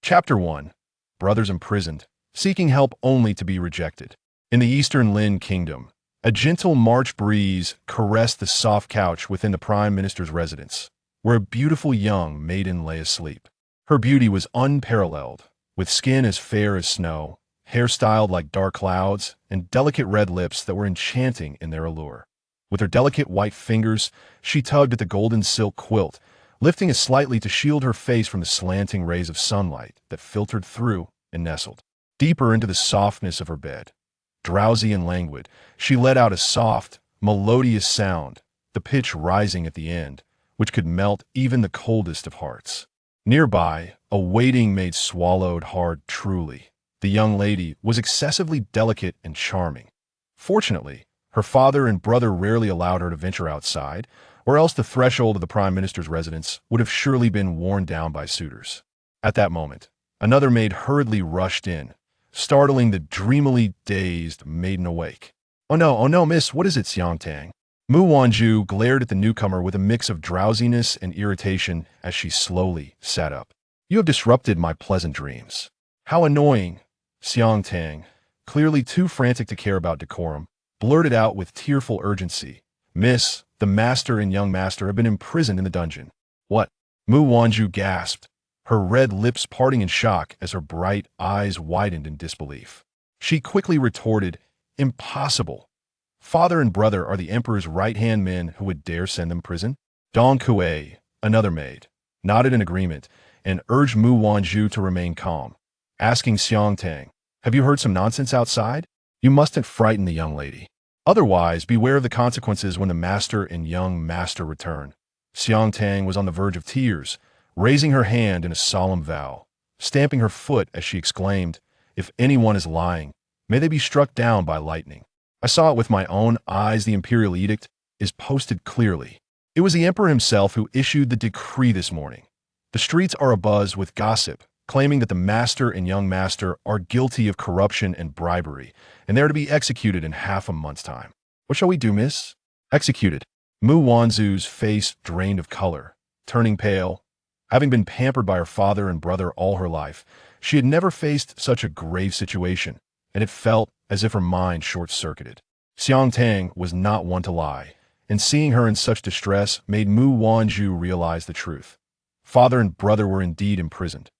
Chapter 1. Brothers Imprisoned, Seeking Help Only to be Rejected. In the Eastern Lin Kingdom, a gentle March breeze caressed the soft couch within the Prime Minister's residence, where a beautiful young maiden lay asleep. Her beauty was unparalleled, with skin as fair as snow, hair styled like dark clouds, and delicate red lips that were enchanting in their allure. With her delicate white fingers, she tugged at the golden silk quilt, lifting it slightly to shield her face from the slanting rays of sunlight that filtered through and nestled deeper into the softness of her bed. Drowsy and languid, she let out a soft, melodious sound, the pitch rising at the end, which could melt even the coldest of hearts. Nearby, a waiting maid swallowed hard truly. The young lady was excessively delicate and charming. Fortunately, her father and brother rarely allowed her to venture outside, or else the threshold of the Prime Minister's residence would have surely been worn down by suitors. At that moment, another maid hurriedly rushed in, startling the dreamily dazed maiden awake. Oh no, miss, what is it, Xiang Tang?" Mu Wanzhu glared at the newcomer with a mix of drowsiness and irritation as she slowly sat up. "You have disrupted my pleasant dreams." "How annoying!" Xiang Tang, clearly too frantic to care about decorum, blurted out with tearful urgency. "Miss, the master and young master have been imprisoned in the dungeon." "What?" Mu Wanzhu gasped, her red lips parting in shock as her bright eyes widened in disbelief. She quickly retorted, "Impossible. Father and brother are the emperor's right-hand men who would dare send them prison." Dong Kuei, another maid, nodded in agreement and urged Mu Wanzhu to remain calm, asking Xiang Tang, "Have you heard some nonsense outside? You mustn't frighten the young lady. Otherwise, beware of the consequences when the master and young master return." Xiang Tang was on the verge of tears, raising her hand in a solemn vow, stamping her foot as she exclaimed, "If anyone is lying, may they be struck down by lightning. I saw it with my own eyes. The imperial edict is posted clearly. It was the emperor himself who issued the decree this morning. The streets are abuzz with gossip, claiming that the master and young master are guilty of corruption and bribery, and they are to be executed in half a month's time." "What shall we do, miss?" "Executed." Mu Wanzhu's face drained of color, turning pale. Having been pampered by her father and brother all her life, she had never faced such a grave situation, and it felt as if her mind short-circuited. Xiang Tang was not one to lie, and seeing her in such distress made Mu Wanzhu realize the truth. Father and brother were indeed imprisoned.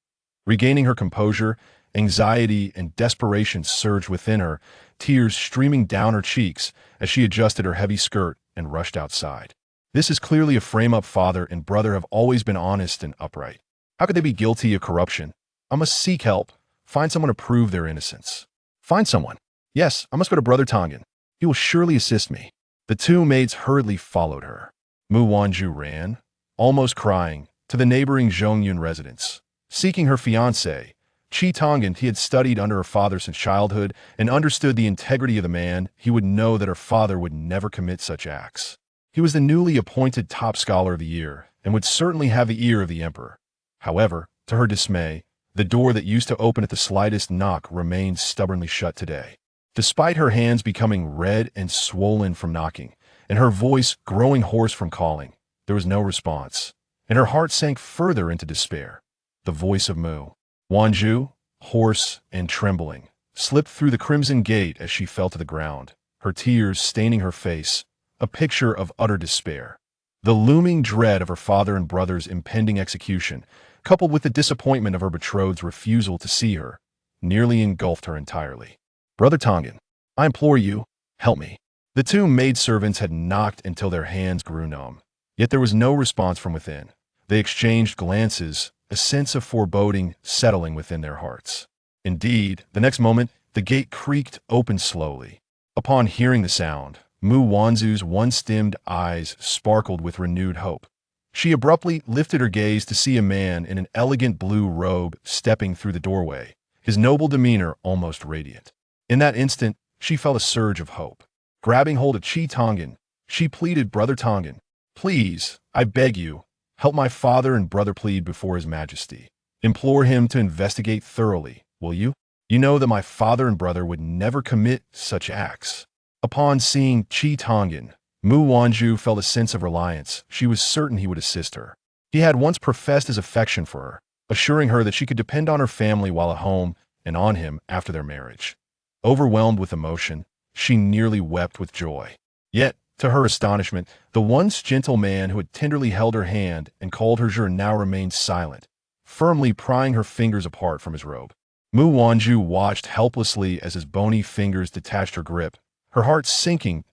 Regaining her composure, anxiety and desperation surged within her, tears streaming down her cheeks as she adjusted her heavy skirt and rushed outside. This is clearly a frame-up. Father and brother have always been honest and upright. How could they be guilty of corruption? I must seek help, find someone to prove their innocence. Find someone. Yes, I must go to Brother Tongan. He will surely assist me. The two maids hurriedly followed her. Mu Wanzhu ran, almost crying, to the neighboring Zhongyun residence. Seeking her fiancé, Qi Tongan, he had studied under her father since childhood and understood the integrity of the man. He would know that her father would never commit such acts. He was the newly appointed top scholar of the year and would certainly have the ear of the emperor. However, to her dismay, the door that used to open at the slightest knock remained stubbornly shut today. Despite her hands becoming red and swollen from knocking, and her voice growing hoarse from calling, there was no response, and her heart sank further into despair. The voice of Mu Wanzhu, hoarse and trembling, slipped through the crimson gate as she fell to the ground, her tears staining her face, a picture of utter despair. The looming dread of her father and brother's impending execution, coupled with the disappointment of her betrothed's refusal to see her, nearly engulfed her entirely. "Brother Tongan, I implore you, help me." The two maidservants had knocked until their hands grew numb, yet there was no response from within. They exchanged glances, a sense of foreboding settling within their hearts. Indeed, the next moment, the gate creaked open slowly. Upon hearing the sound, Mu Wanzhu's one-stemmed eyes sparkled with renewed hope. She abruptly lifted her gaze to see a man in an elegant blue robe stepping through the doorway, his noble demeanor almost radiant. In that instant, she felt a surge of hope. Grabbing hold of Qi Tongan, she pleaded, "Brother Tongan, please, I beg you, help my father and brother plead before His Majesty. Implore him to investigate thoroughly, will you? You know that my father and brother would never commit such acts." Upon seeing Qi Tongan, Mu Wanzhu felt a sense of reliance. She was certain he would assist her. He had once professed his affection for her, assuring her that she could depend on her family while at home and on him after their marriage. Overwhelmed with emotion, she nearly wept with joy. Yet, to her astonishment, the once gentle man who had tenderly held her hand and called her Jur now remained silent, firmly prying her fingers apart from his robe. Mu Wanzhu watched helplessly as his bony fingers detached her grip, her heart sinking.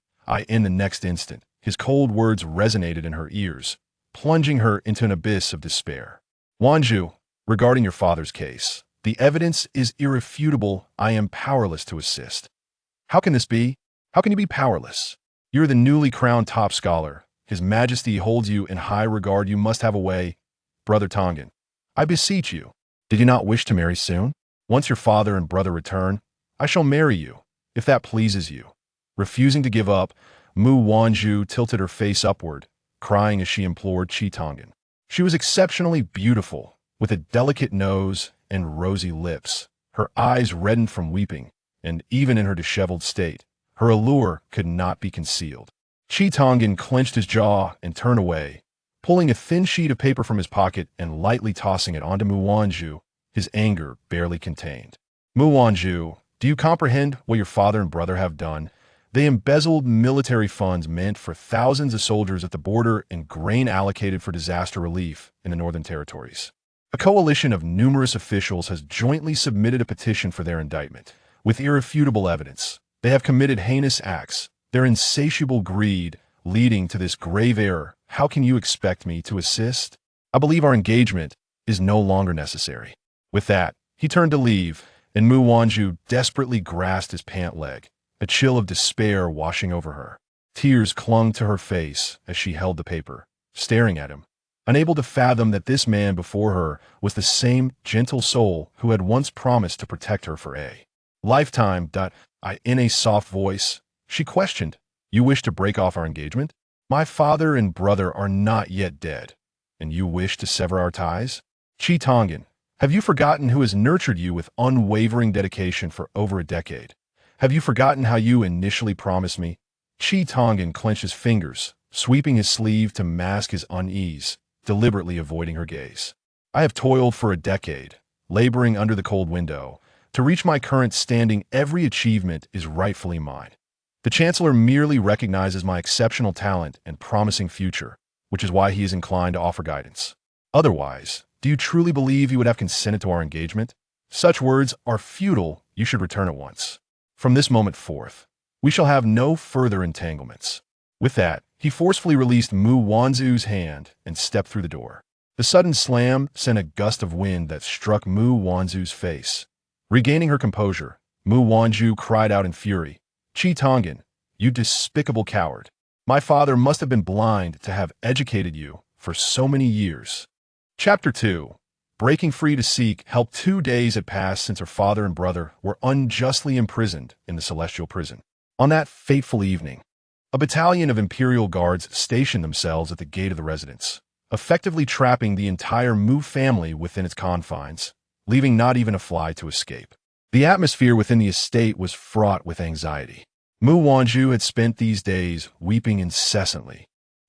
In the next instant, his cold words resonated in her ears, plunging her into an abyss of despair. Wanzhu, regarding your father's case, the evidence is irrefutable. I am powerless to assist. How can this be? How can you be powerless? You are the newly crowned top scholar. His Majesty holds you in high regard. You must have a way. Brother Tongan, I beseech you, did you not wish to marry soon? Once your father and brother return, I shall marry you, if that pleases you. Refusing to give up, Mu Wanzhu tilted her face upward, crying as she implored Chi Tongan. She was exceptionally beautiful, with a delicate nose and rosy lips. Her eyes reddened from weeping, and even in her disheveled state, her allure could not be concealed. Chi Tongan clenched his jaw and turned away, pulling a thin sheet of paper from his pocket and lightly tossing it onto Mu Wanzhu, his anger barely contained. Mu Wanzhu, do you comprehend what your father and brother have done? They embezzled military funds meant for thousands of soldiers at the border and grain allocated for disaster relief in the Northern Territories. A coalition of numerous officials has jointly submitted a petition for their indictment, with irrefutable evidence. They have committed heinous acts, their insatiable greed leading to this grave error. How can you expect me to assist? I believe our engagement is no longer necessary. With that, he turned to leave, and Mu Wanzhu desperately grasped his pant leg, a chill of despair washing over her. Tears clung to her face as she held the paper, staring at him, unable to fathom that this man before her was the same gentle soul who had once promised to protect her for a lifetime. In a soft voice, she questioned, you wish to break off our engagement? My father and brother are not yet dead, and you wish to sever our ties? Chi Tongan, have you forgotten who has nurtured you with unwavering dedication for over a decade? Have you forgotten how you initially promised me? Chi Tongan clenched his fingers, sweeping his sleeve to mask his unease, deliberately avoiding her gaze. I have toiled for a decade, laboring under the cold window. To reach my current standing, every achievement is rightfully mine. The Chancellor merely recognizes my exceptional talent and promising future, which is why he is inclined to offer guidance. Otherwise, do you truly believe he would have consented to our engagement? Such words are futile. You should return at once. From this moment forth, we shall have no further entanglements. With that, he forcefully released Mu Wanzhu's hand and stepped through the door. The sudden slam sent a gust of wind that struck Mu Wanzhu's face. Regaining her composure, Mu Wanzhu cried out in fury, Chi Tongan, you despicable coward. My father must have been blind to have educated you for so many years. Chapter 2. Breaking free to seek help. 2 days had passed since her father and brother were unjustly imprisoned in the Celestial Prison. On that fateful evening, a battalion of Imperial Guards stationed themselves at the gate of the residence, effectively trapping the entire Mu family within its confines, leaving not even a fly to escape. The atmosphere within the estate was fraught with anxiety. Mu Wanzhu had spent these days weeping incessantly,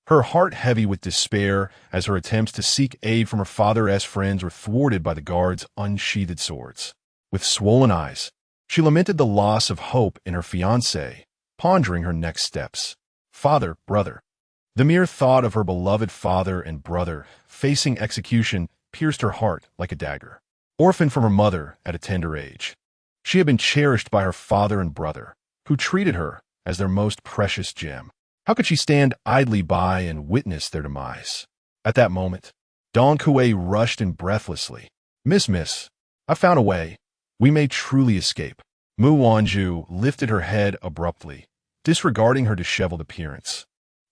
her heart heavy with despair as her attempts to seek aid from her father's friends were thwarted by the guards' unsheathed swords. With swollen eyes, she lamented the loss of hope in her fiancé, pondering her next steps. Father, brother. The mere thought of her beloved father and brother facing execution pierced her heart like a dagger. Orphaned from her mother at a tender age, she had been cherished by her father and brother, who treated her as their most precious gem. How could she stand idly by and witness their demise? At that moment, Don Kuei rushed in breathlessly. Miss, I found a way. We may truly escape. Mu Wanzhu lifted her head abruptly, disregarding her disheveled appearance,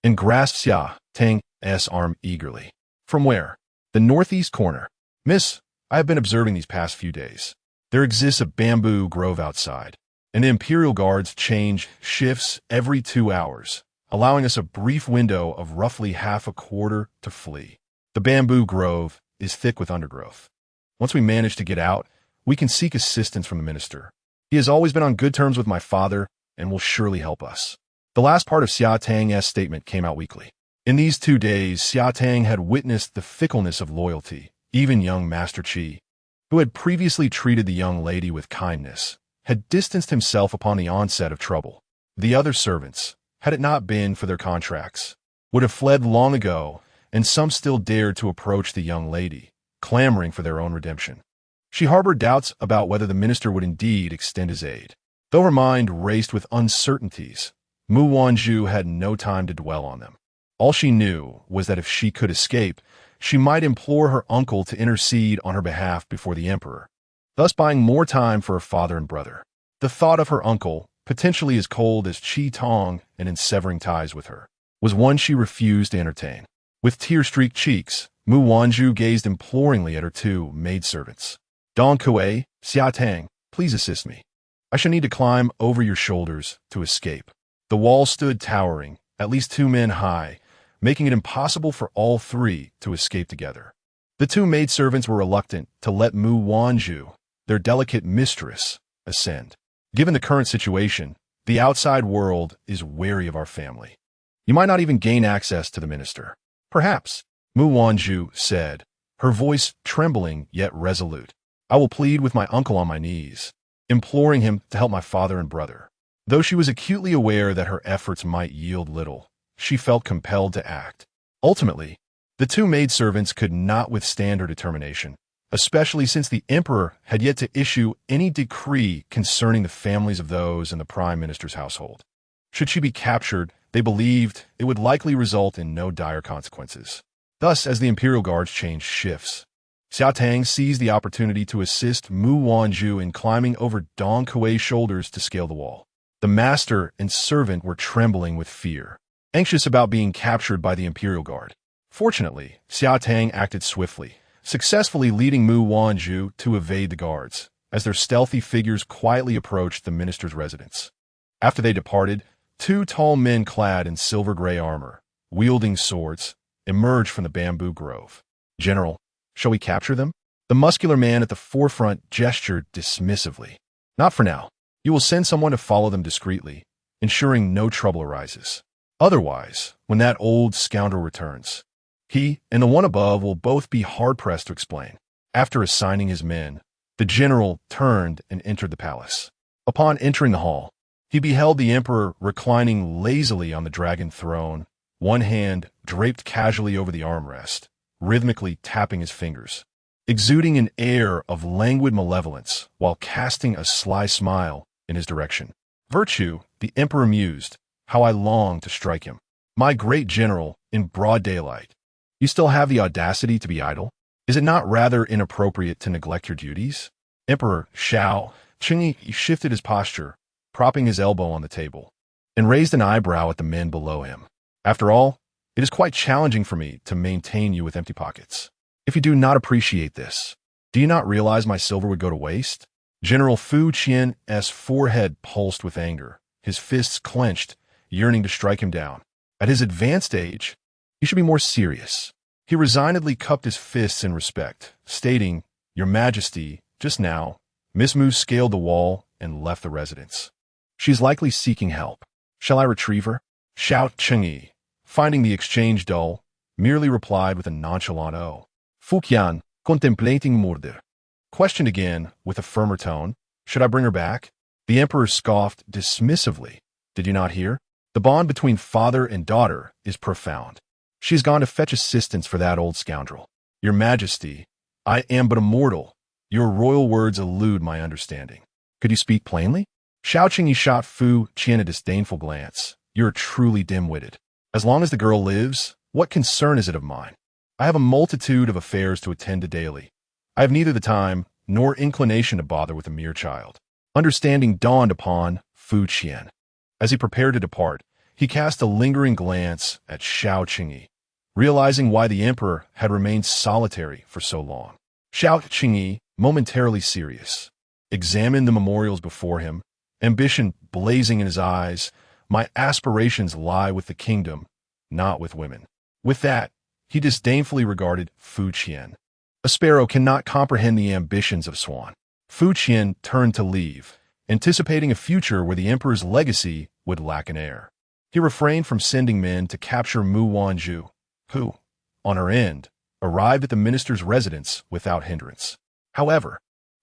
and grasped Xia Tang's arm eagerly. From where? The northeast corner. Miss, I have been observing these past few days. There exists a bamboo grove outside, and the Imperial Guards change shifts every 2 hours, allowing us a brief window of roughly half a quarter to flee. The bamboo grove is thick with undergrowth. Once we manage to get out, we can seek assistance from the minister. He has always been on good terms with my father and will surely help us. The last part of Xia Tang's statement came out weakly. In these 2 days, Xia Tang had witnessed the fickleness of loyalty, Even young Master Qi, who had previously treated the young lady with kindness, had distanced himself upon the onset of trouble. The other servants, had it not been for their contracts, would have fled long ago, and some still dared to approach the young lady, clamoring for their own redemption. She harbored doubts about whether the minister would indeed extend his aid. Though her mind raced with uncertainties, Mu Wanzhu had no time to dwell on them. All she knew was that if she could escape, she might implore her uncle to intercede on her behalf before the emperor, thus buying more time for her father and brother. The thought of her uncle, potentially as cold as Qi Tong and in severing ties with her, was one she refused to entertain. With tear-streaked cheeks, Mu Wanzhu gazed imploringly at her two maidservants. Dong Kuei, Xia Tang, please assist me. I shall need to climb over your shoulders to escape. The wall stood towering, at least 2 men high, making it impossible for all 3 to escape together. The 2 maidservants were reluctant to let Mu Wanzhu, their delicate mistress, ascend. Given the current situation, the outside world is wary of our family. You might not even gain access to the minister. Perhaps, Mu Wanzhu said, her voice trembling yet resolute. I will plead with my uncle on my knees, imploring him to help my father and brother. Though she was acutely aware that her efforts might yield little, she felt compelled to act. Ultimately, the 2 maidservants could not withstand her determination, especially since the emperor had yet to issue any decree concerning the families of those in the prime minister's household. Should she be captured, they believed it would likely result in no dire consequences. Thus, as the imperial guards changed shifts, Xia Tang seized the opportunity to assist Mu Wanzhu in climbing over Dong Kuei's shoulders to scale the wall. The master and servant were trembling with fear, anxious about being captured by the imperial guard. Fortunately, Xia Tang acted swiftly, successfully leading Mu Wanzhu to evade the guards, as their stealthy figures quietly approached the minister's residence. After they departed, 2 tall men clad in silver-gray armor, wielding swords, emerged from the bamboo grove. General, shall we capture them? The muscular man at the forefront gestured dismissively. Not for now. You will send someone to follow them discreetly, ensuring no trouble arises. Otherwise, when that old scoundrel returns, he and the one above will both be hard-pressed to explain. After assigning his men, the general turned and entered the palace. Upon entering the hall, he beheld the emperor reclining lazily on the dragon throne, one hand draped casually over the armrest, rhythmically tapping his fingers, exuding an air of languid malevolence while casting a sly smile in his direction. Virtue, the emperor mused, how I long to strike him. My great general, in broad daylight. You still have the audacity to be idle? Is it not rather inappropriate to neglect your duties? Emperor Xiao Qingyi shifted his posture, propping his elbow on the table, and raised an eyebrow at the men below him. After all, it is quite challenging for me to maintain you with empty pockets. If you do not appreciate this, do you not realize my silver would go to waste? General Fu Qian's forehead pulsed with anger, his fists clenched, yearning to strike him down. At his advanced age, he should be more serious. He resignedly cupped his fists in respect, stating, Your Majesty, just now, Miss Mu scaled the wall and left the residence. She is likely seeking help. Shall I retrieve her? Xiao Qingyi, finding the exchange dull, merely replied with a nonchalant "Oh." Fuqian, contemplating murder. Questioned again, with a firmer tone, should I bring her back? The emperor scoffed dismissively. Did you not hear? The bond between father and daughter is profound. She has gone to fetch assistance for that old scoundrel. Your Majesty, I am but a mortal. Your royal words elude my understanding. Could you speak plainly? Xiao Qingyi shot Fu Qian a disdainful glance. You're truly dim-witted. As long as the girl lives, what concern is it of mine? I have a multitude of affairs to attend to daily. I have neither the time nor inclination to bother with a mere child. Understanding dawned upon Fu Qian. As he prepared to depart, he cast a lingering glance at Xiao Qingyi, realizing why the emperor had remained solitary for so long. Xiao Qingyi, momentarily serious, examined the memorials before him, ambition blazing in his eyes. My aspirations lie with the kingdom, not with women. With that, he disdainfully regarded Fu Qian. A sparrow cannot comprehend the ambitions of swan. Fu Qian turned to leave, anticipating a future where the emperor's legacy would lack an heir. He refrained from sending men to capture Mu Wanzhu, who, on her end, arrived at the minister's residence without hindrance. However,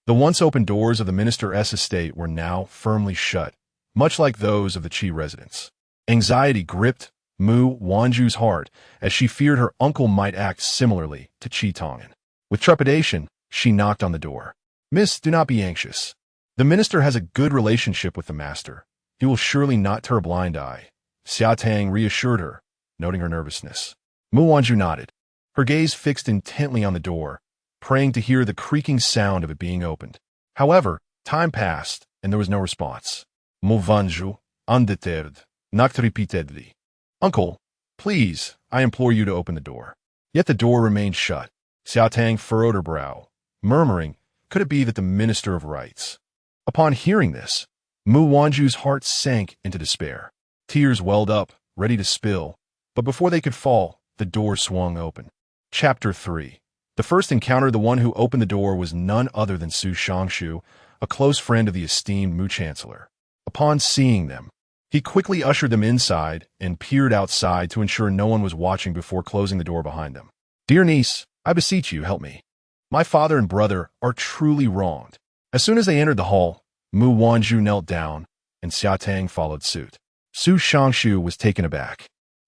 the once open doors of the minister's estate were now firmly shut, much like those of the Qi residence. Anxiety gripped Mu Wanzhu's heart as she feared her uncle might act similarly to Qi Tong'an. With trepidation, she knocked on the door. "Miss, do not be anxious. The minister has a good relationship with the master. He will surely not turn a blind eye," Xia Tang reassured her, noting her nervousness. Mu Wanzhu nodded, her gaze fixed intently on the door, praying to hear the creaking sound of it being opened. However, time passed, and there was no response. Mu Wanzhu, undeterred, knocked repeatedly. "Uncle, please, I implore you to open the door." Yet the door remained shut. Xia Tang furrowed her brow, murmuring, "Could it be that the Minister of Rights?" Upon hearing this, Mu Wanzhu's heart sank into despair. Tears welled up, ready to spill, but before they could fall, the door swung open. Chapter 3. The first encounter. The one who opened the door was none other than Su Shangshu, a close friend of the esteemed Mu Chancellor. Upon seeing them, he quickly ushered them inside and peered outside to ensure no one was watching before closing the door behind them. "Dear niece, I beseech you, help me. My father and brother are truly wronged." As soon as they entered the hall, Mu Wanzhu knelt down, and Xia Tang followed suit. Su Shangshu was taken aback,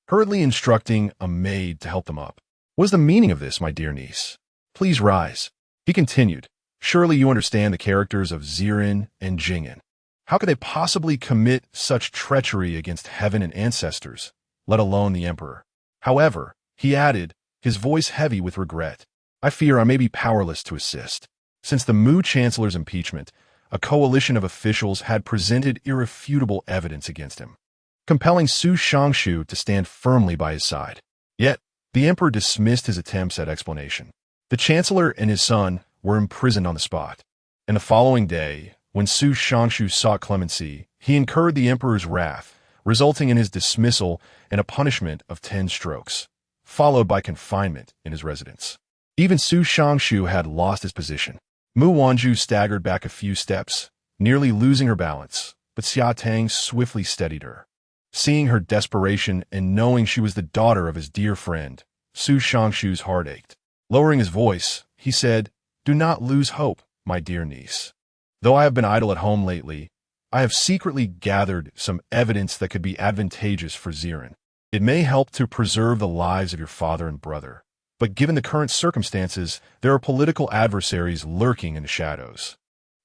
hurriedly instructing a maid to help them up. "What is the meaning of this, my dear niece? Please rise." He continued, "Surely you understand the characters of Zirin and Jing'an. How could they possibly commit such treachery against heaven and ancestors, let alone the emperor? However," he added, his voice heavy with regret, "I fear I may be powerless to assist. Since the Mu Chancellor's impeachment, a coalition of officials had presented irrefutable evidence against him, compelling Su Shangshu to stand firmly by his side. Yet, the emperor dismissed his attempts at explanation. The chancellor and his son were imprisoned on the spot, and the following day, when Su Shangshu sought clemency, he incurred the emperor's wrath, resulting in his dismissal and a punishment of 10 strokes, followed by confinement in his residence. Even Su Shangshu had lost his position. Mu Wanzhu staggered back a few steps, nearly losing her balance, but Xia Tang swiftly steadied her. Seeing her desperation and knowing she was the daughter of his dear friend, Su Shangshu's heart ached. Lowering his voice, he said, "Do not lose hope, my dear niece. Though I have been idle at home lately, I have secretly gathered some evidence that could be advantageous for Zirin. It may help to preserve the lives of your father and brother. But given the current circumstances, there are political adversaries lurking in the shadows,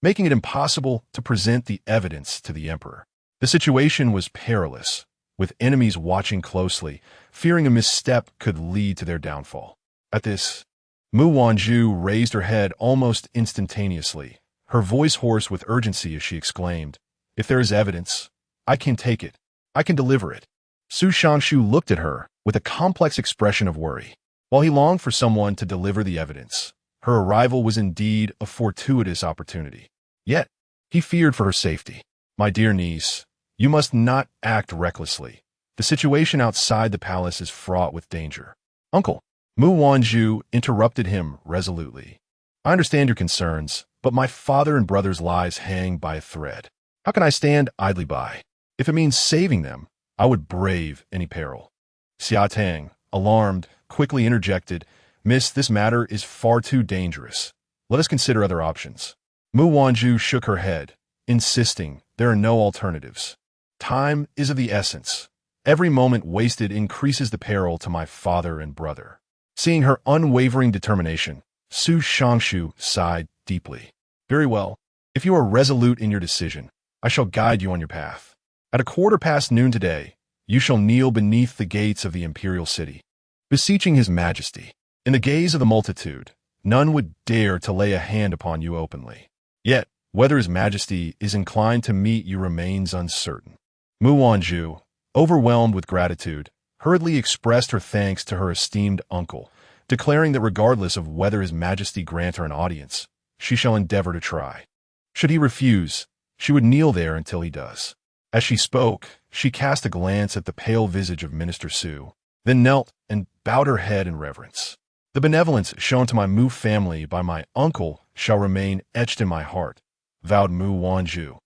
making it impossible to present the evidence to the emperor." The situation was perilous, with enemies watching closely, fearing a misstep could lead to their downfall. At this, Mu Wanzhu raised her head almost instantaneously, her voice hoarse with urgency as she exclaimed, "If there is evidence, I can take it. I can deliver it." Su Shangshu looked at her with a complex expression of worry. While he longed for someone to deliver the evidence, her arrival was indeed a fortuitous opportunity. Yet, he feared for her safety. "My dear niece, you must not act recklessly. The situation outside the palace is fraught with danger." "Uncle," Mu Wanzhu interrupted him resolutely, "I understand your concerns, but my father and brother's lives hang by a thread. How can I stand idly by? If it means saving them, I would brave any peril." Xia Tang, alarmed, quickly interjected, "Miss, this matter is far too dangerous. Let us consider other options." Mu Wanzhu shook her head, insisting there are no alternatives. "Time is of the essence. Every moment wasted increases the peril to my father and brother." Seeing her unwavering determination, Su Shangshu sighed deeply. "Very well. If you are resolute in your decision, I shall guide you on your path. At 1:15 today, you shall kneel beneath the gates of the imperial city, beseeching his majesty. In the gaze of the multitude, none would dare to lay a hand upon you openly. Yet, whether his majesty is inclined to meet you remains uncertain." Mu Wanzhu, overwhelmed with gratitude, hurriedly expressed her thanks to her esteemed uncle, declaring that regardless of whether his majesty grant her an audience, she shall endeavor to try. Should he refuse, she would kneel there until he does. As she spoke, she cast a glance at the pale visage of Minister Su, then knelt and bowed her head in reverence. "The benevolence shown to my Mu family by my uncle shall remain etched in my heart," vowed Mu Wanzhu,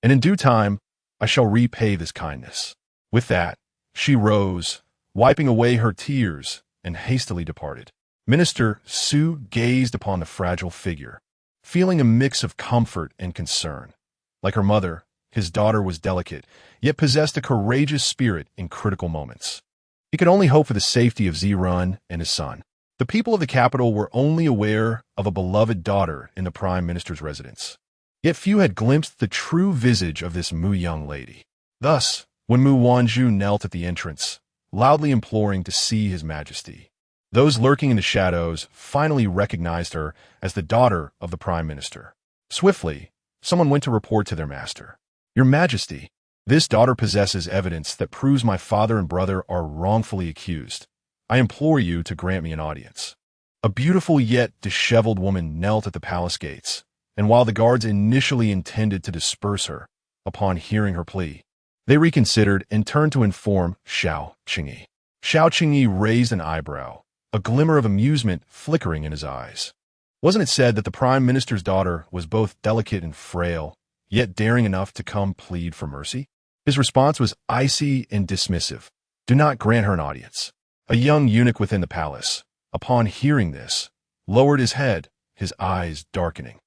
"and in due time I shall repay this kindness." With that, she rose, wiping away her tears, and hastily departed. Minister Su gazed upon the fragile figure, feeling a mix of comfort and concern. Like her mother, his daughter was delicate, yet possessed a courageous spirit in critical moments. He could only hope for the safety of Zirun and his son. The people of the capital were only aware of a beloved daughter in the prime minister's residence. Yet few had glimpsed the true visage of this Mu young lady. Thus, when Mu Wanzhu knelt at the entrance, loudly imploring to see his majesty, those lurking in the shadows finally recognized her as the daughter of the prime minister. Swiftly, someone went to report to their master. Your Majesty, this daughter possesses evidence that proves my father and brother are wrongfully accused. I implore you to grant me an audience. A beautiful yet disheveled woman knelt at the palace gates, and while the guards initially intended to disperse her, upon hearing her plea, they reconsidered and turned to inform Xiao Qingyi. Xiao Qingyi raised an eyebrow, a glimmer of amusement flickering in his eyes. Wasn't it said that the prime minister's daughter was both delicate and frail, yet daring enough to come plead for mercy? His response was icy and dismissive. Do not grant her an audience. A young eunuch within the palace, upon hearing this, lowered his head, his eyes darkening.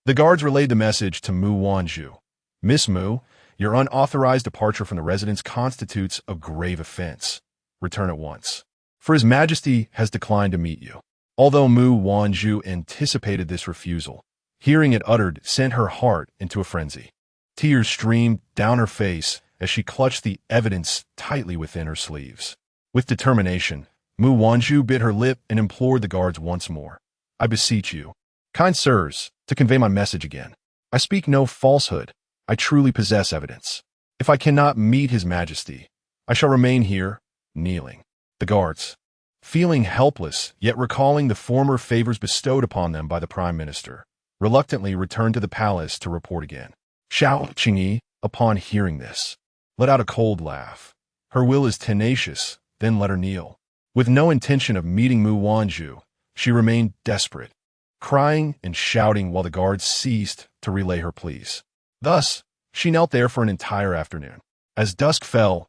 The guards relayed the message to Mu Wanzhu. Miss Mu, your unauthorized departure from the residence constitutes a grave offense. Return at once. For His Majesty has declined to meet you. Although Mu Wanzhu anticipated this refusal, hearing it uttered sent her heart into a frenzy. Tears streamed down her face as she clutched the evidence tightly within her sleeves. With determination, Mu Wanzhu bit her lip and implored the guards once more. I beseech you, kind sirs, to convey my message again. I speak no falsehood. I truly possess evidence. If I cannot meet His Majesty, I shall remain here, kneeling. The guards, feeling helpless, yet recalling the former favors bestowed upon them by the prime minister, reluctantly returned to the palace to report again. Xiao Qingyi, upon hearing this, let out a cold laugh. Her will is tenacious, then let her kneel. With no intention of meeting Mu Wanzhu, she remained desperate, crying and shouting while the guards ceased to relay her pleas. Thus, she knelt there for an entire afternoon. As dusk fell,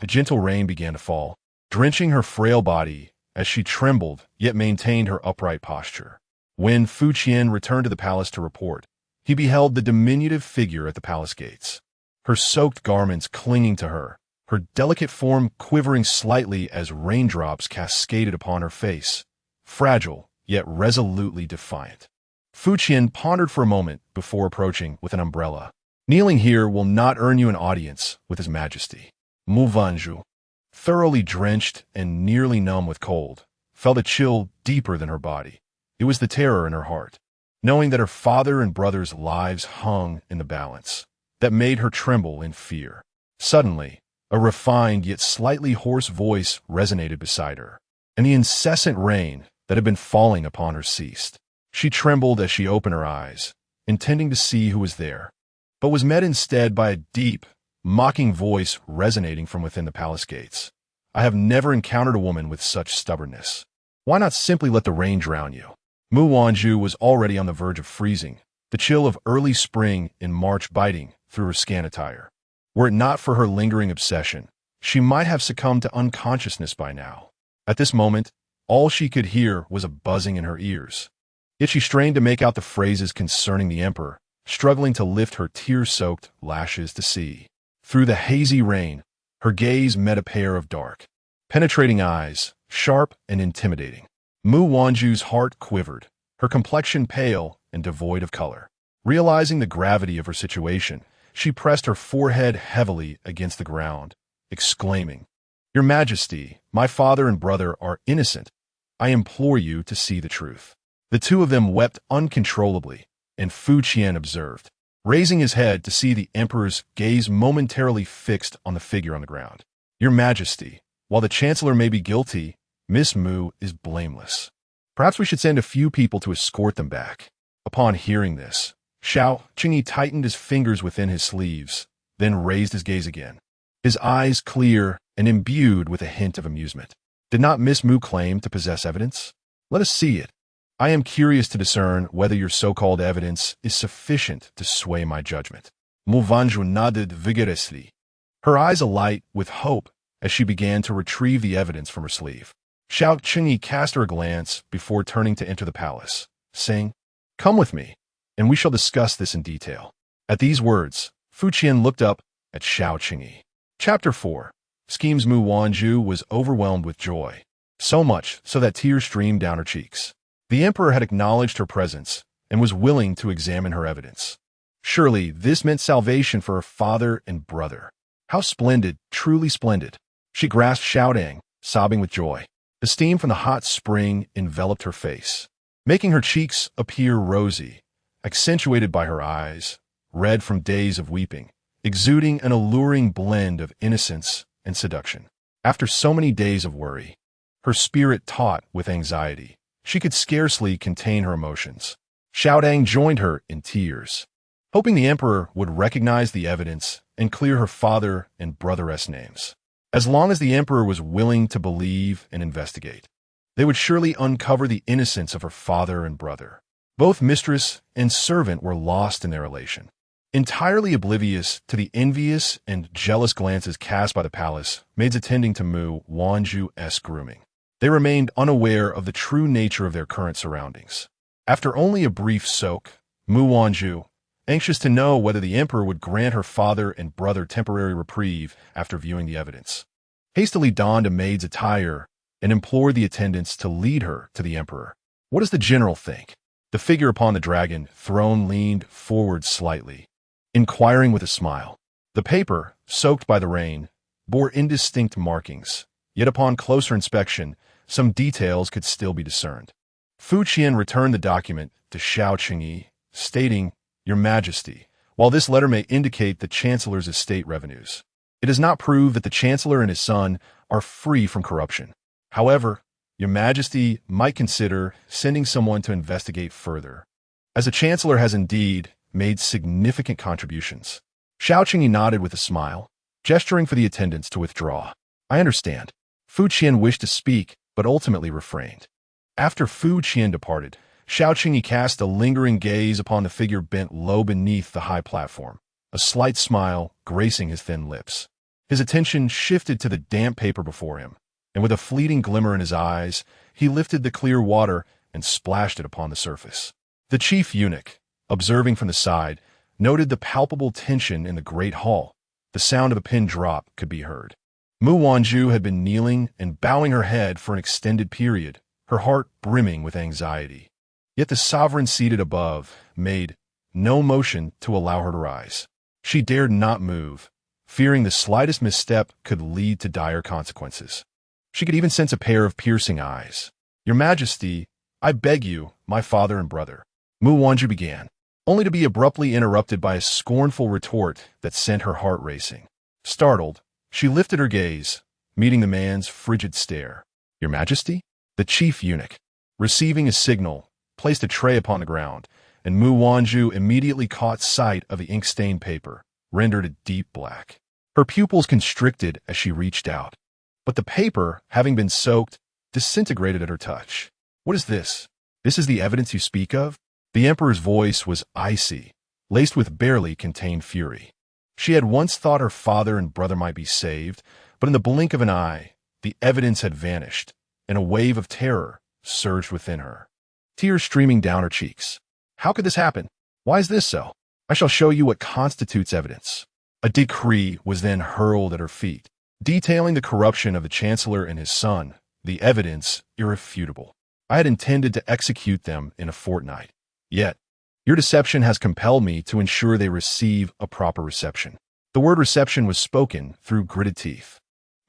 a gentle rain began to fall, drenching her frail body as she trembled yet maintained her upright posture. When Fu Qian returned to the palace to report, he beheld the diminutive figure at the palace gates, her soaked garments clinging to her, her delicate form quivering slightly as raindrops cascaded upon her face, fragile yet resolutely defiant. Fu Qian pondered for a moment before approaching with an umbrella. Kneeling here will not earn you an audience with His Majesty. Mu Wanzhu, thoroughly drenched and nearly numb with cold, felt a chill deeper than her body. It was the terror in her heart, knowing that her father and brother's lives hung in the balance, that made her tremble in fear. Suddenly, a refined yet slightly hoarse voice resonated beside her, and the incessant rain that had been falling upon her ceased. She trembled as she opened her eyes, intending to see who was there, but was met instead by a deep, mocking voice resonating from within the palace gates. I have never encountered a woman with such stubbornness. Why not simply let the rain drown you? Mu Wanzhu was already on the verge of freezing, the chill of early spring in March biting through her scant attire. Were it not for her lingering obsession, she might have succumbed to unconsciousness by now. At this moment, all she could hear was a buzzing in her ears. Yet she strained to make out the phrases concerning the emperor, struggling to lift her tear-soaked lashes to see. Through the hazy rain, her gaze met a pair of dark, penetrating eyes, sharp and intimidating. Mu Wanzhu's heart quivered, her complexion pale and devoid of color. Realizing the gravity of her situation, she pressed her forehead heavily against the ground, exclaiming, Your Majesty, my father and brother are innocent. I implore you to see the truth. The two of them wept uncontrollably, and Fu Qian observed, raising his head to see the emperor's gaze momentarily fixed on the figure on the ground. Your Majesty, while the chancellor may be guilty, Miss Mu is blameless. Perhaps we should send a few people to escort them back. Upon hearing this, Xiao Qingyi tightened his fingers within his sleeves, then raised his gaze again, his eyes clear and imbued with a hint of amusement. Did not Miss Mu claim to possess evidence? Let us see it. I am curious to discern whether your so-called evidence is sufficient to sway my judgment. Mu Wanzhu nodded vigorously, her eyes alight with hope as she began to retrieve the evidence from her sleeve. Xiao Qingyi cast her a glance before turning to enter the palace, saying, "Come with me, and we shall discuss this in detail." At these words, Fu Qian looked up at Xiao Qingyi. Chapter 4. Schemes. Mu Wanzhu was overwhelmed with joy, so much so that tears streamed down her cheeks. The emperor had acknowledged her presence and was willing to examine her evidence. Surely this meant salvation for her father and brother. How splendid, truly splendid. She grasped Xiaodang, sobbing with joy. The steam from the hot spring enveloped her face, making her cheeks appear rosy, accentuated by her eyes, red from days of weeping, exuding an alluring blend of innocence and seduction. After so many days of worry, her spirit taut with anxiety, she could scarcely contain her emotions. Xiaodang joined her in tears, hoping the emperor would recognize the evidence and clear her father and brother's names. As long as the emperor was willing to believe and investigate, they would surely uncover the innocence of her father and brother. Both mistress and servant were lost in their relation, entirely oblivious to the envious and jealous glances cast by the palace maids attending to Mu Wanzhu's grooming. They remained unaware of the true nature of their current surroundings. After only a brief soak, Mu Wanzhu, anxious to know whether the emperor would grant her father and brother temporary reprieve after viewing the evidence, hastily donned a maid's attire and implored the attendants to lead her to the emperor. "What does the general think?" The figure upon the dragon throne leaned forward slightly, inquiring with a smile. The paper, soaked by the rain, bore indistinct markings, yet upon closer inspection, some details could still be discerned. Fu Qian returned the document to Xiao Qingyi, stating, "Your Majesty, while this letter may indicate the Chancellor's estate revenues, it does not prove that the Chancellor and his son are free from corruption. However, Your Majesty might consider sending someone to investigate further, as the Chancellor has indeed made significant contributions." Xiao Qingyi nodded with a smile, gesturing for the attendants to withdraw. "I understand." Fu Qian wished to speak, but ultimately refrained. After Fu Qian departed, Xiao Qingyi cast a lingering gaze upon the figure bent low beneath the high platform, a slight smile gracing his thin lips. His attention shifted to the damp paper before him, and with a fleeting glimmer in his eyes, he lifted the clear water and splashed it upon the surface. The chief eunuch, observing from the side, noted the palpable tension in the great hall. The sound of a pin drop could be heard. Mu Wanzhu had been kneeling and bowing her head for an extended period, her heart brimming with anxiety. Yet the sovereign seated above made no motion to allow her to rise. She dared not move, fearing the slightest misstep could lead to dire consequences. She could even sense a pair of piercing eyes. "Your Majesty, I beg you, my father and brother," Mu Wanzhu began, only to be abruptly interrupted by a scornful retort that sent her heart racing. Startled, she lifted her gaze, meeting the man's frigid stare. "Your Majesty?" The chief eunuch, receiving a signal, placed a tray upon the ground, and Mu Wanzhu immediately caught sight of the ink-stained paper, rendered a deep black. Her pupils constricted as she reached out, but the paper, having been soaked, disintegrated at her touch. "What is this? This is the evidence you speak of?" The emperor's voice was icy, laced with barely contained fury. She had once thought her father and brother might be saved, but in the blink of an eye, the evidence had vanished, and a wave of terror surged within her, tears streaming down her cheeks. "How could this happen? Why is this so? I shall show you what constitutes evidence." A decree was then hurled at her feet, detailing the corruption of the Chancellor and his son, the evidence irrefutable. "I had intended to execute them in a fortnight. Yet, your deception has compelled me to ensure they receive a proper reception." The word reception was spoken through gritted teeth.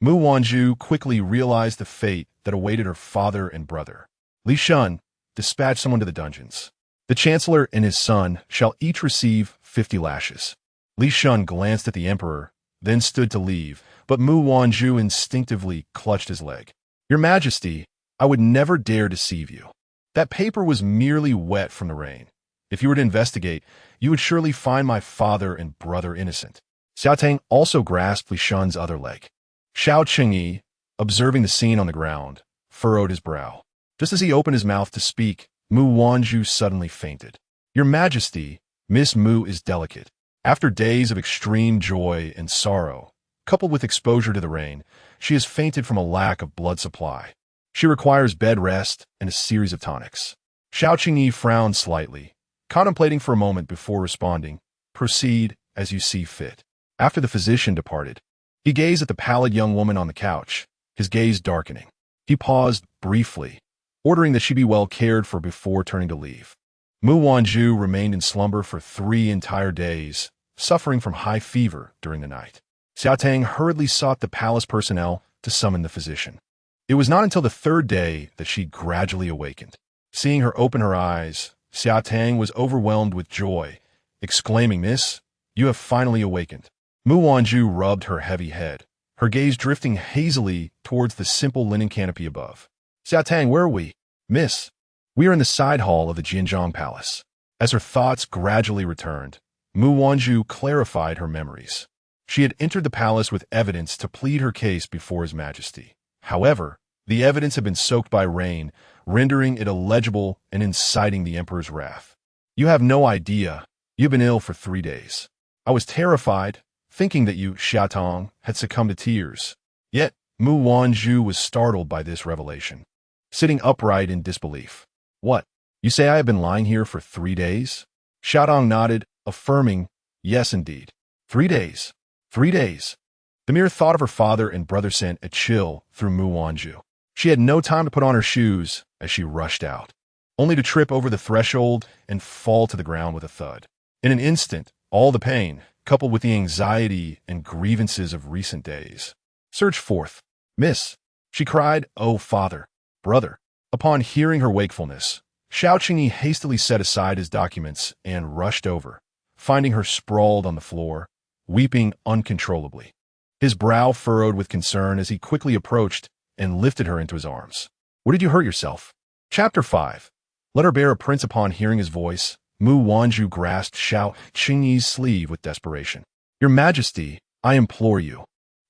Mu Wanzhu quickly realized the fate that awaited her father and brother. "Li Shun, dispatch someone to the dungeons. The Chancellor and his son shall each receive 50 lashes." Li Shun glanced at the emperor, then stood to leave, but Mu Wanzhu instinctively clutched his leg. "Your Majesty, I would never dare deceive you. That paper was merely wet from the rain. If you were to investigate, you would surely find my father and brother innocent." Xiao Tang also grasped Li Shun's other leg. Xiao Qingyi, observing the scene on the ground, furrowed his brow. Just as he opened his mouth to speak, Mu Wanzhu suddenly fainted. "Your Majesty, Miss Mu is delicate. After days of extreme joy and sorrow, coupled with exposure to the rain, she has fainted from a lack of blood supply." She requires bed rest and a series of tonics. Xiao Qingyi frowned slightly, contemplating for a moment before responding, "Proceed as you see fit." After the physician departed, he gazed at the pallid young woman on the couch, his gaze darkening. He paused briefly, ordering that she be well cared for before turning to leave. Mu Wanzhu remained in slumber for 3 entire days, suffering from high fever during the night. Xiao Tang hurriedly sought the palace personnel to summon the physician. It was not until the 3rd day that she gradually awakened. Seeing her open her eyes, Xiao Tang was overwhelmed with joy, exclaiming, "Miss, you have finally awakened." Mu Wanzhu rubbed her heavy head, her gaze drifting hazily towards the simple linen canopy above. "Xiao Tang, where are we?" "Miss, we are in the side hall of the Jianzhong Palace." As her thoughts gradually returned, Mu Wanzhu clarified her memories. She had entered the palace with evidence to plead her case before His Majesty. However, the evidence had been soaked by rain, rendering it illegible and inciting the emperor's wrath. "You have no idea. You've been ill for 3 days. I was terrified, thinking that you, Xiaotong, had succumbed to tears." Yet, Mu Wanzhu was startled by this revelation, sitting upright in disbelief. "What? You say I have been lying here for 3 days?" Xiaotong nodded, affirming, "Yes, indeed. 3 days. 3 days." The mere thought of her father and brother sent a chill through Mu Wanzhu. She had no time to put on her shoes as she rushed out, only to trip over the threshold and fall to the ground with a thud. In an instant, all the pain, coupled with the anxiety and grievances of recent days, surged forth. "Miss," she cried, "oh, father, brother." Upon hearing her wakefulness, Xiao Qingyi hastily set aside his documents and rushed over, finding her sprawled on the floor, weeping uncontrollably. His brow furrowed with concern as he quickly approached and lifted her into his arms. "Where did you hurt yourself?" Chapter 5. Let her bear a prince. Upon hearing his voice, Mu Wanzhu grasped Xiao Qingyi's sleeve with desperation. "Your Majesty, I implore you.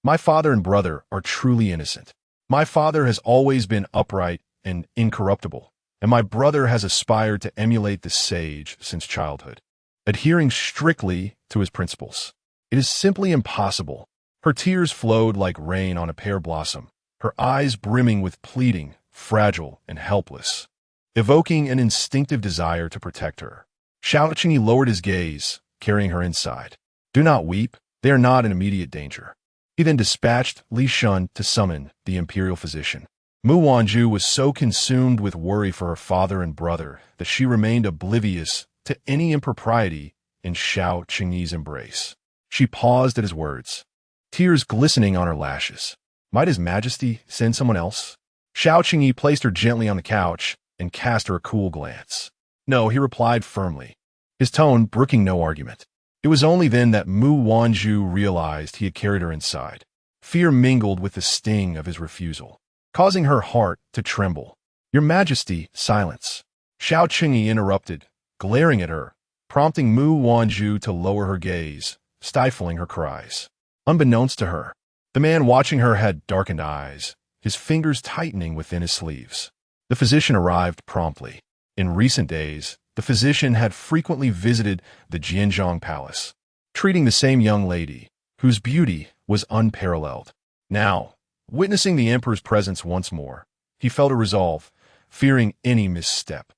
My father and brother are truly innocent. My father has always been upright and incorruptible, and my brother has aspired to emulate the sage since childhood, adhering strictly to his principles. It is simply impossible." Her tears flowed like rain on a pear blossom, her eyes brimming with pleading, fragile and helpless, evoking an instinctive desire to protect her. Xiao Qingyi lowered his gaze, carrying her inside. "Do not weep. They are not in immediate danger." He then dispatched Li Shun to summon the imperial physician. Mu Wanzhu was so consumed with worry for her father and brother that she remained oblivious to any impropriety in Xiao Qingyi's embrace. She paused at his words, tears glistening on her lashes. Might His Majesty send someone else? Xiao Qingyi placed her gently on the couch and cast her a cool glance. "No," he replied firmly, his tone brooking no argument. It was only then that Mu Wanzhu realized he had carried her inside. Fear mingled with the sting of his refusal, causing her heart to tremble. "Your Majesty, silence!" Xiao Qingyi interrupted, glaring at her, prompting Mu Wanzhu to lower her gaze, stifling her cries. Unbeknownst to her, the man watching her had darkened eyes, his fingers tightening within his sleeves. The physician arrived promptly. In recent days, the physician had frequently visited the Jianzhong Palace, treating the same young lady, whose beauty was unparalleled. Now, witnessing the emperor's presence once more, he felt a resolve, fearing any misstep.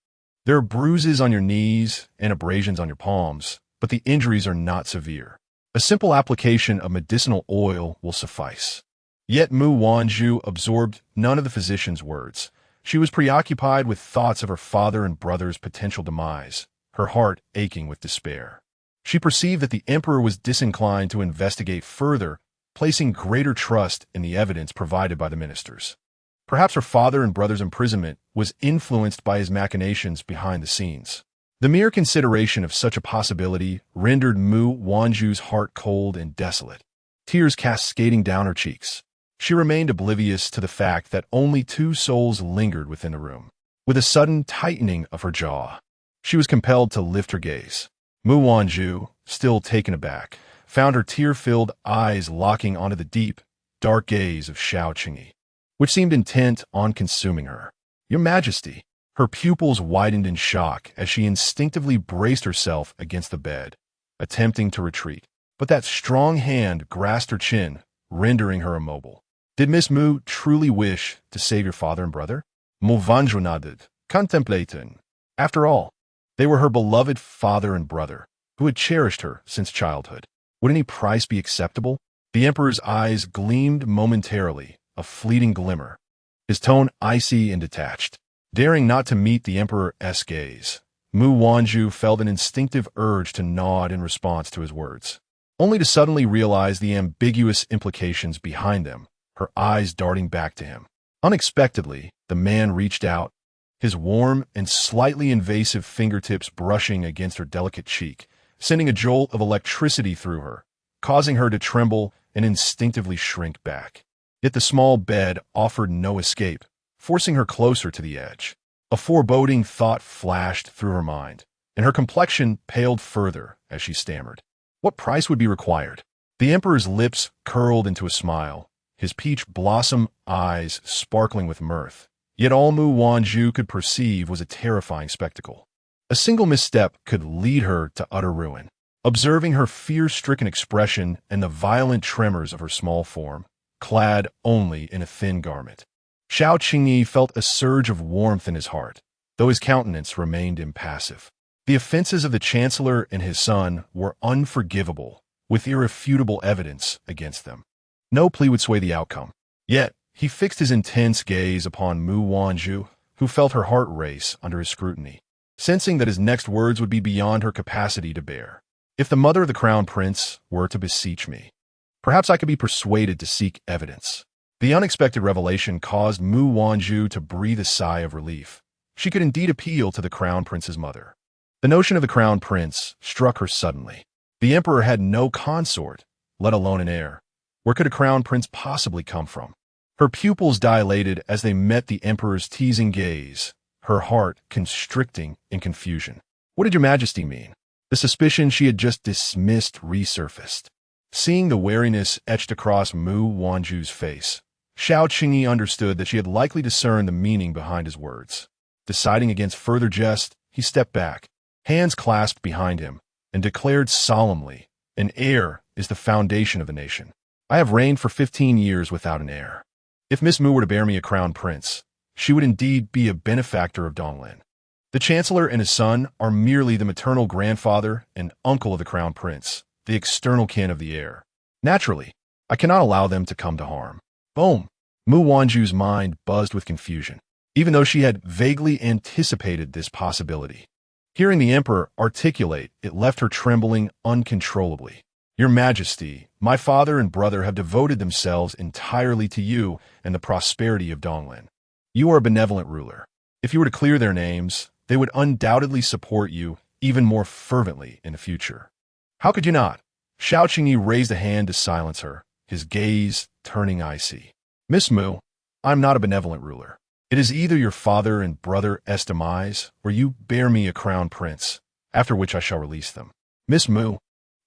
"There are bruises on your knees and abrasions on your palms, but the injuries are not severe. A simple application of medicinal oil will suffice." Yet Mu Wanzhu absorbed none of the physician's words. She was preoccupied with thoughts of her father and brother's potential demise, her heart aching with despair. She perceived that the emperor was disinclined to investigate further, placing greater trust in the evidence provided by the ministers. Perhaps her father and brother's imprisonment was influenced by his machinations behind the scenes. The mere consideration of such a possibility rendered Mu Wanzhu's heart cold and desolate, tears cascading down her cheeks. She remained oblivious to the fact that only 2 souls lingered within the room. With a sudden tightening of her jaw, she was compelled to lift her gaze. Mu Wanzhu, still taken aback, found her tear-filled eyes locking onto the deep, dark gaze of Xiao Qingyi, which seemed intent on consuming her. "Your Majesty!" Her pupils widened in shock as she instinctively braced herself against the bed, attempting to retreat. But that strong hand grasped her chin, rendering her immobile. Did Miss Mu truly wish to save your father and brother? Mu Wanzhu nodded, contemplating. After all, they were her beloved father and brother, who had cherished her since childhood. Would any price be acceptable? The emperor's eyes gleamed momentarily, a fleeting glimmer, his tone icy and detached. Daring not to meet the emperor's gaze, Mu Wanzhu felt an instinctive urge to nod in response to his words, only to suddenly realize the ambiguous implications behind them, her eyes darting back to him. Unexpectedly, the man reached out, his warm and slightly invasive fingertips brushing against her delicate cheek, sending a jolt of electricity through her, causing her to tremble and instinctively shrink back. Yet the small bed offered no escape, forcing her closer to the edge. A foreboding thought flashed through her mind, and her complexion paled further as she stammered. What price would be required? The emperor's lips curled into a smile, his peach blossom eyes sparkling with mirth. Yet all Mu Wanzhu could perceive was a terrifying spectacle. A single misstep could lead her to utter ruin. Observing her fear-stricken expression and the violent tremors of her small form, clad only in a thin garment, Xiao Qingyi felt a surge of warmth in his heart, though his countenance remained impassive. The offenses of the chancellor and his son were unforgivable, with irrefutable evidence against them. No plea would sway the outcome. Yet, he fixed his intense gaze upon Mu Wanzhu, who felt her heart race under his scrutiny, sensing that his next words would be beyond her capacity to bear. If the mother of the crown prince were to beseech me, perhaps I could be persuaded to seek evidence. The unexpected revelation caused Mu Wanzhu to breathe a sigh of relief. She could indeed appeal to the crown prince's mother. The notion of the crown prince struck her suddenly. The emperor had no consort, let alone an heir. Where could a crown prince possibly come from? Her pupils dilated as they met the emperor's teasing gaze, her heart constricting in confusion. What did your majesty mean? The suspicion she had just dismissed resurfaced. Seeing the wariness etched across Mu Wanzhu's face, Xiao Qingyi understood that she had likely discerned the meaning behind his words. Deciding against further jest, he stepped back, hands clasped behind him, and declared solemnly, "An heir is the foundation of a nation. I have reigned for 15 years without an heir. If Miss Mu were to bear me a crown prince, she would indeed be a benefactor of Donglin. The chancellor and his son are merely the maternal grandfather and uncle of the crown prince, the external kin of the heir. Naturally, I cannot allow them to come to harm." Boom! Mu Wanzhu's mind buzzed with confusion, even though she had vaguely anticipated this possibility. Hearing the emperor articulate, it left her trembling uncontrollably. "Your Majesty, my father and brother have devoted themselves entirely to you and the prosperity of Donglin. You are a benevolent ruler. If you were to clear their names, they would undoubtedly support you even more fervently in the future." "How could you not?" Xiao Qingyi raised a hand to silence her, his gaze turning icy. "Miss Mu, I am not a benevolent ruler. It is either your father and brother's demise, or you bear me a crown prince, after which I shall release them. Miss Mu,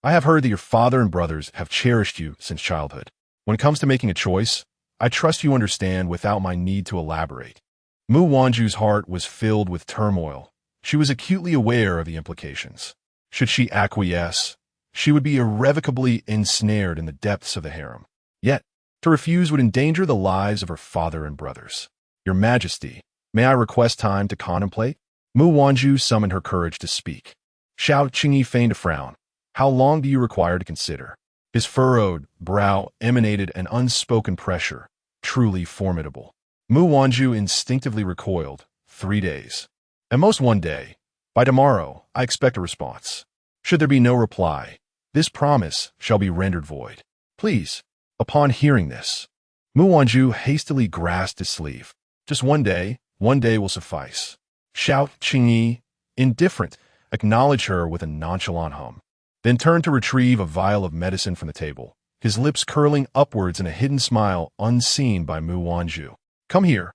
I have heard that your father and brothers have cherished you since childhood. When it comes to making a choice, I trust you understand without my need to elaborate." Mu Wanzhu's heart was filled with turmoil. She was acutely aware of the implications. Should she acquiesce, she would be irrevocably ensnared in the depths of the harem. Yet, to refuse would endanger the lives of her father and brothers. "Your Majesty, may I request time to contemplate?" Mu Wanzhu summoned her courage to speak. Xiao Qingyi feigned a frown. "How long do you require to consider?" His furrowed brow emanated an unspoken pressure, truly formidable. Mu Wanzhu instinctively recoiled. 3 days. At most 1 day. By tomorrow, I expect a response. Should there be no reply, this promise shall be rendered void. Please." Upon hearing this, Mu Wanzhu hastily grasped his sleeve. "Just 1 day will suffice." Xiao Qingyi, indifferent, acknowledged her with a nonchalant hum, then turned to retrieve a vial of medicine from the table, his lips curling upwards in a hidden smile unseen by Mu Wanzhu. "Come here.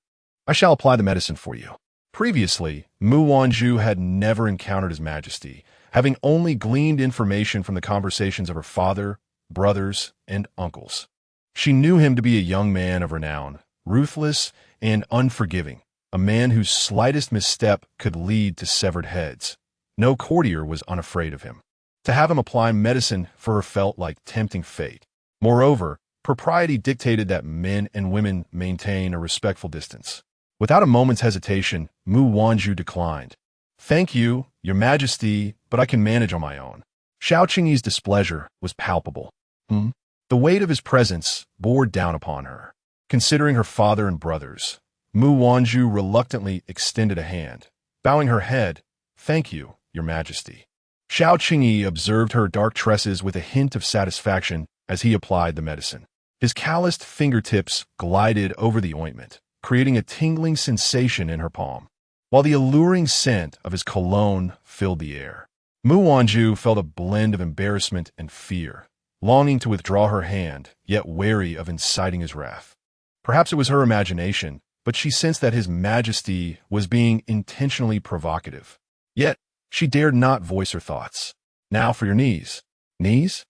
I shall apply the medicine for you." Previously, Mu Wanzhu had never encountered His Majesty, having only gleaned information from the conversations of her father, brothers, and uncles. She knew him to be a young man of renown, ruthless and unforgiving, a man whose slightest misstep could lead to severed heads. No courtier was unafraid of him. To have him apply medicine for her felt like tempting fate. Moreover, Propriety dictated that men and women maintain a respectful distance. Without a moment's hesitation, Mu Wanzhu declined. "Thank you, Your Majesty, but I can manage on my own." Xiao Qingyi's displeasure was palpable. The weight of his presence bore down upon her. Considering her father and brothers, Mu Wanzhu reluctantly extended a hand, bowing her head. "Thank you, Your Majesty." Xiao Qingyi observed her dark tresses with a hint of satisfaction as he applied the medicine. His calloused fingertips glided over the ointment, creating a tingling sensation in her palm, while the alluring scent of his cologne filled the air. Mu Wanzhu felt a blend of embarrassment and fear, longing to withdraw her hand, yet wary of inciting his wrath. Perhaps it was her imagination, but she sensed that His Majesty was being intentionally provocative. Yet, she dared not voice her thoughts. "Now for your knees." "Knees?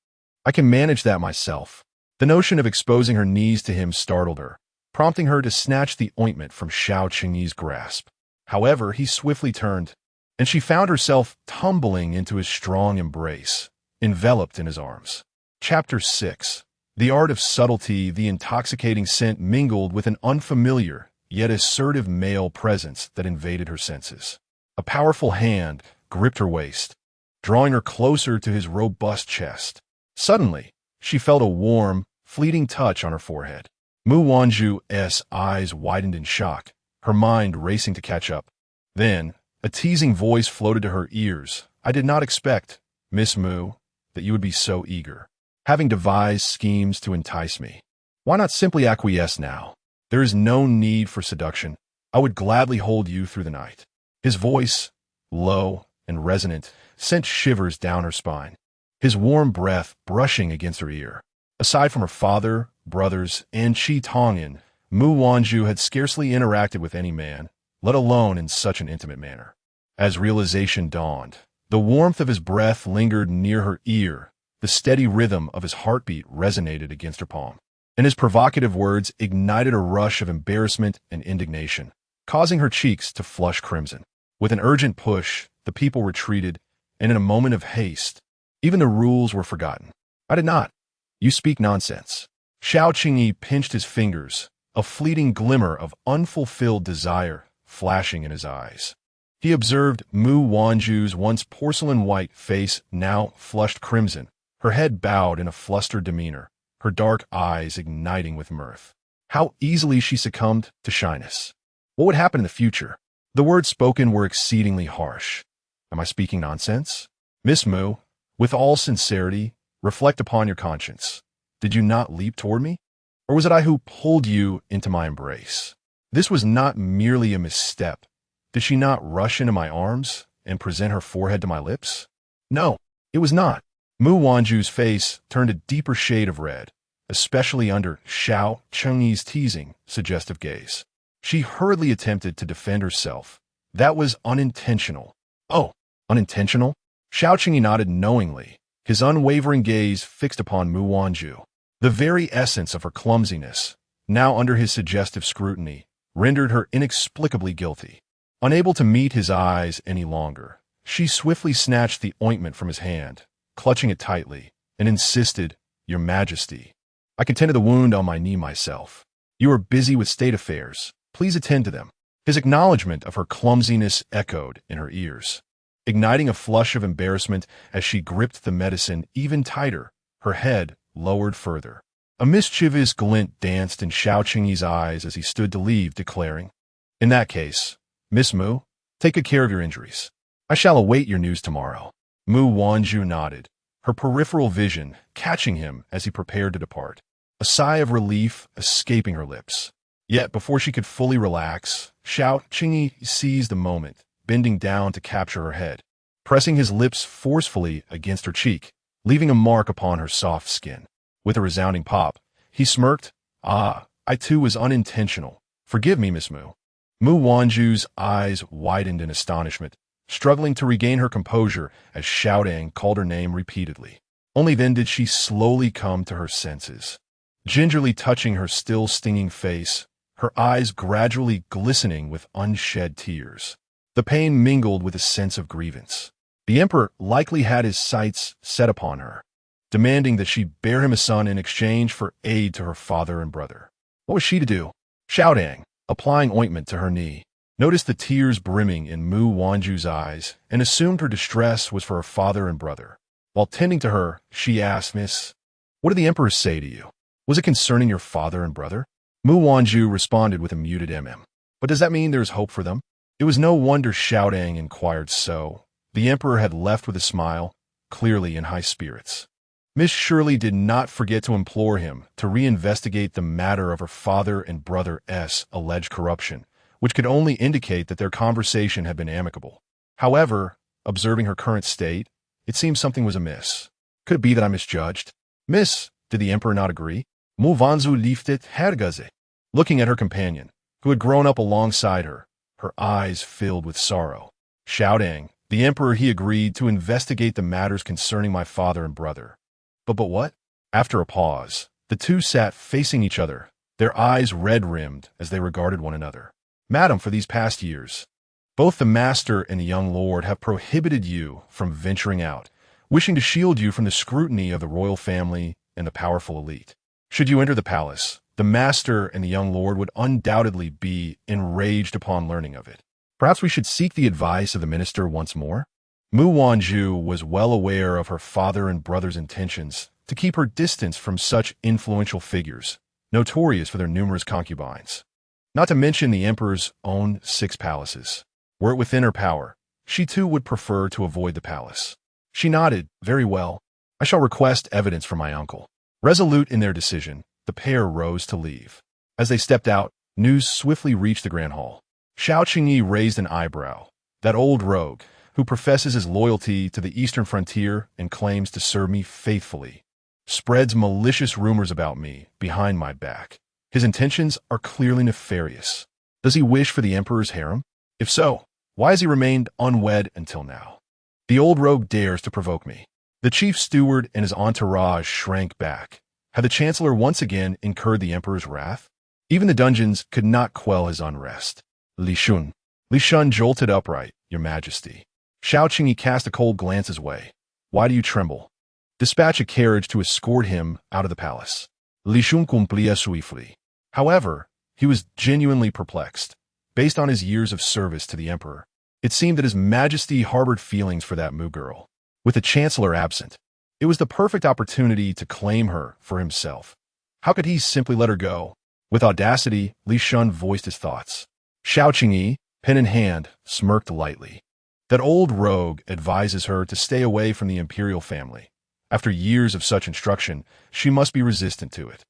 I can manage that myself." The notion of exposing her knees to him startled her, prompting her to snatch the ointment from Xiao Qingyi's grasp. However, he swiftly turned, and she found herself tumbling into his strong embrace, enveloped in his arms. Chapter 6. The art of subtlety. The intoxicating scent mingled with an unfamiliar, yet assertive male presence that invaded her senses. A powerful hand gripped her waist, drawing her closer to his robust chest. Suddenly, she felt a warm, fleeting touch on her forehead. Mu Wanzhu's eyes widened in shock, her mind racing to catch up. Then, a teasing voice floated to her ears. "I did not expect, Miss Mu, that you would be so eager, having devised schemes to entice me. Why not simply acquiesce now? There is no need for seduction. I would gladly hold you through the night." His voice, low and resonant, sent shivers down her spine, his warm breath brushing against her ear. Aside from her father, brothers, and Qi Tongyan, Mu Wanzhu had scarcely interacted with any man, let alone in such an intimate manner. As realization dawned, the warmth of his breath lingered near her ear, the steady rhythm of his heartbeat resonated against her palm, and his provocative words ignited a rush of embarrassment and indignation, causing her cheeks to flush crimson. With an urgent push, the people retreated, and in a moment of haste, even the rules were forgotten. "I did not. You speak nonsense." Xiao Qingyi pinched his fingers, a fleeting glimmer of unfulfilled desire flashing in his eyes. He observed Mu Wanzhu's once porcelain-white face now flushed crimson, her head bowed in a flustered demeanor, her dark eyes igniting with mirth. How easily she succumbed to shyness. What would happen in the future? The words spoken were exceedingly harsh. "Am I speaking nonsense? Miss Mu, with all sincerity, reflect upon your conscience. Did you not leap toward me? Or was it I who pulled you into my embrace? This was not merely a misstep. Did she not rush into my arms and present her forehead to my lips? No, it was not." Mu Wanzhu's face turned a deeper shade of red, especially under Xiao Qingyi's teasing, suggestive gaze. She hurriedly attempted to defend herself. "That was unintentional." "Oh, unintentional?" Xiao Qingyi nodded knowingly, his unwavering gaze fixed upon Mu Wanzhu. The very essence of her clumsiness, now under his suggestive scrutiny, rendered her inexplicably guilty. Unable to meet his eyes any longer, she swiftly snatched the ointment from his hand, clutching it tightly, and insisted, "Your Majesty, I can tend to the wound on my knee myself. You are busy with state affairs. Please attend to them." His acknowledgement of her clumsiness echoed in her ears, igniting a flush of embarrassment as she gripped the medicine even tighter, her head lowered further. A mischievous glint danced in Xiao Qingyi's eyes as he stood to leave, declaring, "In that case, Miss Mu, take good care of your injuries. I shall await your news tomorrow." Mu Wanzhu nodded, her peripheral vision catching him as he prepared to depart, a sigh of relief escaping her lips. Yet before she could fully relax, Xiao Qingyi seized the moment, bending down to capture her head, pressing his lips forcefully against her cheek, leaving a mark upon her soft skin. With a resounding pop, he smirked, "Ah, I too was unintentional. Forgive me, Miss Mu." Mu Wanzhu's eyes widened in astonishment, struggling to regain her composure as Xiaodang called her name repeatedly. Only then did she slowly come to her senses. Gingerly touching her still stinging face, her eyes gradually glistening with unshed tears. The pain mingled with a sense of grievance. The emperor likely had his sights set upon her. demanding that she bear him a son in exchange for aid to her father and brother. What was she to do? Xiaodang, applying ointment to her knee, noticed the tears brimming in Mu Wanzhu's eyes and assumed her distress was for her father and brother. While tending to her, she asked, "Miss, what did the emperor say to you? Was it concerning your father and brother?" Mu Wanzhu responded with a muted "But does that mean there is hope for them?" It was no wonder Xiaodang inquired so. The emperor had left with a smile, clearly in high spirits. Miss Shirley did not forget to implore him to reinvestigate the matter of her father and brother's alleged corruption, which could only indicate that their conversation had been amicable. However, observing her current state, it seemed something was amiss. Could it be that I misjudged? Miss, did the emperor not agree? Mu Wanzhu lifted hergaze. Looking at her companion, who had grown up alongside her, her eyes filled with sorrow. Xiaodang, the emperor, he agreed to investigate the matters concerning my father and brother. But what? After a pause, the two sat facing each other, their eyes red-rimmed as they regarded one another. Madam, for these past years, both the master and the young lord have prohibited you from venturing out, wishing to shield you from the scrutiny of the royal family and the powerful elite. Should you enter the palace, the master and the young lord would undoubtedly be enraged upon learning of it. Perhaps we should seek the advice of the minister once more? Mu Wanzhu was well aware of her father and brother's intentions to keep her distance from such influential figures, notorious for their numerous concubines. Not to mention the emperor's own 6 palaces. Were it within her power, she too would prefer to avoid the palace. She nodded, "Very well. I shall request evidence from my uncle." Resolute in their decision, the pair rose to leave. As they stepped out, news swiftly reached the Grand Hall. Xiao Qingyi raised an eyebrow. That old rogue, who professes his loyalty to the eastern frontier and claims to serve me faithfully, spreads malicious rumors about me behind my back. His intentions are clearly nefarious. Does he wish for the emperor's harem? If so, why has he remained unwed until now? The old rogue dares to provoke me. The chief steward and his entourage shrank back. Had the chancellor once again incurred the emperor's wrath? Even the dungeons could not quell his unrest. Li Shun jolted upright, "Your Majesty." Xiao Qingyi cast a cold glance his way. "Why do you tremble? Dispatch a carriage to escort him out of the palace." Li Shun cumplía swiftly. However, he was genuinely perplexed. Based on his years of service to the emperor, it seemed that his Majesty harbored feelings for that Mu girl. With the chancellor absent, it was the perfect opportunity to claim her for himself. How could he simply let her go? With audacity, Li Shun voiced his thoughts. Xiao Qingyi, pen in hand, smirked lightly. That old rogue advises her to stay away from the imperial family. After years of such instruction, she must be resistant to it.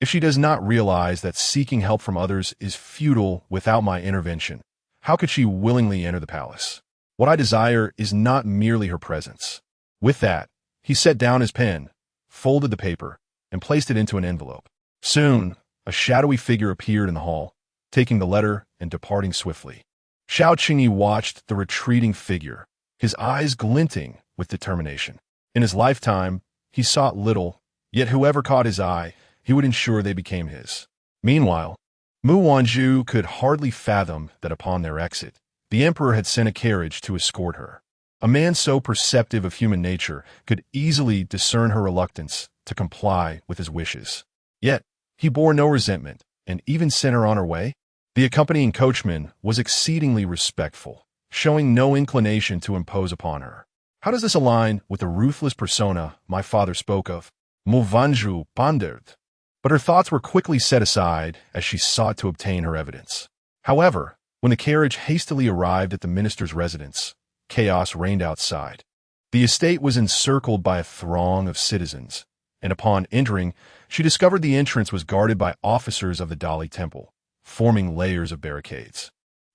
If she does not realize that seeking help from others is futile without my intervention, how could she willingly enter the palace? What I desire is not merely her presence. With that, he set down his pen, folded the paper, and placed it into an envelope. Soon, a shadowy figure appeared in the hall, taking the letter and departing swiftly. Xiao Qingyi watched the retreating figure, his eyes glinting with determination. In his lifetime, he sought little, yet whoever caught his eye, he would ensure they became his. Meanwhile, Mu Wanzhu could hardly fathom that upon their exit, the emperor had sent a carriage to escort her. A man so perceptive of human nature could easily discern her reluctance to comply with his wishes. Yet, he bore no resentment and even sent her on her way. The accompanying coachman was exceedingly respectful, showing no inclination to impose upon her. How does this align with the ruthless persona my father spoke of? Mu Wanzhu pondered. But her thoughts were quickly set aside as she sought to obtain her evidence. However, when the carriage hastily arrived at the minister's residence, chaos reigned outside. The estate was encircled by a throng of citizens, and upon entering, she discovered the entrance was guarded by officers of the Dali Temple, forming layers of barricades.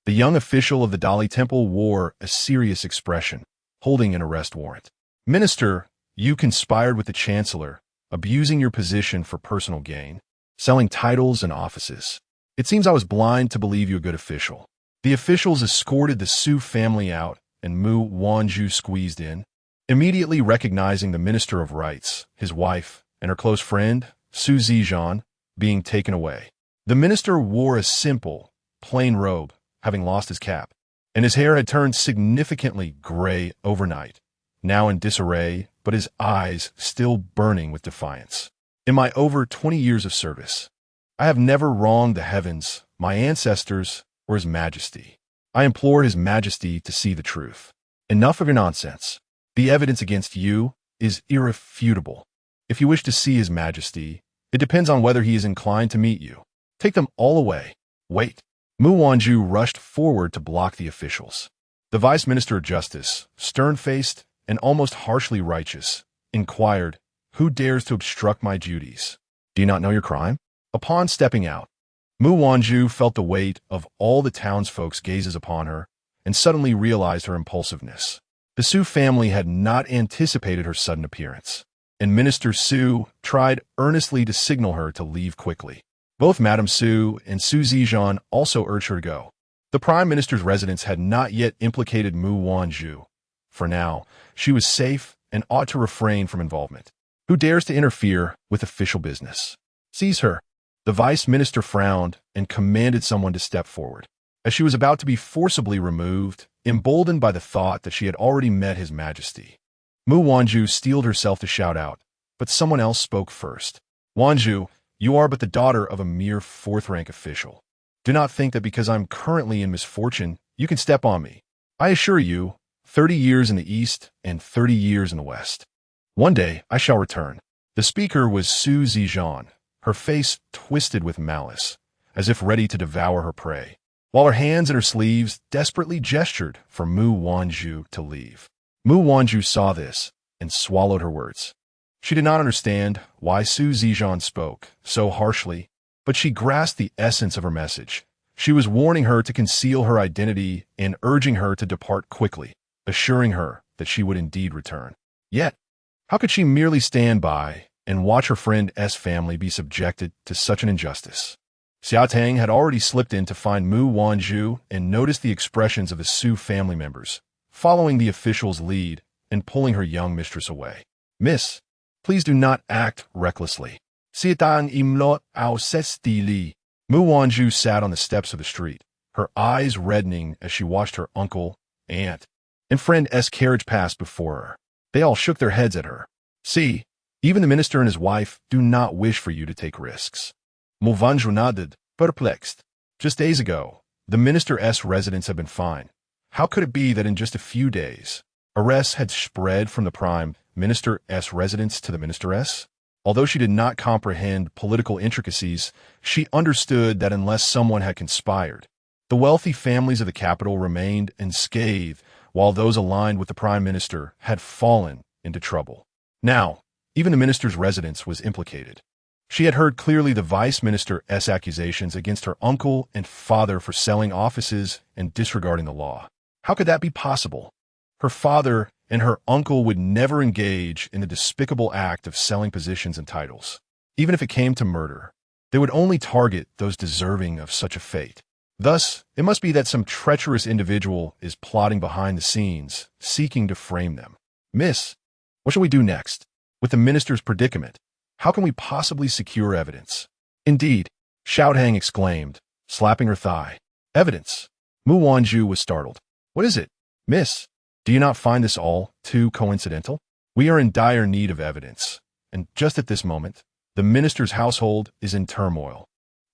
The young official of the Dali Temple wore a serious expression, holding an arrest warrant. "Minister, you conspired with the chancellor, abusing your position for personal gain, selling titles and offices. It seems I was blind to believe you a good official." The officials escorted the Su family out, and Mu Wanzhu squeezed in, immediately recognizing the Minister of Rights, his wife, and her close friend, Su Zizhan, being taken away. The minister wore a simple, plain robe, having lost his cap, and his hair had turned significantly gray overnight, now in disarray but his eyes still burning with defiance. In my over 20 years of service, I have never wronged the heavens, my ancestors, or His Majesty. I implore His Majesty to see the truth. Enough of your nonsense. The evidence against you is irrefutable. If you wish to see His Majesty, it depends on whether he is inclined to meet you. Take them all away. Wait. Mu Wanzhu rushed forward to block the officials. The Vice Minister of Justice, stern-faced and almost harshly righteous, inquired, "Who dares to obstruct my duties? Do you not know your crime?" Upon stepping out, Mu Wanzhu felt the weight of all the townsfolk's gazes upon her and suddenly realized her impulsiveness. The Su family had not anticipated her sudden appearance, and Minister Su tried earnestly to signal her to leave quickly. Both Madame Su and Su Zizhan also urged her to go. The Prime Minister's residence had not yet implicated Mu Wanzhu. For now, she was safe and ought to refrain from involvement. Who dares to interfere with official business? Seize her. The Vice Minister frowned and commanded someone to step forward. As she was about to be forcibly removed, emboldened by the thought that she had already met His Majesty, Mu Wanzhu steeled herself to shout out, but someone else spoke first. "Wanzhu, you are but the daughter of a mere fourth-rank official. Do not think that because I'm currently in misfortune, you can step on me. I assure you, 30 years in the East and 30 years in the West. One day I shall return." The speaker was Su Zizhan, her face twisted with malice, as if ready to devour her prey, while her hands and her sleeves desperately gestured for Mu Wanzhu to leave. Mu Wanzhu saw this and swallowed her words. She did not understand why Su Zizhan spoke so harshly, but she grasped the essence of her message. She was warning her to conceal her identity and urging her to depart quickly, assuring her that she would indeed return. Yet, how could she merely stand by and watch her friend S family be subjected to such an injustice? Xia Tang had already slipped in to find Mu Wanzhu and noticed the expressions of the Su family members, following the official's lead and pulling her young mistress away. "Miss, please do not act recklessly." Siatan imlo au sestili. Mu Wanzhu sat on the steps of the street, her eyes reddening as she watched her uncle, aunt, and friend S carriage pass before her. They all shook their heads at her. "See, even the minister and his wife do not wish for you to take risks." Mu Wanzhu nodded, perplexed. Just days ago, the minister's residence had been fine. How could it be that in just a few days, arrests had spread from the Prime Minister's residence to the Ministeress? Although she did not comprehend political intricacies, she understood that unless someone had conspired, the wealthy families of the capital remained unscathed, while those aligned with the Prime Minister had fallen into trouble. Now, even the minister's residence was implicated. She had heard clearly the Vice Minister's accusations against her uncle and father for selling offices and disregarding the law. How could that be possible? Her father and her uncle would never engage in the despicable act of selling positions and titles. Even if it came to murder, they would only target those deserving of such a fate. Thus, it must be that some treacherous individual is plotting behind the scenes, seeking to frame them. "Miss, what shall we do next? With the minister's predicament, how can we possibly secure evidence?" "Indeed," Xiao Hang exclaimed, slapping her thigh. "Evidence?" Mu Wanzhu was startled. "What is it? Miss, do you not find this all too coincidental? We are in dire need of evidence, and just at this moment, the minister's household is in turmoil."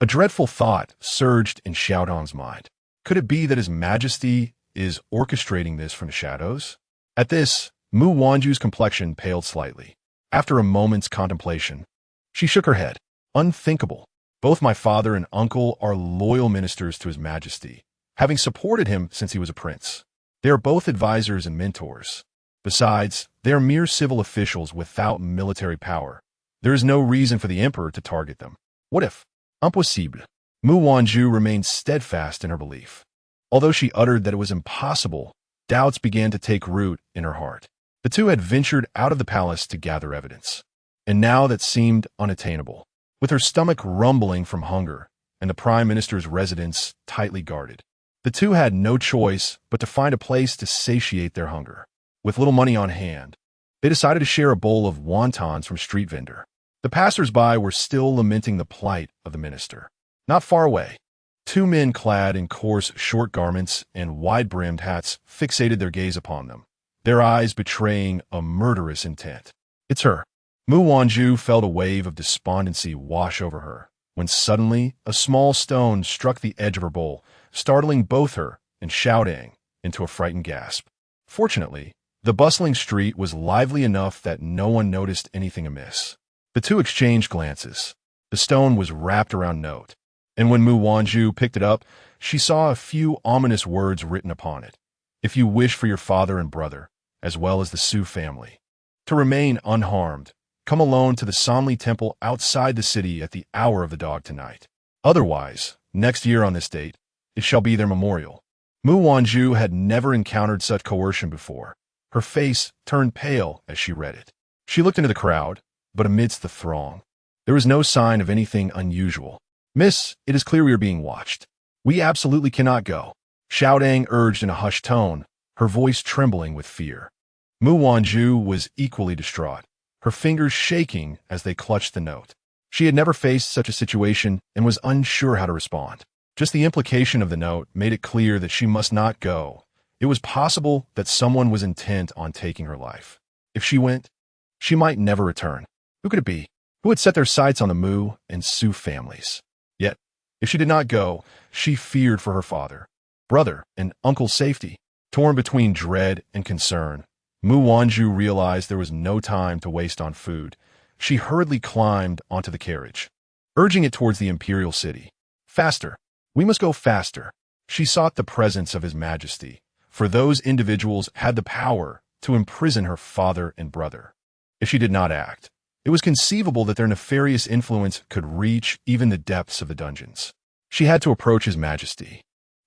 A dreadful thought surged in Xiao Hang's mind. Could it be that His Majesty is orchestrating this from the shadows? At this, Mu Wanzhu's complexion paled slightly. After a moment's contemplation, she shook her head. "Unthinkable. Both my father and uncle are loyal ministers to His Majesty, having supported him since he was a prince. They are both advisors and mentors. Besides, they are mere civil officials without military power. There is no reason for the emperor to target them. What if? Impossible." Mu Wanzhu remained steadfast in her belief. Although she uttered that it was impossible, doubts began to take root in her heart. The two had ventured out of the palace to gather evidence, and now that seemed unattainable. With her stomach rumbling from hunger and the Prime Minister's residence tightly guarded, the two had no choice but to find a place to satiate their hunger. With little money on hand, they decided to share a bowl of wontons from a street vendor. The passers-by were still lamenting the plight of the minister. Not far away, two men clad in coarse short garments and wide-brimmed hats fixated their gaze upon them, their eyes betraying a murderous intent. It's her. Mu Wanzhu felt a wave of despondency wash over her, when suddenly a small stone struck the edge of her bowl, startling both her and Xiaodang into a frightened gasp. Fortunately, the bustling street was lively enough that no one noticed anything amiss. The two exchanged glances. The stone was wrapped around Note, and when Mu Wanzhu picked it up, she saw a few ominous words written upon it. If you wish for your father and brother, as well as the Su family, to remain unharmed, come alone to the Sanli temple outside the city at the hour of the dog tonight. Otherwise, next year on this date, it shall be their memorial. Mu Wanzhu had never encountered such coercion before. Her face turned pale as she read it. She looked into the crowd, but amidst the throng, there was no sign of anything unusual. Miss, it is clear we are being watched. We absolutely cannot go, Xiaodang urged in a hushed tone, her voice trembling with fear. Mu Wanzhu was equally distraught, her fingers shaking as they clutched the note. She had never faced such a situation and was unsure how to respond. Just the implication of the note made it clear that she must not go. It was possible that someone was intent on taking her life. If she went, she might never return. Who could it be? Who had set their sights on the Mu and Su families? Yet, if she did not go, she feared for her father, brother, and uncle's safety. Torn between dread and concern, Mu Wanzhu realized there was no time to waste on food. She hurriedly climbed onto the carriage, urging it towards the imperial city. Faster! We must go faster! She sought the presence of His Majesty, for those individuals had the power to imprison her father and brother. If she did not act, it was conceivable that their nefarious influence could reach even the depths of the dungeons. She had to approach His Majesty.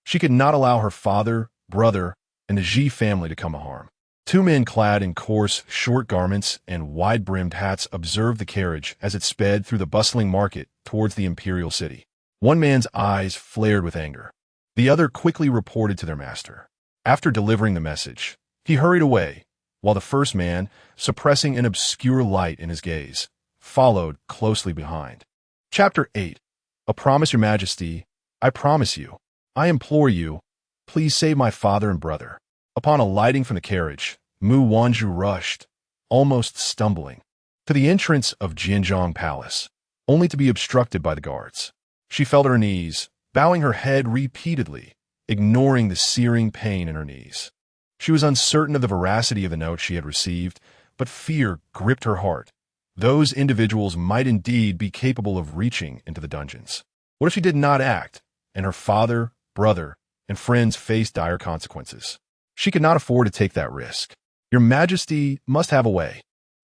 She could not allow her father, brother, and the Ji family to come to harm. Two men clad in coarse, short garments and wide-brimmed hats observed the carriage as it sped through the bustling market towards the imperial city. One man's eyes flared with anger. The other quickly reported to their master. After delivering the message, he hurried away, while the first man, suppressing an obscure light in his gaze, followed closely behind. Chapter 8. A promise, Your Majesty. I promise you. I implore you. Please save my father and brother. Upon alighting from the carriage, Mu Wanzhu rushed, almost stumbling, to the entrance of Jianzhong Palace, only to be obstructed by the guards. She fell to her knees, bowing her head repeatedly, ignoring the searing pain in her knees. She was uncertain of the veracity of the note she had received, but fear gripped her heart. Those individuals might indeed be capable of reaching into the dungeons. What if she did not act, and her father, brother, and friends faced dire consequences? She could not afford to take that risk. Your Majesty must have a way.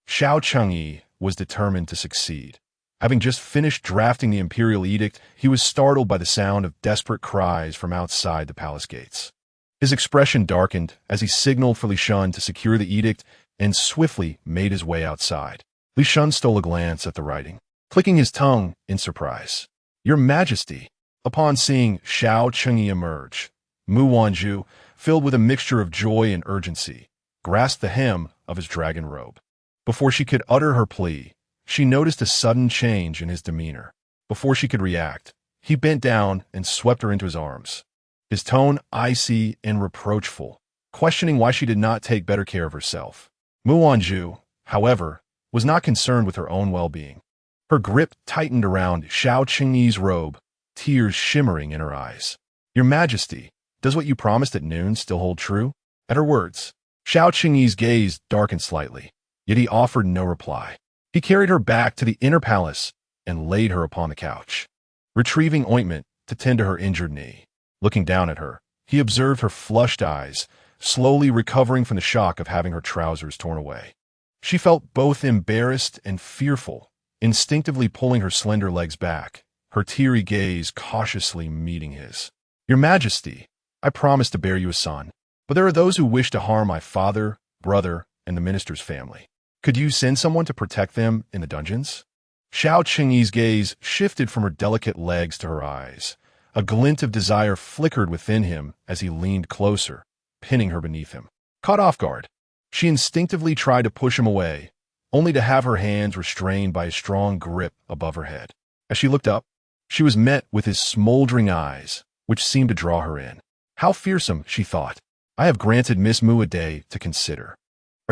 Xiao Chengyi was determined to succeed. Having just finished drafting the imperial edict, he was startled by the sound of desperate cries from outside the palace gates. His expression darkened as he signaled for Li Shun to secure the edict and swiftly made his way outside. Li Shun stole a glance at the writing, clicking his tongue in surprise. Your Majesty! Upon seeing Xiao Chengyi emerge, Mu Wanzhu, filled with a mixture of joy and urgency, grasped the hem of his dragon robe. Before she could utter her plea, she noticed a sudden change in his demeanor. Before she could react, he bent down and swept her into his arms, his tone icy and reproachful, questioning why she did not take better care of herself. Mu Wanzhu, however, was not concerned with her own well-being. Her grip tightened around Xiao Chengyi's robe, tears shimmering in her eyes. Your Majesty, does what you promised at noon still hold true? At her words, Xiao Chengyi's gaze darkened slightly, yet he offered no reply. He carried her back to the inner palace and laid her upon the couch, retrieving ointment to tend to her injured knee. Looking down at her, he observed her flushed eyes, slowly recovering from the shock of having her trousers torn away. She felt both embarrassed and fearful, instinctively pulling her slender legs back, her teary gaze cautiously meeting his. Your Majesty, I promise to bear you a son, but there are those who wish to harm my father, brother, and the minister's family. Could you send someone to protect them in the dungeons? Xiao Chengyi's gaze shifted from her delicate legs to her eyes. A glint of desire flickered within him as he leaned closer, pinning her beneath him. Caught off guard, she instinctively tried to push him away, only to have her hands restrained by a strong grip above her head. As she looked up, she was met with his smoldering eyes, which seemed to draw her in. How fearsome, she thought. I have granted Miss Mu a day to consider.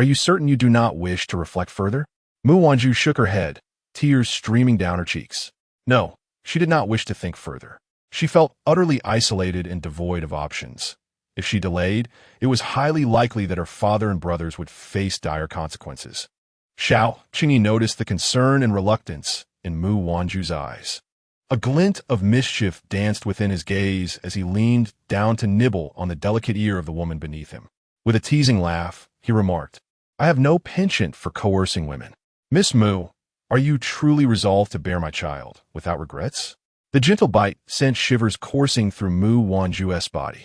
Are you certain you do not wish to reflect further? Mu Wanzhu shook her head, tears streaming down her cheeks. No, she did not wish to think further. She felt utterly isolated and devoid of options. If she delayed, it was highly likely that her father and brothers would face dire consequences. Xiao Qingyi noticed the concern and reluctance in Mu Wanzhu's eyes. A glint of mischief danced within his gaze as he leaned down to nibble on the delicate ear of the woman beneath him. With a teasing laugh, he remarked, I have no penchant for coercing women. Miss Mu, are you truly resolved to bear my child, without regrets? The gentle bite sent shivers coursing through Mu Wanzhu's body.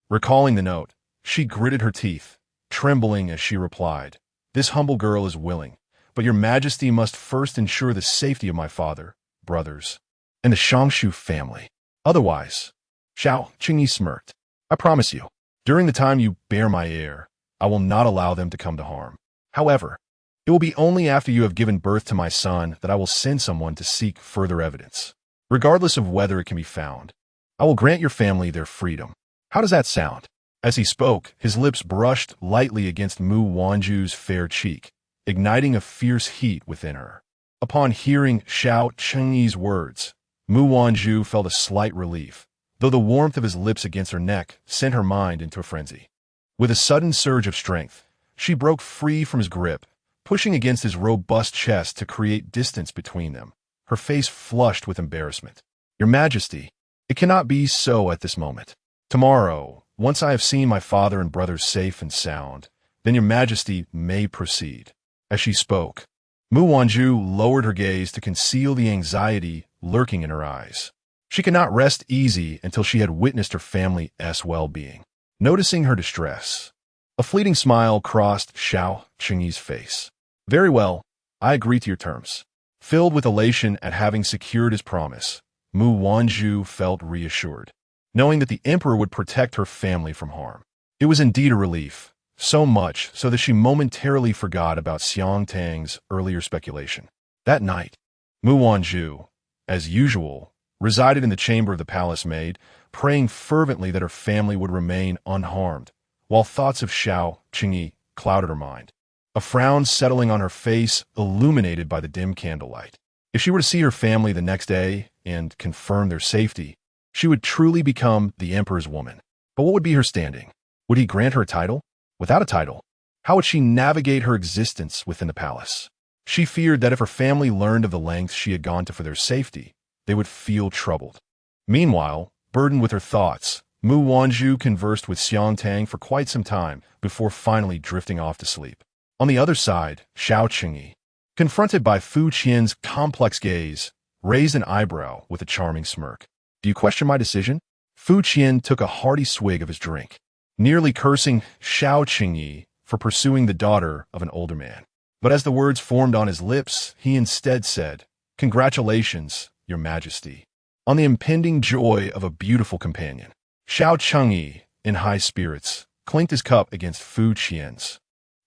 Recalling the note, she gritted her teeth, trembling as she replied, This humble girl is willing, but your majesty must first ensure the safety of my father, brothers, and the Shangshu family. Otherwise, Xiao Qingyi smirked. I promise you, during the time you bear my heir, I will not allow them to come to harm. However, it will be only after you have given birth to my son that I will send someone to seek further evidence. Regardless of whether it can be found, I will grant your family their freedom. How does that sound? As he spoke, his lips brushed lightly against Mu Wanzhu's fair cheek, igniting a fierce heat within her. Upon hearing Xiao Qingyi's words, Mu Wanzhu felt a slight relief, though the warmth of his lips against her neck sent her mind into a frenzy. With a sudden surge of strength, she broke free from his grip, pushing against his robust chest to create distance between them, her face flushed with embarrassment. Your Majesty, it cannot be so at this moment. Tomorrow, once I have seen my father and brothers safe and sound, then your Majesty may proceed. As she spoke, Mu Wanzhu lowered her gaze to conceal the anxiety lurking in her eyes. She could not rest easy until she had witnessed her family's well-being. Noticing her distress, a fleeting smile crossed Xiao Qingyi's face. Very well, I agree to your terms. Filled with elation at having secured his promise, Mu Wanzhu felt reassured, knowing that the emperor would protect her family from harm. It was indeed a relief, so much so that she momentarily forgot about Xiang Tang's earlier speculation. That night, Mu Wanzhu, as usual, resided in the chamber of the palace maid, praying fervently that her family would remain unharmed, while thoughts of Xiao Qingyi clouded her mind. A frown settling on her face, illuminated by the dim candlelight. If she were to see her family the next day and confirm their safety, she would truly become the emperor's woman. But what would be her standing? Would he grant her a title? Without a title, how would she navigate her existence within the palace? She feared that if her family learned of the lengths she had gone to for their safety, they would feel troubled. Meanwhile, burdened with her thoughts, Mu Wanzhu conversed with Xiang Tang for quite some time before finally drifting off to sleep. On the other side, Xiao Qingyi, confronted by Fu Qian's complex gaze, raised an eyebrow with a charming smirk. Do you question my decision? Fu Qian took a hearty swig of his drink, nearly cursing Xiao Qingyi for pursuing the daughter of an older man. But as the words formed on his lips, he instead said, Congratulations, Your Majesty, on the impending joy of a beautiful companion. Xiao Qingyi, in high spirits, clinked his cup against Fu Qian's.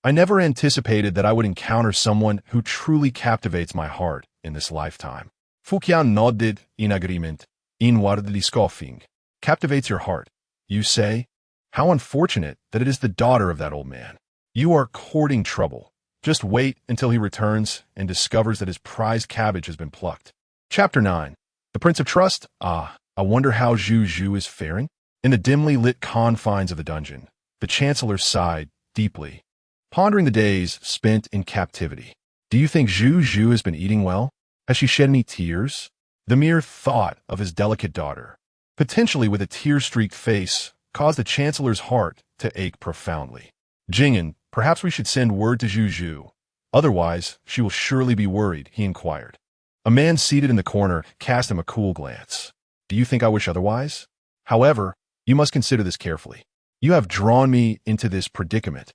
I never anticipated that I would encounter someone who truly captivates my heart in this lifetime. Fu Qian nodded in agreement, inwardly scoffing. Captivates your heart, you say? How unfortunate that it is the daughter of that old man. You are courting trouble. Just wait until he returns and discovers that his prized cabbage has been plucked. Chapter 9. The Prince of Trust? I wonder how Zhu Zhu is faring? In the dimly lit confines of the dungeon, the Chancellor sighed deeply, pondering the days spent in captivity. Do you think Zhu Zhu has been eating well? Has she shed any tears? The mere thought of his delicate daughter, potentially with a tear-streaked face, caused the Chancellor's heart to ache profoundly. Jing'an, perhaps we should send word to Zhu Zhu. Otherwise, she will surely be worried, he inquired. A man seated in the corner cast him a cool glance. Do you think I wish otherwise? However, you must consider this carefully. You have drawn me into this predicament,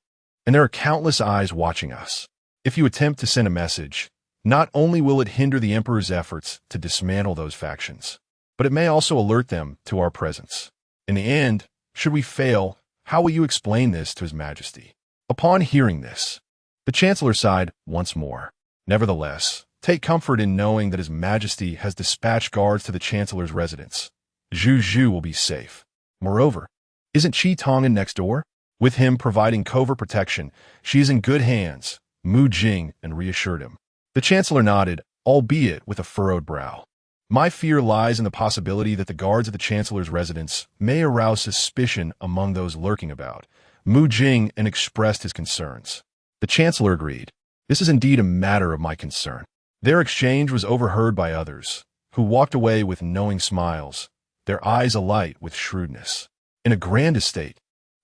and there are countless eyes watching us. If you attempt to send a message, not only will it hinder the Emperor's efforts to dismantle those factions, but it may also alert them to our presence. In the end, should we fail, how will you explain this to His Majesty? Upon hearing this, the Chancellor sighed once more. Nevertheless, take comfort in knowing that His Majesty has dispatched guards to the Chancellor's residence. Zhu Zhu will be safe. Moreover, isn't Qi Tong'an next door? With him providing covert protection, she is in good hands, Mu Jing and reassured him. The chancellor nodded, albeit with a furrowed brow. My fear lies in the possibility that the guards of the chancellor's residence may arouse suspicion among those lurking about. Mu Jing and expressed his concerns. The chancellor agreed. This is indeed a matter of my concern. Their exchange was overheard by others, who walked away with knowing smiles, their eyes alight with shrewdness. In a grand estate,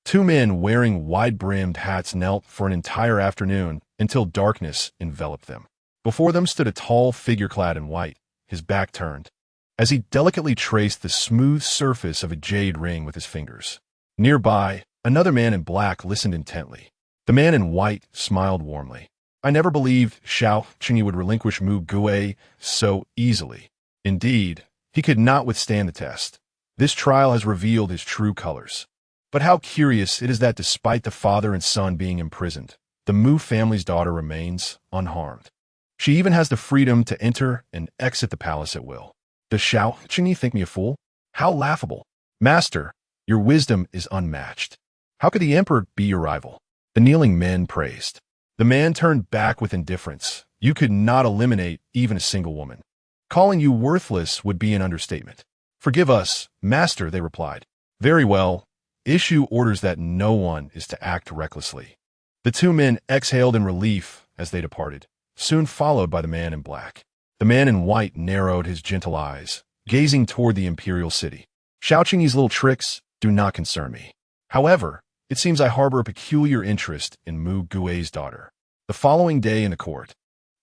two men wearing wide-brimmed hats knelt for an entire afternoon until darkness enveloped them. Before them stood a tall figure clad in white, his back turned, as he delicately traced the smooth surface of a jade ring with his fingers. Nearby, another man in black listened intently. The man in white smiled warmly. I never believed Xiao Qingyi would relinquish Mu Gue so easily. Indeed, he could not withstand the test. This trial has revealed his true colors. But how curious it is that despite the father and son being imprisoned, the Mu family's daughter remains unharmed. She even has the freedom to enter and exit the palace at will. Does Xiao Qingyi think me a fool? How laughable. Master, your wisdom is unmatched. How could the emperor be your rival? The kneeling men praised. The man turned back with indifference. You could not eliminate even a single woman. Calling you worthless would be an understatement. Forgive us, master, they replied. Very well. Issue orders that no one is to act recklessly. The two men exhaled in relief as they departed, soon followed by the man in black. The man in white narrowed his gentle eyes, gazing toward the imperial city. Xiao Qingyi's little tricks do not concern me. However, it seems I harbor a peculiar interest in Mu Gui's daughter. The following day in the court,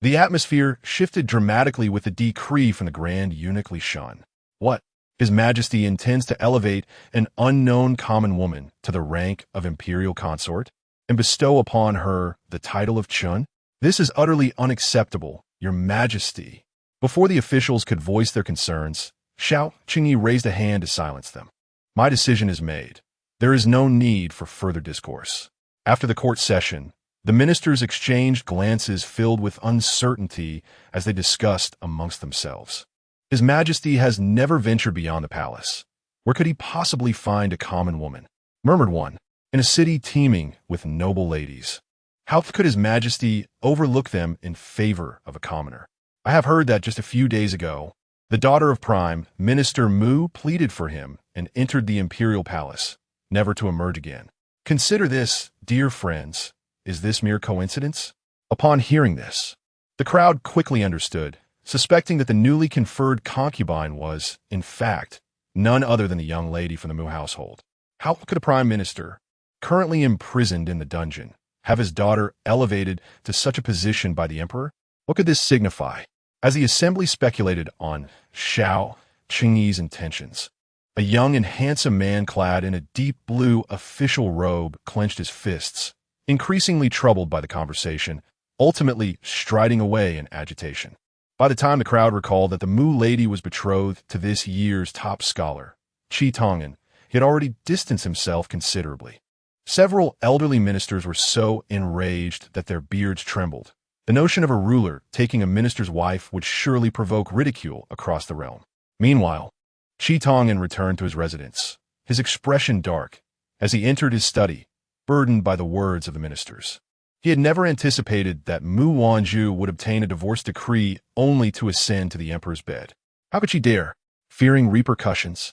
the atmosphere shifted dramatically with the decree from the Grand Eunuch Li Shan. What? His Majesty intends to elevate an unknown common woman to the rank of imperial consort and bestow upon her the title of Chun? This is utterly unacceptable, Your Majesty. Before the officials could voice their concerns, Xiao Qingyi raised a hand to silence them. My decision is made. There is no need for further discourse. After the court session, the ministers exchanged glances filled with uncertainty as they discussed amongst themselves. His Majesty has never ventured beyond the palace. Where could he possibly find a common woman? Murmured one, in a city teeming with noble ladies. How could His Majesty overlook them in favor of a commoner? I have heard that just a few days ago, the daughter of Prime Minister Mu pleaded for him and entered the imperial palace, never to emerge again. Consider this, dear friends. Is this mere coincidence? Upon hearing this, the crowd quickly understood, suspecting that the newly conferred concubine was, in fact, none other than the young lady from the Mu household. How could a prime minister, currently imprisoned in the dungeon, have his daughter elevated to such a position by the emperor? What could this signify? As the assembly speculated on Xiao Qingyi's intentions, a young and handsome man clad in a deep blue official robe clenched his fists, increasingly troubled by the conversation, ultimately striding away in agitation. By the time the crowd recalled that the Mu lady was betrothed to this year's top scholar, Qi Tong'an, he had already distanced himself considerably. Several elderly ministers were so enraged that their beards trembled. The notion of a ruler taking a minister's wife would surely provoke ridicule across the realm. Meanwhile, Qi Tong'an returned to his residence, his expression dark, as he entered his study, burdened by the words of the ministers. He had never anticipated that Mu Wanzhu would obtain a divorce decree only to ascend to the emperor's bed. How could she dare? Fearing repercussions,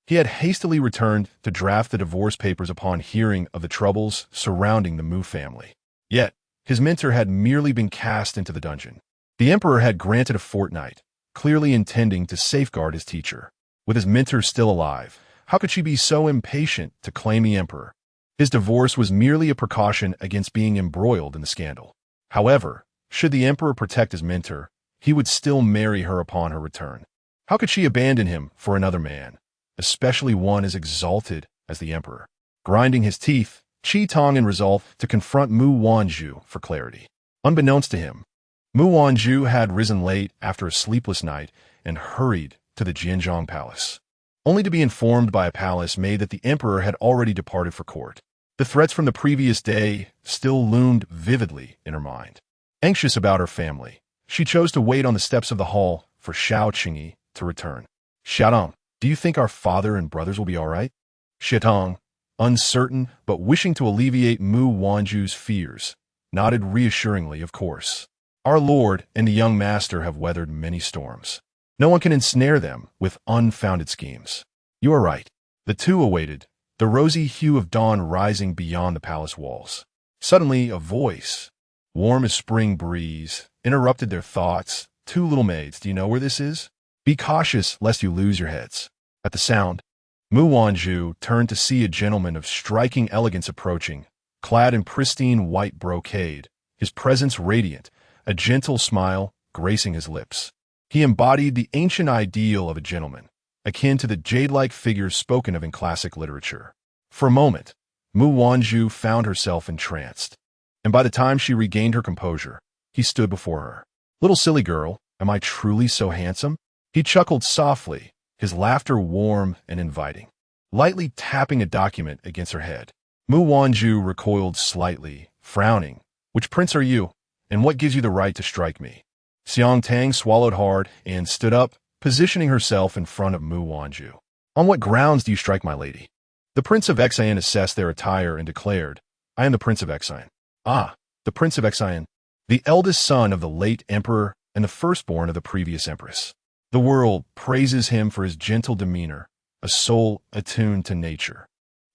he had hastily returned to draft the divorce papers upon hearing of the troubles surrounding the Mu family. Yet, his mentor had merely been cast into the dungeon. The emperor had granted a fortnight, clearly intending to safeguard his teacher. With his mentor still alive, how could she be so impatient to claim the emperor? His divorce was merely a precaution against being embroiled in the scandal. However, should the emperor protect his mentor, he would still marry her upon her return. How could she abandon him for another man, especially one as exalted as the emperor? Grinding his teeth, Qi Tong'an resolved to confront Mu Wanzhu for clarity. Unbeknownst to him, Mu Wanzhu had risen late after a sleepless night and hurried to the Jianzhong Palace, only to be informed by a palace maid that the emperor had already departed for court. The threats from the previous day still loomed vividly in her mind. Anxious about her family, she chose to wait on the steps of the hall for Xiao Qingyi to return. Xiaotong, do you think our father and brothers will be all right? Xiaotong, uncertain but wishing to alleviate Mu Wanzhu's fears, nodded reassuringly, of course. Our lord and the young master have weathered many storms. No one can ensnare them with unfounded schemes. You are right. The two awaited, the rosy hue of dawn rising beyond the palace walls. Suddenly, a voice, warm as spring breeze, interrupted their thoughts. Two little maids, do you know where this is? Be cautious lest you lose your heads. At the sound, Mu Wanzhu turned to see a gentleman of striking elegance approaching, clad in pristine white brocade, his presence radiant, a gentle smile gracing his lips. He embodied the ancient ideal of a gentleman, akin to the jade-like figures spoken of in classic literature. For a moment, Mu Wanzhu found herself entranced, and by the time she regained her composure, he stood before her. Little silly girl, am I truly so handsome? He chuckled softly, his laughter warm and inviting. Lightly tapping a document against her head, Mu Wanzhu recoiled slightly, frowning. Which prince are you, and what gives you the right to strike me? Xiang Tang swallowed hard and stood up, positioning herself in front of Mu Wanzhu. On what grounds do you strike my lady? The Prince of Xian assessed their attire and declared, I am the Prince of Xian. Ah, the Prince of Xian, the eldest son of the late emperor and the firstborn of the previous empress. The world praises him for his gentle demeanor, a soul attuned to nature,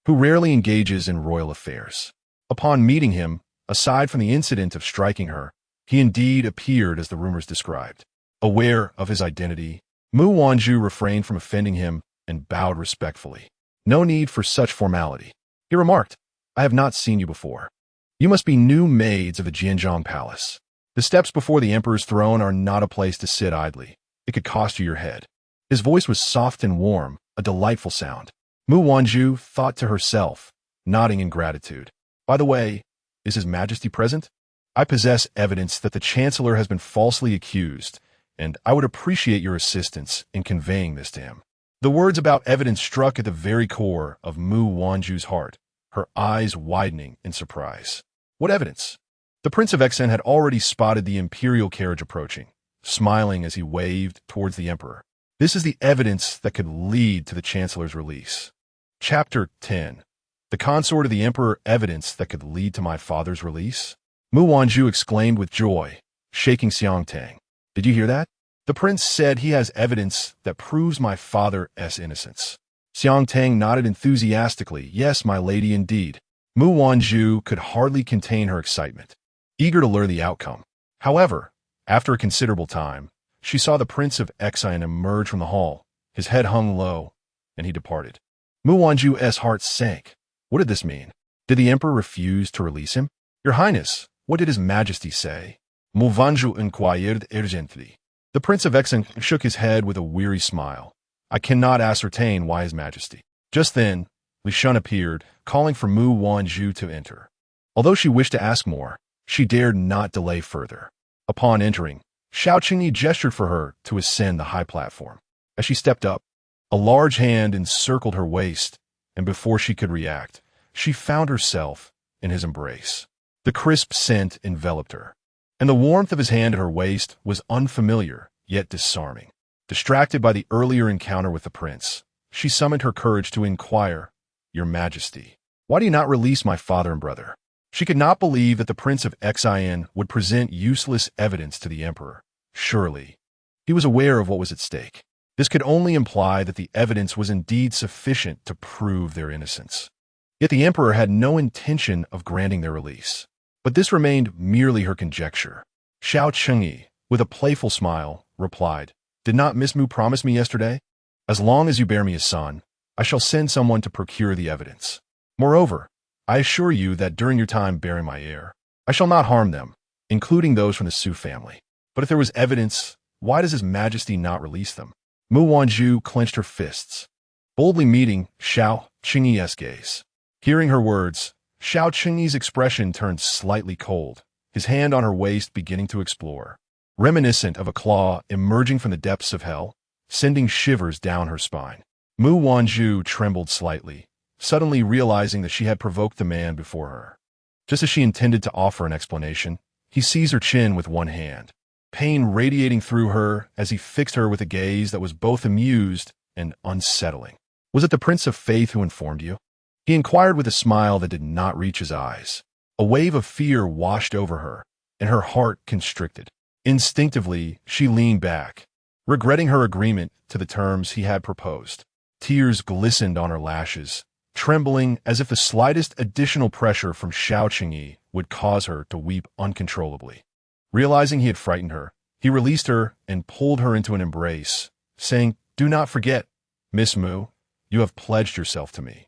who rarely engages in royal affairs. Upon meeting him, aside from the incident of striking her, he indeed appeared as the rumors described. Aware of his identity, Mu Wanzhu refrained from offending him and bowed respectfully. No need for such formality. He remarked, I have not seen you before. You must be new maids of the Jianzhong Palace. The steps before the emperor's throne are not a place to sit idly. It could cost you your head. His voice was soft and warm, a delightful sound. Mu Wanzhu thought to herself, nodding in gratitude. By the way, is His Majesty present? I possess evidence that the Chancellor has been falsely accused, and I would appreciate your assistance in conveying this to him. The words about evidence struck at the very core of Mu Wanzhu's heart, her eyes widening in surprise. What evidence? The Prince of Xian had already spotted the imperial carriage approaching, smiling as he waved towards the emperor. This is the evidence that could lead to the Chancellor's release. Chapter 10. The consort of the emperor, evidence that could lead to my father's release? Mu Wanzhu exclaimed with joy, shaking Xiang Tang. Did you hear that? The prince said he has evidence that proves my father's innocence. Xiang Tang nodded enthusiastically. Yes, my lady, indeed. Mu Wanzhu could hardly contain her excitement, eager to learn the outcome. However, after a considerable time, she saw the Prince of Xian emerge from the hall. His head hung low, and he departed. Mu Wanzhu's heart sank. What did this mean? Did the emperor refuse to release him? Your Highness, what did His Majesty say? Mu Wanzhu inquired urgently. The Prince of Xian shook his head with a weary smile. I cannot ascertain why His Majesty. Just then, Li Shun appeared, calling for Mu Wanzhu to enter. Although she wished to ask more, she dared not delay further. Upon entering, Xiao Qingyi gestured for her to ascend the high platform. As she stepped up, a large hand encircled her waist, and before she could react, she found herself in his embrace. The crisp scent enveloped her, and the warmth of his hand at her waist was unfamiliar, yet disarming. Distracted by the earlier encounter with the prince, she summoned her courage to inquire, Your Majesty, why do you not release my father and brother? She could not believe that the Prince of Xian would present useless evidence to the emperor. Surely, he was aware of what was at stake. This could only imply that the evidence was indeed sufficient to prove their innocence. Yet the emperor had no intention of granting their release. But this remained merely her conjecture. Xiao Qingyi, with a playful smile, replied, Did not Miss Mu promise me yesterday? As long as you bear me a son, I shall send someone to procure the evidence. Moreover, I assure you that during your time bearing my heir, I shall not harm them, including those from the Su family. But if there was evidence, why does His Majesty not release them? Mu Wanzhu clenched her fists, boldly meeting Xiao Qingyi's gaze. Hearing her words, Xiao Qingyi's expression turned slightly cold, his hand on her waist beginning to explore, reminiscent of a claw emerging from the depths of hell, sending shivers down her spine. Mu Wanzhu trembled slightly, suddenly realizing that she had provoked the man before her. Just as she intended to offer an explanation, he seized her chin with one hand, pain radiating through her as he fixed her with a gaze that was both amused and unsettling. Was it the Prince of Faith who informed you? He inquired with a smile that did not reach his eyes. A wave of fear washed over her, and her heart constricted. Instinctively, she leaned back, regretting her agreement to the terms he had proposed. Tears glistened on her lashes, trembling as if the slightest additional pressure from Xiao Qingyi would cause her to weep uncontrollably. Realizing he had frightened her, he released her and pulled her into an embrace, saying, "Do not forget, Miss Mu, you have pledged yourself to me.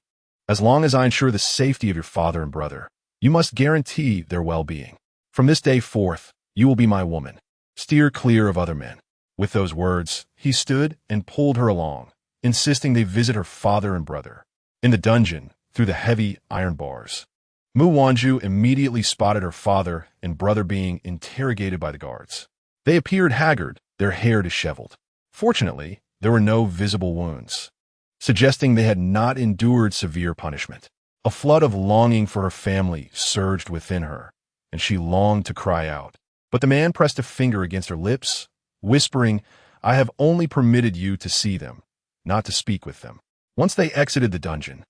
As long as I ensure the safety of your father and brother, you must guarantee their well-being. From this day forth, you will be my woman. Steer clear of other men." With those words, he stood and pulled her along, insisting they visit her father and brother. In the dungeon, through the heavy iron bars, Mu Wanzhu immediately spotted her father and brother being interrogated by the guards. They appeared haggard, their hair disheveled. Fortunately, there were no visible wounds, suggesting they had not endured severe punishment. A flood of longing for her family surged within her, and she longed to cry out. But the man pressed a finger against her lips, whispering, "I have only permitted you to see them, not to speak with them." Once they exited the dungeon,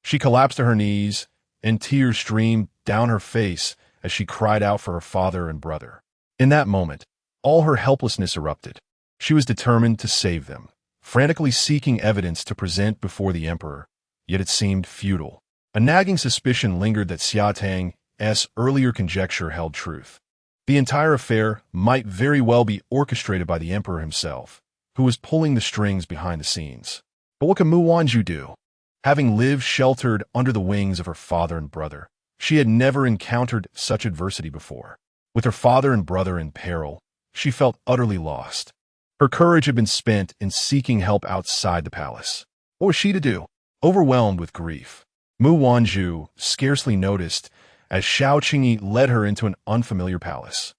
she collapsed to her knees, and tears streamed down her face as she cried out for her father and brother. In that moment, all her helplessness erupted. She was determined to save them, frantically seeking evidence to present before the emperor, yet it seemed futile. A nagging suspicion lingered that Xia Tang's earlier conjecture held truth. The entire affair might very well be orchestrated by the emperor himself, who was pulling the strings behind the scenes. But what could Mu Wanzhu do? Having lived sheltered under the wings of her father and brother, she had never encountered such adversity before. With her father and brother in peril, she felt utterly lost. Her courage had been spent in seeking help outside the palace. What was she to do? Overwhelmed with grief, Mu Wanzhu scarcely noticed as Xiao Qingyi led her into an unfamiliar palace.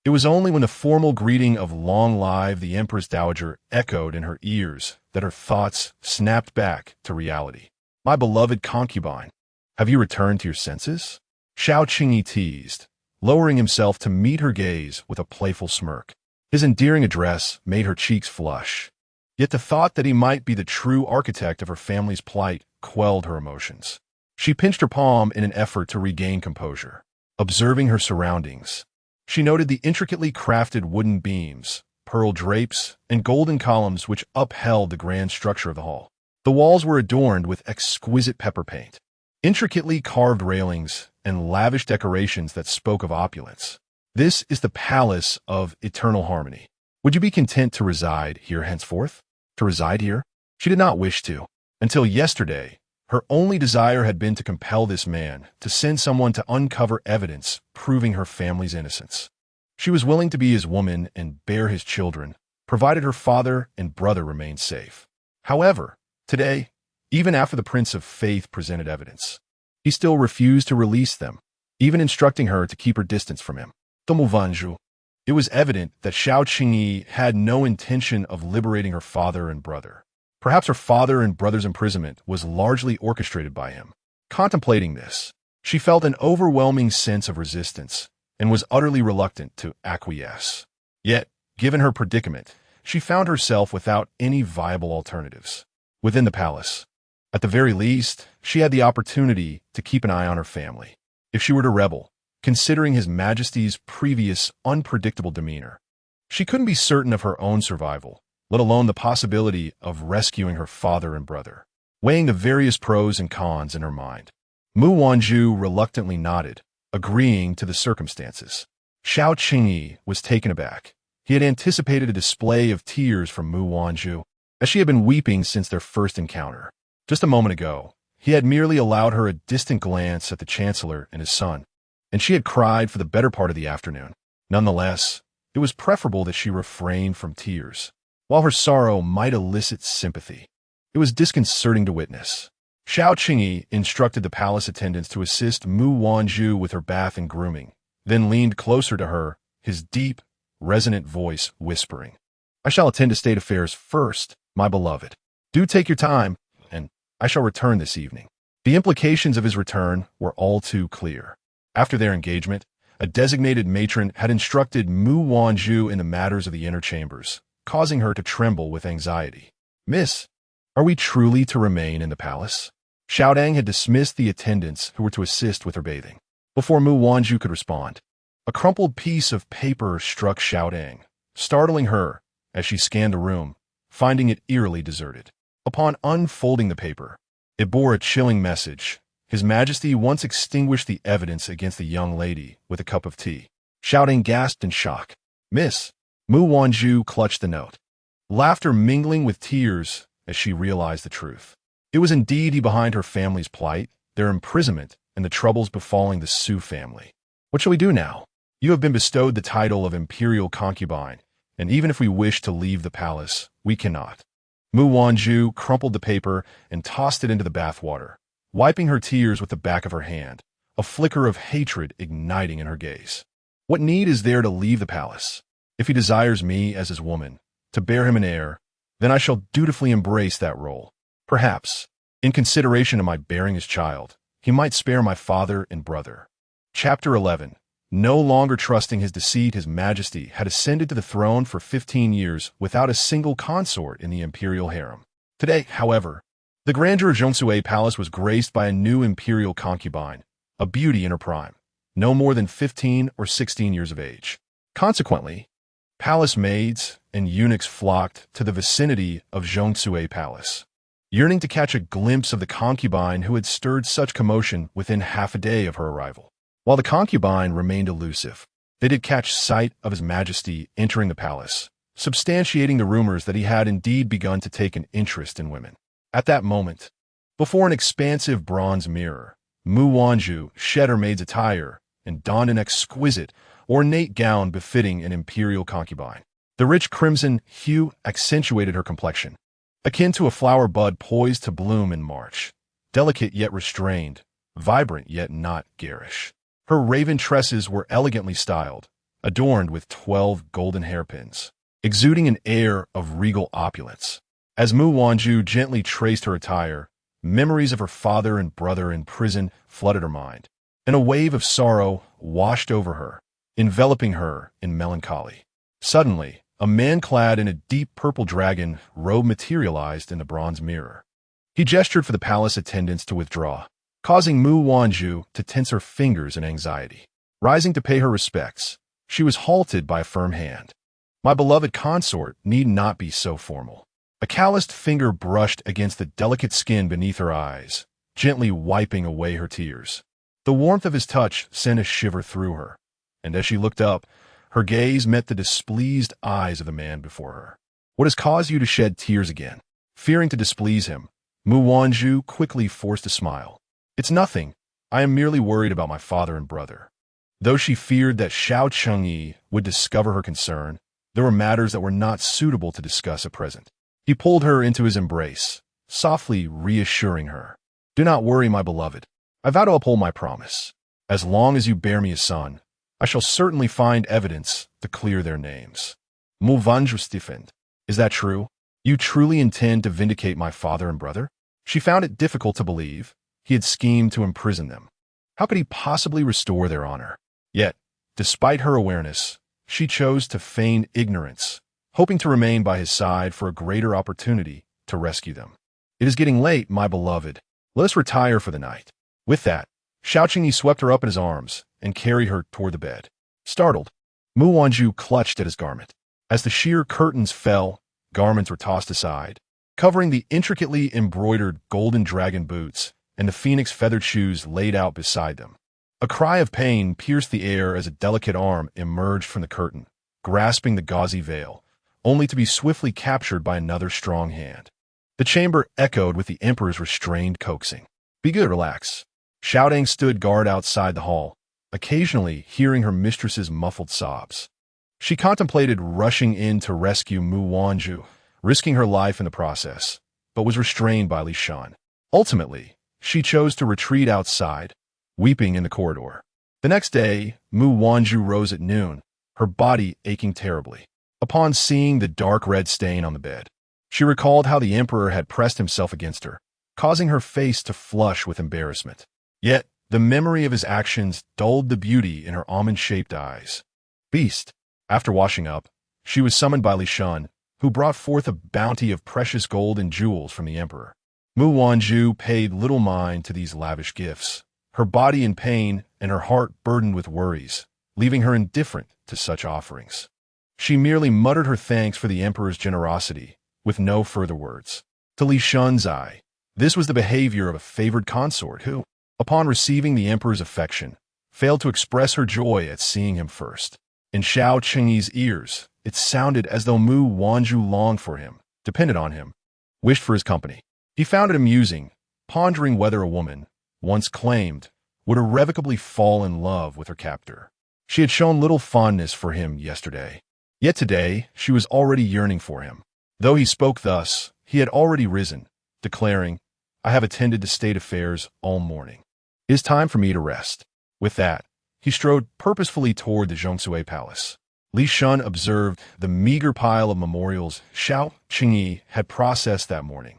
It was only when the formal greeting of "Long live the Empress Dowager" echoed in her ears that her thoughts snapped back to reality. "My beloved concubine, have you returned to your senses?" Xiao Qingyi teased, lowering himself to meet her gaze with a playful smirk. His endearing address made her cheeks flush. Yet the thought that he might be the true architect of her family's plight quelled her emotions. She pinched her palm in an effort to regain composure. Observing her surroundings, she noted the intricately crafted wooden beams, pearl drapes, and golden columns which upheld the grand structure of the hall. The walls were adorned with exquisite pepper paint, intricately carved railings, and lavish decorations that spoke of opulence. This is the palace of eternal harmony. Would you be content to reside here henceforth? To reside here? She did not wish to. Until yesterday, her only desire had been to compel this man to send someone to uncover evidence proving her family's innocence. She was willing to be his woman and bear his children, provided her father and brother remained safe. However, today, even after the Prince of Faith presented evidence, he still refused to release them, even instructing her to keep her distance from him. Mu Wanzhu. It was evident that Xiao Qingyi had no intention of liberating her father and brother. Perhaps her father and brother's imprisonment was largely orchestrated by him. Contemplating this, she felt an overwhelming sense of resistance and was utterly reluctant to acquiesce. Yet, given her predicament, she found herself without any viable alternatives. Within the palace, at the very least, she had the opportunity to keep an eye on her family. If she were to rebel, considering His Majesty's previous unpredictable demeanor, she couldn't be certain of her own survival, let alone the possibility of rescuing her father and brother. Weighing the various pros and cons in her mind, Mu Wanzhu reluctantly nodded, agreeing to the circumstances. Xiao Qingyi was taken aback. He had anticipated a display of tears from Mu Wanzhu, as she had been weeping since their first encounter. Just a moment ago, he had merely allowed her a distant glance at the Chancellor and his son, and she had cried for the better part of the afternoon. Nonetheless, it was preferable that she refrain from tears. While her sorrow might elicit sympathy, it was disconcerting to witness. Xiao Qingyi instructed the palace attendants to assist Mu Wanzhu with her bath and grooming, then leaned closer to her, his deep, resonant voice whispering, "I shall attend to state affairs first, my beloved. Do take your time, and I shall return this evening." The implications of his return were all too clear. After their engagement, a designated matron had instructed Mu Wanzhu in the matters of the inner chambers, causing her to tremble with anxiety. "Miss, are we truly to remain in the palace?" Xiaodang had dismissed the attendants who were to assist with her bathing. Before Mu Wanzhu could respond, a crumpled piece of paper struck Xiaodang, startling her as she scanned the room, finding it eerily deserted. Upon unfolding the paper, it bore a chilling message. His Majesty once extinguished the evidence against the young lady with a cup of tea. Xiaodang gasped in shock. Miss. Mu Wanzhu clutched the note, laughter mingling with tears as she realized the truth. It was indeed he behind her family's plight, their imprisonment, and the troubles befalling the Su family. What shall we do now? You have been bestowed the title of imperial concubine, and even if we wish to leave the palace, we cannot. Mu Wanzhu crumpled the paper and tossed it into the bathwater, wiping her tears with the back of her hand, a flicker of hatred igniting in her gaze. What need is there to leave the palace? If he desires me as his woman, to bear him an heir, then I shall dutifully embrace that role. Perhaps, in consideration of my bearing his child, he might spare my father and brother. Chapter 11. No longer trusting his deceit, His Majesty had ascended to the throne for 15 years without a single consort in the imperial harem. Today, however, the grandeur of Zhongshui Palace was graced by a new imperial concubine, a beauty in her prime, no more than 15 or 16 years of age. Consequently, palace maids and eunuchs flocked to the vicinity of Zhongshui Palace, yearning to catch a glimpse of the concubine who had stirred such commotion within half a day of her arrival. While the concubine remained elusive, they did catch sight of His Majesty entering the palace, substantiating the rumors that he had indeed begun to take an interest in women. At that moment, before an expansive bronze mirror, Mu Wanzhu shed her maid's attire and donned an exquisite, ornate gown befitting an imperial concubine. The rich crimson hue accentuated her complexion, akin to a flower bud poised to bloom in March, delicate yet restrained, vibrant yet not garish. Her raven tresses were elegantly styled, adorned with 12 golden hairpins, exuding an air of regal opulence. As Mu Wanzhu gently traced her attire, memories of her father and brother in prison flooded her mind, and a wave of sorrow washed over her, enveloping her in melancholy. Suddenly, a man clad in a deep purple dragon robe materialized in the bronze mirror. He gestured for the palace attendants to withdraw, causing Mu Wanzhu to tense her fingers in anxiety. Rising to pay her respects, she was halted by a firm hand. My beloved consort need not be so formal. A calloused finger brushed against the delicate skin beneath her eyes, gently wiping away her tears. The warmth of his touch sent a shiver through her, and as she looked up, her gaze met the displeased eyes of the man before her. What has caused you to shed tears again? Fearing to displease him, Mu Wanzhu quickly forced a smile. It's nothing. I am merely worried about my father and brother. Though she feared that Xiao Chengyi would discover her concern, there were matters that were not suitable to discuss at present. He pulled her into his embrace, softly reassuring her. Do not worry, my beloved. I vow to uphold my promise. As long as you bear me a son, I shall certainly find evidence to clear their names. Mu Wanzhu stiffened. Is that true? You truly intend to vindicate my father and brother? She found it difficult to believe. He had schemed to imprison them. How could he possibly restore their honor? Yet, despite her awareness, she chose to feign ignorance, hoping to remain by his side for a greater opportunity to rescue them. It is getting late, my beloved. Let us retire for the night. With that, Xiao Qingyi swept her up in his arms and carried her toward the bed. Startled, Mu Wanzhu clutched at his garment. As the sheer curtains fell, garments were tossed aside, covering the intricately embroidered golden dragon boots and the phoenix feathered shoes laid out beside them. A cry of pain pierced the air as a delicate arm emerged from the curtain, grasping the gauzy veil, only to be swiftly captured by another strong hand. The chamber echoed with the emperor's restrained coaxing. Be good, relax. Xiaodang stood guard outside the hall, occasionally hearing her mistress's muffled sobs. She contemplated rushing in to rescue Mu Wanzhu, risking her life in the process, but was restrained by Li Shan. Ultimately, she chose to retreat outside, weeping in the corridor. The next day, Mu Wanzhu rose at noon, her body aching terribly. Upon seeing the dark red stain on the bed, she recalled how the emperor had pressed himself against her, causing her face to flush with embarrassment. Yet, the memory of his actions dulled the beauty in her almond-shaped eyes. Beast. After washing up, she was summoned by Li Shan, who brought forth a bounty of precious gold and jewels from the emperor. Mu Wanzhu paid little mind to these lavish gifts, her body in pain and her heart burdened with worries, leaving her indifferent to such offerings. She merely muttered her thanks for the emperor's generosity, with no further words. To Li Shun's eye, this was the behavior of a favored consort who, upon receiving the emperor's affection, failed to express her joy at seeing him first. In Xiao Qingyi's ears, it sounded as though Mu Wanzhu longed for him, depended on him, wished for his company. He found it amusing, pondering whether a woman, once claimed, would irrevocably fall in love with her captor. She had shown little fondness for him yesterday, yet today she was already yearning for him. Though he spoke thus, he had already risen, declaring, "I have attended to state affairs all morning. It is time for me to rest." With that, he strode purposefully toward the Zhongsui Palace. Li Shun observed the meager pile of memorials Xiao Qingyi had processed that morning,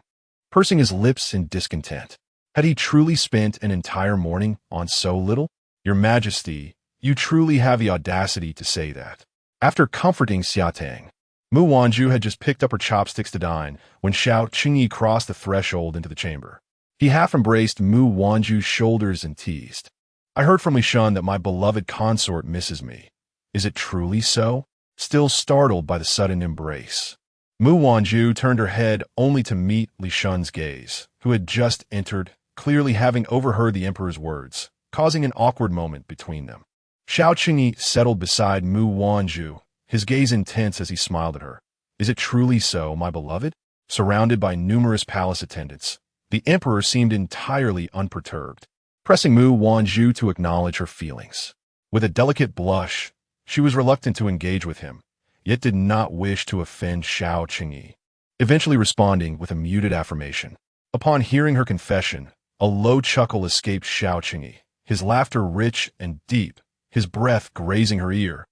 pursing his lips in discontent. Had he truly spent an entire morning on so little? "Your Majesty, you truly have the audacity to say that." After comforting Xiatang, Mu Wanzhu had just picked up her chopsticks to dine when Xiao Qingyi crossed the threshold into the chamber. He half embraced Mu Wanzhu's shoulders and teased, "I heard from Li Shun that my beloved consort misses me. Is it truly so?" Still startled by the sudden embrace, Mu Wanzhu turned her head only to meet Li Shun's gaze, who had just entered, clearly having overheard the emperor's words, causing an awkward moment between them. Xiao Qingyi settled beside Mu Wanzhu, his gaze intense as he smiled at her. "Is it truly so, my beloved?" Surrounded by numerous palace attendants, the emperor seemed entirely unperturbed, pressing Mu Wanzhu to acknowledge her feelings. With a delicate blush, she was reluctant to engage with him, yet did not wish to offend Xiao Qingyi, eventually responding with a muted affirmation. Upon hearing her confession, a low chuckle escaped Xiao Qingyi, his laughter rich and deep, his breath grazing her ear,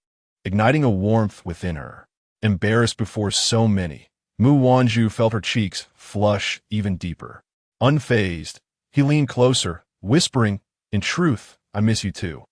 igniting a warmth within her. Embarrassed before so many, Mu Wanzhu felt her cheeks flush even deeper. Unfazed, he leaned closer, whispering, "In truth, I miss you too."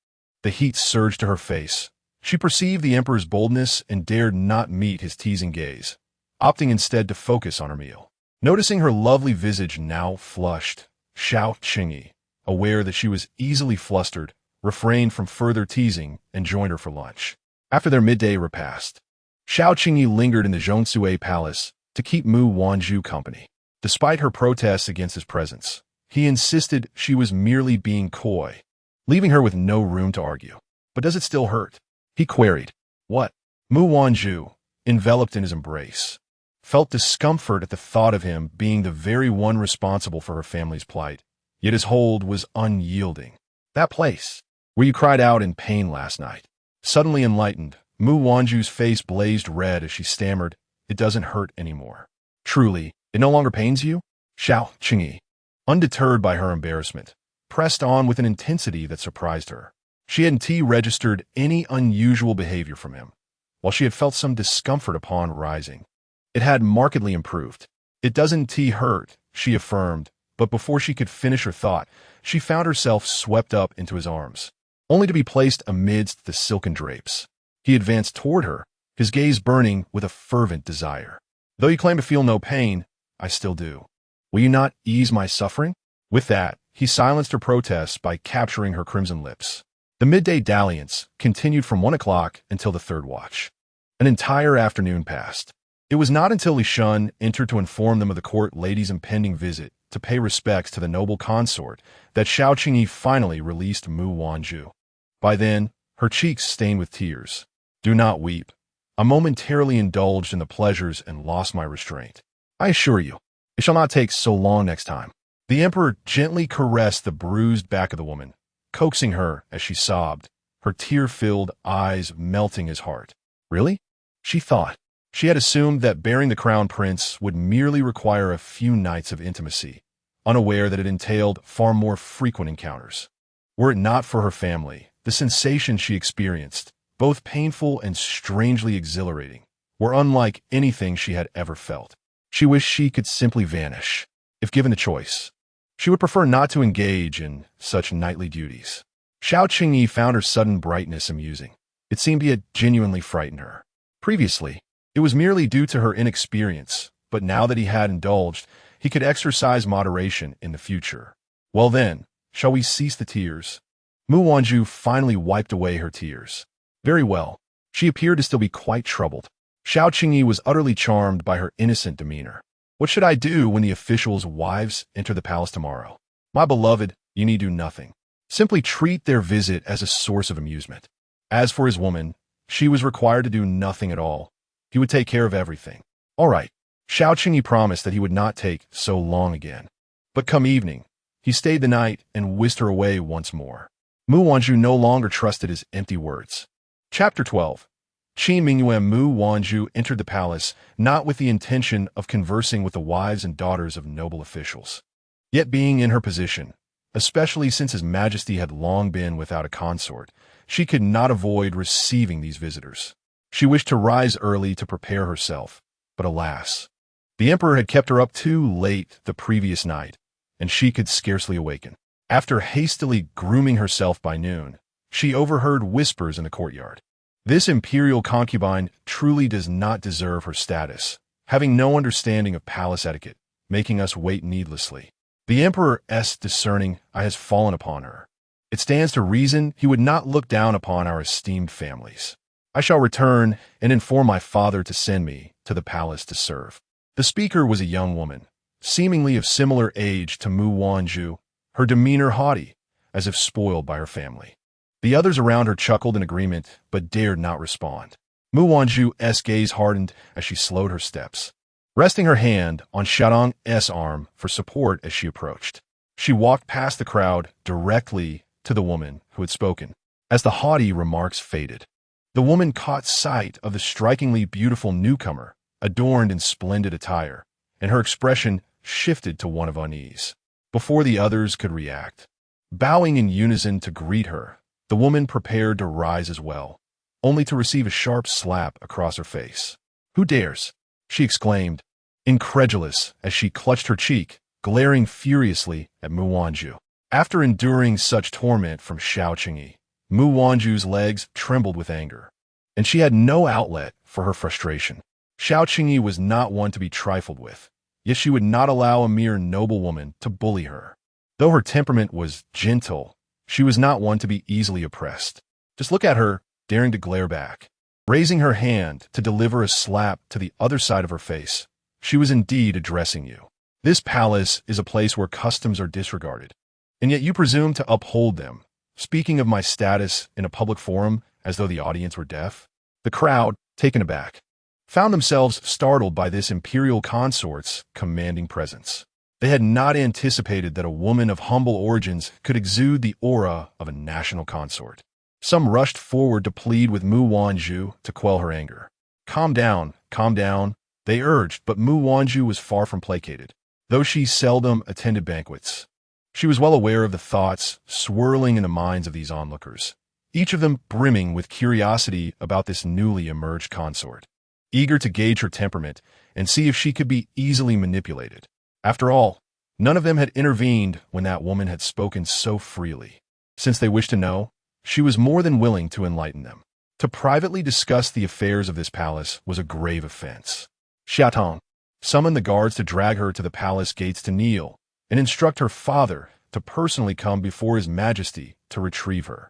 The heat surged to her face. She perceived the emperor's boldness and dared not meet his teasing gaze, opting instead to focus on her meal. Noticing her lovely visage now flushed, Xiao Qingyi, aware that she was easily flustered, refrained from further teasing and joined her for lunch. After their midday repast, Xiao Qingyi lingered in the Zhongsui Palace to keep Mu Wanzhu company. Despite her protests against his presence, he insisted she was merely being coy, leaving her with no room to argue. "But does it still hurt?" he queried. "What?" Mu Wanzhu, enveloped in his embrace, felt discomfort at the thought of him being the very one responsible for her family's plight, yet his hold was unyielding. "That place where you cried out in pain last night." Suddenly enlightened, Mu Wanzhu's face blazed red as she stammered, "It doesn't hurt anymore." "Truly, it no longer pains you?" Xiao Qingyi, undeterred by her embarrassment, pressed on with an intensity that surprised her. She hadn't registered any unusual behavior from him, while she had felt some discomfort upon rising. It had markedly improved. "It doesn't hurt," she affirmed, but before she could finish her thought, she found herself swept up into his arms, only to be placed amidst the silken drapes. He advanced toward her, his gaze burning with a fervent desire. "Though you claim to feel no pain, I still do. Will you not ease my suffering?" With that, he silenced her protests by capturing her crimson lips. The midday dalliance continued from 1 o'clock until the third watch. An entire afternoon passed. It was not until Li Shun entered to inform them of the court lady's impending visit to pay respects to the noble consort that Xiao Qingyi finally released Mu Wanzhu. By then, her cheeks stained with tears. "Do not weep. I momentarily indulged in the pleasures and lost my restraint. I assure you, it shall not take so long next time." The emperor gently caressed the bruised back of the woman, coaxing her as she sobbed, her tear-filled eyes melting his heart. Really? She thought. She had assumed that bearing the crown prince would merely require a few nights of intimacy, unaware that it entailed far more frequent encounters. Were it not for her family, the sensations she experienced, both painful and strangely exhilarating, were unlike anything she had ever felt. She wished she could simply vanish, if given the choice. She would prefer not to engage in such nightly duties. Xiao Qingyi found her sudden brightness amusing. It seemed he had genuinely frightened her. Previously, it was merely due to her inexperience, but now that he had indulged, he could exercise moderation in the future. Well then, shall we cease the tears? Mu Wanzhu finally wiped away her tears. Very well. She appeared to still be quite troubled. Xiao Qingyi was utterly charmed by her innocent demeanor. What should I do when the officials' wives enter the palace tomorrow? My beloved, you need do nothing. Simply treat their visit as a source of amusement. As for his woman, she was required to do nothing at all. He would take care of everything. All right. Xiao Qingyi promised that he would not take so long again. But come evening, he stayed the night and whisked her away once more. Mu Wanzhu no longer trusted his empty words. Chapter 12. Qi Mingyue Mu Wanzhu entered the palace not with the intention of conversing with the wives and daughters of noble officials. Yet being in her position, especially since His Majesty had long been without a consort, she could not avoid receiving these visitors. She wished to rise early to prepare herself, but alas, the emperor had kept her up too late the previous night, and she could scarcely awaken. After hastily grooming herself by noon, she overheard whispers in the courtyard. This imperial concubine truly does not deserve her status, having no understanding of palace etiquette, making us wait needlessly. The emperor's discerning eye has fallen upon her. It stands to reason he would not look down upon our esteemed families. I shall return and inform my father to send me to the palace to serve. The speaker was a young woman, seemingly of similar age to Mu Wanzhu, her demeanor haughty, as if spoiled by her family. The others around her chuckled in agreement, but dared not respond. Mu Wanzhu's gaze hardened as she slowed her steps, resting her hand on Xiaodong's arm for support as she approached. She walked past the crowd directly to the woman who had spoken. As the haughty remarks faded, the woman caught sight of the strikingly beautiful newcomer, adorned in splendid attire, and her expression shifted to one of unease. Before the others could react, bowing in unison to greet her, the woman prepared to rise as well, only to receive a sharp slap across her face. "Who dares?" she exclaimed, incredulous as she clutched her cheek, glaring furiously at Mu Wanzhu. After enduring such torment from Xiao Qingyi, Mu Wanzhu's legs trembled with anger, and she had no outlet for her frustration. Xiao Qingyi was not one to be trifled with, yet she would not allow a mere noblewoman to bully her. Though her temperament was gentle, she was not one to be easily oppressed. Just look at her, daring to glare back. Raising her hand to deliver a slap to the other side of her face, she was indeed addressing you. This palace is a place where customs are disregarded, and yet you presume to uphold them, speaking of my status in a public forum as though the audience were deaf. The crowd, taken aback, found themselves startled by this imperial consort's commanding presence. They had not anticipated that a woman of humble origins could exude the aura of a national consort. Some rushed forward to plead with Mu Wanzhu to quell her anger. Calm down, they urged, but Mu Wanzhu was far from placated. Though she seldom attended banquets, she was well aware of the thoughts swirling in the minds of these onlookers, each of them brimming with curiosity about this newly emerged consort, eager to gauge her temperament and see if she could be easily manipulated. After all, none of them had intervened when that woman had spoken so freely. Since they wished to know, she was more than willing to enlighten them. To privately discuss the affairs of this palace was a grave offense. Xiaotong summoned the guards to drag her to the palace gates to kneel and instruct her father to personally come before His Majesty to retrieve her.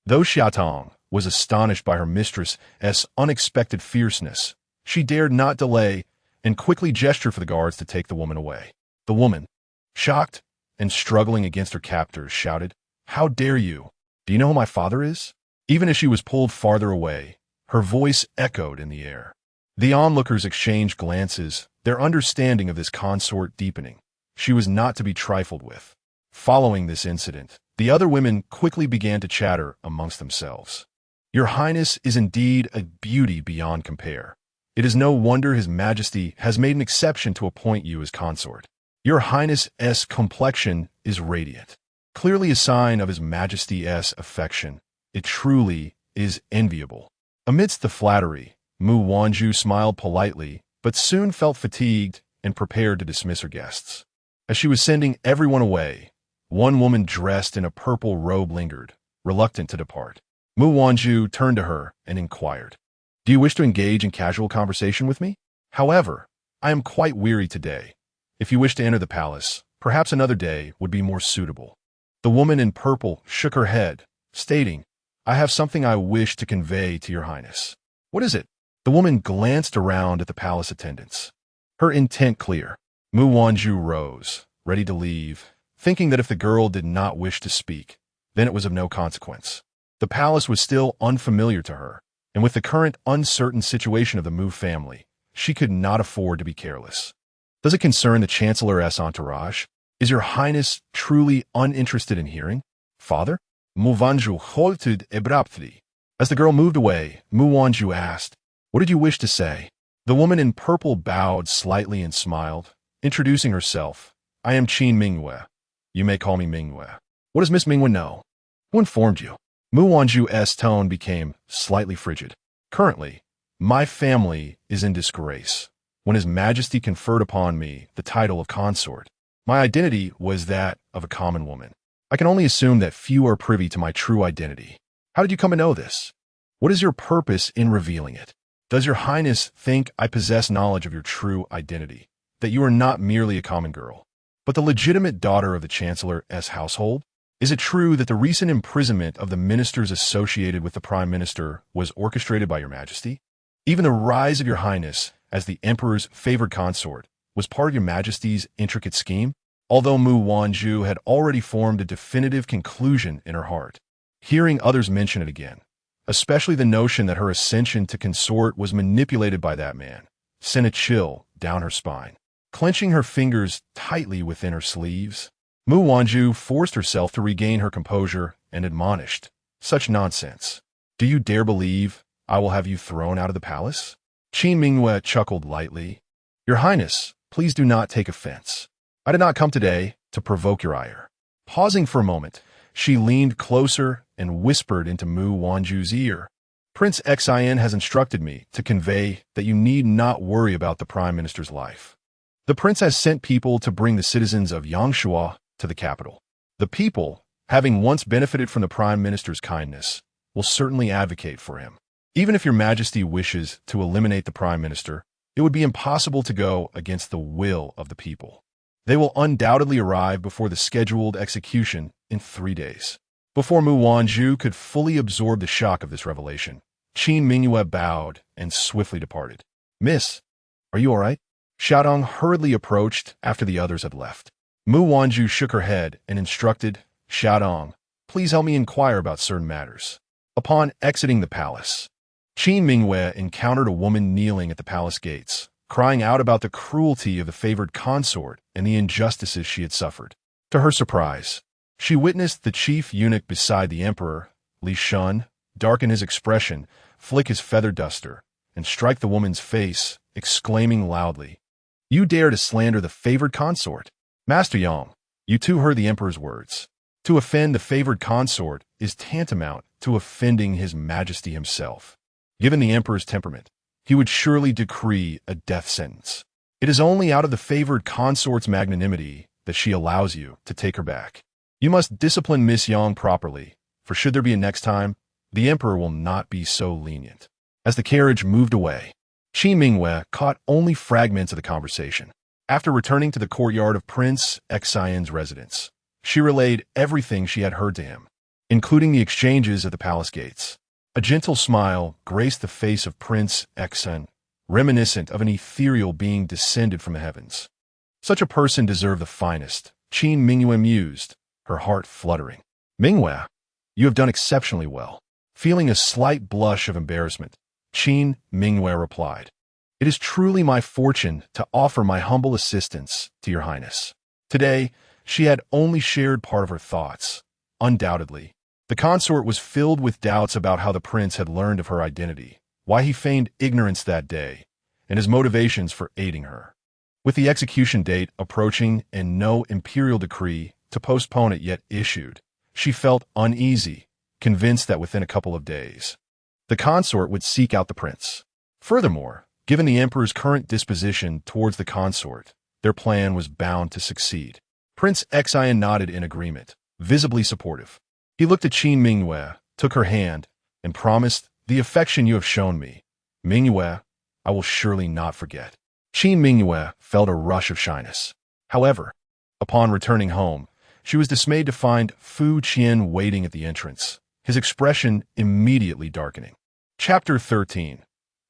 Though Xiaotong was astonished by her mistress's unexpected fierceness, she dared not delay and quickly gestured for the guards to take the woman away. The woman, shocked and struggling against her captors, shouted, "How dare you? Do you know who my father is?" Even as she was pulled farther away, her voice echoed in the air. The onlookers exchanged glances, their understanding of this consort deepening. She was not to be trifled with. Following this incident, the other women quickly began to chatter amongst themselves. "Your Highness is indeed a beauty beyond compare. It is no wonder His Majesty has made an exception to appoint you as consort. Your Highness's complexion is radiant, clearly a sign of His Majesty's affection. It truly is enviable." Amidst the flattery, Mu Wanzhu smiled politely, but soon felt fatigued and prepared to dismiss her guests. As she was sending everyone away, one woman dressed in a purple robe lingered, reluctant to depart. Mu Wanzhu turned to her and inquired, "Do you wish to engage in casual conversation with me? However, I am quite weary today. If you wish to enter the palace, perhaps another day would be more suitable. The woman in purple shook her head, stating, I have something I wish to convey to your highness. What is it? The woman glanced around at the palace attendants. Her intent clear. Mu Wanzhu rose, ready to leave, thinking that if the girl did not wish to speak, then it was of no consequence. The palace was still unfamiliar to her, and with the current uncertain situation of the Mu family, she could not afford to be careless. Does it concern the Chancellor's entourage? Is your highness truly uninterested in hearing? Father? Mu Wanzhu halted abruptly. As the girl moved away, Mu Wanzhu asked, What did you wish to say? The woman in purple bowed slightly and smiled, introducing herself. I am Qin Mingyue. You may call me Mingyue. What does Miss Mingyue know? Who informed you? Mu Wanzhu's tone became slightly frigid. Currently, my family is in disgrace. When His Majesty conferred upon me the title of consort, my identity was that of a common woman. I can only assume that few are privy to my true identity. How did you come to know this? What is your purpose in revealing it? Does your highness think I possess knowledge of your true identity, that you are not merely a common girl, but the legitimate daughter of the Chancellor's household? Is it true that the recent imprisonment of the ministers associated with the Prime Minister was orchestrated by your Majesty? Even the rise of your highness as the Emperor's favored consort was part of your Majesty's intricate scheme? Although Mu Wanzhu had already formed a definitive conclusion in her heart, hearing others mention it again, especially the notion that her ascension to consort was manipulated by that man, sent a chill down her spine. Clenching her fingers tightly within her sleeves, Mu Wanzhu forced herself to regain her composure and admonished, Such nonsense. Do you dare believe I will have you thrown out of the palace? Qin Mingyue chuckled lightly. Your Highness, please do not take offense. I did not come today to provoke your ire. Pausing for a moment, she leaned closer and whispered into Mu Wanzhu's ear. Prince Xian has instructed me to convey that you need not worry about the Prime Minister's life. The prince has sent people to bring the citizens of Yangshuo to the capital. The people, having once benefited from the Prime Minister's kindness, will certainly advocate for him. Even if your Majesty wishes to eliminate the Prime Minister, it would be impossible to go against the will of the people. They will undoubtedly arrive before the scheduled execution in 3 days. Before Mu Wanzhu could fully absorb the shock of this revelation, Qin Mingyue bowed and swiftly departed. Miss, are you all right? Xiaodong hurriedly approached after the others had left. Mu Wanzhu shook her head and instructed, Xiaodong, please help me inquire about certain matters. Upon exiting the palace, Qin Mingyue encountered a woman kneeling at the palace gates, crying out about the cruelty of the favored consort and the injustices she had suffered. To her surprise, she witnessed the chief eunuch beside the emperor, Li Shun, darken his expression, flick his feather duster, and strike the woman's face, exclaiming loudly, You dare to slander the favored consort? Master Yang, you too heard the emperor's words. To offend the favored consort is tantamount to offending His Majesty himself. Given the emperor's temperament, he would surely decree a death sentence. It is only out of the favored consort's magnanimity that she allows you to take her back. You must discipline Miss Yang properly, for should there be a next time, the emperor will not be so lenient. As the carriage moved away, Qin Mingyue caught only fragments of the conversation. After returning to the courtyard of Prince Xian's residence, she relayed everything she had heard to him, including the exchanges at the palace gates. A gentle smile graced the face of Prince Xian, reminiscent of an ethereal being descended from the heavens. Such a person deserved the finest, Qin Mingyue mused, her heart fluttering. Mingyue, you have done exceptionally well. Feeling a slight blush of embarrassment, Qin Mingyue replied, It is truly my fortune to offer my humble assistance to your highness. Today, she had only shared part of her thoughts. Undoubtedly, the consort was filled with doubts about how the prince had learned of her identity, why he feigned ignorance that day, and his motivations for aiding her. With the execution date approaching and no imperial decree to postpone it yet issued, she felt uneasy, convinced that within a couple of days, the consort would seek out the prince. Furthermore, given the emperor's current disposition towards the consort, their plan was bound to succeed. Prince Xian nodded in agreement, visibly supportive. He looked at Qin Mingyue, took her hand, and promised, The affection you have shown me, Mingyue, I will surely not forget. Qin Mingyue felt a rush of shyness. However, upon returning home, she was dismayed to find Fu Qian waiting at the entrance, his expression immediately darkening. Chapter 13.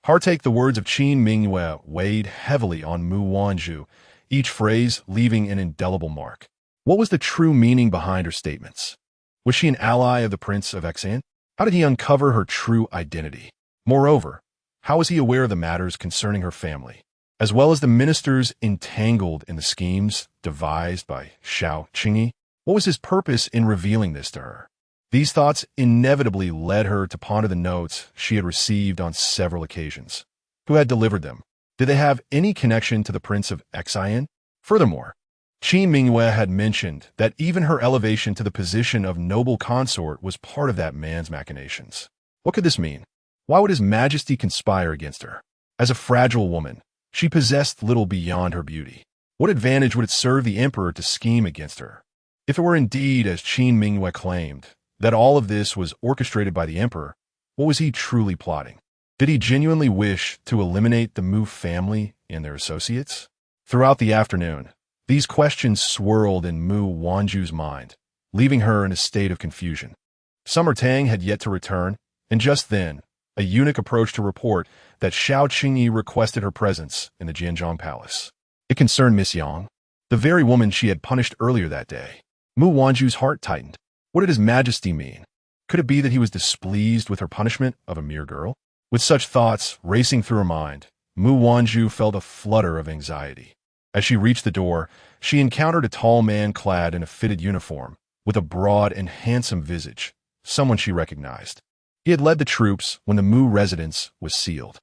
Heartache. The words of Qin Mingyue weighed heavily on Mu Wanzhu, each phrase leaving an indelible mark. What was the true meaning behind her statements? Was she an ally of the Prince of Exan? How did he uncover her true identity? Moreover, how was he aware of the matters concerning her family, as well as the ministers entangled in the schemes devised by Xiao Qingyi? What was his purpose in revealing this to her? These thoughts inevitably led her to ponder the notes she had received on several occasions. Who had delivered them? Did they have any connection to the Prince of Xian? Furthermore, Qin Mingyue had mentioned that even her elevation to the position of noble consort was part of that man's machinations. What could this mean? Why would His Majesty conspire against her? As a fragile woman, she possessed little beyond her beauty. What advantage would it serve the emperor to scheme against her? If it were indeed, as Qin Mingyue claimed, that all of this was orchestrated by the emperor, what was he truly plotting? Did he genuinely wish to eliminate the Mu family and their associates? Throughout the afternoon, these questions swirled in Mu Wanzhu's mind, leaving her in a state of confusion. Summer Tang had yet to return, and just then, a eunuch approached to report that Xiao Qingyi requested her presence in the Jianzhong Palace. It concerned Miss Yang, the very woman she had punished earlier that day. Mu Wanzhu's heart tightened. What did His Majesty mean? Could it be that he was displeased with her punishment of a mere girl? With such thoughts racing through her mind, Mu Wanzhu felt a flutter of anxiety. As she reached the door, she encountered a tall man clad in a fitted uniform, with a broad and handsome visage, someone she recognized. He had led the troops when the Mu residence was sealed.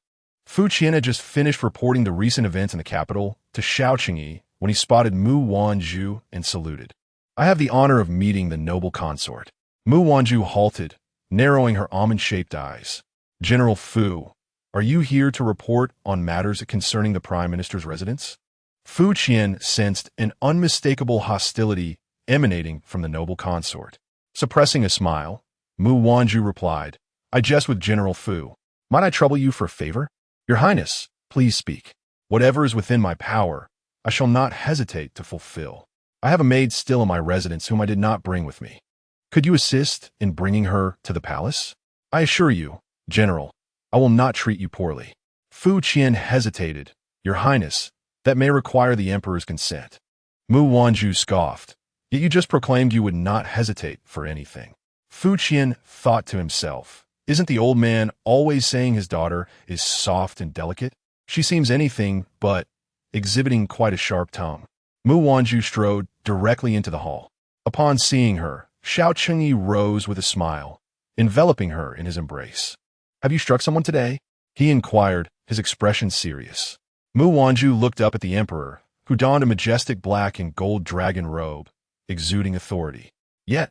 Fu Qian had just finished reporting the recent events in the capital to Xiao Qingyi when he spotted Mu Wanzhu and saluted. I have the honor of meeting the noble consort. Mu Wanzhu halted, narrowing her almond-shaped eyes. General Fu, are you here to report on matters concerning the Prime Minister's residence? Fu Qian sensed an unmistakable hostility emanating from the noble consort. Suppressing a smile, Mu Wanzhu replied, I jest with General Fu. Might I trouble you for a favor? Your Highness, please speak. Whatever is within my power, I shall not hesitate to fulfill. I have a maid still in my residence whom I did not bring with me. Could you assist in bringing her to the palace? I assure you, General, I will not treat you poorly. Fu Qian hesitated. Your Highness, that may require the Emperor's consent. Mu Wanzhu scoffed. Yet you just proclaimed you would not hesitate for anything. Fu Qian thought to himself, isn't the old man always saying his daughter is soft and delicate? She seems anything but, exhibiting quite a sharp tongue. Mu Wanzhu strode directly into the hall. Upon seeing her, Xiao Qingyi rose with a smile, enveloping her in his embrace. Have you struck someone today? He inquired, his expression serious. Mu Wanzhu looked up at the emperor, who donned a majestic black and gold dragon robe, exuding authority. Yet,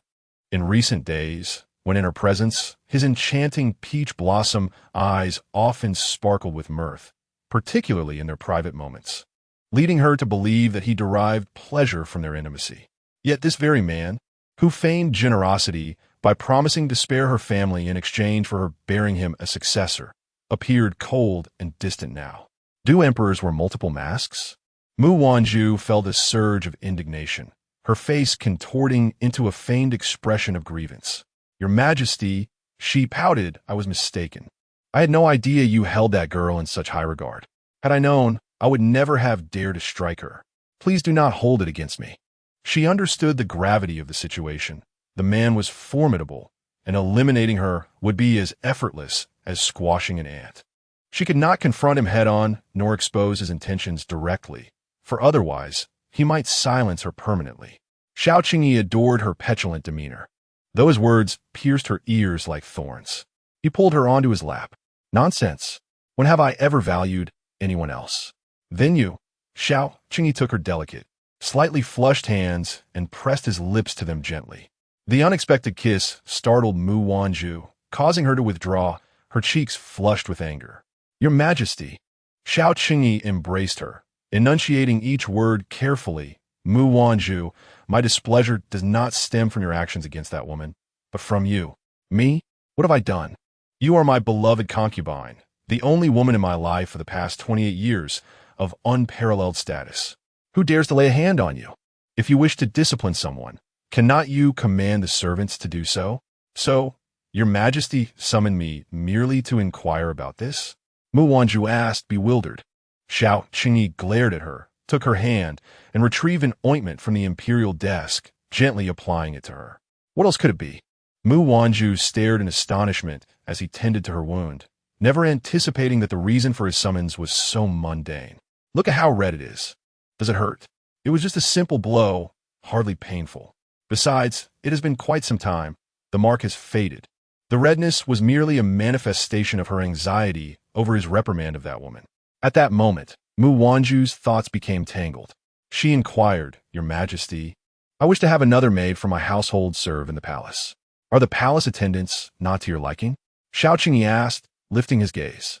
in recent days, when in her presence, his enchanting peach blossom eyes often sparkled with mirth, particularly in their private moments, leading her to believe that he derived pleasure from their intimacy. Yet this very man, who feigned generosity by promising to spare her family in exchange for her bearing him a successor, appeared cold and distant now. Do emperors wear multiple masks? Mu Wanzhu felt a surge of indignation, her face contorting into a feigned expression of grievance. Your Majesty, she pouted, I was mistaken. I had no idea you held that girl in such high regard. Had I known, I would never have dared to strike her. Please do not hold it against me. She understood the gravity of the situation. The man was formidable, and eliminating her would be as effortless as squashing an ant. She could not confront him head-on nor expose his intentions directly, for otherwise he might silence her permanently. Xiao Qingyi adored her petulant demeanor, though his words pierced her ears like thorns. He pulled her onto his lap. Nonsense. When have I ever valued anyone else? Then you. Xiao Qingyi took her delicate, slightly flushed hands and pressed his lips to them gently. The unexpected kiss startled Mu Wanzhu, causing her to withdraw, her cheeks flushed with anger. Your Majesty. Xiao Qingyi embraced her, enunciating each word carefully. Mu Wanzhu, my displeasure does not stem from your actions against that woman, but from you. Me? What have I done? You are my beloved concubine, the only woman in my life for the past 28 years of unparalleled status. Who dares to lay a hand on you? If you wish to discipline someone, cannot you command the servants to do so? So, your majesty summoned me merely to inquire about this? Mu Wanzhu asked, bewildered. Xiao Qingyi glared at her, took her hand, and retrieved an ointment from the imperial desk, gently applying it to her. What else could it be? Mu Wanzhu stared in astonishment as he tended to her wound, never anticipating that the reason for his summons was so mundane. Look at how red it is. Does it hurt? It was just a simple blow, hardly painful. Besides, it has been quite some time. The mark has faded. The redness was merely a manifestation of her anxiety over his reprimand of that woman. At that moment, Mu Wanzhu's thoughts became tangled. She inquired, Your Majesty, I wish to have another maid for my household serve in the palace. Are the palace attendants not to your liking? Xiao Qingyi asked, lifting his gaze.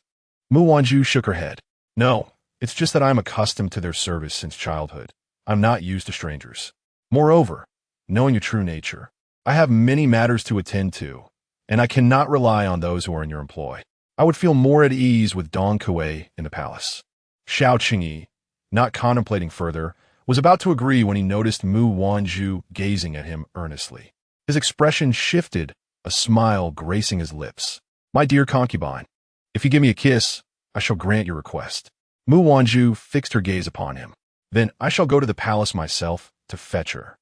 Mu Wanzhu shook her head. No, it's just that I am accustomed to their service since childhood. I'm not used to strangers. Moreover, knowing your true nature, I have many matters to attend to, and I cannot rely on those who are in your employ. I would feel more at ease with Dong Kuei in the palace. Xiao Qingyi, not contemplating further, was about to agree when he noticed Mu Wanzhu gazing at him earnestly. His expression shifted, a smile gracing his lips. My dear concubine, if you give me a kiss, I shall grant your request. Mu Wanzhu fixed her gaze upon him. Then I shall go to the palace myself to fetch her.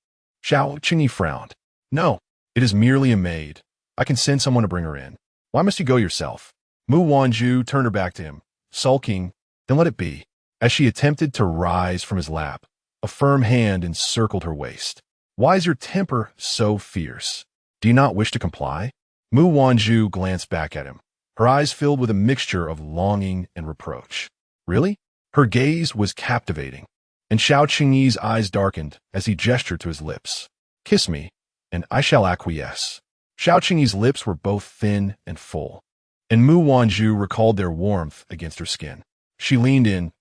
Xiao Qingyi frowned. No, it is merely a maid. I can send someone to bring her in. Why must you go yourself? Mu Wanzhu turned her back to him, sulking. Then let it be. As she attempted to rise from his lap, a firm hand encircled her waist. Why is your temper so fierce? Do you not wish to comply? Mu Wanzhu glanced back at him, her eyes filled with a mixture of longing and reproach. Really? Her gaze was captivating, and Xiao Qingyi's eyes darkened as he gestured to his lips. Kiss me, and I shall acquiesce. Xiao Qingyi's lips were both thin and full, and Mu Wanzhu recalled their warmth against her skin. She leaned in,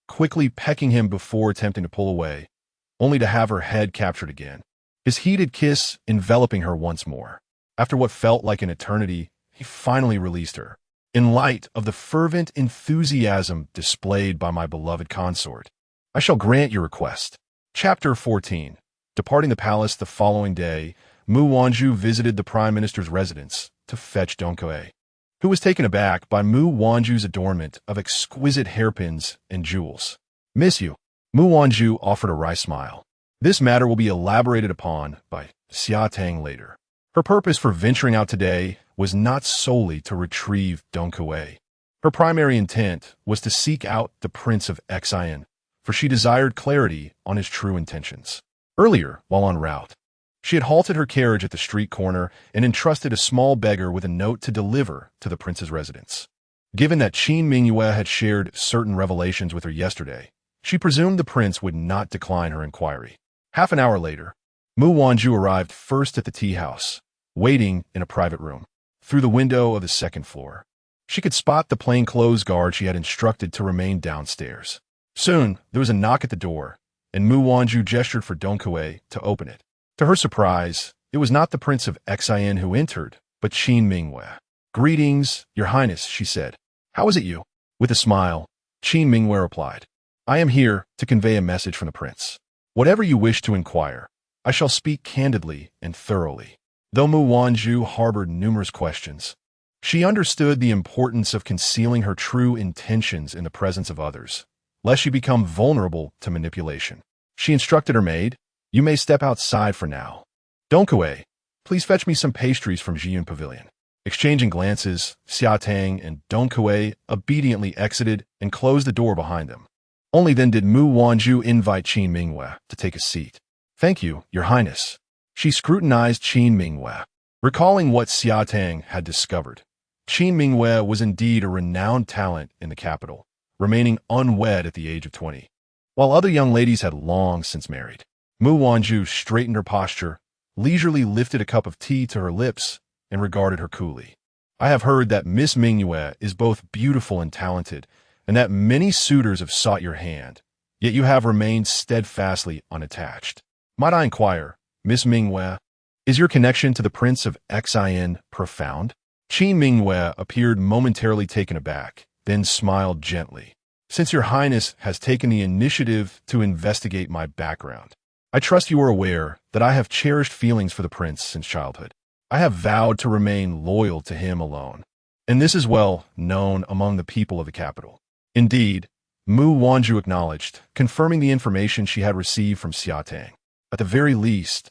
quickly pecking him before attempting to pull away, only to have her head captured again. His heated kiss enveloping her once more. After what felt like an eternity, he finally released her. In light of the fervent enthusiasm displayed by my beloved consort, I shall grant your request. Chapter 14. Departing the palace the following day, Mu Wanzhu visited the Prime Minister's residence to fetch Dong Kuei, who was taken aback by Mu Wanzhu's adornment of exquisite hairpins and jewels. Miss you. Mu Wanzhu offered a wry smile. This matter will be elaborated upon by Xia Tang later. Her purpose for venturing out today was not solely to retrieve Dong Kuei. Her primary intent was to seek out the Prince of Xian, for she desired clarity on his true intentions. Earlier, while en route, she had halted her carriage at the street corner and entrusted a small beggar with a note to deliver to the prince's residence. Given that Qin Mingyue had shared certain revelations with her yesterday, she presumed the prince would not decline her inquiry. Half an hour later, Mu Wanzhu arrived first at the tea house, waiting in a private room. Through the window of the second floor, she could spot the plainclothes guard she had instructed to remain downstairs. Soon, there was a knock at the door, and Mu Wanzhu gestured for Dong Kuei to open it. To her surprise, it was not the Prince of Xian who entered, but Qin Mingyue. Greetings, Your Highness, she said. How is it you? With a smile, Qin Mingyue replied. I am here to convey a message from the prince. Whatever you wish to inquire, I shall speak candidly and thoroughly. Though Mu Wanzhu harbored numerous questions, she understood the importance of concealing her true intentions in the presence of others, lest she become vulnerable to manipulation. She instructed her maid, You may step outside for now. Dong Kuei, please fetch me some pastries from Jiyun Pavilion. Exchanging glances, Xia Tang and Dong Kuei obediently exited and closed the door behind them. Only then did Mu Wanzhu invite Qin Mingyue to take a seat. Thank you, Your Highness. She scrutinized Qin Mingyue, recalling what Xia Tang had discovered. Qin Mingyue was indeed a renowned talent in the capital, remaining unwed at the age of 20, while other young ladies had long since married. Mu Wanzhu straightened her posture, leisurely lifted a cup of tea to her lips, and regarded her coolly. I have heard that Miss Mingyue is both beautiful and talented, and that many suitors have sought your hand, yet you have remained steadfastly unattached. Might I inquire, Miss Mingyue, is your connection to the Prince of Xian profound? Qin Mingyue appeared momentarily taken aback, then smiled gently. since your highness has taken the initiative to investigate my background, I trust you are aware that I have cherished feelings for the prince since childhood. I have vowed to remain loyal to him alone, and this is well known among the people of the capital. Indeed, Mu Wanzhu acknowledged, confirming the information she had received from Xiatang. At the very least,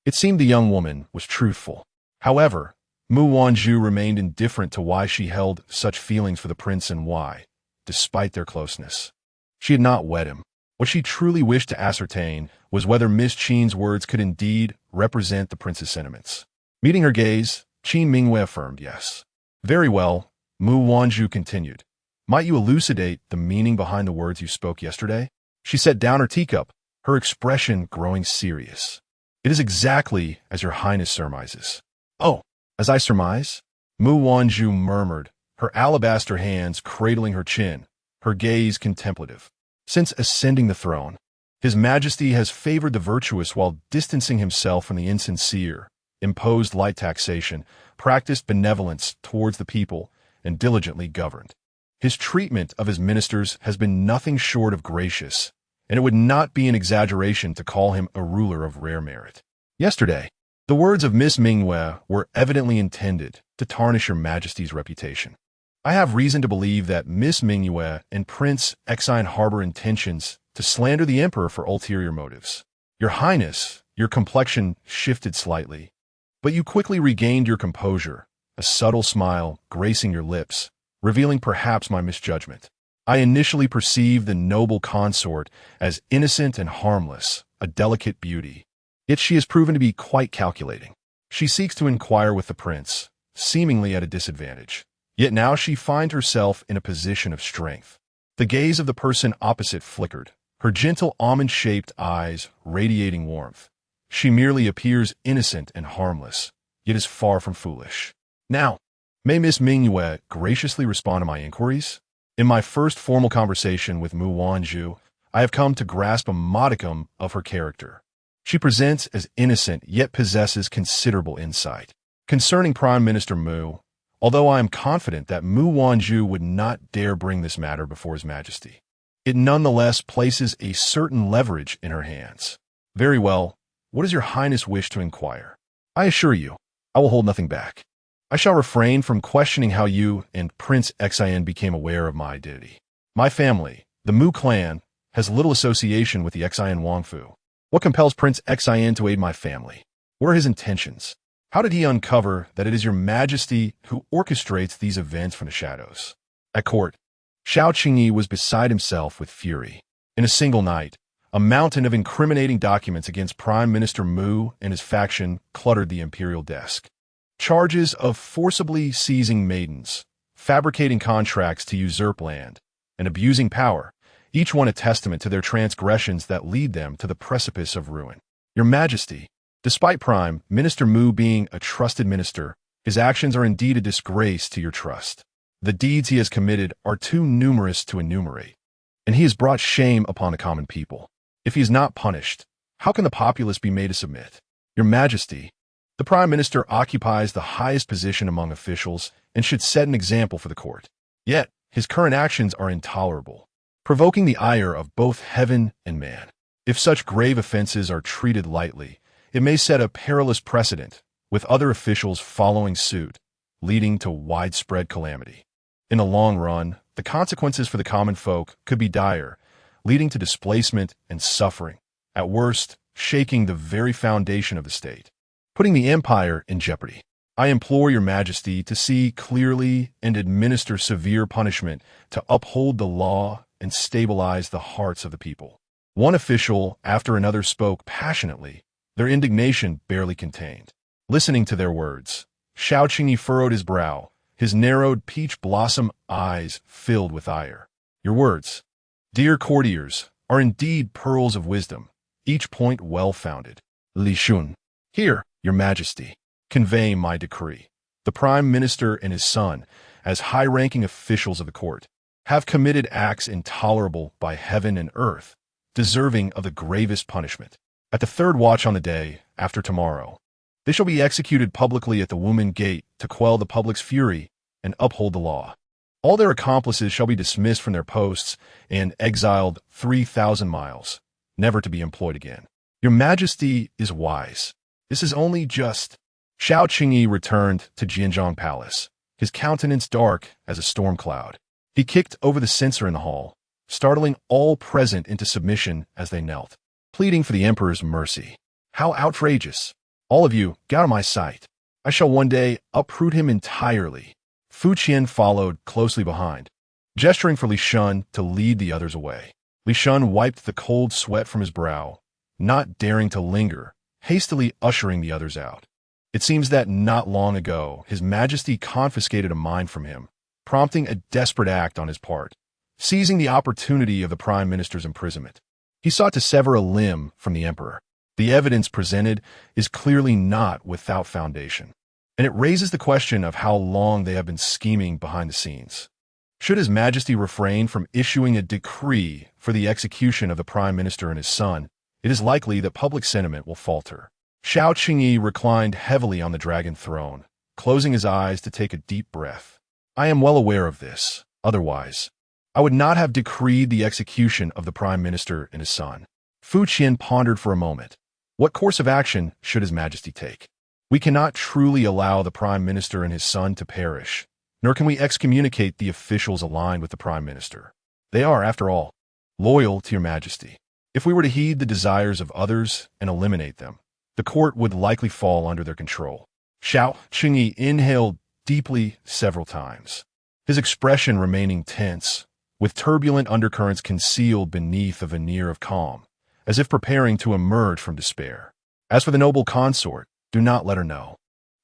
it seemed the young woman was truthful. However, Mu Wanzhu remained indifferent to why she held such feelings for the prince and why, despite their closeness, she had not wed him. What she truly wished to ascertain was whether Miss Qin's words could indeed represent the prince's sentiments. Meeting her gaze, Qin Mingwei affirmed yes. Very well, Mu Wanzhu continued. Might you elucidate the meaning behind the words you spoke yesterday? She set down her teacup, her expression growing serious. It is exactly as your highness surmises. Oh, as I surmise? Mu Wanzhu murmured, her alabaster hands cradling her chin, her gaze contemplative. Since ascending the throne, His Majesty has favored the virtuous while distancing himself from the insincere, imposed light taxation, practiced benevolence towards the people, and diligently governed. His treatment of his ministers has been nothing short of gracious, and it would not be an exaggeration to call him a ruler of rare merit. Yesterday, the words of Miss Mingwei were evidently intended to tarnish Your Majesty's reputation. I have reason to believe that Miss Mingwei and Prince Exine harbor intentions to slander the Emperor for ulterior motives. Your Highness, your complexion shifted slightly, but you quickly regained your composure, a subtle smile gracing your lips, revealing perhaps my misjudgment. I initially perceived the noble consort as innocent and harmless, a delicate beauty. Yet she has proven to be quite calculating. She seeks to inquire with the prince, seemingly at a disadvantage. Yet now she finds herself in a position of strength. The gaze of the person opposite flickered, her gentle almond-shaped eyes radiating warmth. She merely appears innocent and harmless, yet is far from foolish. Now, may Miss Mingwei graciously respond to my inquiries? In my first formal conversation with Mu Wanzhu, I have come to grasp a modicum of her character. She presents as innocent, yet possesses considerable insight. Concerning Prime Minister Mu, although I am confident that Mu Wanzhu would not dare bring this matter before His Majesty, it nonetheless places a certain leverage in her hands. Very well, what does Your Highness wish to inquire? I assure you, I will hold nothing back. I shall refrain from questioning how you and Prince Exine became aware of my identity. My family, the Mu clan, has little association with the Exine Wangfu. What compels Prince Exine to aid my family? What are his intentions? How did he uncover that it is Your Majesty who orchestrates these events from the shadows? At court, Xiao Qingyi was beside himself with fury. In a single night, a mountain of incriminating documents against Prime Minister Mu and his faction cluttered the imperial desk. Charges of forcibly seizing maidens, fabricating contracts to usurp land, and abusing power, each one a testament to their transgressions that lead them to the precipice of ruin. Your Majesty, despite Prime Minister Mu being a trusted minister, his actions are indeed a disgrace to your trust. The deeds he has committed are too numerous to enumerate, and he has brought shame upon the common people. If he is not punished, how can the populace be made to submit? Your Majesty, the Prime Minister occupies the highest position among officials and should set an example for the court. Yet, his current actions are intolerable, provoking the ire of both heaven and man. If such grave offenses are treated lightly, it may set a perilous precedent, with other officials following suit, leading to widespread calamity. In the long run, the consequences for the common folk could be dire, leading to displacement and suffering, at worst, shaking the very foundation of the state, putting the empire in jeopardy. I implore Your Majesty to see clearly and administer severe punishment to uphold the law and stabilize the hearts of the people. One official after another spoke passionately, their indignation barely contained. Listening to their words, Xiao Qingyi furrowed his brow, his narrowed peach blossom eyes filled with ire. Your words, dear courtiers, are indeed pearls of wisdom, each point well-founded. Li Shun, here, Your Majesty, convey my decree. The Prime Minister and his son, as high-ranking officials of the court, have committed acts intolerable by heaven and earth, deserving of the gravest punishment. At the third watch on the day, after tomorrow, they shall be executed publicly at the Wumen Gate to quell the public's fury and uphold the law. All their accomplices shall be dismissed from their posts and exiled 3,000 miles, never to be employed again. Your Majesty is wise. This is only just. Xiao Qingyi returned to Jianzhong Palace, his countenance dark as a storm cloud. He kicked over the censer in the hall, startling all present into submission as they knelt, pleading for the emperor's mercy. How outrageous! All of you, get out of my sight. I shall one day uproot him entirely. Fu Qian followed closely behind, gesturing for Li Shun to lead the others away. Li Shun wiped the cold sweat from his brow, not daring to linger, hastily ushering the others out. It seems that not long ago, His Majesty confiscated a mine from him, prompting a desperate act on his part, seizing the opportunity of the Prime Minister's imprisonment. He sought to sever a limb from the emperor. The evidence presented is clearly not without foundation, and it raises the question of how long they have been scheming behind the scenes. Should His Majesty refrain from issuing a decree for the execution of the Prime Minister and his son, it is likely that public sentiment will falter. Xiao Qingyi reclined heavily on the dragon throne, closing his eyes to take a deep breath. I am well aware of this. Otherwise, I would not have decreed the execution of the Prime Minister and his son. Fu Qian pondered for a moment. What course of action should His Majesty take? We cannot truly allow the Prime Minister and his son to perish, nor can we excommunicate the officials aligned with the Prime Minister. They are, after all, loyal to your Majesty. If we were to heed the desires of others and eliminate them, the court would likely fall under their control. Xiao Qingyi inhaled deeply several times, his expression remaining tense, with turbulent undercurrents concealed beneath a veneer of calm, as if preparing to emerge from despair. As for the noble consort, do not let her know.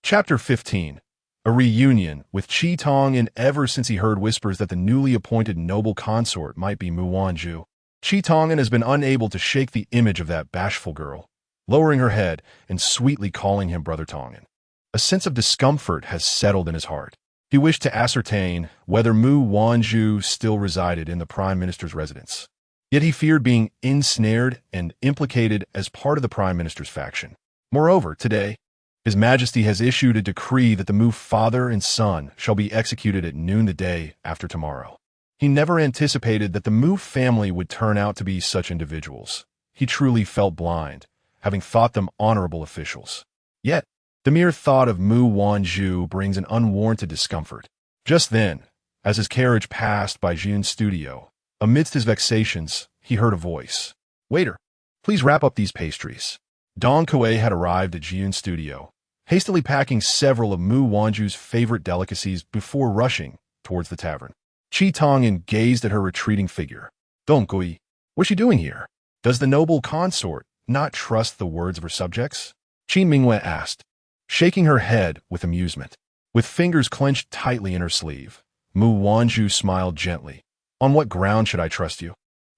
Chapter 15. A reunion with Qi Tong, and ever since he heard whispers that the newly appointed noble consort might be Mu Wanzhu, Qi Tong'an has been unable to shake the image of that bashful girl, lowering her head and sweetly calling him Brother Tong'an. A sense of discomfort has settled in his heart. He wished to ascertain whether Mu Wanzhu still resided in the Prime Minister's residence. Yet he feared being ensnared and implicated as part of the Prime Minister's faction. Moreover, today, His Majesty has issued a decree that the Mu father and son shall be executed at noon the day after tomorrow. He never anticipated that the Mu family would turn out to be such individuals. He truly felt blind, having thought them honorable officials. Yet, the mere thought of Mu Wanzhu brings an unwarranted discomfort. Just then, as his carriage passed by Jiyun's studio, amidst his vexations, he heard a voice. Waiter, please wrap up these pastries. Dong Kuei had arrived at Jiyun's studio, hastily packing several of Mu Wanzhu's favorite delicacies before rushing towards the tavern. Qi Tong'an gazed at her retreating figure. Dong Kuei, what's she doing here? Does the noble consort not trust the words of her subjects? Qi Mingyue asked, shaking her head with amusement. With fingers clenched tightly in her sleeve, Mu Wanzhu smiled gently. On what ground should I trust you?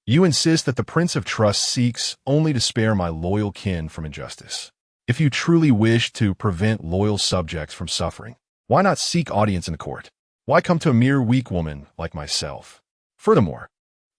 You insist that the Prince of Trust seeks only to spare my loyal kin from injustice. If you truly wish to prevent loyal subjects from suffering, why not seek audience in the court? Why come to a mere weak woman like myself? Furthermore,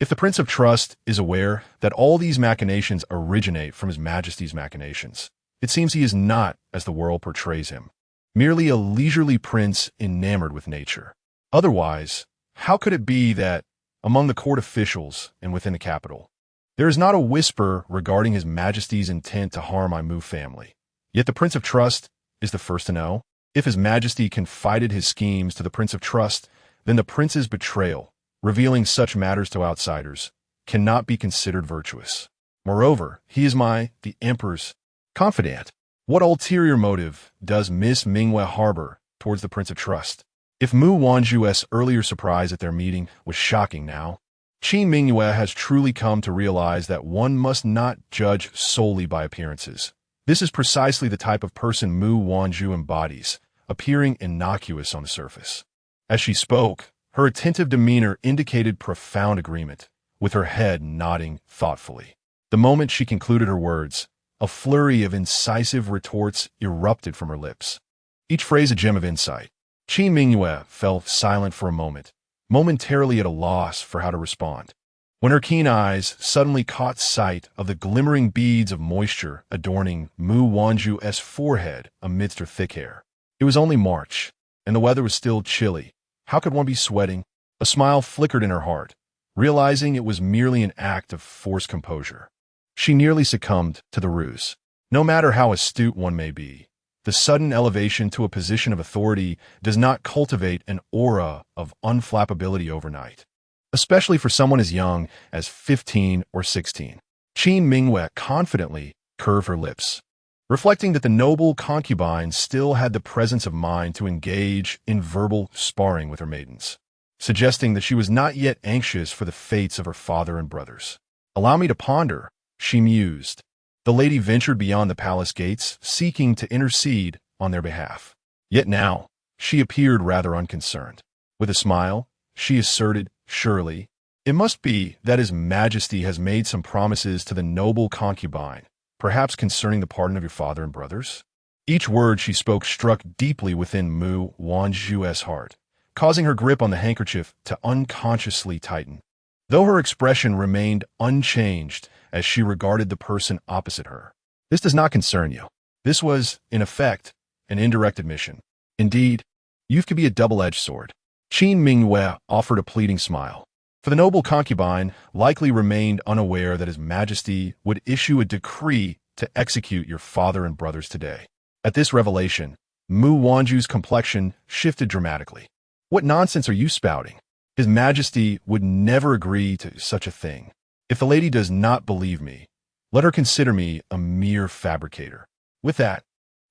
if the Prince of Trust is aware that all these machinations originate from His Majesty's machinations, it seems he is not, as the world portrays him, merely a leisurely prince enamored with nature. Otherwise, how could it be that, among the court officials and within the capital, there is not a whisper regarding His Majesty's intent to harm my Mu family? Yet the Prince of Trust is the first to know. If His Majesty confided his schemes to the Prince of Trust, then the prince's betrayal, revealing such matters to outsiders, cannot be considered virtuous. Moreover, he is the Emperor's, confidant. What ulterior motive does Miss Mingyue harbor towards the Prince of Trust? If Mu Wanzhu's earlier surprise at their meeting was shocking now, Qi Mingyue has truly come to realize that one must not judge solely by appearances. This is precisely the type of person Mu Wanzhu embodies, appearing innocuous on the surface. As she spoke, her attentive demeanor indicated profound agreement, with her head nodding thoughtfully. The moment she concluded her words, a flurry of incisive retorts erupted from her lips, each phrase a gem of insight. Qi Mingyue fell silent for a moment, momentarily at a loss for how to respond. When her keen eyes suddenly caught sight of the glimmering beads of moisture adorning Mu Wanzhu's forehead amidst her thick hair. It was only March, and the weather was still chilly. How could one be sweating? A smile flickered in her heart, realizing it was merely an act of forced composure. She nearly succumbed to the ruse. No matter how astute one may be, the sudden elevation to a position of authority does not cultivate an aura of unflappability overnight, especially for someone as young as 15 or 16. Qin Mingwei confidently curved her lips, reflecting that the noble concubine still had the presence of mind to engage in verbal sparring with her maidens, suggesting that she was not yet anxious for the fates of her father and brothers. "Allow me to ponder," she mused. The lady ventured beyond the palace gates, seeking to intercede on their behalf. Yet now, she appeared rather unconcerned. With a smile, she asserted, "Surely, it must be that His Majesty has made some promises to the noble concubine, perhaps concerning the pardon of your father and brothers?" Each word she spoke struck deeply within Mu Wanzhu's heart, causing her grip on the handkerchief to unconsciously tighten. Though her expression remained unchanged as she regarded the person opposite her. "This does not concern you." This was, in effect, an indirect admission. "Indeed, youth could be a double-edged sword." Qin Mingwei offered a pleading smile. For the noble concubine likely remained unaware that His Majesty would issue a decree to execute your father and brothers today. At this revelation, Mu Wanzhu's complexion shifted dramatically. "What nonsense are you spouting? His Majesty would never agree to such a thing. If the lady does not believe me, let her consider me a mere fabricator." With that,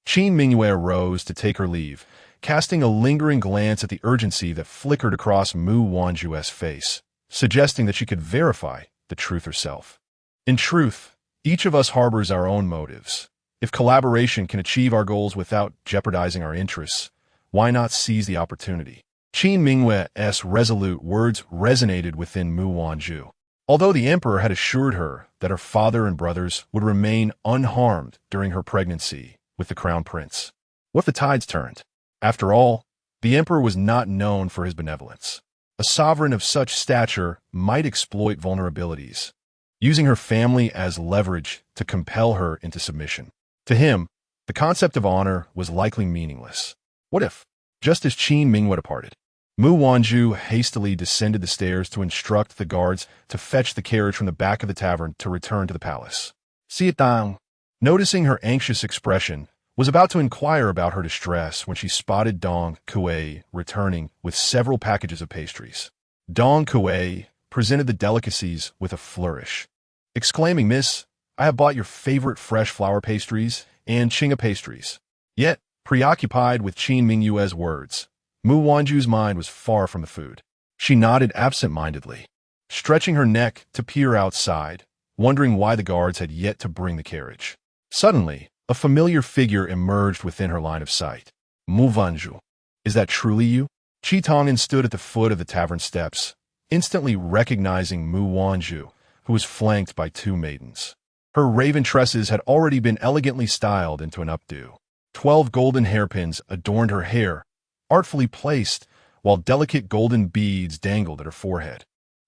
Qin Mingwei rose to take her leave, casting a lingering glance at the urgency that flickered across Mu Wanzhu's face, suggesting that she could verify the truth herself. In truth, each of us harbors our own motives. If collaboration can achieve our goals without jeopardizing our interests, why not seize the opportunity? Qin Mingwei's resolute words resonated within Mu Wanzhu. Although the emperor had assured her that her father and brothers would remain unharmed during her pregnancy with the crown prince. What if the tides turned? After all, the emperor was not known for his benevolence. A sovereign of such stature might exploit vulnerabilities, using her family as leverage to compel her into submission. To him, the concept of honor was likely meaningless. What if, just as Qin Mingwei departed, Mu Wanzhu hastily descended the stairs to instruct the guards to fetch the carriage from the back of the tavern to return to the palace. "Sit down." Noticing her anxious expression, was about to inquire about her distress when she spotted Dong Kuei returning with several packages of pastries. Dong Kuei presented the delicacies with a flourish, exclaiming, "Miss, I have bought your favorite fresh flour pastries and chinga pastries." Yet, preoccupied with Qin Mingwei's words, Mu Wanzhu's mind was far from the food. She nodded absent-mindedly, stretching her neck to peer outside, wondering why the guards had yet to bring the carriage. Suddenly, a familiar figure emerged within her line of sight. "Mu Wanzhu, is that truly you?" Qi Tong'an stood at the foot of the tavern steps, instantly recognizing Mu Wanzhu, who was flanked by two maidens. Her raven tresses had already been elegantly styled into an updo. 12 golden hairpins adorned her hair, artfully placed, while delicate golden beads dangled at her forehead,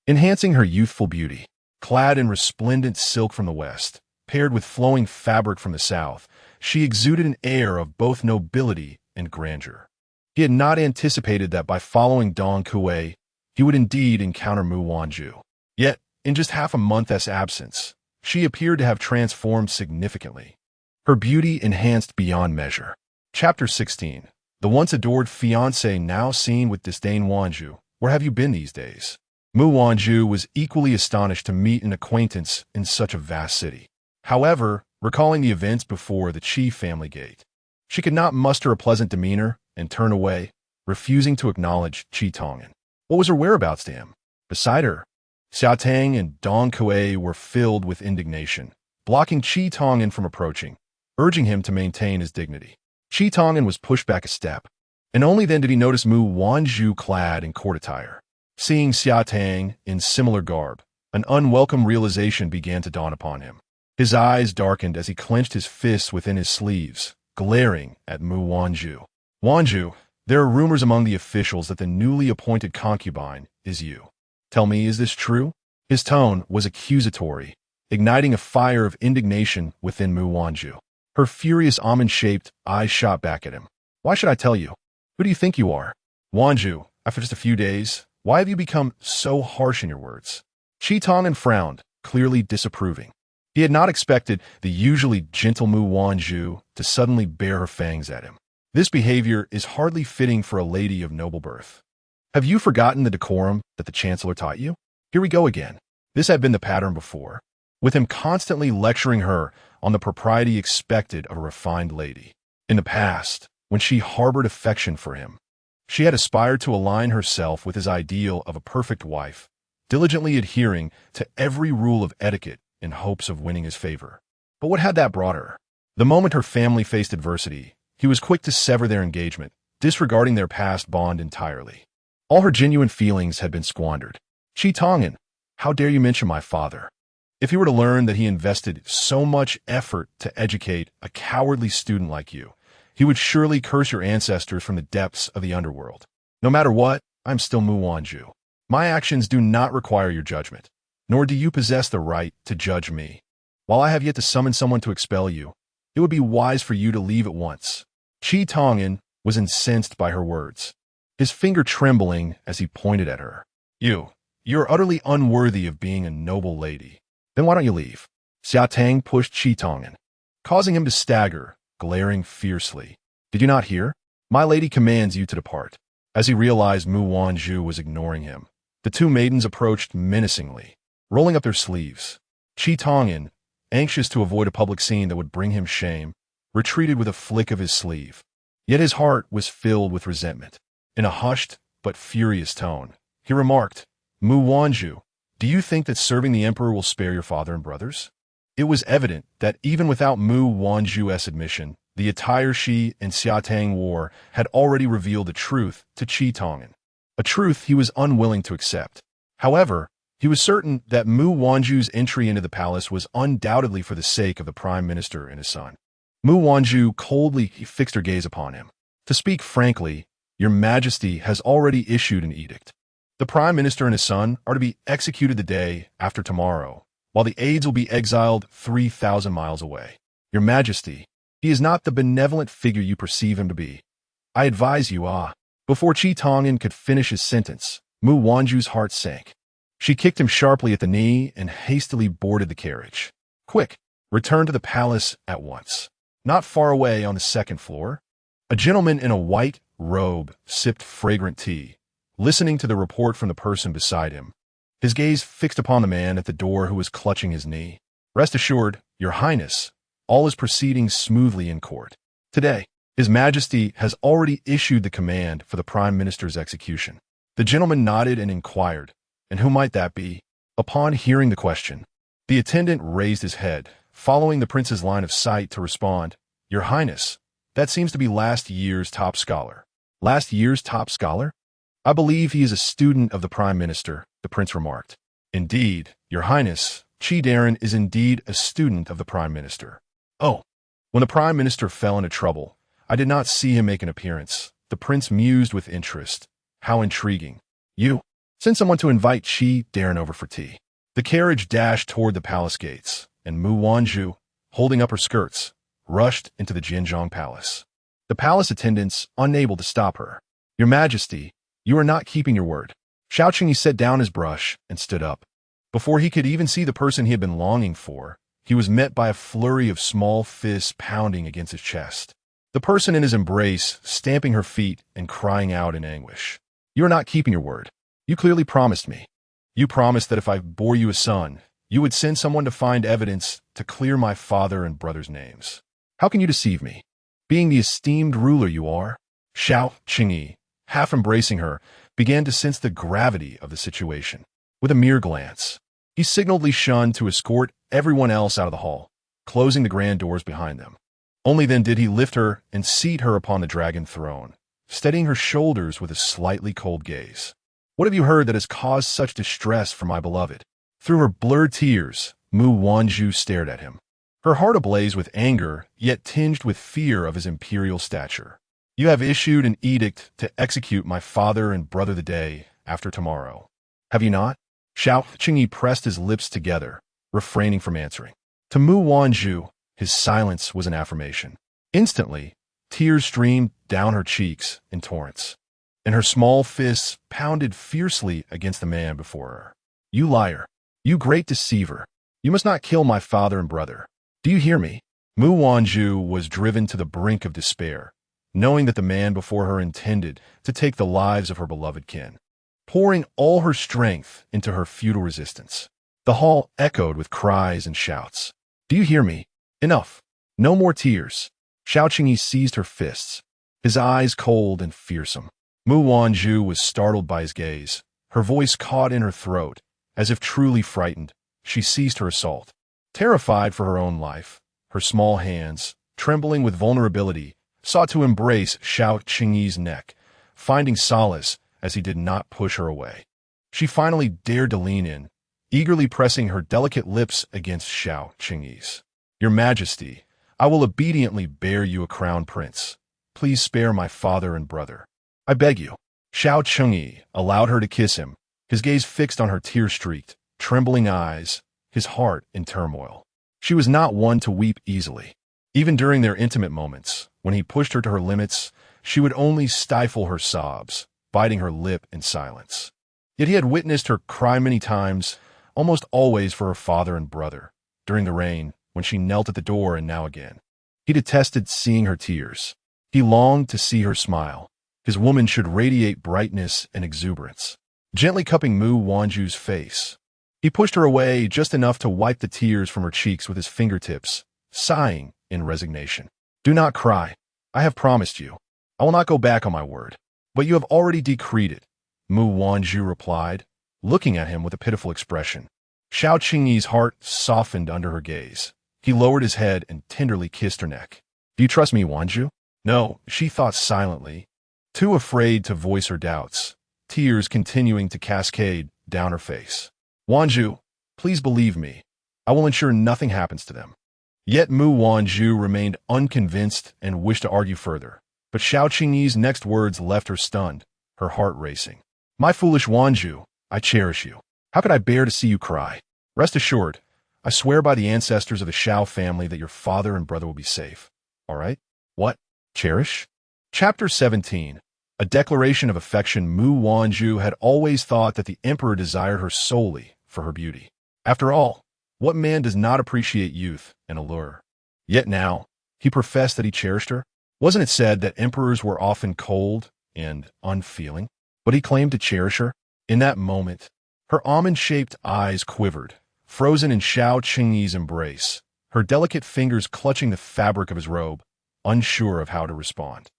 enhancing her youthful beauty. Clad in resplendent silk from the west, paired with flowing fabric from the south, she exuded an air of both nobility and grandeur. He had not anticipated that by following Dong Kuei, he would indeed encounter Mu Wanzhu. Yet, in just half a month's absence, she appeared to have transformed significantly. Her beauty enhanced beyond measure. Chapter 16. The once adored fiancé now seen with disdain. "Wanzhu, where have you been these days?" Mu Wanzhu was equally astonished to meet an acquaintance in such a vast city. However, recalling the events before the Qi family gate, she could not muster a pleasant demeanor and turned away, refusing to acknowledge Qi Tong'an. What was her whereabouts to him? Beside her, Xia Tang and Dong Kuei were filled with indignation, blocking Qi Tong'an from approaching, urging him to maintain his dignity. Qi Tong'an was pushed back a step, and only then did he notice Mu Wanzhu clad in court attire. Seeing Xia Tang in similar garb, an unwelcome realization began to dawn upon him. His eyes darkened as he clenched his fists within his sleeves, glaring at Mu Wanzhu. "Wanzhu, there are rumors among the officials that the newly appointed concubine is you. Tell me, is this true?" His tone was accusatory, igniting a fire of indignation within Mu Wanzhu. Her furious almond-shaped eyes shot back at him. "Why should I tell you? Who do you think you are?" "Wanzhu, after just a few days, Why have you become so harsh in your words? Qi Tong'an frowned, clearly disapproving. He had not expected the usually gentle Mu Wanzhu to suddenly bare her fangs at him. This behavior is hardly fitting for a lady of noble birth. Have you forgotten the decorum that the Chancellor taught you? Here we go again. This had been the pattern before, with him constantly lecturing her on the propriety expected of a refined lady. In the past, when she harbored affection for him, she had aspired to align herself with his ideal of a perfect wife, diligently adhering to every rule of etiquette in hopes of winning his favor. But what had that brought her? The moment her family faced adversity, he was quick to sever their engagement, disregarding their past bond entirely. All her genuine feelings had been squandered. Qi Tong'an, how dare you mention my father? If he were to learn that he invested so much effort to educate a cowardly student like you, he would surely curse your ancestors from the depths of the underworld. No matter what, I'm still Mu Wanzhu. My actions do not require your judgment, nor do you possess the right to judge me. While I have yet to summon someone to expel you, it would be wise for you to leave at once. Qi Tong'an was incensed by her words, his finger trembling as he pointed at her. You're utterly unworthy of being a noble lady. Then why don't you leave? Xia Tang pushed Qi Tong'an, causing him to stagger, glaring fiercely. Did you not hear? My lady commands you to depart. As he realized Mu Wanzhu was ignoring him, the two maidens approached menacingly, rolling up their sleeves. Qi Tong'an, anxious to avoid a public scene that would bring him shame, retreated with a flick of his sleeve. Yet his heart was filled with resentment. In a hushed but furious tone, he remarked, Mu Wanzhu, do you think that serving the emperor will spare your father and brothers? It was evident that even without Mu Wanzhu's admission, the attire she and Xia Tang wore had already revealed the truth to Qi Tong'an, a truth he was unwilling to accept. However, he was certain that Mu Wanzhu's entry into the palace was undoubtedly for the sake of the prime minister and his son. Mu Wanzhu coldly fixed her gaze upon him. To speak frankly, your majesty has already issued an edict. The prime minister and his son are to be executed the day after tomorrow, while the aides will be exiled 3,000 miles away. Your majesty, he is not the benevolent figure you perceive him to be. I advise you, Before Qi Tong'an could finish his sentence, Mu Wanzhu's heart sank. She kicked him sharply at the knee and hastily boarded the carriage. Quick, return to the palace at once. Not far away on the second floor, a gentleman in a white robe sipped fragrant tea, listening to the report from the person beside him, his gaze fixed upon the man at the door who was clutching his knee. Rest assured, Your Highness, all is proceeding smoothly in court. Today, His Majesty has already issued the command for the Prime Minister's execution. The gentleman nodded and inquired, and who might that be? Upon hearing the question, the attendant raised his head, following the prince's line of sight to respond, Your Highness, that seems to be last year's top scholar. Last year's top scholar? I believe he is a student of the Prime Minister, the prince remarked. Indeed, Your Highness, Qi Darren is indeed a student of the Prime Minister. Oh, when the Prime Minister fell into trouble, I did not see him make an appearance. The prince mused with interest. How intriguing. You, send someone to invite Qi Darren over for tea. The carriage dashed toward the palace gates, and Mu Wanzhu, holding up her skirts, rushed into the Jinzhong Palace. The palace attendants, unable to stop her. Your Majesty, you are not keeping your word. Xiao Qingyi set down his brush and stood up. Before he could even see the person he had been longing for, he was met by a flurry of small fists pounding against his chest. The person in his embrace, stamping her feet and crying out in anguish. You are not keeping your word. You clearly promised me. You promised that if I bore you a son, you would send someone to find evidence to clear my father and brother's names. How can you deceive me? Being the esteemed ruler you are. Xiao Qingyi, half embracing her, began to sense the gravity of the situation. With a mere glance, he signaled Li Shun to escort everyone else out of the hall, closing the grand doors behind them. Only then did he lift her and seat her upon the dragon throne, steadying her shoulders with a slightly cold gaze. What have you heard that has caused such distress for my beloved? Through her blurred tears, Mu Wanzhu stared at him, her heart ablaze with anger, yet tinged with fear of his imperial stature. You have issued an edict to execute my father and brother the day after tomorrow. Have you not? Xiao Qingyi pressed his lips together, refraining from answering. To Mu Wanzhu, his silence was an affirmation. Instantly, tears streamed down her cheeks in torrents. and her small fists pounded fiercely against the man before her. "You liar! You great deceiver! You must not kill my father and brother. Do you hear me?" Mu Wanzhu was driven to the brink of despair, knowing that the man before her intended to take the lives of her beloved kin. Pouring all her strength into her futile resistance, the hall echoed with cries and shouts. "Do you hear me? Enough! No more tears!" Xiao Qingyi seized her fists, his eyes cold and fearsome. Mu Wanzhu was startled by his gaze, her voice caught in her throat. As if truly frightened, she ceased her assault. Terrified for her own life, her small hands, trembling with vulnerability, sought to embrace Xiao Qingyi's neck, finding solace as he did not push her away. She finally dared to lean in, eagerly pressing her delicate lips against Xiao Qingyi's. "Your Majesty, I will obediently bear you a crown prince. Please spare my father and brother. I beg you." Xiao Qingyi allowed her to kiss him, his gaze fixed on her tear-streaked, trembling eyes, his heart in turmoil. She was not one to weep easily. Even during their intimate moments, when he pushed her to her limits, she would only stifle her sobs, biting her lip in silence. Yet he had witnessed her cry many times, almost always for her father and brother, during the rain, when she knelt at the door, and now again. He detested seeing her tears. He longed to see her smile. His woman should radiate brightness and exuberance. Gently cupping Mu Wanzhu's face, he pushed her away just enough to wipe the tears from her cheeks with his fingertips, sighing in resignation. "Do not cry. I have promised you. I will not go back on my word. But you have already decreed it," Mu Wanzhu replied, looking at him with a pitiful expression. Xiao Qingyi's heart softened under her gaze. He lowered his head and tenderly kissed her neck. "Do you trust me, Wanzhu?" "No," she thought silently, too afraid to voice her doubts, tears continuing to cascade down her face. "Wanzhu, please believe me. I will ensure nothing happens to them." Yet Mu Wanzhu remained unconvinced and wished to argue further. But Xiao Qingyi's next words left her stunned, her heart racing. "My foolish Wanzhu, I cherish you. How could I bear to see you cry? Rest assured, I swear by the ancestors of the Xiao family that your father and brother will be safe. All right?" "What? Cherish?" Chapter 17. A declaration of affection. Mu Wanzhu had always thought that the emperor desired her solely for her beauty. After all, what man does not appreciate youth and allure? Yet now, he professed that he cherished her. Wasn't it said that emperors were often cold and unfeeling? But he claimed to cherish her. In that moment, her almond-shaped eyes quivered, frozen in Xiao Qingyi's embrace, her delicate fingers clutching the fabric of his robe, unsure of how to respond.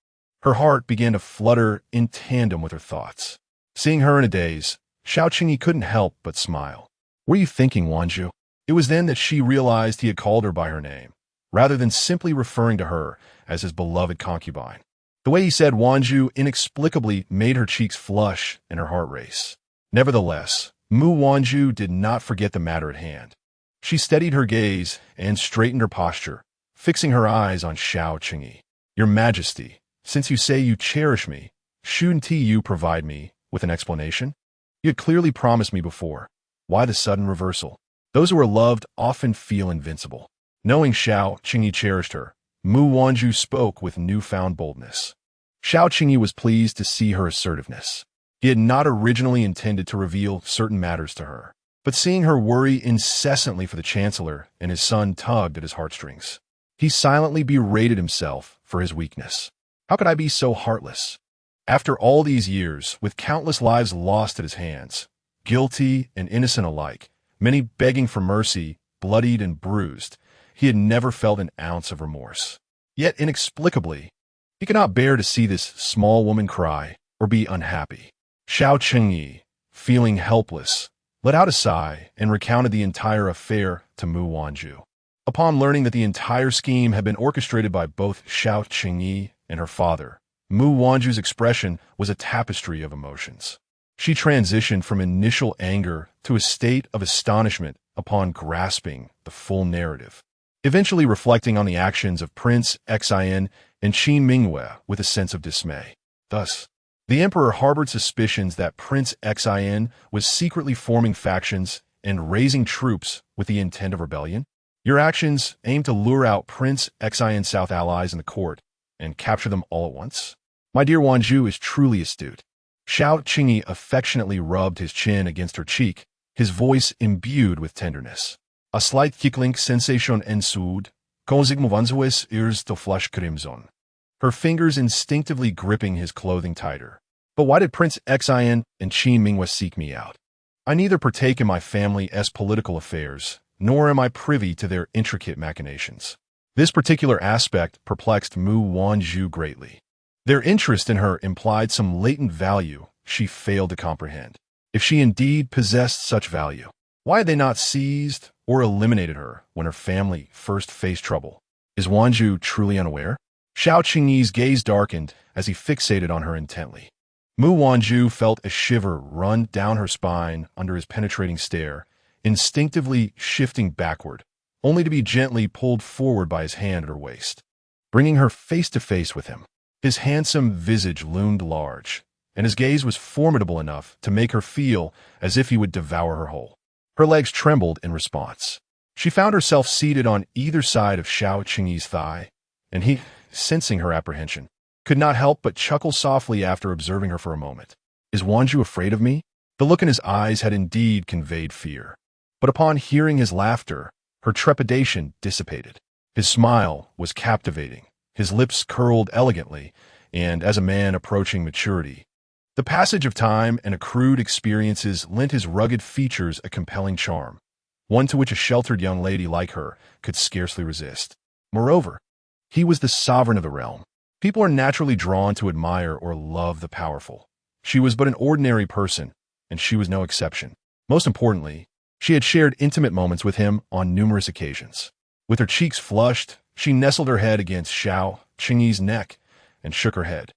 Her heart began to flutter in tandem with her thoughts. Seeing her in a daze, Xiao Qingyi couldn't help but smile. "What are you thinking, Wanzhu?" It was then that she realized he had called her by her name, rather than simply referring to her as his beloved concubine. The way he said Wanzhu inexplicably made her cheeks flush and her heart race. Nevertheless, Mu Wanzhu did not forget the matter at hand. She steadied her gaze and straightened her posture, fixing her eyes on Xiao Qingyi. "Your Majesty, since you say you cherish me, shouldn't you provide me with an explanation? You had clearly promised me before. Why the sudden reversal?" Those who are loved often feel invincible. Knowing Xiao Qingyi cherished her, Mu Wanzhu spoke with newfound boldness. Xiao Qingyi was pleased to see her assertiveness. He had not originally intended to reveal certain matters to her, but seeing her worry incessantly for the chancellor and his son tugged at his heartstrings. He silently berated himself for his weakness. How could I be so heartless? After all these years, with countless lives lost at his hands, guilty and innocent alike, many begging for mercy, bloodied and bruised, he had never felt an ounce of remorse. Yet inexplicably, he could not bear to see this small woman cry or be unhappy. Xiao Qingyi, feeling helpless, let out a sigh and recounted the entire affair to Mu Wanzhu. Upon learning that the entire scheme had been orchestrated by both Xiao Qingyi and her father, Mu Wanzhu's expression was a tapestry of emotions. She transitioned from initial anger to a state of astonishment upon grasping the full narrative, eventually reflecting on the actions of Prince Xin and Qin Mingwei with a sense of dismay. Thus, the emperor harbored suspicions that Prince Xin was secretly forming factions and raising troops with the intent of rebellion. Your actions aim to lure out Prince Xin's South allies in the court and capture them all at once. My dear Wanzhu is truly astute. Xiao Qingyi affectionately rubbed his chin against her cheek, his voice imbued with tenderness. A slight tickling sensation ensued, causing Mu Wanzhu's ears to flush crimson, her fingers instinctively gripping his clothing tighter. But why did Prince Xin and Qi Minghua seek me out? I neither partake in my family's political affairs, nor am I privy to their intricate machinations. This particular aspect perplexed Mu Wanzhu greatly. Their interest in her implied some latent value she failed to comprehend. If she indeed possessed such value, why had they not seized or eliminated her when her family first faced trouble? Is Wanzhu truly unaware? Xiao Qingyi's gaze darkened as he fixated on her intently. Mu Wanzhu felt a shiver run down her spine under his penetrating stare, instinctively shifting backward, only to be gently pulled forward by his hand at her waist, bringing her face to face with him. His handsome visage loomed large, and his gaze was formidable enough to make her feel as if he would devour her whole. Her legs trembled in response. She found herself seated on either side of Xiao Qingyi's thigh, and he, sensing her apprehension, could not help but chuckle softly after observing her for a moment. Is Wanzhu afraid of me? The look in his eyes had indeed conveyed fear. But upon hearing his laughter, her trepidation dissipated. His smile was captivating, his lips curled elegantly, and as a man approaching maturity, the passage of time and accrued experiences lent his rugged features a compelling charm, one to which a sheltered young lady like her could scarcely resist. Moreover, he was the sovereign of the realm. People are naturally drawn to admire or love the powerful. She was but an ordinary person, and she was no exception. Most importantly, she had shared intimate moments with him on numerous occasions. With her cheeks flushed, she nestled her head against Xiao Qingyi's neck and shook her head,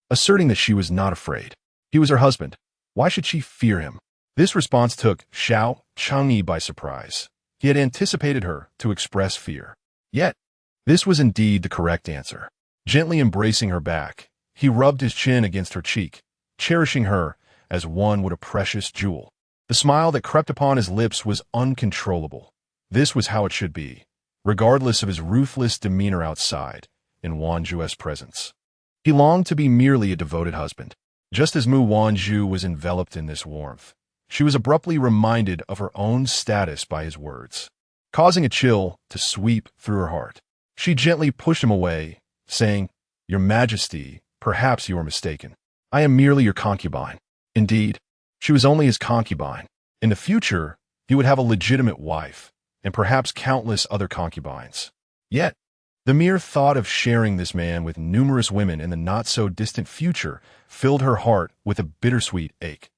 asserting that she was not afraid. He was her husband. Why should she fear him? This response took Xiao Qingyi by surprise. He had anticipated her to express fear. Yet, this was indeed the correct answer. Gently embracing her back, he rubbed his chin against her cheek, cherishing her as one would a precious jewel. The smile that crept upon his lips was uncontrollable. This was how it should be, regardless of his ruthless demeanor outside, in Wanzhu's presence. He longed to be merely a devoted husband. Just as Mu Wanzhu was enveloped in this warmth, she was abruptly reminded of her own status by his words, causing a chill to sweep through her heart. She gently pushed him away, saying, "Your Majesty, perhaps you are mistaken. I am merely your concubine." Indeed, she was only his concubine. In the future, he would have a legitimate wife, and perhaps countless other concubines. Yet, the mere thought of sharing this man with numerous women in the not-so-distant future filled her heart with a bittersweet ache,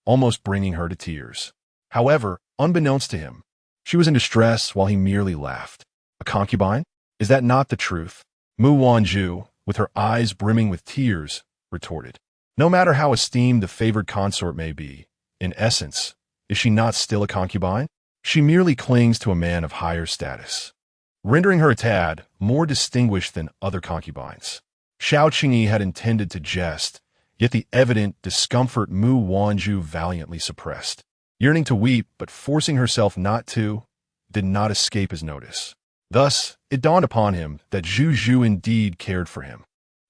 almost bringing her to tears. However, unbeknownst to him, she was in distress while he merely laughed. A concubine? Is that not the truth? Mu Wanzhu, with her eyes brimming with tears, retorted. No matter how esteemed the favored consort may be, in essence, is she not still a concubine? She merely clings to a man of higher status, rendering her a tad more distinguished than other concubines. Xiao Qingyi had intended to jest, yet the evident discomfort Mu Wanzhu valiantly suppressed. Yearning to weep, but forcing herself not to, did not escape his notice. Thus, it dawned upon him that Zhu Zhu indeed cared for him.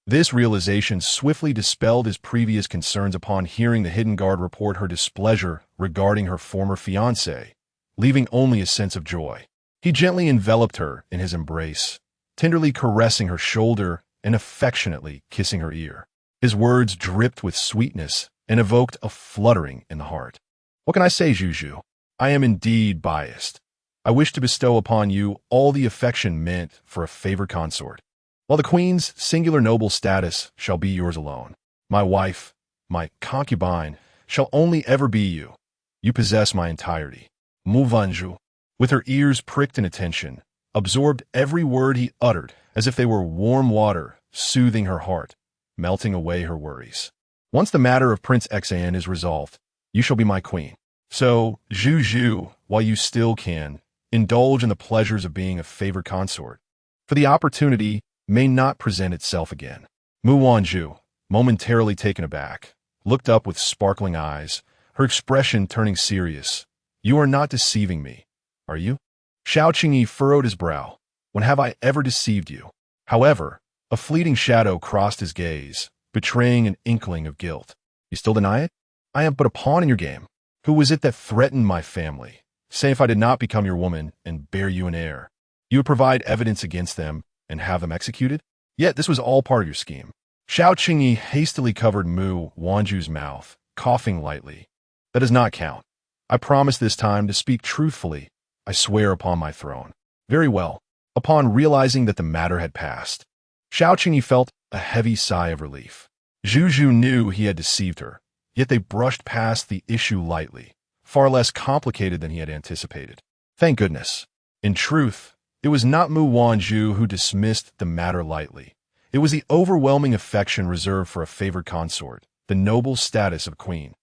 This realization swiftly dispelled his previous concerns upon hearing the hidden guard report her displeasure regarding her former fiancé, leaving only a sense of joy. He gently enveloped her in his embrace, tenderly caressing her shoulder and affectionately kissing her ear. His words dripped with sweetness and evoked a fluttering in the heart. What can I say, Zhu Zhu? I am indeed biased. I wish to bestow upon you all the affection meant for a favored consort, while the queen's singular noble status shall be yours alone. My wife, my concubine, shall only ever be you. You possess my entirety. Mu Wanzhu, with her ears pricked in attention, absorbed every word he uttered as if they were warm water, soothing her heart, melting away her worries. Once the matter of Prince Xin is resolved, you shall be my queen. So, Zhu Zhu, while you still can, indulge in the pleasures of being a favored consort, for the opportunity may not present itself again. Mu Wanzhu, momentarily taken aback, looked up with sparkling eyes, her expression turning serious. You are not deceiving me, are you? Xiao Qingyi furrowed his brow. When have I ever deceived you? However, a fleeting shadow crossed his gaze, betraying an inkling of guilt. You still deny it? I am but a pawn in your game. Who was it that threatened my family? Say if I did not become your woman and bear you an heir, you would provide evidence against them and have them executed? Yet this was all part of your scheme. Xiao Qingyi hastily covered Mu Wanzhu's mouth, coughing lightly. That does not count. I promise this time to speak truthfully. I swear upon my throne. Very well. Upon realizing that the matter had passed, Xiao Qingyi felt a heavy sigh of relief. Zhu Zhu knew he had deceived her, yet they brushed past the issue lightly, far less complicated than he had anticipated. Thank goodness. In truth, it was not Mu Wanzhu who dismissed the matter lightly. It was the overwhelming affection reserved for a favored consort, the noble status of queen.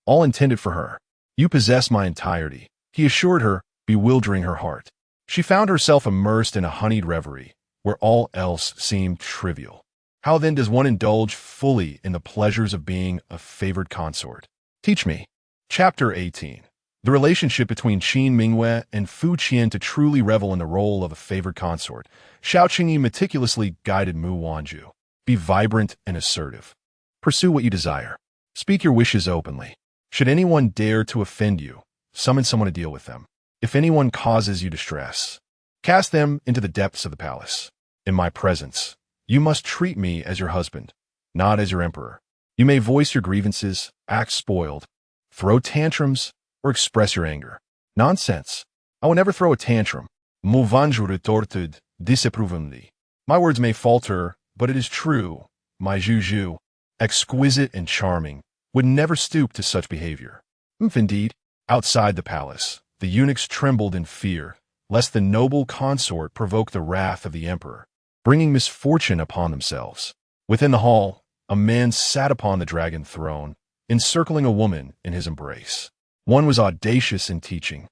All intended for her. You possess my entirety, he assured her, bewildering her heart. She found herself immersed in a honeyed reverie, where all else seemed trivial. How then does one indulge fully in the pleasures of being a favored consort? Teach me. Chapter 18. The relationship between Qin Mingyue and Fu Qian to truly revel in the role of a favored consort. Xiao Qingyi meticulously guided Mu Wanzhu. Be vibrant and assertive. Pursue what you desire. Speak your wishes openly. Should anyone dare to offend you, summon someone to deal with them. If anyone causes you distress, cast them into the depths of the palace. In my presence, you must treat me as your husband, not as your emperor. You may voice your grievances, act spoiled, throw tantrums, or express your anger. Nonsense. I will never throw a tantrum. Mu Wanzhu retorted disapprovingly. My words may falter, but it is true. My Zhu Zhu, exquisite and charming, would never stoop to such behavior. Indeed, outside the palace, the eunuchs trembled in fear, lest the noble consort provoke the wrath of the emperor, bringing misfortune upon themselves. Within the hall, a man sat upon the dragon throne, encircling a woman in his embrace. One was audacious in teaching,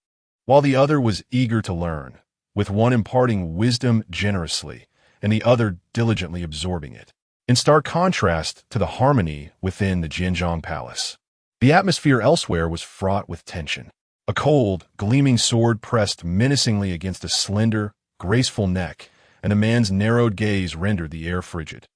while the other was eager to learn, with one imparting wisdom generously, and the other diligently absorbing it, in stark contrast to the harmony within the Jianzhong Palace. The atmosphere elsewhere was fraught with tension. A cold, gleaming sword pressed menacingly against a slender, graceful neck, and a man's narrowed gaze rendered the air frigid.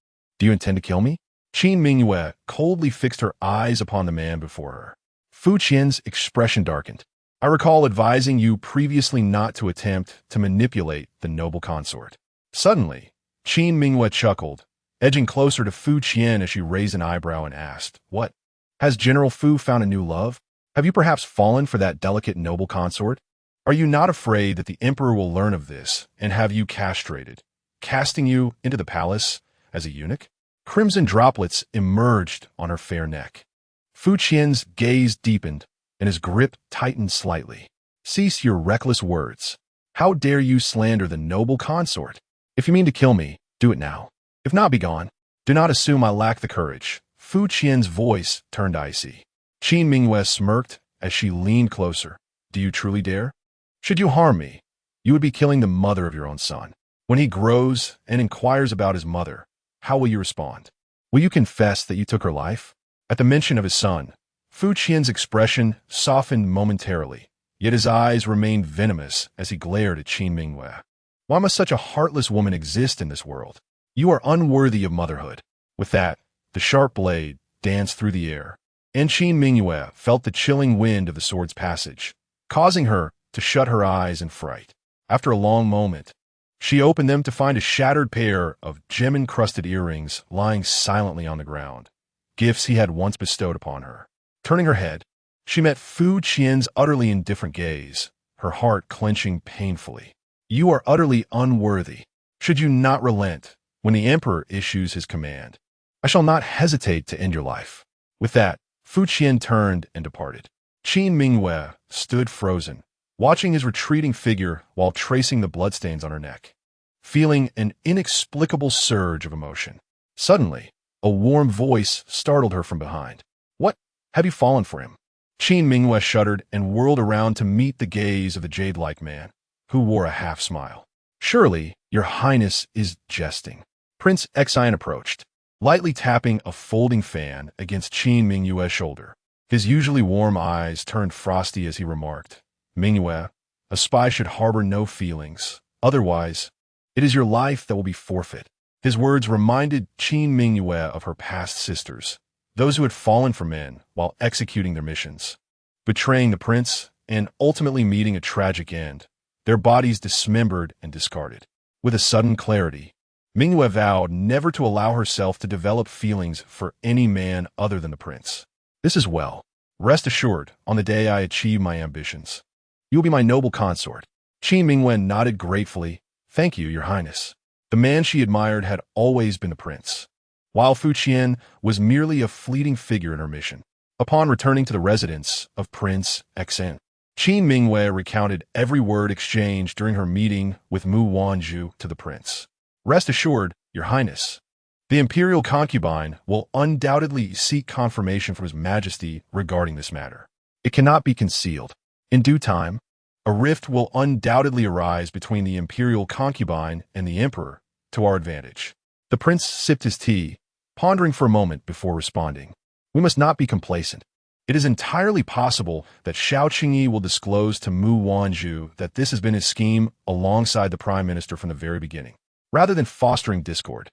Do you intend to kill me? Qin Mingyue coldly fixed her eyes upon the man before her. Fu Qian's expression darkened. I recall advising you previously not to attempt to manipulate the noble consort. Suddenly, Qin Mingyue chuckled, edging closer to Fu Qian as she raised an eyebrow and asked, What? Has General Fu found a new love? Have you perhaps fallen for that delicate noble consort? Are you not afraid that the emperor will learn of this and have you castrated, casting you into the palace as a eunuch? Crimson droplets emerged on her fair neck. Fu Qian's gaze deepened and his grip tightened slightly. Cease your reckless words. How dare you slander the noble consort? If you mean to kill me, do it now. If not, be gone. Do not assume I lack the courage. Fu Qian's voice turned icy. Qin Mingyue smirked as she leaned closer. Do you truly dare? Should you harm me, you would be killing the mother of your own son. When he grows and inquires about his mother, how will you respond? Will you confess that you took her life? At the mention of his son, Fu Qian's expression softened momentarily, yet his eyes remained venomous as he glared at Qin Mingyue. Why must such a heartless woman exist in this world? You are unworthy of motherhood. With that, the sharp blade danced through the air, and Qin Mingyue felt the chilling wind of the sword's passage, causing her to shut her eyes in fright. After a long moment, she opened them to find a shattered pair of gem-encrusted earrings lying silently on the ground, gifts he had once bestowed upon her. Turning her head, she met Fu Qian's utterly indifferent gaze, her heart clenching painfully. You are utterly unworthy. Should you not relent when the emperor issues his command, I shall not hesitate to end your life. With that, Fu Qian turned and departed. Qin Mingyue stood frozen, watching his retreating figure while tracing the bloodstains on her neck, feeling an inexplicable surge of emotion. Suddenly, a warm voice startled her from behind. What? Have you fallen for him? Qin Mingyue shuddered and whirled around to meet the gaze of the jade-like man, who wore a half-smile. Surely, your highness is jesting. Prince Xian approached, lightly tapping a folding fan against Qin Mingyue's shoulder. His usually warm eyes turned frosty as he remarked, Mingyue, a spy should harbor no feelings. Otherwise, it is your life that will be forfeit. His words reminded Qin Mingyue of her past sisters, those who had fallen for men while executing their missions, betraying the prince, and ultimately meeting a tragic end, their bodies dismembered and discarded. With a sudden clarity, Mingyue vowed never to allow herself to develop feelings for any man other than the prince. This is well. Rest assured, on the day I achieve my ambitions, you will be my noble consort. Qin Mingyue nodded gratefully. Thank you, Your Highness. The man she admired had always been the prince, while Fu Qian was merely a fleeting figure in her mission. Upon returning to the residence of Prince Xen, Qin Mingyue recounted every word exchanged during her meeting with Mu Wanzhu to the prince. Rest assured, Your Highness, the imperial concubine will undoubtedly seek confirmation from His Majesty regarding this matter. It cannot be concealed. In due time, a rift will undoubtedly arise between the imperial concubine and the emperor to our advantage. The prince sipped his tea, pondering for a moment before responding. We must not be complacent. It is entirely possible that Xiao Qingyi will disclose to Mu Wanzhu that this has been his scheme alongside the prime minister from the very beginning. Rather than fostering discord,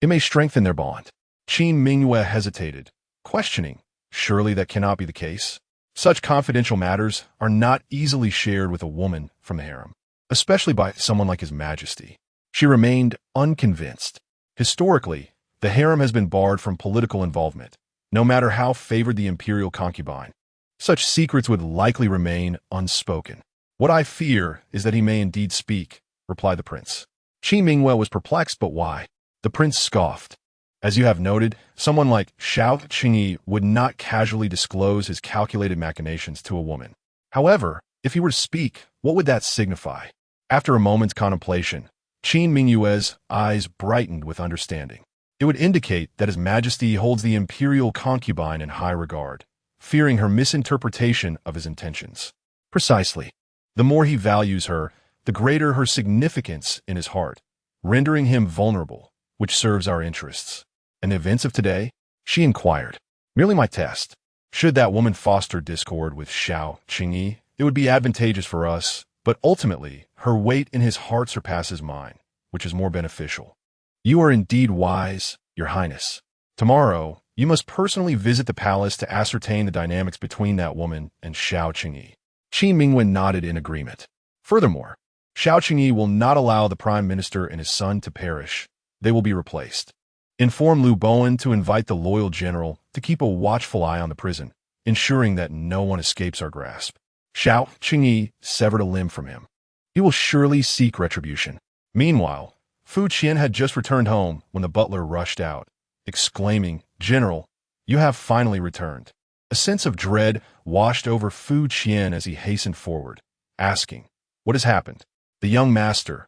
it may strengthen their bond. Qin Mingyue hesitated, questioning, surely that cannot be the case? Such confidential matters are not easily shared with a woman from the harem, especially by someone like His Majesty. She remained unconvinced. Historically, the harem has been barred from political involvement, no matter how favored the imperial concubine. Such secrets would likely remain unspoken. What I fear is that he may indeed speak, replied the prince. Qin Mingyue was perplexed, but why? The prince scoffed. As you have noted, someone like Xiao Qingyi would not casually disclose his calculated machinations to a woman. However, if he were to speak, what would that signify? After a moment's contemplation, Qin Mingyue's eyes brightened with understanding. It would indicate that His Majesty holds the imperial concubine in high regard, fearing her misinterpretation of his intentions. Precisely. The more he values her, the greater her significance in his heart, rendering him vulnerable, which serves our interests. And the events of today? She inquired. Merely my test. Should that woman foster discord with Xiao Qingyi, it would be advantageous for us, but ultimately, her weight in his heart surpasses mine, which is more beneficial. You are indeed wise, Your Highness. Tomorrow, you must personally visit the palace to ascertain the dynamics between that woman and Xiao Qingyi. Qin Mingyue nodded in agreement. Furthermore, Xiao Qingyi will not allow the prime minister and his son to perish. They will be replaced. Inform Lu Bowen to invite the loyal general to keep a watchful eye on the prison, ensuring that no one escapes our grasp. Xiao Qingyi severed a limb from him. He will surely seek retribution. Meanwhile, Fu Qian had just returned home when the butler rushed out, exclaiming, General, you have finally returned. A sense of dread washed over Fu Qian as he hastened forward, asking, What has happened? The young master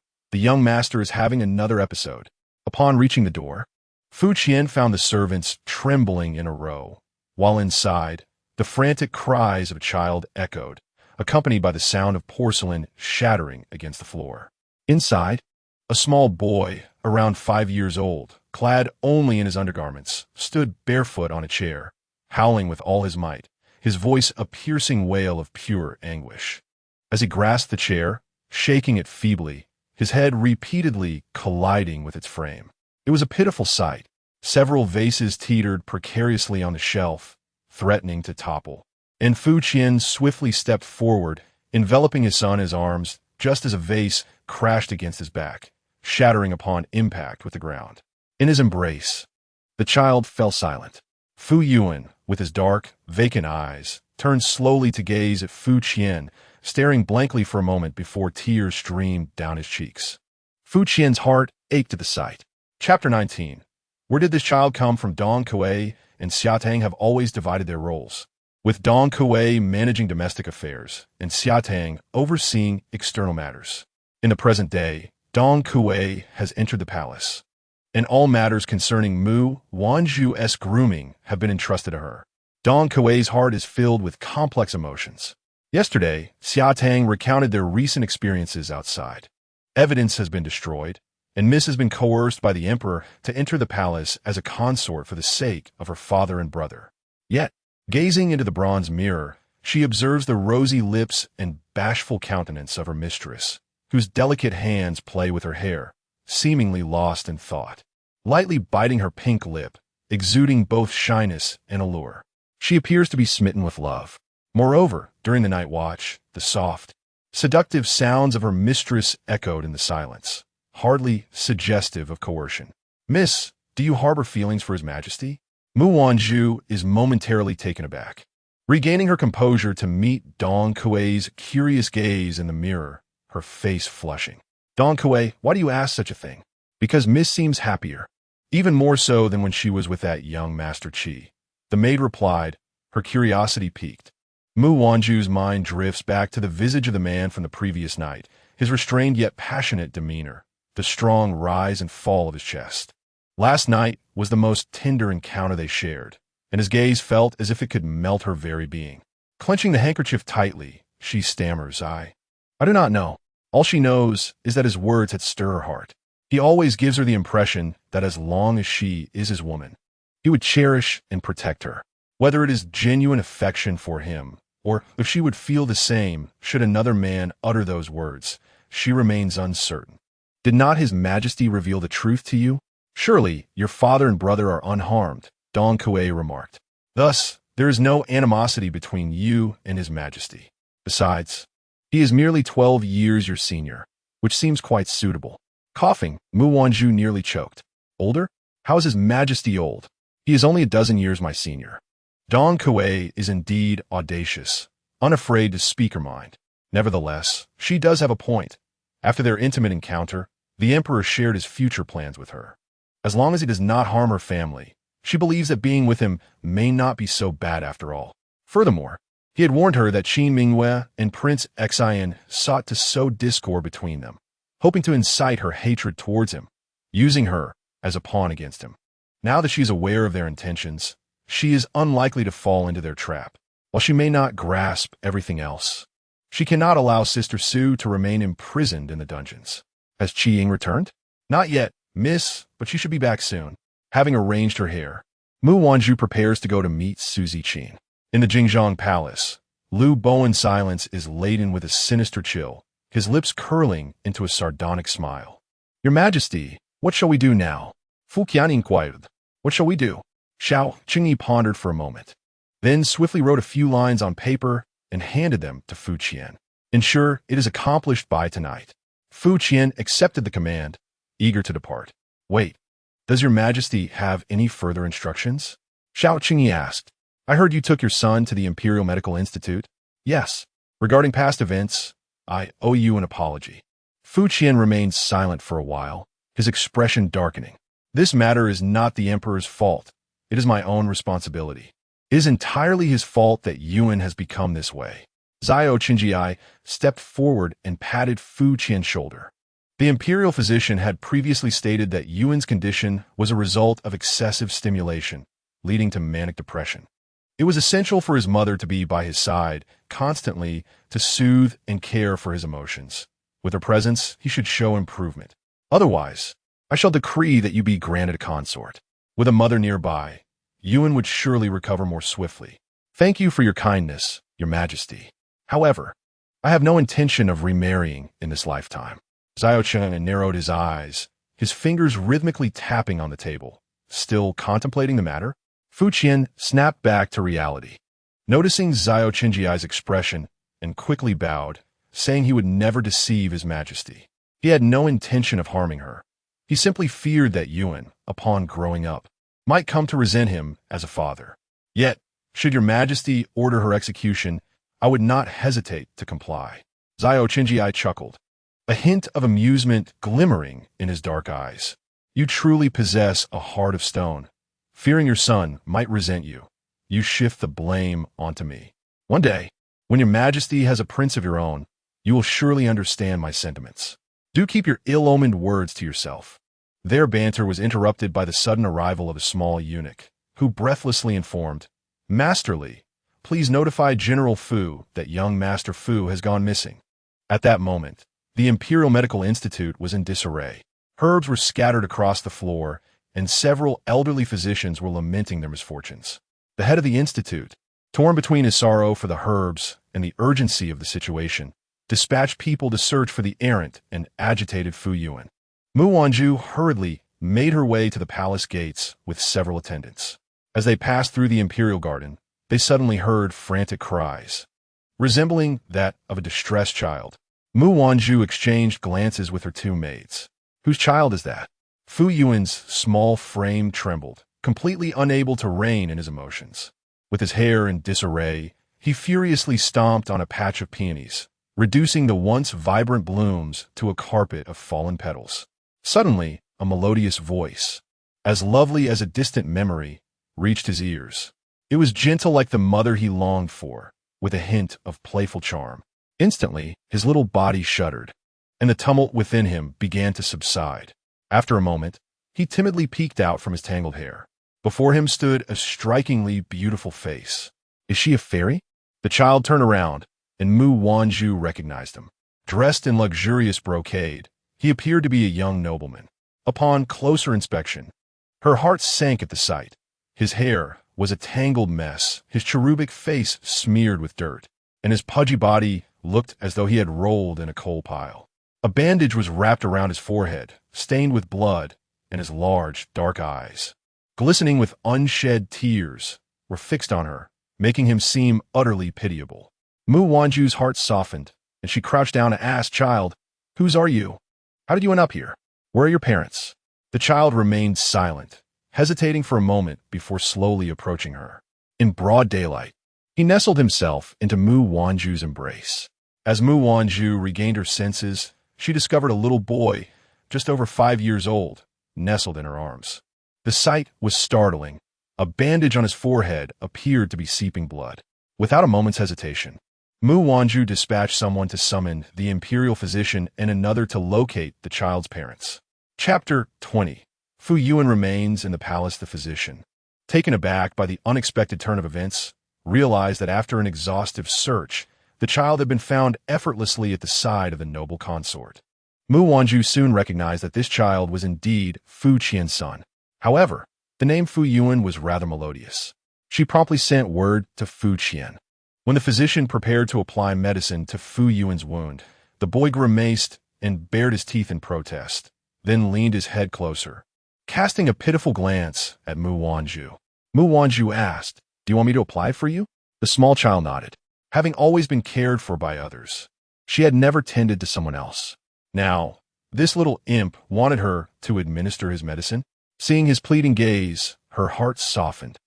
is having another episode. Upon reaching the door, Fu Qian found the servants trembling in a row, while inside, the frantic cries of a child echoed, accompanied by the sound of porcelain shattering against the floor. Inside, a small boy, around 5 years old, clad only in his undergarments, stood barefoot on a chair, howling with all his might, his voice a piercing wail of pure anguish. As he grasped the chair, shaking it feebly, his head repeatedly colliding with its frame. It was a pitiful sight. Several vases teetered precariously on the shelf, threatening to topple. And Fu Qian swiftly stepped forward, enveloping his son in his arms, just as a vase crashed against his back, shattering upon impact with the ground. In his embrace, the child fell silent. Fu Yuan, with his dark, vacant eyes, turned slowly to gaze at Fu Qian, staring blankly for a moment before tears streamed down his cheeks. Fu Qian's heart ached at the sight. Chapter 19. Where did this child come from? Dong Kuei and Xia Tang have always divided their roles, with Dong Kuei managing domestic affairs and Xia Tang overseeing external matters. In the present day, Dong Kuei has entered the palace, and all matters concerning Mu Wanzhu's grooming have been entrusted to her. Dong Kuei's heart is filled with complex emotions. Yesterday, Xia Tang recounted their recent experiences outside. Evidence has been destroyed, and Miss has been coerced by the emperor to enter the palace as a consort for the sake of her father and brother. Yet, gazing into the bronze mirror, she observes the rosy lips and bashful countenance of her mistress, whose delicate hands play with her hair, seemingly lost in thought. Lightly biting her pink lip, exuding both shyness and allure. She appears to be smitten with love. Moreover, during the night watch, the soft, seductive sounds of her mistress echoed in the silence, hardly suggestive of coercion. "Miss, do you harbor feelings for His Majesty?" Mu Wanzhu is momentarily taken aback. Regaining her composure to meet Dong Kuei's curious gaze in the mirror, her face flushing. "Dong Kuei, why do you ask such a thing?" "Because Miss seems happier. Even more so than when she was with that young Master Qi." The maid replied, her curiosity piqued. Mu Wanzhu's mind drifts back to the visage of the man from the previous night, his restrained yet passionate demeanor, the strong rise and fall of his chest. Last night was the most tender encounter they shared, and his gaze felt as if it could melt her very being. Clenching the handkerchief tightly, she stammers, I do not know. All she knows is that his words had stirred her heart. He always gives her the impression that as long as she is his woman, he would cherish and protect her. Whether it is genuine affection for him, or if she would feel the same should another man utter those words, she remains uncertain. "Did not His Majesty reveal the truth to you? Surely your father and brother are unharmed," Dong Kuei remarked. "Thus, there is no animosity between you and His Majesty. Besides, he is merely 12 years your senior, which seems quite suitable." Coughing, Mu Wanzhu nearly choked. "Older? How is His Majesty old? He is only a dozen years my senior." Dong Kuei is indeed audacious, unafraid to speak her mind. Nevertheless, she does have a point. After their intimate encounter, the Emperor shared his future plans with her. As long as he does not harm her family, she believes that being with him may not be so bad after all. Furthermore, he had warned her that Qin Mingyue and Prince Xian sought to sow discord between them, hoping to incite her hatred towards him, using her as a pawn against him. Now that she is aware of their intentions, she is unlikely to fall into their trap. While she may not grasp everything else, she cannot allow Sister Su to remain imprisoned in the dungeons. Has Qi Ying returned? Not yet, miss, but she should be back soon. Having arranged her hair, Mu Wanzhu prepares to go to meet Su Ziqin. In the Jingzhong Palace, Liu Bowen's silence is laden with a sinister chill, his lips curling into a sardonic smile. "Your Majesty, what shall we do now?" Fu Qian inquired. "What shall we do?" Xiao Qingyi pondered for a moment, then swiftly wrote a few lines on paper and handed them to Fu Qian. "Ensure it is accomplished by tonight." Fu Qian accepted the command, eager to depart. "Wait, does your Majesty have any further instructions?" Xiao Qingyi asked. "I heard you took your son to the Imperial Medical Institute." "Yes. Regarding past events, I owe you an apology." Fu Qian remained silent for a while, his expression darkening. "This matter is not the Emperor's fault. It is my own responsibility. It is entirely his fault that Yuan has become this way." Zhao Qinjiai stepped forward and patted Fu Qian's shoulder. The imperial physician had previously stated that Yuan's condition was a result of excessive stimulation, leading to manic depression. It was essential for his mother to be by his side constantly to soothe and care for his emotions. With her presence, he should show improvement. Otherwise, I shall decree that you be granted a consort. With a mother nearby, Yuan would surely recover more swiftly. Thank you for your kindness, Your Majesty. However, I have no intention of remarrying in this lifetime. Zhao Chen narrowed his eyes, his fingers rhythmically tapping on the table. Still contemplating the matter, Fu Qian snapped back to reality. Noticing Zhao Qinjiai's expression and quickly bowed, saying he would never deceive His Majesty. He had no intention of harming her. He simply feared that Yuan, upon growing up, might come to resent him as a father. Yet, should Your Majesty order her execution, I would not hesitate to comply. Zhao Qinjiai chuckled, a hint of amusement glimmering in his dark eyes. You truly possess a heart of stone. Fearing your son might resent you, you shift the blame onto me. One day, when Your Majesty has a prince of your own, you will surely understand my sentiments. Do keep your ill-omened words to yourself. Their banter was interrupted by the sudden arrival of a small eunuch, who breathlessly informed, "Master Li, please notify General Fu that young Master Fu has gone missing." At that moment, the Imperial Medical Institute was in disarray. Herbs were scattered across the floor, and several elderly physicians were lamenting their misfortunes. The head of the institute, torn between his sorrow for the herbs and the urgency of the situation, dispatched people to search for the errant and agitated Fu Yuan. Mu Wanzhu hurriedly made her way to the palace gates with several attendants. As they passed through the imperial garden, they suddenly heard frantic cries, resembling that of a distressed child. Mu Wanzhu exchanged glances with her two maids. "Whose child is that?" Fu Yuan's small frame trembled, completely unable to rein in his emotions. With his hair in disarray, he furiously stomped on a patch of peonies, reducing the once vibrant blooms to a carpet of fallen petals. Suddenly, a melodious voice, as lovely as a distant memory, reached his ears. It was gentle like the mother he longed for, with a hint of playful charm. Instantly, his little body shuddered, and the tumult within him began to subside. After a moment, he timidly peeked out from his tangled hair. Before him stood a strikingly beautiful face. "Is she a fairy?" The child turned around, and Mu Wanzhu recognized him. Dressed in luxurious brocade, he appeared to be a young nobleman. Upon closer inspection, her heart sank at the sight. His hair was a tangled mess, his cherubic face smeared with dirt, and his pudgy body looked as though he had rolled in a coal pile. A bandage was wrapped around his forehead, stained with blood, and his large, dark eyes, glistening with unshed tears, were fixed on her, making him seem utterly pitiable. Mu Wanzhu's heart softened, and she crouched down and asked, "Child, whose are you? How did you end up here? Where are your parents?" The child remained silent, hesitating for a moment before slowly approaching her. In broad daylight, he nestled himself into Mu Wanzhu's embrace. As Mu Wanzhu regained her senses, she discovered a little boy, just over 5 years old, nestled in her arms. The sight was startling. A bandage on his forehead appeared to be seeping blood. Without a moment's hesitation, Mu Wanzhu dispatched someone to summon the imperial physician and another to locate the child's parents. Chapter 20. Fu Yuan remains in the palace. The physician, taken aback by the unexpected turn of events, realized that after an exhaustive search, the child had been found effortlessly at the side of the noble consort. Mu Wanzhu soon recognized that this child was indeed Fu Qian's son. However, the name Fu Yuan was rather melodious. She promptly sent word to Fu Qian. When the physician prepared to apply medicine to Fu Yuan's wound, the boy grimaced and bared his teeth in protest, then leaned his head closer, casting a pitiful glance at Mu Wanzhu. Mu Wanzhu asked, "Do you want me to apply for you?" The small child nodded. Having always been cared for by others, she had never tended to someone else. Now, this little imp wanted her to administer his medicine. Seeing his pleading gaze, her heart softened,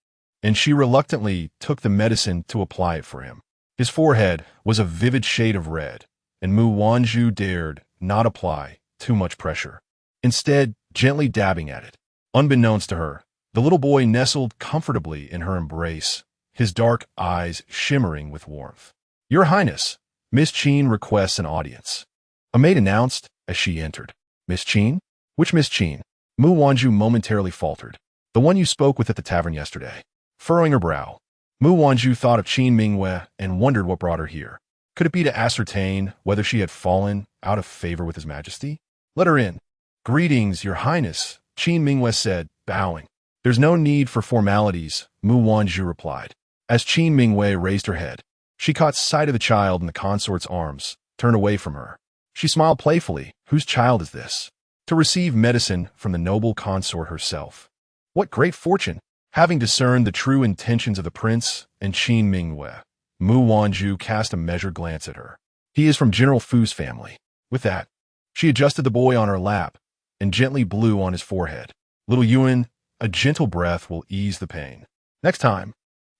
and she reluctantly took the medicine to apply it for him. His forehead was a vivid shade of red, and Mu Wanzhu dared not apply too much pressure, instead gently dabbing at it. Unbeknownst to her, the little boy nestled comfortably in her embrace, his dark eyes shimmering with warmth. "Your Highness, Miss Qin requests an audience," a maid announced as she entered. "Miss Qin? Which Miss Qin?" Mu Wanzhu momentarily faltered. "The one you spoke with at the tavern yesterday." Furrowing her brow, Mu Wanzhu thought of Qin Mingwei and wondered what brought her here. Could it be to ascertain whether she had fallen out of favor with His Majesty? "Let her in." "Greetings, Your Highness," Qin Mingwei said, bowing. "There's no need for formalities," Mu Wanzhu replied. As Qin Mingwei raised her head, she caught sight of the child in the consort's arms, turned away from her. She smiled playfully. "Whose child is this?" "To receive medicine from the noble consort herself." "What great fortune!" Having discerned the true intentions of the prince and Qin Mingwei, Mu Wanzhu cast a measured glance at her. "He is from General Fu's family." With that, she adjusted the boy on her lap and gently blew on his forehead. "Little Yuan, a gentle breath will ease the pain. Next time,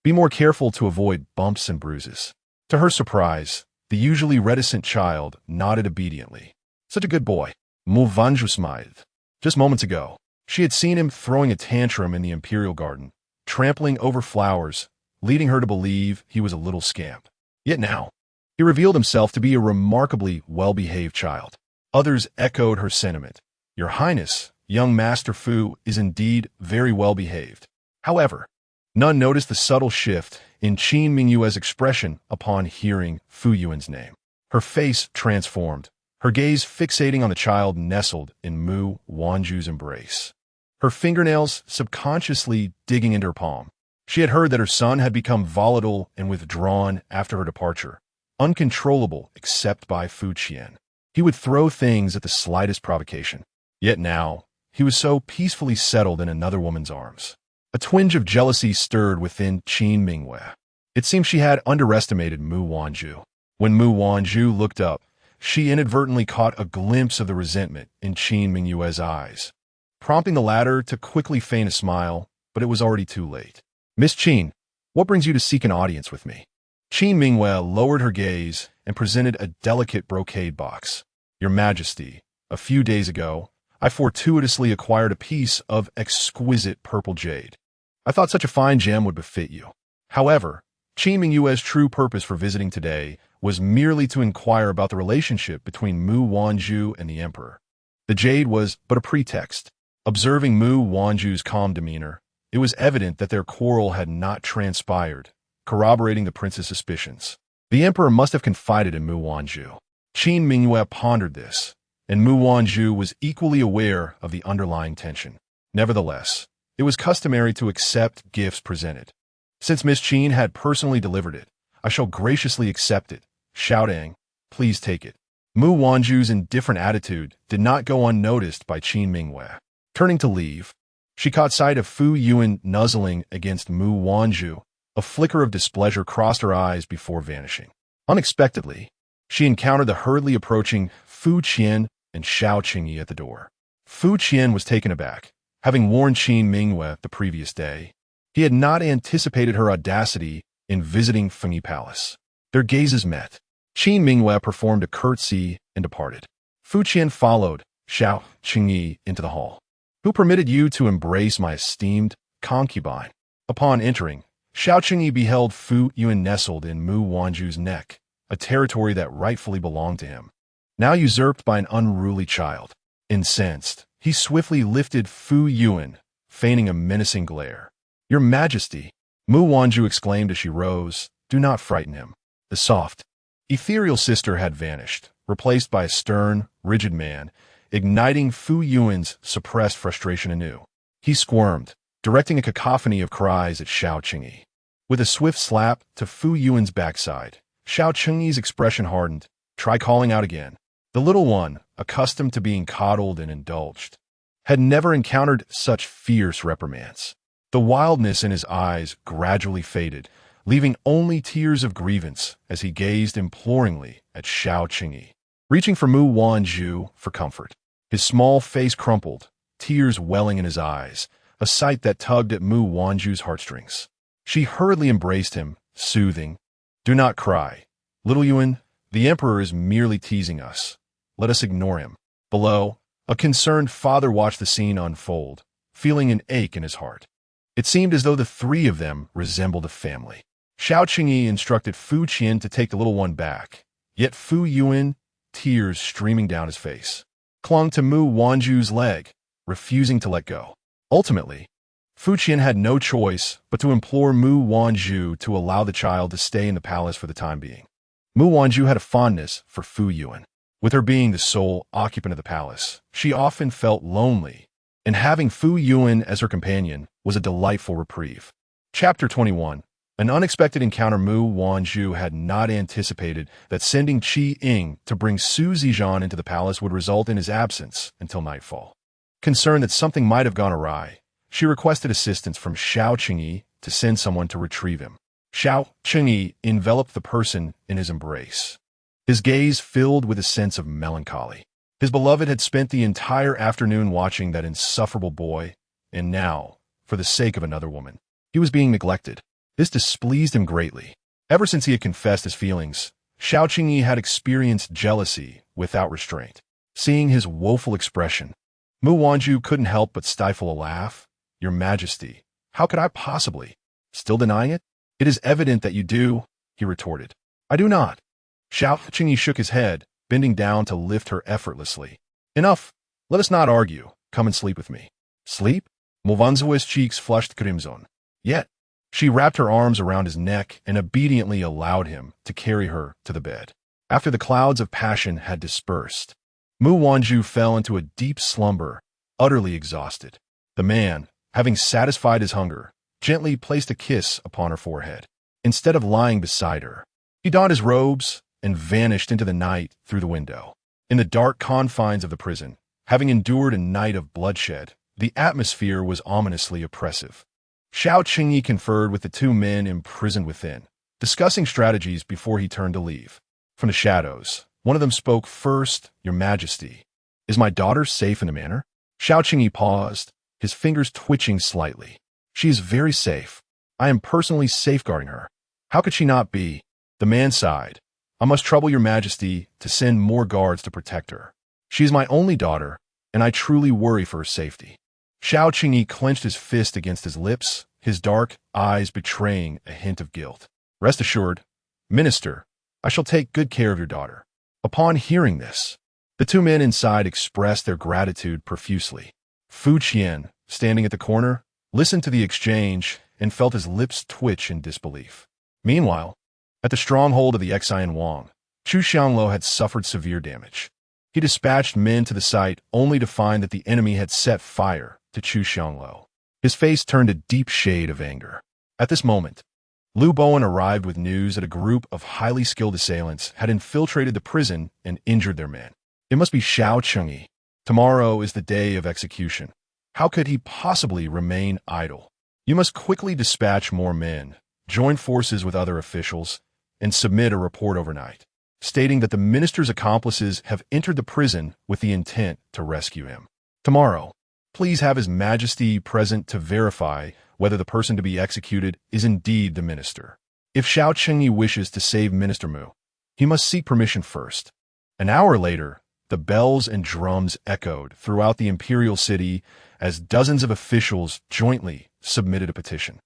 be more careful to avoid bumps and bruises." To her surprise, the usually reticent child nodded obediently. "Such a good boy," Mu Wanzhu smiled. Just moments ago, she had seen him throwing a tantrum in the imperial garden, trampling over flowers, leading her to believe he was a little scamp. Yet now, he revealed himself to be a remarkably well-behaved child. Others echoed her sentiment. "Your Highness, young Master Fu is indeed very well-behaved." However, none noticed the subtle shift in Qin Mingwei's expression upon hearing Fu Yuan's name. Her face transformed, her gaze fixating on the child nestled in Mu Wanzhu's embrace, her fingernails subconsciously digging into her palm. She had heard that her son had become volatile and withdrawn after her departure, uncontrollable except by Fu Qian. He would throw things at the slightest provocation. Yet now, He was so peacefully settled in another woman's arms. A twinge of jealousy stirred within Qin Mingyue. It seemed she had underestimated Mu Wanzhu. When Mu Wanzhu looked up, she inadvertently caught a glimpse of the resentment in Qin Mingyue's eyes, prompting the latter to quickly feign a smile, but it was already too late. "Miss Qin, what brings you to seek an audience with me?" Qin Mingyue lowered her gaze and presented a delicate brocade box. "Your Majesty, a few days ago, I fortuitously acquired a piece of exquisite purple jade. I thought such a fine gem would befit you. However, Qin Mingyue's true purpose for visiting today was merely to inquire about the relationship between Mu Wanzhu and the Emperor. The jade was but a pretext." Observing Mu Wanzhu's calm demeanor, it was evident that their quarrel had not transpired, corroborating the prince's suspicions. The Emperor must have confided in Mu Wanzhu. Qin Mingyue pondered this, and Mu Wanzhu was equally aware of the underlying tension. Nevertheless, it was customary to accept gifts presented. "Since Miss Qin had personally delivered it, I shall graciously accept it," shouting, "Please take it." Mu Wanzhu's indifferent attitude did not go unnoticed by Qin Mingyue. Turning to leave, she caught sight of Fu Yuan nuzzling against Mu Wanzhu. A flicker of displeasure crossed her eyes before vanishing. Unexpectedly, she encountered the hurriedly approaching Fu Qian and Xiao Qingyi at the door. Fu Qian was taken aback, having warned Qin Mingyue the previous day. He had not anticipated her audacity in visiting Fengyi Palace. Their gazes met. Qin Mingyue performed a curtsy and departed. Fu Qian followed Xiao Qingyi into the hall. "Who permitted you to embrace my esteemed concubine?" Upon entering, Xiao Qingyi beheld Fu Yuan nestled in Mu Wanzhu's neck, a territory that rightfully belonged to him, now usurped by an unruly child. Incensed, he swiftly lifted Fu Yuan, feigning a menacing glare. "Your Majesty," Mu Wanzhu exclaimed as she rose, "do not frighten him." The soft, ethereal sister had vanished, replaced by a stern, rigid man, igniting Fu Yuan's suppressed frustration anew. He squirmed, directing a cacophony of cries at Xiao Qingyi. With a swift slap to Fu Yuan's backside, Xiao Qingyi's expression hardened. "Try calling out again." The little one, accustomed to being coddled and indulged, had never encountered such fierce reprimands. The wildness in his eyes gradually faded, leaving only tears of grievance as he gazed imploringly at Xiao Qingyi. Reaching for Mu Wanzhu for comfort, his small face crumpled, tears welling in his eyes, a sight that tugged at Mu Wanzhu's heartstrings. She hurriedly embraced him, soothing, "Do not cry. Little Yuan, the Emperor is merely teasing us. Let us ignore him." Below, a concerned father watched the scene unfold, feeling an ache in his heart. It seemed as though the three of them resembled a family. Xiao Qingyi instructed Fu Qian to take the little one back, yet Fu Yuan, tears streaming down his face, clung to Mu Wanzhu's leg, refusing to let go. Ultimately, Fu Qian had no choice but to implore Mu Wanzhu to allow the child to stay in the palace for the time being. Mu Wanzhu had a fondness for Fu Yuan. With her being the sole occupant of the palace, she often felt lonely, and having Fu Yuan as her companion was a delightful reprieve. Chapter 21. An unexpected encounter. Mu Wanzhu had not anticipated that sending Qi Ying to bring Su Zizhan into the palace would result in his absence until nightfall. Concerned that something might have gone awry, she requested assistance from Xiao Qingyi to send someone to retrieve him. Xiao Qingyi enveloped the person in his embrace, his gaze filled with a sense of melancholy. His beloved had spent the entire afternoon watching that insufferable boy, and now, for the sake of another woman, he was being neglected. This displeased him greatly. Ever since he had confessed his feelings, Xiao Qingyi had experienced jealousy without restraint. Seeing his woeful expression, Mu Wanzhu couldn't help but stifle a laugh. "Your Majesty, how could I possibly? Still denying it? It is evident that you do," he retorted. "I do not." Xiao Qingyi shook his head, bending down to lift her effortlessly. "Enough. Let us not argue. Come and sleep with me." "Sleep?" Mu Wanzhu's cheeks flushed crimson. Yet, she wrapped her arms around his neck and obediently allowed him to carry her to the bed. After the clouds of passion had dispersed, Mu Wanzhu fell into a deep slumber, utterly exhausted. The man, having satisfied his hunger, gently placed a kiss upon her forehead. Instead of lying beside her, he donned his robes and vanished into the night through the window. In the dark confines of the prison, Having endured a night of bloodshed, the atmosphere was ominously oppressive. Xiao Qingyi conferred with the two men imprisoned within, discussing strategies before he turned to leave. From the shadows, one of them spoke first. "Your Majesty, is my daughter safe in the manor?" Xiao Qingyi paused, his fingers twitching slightly. "She is very safe. I am personally safeguarding her. How could she not be?" The man sighed. "I must trouble your Majesty to send more guards to protect her. She is my only daughter, and I truly worry for her safety." Xiao Qingyi clenched his fist against his lips, his dark eyes betraying a hint of guilt. "Rest assured, Minister, I shall take good care of your daughter." Upon hearing this, the two men inside expressed their gratitude profusely. Fu Qian, standing at the corner, listened to the exchange and felt his lips twitch in disbelief. Meanwhile, at the stronghold of the Xian Wang, Chu Xianglo had suffered severe damage. He dispatched men to the site only to find that the enemy had set fire to Chu Xianglo. His face turned a deep shade of anger. At this moment, Liu Bowen arrived with news that a group of highly skilled assailants had infiltrated the prison and injured their men. It must be Xiao Qingyi. Tomorrow is the day of execution. How could he possibly remain idle? You must quickly dispatch more men, join forces with other officials, and submit a report overnight, stating that the minister's accomplices have entered the prison with the intent to rescue him. Tomorrow, please have His Majesty present to verify whether the person to be executed is indeed the minister. If Xiao Qingyi wishes to save Minister Mu, he must seek permission first. An hour later, the bells and drums echoed throughout the imperial city as dozens of officials jointly submitted a petition.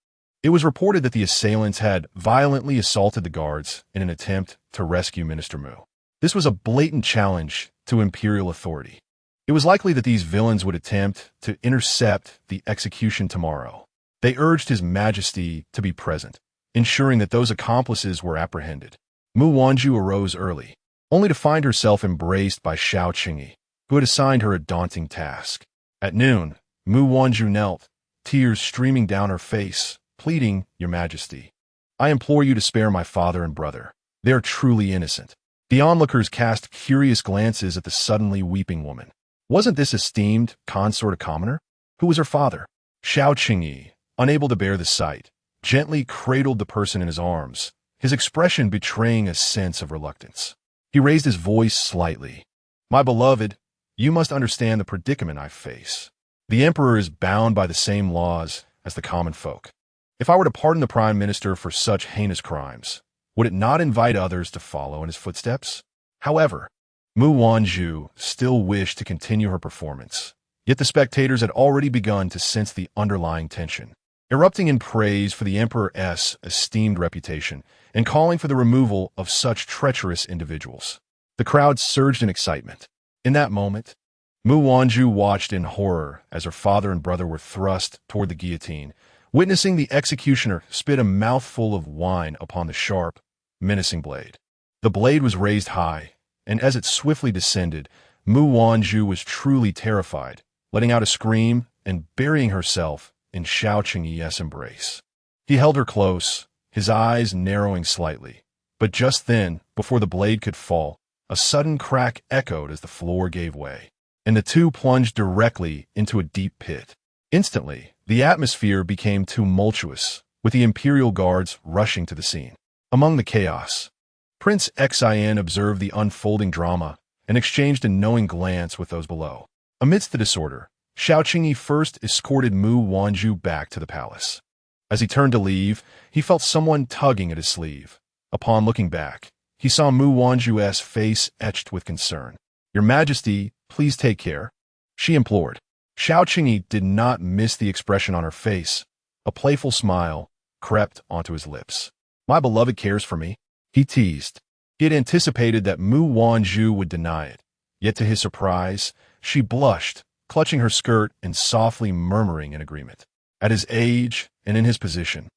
It was reported that the assailants had violently assaulted the guards in an attempt to rescue Minister Mu. This was a blatant challenge to imperial authority. It was likely that these villains would attempt to intercept the execution tomorrow. They urged His Majesty to be present, ensuring that those accomplices were apprehended. Mu Wanzhu arose early, only to find herself embraced by Xiao Qingyi, who had assigned her a daunting task. At noon, Mu Wanzhu knelt, tears streaming down her face, pleading, "Your Majesty, I implore you to spare my father and brother. They are truly innocent." The onlookers cast curious glances at the suddenly weeping woman. Wasn't this esteemed consort a commoner? Who was her father? Xiao Qingyi, unable to bear the sight, gently cradled the person in his arms, his expression betraying a sense of reluctance. He raised his voice slightly. "My beloved, you must understand the predicament I face. The emperor is bound by the same laws as the common folk. If I were to pardon the prime minister for such heinous crimes, would it not invite others to follow in his footsteps?" However, Mu Wanzhu still wished to continue her performance, yet the spectators had already begun to sense the underlying tension, erupting in praise for the emperor's esteemed reputation and calling for the removal of such treacherous individuals. The crowd surged in excitement. In that moment, Mu Wanzhu watched in horror as her father and brother were thrust toward the guillotine, witnessing the executioner spit a mouthful of wine upon the sharp, menacing blade. The blade was raised high, and as it swiftly descended, Mu Wanzhu was truly terrified, letting out a scream and burying herself in Xiao Qingyi's embrace. He held her close, his eyes narrowing slightly. But just then, before the blade could fall, a sudden crack echoed as the floor gave way, and the two plunged directly into a deep pit. Instantly, the atmosphere became tumultuous, with the imperial guards rushing to the scene. Among the chaos, Prince Xian observed the unfolding drama and exchanged a knowing glance with those below. Amidst the disorder, Xiao Qingyi first escorted Mu Wanzhu back to the palace. As he turned to leave, he felt someone tugging at his sleeve. Upon looking back, he saw Mu Wanzhu's face etched with concern. "Your Majesty, please take care," she implored. Xiao Qingyi did not miss the expression on her face. A playful smile crept onto his lips. "My beloved cares for me," he teased. He had anticipated that Mu Wanzhu would deny it, yet to his surprise, she blushed, clutching her skirt and softly murmuring in agreement. At his age and in his position,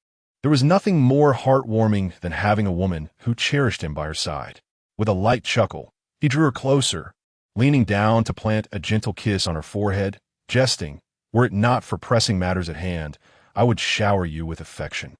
there was nothing more heartwarming than having a woman who cherished him by her side. With a light chuckle, he drew her closer, leaning down to plant a gentle kiss on her forehead, jesting, "Were it not for pressing matters at hand, I would shower you with affection."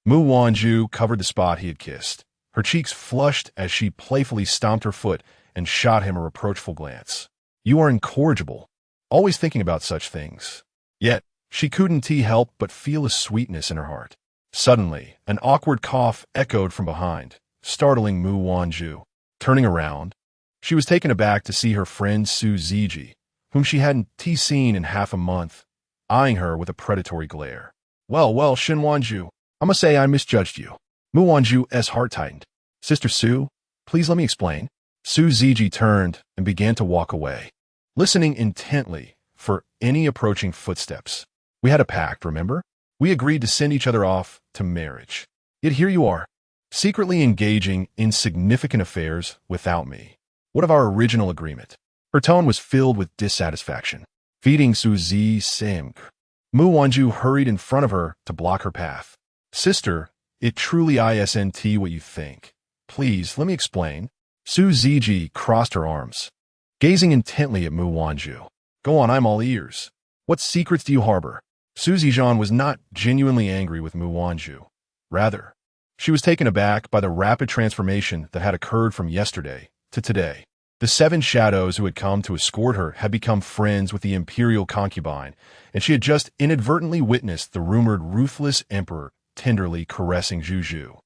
Mu Wanzhu covered the spot he had kissed. Her cheeks flushed as she playfully stomped her foot and shot him a reproachful glance. "You are incorrigible," always thinking about such things. Yet, she couldn't help but feel a sweetness in her heart. Suddenly, an awkward cough echoed from behind, startling Mu Wanzhu. Turning around, she was taken aback to see her friend Su Ziji, whom she hadn't seen in half a month, eyeing her with a predatory glare. Well, Shin Wanzhu, I must say I misjudged you. Mu Wanzhu's heart tightened. Sister Su, please let me explain. Su Ziji turned and began to walk away, listening intently for any approaching footsteps. We had a pact, remember? We agreed to send each other off to marriage. Yet here you are, secretly engaging in significant affairs without me. What of our original agreement? Her tone was filled with dissatisfaction. Feeding Su Zi Simk, Mu Wanzhu hurried in front of her to block her path. Sister, it truly isn't what you think. Please, let me explain. Su Ziji crossed her arms, gazing intently at Mu Wanzhu. Go on, I'm all ears. What secrets do you harbor? Su Zijian was not genuinely angry with Mu Wanzhu. Rather, she was taken aback by the rapid transformation that had occurred from yesterday to today. The 7 shadows who had come to escort her had become friends with the imperial concubine, and she had just inadvertently witnessed the rumored ruthless emperor tenderly caressing Juju.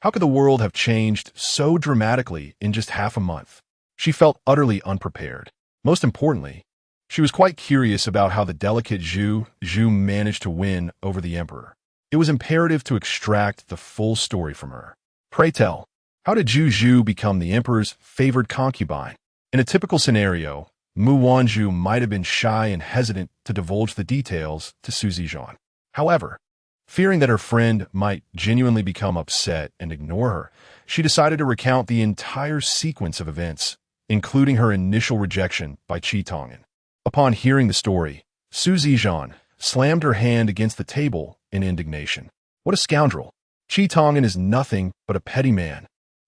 How could the world have changed so dramatically in just half a month? She felt utterly unprepared. Most importantly, she was quite curious about how the delicate Zhu managed to win over the emperor. It was imperative to extract the full story from her. Pray tell, how did Juju become the emperor's favored concubine? In a typical scenario, Mu Wanzhu might have been shy and hesitant to divulge the details to Su Zijian. However, fearing that her friend might genuinely become upset and ignore her, she decided to recount the entire sequence of events, including her initial rejection by Qi Tong'an. Upon hearing the story, Su Zijian slammed her hand against the table in indignation. What a scoundrel! Qi Tong'an is nothing but a petty man.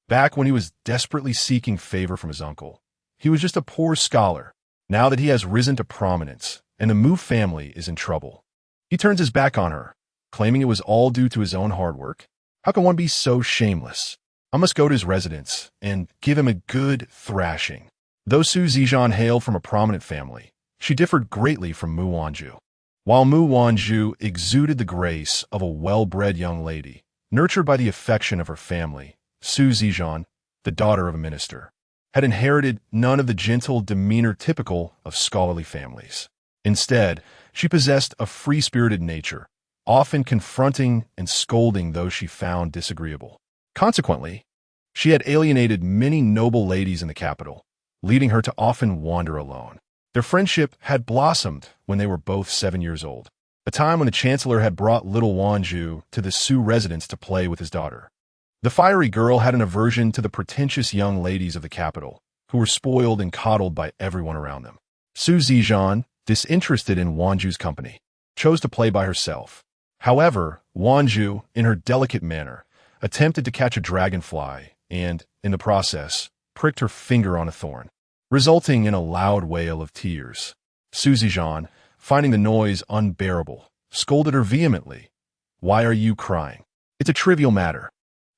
Back when he was desperately seeking favor from his uncle, he was just a poor scholar. Now that he has risen to prominence and the Mu family is in trouble, he turns his back on her, claiming it was all due to his own hard work. How can one be so shameless? I must go to his residence and give him a good thrashing. Though Su Zijian hailed from a prominent family, she differed greatly from Mu Wanzhu. While Mu Wanzhu exuded the grace of a well-bred young lady, nurtured by the affection of her family, Su Zijian, the daughter of a minister, had inherited none of the gentle demeanor typical of scholarly families. Instead, she possessed a free-spirited nature, often confronting and scolding those she found disagreeable. Consequently, she had alienated many noble ladies in the capital, leading her to often wander alone. Their friendship had blossomed when they were both 7 years old, a time when the chancellor had brought little Wanzhu to the Su residence to play with his daughter. The fiery girl had an aversion to the pretentious young ladies of the capital, who were spoiled and coddled by everyone around them. Su Zijian, disinterested in Wanzhu's company, chose to play by herself. However, Wanzhu, in her delicate manner, attempted to catch a dragonfly and, in the process, pricked her finger on a thorn, resulting in a loud wail of tears. Su Zijian, finding the noise unbearable, scolded her vehemently. Why are you crying? It's a trivial matter.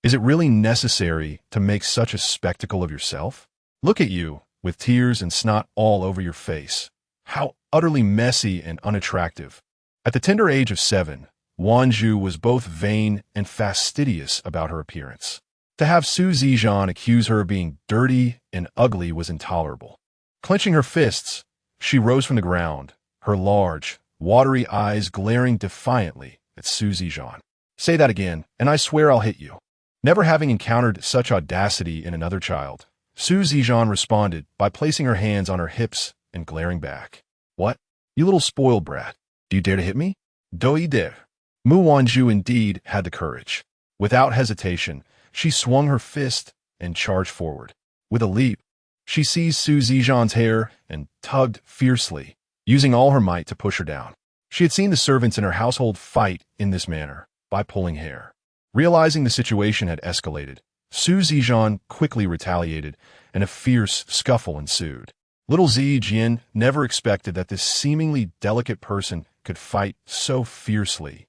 Is it really necessary to make such a spectacle of yourself? Look at you, with tears and snot all over your face. How utterly messy and unattractive. At the tender age of 7, Wanzhu was both vain and fastidious about her appearance. To have Su Zijian accuse her of being dirty and ugly was intolerable. Clenching her fists, she rose from the ground, her large, watery eyes glaring defiantly at Su Zijian. Say that again, and I swear I'll hit you. Never having encountered such audacity in another child, Su Zijian responded by placing her hands on her hips and glaring back. What? You little spoiled brat. Do you dare to hit me? Doi dare. Mu Wanzhu indeed had the courage. Without hesitation, she swung her fist and charged forward. With a leap, she seized Su Zijian's hair and tugged fiercely, using all her might to push her down. She had seen the servants in her household fight in this manner, by pulling hair. Realizing the situation had escalated, Su Zijian quickly retaliated, and a fierce scuffle ensued. Little Zijian never expected that this seemingly delicate person could fight so fiercely,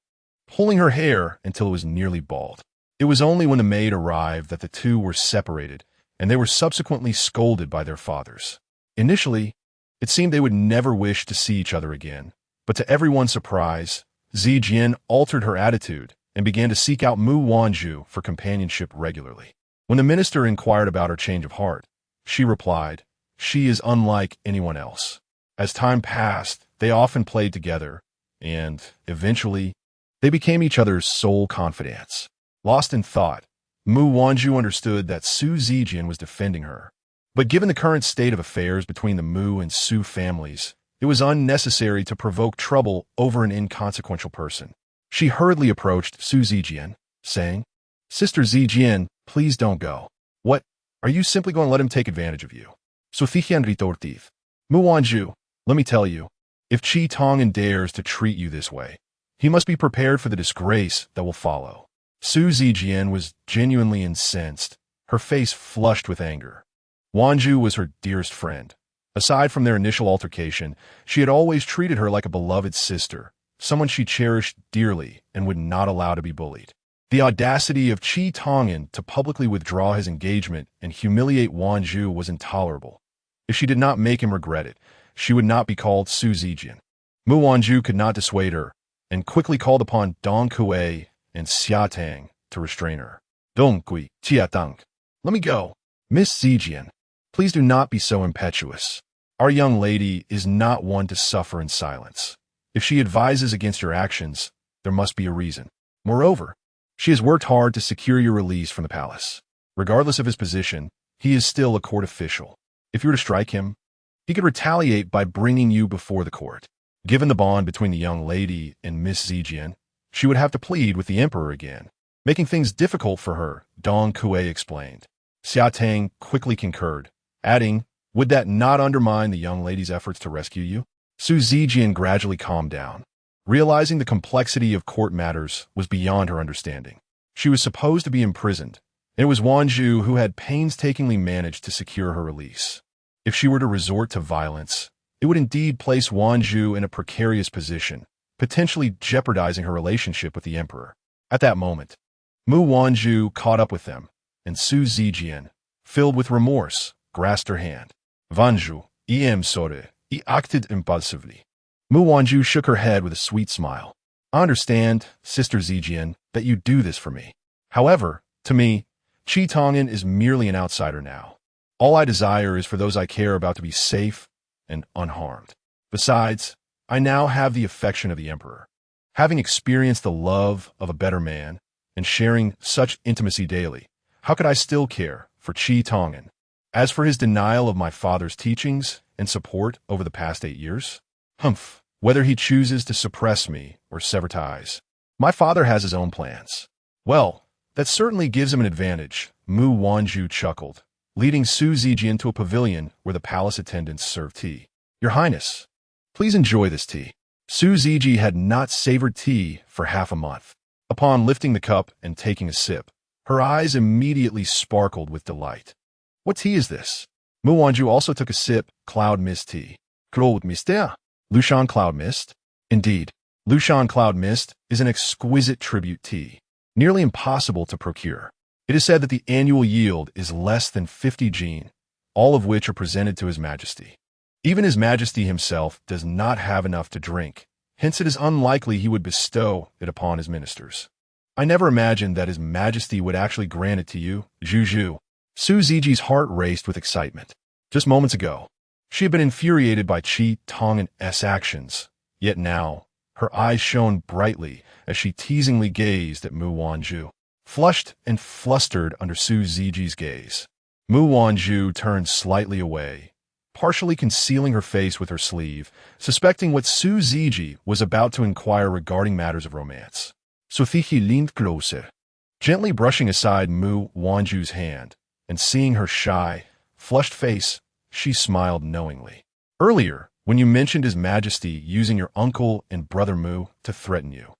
pulling her hair until it was nearly bald. It was only when the maid arrived that the two were separated, and they were subsequently scolded by their fathers. Initially, It seemed they would never wish to see each other again. But to everyone's surprise, Zijian altered her attitude and began to seek out Mu Wanzhu for companionship regularly. When the minister inquired about her change of heart, she replied, "She is unlike anyone else." As time passed, they often played together, and, eventually, they became each other's sole confidants. Lost in thought, Mu Wanzhu understood that Su Zijian was defending her. But given the current state of affairs between the Mu and Su families, it was unnecessary to provoke trouble over an inconsequential person. She hurriedly approached Su Zijian, saying, "Sister Zijian, please don't go. What? Are you simply going to let him take advantage of you?" Sufihian retortiv. Mu Wanzhu, let me tell you, if Qi Tong'an dares to treat you this way, he must be prepared for the disgrace that will follow. Su Zijian was genuinely incensed, her face flushed with anger. Wanzhu was her dearest friend. Aside from their initial altercation, she had always treated her like a beloved sister, someone she cherished dearly and would not allow to be bullied. The audacity of Qi Tong'an to publicly withdraw his engagement and humiliate Wanzhu was intolerable. If she did not make him regret it, she would not be called Su Zijian. Mu Wanzhu could not dissuade her, and quickly called upon Dong Kuei and Xia Tang to restrain her. "Dong Kui, Xia Tang, let me go. Miss Zijian, please do not be so impetuous. Our young lady is not one to suffer in silence. If she advises against your actions, there must be a reason. Moreover, she has worked hard to secure your release from the palace. Regardless of his position, he is still a court official. If you were to strike him, he could retaliate by bringing you before the court. Given the bond between the young lady and Miss Zijian, she would have to plead with the emperor again, making things difficult for her," Dong Kuei explained. Xia Tang quickly concurred, adding, "Would that not undermine the young lady's efforts to rescue you?" Su Zijian gradually calmed down, realizing the complexity of court matters was beyond her understanding. She was supposed to be imprisoned, and it was Wanzhu who had painstakingly managed to secure her release. If she were to resort to violence, it would indeed place Wanzhu in a precarious position, potentially jeopardizing her relationship with the emperor. At that moment, Mu Wanzhu caught up with them, and Su Zijian, filled with remorse, grasped her hand. "Wanzhu, I am sorry, I acted impulsively." Mu Wanzhu shook her head with a sweet smile. "I understand, Sister Zijian, that you do this for me. However, to me, Qi Tong'an is merely an outsider now. All I desire is for those I care about to be safe and unharmed. Besides, I now have the affection of the emperor. Having experienced the love of a better man and sharing such intimacy daily, how could I still care for Qi Tong'an? As for his denial of my father's teachings and support over the past 8 years, whether he chooses to suppress me or sever ties, my father has his own plans. Well, that certainly gives him an advantage," Mu Wanzhu chuckled, leading Su Zijian to a pavilion where the palace attendants served tea. "Your Highness, please enjoy this tea." Su Ziji had not savored tea for half a month. Upon lifting the cup and taking a sip, her eyes immediately sparkled with delight. "What tea is this?" Mu Wanzhu also took a sip. "Cloud mist tea." "Cloud mist? Lushan Cloud Mist?" "Indeed, Lushan Cloud Mist is an exquisite tribute tea, nearly impossible to procure. It is said that the annual yield is less than 50 jin, all of which are presented to His Majesty. Even His Majesty himself does not have enough to drink, hence it is unlikely he would bestow it upon his ministers. I never imagined that His Majesty would actually grant it to you, Zhu." Su Ziji's heart raced with excitement. Just moments ago, she had been infuriated by Qi Tong'an's actions, yet now, her eyes shone brightly as she teasingly gazed at Mu Wanzhu. Flushed and flustered under Su Ziji's gaze, Mu Wanzhu turned slightly away, partially concealing her face with her sleeve, suspecting what Su Ziji was about to inquire regarding matters of romance. Sufihi leaned closer, gently brushing aside Mu Wanzhu's hand, and seeing her shy, flushed face, she smiled knowingly. "Earlier, when you mentioned His Majesty using your uncle and brother Mu to threaten you,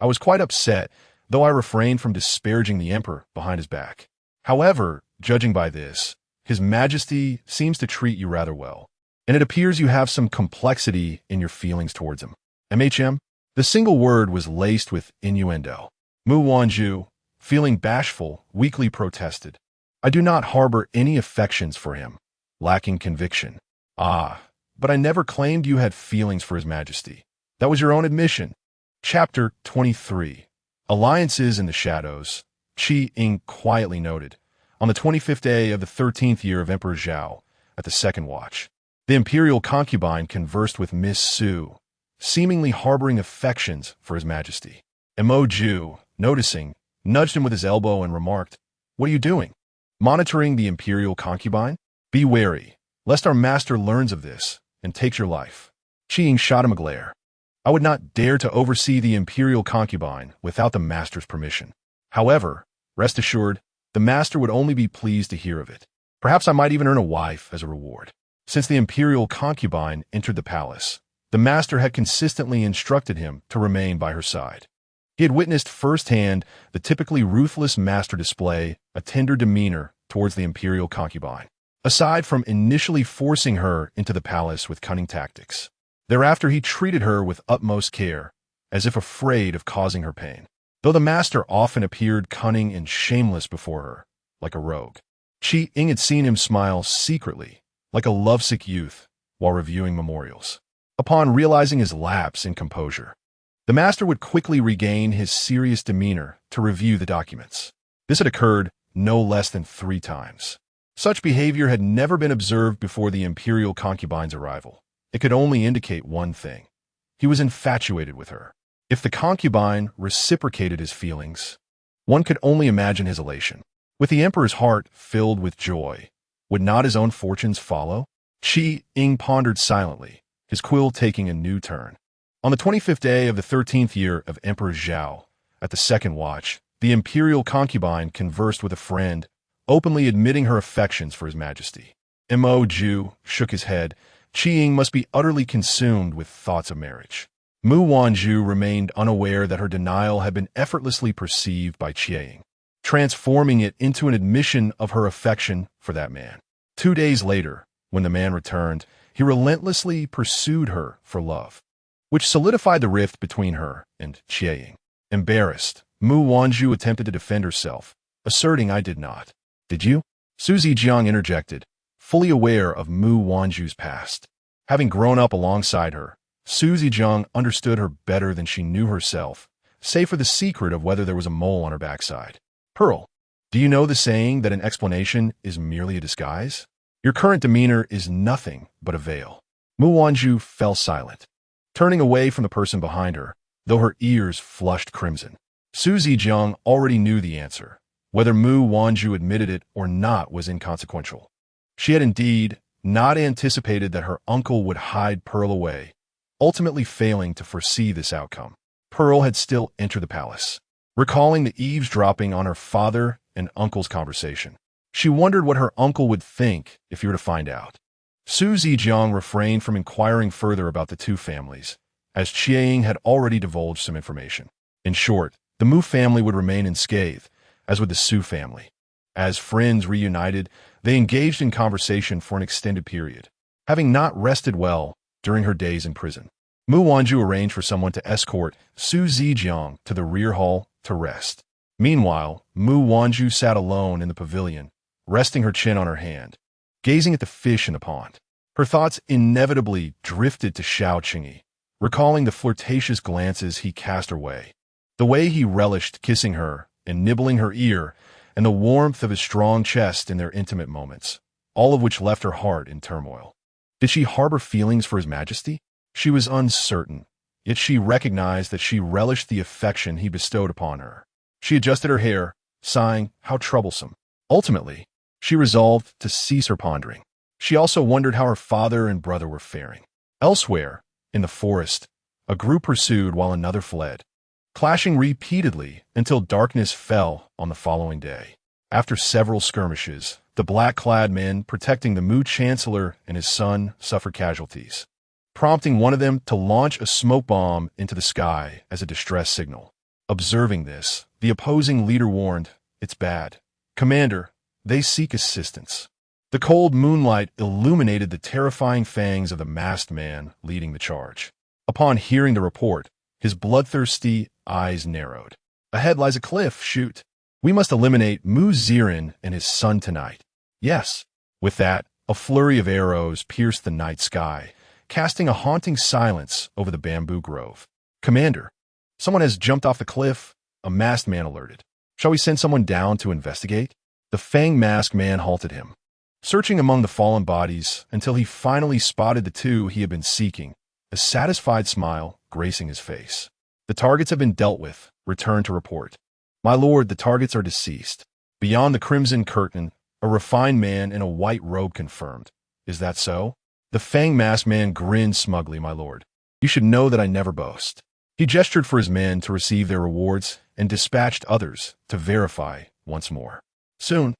I was quite upset, though I refrained from disparaging the emperor behind his back. However, judging by this, His Majesty seems to treat you rather well, and it appears you have some complexity in your feelings towards him. MHM?" The single word was laced with innuendo. Mu Wanzhu, feeling bashful, weakly protested. "I do not harbor any affections for him, lacking conviction." "Ah, But I never claimed you had feelings for His Majesty. That was your own admission. Chapter 23. Alliances in the Shadows. Qi Ying quietly noted. On the 25th day of the 13th year of Emperor Zhao, at the second watch, the imperial concubine conversed with Miss Su, seemingly harboring affections for His Majesty. And Mu Wanzhu, noticing, nudged him with his elbow and remarked, "What are you doing? Monitoring the imperial concubine? Be wary, lest our master learns of this and takes your life." Qi Ying shot him a glare. "I would not dare to oversee the imperial concubine without the master's permission. However, rest assured, the master would only be pleased to hear of it. Perhaps I might even earn a wife as a reward." Since the imperial concubine entered the palace, the master had consistently instructed him to remain by her side. He had witnessed firsthand the typically ruthless master display a tender demeanor towards the imperial concubine, aside from initially forcing her into the palace with cunning tactics. Thereafter he treated her with utmost care, as if afraid of causing her pain, though the master often appeared cunning and shameless before her, like a rogue. Qi Ying had seen him smile secretly, like a lovesick youth, while reviewing memorials. Upon realizing his lapse in composure, the master would quickly regain his serious demeanor to review the documents. This had occurred no less than 3 times. Such behavior had never been observed before the imperial concubine's arrival. It could only indicate one thing. He was infatuated with her. If the concubine reciprocated his feelings, one could only imagine his elation. With the emperor's heart filled with joy, would not his own fortunes follow? Qi Ying pondered silently, his quill taking a new turn. On the 25th day of the 13th year of Emperor Zhao, at the second watch, the imperial concubine conversed with a friend, openly admitting her affections for His Majesty. Mu Wanzhu shook his head. Qi Ying must be utterly consumed with thoughts of marriage. Mu Wanzhu remained unaware that her denial had been effortlessly perceived by Qi Ying, transforming it into an admission of her affection for that man. 2 days later, when the man returned, he relentlessly pursued her for love, which solidified the rift between her and Qi Ying. Embarrassed, Mu Wanzhu attempted to defend herself, asserting, "I did not." "Did you?" Su Zijiang interjected, fully aware of Mu Wanzhu's past. Having grown up alongside her, Su Zijiang understood her better than she knew herself, save for the secret of whether there was a mole on her backside. "Pearl, do you know the saying that an explanation is merely a disguise? Your current demeanor is nothing but a veil." Mu Wanzhu fell silent, turning away from the person behind her, though her ears flushed crimson. Su Zijiang already knew the answer. Whether Mu Wanzhu admitted it or not was inconsequential. She had indeed not anticipated that her uncle would hide Pearl away, ultimately failing to foresee this outcome. Pearl had still entered the palace, recalling the eavesdropping on her father and uncle's conversation. She wondered what her uncle would think if he were to find out. Su Zijiang refrained from inquiring further about the two families, as Qi Ying had already divulged some information. In short, the Mu family would remain unscathed, as would the Su family. As friends reunited, they engaged in conversation for an extended period, having not rested well during her days in prison. Mu Wanzhu arranged for someone to escort Su Zijiang to the rear hall to rest. Meanwhile, Mu Wanzhu sat alone in the pavilion, resting her chin on her hand, gazing at the fish in the pond. Her thoughts inevitably drifted to Xiao Qingyi, recalling the flirtatious glances he cast her way, the way he relished kissing her and nibbling her ear, and the warmth of his strong chest in their intimate moments, all of which left her heart in turmoil. Did she harbor feelings for His Majesty? She was uncertain, yet she recognized that she relished the affection he bestowed upon her. She adjusted her hair, sighing, "How troublesome." Ultimately, she resolved to cease her pondering. She also wondered how her father and brother were faring. Elsewhere, in the forest, a group pursued while another fled, clashing repeatedly until darkness fell on the following day. After several skirmishes, the black-clad men protecting the Mu Chancellor and his son suffered casualties, prompting one of them to launch a smoke bomb into the sky as a distress signal. Observing this, the opposing leader warned, "It's bad. Commander, they seek assistance." The cold moonlight illuminated the terrifying fangs of the masked man leading the charge. Upon hearing the report, his bloodthirsty eyes narrowed. "Ahead lies a cliff, shoot. We must eliminate Mu Zirin and his son tonight." "Yes." With that, a flurry of arrows pierced the night sky, casting a haunting silence over the bamboo grove. "Commander, someone has jumped off the cliff," a masked man alerted. "Shall we send someone down to investigate?" The fang-masked man halted him, searching among the fallen bodies until he finally spotted the two he had been seeking, a satisfied smile gracing his face. "The targets have been dealt with. Return to report." "My lord, the targets are deceased." Beyond the crimson curtain, a refined man in a white robe confirmed. "Is that so?" The fang-masked man grinned smugly. "My lord, you should know that I never boast." He gestured for his men to receive their rewards and dispatched others to verify once more. Soon,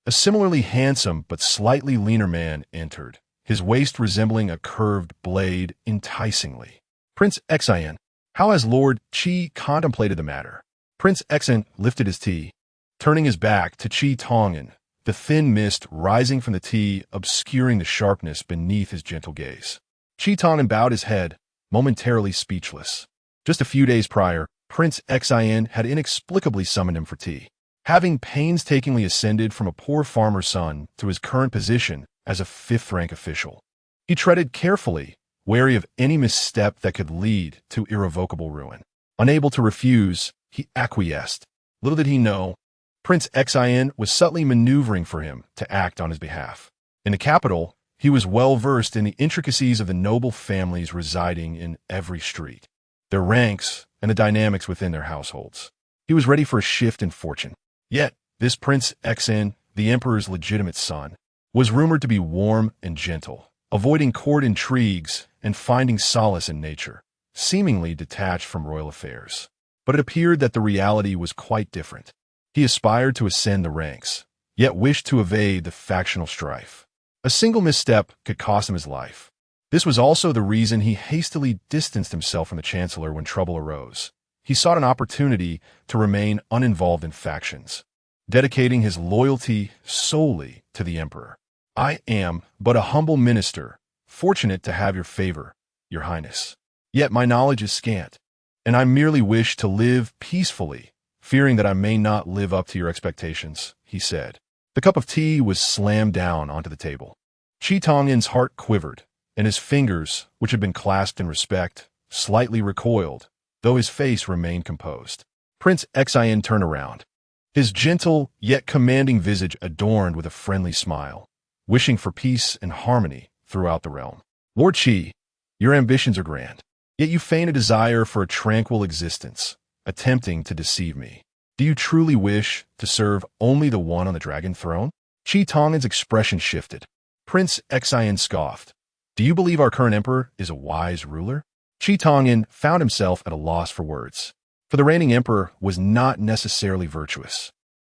a similarly handsome but slightly leaner man entered, his waist resembling a curved blade enticingly. "Prince Xian, how has Lord Qi contemplated the matter?" Prince Xian lifted his tea, turning his back to Qi Tong'an, the thin mist rising from the tea obscuring the sharpness beneath his gentle gaze. Qi Tong'an bowed his head, momentarily speechless. Just a few days prior, Prince Xian had inexplicably summoned him for tea. Having painstakingly ascended from a poor farmer's son to his current position as a fifth-rank official, he treaded carefully, wary of any misstep that could lead to irrevocable ruin. Unable to refuse, he acquiesced. Little did he know, Prince Xian was subtly maneuvering for him to act on his behalf. In the capital, he was well versed in the intricacies of the noble families residing in every street, their ranks, and the dynamics within their households. He was ready for a shift in fortune. Yet, this Prince Xian, the emperor's legitimate son, was rumored to be warm and gentle, avoiding court intrigues and finding solace in nature, seemingly detached from royal affairs. But it appeared that the reality was quite different. He aspired to ascend the ranks, yet wished to evade the factional strife. A single misstep could cost him his life. This was also the reason he hastily distanced himself from the chancellor when trouble arose. He sought an opportunity to remain uninvolved in factions, dedicating his loyalty solely to the emperor. "I am but a humble minister, fortunate to have your favor, your highness. Yet my knowledge is scant, and I merely wish to live peacefully, fearing that I may not live up to your expectations," he said. The cup of tea was slammed down onto the table. Qi Tong'an's heart quivered, and his fingers, which had been clasped in respect, slightly recoiled, though his face remained composed. Prince Xian turned around, his gentle yet commanding visage adorned with a friendly smile, wishing for peace and harmony throughout the realm. "Lord Qi, your ambitions are grand, yet you feign a desire for a tranquil existence, attempting to deceive me. Do you truly wish to serve only the one on the dragon throne?" Qi Tong'an's expression shifted. Prince Xian scoffed. "Do you believe our current emperor is a wise ruler?" Qi Tong'an found himself at a loss for words, for the reigning emperor was not necessarily virtuous.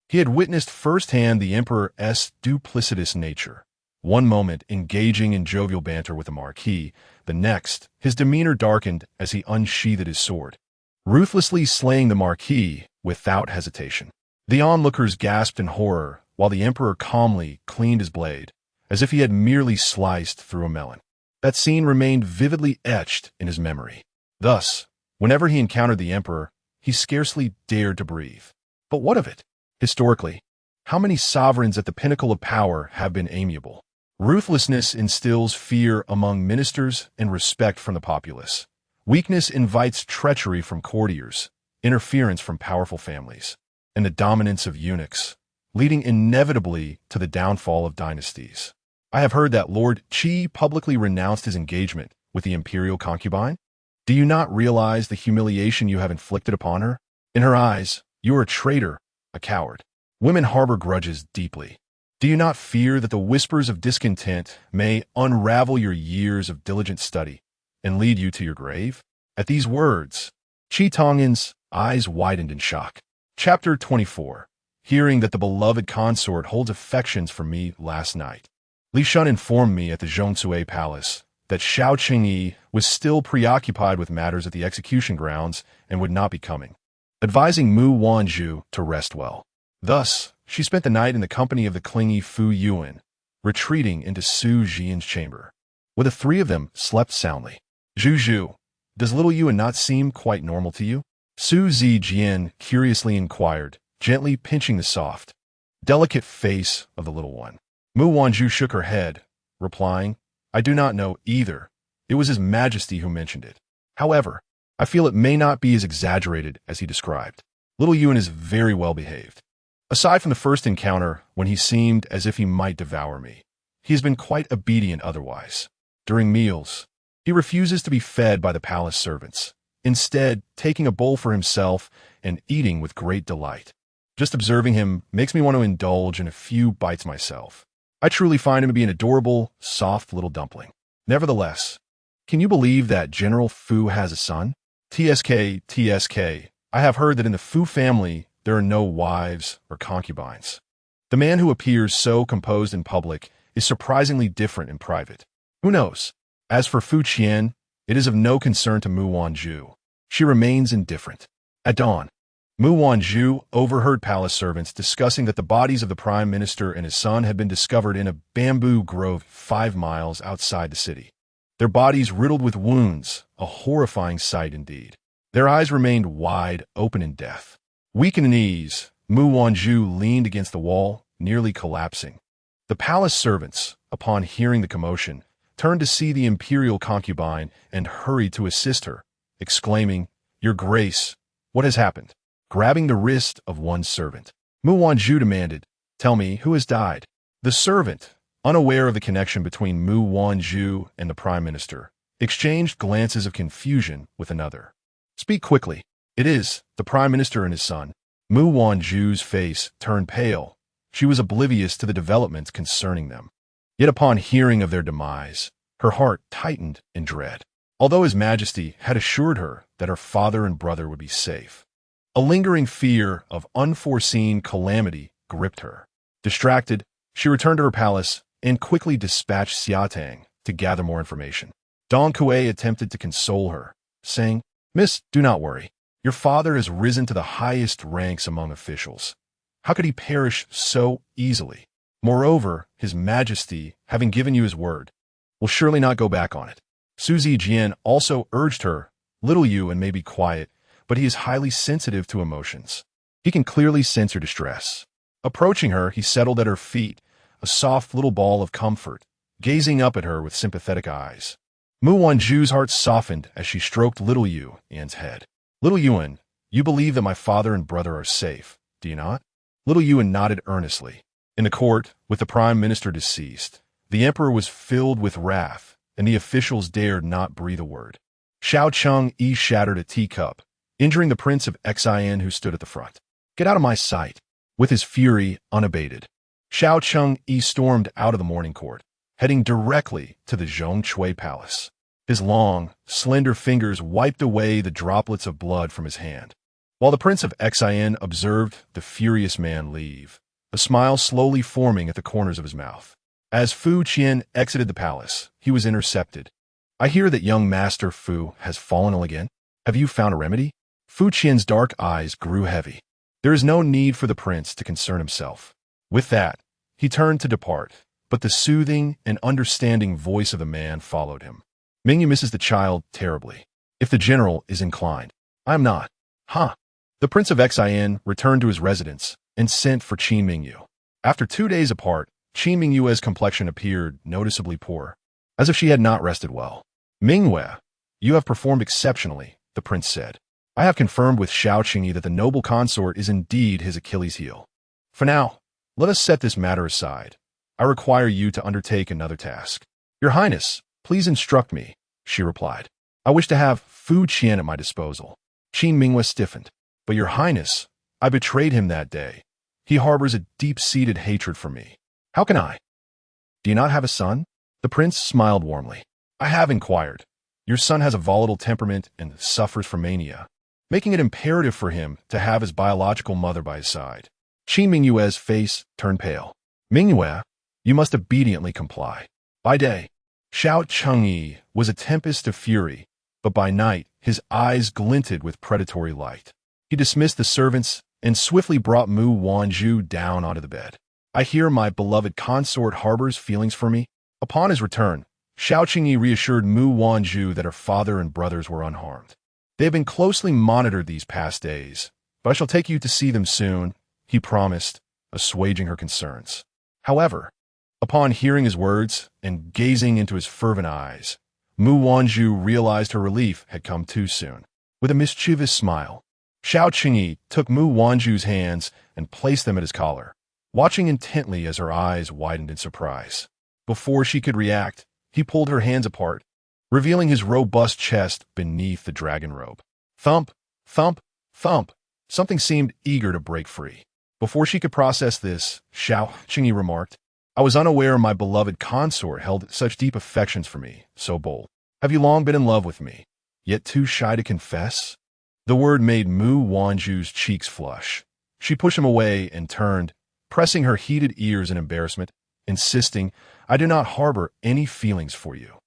He had witnessed firsthand the emperor's duplicitous nature. One moment engaging in jovial banter with the marquis, the next, his demeanor darkened as he unsheathed his sword, ruthlessly slaying the marquis without hesitation. The onlookers gasped in horror, while the emperor calmly cleaned his blade, as if he had merely sliced through a melon. That scene remained vividly etched in his memory. Thus, whenever he encountered the emperor, he scarcely dared to breathe. But what of it? Historically, how many sovereigns at the pinnacle of power have been amiable? Ruthlessness instills fear among ministers and respect from the populace. Weakness invites treachery from courtiers, interference from powerful families, and the dominance of eunuchs, leading inevitably to the downfall of dynasties. I have heard that Lord Qi publicly renounced his engagement with the imperial concubine. Do you not realize the humiliation you have inflicted upon her? In her eyes, you are a traitor, a coward. Women harbor grudges deeply. Do you not fear that the whispers of discontent may unravel your years of diligent study and lead you to your grave? At these words, Qi Tong'an's eyes widened in shock. Chapter 24. Hearing that the beloved consort holds affections for me last night. Li Shun informed me at the Zhongsui Palace that Xiao Qingyi was still preoccupied with matters at the execution grounds and would not be coming, advising Mu Wanzhu to rest well. Thus, she spent the night in the company of the clingy Fu Yuan, retreating into Su Jian's chamber, where the three of them slept soundly. "Zhu, does little Yuan not seem quite normal to you?" Su Jian curiously inquired, gently pinching the soft, delicate face of the little one. Mu Wanzhu shook her head, replying, "I do not know either, It was His Majesty who mentioned it. However, I feel it may not be as exaggerated as he described. Little Yuan is very well behaved. Aside from the first encounter, when he seemed as if he might devour me, he has been quite obedient otherwise. During meals, he refuses to be fed by the palace servants, instead taking a bowl for himself and eating with great delight. Just observing him makes me want to indulge in a few bites myself. I truly find him to be an adorable, soft little dumpling. Nevertheless, can you believe that General Fu has a son? TSK. I have heard that in the Fu family, there are no wives or concubines. The man who appears so composed in public is surprisingly different in private. Who knows? As for Fu Qian, it is of no concern to Mu Wanzhu. She remains indifferent. At dawn, Mu Wanzhu overheard palace servants discussing that the bodies of the prime minister and his son had been discovered in a bamboo grove 5 miles outside the city. Their bodies riddled with wounds, a horrifying sight indeed. Their eyes remained wide open in death. Weak in knees, Mu Wanzhu leaned against the wall, nearly collapsing. The palace servants, upon hearing the commotion, turned to see the imperial concubine and hurried to assist her, exclaiming, "Your Grace, what has happened?" Grabbing the wrist of one servant, Mu Wanzhu demanded, "Tell me, who has died?" The servant, unaware of the connection between Mu Wanzhu and the prime minister, exchanged glances of confusion with another. "Speak quickly. It is the prime minister and his son." Mu Wanzhu's face turned pale. She was oblivious to the developments concerning them. Yet upon hearing of their demise, her heart tightened in dread. Although His Majesty had assured her that her father and brother would be safe, a lingering fear of unforeseen calamity gripped her. Distracted, she returned to her palace and quickly dispatched Xiatang to gather more information. Dong Kuei attempted to console her, saying, "Miss, do not worry. Your father has risen to the highest ranks among officials. How could he perish so easily? Moreover, His Majesty, having given you his word, will surely not go back on it." Su Zijian also urged her, "Little Yuan may be quiet, but he is highly sensitive to emotions. He can clearly sense your distress." Approaching her, he settled at her feet, a soft little ball of comfort, gazing up at her with sympathetic eyes. Mu Wanzhu's heart softened as she stroked little Yuan's head. "Little Yuan, you believe that my father and brother are safe, do you not?" Little Yuan nodded earnestly. In the court, with the prime minister deceased, the emperor was filled with wrath, and the officials dared not breathe a word. Xiao Cheng-yi shattered a teacup, injuring the Prince of Xian who stood at the front. "Get out of my sight!" With his fury unabated, Xiao Cheng-yi stormed out of the morning court, heading directly to the Zhongcui Palace. His long, slender fingers wiped away the droplets of blood from his hand. While the Prince of Xian observed the furious man leave, a smile slowly forming at the corners of his mouth. As Fu Qian exited the palace, he was intercepted. "I hear that young Master Fu has fallen ill again. Have you found a remedy?" Fu Qian's dark eyes grew heavy. There is no need for the prince to concern himself. With that, he turned to depart, but the soothing and understanding voice of the man followed him. "Mingyu misses the child terribly. If the general is inclined, I am not." "Huh." The Prince of Xian returned to his residence and sent for Qin Mingyu. After 2 days apart, Qin Mingyu's complexion appeared noticeably poor, as if she had not rested well. "Mingyu, you have performed exceptionally," the prince said. "I have confirmed with Xiao Qingyi that the noble consort is indeed his Achilles' heel. For now, let us set this matter aside. I require you to undertake another task." "Your Highness, please instruct me," she replied. "I wish to have Fu Qian at my disposal." Qin Mingyu stiffened. "But Your Highness, I betrayed him that day. He harbors a deep-seated hatred for me. How can I?" "Do you not have a son?" The prince smiled warmly. "I have inquired. Your son has a volatile temperament and suffers from mania, making it imperative for him to have his biological mother by his side." Qin Mingyu's face turned pale. "Mingyu, you must obediently comply." By day, Xiao Chengyi was a tempest of fury, but by night his eyes glinted with predatory light. He dismissed the servants and swiftly brought Mu Wanzhu down onto the bed. "I hear my beloved consort harbors feelings for me." Upon his return, Xiao Qingyi reassured Mu Wanzhu that her father and brothers were unharmed. "They have been closely monitored these past days, but I shall take you to see them soon," he promised, assuaging her concerns. However, upon hearing his words and gazing into his fervent eyes, Mu Wanzhu realized her relief had come too soon. With a mischievous smile, Xiao Qingyi took Mu Wanzhu's hands and placed them at his collar, watching intently as her eyes widened in surprise. Before she could react, he pulled her hands apart, revealing his robust chest beneath the dragon robe. Thump, thump, thump. Something seemed eager to break free. Before she could process this, Xiao Qingyi remarked, "I was unaware my beloved consort held such deep affections for me, so bold. Have you long been in love with me, yet too shy to confess?" The word made Mu Wanzhu's cheeks flush. She pushed him away and turned, pressing her heated ears in embarrassment, insisting, "I do not harbor any feelings for you.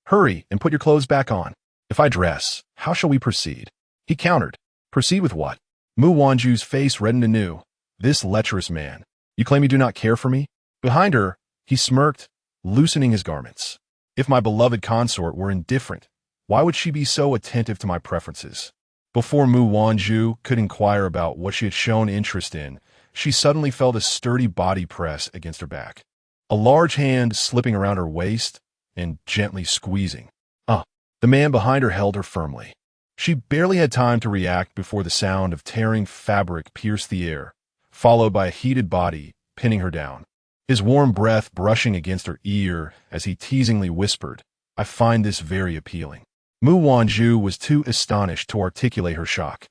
Hurry and put your clothes back on. If I dress, how shall we proceed?" He countered. "Proceed with what?" Mu Wanzhu's face reddened anew. This lecherous man. "You claim you do not care for me?" Behind her, he smirked, loosening his garments. "If my beloved consort were indifferent, why would she be so attentive to my preferences?" Before Mu Wanzhu could inquire about what she had shown interest in, she suddenly felt a sturdy body press against her back. A large hand slipping around her waist and gently squeezing. The man behind her held her firmly. She barely had time to react before the sound of tearing fabric pierced the air, followed by a heated body pinning her down. His warm breath brushing against her ear as he teasingly whispered, "I find this very appealing." Mu Wanzhu was too astonished to articulate her shock,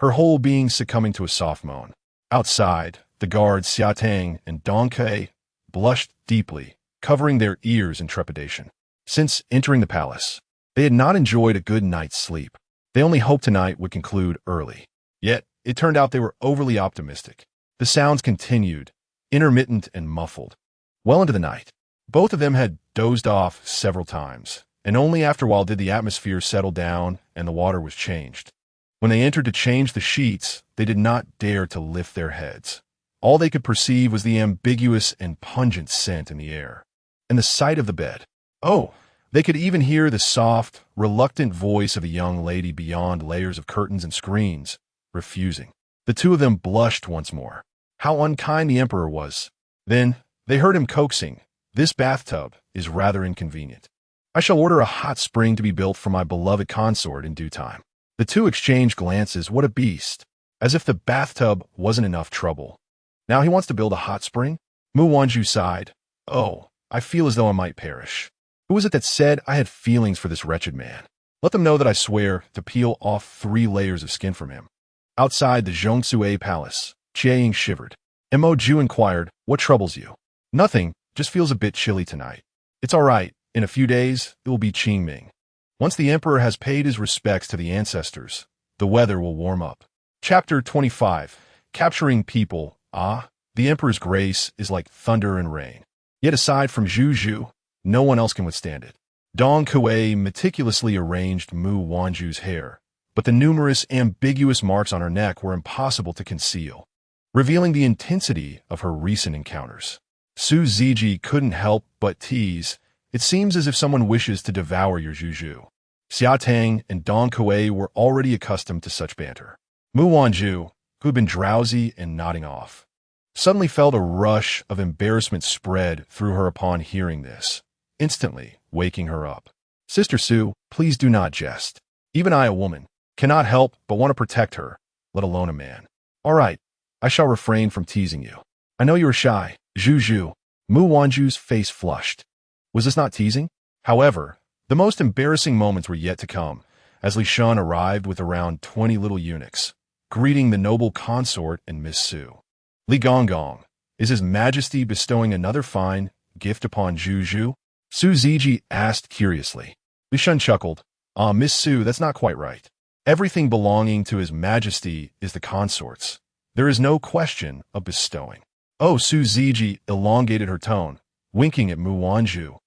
her whole being succumbing to a soft moan. Outside, the guards Xia Tang and Dong Ke blushed deeply, covering their ears in trepidation. Since entering the palace, they had not enjoyed a good night's sleep. They only hoped tonight would conclude early. Yet, it turned out they were overly optimistic. The sounds continued, intermittent and muffled, well into the night. Both of them had dozed off several times, and only after a while did the atmosphere settle down and the water was changed. When they entered to change the sheets, they did not dare to lift their heads. All they could perceive was the ambiguous and pungent scent in the air, and the sight of the bed. Oh, they could even hear the soft, reluctant voice of a young lady beyond layers of curtains and screens, refusing. The two of them blushed once more. How unkind the emperor was. Then, they heard him coaxing, "This bathtub is rather inconvenient. I shall order a hot spring to be built for my beloved consort in due time." The two exchanged glances. What a beast. As if the bathtub wasn't enough trouble. Now he wants to build a hot spring? Mu Wanzhu sighed. "Oh, I feel as though I might perish. Who was it that said I had feelings for this wretched man? Let them know that I swear to peel off 3 layers of skin from him." Outside the Zhongsue Palace, Chiang shivered. Mo Ju inquired, "What troubles you?" "Nothing, just feels a bit chilly tonight." "It's all right. In a few days, it will be Qingming. Once the emperor has paid his respects to the ancestors, the weather will warm up." Chapter 25. Capturing people. The emperor's grace is like thunder and rain. Yet aside from Zhu Zhu, no one else can withstand it. Dong Kuei meticulously arranged Mu Wanzhu's hair, but the numerous ambiguous marks on her neck were impossible to conceal, revealing the intensity of her recent encounters. Su Ziji couldn't help but tease, "It seems as if someone wishes to devour your Zhu." Xia Tang and Dong Kuei were already accustomed to such banter. Mu Wanzhu, who had been drowsy and nodding off, suddenly felt a rush of embarrassment spread through her upon hearing this, instantly waking her up. "Sister Su, please do not jest. Even I, a woman, cannot help but want to protect her, let alone a man." "All right, I shall refrain from teasing you. I know you are shy, Zhu Zhu." Mu Wanzhu's face flushed. Was this not teasing? However, the most embarrassing moments were yet to come, as Li Shun arrived with around 20 little eunuchs, greeting the noble consort and Miss Su. "Li Gonggong, is His Majesty bestowing another fine gift upon Zhu Zhu?" Su Ziji asked curiously. Li Shun chuckled. Miss Su, that's not quite right. Everything belonging to His Majesty is the consort's. There is no question of bestowing." Oh, Su Ziji elongated her tone, winking at Mu Wanzhu.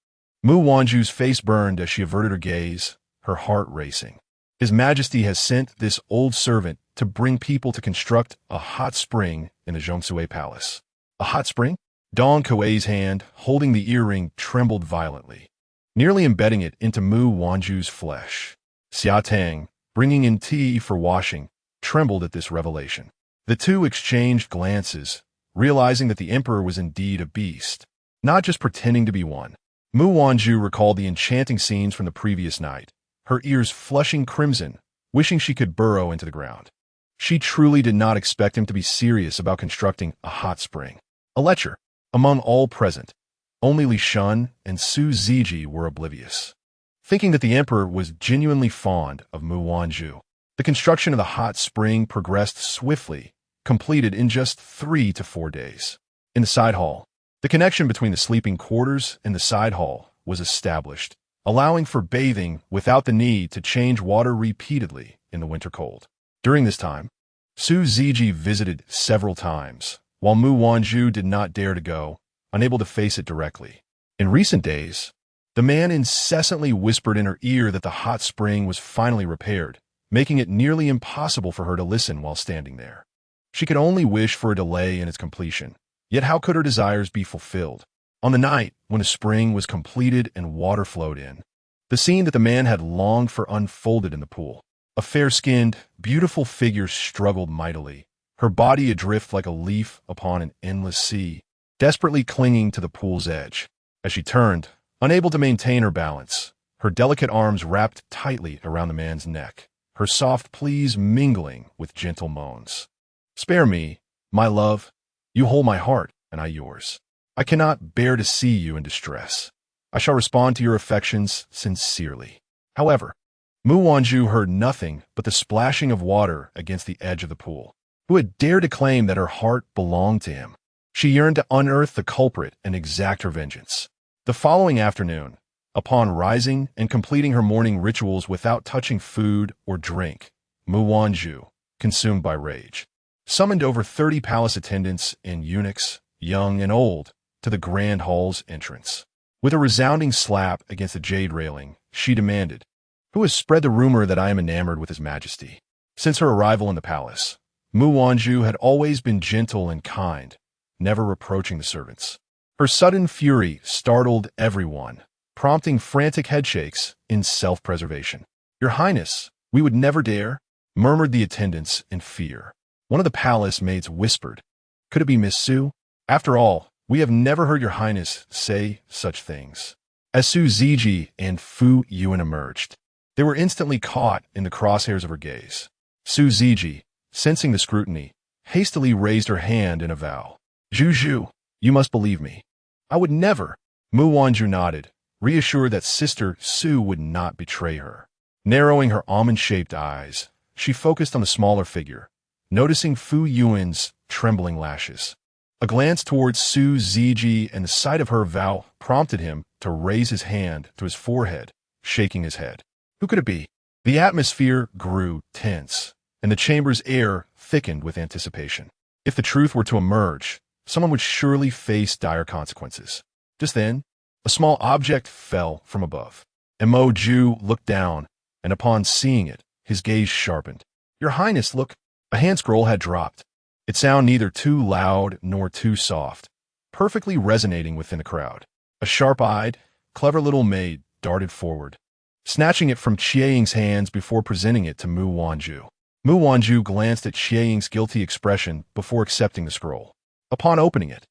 Mu Wanzhu's face burned as she averted her gaze, her heart racing. "His Majesty has sent this old servant to bring people to construct a hot spring in the Zhongsue Palace." "A hot spring?" Dong Kuei's hand, holding the earring, trembled violently, nearly embedding it into Mu Wanzhu's flesh. Xia Tang, bringing in tea for washing, trembled at this revelation. The two exchanged glances, realizing that the emperor was indeed a beast, not just pretending to be one. Mu Wanzhu recalled the enchanting scenes from the previous night, her ears flushing crimson, wishing she could burrow into the ground. She truly did not expect him to be serious about constructing a hot spring. A lecture. Among all present, only Li Shun and Su Ziji were oblivious. Thinking that the emperor was genuinely fond of Mu Wanzhu, the construction of the hot spring progressed swiftly, completed in just 3 to 4 days. In the side hall, the connection between the sleeping quarters and the side hall was established, allowing for bathing without the need to change water repeatedly in the winter cold. During this time, Su Ziji visited several times, while Mu Wanzhu did not dare to go, unable to face it directly. In recent days, the man incessantly whispered in her ear that the hot spring was finally repaired, making it nearly impossible for her to listen while standing there. She could only wish for a delay in its completion, yet how could her desires be fulfilled? On the night when the spring was completed and water flowed in, the scene that the man had longed for unfolded in the pool. A fair-skinned, beautiful figure struggled mightily, her body adrift like a leaf upon an endless sea, desperately clinging to the pool's edge. As she turned, unable to maintain her balance, her delicate arms wrapped tightly around the man's neck, her soft pleas mingling with gentle moans. "Spare me, my love. You hold my heart, and I yours. I cannot bear to see you in distress. I shall respond to your affections sincerely." However, Mu Wanzhu heard nothing but the splashing of water against the edge of the pool. Who had dared to claim that her heart belonged to him? She yearned to unearth the culprit and exact her vengeance. The following afternoon, upon rising and completing her morning rituals without touching food or drink, Mu Wanzhu, consumed by rage, summoned over 30 palace attendants and eunuchs, young and old, to the grand hall's entrance. With a resounding slap against the jade railing, she demanded, "Who has spread the rumor that I am enamored with His Majesty?" Since her arrival in the palace, Mu Wanzhu had always been gentle and kind, never reproaching the servants. Her sudden fury startled everyone, prompting frantic headshakes in self-preservation. "Your Highness, we would never dare," murmured the attendants in fear. One of the palace maids whispered, "Could it be Miss Su? After all, we have never heard your Highness say such things." As Su Ziji and Fu Yuan emerged, they were instantly caught in the crosshairs of her gaze. Su Ziji, sensing the scrutiny, hastily raised her hand in a vow. "Zhu, you must believe me. I would never." Mu Wanzhu nodded, reassured that Sister Su would not betray her. Narrowing her almond-shaped eyes, she focused on the smaller figure, noticing Fu Yuan's trembling lashes. A glance towards Su Ziji and the sight of her vow prompted him to raise his hand to his forehead, shaking his head. Who could it be? The atmosphere grew tense, and the chamber's air thickened with anticipation. If the truth were to emerge, someone would surely face dire consequences. Just then, a small object fell from above. Mo Ju looked down, and upon seeing it, his gaze sharpened. "Your Highness, look." A hand scroll had dropped, its sound neither too loud nor too soft, perfectly resonating within the crowd. A sharp-eyed, clever little maid darted forward, snatching it from Qieying's hands before presenting it to Mu Wanzhu. Mu Wanzhu glanced at Qieying's guilty expression before accepting the scroll. Upon opening it,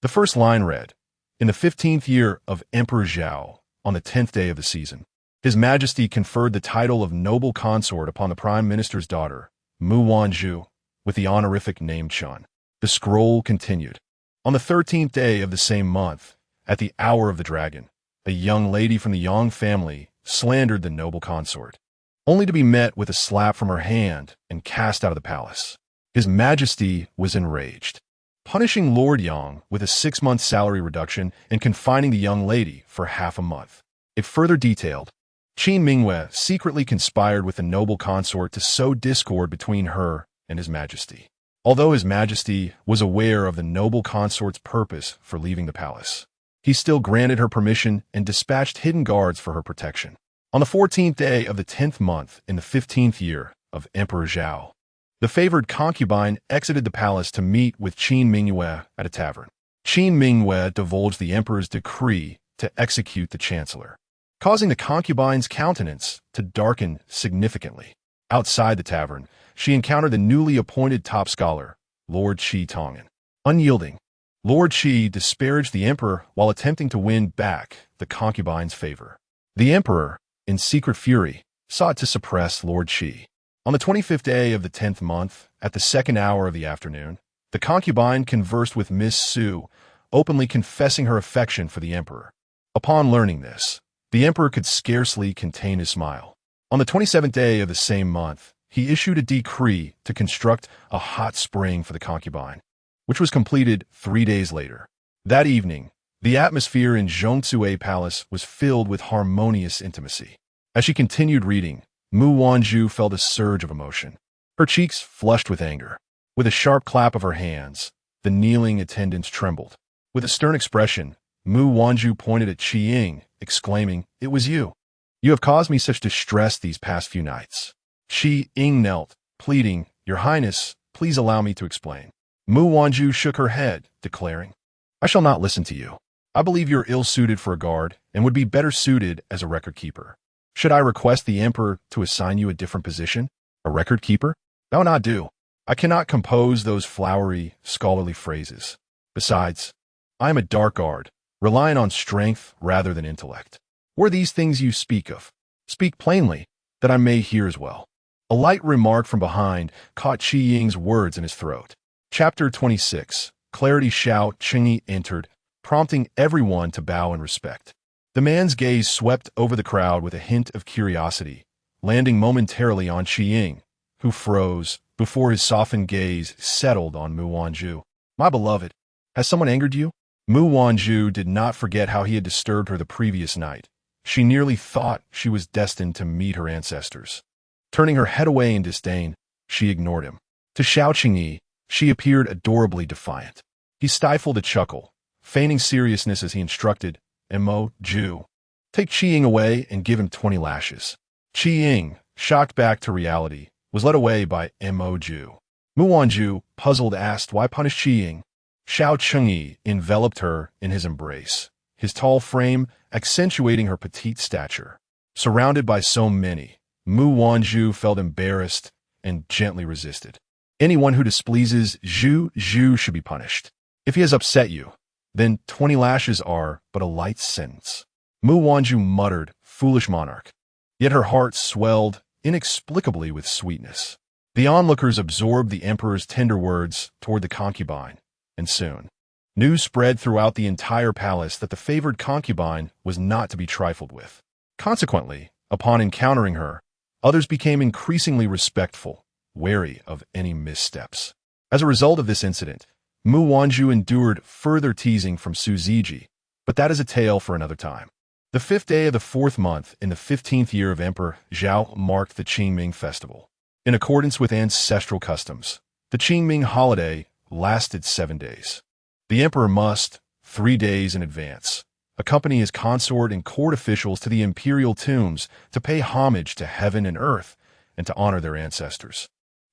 the first line read, "In the 15th year of Emperor Zhao, on the 10th day of the season, His Majesty conferred the title of noble consort upon the Prime Minister's daughter, Mu Wanzhu, with the honorific name Chun." The scroll continued. "On the 13th day of the same month, at the hour of the dragon, a young lady from the Yang family slandered the noble consort, only to be met with a slap from her hand and cast out of the palace. His Majesty was enraged, punishing Lord Yang with a 6-month salary reduction and confining the young lady for half a month." It further detailed, Qin Mingwei secretly conspired with the noble consort to sow discord between her and His Majesty. Although His Majesty was aware of the noble consort's purpose for leaving the palace, he still granted her permission and dispatched hidden guards for her protection. On the 14th day of the 10th month in the 15th year of Emperor Zhao, the favored concubine exited the palace to meet with Qin Mingwei at a tavern. Qin Mingwei divulged the emperor's decree to execute the chancellor, causing the concubine's countenance to darken significantly. Outside the tavern, she encountered the newly appointed top scholar, Lord Qi Tong'an. Unyielding, Lord Qi disparaged the emperor while attempting to win back the concubine's favor. The emperor, in secret fury, sought to suppress Lord Qi. On the 25th day of the 10th month, at the second hour of the afternoon, the concubine conversed with Miss Su, openly confessing her affection for the emperor. Upon learning this, the emperor could scarcely contain his smile. On the 27th day of the same month, he issued a decree to construct a hot spring for the concubine, which was completed 3 days later. That evening, the atmosphere in Zhongzue Palace was filled with harmonious intimacy. As she continued reading, Mu Wanzhu felt a surge of emotion. Her cheeks flushed with anger. With a sharp clap of her hands, the kneeling attendants trembled. With a stern expression, Mu Wanzhu pointed at Qi Ying, exclaiming, "It was you. You have caused me such distress these past few nights." Qi Ying knelt, pleading, "Your Highness, please allow me to explain." Mu Wanzhu shook her head, declaring, "I shall not listen to you. I believe you're ill-suited for a guard and would be better suited as a record keeper. Should I request the emperor to assign you a different position? A record keeper? That would not do. I cannot compose those flowery, scholarly phrases. Besides, I am a dark guard, relying on strength rather than intellect. Were these things you speak of? Speak plainly, that I may hear as well." A light remark from behind caught Qi Ying's words in his throat. Chapter 26. Clarity. Xiao Qingyi entered, prompting everyone to bow in respect. The man's gaze swept over the crowd with a hint of curiosity, landing momentarily on Qi Ying, who froze before his softened gaze settled on Mu Wanzhu. "My beloved, has someone angered you?" Mu Wanzhu did not forget how he had disturbed her the previous night. She nearly thought she was destined to meet her ancestors. Turning her head away in disdain, she ignored him. To Xiao Qingyi, she appeared adorably defiant. He stifled a chuckle, feigning seriousness as he instructed, "Mo Ju, take Qi Ying away and give him 20 lashes." Qi Ying, shocked back to reality, was led away by Mo Ju. Mu Wanzhu, puzzled, asked why punish Qi Ying. Xiao Qingyi enveloped her in his embrace, his tall frame accentuating her petite stature. Surrounded by so many, Mu Wanzhu felt embarrassed and gently resisted. "Anyone who displeases Zhu should be punished. If he has upset you, then 20 lashes are but a light sentence." Mu Wanzhu muttered, "Foolish monarch." Yet her heart swelled inexplicably with sweetness. The onlookers absorbed the emperor's tender words toward the concubine, and soon, news spread throughout the entire palace that the favored concubine was not to be trifled with. Consequently, upon encountering her, others became increasingly respectful, wary of any missteps. As a result of this incident, Mu Wanzhu endured further teasing from Su Ziji, but that is a tale for another time. The 5th day of the 4th month in the 15th year of Emperor Zhao marked the Qingming festival. In accordance with ancestral customs, the Qingming holiday lasted 7 days. The emperor must, 3 days in advance, accompany his consort and court officials to the imperial tombs to pay homage to heaven and earth and to honor their ancestors.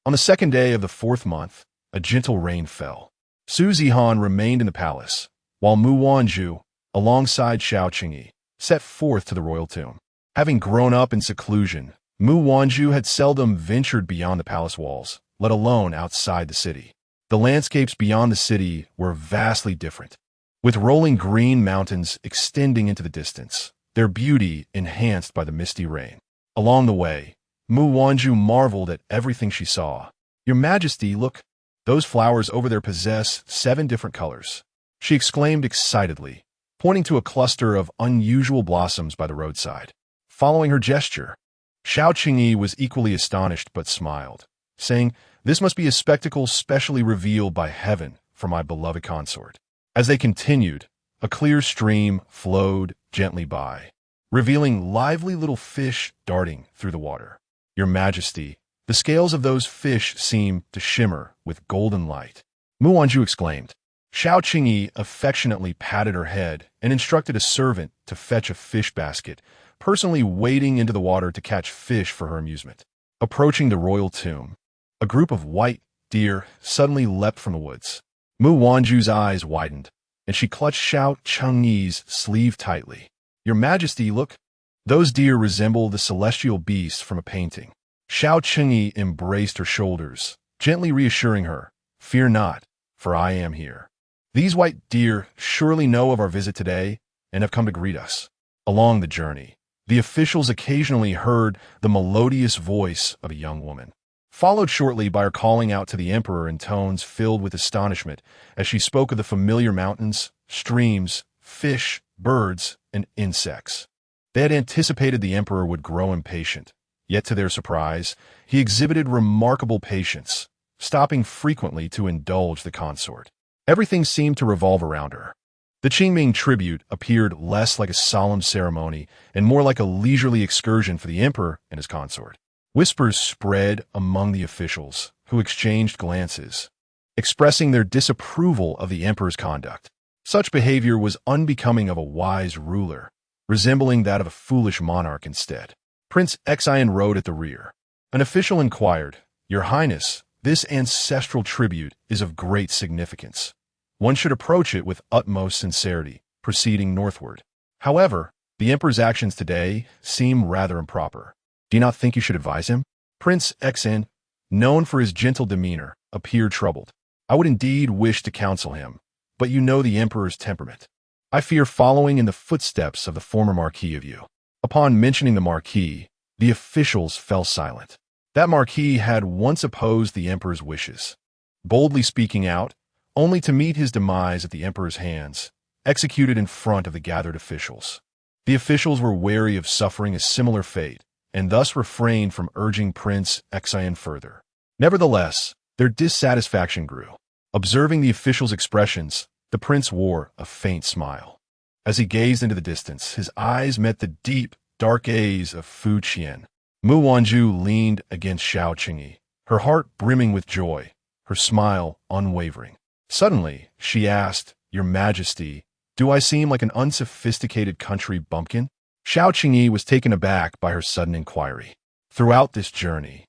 On the 2nd day of the 4th month, a gentle rain fell. Su Zihan remained in the palace, while Mu Wanzhu, alongside Xiao Qingyi, set forth to the royal tomb. Having grown up in seclusion, Mu Wanzhu had seldom ventured beyond the palace walls, let alone outside the city. The landscapes beyond the city were vastly different, with rolling green mountains extending into the distance, their beauty enhanced by the misty rain. Along the way, Mu Wanzhu marveled at everything she saw. "Your Majesty, look, those flowers over there possess 7 different colors," she exclaimed excitedly, pointing to a cluster of unusual blossoms by the roadside. Following her gesture, Xiao Qingyi was equally astonished but smiled, saying, "This must be a spectacle specially revealed by heaven for my beloved consort." As they continued, a clear stream flowed gently by, revealing lively little fish darting through the water. "Your Majesty, the scales of those fish seem to shimmer with golden light," Mu Wanzhu exclaimed. Xiao Qingyi affectionately patted her head and instructed a servant to fetch a fish basket, personally wading into the water to catch fish for her amusement. Approaching the royal tomb, a group of white deer suddenly leapt from the woods. Mu Wanzhu's eyes widened, and she clutched Xiao Qingyi's sleeve tightly. "Your Majesty, look, those deer resemble the celestial beasts from a painting." Xiao Qingyi embraced her shoulders, gently reassuring her, "Fear not, for I am here." These white deer surely know of our visit today and have come to greet us. Along the journey, the officials occasionally heard the melodious voice of a young woman, followed shortly by her calling out to the emperor in tones filled with astonishment as she spoke of the familiar mountains, streams, fish, birds, and insects. They had anticipated the emperor would grow impatient, yet to their surprise, he exhibited remarkable patience, stopping frequently to indulge the consort. Everything seemed to revolve around her. The Qingming tribute appeared less like a solemn ceremony and more like a leisurely excursion for the emperor and his consort. Whispers spread among the officials, who exchanged glances, expressing their disapproval of the emperor's conduct. Such behavior was unbecoming of a wise ruler, resembling that of a foolish monarch instead. Prince Xian rode at the rear. An official inquired, "Your Highness, this ancestral tribute is of great significance. One should approach it with utmost sincerity, proceeding northward. However, the emperor's actions today seem rather improper. Do you not think you should advise him?" Prince Xian, known for his gentle demeanor, appeared troubled. "I would indeed wish to counsel him, but you know the emperor's temperament. I fear following in the footsteps of the former Marquis of Yu." Upon mentioning the Marquis, the officials fell silent. That Marquis had once opposed the emperor's wishes, boldly speaking out, only to meet his demise at the emperor's hands, executed in front of the gathered officials. The officials were wary of suffering a similar fate, and thus refrained from urging Prince Xian further. Nevertheless, their dissatisfaction grew. Observing the officials' expressions, the prince wore a faint smile. As he gazed into the distance, his eyes met the deep, dark gaze of Fu Qian. Mu Wanzhu leaned against Xiao Qingyi, her heart brimming with joy, her smile unwavering. Suddenly, she asked, "Your Majesty, do I seem like an unsophisticated country bumpkin?" Xiao Qingyi was taken aback by her sudden inquiry. "Throughout this journey,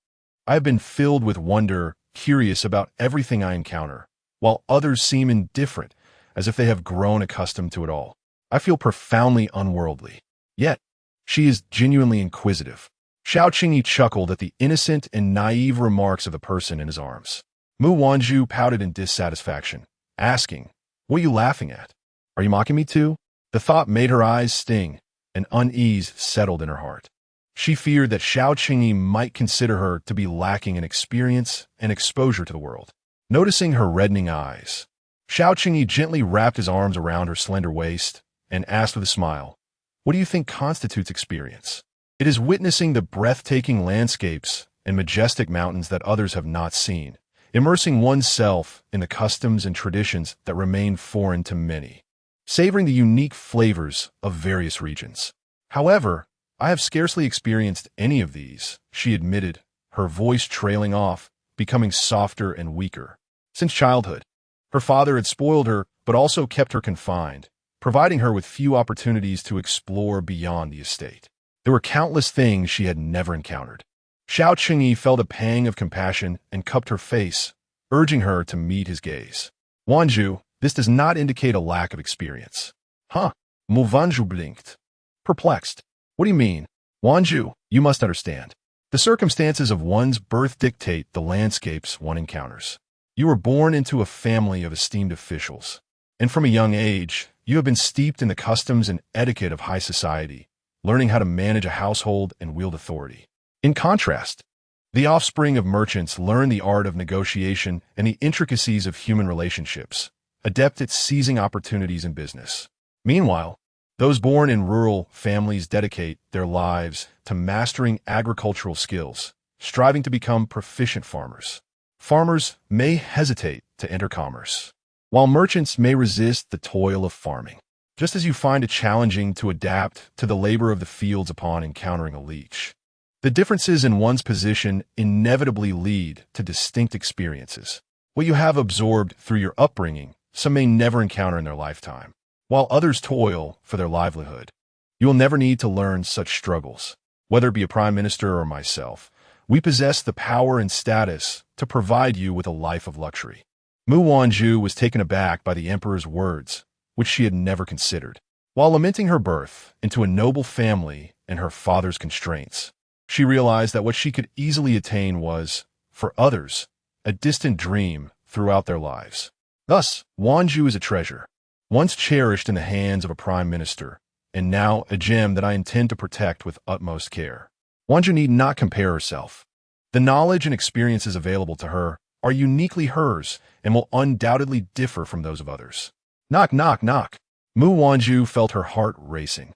I have been filled with wonder, curious about everything I encounter, while others seem indifferent, as if they have grown accustomed to it all. I feel profoundly unworldly. Yet, she is genuinely inquisitive." Xiao Qingyi chuckled at the innocent and naive remarks of the person in his arms. Mu Wanzhu pouted in dissatisfaction, asking, "What are you laughing at? Are you mocking me too?" The thought made her eyes sting, and unease settled in her heart. She feared that Xiao Qingyi might consider her to be lacking in experience and exposure to the world. Noticing her reddening eyes, Xiao Qingyi gently wrapped his arms around her slender waist and asked with a smile, "What do you think constitutes experience?" "It is witnessing the breathtaking landscapes and majestic mountains that others have not seen, immersing oneself in the customs and traditions that remain foreign to many, savoring the unique flavors of various regions. However, I have scarcely experienced any of these," she admitted, her voice trailing off, becoming softer and weaker. Since childhood, her father had spoiled her but also kept her confined, providing her with few opportunities to explore beyond the estate. There were countless things she had never encountered. Xiao Qingyi felt a pang of compassion and cupped her face, urging her to meet his gaze. "Wanzhu, this does not indicate a lack of experience." "Huh?" Mu Wanzhu blinked, perplexed. "What do you mean?" "Wanzhu, you must understand. The circumstances of one's birth dictate the landscapes one encounters. You were born into a family of esteemed officials, and from a young age, you have been steeped in the customs and etiquette of high society, learning how to manage a household and wield authority. In contrast, the offspring of merchants learn the art of negotiation and the intricacies of human relationships, adept at seizing opportunities in business. Meanwhile, those born in rural families dedicate their lives to mastering agricultural skills, striving to become proficient farmers. Farmers may hesitate to enter commerce, while merchants may resist the toil of farming, just as you find it challenging to adapt to the labor of the fields upon encountering a leech. The differences in one's position inevitably lead to distinct experiences. What you have absorbed through your upbringing, some may never encounter in their lifetime, while others toil for their livelihood. You will never need to learn such struggles. Whether it be a prime minister or myself, we possess the power and status to provide you with a life of luxury. Mu Wanzhu was taken aback by the emperor's words, which she had never considered. While lamenting her birth into a noble family and her father's constraints, she realized that what she could easily attain was, for others, a distant dream throughout their lives. Thus, Wanzhu is a treasure, once cherished in the hands of a prime minister, and now a gem that I intend to protect with utmost care. Wanzhu need not compare herself. The knowledge and experiences available to her are uniquely hers and will undoubtedly differ from those of others. Knock, knock, knock. Mu Wanzhu felt her heart racing,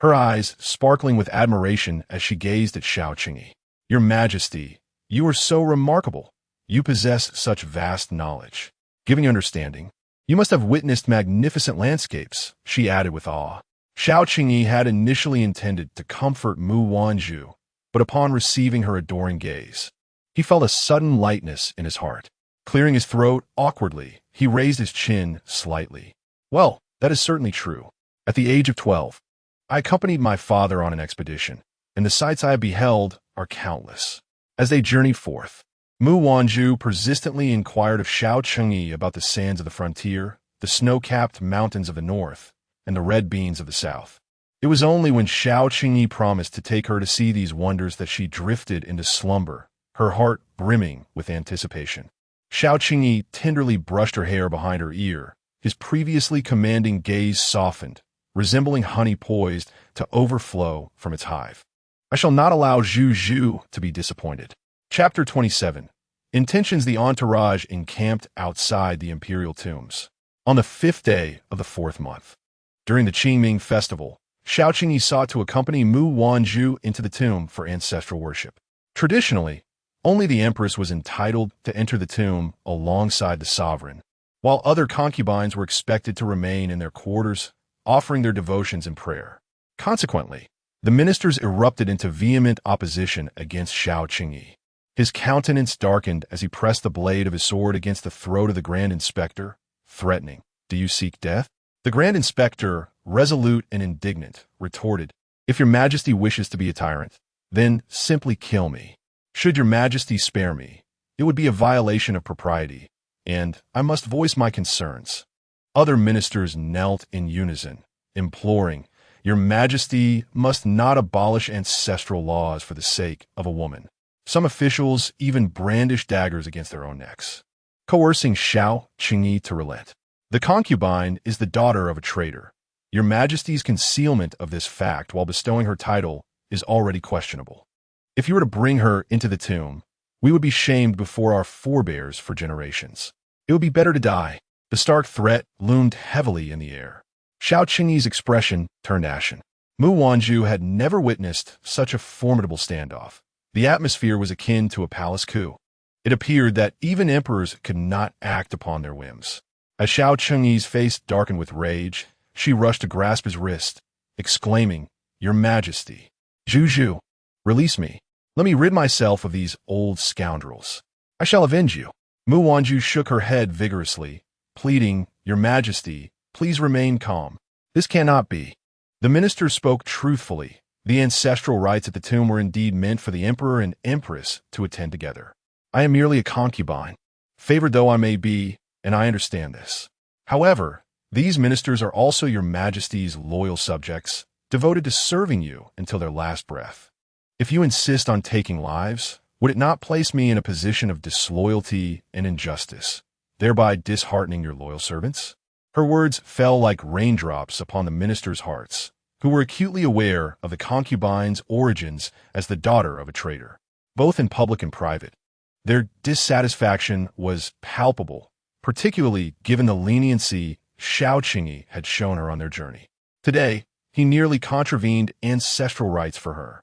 her eyes sparkling with admiration as she gazed at Xiao Qingyi. Your Majesty, you are so remarkable. You possess such vast knowledge. Giving understanding, you must have witnessed magnificent landscapes, she added with awe. Xiao Qingyi had initially intended to comfort Mu Wanzhu, but upon receiving her adoring gaze, he felt a sudden lightness in his heart. Clearing his throat awkwardly, he raised his chin slightly. Well, that is certainly true. At the age of 12, I accompanied my father on an expedition, and the sights I have beheld are countless. As they journeyed forth, Mu Wanzhu persistently inquired of Xiao Qingyi about the sands of the frontier, the snow-capped mountains of the north, and the red beans of the south. It was only when Xiao Qingyi promised to take her to see these wonders that she drifted into slumber, her heart brimming with anticipation. Xiao Qingyi tenderly brushed her hair behind her ear. His previously commanding gaze softened, resembling honey poised to overflow from its hive. I shall not allow Zhu Zhu to be disappointed. Chapter 27. Intentions. The entourage encamped outside the imperial tombs. On the 5th day of the 4th month, during the Qingming festival, Xiao Qingyi sought to accompany Mu Wanzhu into the tomb for ancestral worship. Traditionally, only the empress was entitled to enter the tomb alongside the sovereign, while other concubines were expected to remain in their quarters, offering their devotions and prayer. Consequently, the ministers erupted into vehement opposition against Xiao Qingyi. His countenance darkened as he pressed the blade of his sword against the throat of the Grand Inspector, threatening, "Do you seek death?" The Grand Inspector, resolute and indignant, retorted, "If your Majesty wishes to be a tyrant, then simply kill me. Should your Majesty spare me, it would be a violation of propriety, and I must voice my concerns." Other ministers knelt in unison, imploring, "Your Majesty must not abolish ancestral laws for the sake of a woman." Some officials even brandished daggers against their own necks, coercing Xiao Qingyi to relent. The concubine is the daughter of a traitor. Your Majesty's concealment of this fact while bestowing her title is already questionable. If you were to bring her into the tomb, we would be shamed before our forebears for generations. It would be better to die. The stark threat loomed heavily in the air. Xiao Qingyi's expression turned ashen. Mu Wanzhu had never witnessed such a formidable standoff. The atmosphere was akin to a palace coup. It appeared that even emperors could not act upon their whims. As Xiao Qingyi's face darkened with rage, she rushed to grasp his wrist, exclaiming, "Your Majesty, Zhu Zhu, release me. Let me rid myself of these old scoundrels. I shall avenge you." Mu Wanzhu shook her head vigorously, pleading, "Your Majesty, please remain calm. This cannot be." The minister spoke truthfully. The ancestral rites at the tomb were indeed meant for the emperor and empress to attend together. I am merely a concubine, favored though I may be, and I understand this. However, these ministers are also your Majesty's loyal subjects, devoted to serving you until their last breath. If you insist on taking lives, would it not place me in a position of disloyalty and injustice, thereby disheartening your loyal servants? Her words fell like raindrops upon the ministers' hearts, who were acutely aware of the concubine's origins as the daughter of a traitor, both in public and private. Their dissatisfaction was palpable, particularly given the leniency Xiao Qingyi had shown her on their journey. Today, he nearly contravened ancestral rites for her.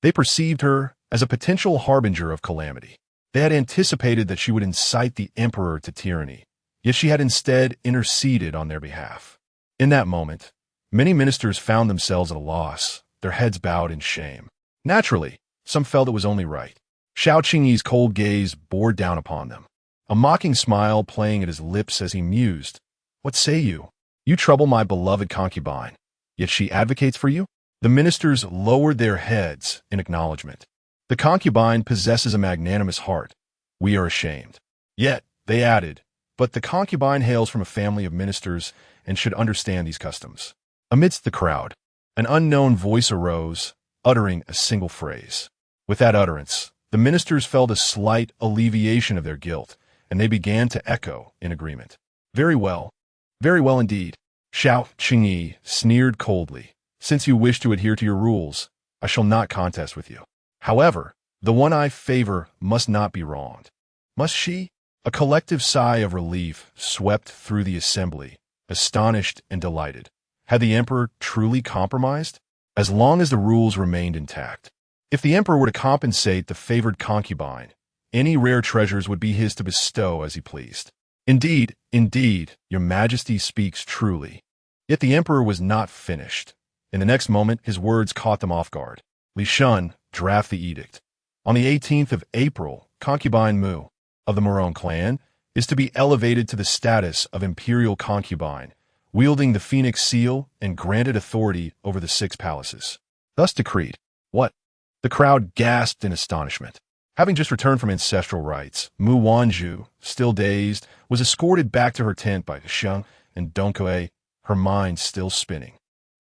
They perceived her as a potential harbinger of calamity. They had anticipated that she would incite the emperor to tyranny, yet she had instead interceded on their behalf. In that moment, many ministers found themselves at a loss, their heads bowed in shame. Naturally, some felt it was only right. Xiao Qingyi's cold gaze bore down upon them, a mocking smile playing at his lips as he mused, "What say you? You trouble my beloved concubine, yet she advocates for you?" The ministers lowered their heads in acknowledgement. "The concubine possesses a magnanimous heart. We are ashamed." Yet, they added, "But the concubine hails from a family of ministers and should understand these customs." Amidst the crowd, an unknown voice arose, uttering a single phrase. With that utterance, the ministers felt a slight alleviation of their guilt, and they began to echo in agreement. Very well. Very well indeed. Xiao Qingyi sneered coldly. Since you wish to adhere to your rules, I shall not contest with you. However, the one I favor must not be wronged. Must she? A collective sigh of relief swept through the assembly, astonished and delighted. Had the emperor truly compromised? As long as the rules remained intact. If the emperor were to compensate the favored concubine, any rare treasures would be his to bestow as he pleased. Indeed, your majesty speaks truly. Yet the emperor was not finished. In the next moment, his words caught them off guard. Li Shun, draft the edict. On the 18th of April, concubine Mu, of the Moron clan, is to be elevated to the status of imperial concubine, wielding the phoenix seal and granted authority over the 6 palaces. Thus decreed. What? The crowd gasped in astonishment. Having just returned from ancestral rites, Mu Wanzhu, still dazed, was escorted back to her tent by Sheng and Dongkue, her mind still spinning.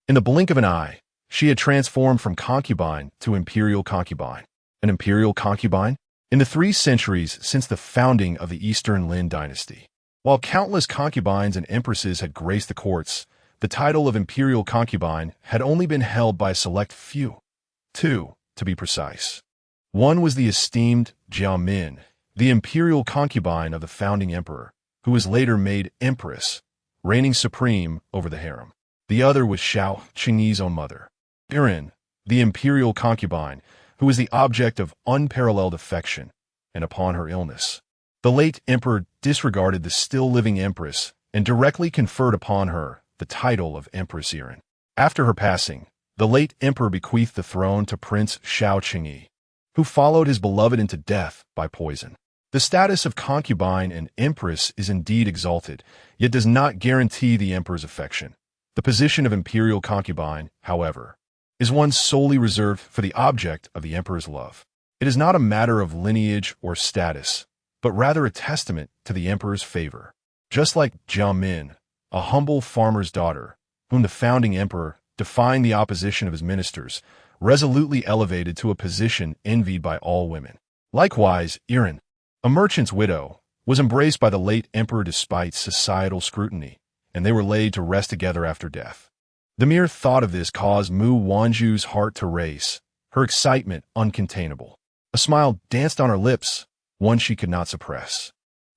In the blink of an eye, she had transformed from concubine to imperial concubine. An imperial concubine? In the 3 centuries since the founding of the Eastern Lin dynasty, while countless concubines and empresses had graced the courts, the title of imperial concubine had only been held by a select few. 2, to be precise. One was the esteemed Jiao Min, the imperial concubine of the founding emperor, who was later made empress, reigning supreme over the harem. The other was Xiao Qingyi's own mother, Irin, the imperial concubine, who was the object of unparalleled affection, and upon her illness, the late emperor disregarded the still-living empress and directly conferred upon her the title of Empress Irin. After her passing, the late emperor bequeathed the throne to Prince Xiao Qingyi, who followed his beloved into death by poison. The status of concubine and empress is indeed exalted, yet does not guarantee the emperor's affection. The position of imperial concubine, however, is one solely reserved for the object of the emperor's love. It is not a matter of lineage or status, but rather a testament to the emperor's favor. Just like Jiao Min, a humble farmer's daughter, whom the founding emperor, defying the opposition of his ministers, resolutely elevated to a position envied by all women. Likewise, Irin, a merchant's widow, was embraced by the late emperor despite societal scrutiny, and they were laid to rest together after death. The mere thought of this caused Mu Wanzhu's heart to race, her excitement uncontainable. A smile danced on her lips, one she could not suppress.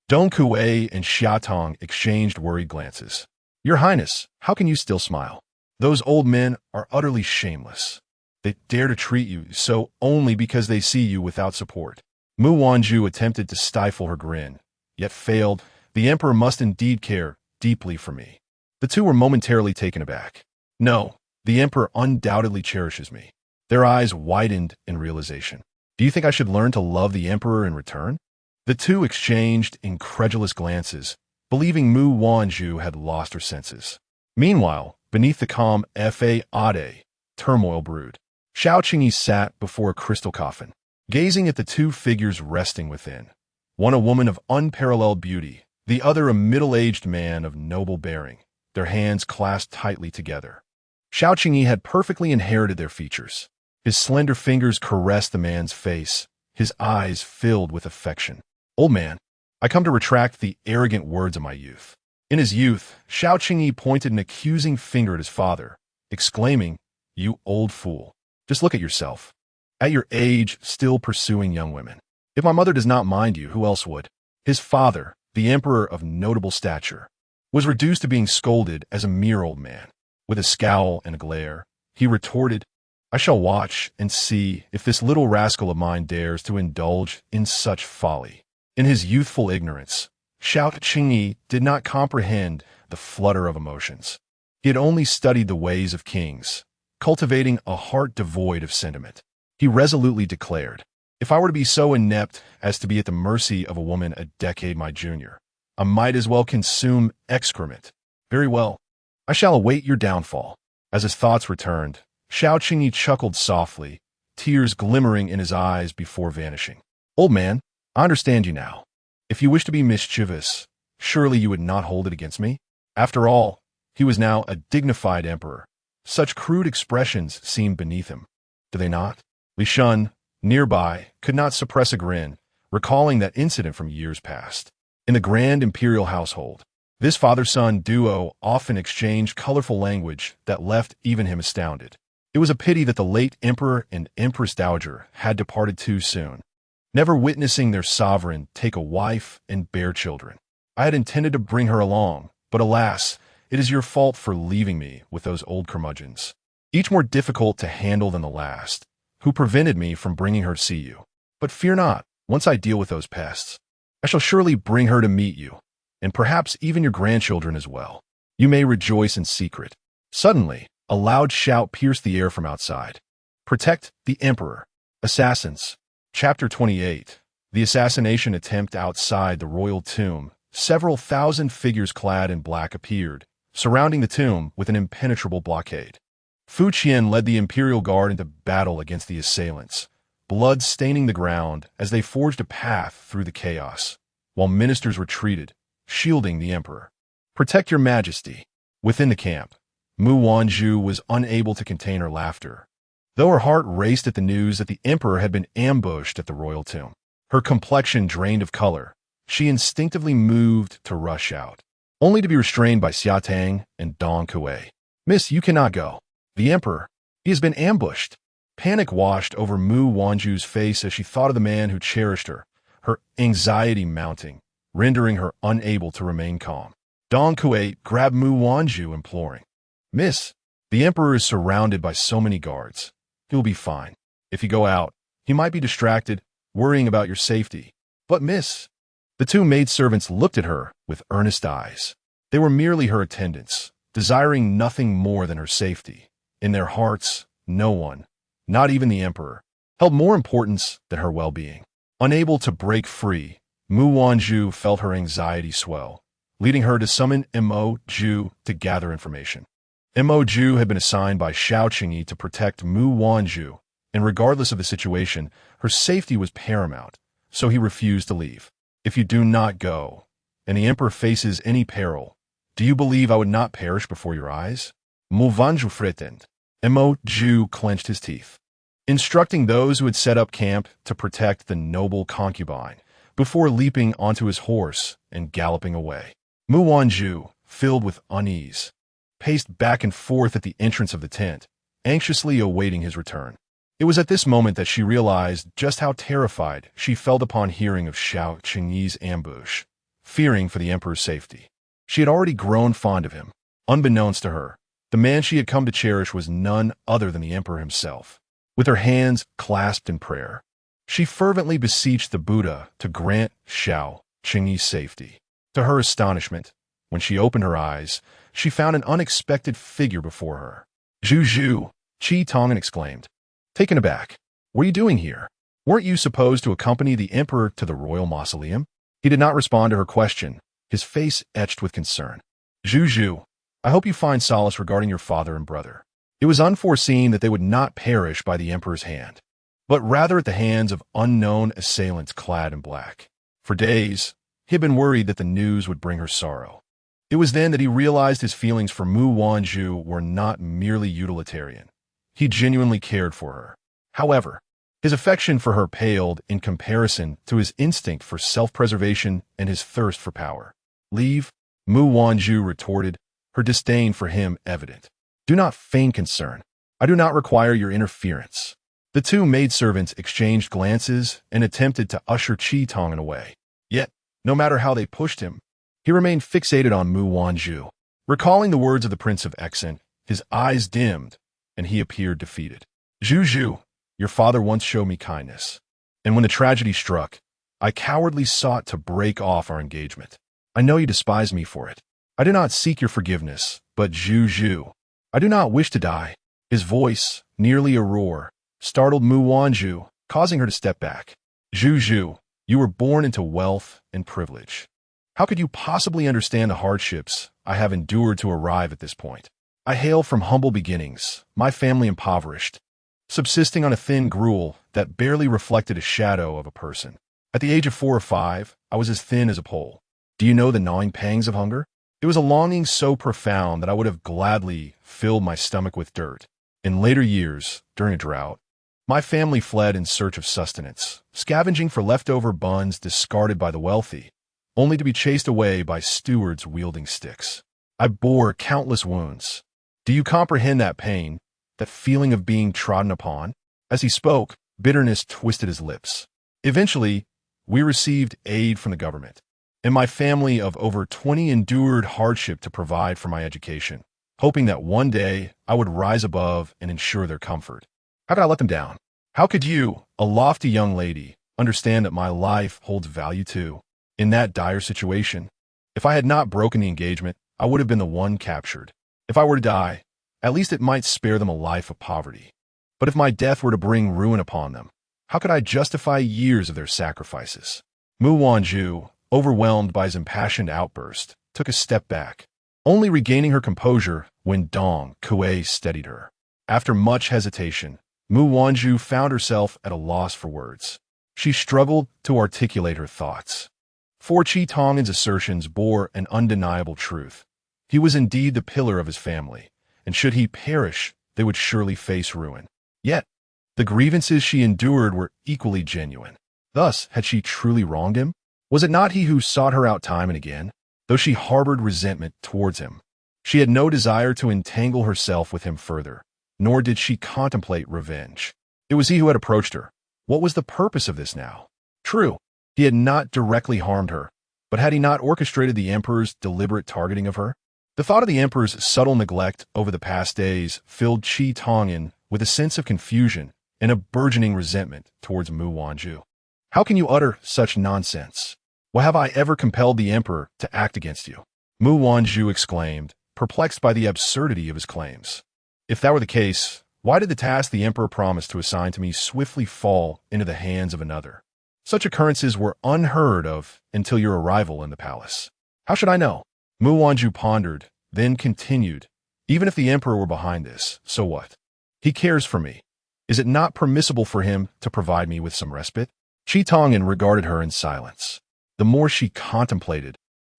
Dong Kuei and Xiatong exchanged worried glances. Your Highness, how can you still smile? Those old men are utterly shameless. They dare to treat you so only because they see you without support. Mu Wanzhu attempted to stifle her grin, yet failed. The emperor must indeed care deeply for me. The two were momentarily taken aback. No, the emperor undoubtedly cherishes me. Their eyes widened in realization. Do you think I should learn to love the emperor in return? The two exchanged incredulous glances, believing Mu Wanzhu had lost her senses. Meanwhile, beneath the calm Fade, turmoil brewed. Xiao Qingyi sat before a crystal coffin, gazing at the 2 figures resting within. One a woman of unparalleled beauty, the other a middle-aged man of noble bearing, their hands clasped tightly together. Xiao Qingyi had perfectly inherited their features. His slender fingers caressed the man's face, his eyes filled with affection. Old man, I come to retract the arrogant words of my youth. In his youth, Xiao Qingyi pointed an accusing finger at his father, exclaiming, You old fool. Just look at yourself. At your age, still pursuing young women. If my mother does not mind you, who else would? His father, the emperor of notable stature, was reduced to being scolded as a mere old man. With a scowl and a glare, he retorted, I shall watch and see if this little rascal of mine dares to indulge in such folly. In his youthful ignorance, Xiao Qingyi did not comprehend the flutter of emotions. He had only studied the ways of kings, cultivating a heart devoid of sentiment. He resolutely declared, If I were to be so inept as to be at the mercy of a woman a decade my junior, I might as well consume excrement. Very well. I shall await your downfall. As his thoughts returned, Xiao Qingyi chuckled softly, tears glimmering in his eyes before vanishing. Old man, I understand you now. If you wish to be mischievous, surely you would not hold it against me? After all, he was now a dignified emperor. Such crude expressions seemed beneath him. Do they not? Li Shun, nearby, could not suppress a grin, recalling that incident from years past. In the grand imperial household, This father-son duo often exchanged colorful language that left even him astounded. It was a pity that the late emperor and empress dowager had departed too soon, never witnessing their sovereign take a wife and bear children. I had intended to bring her along, but alas, it is your fault for leaving me with those old curmudgeons, each more difficult to handle than the last, who prevented me from bringing her to see you. But fear not, once I deal with those pests, I shall surely bring her to meet you, and perhaps even your grandchildren as well. You may rejoice in secret. Suddenly, a loud shout pierced the air from outside. Protect the Emperor. Assassins. Chapter 28. The assassination attempt outside the royal tomb. Several thousand figures clad in black appeared, surrounding the tomb with an impenetrable blockade. Fu Qian led the imperial guard into battle against the assailants, blood staining the ground as they forged a path through the chaos, while ministers retreated, shielding the emperor. Protect your majesty. Within the camp, Mu Wanzhu was unable to contain her laughter, though her heart raced at the news that the emperor had been ambushed at the royal tomb. Her complexion drained of color, she instinctively moved to rush out, only to be restrained by Xia Tang and Dong Kuei. Miss, you cannot go. The emperor, he has been ambushed. Panic washed over Mu Wanzhu's face as she thought of the man who cherished her, her anxiety mounting, rendering her unable to remain calm. Dong Kuei grabbed Mu Wanzhu, imploring, Miss, the emperor is surrounded by so many guards. He'll be fine. If you go out, he might be distracted, worrying about your safety. But miss, the two maidservants looked at her with earnest eyes. They were merely her attendants, desiring nothing more than her safety. In their hearts, no one, not even the emperor, held more importance than her well-being. Unable to break free, Mu Wanzhu felt her anxiety swell, leading her to summon Mo Ju to gather information. Mo Ju had been assigned by Xiao Qingyi to protect Mu Wanzhu, and regardless of the situation, her safety was paramount, so he refused to leave. If you do not go, and the emperor faces any peril, do you believe I would not perish before your eyes? Mu Wanzhu threatened. Mo Ju clenched his teeth, instructing those who had set up camp to protect the noble concubine before leaping onto his horse and galloping away. Mu Wanzhu, filled with unease, paced back and forth at the entrance of the tent, anxiously awaiting his return. It was at this moment that she realized just how terrified she felt upon hearing of Xiao Qingyi's ambush, fearing for the emperor's safety. She had already grown fond of him. Unbeknownst to her, the man she had come to cherish was none other than the emperor himself. With her hands clasped in prayer, she fervently beseeched the Buddha to grant Xiao Qingyi's safety. To her astonishment, when she opened her eyes, she found an unexpected figure before her. Zhu Zhu, Qi Tong'an exclaimed. Taken aback. What are you doing here? Weren't you supposed to accompany the emperor to the royal mausoleum? He did not respond to her question, his face etched with concern. Zhu Zhu, I hope you find solace regarding your father and brother. It was unforeseen that they would not perish by the emperor's hand, but rather at the hands of unknown assailants clad in black. For days, he had been worried that the news would bring her sorrow. It was then that he realized his feelings for Mu Wanzhu were not merely utilitarian. He genuinely cared for her. However, his affection for her paled in comparison to his instinct for self-preservation and his thirst for power. Leave, Mu Wanzhu retorted, her disdain for him evident. Do not feign concern. I do not require your interference. The two maidservants exchanged glances and attempted to usher Qi Tong'an away. Yet, no matter how they pushed him, he remained fixated on Mu Wanzhu. Recalling the words of the Prince of Exant, his eyes dimmed, and he appeared defeated. Zhu Zhu, your father once showed me kindness, and when the tragedy struck, I cowardly sought to break off our engagement. I know you despise me for it. I do not seek your forgiveness, but Zhu Zhu, I do not wish to die. His voice, nearly a roar, startled Mu Wanzhu, causing her to step back. Zhu Zhu, you were born into wealth and privilege. How could you possibly understand the hardships I have endured to arrive at this point? I hail from humble beginnings, my family impoverished, subsisting on a thin gruel that barely reflected a shadow of a person. At the age of 4 or 5, I was as thin as a pole. Do you know the gnawing pangs of hunger? It was a longing so profound that I would have gladly filled my stomach with dirt. In later years, during a drought, my family fled in search of sustenance, scavenging for leftover buns discarded by the wealthy, only to be chased away by stewards wielding sticks. I bore countless wounds. Do you comprehend that pain, that feeling of being trodden upon? As he spoke, bitterness twisted his lips. Eventually, we received aid from the government, and my family of over 20 endured hardship to provide for my education, hoping that one day I would rise above and ensure their comfort. How could I let them down? How could you, a lofty young lady, understand that my life holds value too? In that dire situation, if I had not broken the engagement, I would have been the one captured. If I were to die, at least it might spare them a life of poverty. But if my death were to bring ruin upon them, how could I justify years of their sacrifices? Mu Wanzhu, overwhelmed by his impassioned outburst, took a step back, only regaining her composure when Dong Kuei steadied her. After much hesitation, Mu Wanzhu found herself at a loss for words. She struggled to articulate her thoughts. For Qi Tong'an's assertions bore an undeniable truth. He was indeed the pillar of his family, and should he perish, they would surely face ruin. Yet, the grievances she endured were equally genuine. Thus, had she truly wronged him? Was it not he who sought her out time and again? Though she harbored resentment towards him, she had no desire to entangle herself with him further, nor did she contemplate revenge. It was he who had approached her. What was the purpose of this now? True, he had not directly harmed her, but had he not orchestrated the Emperor's deliberate targeting of her? The thought of the Emperor's subtle neglect over the past days filled Qi Tong'an with a sense of confusion and a burgeoning resentment towards Mu Wanzhu. How can you utter such nonsense? Why have I ever compelled the Emperor to act against you? Mu Wanzhu exclaimed, perplexed by the absurdity of his claims. If that were the case, why did the task the Emperor promised to assign to me swiftly fall into the hands of another? Such occurrences were unheard of until your arrival in the palace. How should I know? Mu Wanzhu pondered, then continued, even if the Emperor were behind this, so what? He cares for me. Is it not permissible for him to provide me with some respite? Qi Tong'an regarded her in silence. The more she contemplated,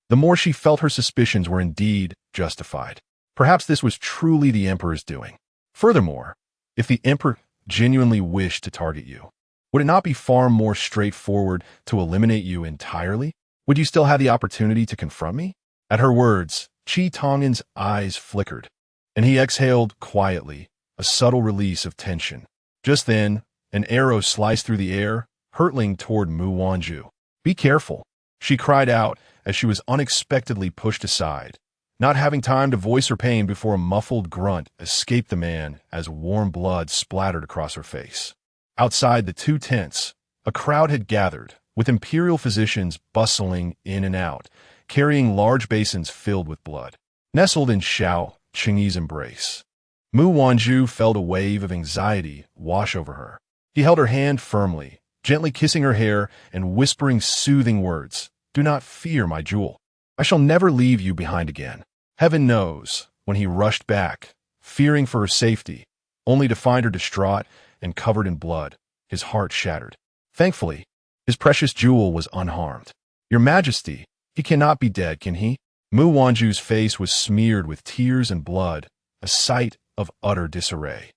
the more she felt her suspicions were indeed justified. Perhaps this was truly the Emperor's doing. Furthermore, if the Emperor genuinely wished to target you, would it not be far more straightforward to eliminate you entirely? Would you still have the opportunity to confront me? At her words, Qi Tong'an's eyes flickered, and he exhaled quietly, a subtle release of tension. Just then, an arrow sliced through the air, hurtling toward Mu Wanzhu. Be careful, she cried out as she was unexpectedly pushed aside, not having time to voice her pain before a muffled grunt escaped the man as warm blood splattered across her face. Outside the two tents, a crowd had gathered, with imperial physicians bustling in and out, carrying large basins filled with blood. Nestled in Xiao Qingyi's embrace, Mu Wanzhu felt a wave of anxiety wash over her. He held her hand firmly, gently kissing her hair and whispering soothing words. Do not fear, my jewel. I shall never leave you behind again. Heaven knows, when he rushed back, fearing for her safety, only to find her distraught and covered in blood, his heart shattered. Thankfully, his precious jewel was unharmed. Your Majesty, he cannot be dead, can he? Mu Wanzhu's face was smeared with tears and blood, a sight of utter disarray.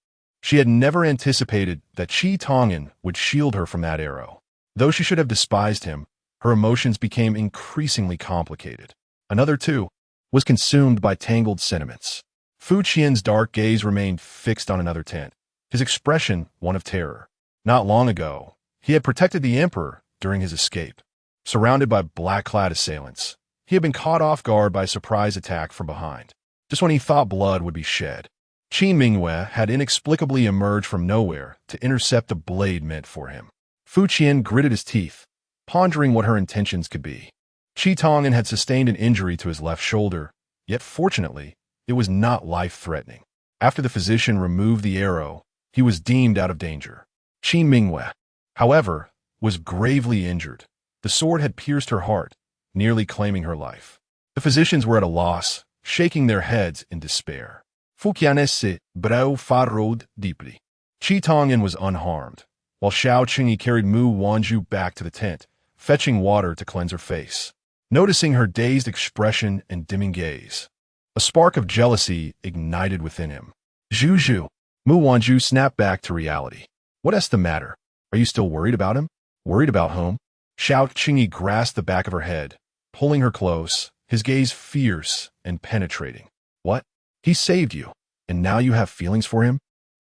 She had never anticipated that Qi Tong'an would shield her from that arrow. Though she should have despised him, her emotions became increasingly complicated. Another, too, was consumed by tangled sentiments. Fu Qian's dark gaze remained fixed on another tent, his expression one of terror. Not long ago, he had protected the Emperor during his escape. Surrounded by black-clad assailants, he had been caught off guard by a surprise attack from behind, just when he thought blood would be shed. Qin Mingwei had inexplicably emerged from nowhere to intercept a blade meant for him. Fu Qian gritted his teeth, pondering what her intentions could be. Qi Tong'an had sustained an injury to his left shoulder, yet fortunately, it was not life-threatening. After the physician removed the arrow, he was deemed out of danger. Qin Mingwei, however, was gravely injured. The sword had pierced her heart, nearly claiming her life. The physicians were at a loss, shaking their heads in despair. Fu Qian's brow furrowed deeply. Qi Tong'an was unharmed, while Xiao Qingyi carried Mu Wanzhu back to the tent, fetching water to cleanse her face. Noticing her dazed expression and dimming gaze, a spark of jealousy ignited within him. Zhu, Mu Wanzhu snapped back to reality. What's the matter? Are you still worried about him? Worried about whom? Xiao Qingyi grasped the back of her head, pulling her close, his gaze fierce and penetrating. What? He saved you, and now you have feelings for him?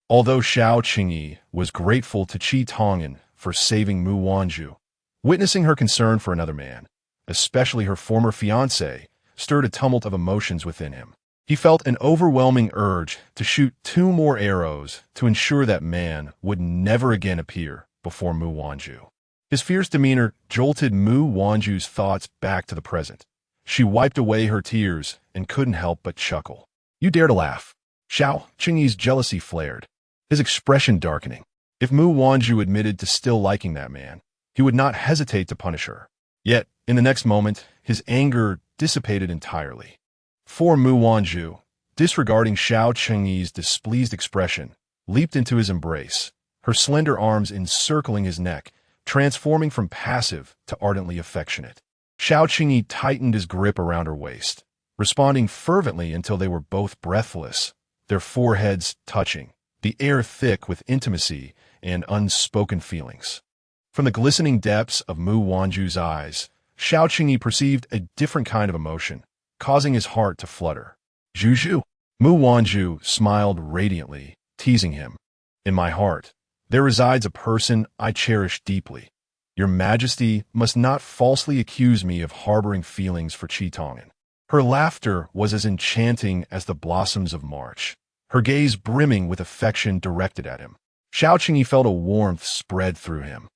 Although Xiao Qingyi was grateful to Qi Tong'an for saving Mu Wanzhu, witnessing her concern for another man, especially her former fiancé, stirred a tumult of emotions within him. He felt an overwhelming urge to shoot 2 more arrows to ensure that man would never again appear before Mu Wanzhu. His fierce demeanor jolted Mu Wanzhu's thoughts back to the present. She wiped away her tears and couldn't help but chuckle. You dare to laugh. Xiao Qingyi's jealousy flared, his expression darkening. If Mu Wanzhu admitted to still liking that man, he would not hesitate to punish her. Yet, in the next moment, his anger dissipated entirely. For Mu Wanzhu, disregarding Xiao Qingyi's displeased expression, leaped into his embrace, her slender arms encircling his neck, transforming from passive to ardently affectionate. Xiao Qingyi tightened his grip around her waist, responding fervently until they were both breathless, their foreheads touching, the air thick with intimacy and unspoken feelings. From the glistening depths of Mu Wanzhu's eyes, Xiao Qingyi perceived a different kind of emotion, causing his heart to flutter. Zhu. Mu Wanzhu smiled radiantly, teasing him. In my heart, there resides a person I cherish deeply. Your Majesty must not falsely accuse me of harboring feelings for Qi Tong'an. Her laughter was as enchanting as the blossoms of March, her gaze brimming with affection directed at him. Xiao Qingyi felt a warmth spread through him,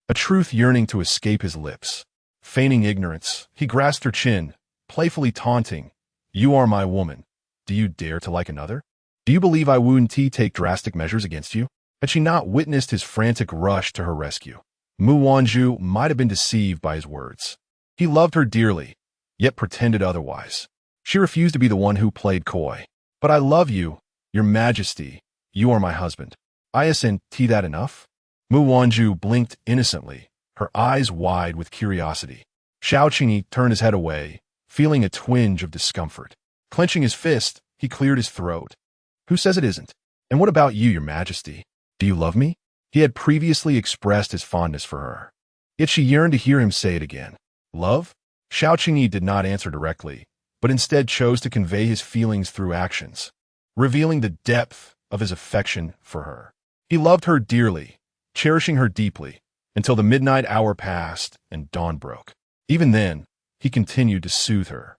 a truth yearning to escape his lips. Feigning ignorance, he grasped her chin, playfully taunting, You are my woman. Do you dare to like another? Do you believe I wouldn't take drastic measures against you? Had she not witnessed his frantic rush to her rescue, Mu Wanzhu might have been deceived by his words. He loved her dearly, yet pretended otherwise. She refused to be the one who played coy. But I love you, Your Majesty. You are my husband. Isn't that enough? Mu Wanzhu blinked innocently, her eyes wide with curiosity. Xiao Qingyi turned his head away, feeling a twinge of discomfort. Clenching his fist, he cleared his throat. Who says it isn't? And what about you, Your Majesty? Do you love me? He had previously expressed his fondness for her. Yet she yearned to hear him say it again. Love? Xiao Qingyi did not answer directly, but instead chose to convey his feelings through actions, revealing the depth of his affection for her. He loved her dearly, cherishing her deeply, until the midnight hour passed and dawn broke. Even then, he continued to soothe her.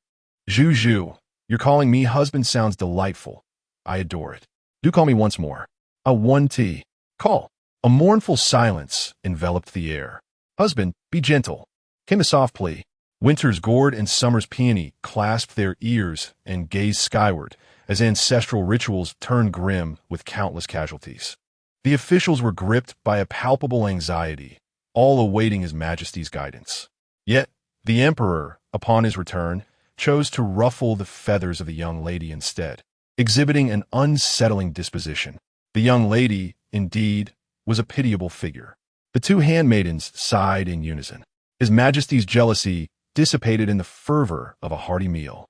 Zhu, your calling me husband sounds delightful. I adore it. Do call me once more. A 1T. Call. A mournful silence enveloped the air. Husband, be gentle. Came a soft plea. Winter's gourd and summer's peony clasped their ears and gazed skyward as ancestral rituals turned grim with countless casualties. The officials were gripped by a palpable anxiety, all awaiting His Majesty's guidance. Yet, the Emperor, upon his return, chose to ruffle the feathers of the young lady instead, exhibiting an unsettling disposition. The young lady, indeed, was a pitiable figure. The 2 handmaidens sighed in unison. His Majesty's jealousy dissipated in the fervor of a hearty meal.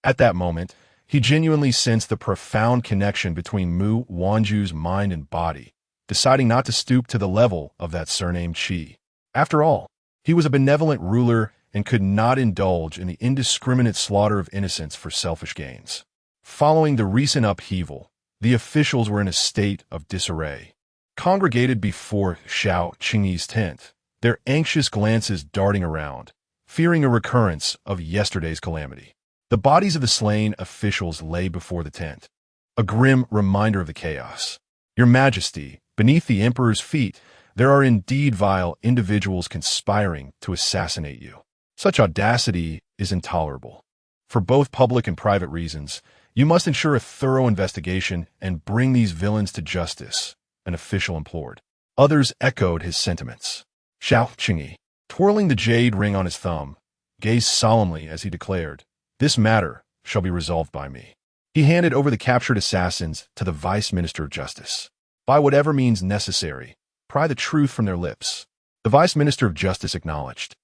At that moment, he genuinely sensed the profound connection between Mu Wanzhu's mind and body, deciding not to stoop to the level of that surnamed Qi. After all, he was a benevolent ruler and could not indulge in the indiscriminate slaughter of innocents for selfish gains. Following the recent upheaval, the officials were in a state of disarray. Congregated before Xiao Qingyi's tent, their anxious glances darting around, fearing a recurrence of yesterday's calamity. The bodies of the slain officials lay before the tent, a grim reminder of the chaos. Your Majesty, beneath the Emperor's feet, there are indeed vile individuals conspiring to assassinate you. Such audacity is intolerable. For both public and private reasons, you must ensure a thorough investigation and bring these villains to justice, an official implored. Others echoed his sentiments. Xiao Qingyi, twirling the jade ring on his thumb, gazed solemnly as he declared, This matter shall be resolved by me. He handed over the captured assassins to the Vice Minister of Justice. By whatever means necessary, pry the truth from their lips. The Vice Minister of Justice acknowledged,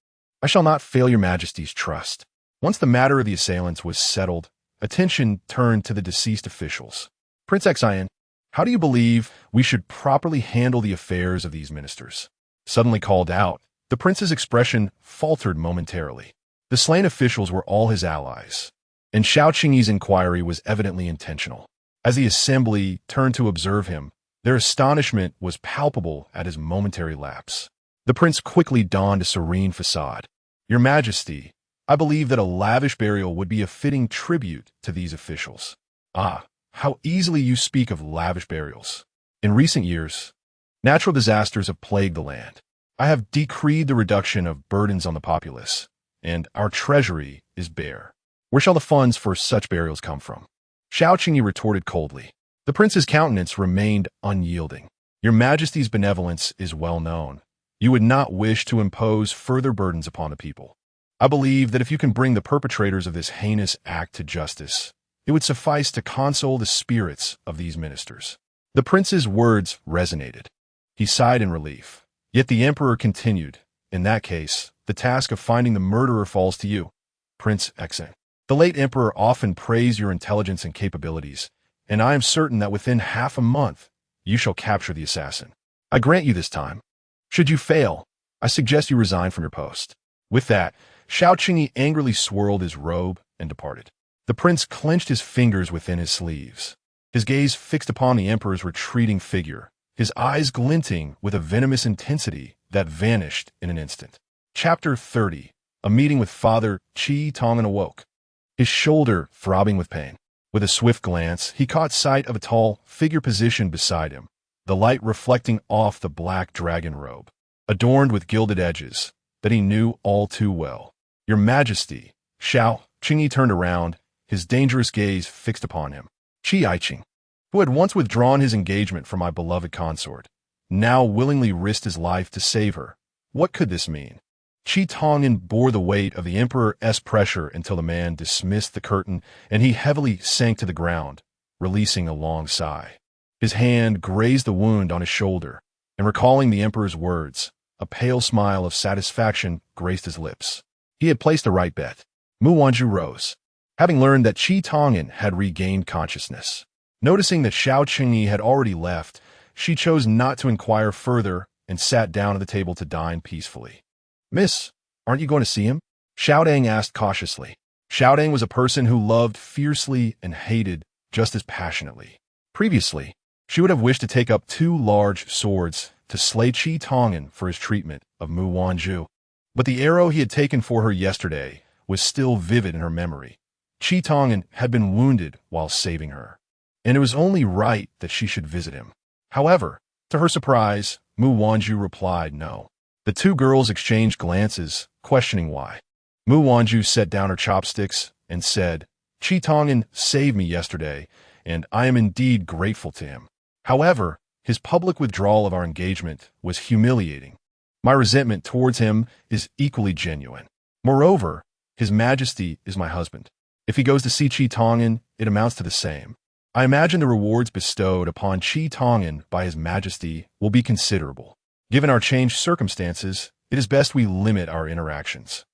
I shall not fail Your Majesty's trust. Once the matter of the assailants was settled, attention turned to the deceased officials. Prince Xian, how do you believe we should properly handle the affairs of these ministers? Suddenly called out, the prince's expression faltered momentarily. The slain officials were all his allies, and Xiao Qingyi's inquiry was evidently intentional. As the assembly turned to observe him, their astonishment was palpable at his momentary lapse. The prince quickly donned a serene facade. "Your Majesty, I believe that a lavish burial would be a fitting tribute to these officials." "Ah, how easily you speak of lavish burials. In recent years, natural disasters have plagued the land. I have decreed the reduction of burdens on the populace, and our treasury is bare. Where shall the funds for such burials come from?" Xiao Qingyi retorted coldly. The prince's countenance remained unyielding. "Your Majesty's benevolence is well known. You would not wish to impose further burdens upon the people. I believe that if you can bring the perpetrators of this heinous act to justice, it would suffice to console the spirits of these ministers." The prince's words resonated. He sighed in relief. Yet the emperor continued, "In that case, the task of finding the murderer falls to you, Prince Exen. The late emperor often praised your intelligence and capabilities, and I am certain that within half a month you shall capture the assassin. I grant you this time. Should you fail, I suggest you resign from your post." With that, Xiao Qingyi angrily swirled his robe and departed. The prince clenched his fingers within his sleeves, his gaze fixed upon the emperor's retreating figure, his eyes glinting with a venomous intensity that vanished in an instant. Chapter 30. A meeting with Father Qi Tong'an awoke, his shoulder throbbing with pain. With a swift glance, he caught sight of a tall figure positioned beside him, the light reflecting off the black dragon robe, adorned with gilded edges, that he knew all too well. "Your Majesty." Xiao Qingyi turned around, his dangerous gaze fixed upon him. Qi Aiqing, who had once withdrawn his engagement from my beloved consort, now willingly risked his life to save her. What could this mean? Qi Tong'an bore the weight of the emperor's pressure until the man dismissed the curtain and he heavily sank to the ground, releasing a long sigh. His hand grazed the wound on his shoulder, and recalling the emperor's words, a pale smile of satisfaction graced his lips. He had placed the right bet. Mu Wanzhu rose, having learned that Qi Tong'an had regained consciousness. Noticing that Xiao Qingyi had already left, she chose not to inquire further and sat down at the table to dine peacefully. "Miss, aren't you going to see him?" Xiao Dang asked cautiously. Xiao Dang was a person who loved fiercely and hated just as passionately. Previously, she would have wished to take up 2 large swords to slay Qi Tong'an for his treatment of Mu Wanzhu. But the arrow he had taken for her yesterday was still vivid in her memory. Qi Tong'an had been wounded while saving her, and it was only right that she should visit him. However, to her surprise, Mu Wanzhu replied no. The 2 girls exchanged glances, questioning why. Mu Wanzhu set down her chopsticks and said, "Qi Tong'an saved me yesterday, and I am indeed grateful to him. However, his public withdrawal of our engagement was humiliating. My resentment towards him is equally genuine. Moreover, His Majesty is my husband. If he goes to see Qi Tong'an, it amounts to the same. I imagine the rewards bestowed upon Qi Tong'an by His Majesty will be considerable. Given our changed circumstances, it is best we limit our interactions.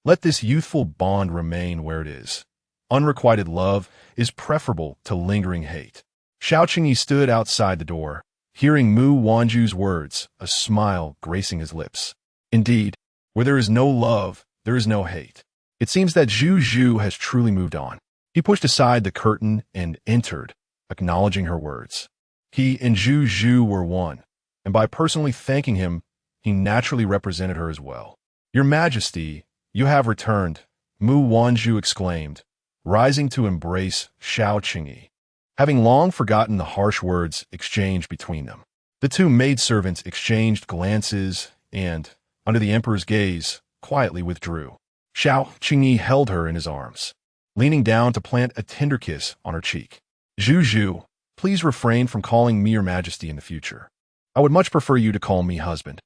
Let this youthful bond remain where it is. Unrequited love is preferable to lingering hate." Xiao Qingyi stood outside the door, hearing Mu Wanzhu's words, a smile gracing his lips. Indeed, where there is no love, there is no hate. It seems that Zhu Zhu has truly moved on. He pushed aside the curtain and entered, acknowledging her words. He and Zhu Zhu were one, and by personally thanking him, he naturally represented her as well. "Your Majesty, you have returned," Mu Wanzhu exclaimed, rising to embrace Xiao Qingyi, having long forgotten the harsh words exchanged between them. The 2 maidservants exchanged glances and, under the emperor's gaze, quietly withdrew. Xiao Qingyi held her in his arms, leaning down to plant a tender kiss on her cheek. "Zhu Zhu, please refrain from calling me Your Majesty in the future. I would much prefer you to call me husband."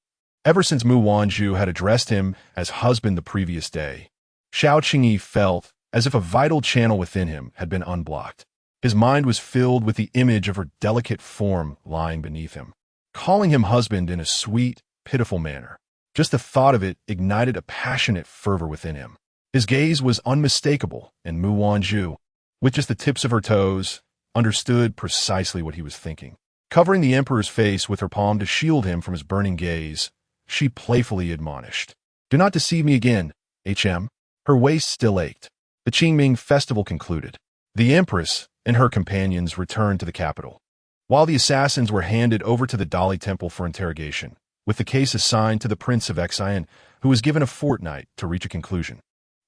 Ever since Mu Wanzhu had addressed him as husband the previous day, Xiao Qingyi felt as if a vital channel within him had been unblocked. His mind was filled with the image of her delicate form lying beneath him, calling him husband in a sweet, pitiful manner. Just the thought of it ignited a passionate fervor within him. His gaze was unmistakable, and Mu Wanzhu, with just the tips of her toes, understood precisely what he was thinking. Covering the emperor's face with her palm to shield him from his burning gaze, she playfully admonished, "Do not deceive me again, HM. Her waist still ached. The Qingming festival concluded. The empress and her companions returned to the capital, while the assassins were handed over to the Dali Temple for interrogation, with the case assigned to the Prince of Xian, who was given a fortnight to reach a conclusion.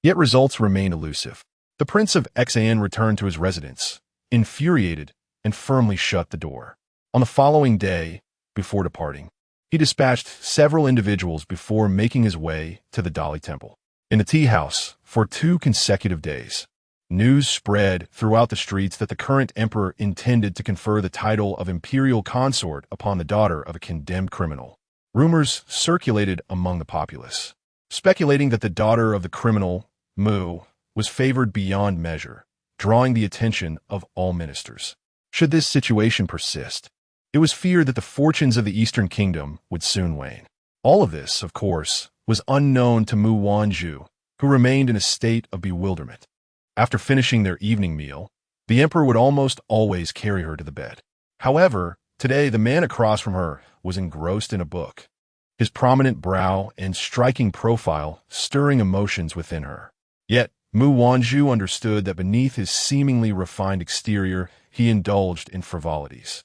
Yet results remained elusive. The Prince of Xian returned to his residence, infuriated, and firmly shut the door. On the following day, before departing, he dispatched several individuals before making his way to the Dali Temple. In the tea house, for 2 consecutive days, news spread throughout the streets that the current emperor intended to confer the title of imperial consort upon the daughter of a condemned criminal. Rumors circulated among the populace, speculating that the daughter of the criminal, Mu, was favored beyond measure, drawing the attention of all ministers. Should this situation persist, it was feared that the fortunes of the Eastern Kingdom would soon wane. All of this, of course, was unknown to Mu Wanzhu, who remained in a state of bewilderment. After finishing their evening meal, the emperor would almost always carry her to the bed. However, today the man across from her was engrossed in a book, his prominent brow and striking profile stirring emotions within her. Yet, Mu Wanzhu understood that beneath his seemingly refined exterior, he indulged in frivolities.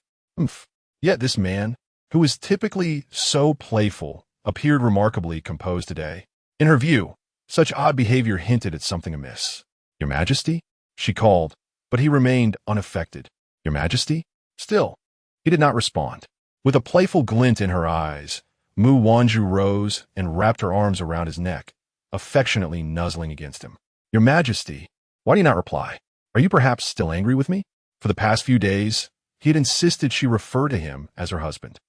Yet this man, who was typically so playful, appeared remarkably composed today. In her view, such odd behavior hinted at something amiss. "Your Majesty?" she called, but he remained unaffected. "Your Majesty?" Still, he did not respond. With a playful glint in her eyes, Mu Wanzhu rose and wrapped her arms around his neck, affectionately nuzzling against him. "Your Majesty, why do you not reply? Are you perhaps still angry with me?" For the past few days, he had insisted she refer to him as her husband.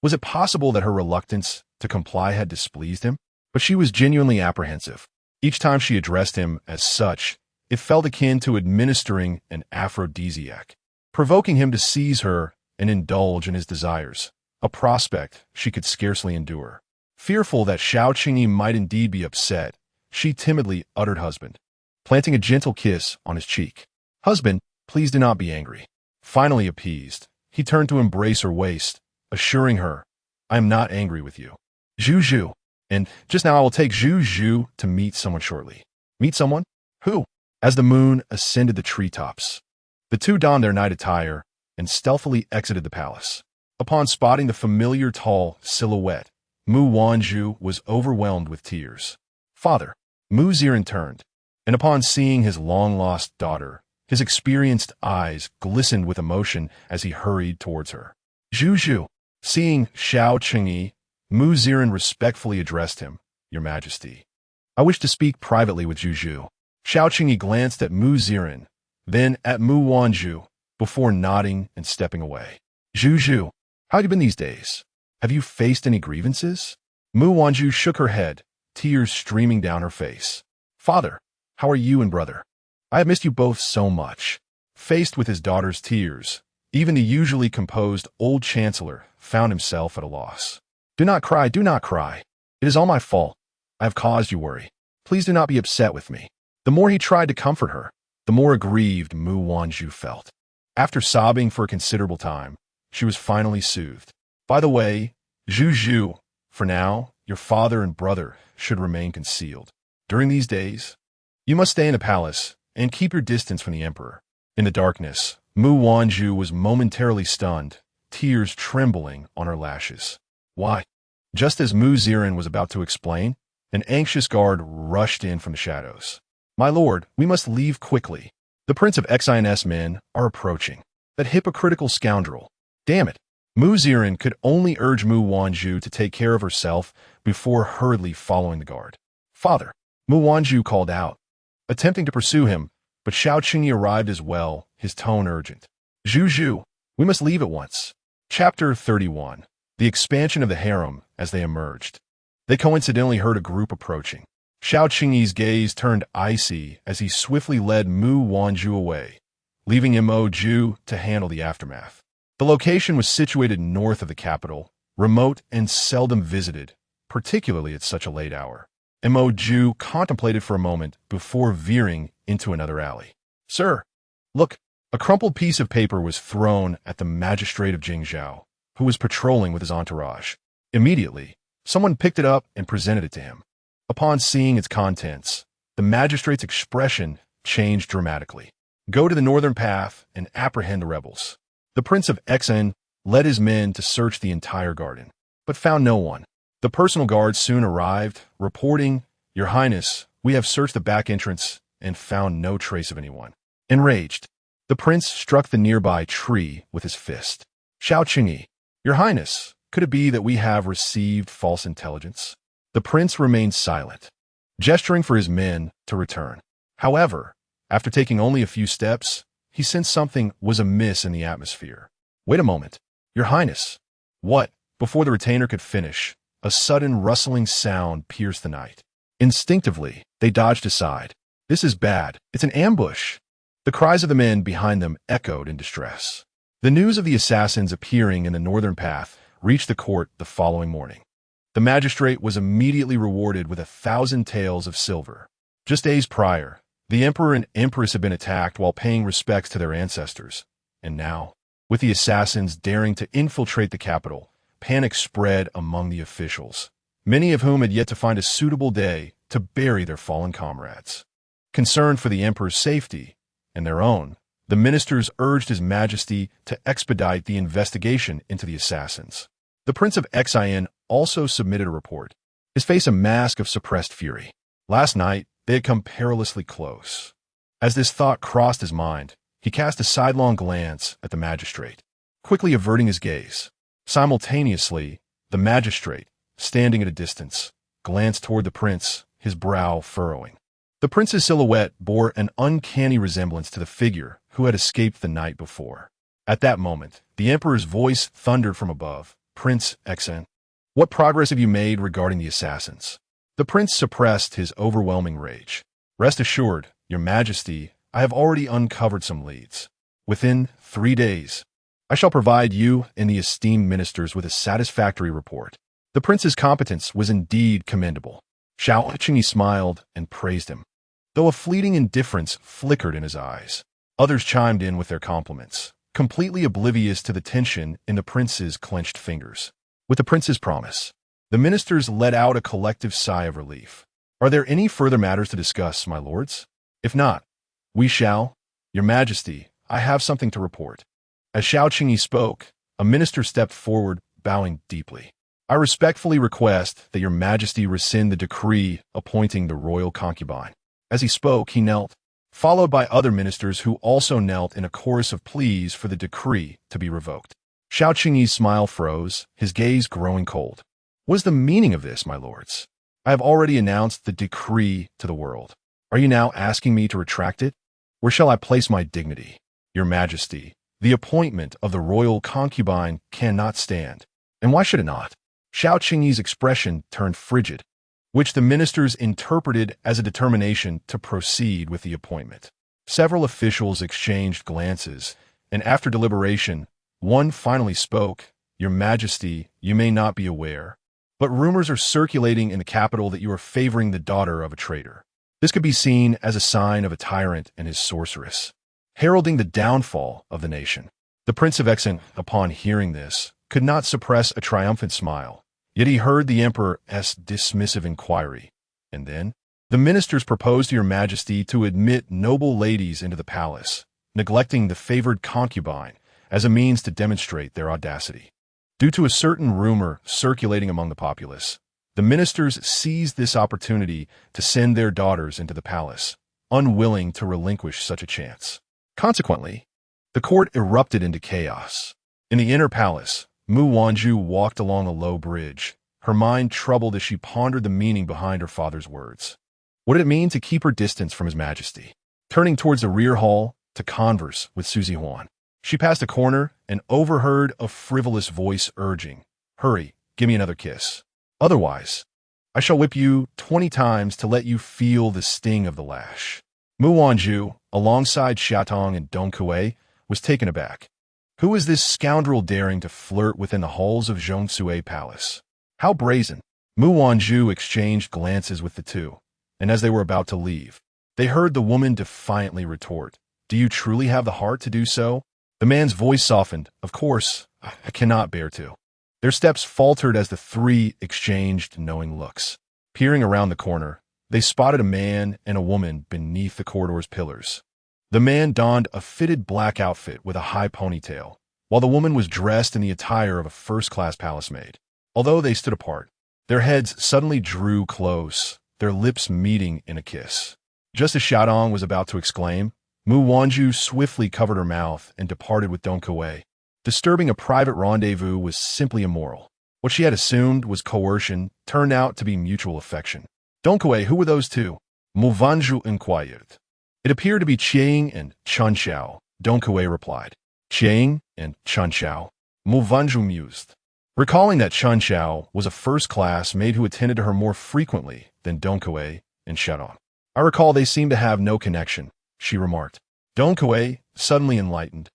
Was it possible that her reluctance to comply had displeased him? But she was genuinely apprehensive. Each time she addressed him as such, it felt akin to administering an aphrodisiac, provoking him to seize her and indulge in his desires, a prospect she could scarcely endure. Fearful that Xiao Qingyi might indeed be upset, she timidly uttered husband, planting a gentle kiss on his cheek. "Husband, please do not be angry." Finally appeased, he turned to embrace her waist, assuring her, "I am not angry with you. Zhu, and just now I will take Zhu to meet someone shortly." "Meet someone? Who?" As the moon ascended the treetops, the two donned their night attire and stealthily exited the palace. Upon spotting the familiar tall silhouette, Mu Wanzhu was overwhelmed with tears. "Father." Mu Ziren turned, and upon seeing his long-lost daughter, his experienced eyes glistened with emotion as he hurried towards her. "Zhu." Seeing Xiao Qingyi, Mu Ziren respectfully addressed him, "Your Majesty, I wish to speak privately with Zhu." Xiao Qingyi glanced at Mu Ziren, then at Mu Wanzhu, before nodding and stepping away. "Zhu, how have you been these days? Have you faced any grievances?" Mu Wanzhu shook her head, tears streaming down her face. "Father, how are you and brother? I have missed you both so much." Faced with his daughter's tears, even the usually composed old chancellor found himself at a loss. Do not cry. It is all my fault. I have caused you worry. Please do not be upset with me." The more he tried to comfort her, the more aggrieved Mu Wanzhu felt. After sobbing for a considerable time, she was finally soothed. "By the way, Zhu, for now, your father and brother should remain concealed. During these days, you must stay in the palace and keep your distance from the emperor." In the darkness, Mu Wanzhu was momentarily stunned, tears trembling on her lashes. "Why?" Just as Mu Ziren was about to explain, an anxious guard rushed in from the shadows. "My lord, we must leave quickly. The Prince of Xian's men are approaching. That hypocritical scoundrel. Damn it." Mu Ziren could only urge Mu Wanzhu to take care of herself before hurriedly following the guard. "Father," Mu Wanzhu called out, attempting to pursue him, but Xiao Qingyi arrived as well, his tone urgent. "Zhu, we must leave at once." Chapter 31. The expansion of the harem as they emerged. They coincidentally heard a group approaching. Xiao Qingyi's gaze turned icy as he swiftly led Mu Wanzhu away, leaving Mo Ju to handle the aftermath. The location was situated north of the capital, remote and seldom visited, particularly at such a late hour. Mo Ju contemplated for a moment before veering into another alley. "Sir, look." A crumpled piece of paper was thrown at the magistrate of Jingzhou, who was patrolling with his entourage. Immediately, someone picked it up and presented it to him. Upon seeing its contents, The magistrate's expression changed dramatically. Go to the northern path and apprehend the rebels. The Prince of Exen led his men to search the entire garden, but found no one. The personal guards soon arrived, reporting, "Your Highness, we have searched the back entrance and found no trace of anyone." Enraged, the prince struck the nearby tree with his fist. "Xiao Qingyi, Your Highness, could it be that we have received false intelligence?" The prince remained silent, gesturing for his men to return. However, after taking only a few steps, he sensed something was amiss in the atmosphere. "Wait a moment, Your Highness." "What?" Before the retainer could finish, a sudden rustling sound pierced the night. Instinctively, they dodged aside. "This is bad. It's an ambush." The cries of the men behind them echoed in distress. The news of the assassins appearing in the northern path reached the court the following morning. The magistrate was immediately rewarded with 1,000 taels of silver. Just days prior, the emperor and empress had been attacked while paying respects to their ancestors. And now, with the assassins daring to infiltrate the capital, panic spread among the officials, many of whom had yet to find a suitable day to bury their fallen comrades. Concerned for the emperor's safety and their own, the ministers urged His Majesty to expedite the investigation into the assassins. The Prince of Xian also submitted a report, his face a mask of suppressed fury. Last night, they had come perilously close. As this thought crossed his mind, he cast a sidelong glance at the magistrate, quickly averting his gaze. Simultaneously, the magistrate, standing at a distance, glanced toward the prince, his brow furrowing. The prince's silhouette bore an uncanny resemblance to the figure who had escaped the night before. At that moment, the emperor's voice thundered from above. "Prince Exen, what progress have you made regarding the assassins?" The prince suppressed his overwhelming rage. "Rest assured, Your Majesty, I have already uncovered some leads. Within 3 days, I shall provide you and the esteemed ministers with a satisfactory report." The prince's competence was indeed commendable. Xiao Qingyi smiled and praised him, though a fleeting indifference flickered in his eyes. Others chimed in with their compliments, completely oblivious to the tension in the prince's clenched fingers. With the prince's promise, the ministers let out a collective sigh of relief. "Are there any further matters to discuss, my lords? If not, we shall. Your Majesty, I have something to report." As Xiao Qingyi spoke, a minister stepped forward, bowing deeply. "I respectfully request that Your Majesty rescind the decree appointing the royal concubine." As he spoke, he knelt, followed by other ministers who also knelt in a chorus of pleas for the decree to be revoked. Xiao Qingyi's smile froze, his gaze growing cold. "What is the meaning of this, my lords? I have already announced the decree to the world. Are you now asking me to retract it? Where shall I place my dignity? Your Majesty, the appointment of the royal concubine cannot stand. And why should it not?" Xiao Qingyi's expression turned frigid, which the ministers interpreted as a determination to proceed with the appointment. Several officials exchanged glances, and after deliberation, one finally spoke. "Your Majesty, you may not be aware, but rumors are circulating in the capital that you are favoring the daughter of a traitor. This could be seen as a sign of a tyrant and his sorceress, heralding the downfall of the nation." The Prince of Exen, upon hearing this, could not suppress a triumphant smile. Yet he heard the emperor's dismissive inquiry. And then, the ministers proposed to Your Majesty to admit noble ladies into the palace, neglecting the favored concubine as a means to demonstrate their audacity. Due to a certain rumor circulating among the populace, the ministers seized this opportunity to send their daughters into the palace, unwilling to relinquish such a chance. Consequently, the court erupted into chaos. In the inner palace, Mu Wanzhu walked along a low bridge, her mind troubled as she pondered the meaning behind her father's words. What did it mean to keep her distance from His Majesty? Turning towards the rear hall to converse with Suzy Huan, she passed a corner and overheard a frivolous voice urging, "Hurry, give me another kiss. Otherwise, I shall whip you 20 times to let you feel the sting of the lash." Mu Wanzhu, alongside Xiatong and Dong Kuei, was taken aback. Who was this scoundrel daring to flirt within the halls of Zhongsue Palace? How brazen! Mu Wanzhu exchanged glances with the two, and as they were about to leave, they heard the woman defiantly retort, "Do you truly have the heart to do so?" The man's voice softened. "Of course, I cannot bear to." Their steps faltered as the three exchanged knowing looks. Peering around the corner, they spotted a man and a woman beneath the corridor's pillars. The man donned a fitted black outfit with a high ponytail, while the woman was dressed in the attire of a first-class palace maid. Although they stood apart, their heads suddenly drew close, their lips meeting in a kiss. Just as Xiaodong was about to exclaim, Mu Wanzhu swiftly covered her mouth and departed with Dong Kuei. Disturbing a private rendezvous was simply immoral. What she had assumed was coercion turned out to be mutual affection. Dong Kuei, who were those two? Mu Wanzhu inquired. It appeared to be Qiang and Chun Xiao, Dong Kuei replied. Qiang and Chun Xiao, Mu Wanzhu mused. Recalling that Chun Xiao was a first-class maid who attended to her more frequently than Dong Kuei and Xiaodong. I recall they seemed to have no connection, she remarked. Dong Kuei, suddenly enlightened,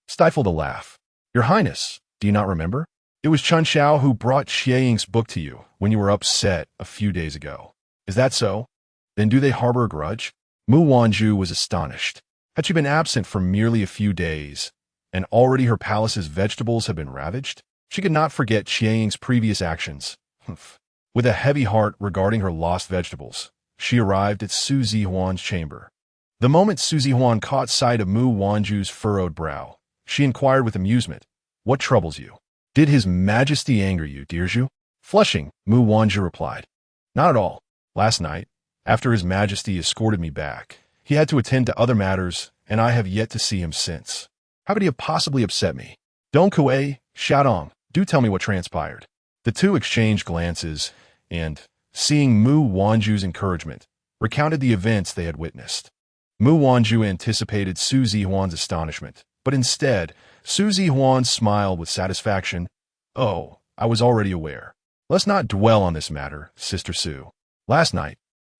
stifled a laugh. Your Highness, do you not remember? It was Chun Xiao who brought Xiang's book to you when you were upset a few days ago. Is that so? Then do they harbor a grudge? Mu Wanzhu was astonished. Had she been absent for merely a few days, and already her palace's vegetables had been ravaged? She could not forget Qiang's previous actions. With a heavy heart regarding her lost vegetables, she arrived at Su Zihuan's chamber. The moment Su Zihuan caught sight of Mu Wanzhu's furrowed brow, she inquired with amusement, "What troubles you? Did His Majesty anger you, Dearju?" Flushing, Mu Wanzhu replied, "Not at all. Last night, after His Majesty escorted me back, he had to attend to other matters, and I have yet to see him since. How could he have possibly upset me? Dong Kuei, Xiaodong, do tell me what transpired." The two exchanged glances, and, seeing Mu Wanzhu's encouragement, recounted the events they had witnessed. Mu Wanzhu anticipated Su Zihuan's astonishment, but instead, Su Zihuan smiled with satisfaction. "Oh, I was already aware. Let's not dwell on this matter, Sister Su. Last night,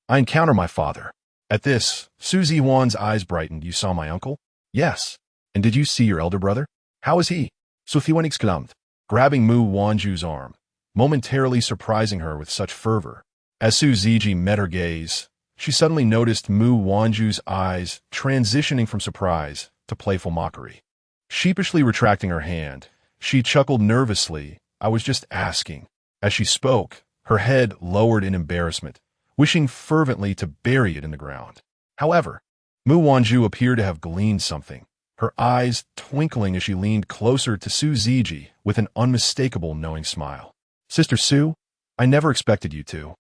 I encountered my father." At this, Su Zihuan's eyes brightened. "You saw my uncle?" "Yes." "And did you see your elder brother? How is he?" Su Zihuan exclaimed, grabbing Mu Wanzhu's arm, momentarily surprising her with such fervor. As Su Ziji met her gaze, she suddenly noticed Mu Wanzhu's eyes transitioning from surprise to playful mockery. Sheepishly retracting her hand, she chuckled nervously. "I was just asking." As she spoke, her head lowered in embarrassment, wishing fervently to bury it in the ground. However, Mu Wanzhu appeared to have gleaned something, her eyes twinkling as she leaned closer to Su Ziji with an unmistakable knowing smile. "Sister Su, I never expected you to."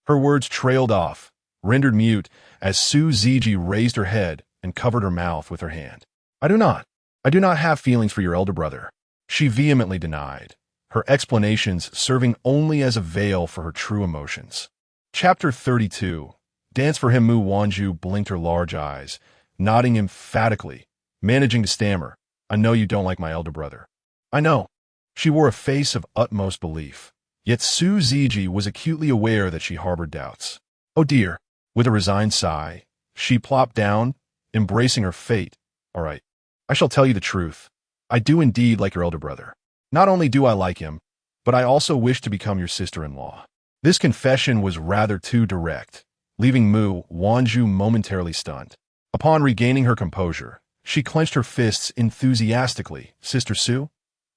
Her words trailed off, rendered mute, as Su Ziji raised her head and covered her mouth with her hand. I do not have feelings for your elder brother," she vehemently denied, her explanations serving only as a veil for her true emotions. Chapter 32. Dance for him. Mu Wanzhu blinked her large eyes, nodding emphatically, managing to stammer, "I know you don't like my elder brother." "I know." She wore a face of utmost belief, yet Su Ziji was acutely aware that she harbored doubts. "Oh dear." With a resigned sigh, she plopped down, embracing her fate. "All right, I shall tell you the truth. I do indeed like your elder brother. Not only do I like him, but I also wish to become your sister-in-law." This confession was rather too direct, leaving Mu Wanzhu momentarily stunned. Upon regaining her composure, she clenched her fists enthusiastically. "Sister Su,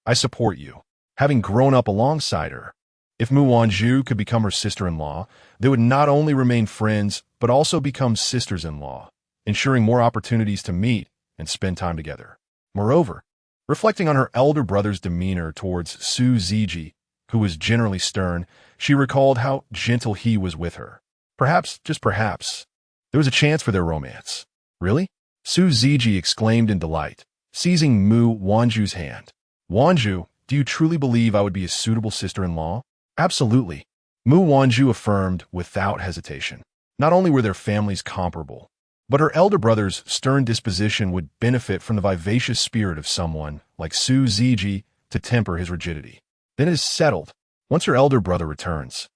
I support you." Having grown up alongside her, if Mu Wanzhu could become her sister-in-law, they would not only remain friends, but also become sisters-in-law, ensuring more opportunities to meet and spend time together. Moreover, reflecting on her elder brother's demeanor towards Su Ziji, who was generally stern, she recalled how gentle he was with her. Perhaps, just perhaps, there was a chance for their romance. "Really?" Su Ziji exclaimed in delight, seizing Mu Wanzhu's hand. "Wanzhu, do you truly believe I would be a suitable sister-in-law?" "Absolutely," Mu Wanzhu affirmed without hesitation. Not only were their families comparable, but her elder brother's stern disposition would benefit from the vivacious spirit of someone like Su Ziji to temper his rigidity. "Then it is settled. Once your elder brother returns,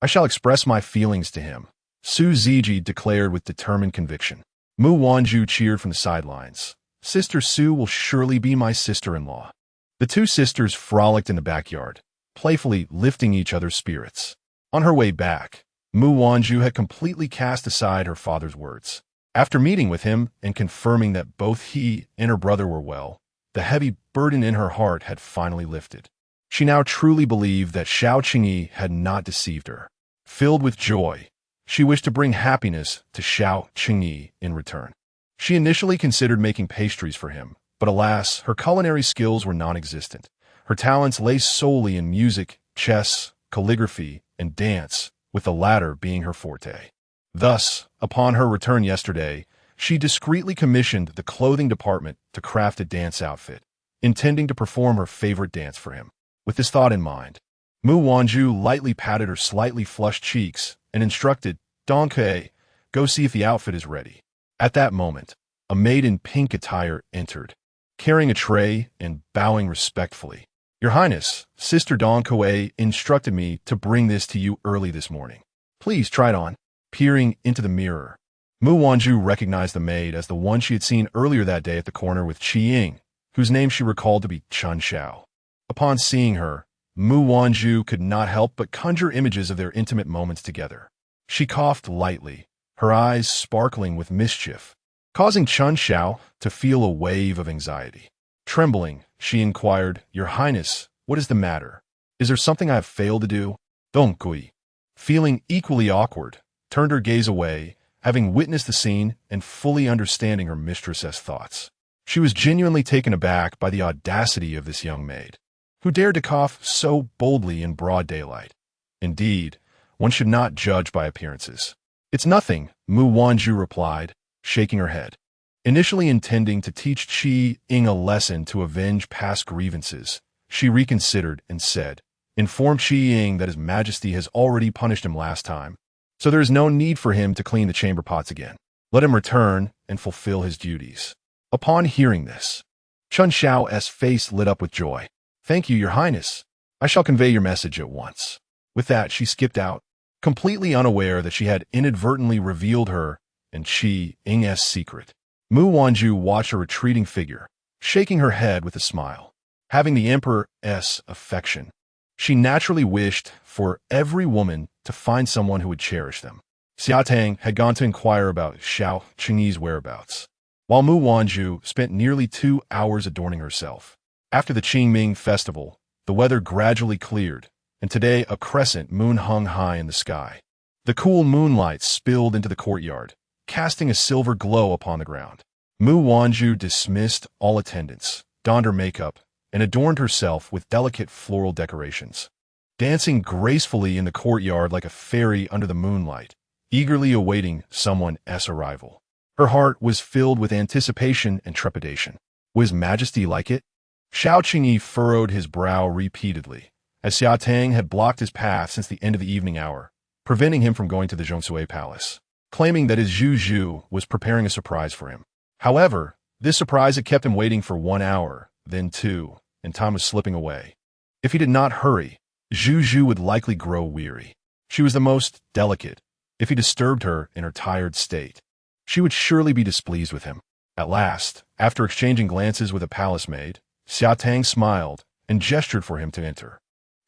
I shall express my feelings to him," Su Ziji declared with determined conviction. Mu Wanzhu cheered from the sidelines. "Sister Su will surely be my sister-in-law." The two sisters frolicked in the backyard, playfully lifting each other's spirits. On her way back, Mu Wanzhu had completely cast aside her father's words. After meeting with him and confirming that both he and her brother were well, the heavy burden in her heart had finally lifted. She now truly believed that Xiao Qingyi had not deceived her. Filled with joy, She wished to bring happiness to Xiao Qingyi in return. She initially considered making pastries for him, but alas, her culinary skills were non-existent. Her talents lay solely in music, chess, calligraphy, and dance, with the latter being her forte. Thus, upon her return yesterday, she discreetly commissioned the clothing department to craft a dance outfit, intending to perform her favorite dance for him. With this thought in mind, Mu Wanzhu lightly patted her slightly flushed cheeks and instructed, "Donkey, go see if the outfit is ready." At that moment, a maid in pink attire entered, carrying a tray and bowing respectfully. "Your Highness, Sister Donkey instructed me to bring this to you early this morning. Please try it on." Peering into the mirror, Mu Wanzhu recognized the maid as the one she had seen earlier that day at the corner with Qi Ying, whose name she recalled to be Chun Xiao. Upon seeing her, Mu Wanzhu could not help but conjure images of their intimate moments together. She coughed lightly, her eyes sparkling with mischief, causing Chun Xiao to feel a wave of anxiety. Trembling, she inquired, "Your Highness, what is the matter? Is there something I have failed to do?" Dong Kui, feeling equally awkward, turned her gaze away, having witnessed the scene and fully understanding her mistress's thoughts. She was genuinely taken aback by the audacity of this young maid, who dared to cough so boldly in broad daylight. Indeed, one should not judge by appearances. "It's nothing," Mu Wanzhu replied, shaking her head. Initially intending to teach Qi Ying a lesson to avenge past grievances, she reconsidered and said, "Inform Qi Ying that His Majesty has already punished him last time, so there is no need for him to clean the chamber pots again. Let him return and fulfill his duties." Upon hearing this, Chun Xiao's face lit up with joy. "Thank you, Your Highness. I shall convey your message at once." With that, she skipped out, completely unaware that she had inadvertently revealed her and Qi Ying's secret. Mu Wanzhu watched her retreating figure, shaking her head with a smile. Having the Emperor's affection, she naturally wished for every woman to find someone who would cherish them. Xia Tang had gone to inquire about Xiao Qingyi's whereabouts, while Mu Wanzhu spent nearly 2 hours adorning herself. After the Qingming festival, the weather gradually cleared, and today a crescent moon hung high in the sky. The cool moonlight spilled into the courtyard, casting a silver glow upon the ground. Mu Wanzhu dismissed all attendants, donned her makeup, and adorned herself with delicate floral decorations. Dancing gracefully in the courtyard like a fairy under the moonlight, eagerly awaiting someone's arrival. Her heart was filled with anticipation and trepidation. Would His Majesty like it? Xiao Qingyi furrowed his brow repeatedly, as Xia Tang had blocked his path since the end of the evening hour, preventing him from going to the Zhongsui Palace, claiming that his Zhu Zhu was preparing a surprise for him. However, this surprise had kept him waiting for 1 hour, then 2, and time was slipping away. If he did not hurry, Zhu Zhu would likely grow weary. She was the most delicate. If he disturbed her in her tired state, she would surely be displeased with him. At last, after exchanging glances with a palace maid, Xia Tang smiled and gestured for him to enter.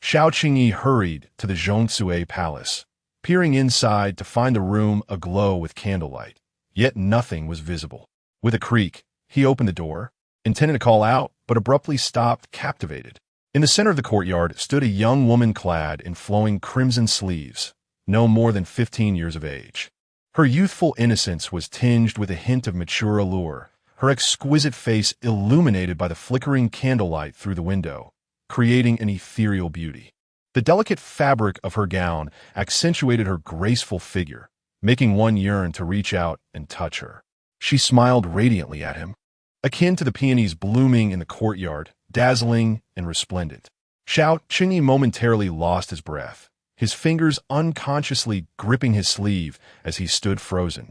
Xiao Qingyi hurried to the Zhongsui Palace, peering inside to find the room aglow with candlelight, yet nothing was visible. With a creak, he opened the door, intending to call out, but abruptly stopped, captivated. In the center of the courtyard stood a young woman clad in flowing crimson sleeves, no more than 15 years of age. Her youthful innocence was tinged with a hint of mature allure, her exquisite face illuminated by the flickering candlelight through the window, creating an ethereal beauty. The delicate fabric of her gown accentuated her graceful figure, making one yearn to reach out and touch her. She smiled radiantly at him, akin to the peonies blooming in the courtyard, dazzling and resplendent. Xiao Qingyi momentarily lost his breath, his fingers unconsciously gripping his sleeve as he stood frozen,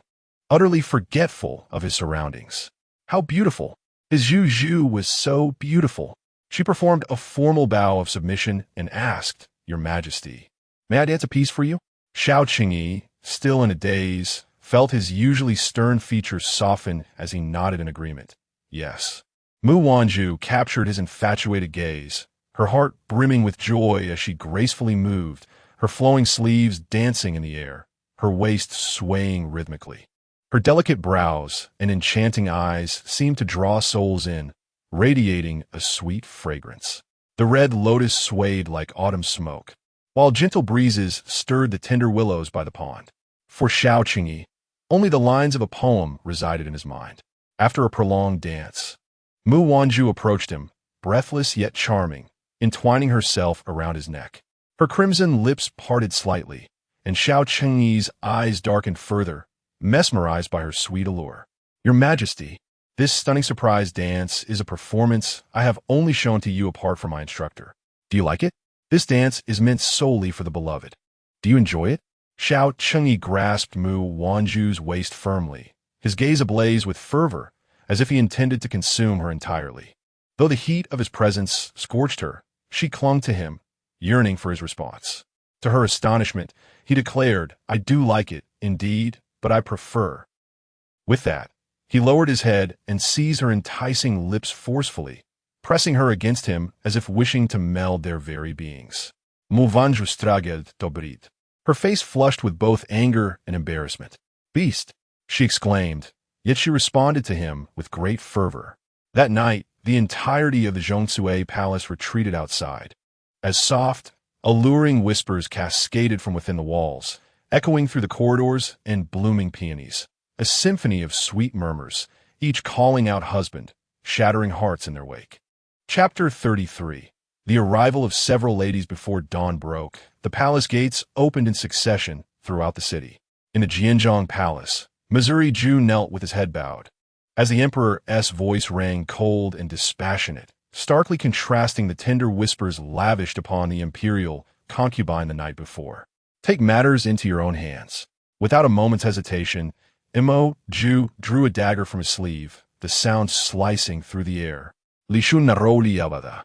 utterly forgetful of his surroundings. How beautiful! His Zhu Zhu was so beautiful. She performed a formal bow of submission and asked, "Your Majesty, may I dance a piece for you?" Xiao Qingyi, still in a daze, felt his usually stern features soften as he nodded in agreement. Yes. Mu Wanzhu captured his infatuated gaze, her heart brimming with joy as she gracefully moved, her flowing sleeves dancing in the air, her waist swaying rhythmically. Her delicate brows and enchanting eyes seemed to draw souls in, radiating a sweet fragrance. The red lotus swayed like autumn smoke, while gentle breezes stirred the tender willows by the pond. For Xiao Qingyi, only the lines of a poem resided in his mind. After a prolonged dance, Mu Wanzhu approached him, breathless yet charming, entwining herself around his neck. Her crimson lips parted slightly, and Xiao Qingyi's eyes darkened further, mesmerized by her sweet allure. Your Majesty, this stunning surprise dance is a performance I have only shown to you apart from my instructor. Do you like it? This dance is meant solely for the beloved. Do you enjoy it? Xiao Qingyi grasped Mu Wanzhu's waist firmly, his gaze ablaze with fervor, as if he intended to consume her entirely. Though the heat of his presence scorched her, she clung to him, yearning for his response. To her astonishment, he declared, I do like it, indeed, but I prefer. With that, he lowered his head and seized her enticing lips forcefully, pressing her against him as if wishing to meld their very beings. Mu Wanzhu straggled to breathe. Her face flushed with both anger and embarrassment. Beast, she exclaimed, yet she responded to him with great fervor. That night, the entirety of the Zhongsue Palace retreated outside. As soft, alluring whispers cascaded from within the walls, echoing through the corridors and blooming peonies. A symphony of sweet murmurs, each calling out husband, shattering hearts in their wake. Chapter 33. The arrival of several ladies before dawn broke. The palace gates opened in succession throughout the city. In the Jianzhong Palace, Missouri Ju knelt with his head bowed. As the emperor's voice rang cold and dispassionate, starkly contrasting the tender whispers lavished upon the imperial concubine the night before. Take matters into your own hands. Without a moment's hesitation, Mo Ju drew a dagger from his sleeve, the sound slicing through the air. Lishun naroli yavada.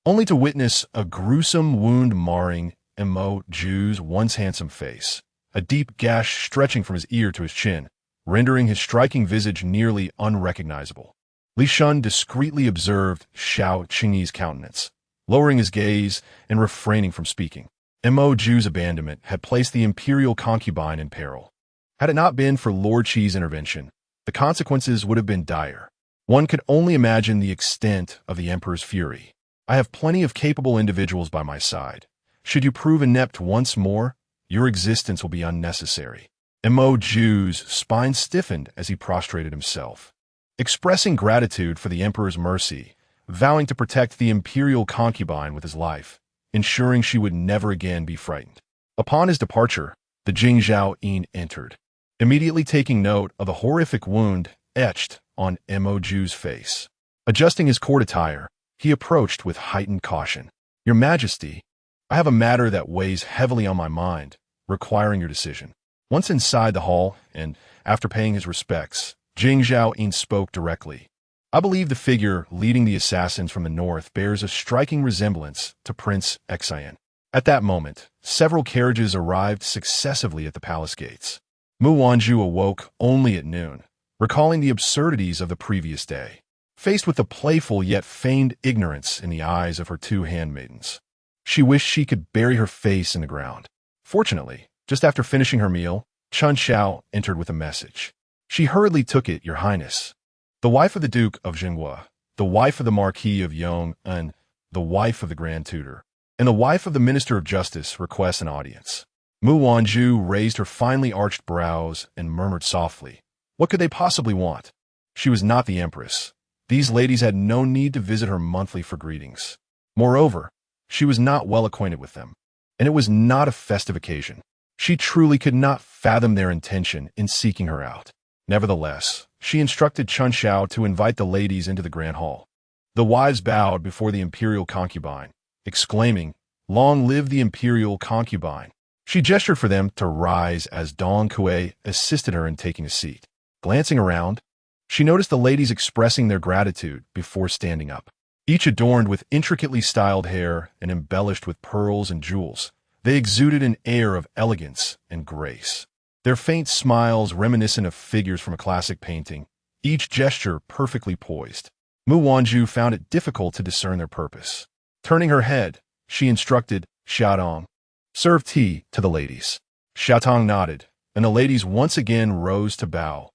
Only to witness a gruesome wound marring Mo Ju's once handsome face, a deep gash stretching from his ear to his chin, rendering his striking visage nearly unrecognizable. Li Shun discreetly observed Xiao Qingyi's countenance, lowering his gaze and refraining from speaking. Mo Ju's abandonment had placed the imperial concubine in peril. Had it not been for Lord Qi's intervention, the consequences would have been dire. One could only imagine the extent of the emperor's fury. I have plenty of capable individuals by my side. Should you prove inept once more, your existence will be unnecessary. Mo Ju's spine stiffened as he prostrated himself, expressing gratitude for the emperor's mercy, vowing to protect the imperial concubine with his life, ensuring she would never again be frightened. Upon his departure, the Jingzhao Yin entered, immediately taking note of the horrific wound etched on Mo Ju's face. Adjusting his court attire, he approached with heightened caution. Your Majesty, I have a matter that weighs heavily on my mind, requiring your decision. Once inside the hall, and after paying his respects, Jingzhao Yin spoke directly. I believe the figure leading the assassins from the north bears a striking resemblance to Prince Xian. At that moment, several carriages arrived successively at the palace gates. Mu Wanzhu awoke only at noon, recalling the absurdities of the previous day, faced with the playful yet feigned ignorance in the eyes of her two handmaidens. She wished she could bury her face in the ground. Fortunately, just after finishing her meal, Chun Xiao entered with a message. She hurriedly took it, Your Highness. The wife of the Duke of Jinghua, the wife of the Marquis of Yong'an, the wife of the Grand Tutor, and the wife of the Minister of Justice request an audience. Mu Wanzhu raised her finely arched brows and murmured softly, What could they possibly want? She was not the empress. These ladies had no need to visit her monthly for greetings. Moreover, she was not well acquainted with them, and it was not a festive occasion. She truly could not fathom their intention in seeking her out. Nevertheless, she instructed Chun Xiao to invite the ladies into the grand hall. The wives bowed before the imperial concubine, exclaiming, Long live the imperial concubine. She gestured for them to rise as Dong Kue assisted her in taking a seat. Glancing around, she noticed the ladies expressing their gratitude before standing up. Each adorned with intricately styled hair and embellished with pearls and jewels, they exuded an air of elegance and grace. Their faint smiles reminiscent of figures from a classic painting, each gesture perfectly poised. Mu Wanzhu found it difficult to discern their purpose. Turning her head, she instructed Xiaodong, Serve tea to the ladies. Xiaotong nodded, and the ladies once again rose to bow,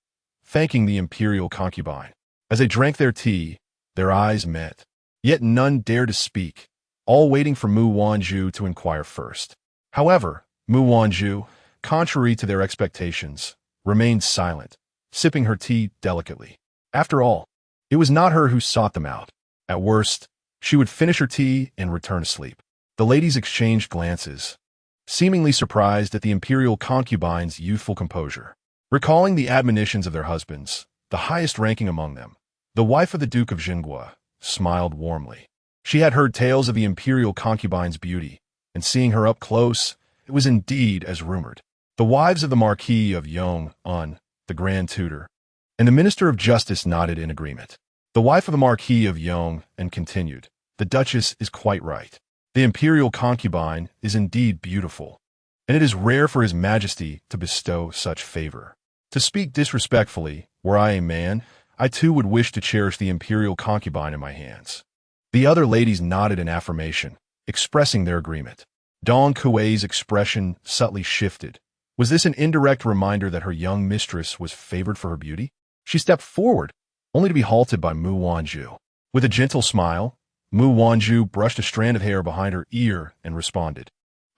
thanking the imperial concubine. As they drank their tea, their eyes met. Yet none dared to speak, all waiting for Mu Wanzhu to inquire first. However, Mu Wanzhu, contrary to their expectations, remained silent, sipping her tea delicately. After all, it was not her who sought them out. At worst, she would finish her tea and return to sleep. The ladies exchanged glances, seemingly surprised at the imperial concubine's youthful composure. Recalling the admonitions of their husbands, the highest ranking among them, the wife of the Duke of Jingua, smiled warmly. She had heard tales of the imperial concubine's beauty, and seeing her up close, it was indeed as rumored. The wives of the Marquis of Yong-un, the Grand Tutor, and the Minister of Justice nodded in agreement. The wife of the Marquis of Yong-un continued, "The Duchess is quite right. The imperial concubine is indeed beautiful, and it is rare for His Majesty to bestow such favor. To speak disrespectfully, were I a man, I too would wish to cherish the imperial concubine in my hands." The other ladies nodded in affirmation, expressing their agreement. Dong Kuei's expression subtly shifted. Was this an indirect reminder that her young mistress was favored for her beauty? She stepped forward, only to be halted by Mu Wanzhu. With a gentle smile, Mu Wanzhu brushed a strand of hair behind her ear and responded,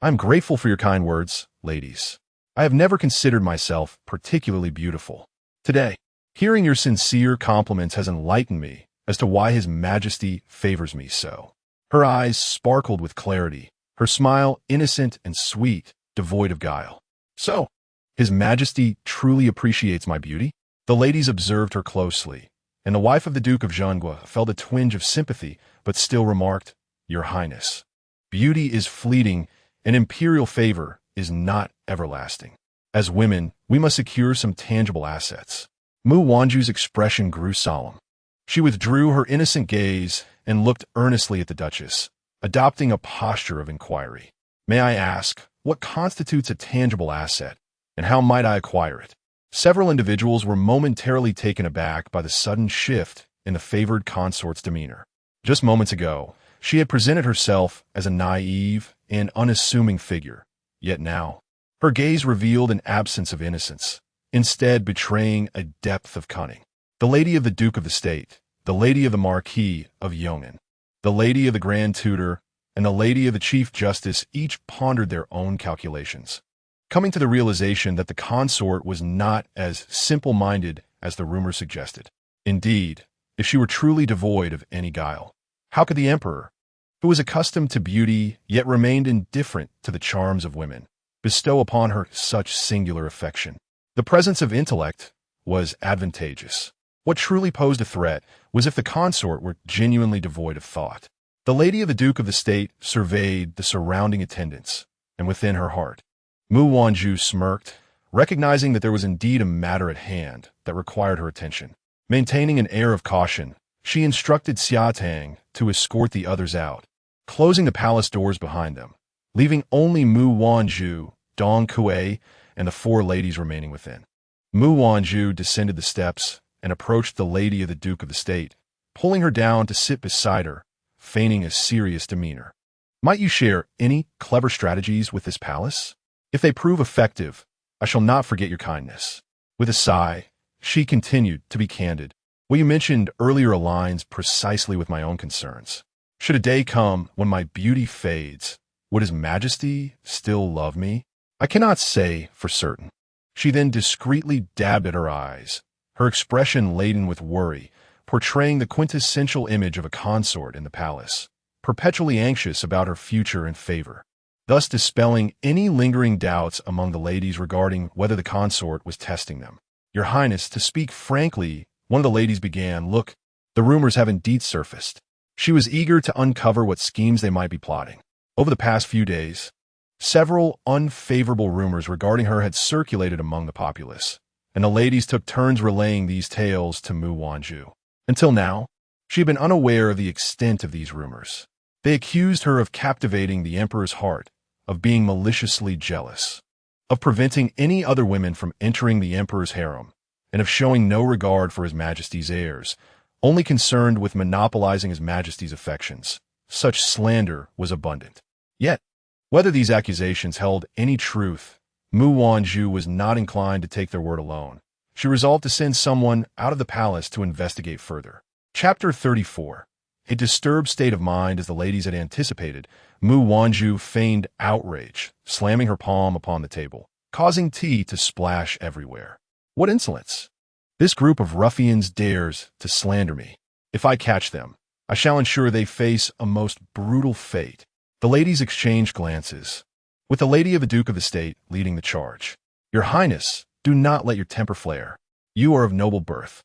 "I am grateful for your kind words, ladies. I have never considered myself particularly beautiful. Today, hearing your sincere compliments has enlightened me as to why His Majesty favors me so." Her eyes sparkled with clarity, her smile innocent and sweet, devoid of guile. "So, His Majesty truly appreciates my beauty?" The ladies observed her closely, and the wife of the Duke of Jingua felt a twinge of sympathy, but still remarked, "Your Highness, beauty is fleeting, and imperial favor is not everlasting. As women, we must secure some tangible assets." Mu Wanzhu's expression grew solemn. She withdrew her innocent gaze and looked earnestly at the Duchess, adopting a posture of inquiry. "May I ask, what constitutes a tangible asset, and how might I acquire it?" Several individuals were momentarily taken aback by the sudden shift in the favored consort's demeanor. Just moments ago, she had presented herself as a naive and unassuming figure, yet now, her gaze revealed an absence of innocence, instead betraying a depth of cunning. The lady of the Duke of the State, the lady of the Marquis of Yong'an, the lady of the Grand Tutor, and the lady of the Chief Justice each pondered their own calculations, coming to the realization that the consort was not as simple-minded as the rumor suggested. Indeed, if she were truly devoid of any guile, how could the emperor, who was accustomed to beauty yet remained indifferent to the charms of women, bestow upon her such singular affection? The presence of intellect was advantageous. What truly posed a threat was if the consort were genuinely devoid of thought. The lady of the Duke of the State surveyed the surrounding attendants, and within her heart, Mu Wanzhu smirked, recognizing that there was indeed a matter at hand that required her attention. Maintaining an air of caution, she instructed Xia Tang to escort the others out, closing the palace doors behind them, leaving only Mu Wanzhu, Dong Kuei, and the four ladies remaining within. Mu Wanzhu descended the steps and approached the lady of the Duke of the State, pulling her down to sit beside her, feigning a serious demeanor. "Might you share any clever strategies with this palace? If they prove effective, I shall not forget your kindness." With a sigh, she continued, "To be candid, what you mentioned earlier aligns precisely with my own concerns. Should a day come when my beauty fades, would His Majesty still love me? I cannot say for certain." She then discreetly dabbed at her eyes, her expression laden with worry, portraying the quintessential image of a consort in the palace, perpetually anxious about her future and favor, thus dispelling any lingering doubts among the ladies regarding whether the consort was testing them. "Your Highness, to speak frankly," one of the ladies began, "look, the rumors have indeed surfaced." She was eager to uncover what schemes they might be plotting. Over the past few days, several unfavorable rumors regarding her had circulated among the populace, and the ladies took turns relaying these tales to Mu Wanzhu. Until now, she had been unaware of the extent of these rumors. They accused her of captivating the emperor's heart, of being maliciously jealous, of preventing any other women from entering the emperor's harem, and of showing no regard for His Majesty's heirs, only concerned with monopolizing His Majesty's affections. Such slander was abundant. Yet, whether these accusations held any truth, Mu Wanzhu was not inclined to take their word alone. She resolved to send someone out of the palace to investigate further. Chapter 34. A disturbed state of mind as the ladies had anticipated, Mu Wanzhu feigned outrage, slamming her palm upon the table. causing tea to splash everywhere. What insolence! This group of ruffians dares to slander me. If I catch them, I shall ensure they face a most brutal fate. The ladies exchanged glances, with the lady of the Duke of the State leading the charge. Your Highness, do not let your temper flare. You are of noble birth.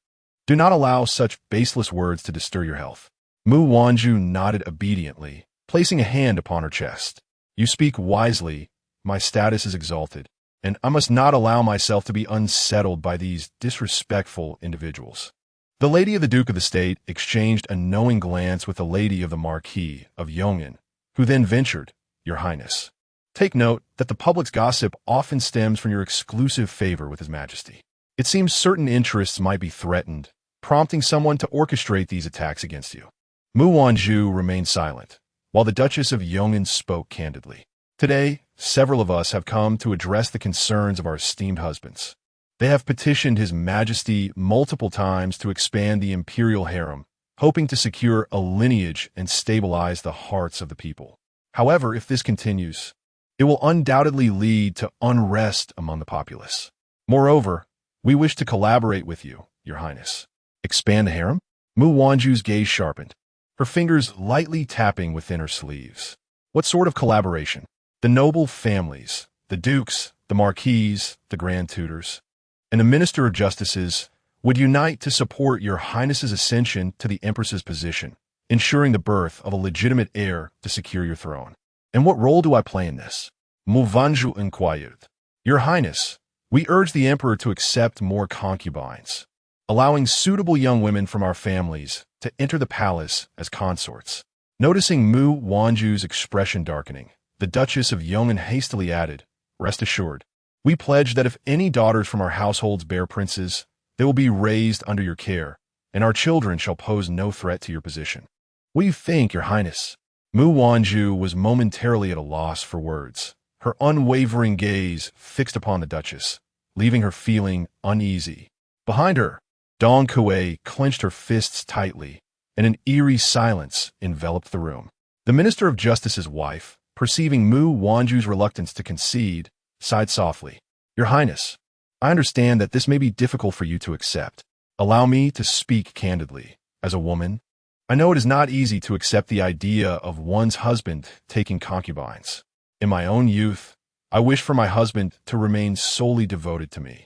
Do not allow such baseless words to disturb your health. Mu Wanzhu nodded obediently, placing a hand upon her chest. You speak wisely. My status is exalted, and I must not allow myself to be unsettled by these disrespectful individuals. The lady of the Duke of the State exchanged a knowing glance with the lady of the Marquis of Yong'an, who then ventured, Your Highness. Take note that the public's gossip often stems from your exclusive favor with His Majesty. It seems certain interests might be threatened, prompting someone to orchestrate these attacks against you. Mu Wanzhu remained silent, while the Duchess of Yong'an spoke candidly. Today, several of us have come to address the concerns of our esteemed husbands. They have petitioned His Majesty multiple times to expand the imperial harem, hoping to secure a lineage and stabilize the hearts of the people. However, if this continues, it will undoubtedly lead to unrest among the populace. Moreover, we wish to collaborate with you, Your Highness. Expand the harem? Mu Wanzhu's gaze sharpened, her fingers lightly tapping within her sleeves. What sort of collaboration? The noble families, the dukes, the marquises, the grand tutors, and the Minister of Justices would unite to support Your Highness's ascension to the Empress's position, ensuring the birth of a legitimate heir to secure your throne. And what role do I play in this? Mu Wanzhu inquired. Your Highness, we urge the Emperor to accept more concubines, allowing suitable young women from our families to enter the palace as consorts. Noticing Mu Wanzhu's expression darkening, the Duchess of Yong'an hastily added, Rest assured, we pledge that if any daughters from our households bear princes, they will be raised under your care, and our children shall pose no threat to your position. What do you think, Your Highness? Mu Wanzhu was momentarily at a loss for words, her unwavering gaze fixed upon the Duchess, leaving her feeling uneasy. Behind her, Dong Kuei clenched her fists tightly, and an eerie silence enveloped the room. The Minister of Justice's wife, perceiving Mu Wanzhu's reluctance to concede, sighed softly. Your Highness, I understand that this may be difficult for you to accept. Allow me to speak candidly. As a woman, I know it is not easy to accept the idea of one's husband taking concubines. In my own youth, I wish for my husband to remain solely devoted to me.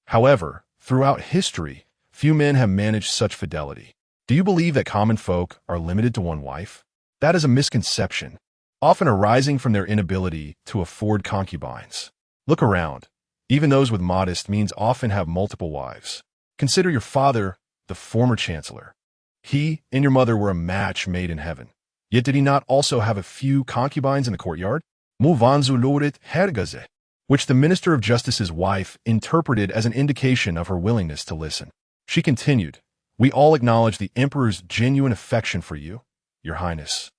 However, throughout history, few men have managed such fidelity. Do you believe that common folk are limited to one wife? That is a misconception, often arising from their inability to afford concubines. Look around. Even those with modest means often have multiple wives. Consider your father, the former chancellor. He and your mother were a match made in heaven. Yet did he not also have a few concubines in the courtyard? Mu Wanzhu lowered hergaze, which the Minister of Justice's wife interpreted as an indication of her willingness to listen. She continued, We all acknowledge the Emperor's genuine affection for you, Your Highness,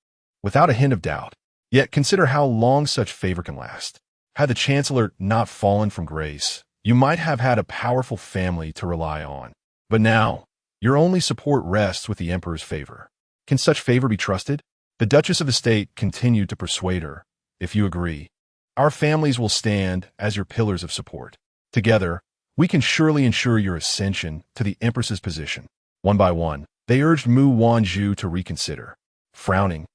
without a hint of doubt. Yet consider how long such favor can last. Had the Chancellor not fallen from grace, you might have had a powerful family to rely on. But now, your only support rests with the Emperor's favor. Can such favor be trusted? The Duchess of the State continued to persuade her. If you agree, our families will stand as your pillars of support. Together, we can surely ensure your ascension to the Empress's position. One by one, they urged Mu Wanzhu to reconsider. Frowning,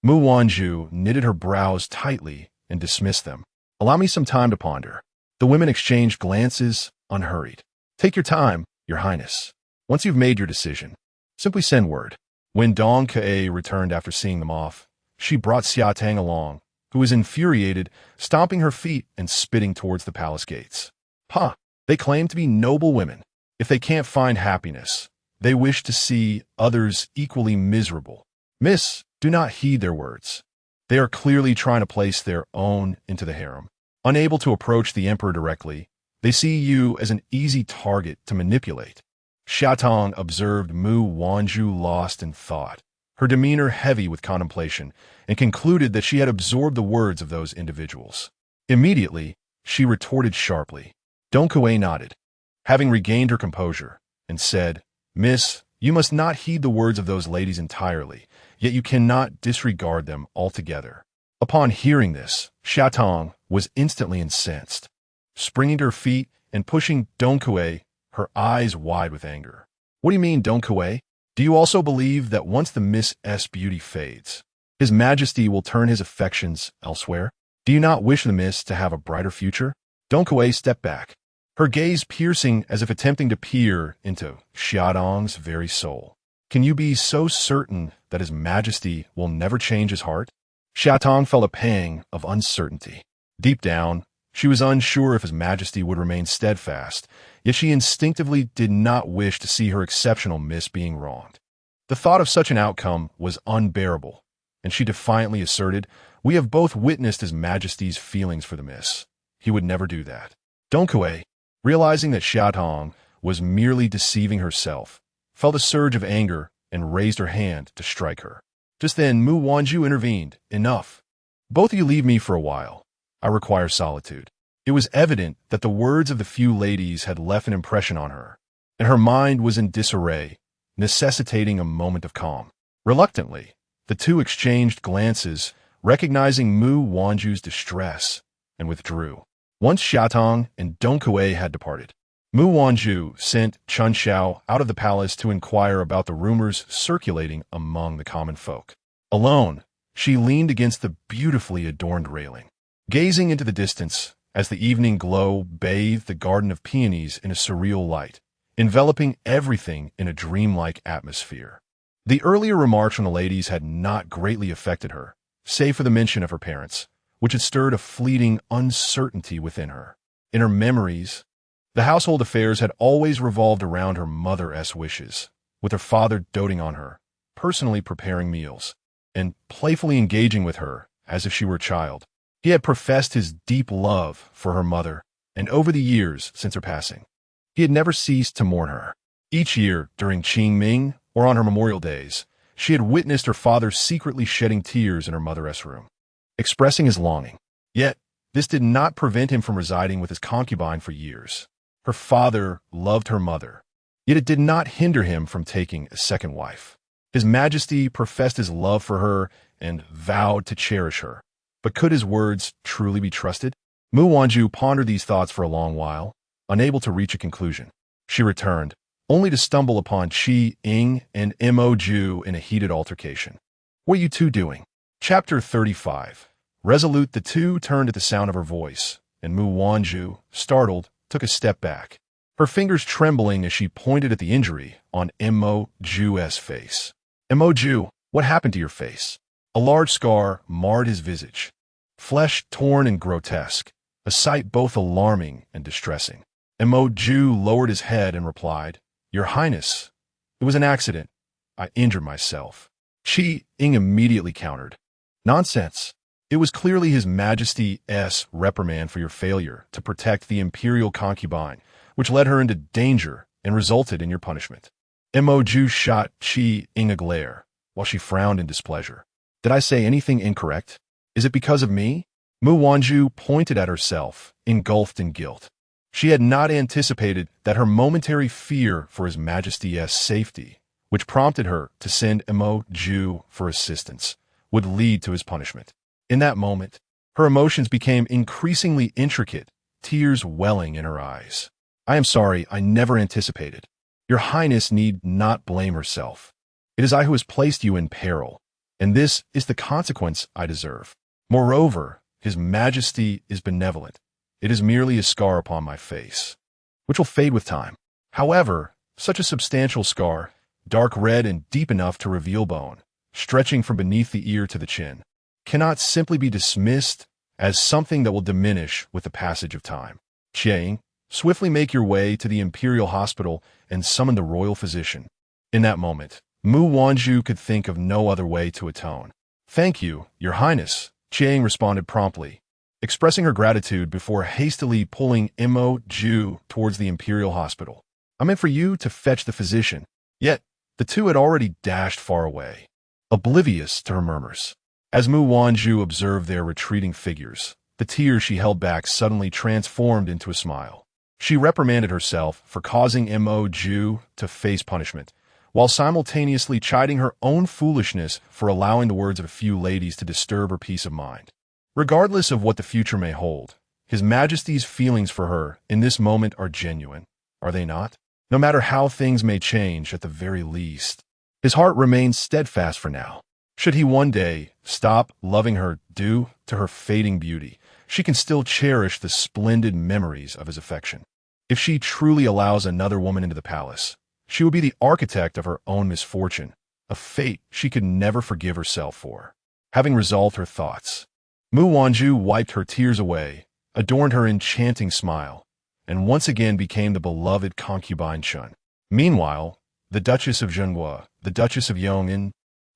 Mu Wanzhu knitted her brows tightly and dismissed them. Allow me some time to ponder. The women exchanged glances, unhurried. Take your time, Your Highness. Once you've made your decision, simply send word. When Dong Kuei returned after seeing them off, she brought Xia Tang along, who was infuriated, stomping her feet and spitting towards the palace gates. They claim to be noble women. If they can't find happiness, they wish to see others equally miserable. Miss, do not heed their words. They are clearly trying to place their own into the harem. Unable to approach the Emperor directly, they see you as an easy target to manipulate. Xiaotong observed Mu Wanzhu lost in thought, her demeanor heavy with contemplation, and concluded that she had absorbed the words of those individuals. Immediately, she retorted sharply. Dong Kuei nodded, having regained her composure, and said, Miss, you must not heed the words of those ladies entirely, yet you cannot disregard them altogether. Upon hearing this, Xiaotong was instantly incensed. springing to her feet and pushing Dong Kue, her eyes wide with anger. What do you mean, Dong Kue? Do you also believe that once the Miss S beauty fades, His Majesty will turn his affections elsewhere? Do you not wish the Miss to have a brighter future? Dong Kue stepped back, her gaze piercing as if attempting to peer into Xiaodong's very soul. Can you be so certain that His Majesty will never change his heart? Xiaodong felt a pang of uncertainty. Deep down, she was unsure if His Majesty would remain steadfast, yet she instinctively did not wish to see her exceptional Miss being wronged. The thought of such an outcome was unbearable, and she defiantly asserted, "We have both witnessed His Majesty's feelings for the Miss. He would never do that." Dong Kue, realizing that Xiaodong was merely deceiving herself, felt a surge of anger and raised her hand to strike her. Just then, Mu Wanzhu intervened. "Enough. Both of you leave me for a while. I require solitude." It was evident that the words of the few ladies had left an impression on her, and her mind was in disarray, necessitating a moment of calm. Reluctantly, the two exchanged glances, recognizing Mu Wanzhu's distress, and withdrew. Once Xiaodong and Dong Kue had departed, Mu Wanzhu sent Chun Xiao out of the palace to inquire about the rumors circulating among the common folk. Alone, she leaned against the beautifully adorned railing, gazing into the distance as the evening glow bathed the garden of peonies in a surreal light, enveloping everything in a dreamlike atmosphere. The earlier remarks from the ladies had not greatly affected her, save for the mention of her parents, which had stirred a fleeting uncertainty within her. In her memories, the household affairs had always revolved around her mother's wishes, with her father doting on her, personally preparing meals, and playfully engaging with her as if she were a child. He had professed his deep love for her mother, and over the years since her passing, he had never ceased to mourn her. Each year, during Qingming or on her memorial days, she had witnessed her father secretly shedding tears in her mother's room, expressing his longing. Yet, this did not prevent him from residing with his concubine for years. Her father loved her mother, yet it did not hinder him from taking a second wife. His Majesty professed his love for her and vowed to cherish her. But could his words truly be trusted? Mu Wanzhu pondered these thoughts for a long while, unable to reach a conclusion. She returned, only to stumble upon Qi Ying and Mo Ju in a heated altercation. "What are you two doing?" Chapter 35. Resolute, the two turned at the sound of her voice, and Mu Wanzhu, startled, took a step back, her fingers trembling as she pointed at the injury on Mo Ju's face. "Mo Ju, what happened to your face?" A large scar marred his visage, flesh torn and grotesque, a sight both alarming and distressing. Mo Ju lowered his head and replied, "Your Highness, it was an accident. I injured myself." Qi Ying immediately countered, "Nonsense. It was clearly His Majesty's reprimand for your failure to protect the imperial concubine, which led her into danger and resulted in your punishment." Mo Ju shot Qi Ying a glare, while she frowned in displeasure. "Did I say anything incorrect? Is it because of me?" Mu Wanzhu pointed at herself, engulfed in guilt. She had not anticipated that her momentary fear for His Majesty's safety, which prompted her to send Mo Ju for assistance, would lead to his punishment. In that moment, her emotions became increasingly intricate, tears welling in her eyes. "I am sorry, I never anticipated. Your Highness need not blame herself. It is I who has placed you in peril, and this is the consequence I deserve. Moreover, His Majesty is benevolent. It is merely a scar upon my face, which will fade with time. However, such a substantial scar, dark red and deep enough to reveal bone, stretching from beneath the ear to the chin, cannot simply be dismissed as something that will diminish with the passage of time. Qiang, swiftly make your way to the Imperial Hospital and summon the royal physician." In that moment, Mu Wanzhu could think of no other way to atone. "Thank you, Your Highness," Qiang responded promptly, expressing her gratitude before hastily pulling Mo Ju towards the Imperial Hospital. "I meant for you to fetch the physician." Yet, the two had already dashed far away, oblivious to her murmurs. As Mu Wanzhu observed their retreating figures, the tears she held back suddenly transformed into a smile. She reprimanded herself for causing Mo Ju to face punishment, while simultaneously chiding her own foolishness for allowing the words of a few ladies to disturb her peace of mind. Regardless of what the future may hold, His Majesty's feelings for her in this moment are genuine, are they not? No matter how things may change, at the very least, his heart remains steadfast for now. Should he one day stop loving her due to her fading beauty, she can still cherish the splendid memories of his affection. If she truly allows another woman into the palace, she will be the architect of her own misfortune, a fate she could never forgive herself for. Having resolved her thoughts, Mu Wanzhu wiped her tears away, adorned her enchanting smile, and once again became the beloved concubine Chun. Meanwhile, the Duchess of Zhenghua, the Duchess of Yong'an,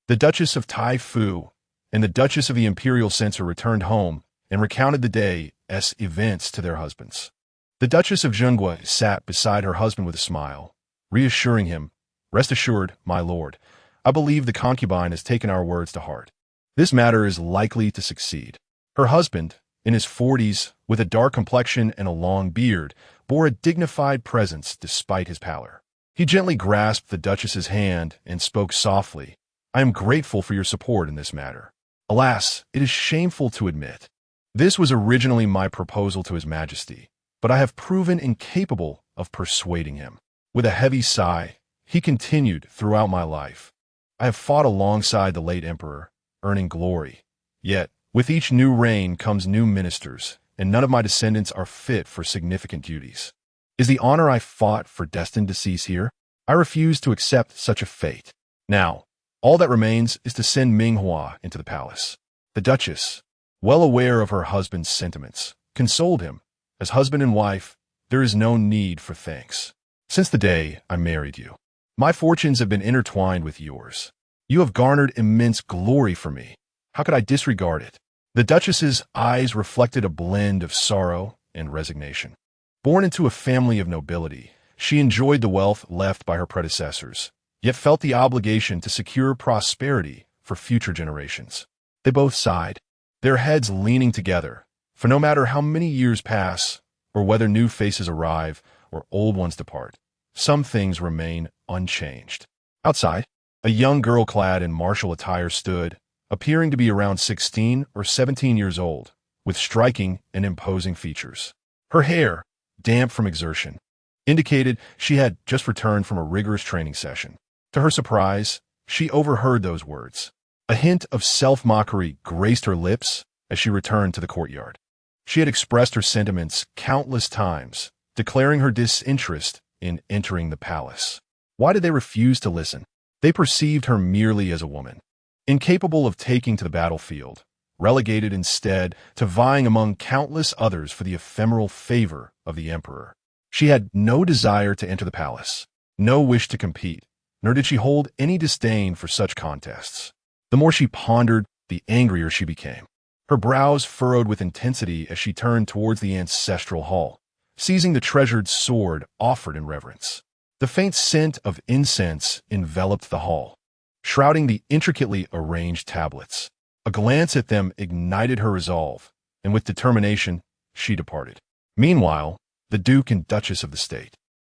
the Duchess of Taifu, and the Duchess of the Imperial Censor returned home and recounted the day's events to their husbands. The Duchess of Zhenghua sat beside her husband with a smile, reassuring him, "Rest assured, my lord, I believe the concubine has taken our words to heart. This matter is likely to succeed." Her husband, in his 40s, with a dark complexion and a long beard, bore a dignified presence despite his pallor. He gently grasped the Duchess's hand and spoke softly, "I am grateful for your support in this matter. Alas, it is shameful to admit. This was originally my proposal to His Majesty, but I have proven incapable of persuading him." With a heavy sigh, he continued, "Throughout my life, I have fought alongside the late emperor, earning glory. Yet, with each new reign comes new ministers, and none of my descendants are fit for significant duties. Is the honor I fought for destined to cease here? I refuse to accept such a fate. Now, all that remains is to send Minghua into the palace." The Duchess, well aware of her husband's sentiments, consoled him. "As husband and wife, there is no need for thanks. Since the day I married you, my fortunes have been intertwined with yours. You have garnered immense glory for me. How could I disregard it?" The Duchess's eyes reflected a blend of sorrow and resignation. Born into a family of nobility, she enjoyed the wealth left by her predecessors, yet felt the obligation to secure prosperity for future generations. They both sighed, their heads leaning together, for no matter how many years pass, or whether new faces arrive or old ones depart, some things remain unchanged. Outside, a young girl clad in martial attire stood, appearing to be around 16 or 17 years old, with striking and imposing features. Her hair, damp from exertion, indicated she had just returned from a rigorous training session. To her surprise, she overheard those words. A hint of self-mockery graced her lips as she returned to the courtyard. She had expressed her sentiments countless times, declaring her disinterest in entering the palace. Why did they refuse to listen? They perceived her merely as a woman, incapable of taking to the battlefield, relegated instead to vying among countless others for the ephemeral favor of the emperor. She had no desire to enter the palace, no wish to compete, nor did she hold any disdain for such contests. The more she pondered, the angrier she became. Her brows furrowed with intensity as she turned towards the ancestral hall, seizing the treasured sword offered in reverence. The faint scent of incense enveloped the hall, shrouding the intricately arranged tablets. A glance at them ignited her resolve, and with determination, she departed. Meanwhile, the Duke and Duchess of the state,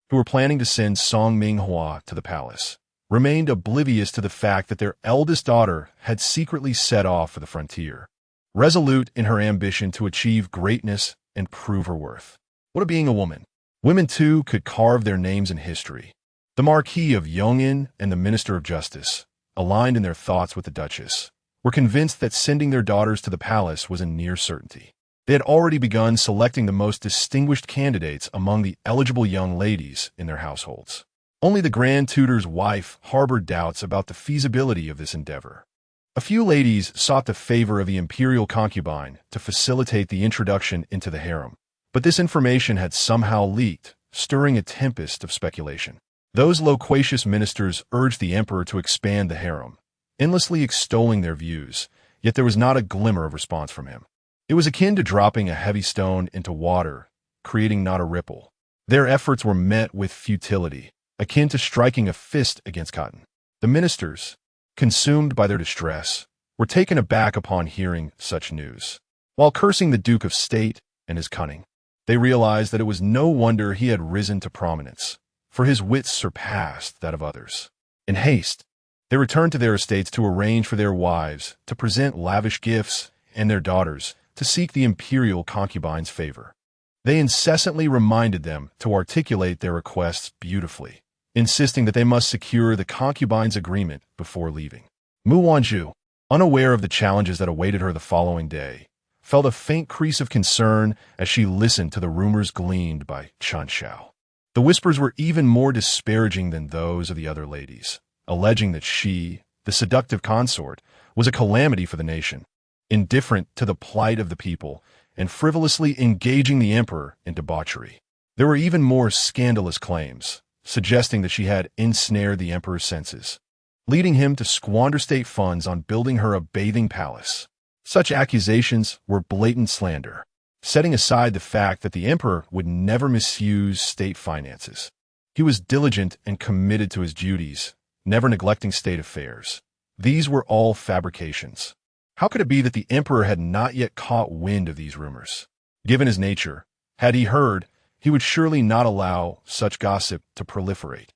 who were planning to send Song Minghua to the palace, remained oblivious to the fact that their eldest daughter had secretly set off for the frontier, resolute in her ambition to achieve greatness and prove her worth. What of being a woman? Women, too, could carve their names in history. The Marquis of Yong'an and the Minister of Justice, aligned in their thoughts with the Duchess, were convinced that sending their daughters to the palace was a near certainty. They had already begun selecting the most distinguished candidates among the eligible young ladies in their households. Only the Grand Tutor's wife harbored doubts about the feasibility of this endeavor. A few ladies sought the favor of the imperial concubine to facilitate the introduction into the harem, but this information had somehow leaked, stirring a tempest of speculation. Those loquacious ministers urged the emperor to expand the harem, endlessly extolling their views, yet there was not a glimmer of response from him. It was akin to dropping a heavy stone into water, creating not a ripple. Their efforts were met with futility, akin to striking a fist against cotton. The ministers, consumed by their distress, were taken aback upon hearing such news. While cursing the Duke of State and his cunning, they realized that it was no wonder he had risen to prominence, for his wits surpassed that of others. In haste, they returned to their estates to arrange for their wives to present lavish gifts and their daughters to seek the imperial concubine's favor. They incessantly reminded them to articulate their requests beautifully, insisting that they must secure the concubine's agreement before leaving. Mu Wanzhu, unaware of the challenges that awaited her the following day, felt a faint crease of concern as she listened to the rumors gleaned by Chen Xiao. The whispers were even more disparaging than those of the other ladies, alleging that she, the seductive consort, was a calamity for the nation, indifferent to the plight of the people, and frivolously engaging the emperor in debauchery. There were even more scandalous claims, suggesting that she had ensnared the emperor's senses, leading him to squander state funds on building her a bathing palace. Such accusations were blatant slander, setting aside the fact that the emperor would never misuse state finances. He was diligent and committed to his duties, never neglecting state affairs. These were all fabrications. How could it be that the emperor had not yet caught wind of these rumors? Given his nature, had he heard, he would surely not allow such gossip to proliferate.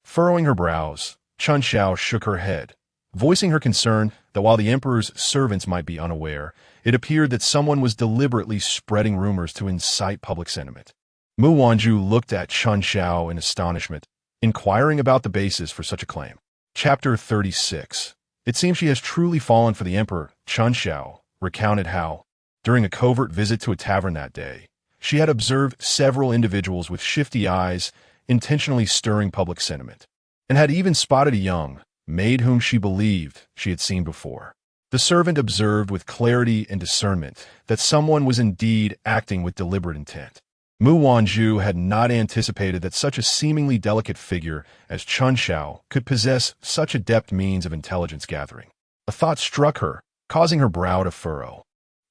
Furrowing her brows, Chen Xiao shook her head, voicing her concern that while the emperor's servants might be unaware, it appeared that someone was deliberately spreading rumors to incite public sentiment. Mu Wanzhu looked at Chen Xiao in astonishment, inquiring about the basis for such a claim. Chapter 36. It seems she has truly fallen for the emperor. Chen Xiao recounted how, during a covert visit to a tavern that day, she had observed several individuals with shifty eyes intentionally stirring public sentiment, and had even spotted a young maid whom she believed she had seen before. The servant observed with clarity and discernment that someone was indeed acting with deliberate intent. Mu Wanzhu had not anticipated that such a seemingly delicate figure as Chen Xiao could possess such adept means of intelligence gathering. A thought struck her, causing her brow to furrow.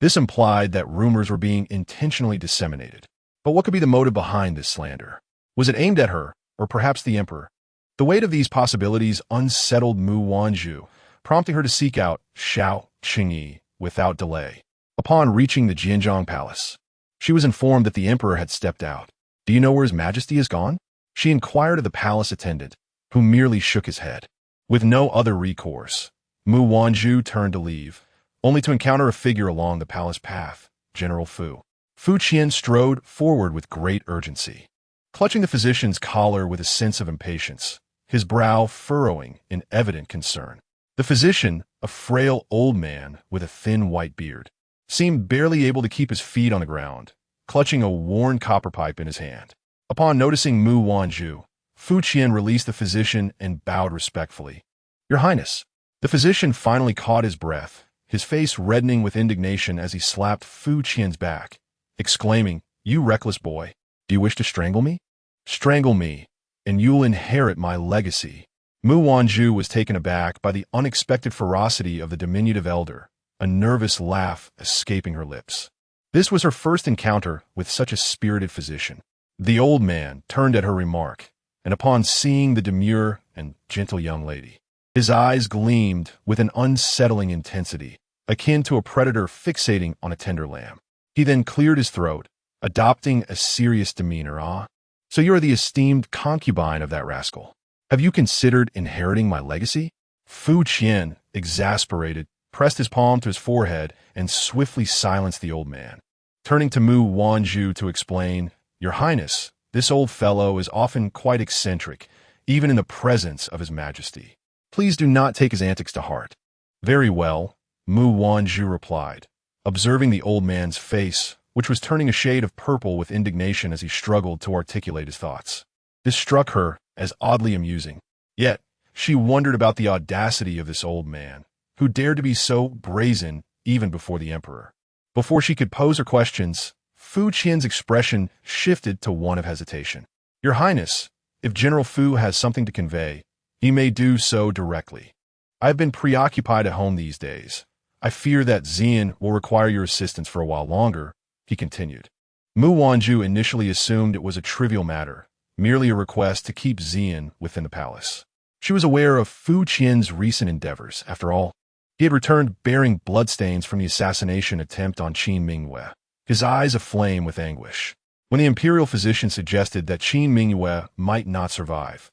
This implied that rumors were being intentionally disseminated. But what could be the motive behind this slander? Was it aimed at her, or perhaps the emperor? The weight of these possibilities unsettled Mu Wanzhu, prompting her to seek out Xiao Qingyi without delay. Upon reaching the Jianzhong Palace, she was informed that the emperor had stepped out. "Do you know where his majesty has gone?" she inquired of the palace attendant, who merely shook his head. With no other recourse, Mu Wanzhu turned to leave, only to encounter a figure along the palace path, General Fu. Fu Qian strode forward with great urgency, clutching the physician's collar with a sense of impatience, his brow furrowing in evident concern. The physician, a frail old man with a thin white beard, seemed barely able to keep his feet on the ground, clutching a worn copper pipe in his hand. Upon noticing Mu Wanzhu, Fu Qian released the physician and bowed respectfully. "Your Highness." The physician finally caught his breath, his face reddening with indignation as he slapped Fu Qian's back, exclaiming, "You reckless boy, do you wish to strangle me? Strangle me, and you'll inherit my legacy." Mu Wanzhu was taken aback by the unexpected ferocity of the diminutive elder, a nervous laugh escaping her lips. This was her first encounter with such a spirited physician. The old man turned at her remark, and upon seeing the demure and gentle young lady, his eyes gleamed with an unsettling intensity, akin to a predator fixating on a tender lamb. He then cleared his throat, adopting a serious demeanor. "Ah, so you are the esteemed concubine of that rascal. Have you considered inheriting my legacy?" Fu Qian, exasperated, pressed his palm to his forehead and swiftly silenced the old man. Turning to Mu Wanzhu to explain, "Your Highness, this old fellow is often quite eccentric, even in the presence of his majesty. Please do not take his antics to heart." "Very well," Mu Wanzhu replied, observing the old man's face, which was turning a shade of purple with indignation as he struggled to articulate his thoughts. This struck her as oddly amusing. Yet, she wondered about the audacity of this old man, who dared to be so brazen even before the emperor. Before she could pose her questions, Fu Qian's expression shifted to one of hesitation. "Your Highness, if General Fu has something to convey, he may do so directly. I have been preoccupied at home these days. I fear that Xian will require your assistance for a while longer," he continued. Mu Wanzhu initially assumed it was a trivial matter, merely a request to keep Xian within the palace. She was aware of Fu Qian's recent endeavors. After all, he had returned bearing bloodstains from the assassination attempt on Qin Mingyue, his eyes aflame with anguish. When the imperial physician suggested that Qin Mingyue might not survive,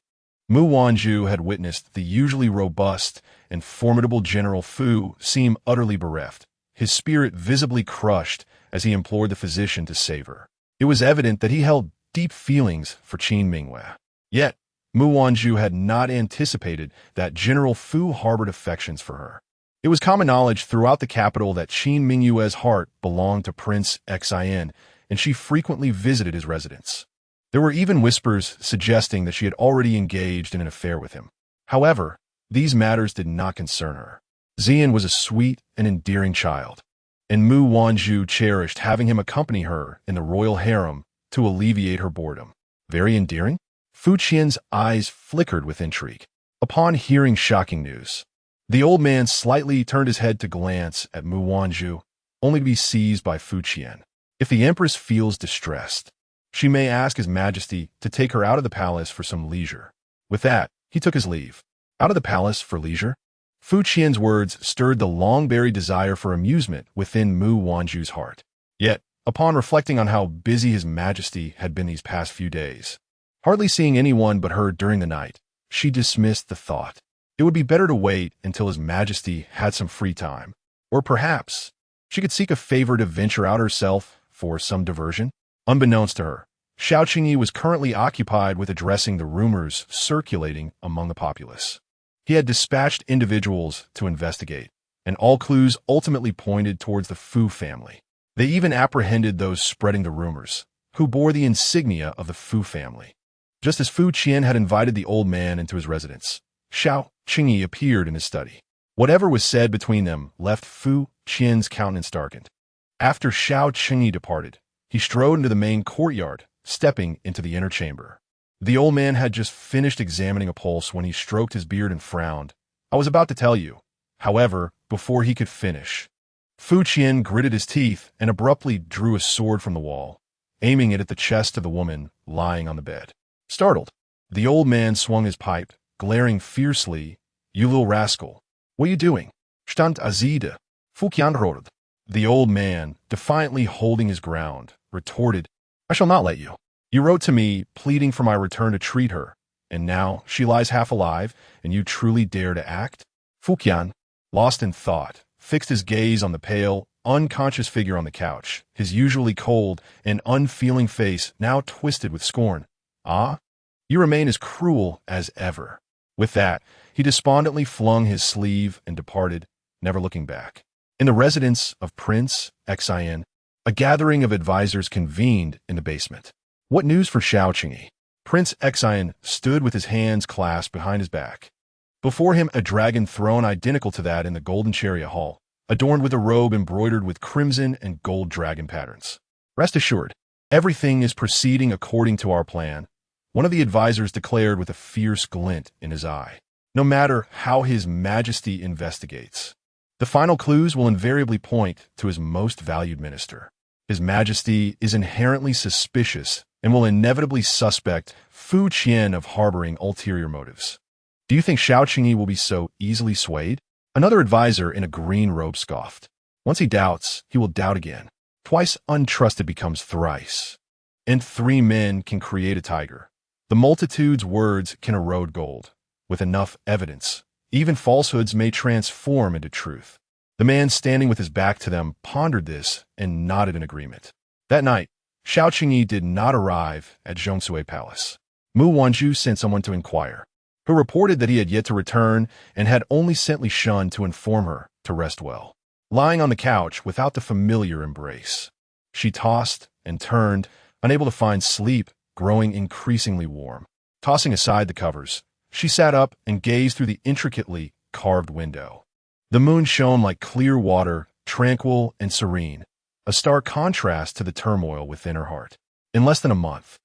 Mu Wanzhu had witnessed the usually robust and formidable General Fu seem utterly bereft, his spirit visibly crushed as he implored the physician to save her. It was evident that he held deep feelings for Qin Mingyue. Yet, Mu Wanzhu had not anticipated that General Fu harbored affections for her. It was common knowledge throughout the capital that Qin Mingyue's heart belonged to Prince Xin, and she frequently visited his residence. There were even whispers suggesting that she had already engaged in an affair with him. However, these matters did not concern her. Xian was a sweet and endearing child, and Mu Wanzhu cherished having him accompany her in the royal harem to alleviate her boredom. Very endearing? Fu Qian's eyes flickered with intrigue. Upon hearing shocking news, the old man slightly turned his head to glance at Mu Wanzhu, only to be seized by Fu Qian. If the empress feels distressed, she may ask His Majesty to take her out of the palace for some leisure. With that, he took his leave. Out of the palace for leisure? Fu Qian's words stirred the long-buried desire for amusement within Mu Wanzhu's heart. Yet, upon reflecting on how busy His Majesty had been these past few days, hardly seeing anyone but her during the night, she dismissed the thought. It would be better to wait until His Majesty had some free time. Or perhaps, she could seek a favor to venture out herself for some diversion. Unbeknownst to her, Xiao Qingyi was currently occupied with addressing the rumors circulating among the populace. He had dispatched individuals to investigate, and all clues ultimately pointed towards the Fu family. They even apprehended those spreading the rumors, who bore the insignia of the Fu family. Just as Fu Qian had invited the old man into his residence, Xiao Qingyi appeared in his study. Whatever was said between them left Fu Qian's countenance darkened. After Xiao Qingyi departed, he strode into the main courtyard, stepping into the inner chamber. The old man had just finished examining a pulse when he stroked his beard and frowned. I was about to tell you. However, before he could finish, Fu Qian gritted his teeth and abruptly drew a sword from the wall, aiming it at the chest of the woman lying on the bed. Startled, the old man swung his pipe, glaring fiercely. You little rascal. What are you doing? Stand azide. Fu Qian. The old man, defiantly holding his ground, retorted, I shall not let you. You wrote to me, pleading for my return to treat her, and now she lies half alive, and you truly dare to act? Fu Qian, lost in thought, fixed his gaze on the pale, unconscious figure on the couch, his usually cold and unfeeling face now twisted with scorn. Ah? You remain as cruel as ever. With that, he despondently flung his sleeve and departed, never looking back. In the residence of Prince Xin, a gathering of advisors convened in the basement. What news for Xiao Qingyi? Prince Xin stood with his hands clasped behind his back. Before him a dragon throne identical to that in the golden chariot hall, adorned with a robe embroidered with crimson and gold dragon patterns. Rest assured, everything is proceeding according to our plan, one of the advisors declared with a fierce glint in his eye. No matter how His Majesty investigates, the final clues will invariably point to his most valued minister. His Majesty is inherently suspicious and will inevitably suspect Fu Qian of harboring ulterior motives. Do you think Xiao Qingyi will be so easily swayed? Another advisor in a green robe scoffed. Once he doubts, he will doubt again. Twice untrusted becomes thrice. And 3 men can create a tiger. The multitude's words can erode gold. With enough evidence, even falsehoods may transform into truth. The man standing with his back to them pondered this and nodded in agreement. That night, Xiao Qingyi did not arrive at Zhongsui Palace. Mu Wanzhu sent someone to inquire, who reported that he had yet to return and had only sent Li Shun to inform her to rest well. Lying on the couch without the familiar embrace, she tossed and turned, unable to find sleep, growing increasingly warm. Tossing aside the covers, she sat up and gazed through the intricately carved window. The moon shone like clear water, tranquil and serene, a stark contrast to the turmoil within her heart. In less than a month,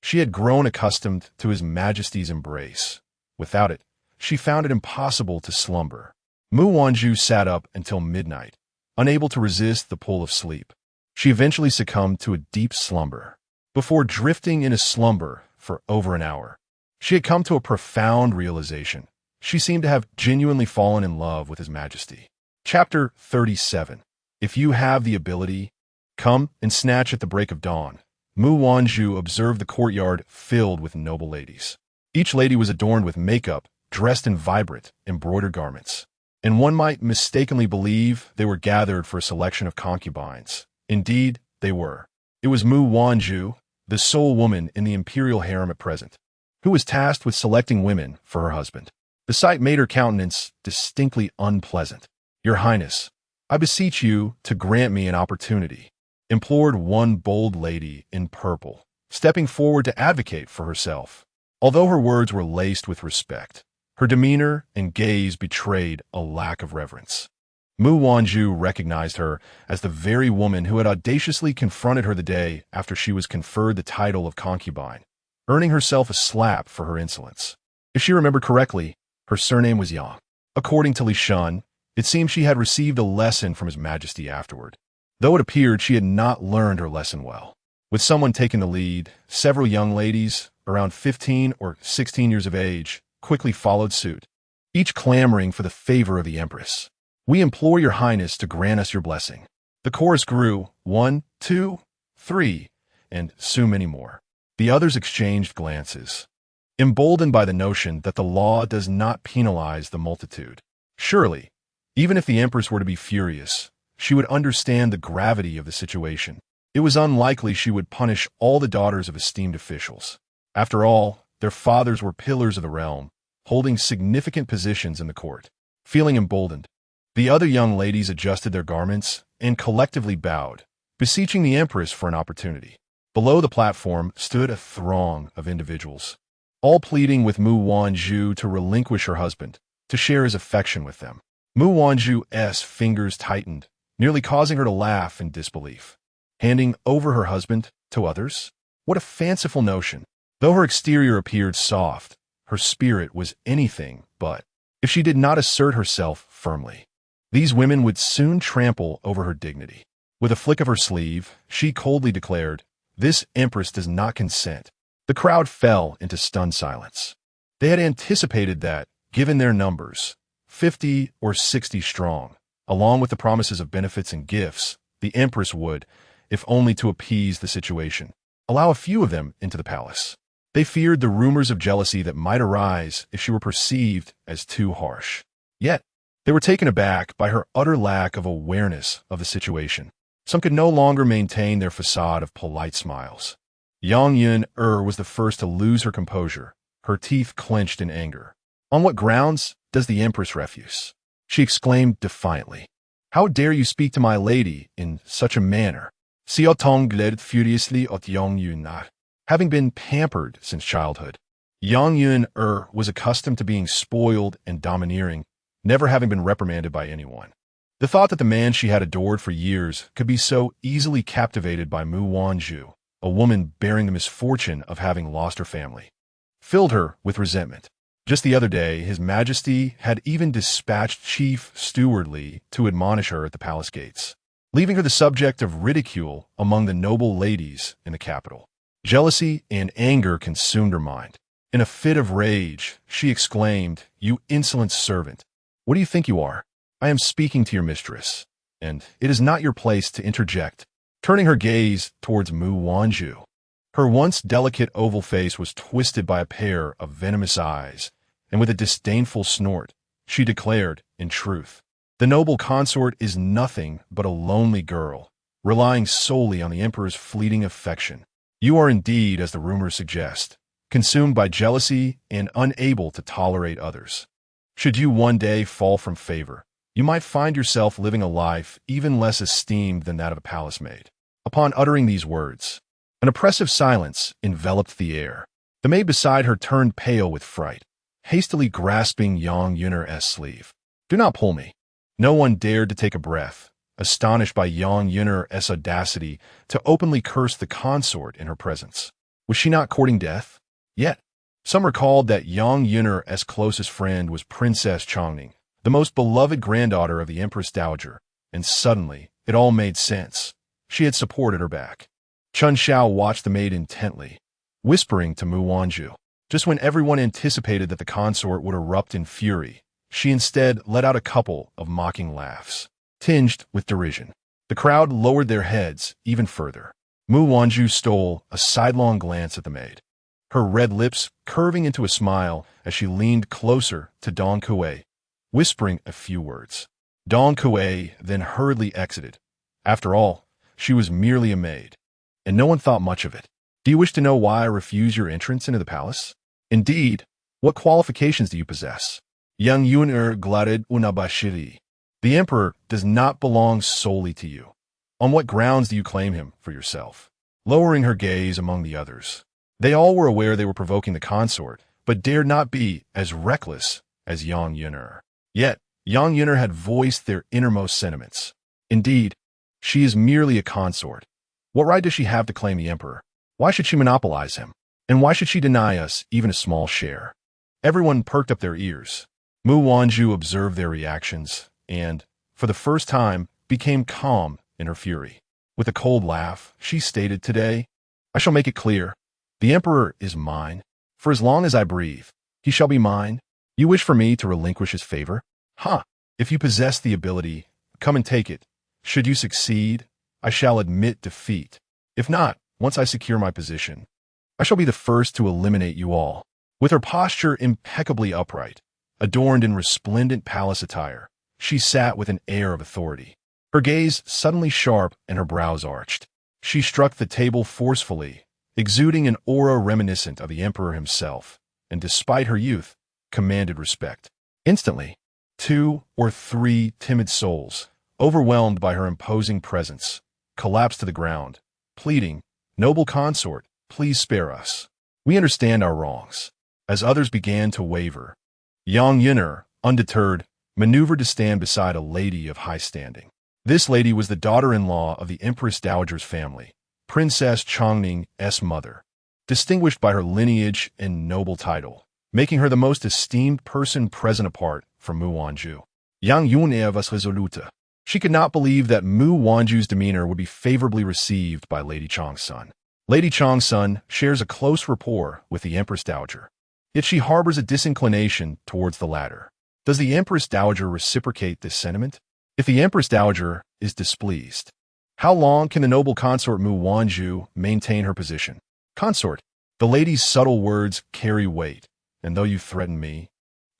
she had grown accustomed to His Majesty's embrace. Without it, she found it impossible to slumber. Mu Wanzhu sat up until midnight, unable to resist the pull of sleep. She eventually succumbed to a deep slumber. Before drifting in a slumber for over an hour, she had come to a profound realization. She seemed to have genuinely fallen in love with His Majesty. Chapter 37. If you have the ability, come and snatch at the break of dawn. Mu Wanzhu observed the courtyard filled with noble ladies. Each lady was adorned with makeup, dressed in vibrant, embroidered garments. and one might mistakenly believe they were gathered for a selection of concubines. Indeed, they were. It was Mu Wanzhu, the sole woman in the imperial harem at present, who was tasked with selecting women for her husband. The sight made her countenance distinctly unpleasant. "Your Highness, I beseech you to grant me an opportunity," implored one bold lady in purple, stepping forward to advocate for herself. Although her words were laced with respect, her demeanor and gaze betrayed a lack of reverence. Mu Wanzhu recognized her as the very woman who had audaciously confronted her the day after she was conferred the title of concubine, earning herself a slap for her insolence. If she remembered correctly, her surname was Yang. According to Li Shun, it seemed she had received a lesson from His Majesty afterward, though it appeared she had not learned her lesson well. With someone taking the lead, several young ladies, around 15 or 16 years of age, quickly followed suit, each clamoring for the favor of the Empress. "We implore your Highness to grant us your blessing." The chorus grew, 1, 2, 3, and so many more. The others exchanged glances, emboldened by the notion that the law does not penalize the multitude. Surely, even if the Empress were to be furious, she would understand the gravity of the situation. It was unlikely she would punish all the daughters of esteemed officials. After all, their fathers were pillars of the realm, holding significant positions in the court. Feeling emboldened, the other young ladies adjusted their garments and collectively bowed, beseeching the Empress for an opportunity. Below the platform stood a throng of individuals, all pleading with Mu Wanzhu to relinquish her husband, to share his affection with them. Mu Wanzhu's fingers tightened, nearly causing her to laugh in disbelief. Handing over her husband to others? What a fanciful notion. Though her exterior appeared soft, her spirit was anything but. If she did not assert herself firmly, these women would soon trample over her dignity. With a flick of her sleeve, she coldly declared, "This Empress does not consent." The crowd fell into stunned silence. They had anticipated that, given their numbers, 50 or 60 strong, along with the promises of benefits and gifts, the Empress would, if only to appease the situation, allow a few of them into the palace. They feared the rumors of jealousy that might arise if she were perceived as too harsh. Yet, they were taken aback by her utter lack of awareness of the situation. Some could no longer maintain their facade of polite smiles. Yang Yun was the first to lose her composure, her teeth clenched in anger. "On what grounds does the Empress refuse?" she exclaimed defiantly. "How dare you speak to my lady in such a manner?" Xiao Tong glared furiously at Yang Yun. Having been pampered since childhood, Yang Yun was accustomed to being spoiled and domineering, never having been reprimanded by anyone. The thought that the man she had adored for years could be so easily captivated by Mu Wanzhu, a woman bearing the misfortune of having lost her family, filled her with resentment. Just the other day, His Majesty had even dispatched Chief Steward Li to admonish her at the palace gates, leaving her the subject of ridicule among the noble ladies in the capital. Jealousy and anger consumed her mind. In a fit of rage, she exclaimed, "You insolent servant! What do you think you are? I am speaking to your mistress, and it is not your place to interject." Turning her gaze towards Mu Wanzhu, her once delicate oval face was twisted by a pair of venomous eyes, and with a disdainful snort, she declared, in truth, "The noble consort is nothing but a lonely girl, relying solely on the Emperor's fleeting affection. You are indeed, as the rumors suggest, consumed by jealousy and unable to tolerate others. Should you one day fall from favor, you might find yourself living a life even less esteemed than that of a palace maid." Upon uttering these words, an oppressive silence enveloped the air. The maid beside her turned pale with fright, hastily grasping Yang Yun's sleeve. "Do not pull me." No one dared to take a breath, astonished by Yang Yun's audacity to openly curse the consort in her presence. Was she not courting death? Yet, some recalled that Yang Yun's closest friend was Princess Chongning, the most beloved granddaughter of the Empress Dowager, and suddenly it all made sense. She had support at her back. Chun Shao watched the maid intently, whispering to Mu Wanzhu. Just when everyone anticipated that the consort would erupt in fury, she instead let out a couple of mocking laughs, tinged with derision. The crowd lowered their heads even further. Mu Wanzhu stole a sidelong glance at the maid, her red lips curving into a smile as she leaned closer to Dong Kuei, whispering a few words. Dong Kuei then hurriedly exited. After all, she was merely a maid, and no one thought much of it. Do you wish to know why I refuse your entrance into the palace? Indeed, what qualifications do you possess? Young Yuner glotted unabashiri. The emperor does not belong solely to you. On what grounds do you claim him for yourself? Lowering her gaze among the others. They all were aware they were provoking the consort, but dared not be as reckless as Yang Yuner. Yet, Yang Yuner had voiced their innermost sentiments. Indeed, she is merely a consort. What right does she have to claim the emperor? Why should she monopolize him? And why should she deny us even a small share? Everyone perked up their ears. Mu Wanzhu observed their reactions and, for the first time, became calm in her fury. With a cold laugh, she stated, "Today, I shall make it clear. The emperor is mine. For as long as I breathe, he shall be mine. You wish for me to relinquish his favor? Ha! If you possess the ability, come and take it. Should you succeed, I shall admit defeat. If not, once I secure my position, I shall be the first to eliminate you all." With her posture impeccably upright, adorned in resplendent palace attire, she sat with an air of authority. Her gaze suddenly sharp and her brows arched. She struck the table forcefully, exuding an aura reminiscent of the emperor himself, and despite her youth, commanded respect. Instantly, 2 or 3 timid souls, overwhelmed by her imposing presence, collapsed to the ground, pleading, "Noble consort, please spare us. We understand our wrongs." As others began to waver, Yang Yuner, undeterred, maneuvered to stand beside a lady of high standing. This lady was the daughter-in-law of the Empress Dowager's family, Princess Chongning's mother, distinguished by her lineage and noble title, making her the most esteemed person present apart from Mu Wanzhu. Yang Yuner was resolute. She could not believe that Mu Wanzhu's demeanor would be favorably received by Lady Chongsun. Lady Chongsun shares a close rapport with the Empress Dowager, yet she harbors a disinclination towards the latter. Does the Empress Dowager reciprocate this sentiment? If the Empress Dowager is displeased, how long can the noble consort Mu Wanzhu maintain her position? Consort, the lady's subtle words carry weight, and though you threaten me,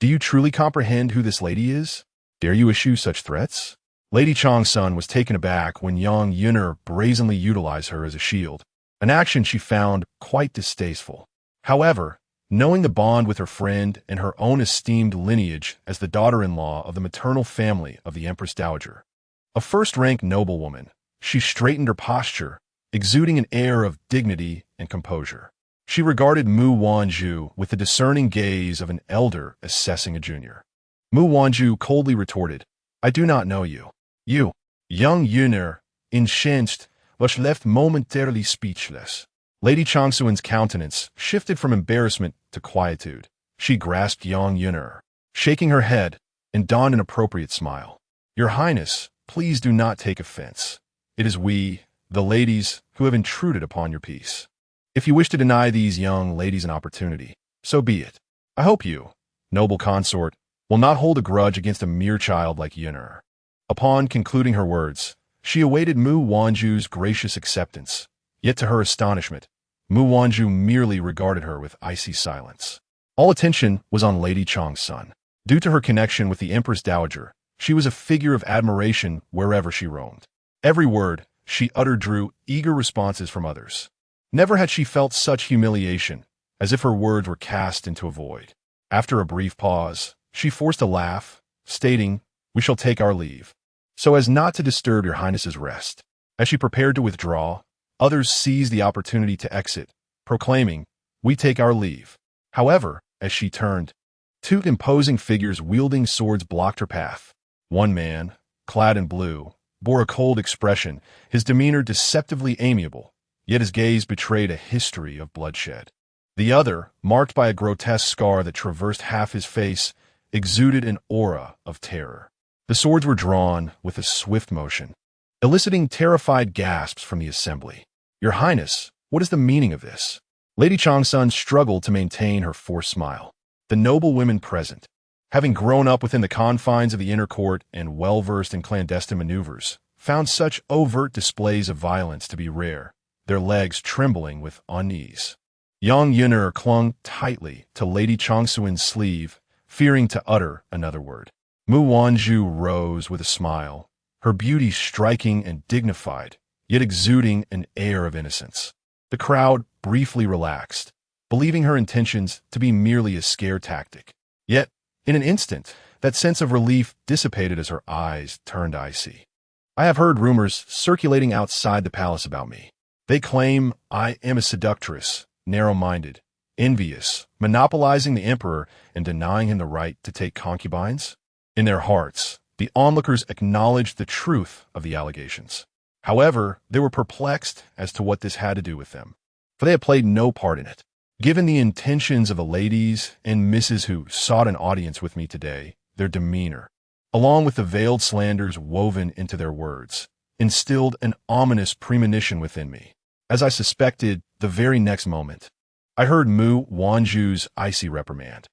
do you truly comprehend who this lady is? Dare you issue such threats? Lady Chongsun was taken aback when Yang Yuner brazenly utilized her as a shield, an action she found quite distasteful. However, knowing the bond with her friend and her own esteemed lineage as the daughter-in-law of the maternal family of the Empress Dowager, a first-rank noblewoman, she straightened her posture, exuding an air of dignity and composure. She regarded Mu Wanzhu with the discerning gaze of an elder assessing a junior. Mu Wanzhu coldly retorted, "I do not know you." You, Young Yuner, incensed, was left momentarily speechless. Lady Chongsun's countenance shifted from embarrassment to quietude. She grasped Yang Yuner, shaking her head, and donned an appropriate smile. "Your Highness, please do not take offense. It is we, the ladies, who have intruded upon your peace. If you wish to deny these young ladies an opportunity, so be it. I hope you, noble consort, will not hold a grudge against a mere child like Yuner." Upon concluding her words, she awaited Mu Wanzhu's gracious acceptance, yet to her astonishment, Mu Wanzhu merely regarded her with icy silence. All attention was on Lady Chongsun. Due to her connection with the Empress Dowager, she was a figure of admiration wherever she roamed. Every word she uttered drew eager responses from others. Never had she felt such humiliation, as if her words were cast into a void. After a brief pause, she forced a laugh, stating, "We shall take our leave, so as not to disturb your Highness's rest." As she prepared to withdraw, others seized the opportunity to exit, proclaiming, "We take our leave." However, as she turned, 2 imposing figures wielding swords blocked her path. One man, clad in blue, bore a cold expression, his demeanor deceptively amiable, yet his gaze betrayed a history of bloodshed. The other, marked by a grotesque scar that traversed half his face, exuded an aura of terror. The swords were drawn with a swift motion, eliciting terrified gasps from the assembly. "Your Highness, what is the meaning of this?" Lady Chongsun struggled to maintain her forced smile. The noble women present, having grown up within the confines of the inner court and well-versed in clandestine maneuvers, found such overt displays of violence to be rare, their legs trembling with unease. Yang Yuner clung tightly to Lady Chongsun's sleeve, fearing to utter another word. Mu Wanzhu rose with a smile, her beauty striking and dignified, yet exuding an air of innocence. The crowd briefly relaxed, believing her intentions to be merely a scare tactic. Yet, in an instant, that sense of relief dissipated as her eyes turned icy. I have heard rumors circulating outside the palace about me. They claim I am a seductress, narrow-minded, envious, monopolizing the emperor and denying him the right to take concubines. In their hearts, the onlookers acknowledged the truth of the allegations. However, they were perplexed as to what this had to do with them, for they had played no part in it. Given the intentions of the ladies and misses who sought an audience with me today, their demeanor, along with the veiled slanders woven into their words, instilled an ominous premonition within me. As I suspected, the very next moment, I heard Mu Wanzhu's icy reprimand.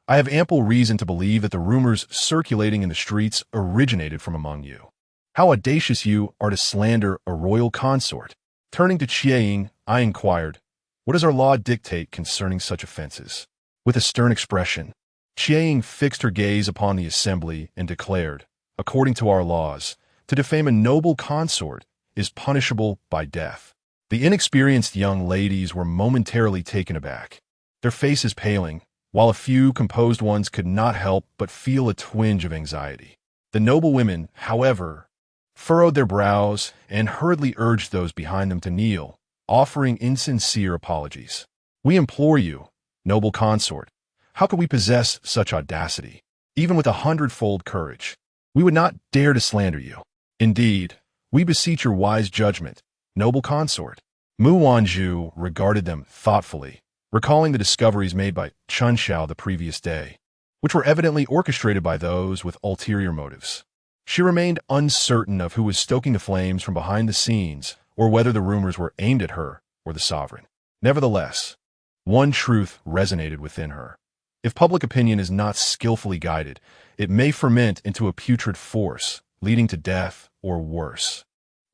I have ample reason to believe that the rumors circulating in the streets originated from among you. How audacious you are to slander a royal consort. Turning to Qieying, I inquired, what does our law dictate concerning such offenses? With a stern expression, Qieying fixed her gaze upon the assembly and declared, according to our laws, to defame a noble consort is punishable by death. The inexperienced young ladies were momentarily taken aback, their faces paling, while a few composed ones could not help but feel a twinge of anxiety. The noble women, however, furrowed their brows and hurriedly urged those behind them to kneel, offering insincere apologies. We implore you, noble consort, how could we possess such audacity? Even with 100-fold courage, we would not dare to slander you. Indeed, we beseech your wise judgment, noble consort. Mu Wanzhu regarded them thoughtfully, recalling the discoveries made by Chun Xiao the previous day, which were evidently orchestrated by those with ulterior motives. She remained uncertain of who was stoking the flames from behind the scenes, or whether the rumors were aimed at her or the sovereign. Nevertheless, one truth resonated within her. If public opinion is not skillfully guided, it may ferment into a putrid force, leading to death or worse.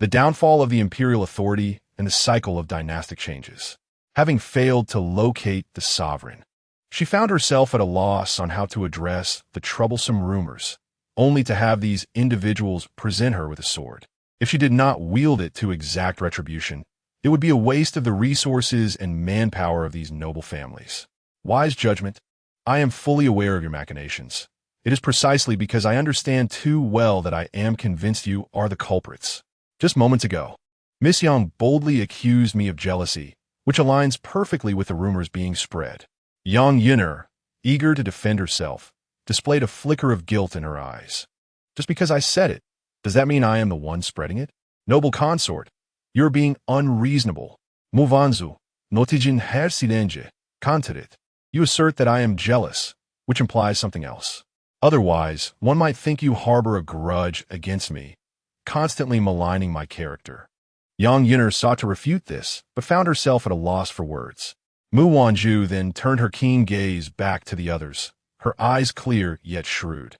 The downfall of the imperial authority and the cycle of dynastic changes. Having failed to locate the sovereign, she found herself at a loss on how to address the troublesome rumors, only to have these individuals present her with a sword. If she did not wield it to exact retribution, it would be a waste of the resources and manpower of these noble families. Wise judgment, I am fully aware of your machinations. It is precisely because I understand too well that I am convinced you are the culprits. Just moments ago, Miss Yang boldly accused me of jealousy, which aligns perfectly with the rumors being spread. Yang Yin'er, eager to defend herself, displayed a flicker of guilt in her eyes. Just because I said it, does that mean I am the one spreading it? Noble consort, you're being unreasonable. Mu Wanzhu, notijin her silenge, kantarit. You assert that I am jealous, which implies something else. Otherwise, one might think you harbor a grudge against me, constantly maligning my character. Yang Yin'er sought to refute this, but found herself at a loss for words. Mu Wanzhu then turned her keen gaze back to the others, her eyes clear yet shrewd.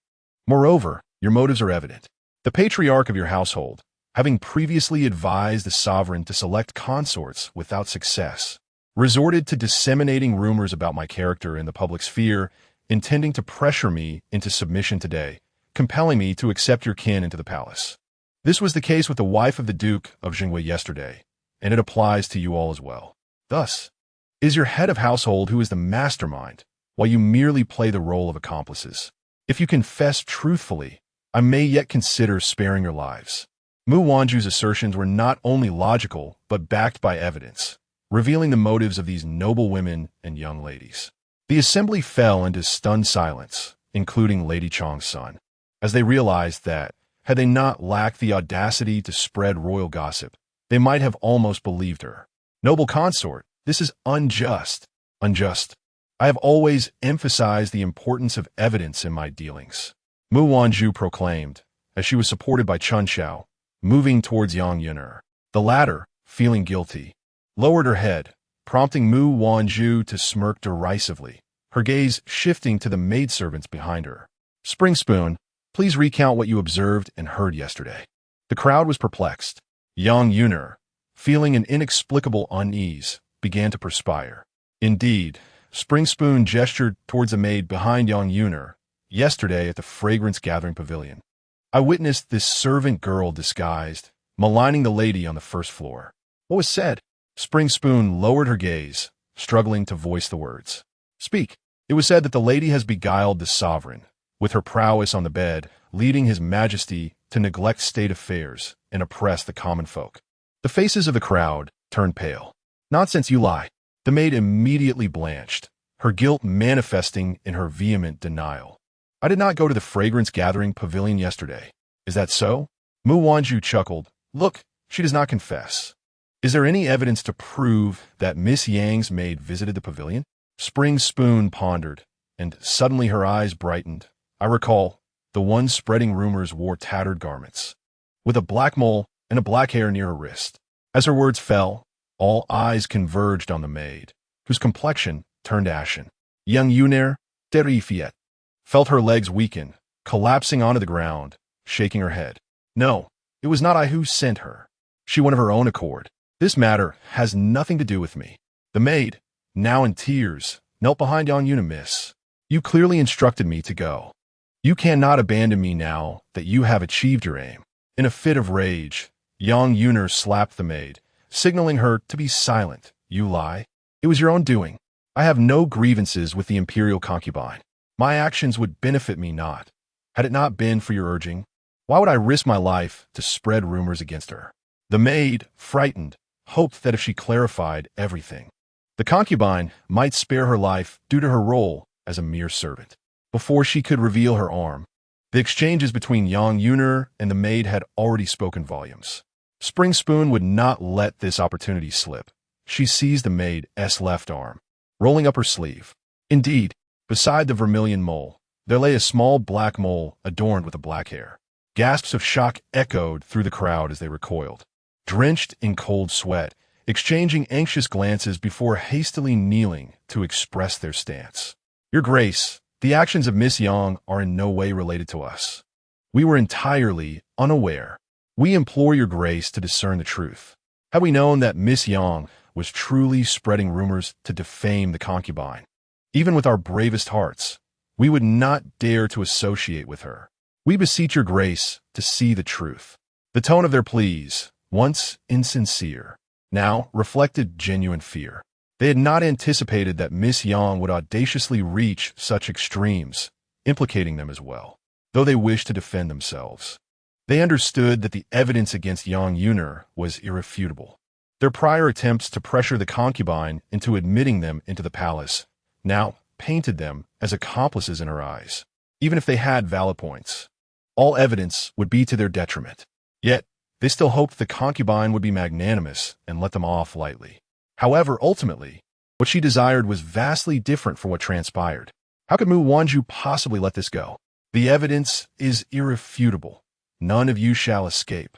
Moreover, your motives are evident. The patriarch of your household, having previously advised the sovereign to select consorts without success, resorted to disseminating rumors about my character in the public sphere, intending to pressure me into submission today, compelling me to accept your kin into the palace. This was the case with the wife of the Duke of Jingwei yesterday, and it applies to you all as well. Thus, it is your head of household who is the mastermind, while you merely play the role of accomplices. If you confess truthfully, I may yet consider sparing your lives. Mu Wanzhu's assertions were not only logical, but backed by evidence, revealing the motives of these noble women and young ladies. The assembly fell into stunned silence, including Lady Chong's son, as they realized that, had they not lacked the audacity to spread royal gossip, they might have almost believed her. Noble consort, this is unjust. Unjust. I have always emphasized the importance of evidence in my dealings. Mu Wanzhu proclaimed, as she was supported by Chun Xiao, moving towards Yang Yin'er. The latter, feeling guilty, lowered her head, prompting Mu Wanzhu to smirk derisively, her gaze shifting to the maidservants behind her. Spring Spoon, please recount what you observed and heard yesterday. The crowd was perplexed. Yang Yin'er, feeling an inexplicable unease, began to perspire. Indeed, Spring Spoon gestured towards a maid behind Yang Yin'er, yesterday at the fragrance gathering pavilion. I witnessed this servant girl disguised, maligning the lady on the first floor. What was said? Spring Spoon lowered her gaze, struggling to voice the words. Speak. It was said that the lady has beguiled the sovereign, with her prowess on the bed, leading his majesty to neglect state affairs and oppress the common folk. The faces of the crowd turned pale. Nonsense, you lie. The maid immediately blanched, her guilt manifesting in her vehement denial. I did not go to the fragrance gathering pavilion yesterday. Is that so? Mu Wanzhu chuckled. Look, she does not confess. Is there any evidence to prove that Miss Yang's maid visited the pavilion? Spring Spoon pondered, and suddenly her eyes brightened. I recall, the one spreading rumors wore tattered garments, with a black mole and a black hair near her wrist. As her words fell, all eyes converged on the maid, whose complexion turned ashen. Young Yunair, terrified, felt her legs weaken, collapsing onto the ground, shaking her head. No, it was not I who sent her. She went of her own accord. This matter has nothing to do with me. The maid, now in tears, knelt behind Yang Yuna. Miss, you clearly instructed me to go. You cannot abandon me now that you have achieved your aim. In a fit of rage, Yang Yuna slapped the maid, signaling her to be silent. You lie. It was your own doing. I have no grievances with the imperial concubine. My actions would benefit me not. Had it not been for your urging, why would I risk my life to spread rumors against her? The maid, frightened, hoped that if she clarified everything, the concubine might spare her life due to her role as a mere servant. Before she could reveal her arm, the exchanges between Yang Yuna and the maid had already spoken volumes. Spring Spoon would not let this opportunity slip. She seized the maid's left arm, rolling up her sleeve. Indeed, beside the vermilion mole, there lay a small black mole adorned with a black hair. Gasps of shock echoed through the crowd as they recoiled, drenched in cold sweat, exchanging anxious glances before hastily kneeling to express their stance. Your Grace, the actions of Miss Yang are in no way related to us. We were entirely unaware. We implore your Grace to discern the truth. Had we known that Miss Yang was truly spreading rumors to defame the concubine, even with our bravest hearts, we would not dare to associate with her. We beseech your Grace to see the truth. The tone of their pleas, once insincere, now reflected genuine fear. They had not anticipated that Miss Yang would audaciously reach such extremes, implicating them as well, though they wished to defend themselves. They understood that the evidence against Yang Yuna was irrefutable. Their prior attempts to pressure the concubine into admitting them into the palace now painted them as accomplices in her eyes. Even if they had valid points, all evidence would be to their detriment. Yet, they still hoped the concubine would be magnanimous and let them off lightly. However, ultimately, what she desired was vastly different from what transpired. How could Mu Wanzhu possibly let this go? The evidence is irrefutable. None of you shall escape.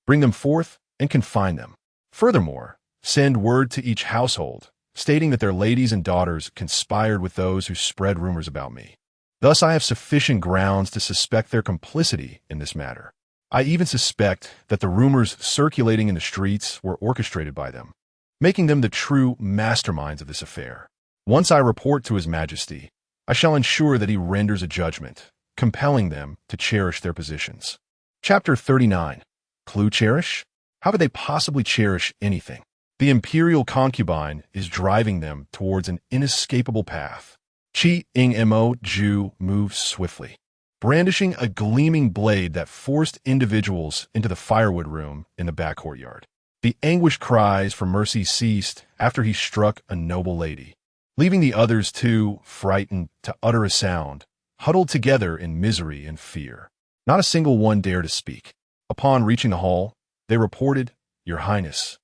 Bring them forth and confine them. Furthermore, send word to each household, stating that their ladies and daughters conspired with those who spread rumors about me. Thus, I have sufficient grounds to suspect their complicity in this matter. I even suspect that the rumors circulating in the streets were orchestrated by them, making them the true masterminds of this affair. Once I report to His Majesty, I shall ensure that he renders a judgment, compelling them to cherish their positions. Chapter 39. Clue cherish? How could they possibly cherish anything? The imperial concubine is driving them towards an inescapable path. Mu Wanzhu moved swiftly, brandishing a gleaming blade that forced individuals into the firewood room in the back courtyard. The anguished cries for mercy ceased after he struck a noble lady, leaving the others too frightened to utter a sound, huddled together in misery and fear. Not a single one dared to speak. Upon reaching the hall, they reported, Your Highness,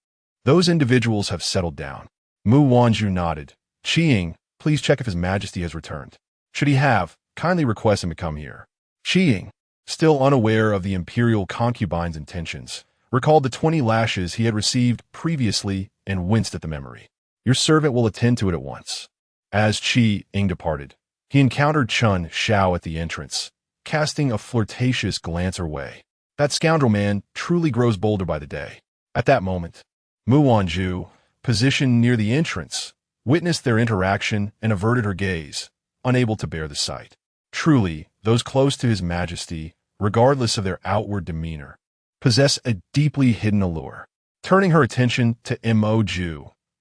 those individuals have settled down. Mu Wanzhu nodded. Qiying, please check if His Majesty has returned. Should he have, kindly request him to come here. Qiying, still unaware of the imperial concubine's intentions, recalled the 20 lashes he had received previously and winced at the memory. Your servant will attend to it at once. As Qiying departed, he encountered Chun Shao at the entrance, casting a flirtatious glance her way. That scoundrel man truly grows bolder by the day. At that moment, Mu Wanzhu, positioned near the entrance, witnessed their interaction and averted her gaze, unable to bear the sight. Truly, those close to His Majesty, regardless of their outward demeanor, possess a deeply hidden allure. Turning her attention to Mu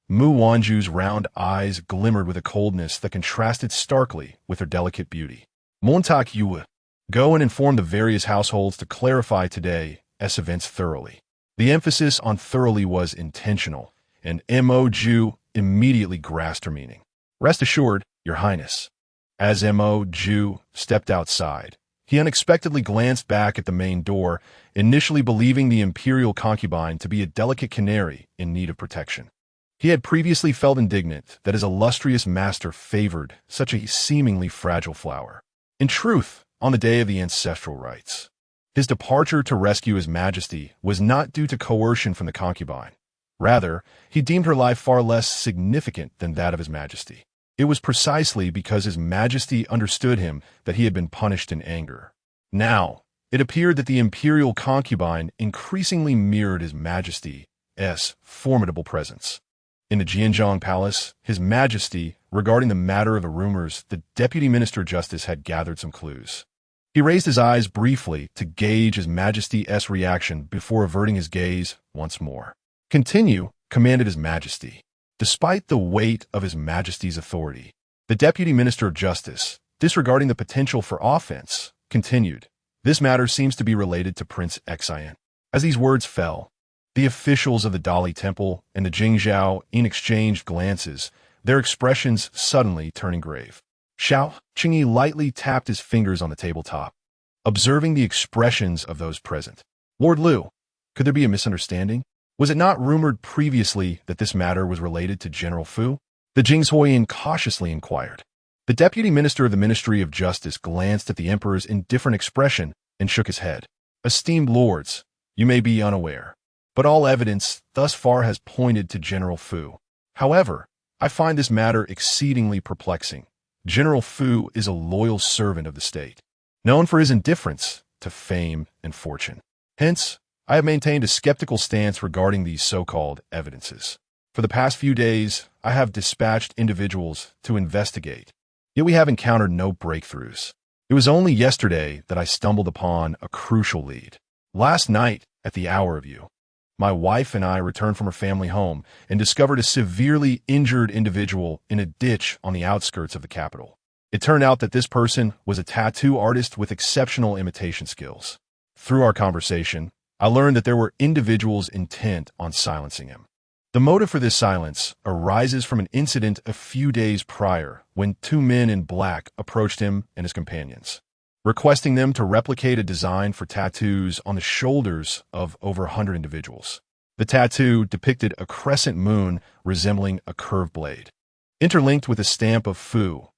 Wanzhu's round eyes glimmered with a coldness that contrasted starkly with her delicate beauty. Montak Yue, go and inform the various households to clarify today's events thoroughly. The emphasis on thoroughly was intentional, and Mo immediately grasped her meaning. Rest assured, Your Highness. As Mo stepped outside, he unexpectedly glanced back at the main door, initially believing the imperial concubine to be a delicate canary in need of protection. He had previously felt indignant that his illustrious master favored such a seemingly fragile flower. In truth, on the day of the ancestral rites, his departure to rescue His Majesty was not due to coercion from the concubine. Rather, he deemed her life far less significant than that of His Majesty. It was precisely because His Majesty understood him that he had been punished in anger. Now, it appeared that the imperial concubine increasingly mirrored His Majesty's formidable presence. In the Jianzhong Palace, His Majesty, regarding the matter of the rumors, the Deputy Minister of Justice had gathered some clues. He raised his eyes briefly to gauge His Majesty's reaction before averting his gaze once more. Continue, commanded His Majesty. Despite the weight of His Majesty's authority, the Deputy Minister of Justice, disregarding the potential for offense, continued, This matter seems to be related to Prince Xian. As these words fell, the officials of the Dali Temple and the Jingzhou exchanged glances, their expressions suddenly turning grave. Xiao Qingyi lightly tapped his fingers on the tabletop, observing the expressions of those present. Lord Liu, could there be a misunderstanding? Was it not rumored previously that this matter was related to General Fu? The Jingzhuoyan cautiously inquired. The Deputy Minister of the Ministry of Justice glanced at the Emperor's indifferent expression and shook his head. Esteemed lords, you may be unaware, but all evidence thus far has pointed to General Fu. However, I find this matter exceedingly perplexing. General Fu is a loyal servant of the state, known for his indifference to fame and fortune. Hence, I have maintained a skeptical stance regarding these so-called evidences. For the past few days, I have dispatched individuals to investigate, yet we have encountered no breakthroughs. It was only yesterday that I stumbled upon a crucial lead. Last night, at the hour of you, my wife and I returned from her family home and discovered a severely injured individual in a ditch on the outskirts of the capital. It turned out that this person was a tattoo artist with exceptional imitation skills. Through our conversation, I learned that there were individuals intent on silencing him. The motive for this silence arises from an incident a few days prior when two men in black approached him and his companions, requesting them to replicate a design for tattoos on the shoulders of over 100 individuals. The tattoo depicted a crescent moon resembling a curved blade, interlinked with a stamp of Fu,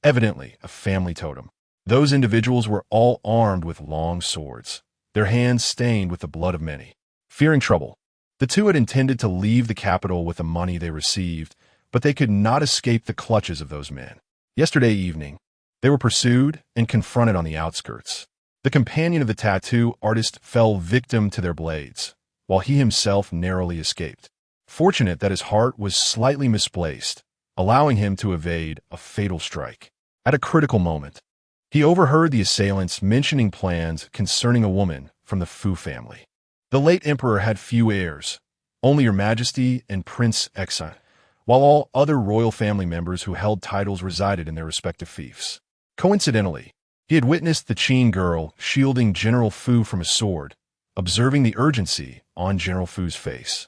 evidently a family totem. Those individuals were all armed with long swords, their hands stained with the blood of many. Fearing trouble, the two had intended to leave the capital with the money they received, but they could not escape the clutches of those men. Yesterday evening, they were pursued and confronted on the outskirts. The companion of the tattoo artist fell victim to their blades, while he himself narrowly escaped. Fortunate that his heart was slightly misplaced, allowing him to evade a fatal strike. At a critical moment, he overheard the assailants mentioning plans concerning a woman from the Fu family. The late emperor had few heirs, only Your Majesty and Prince Xian, while all other royal family members who held titles resided in their respective fiefs. Coincidentally, he had witnessed the Qin girl shielding General Fu from a sword, observing the urgency on General Fu's face.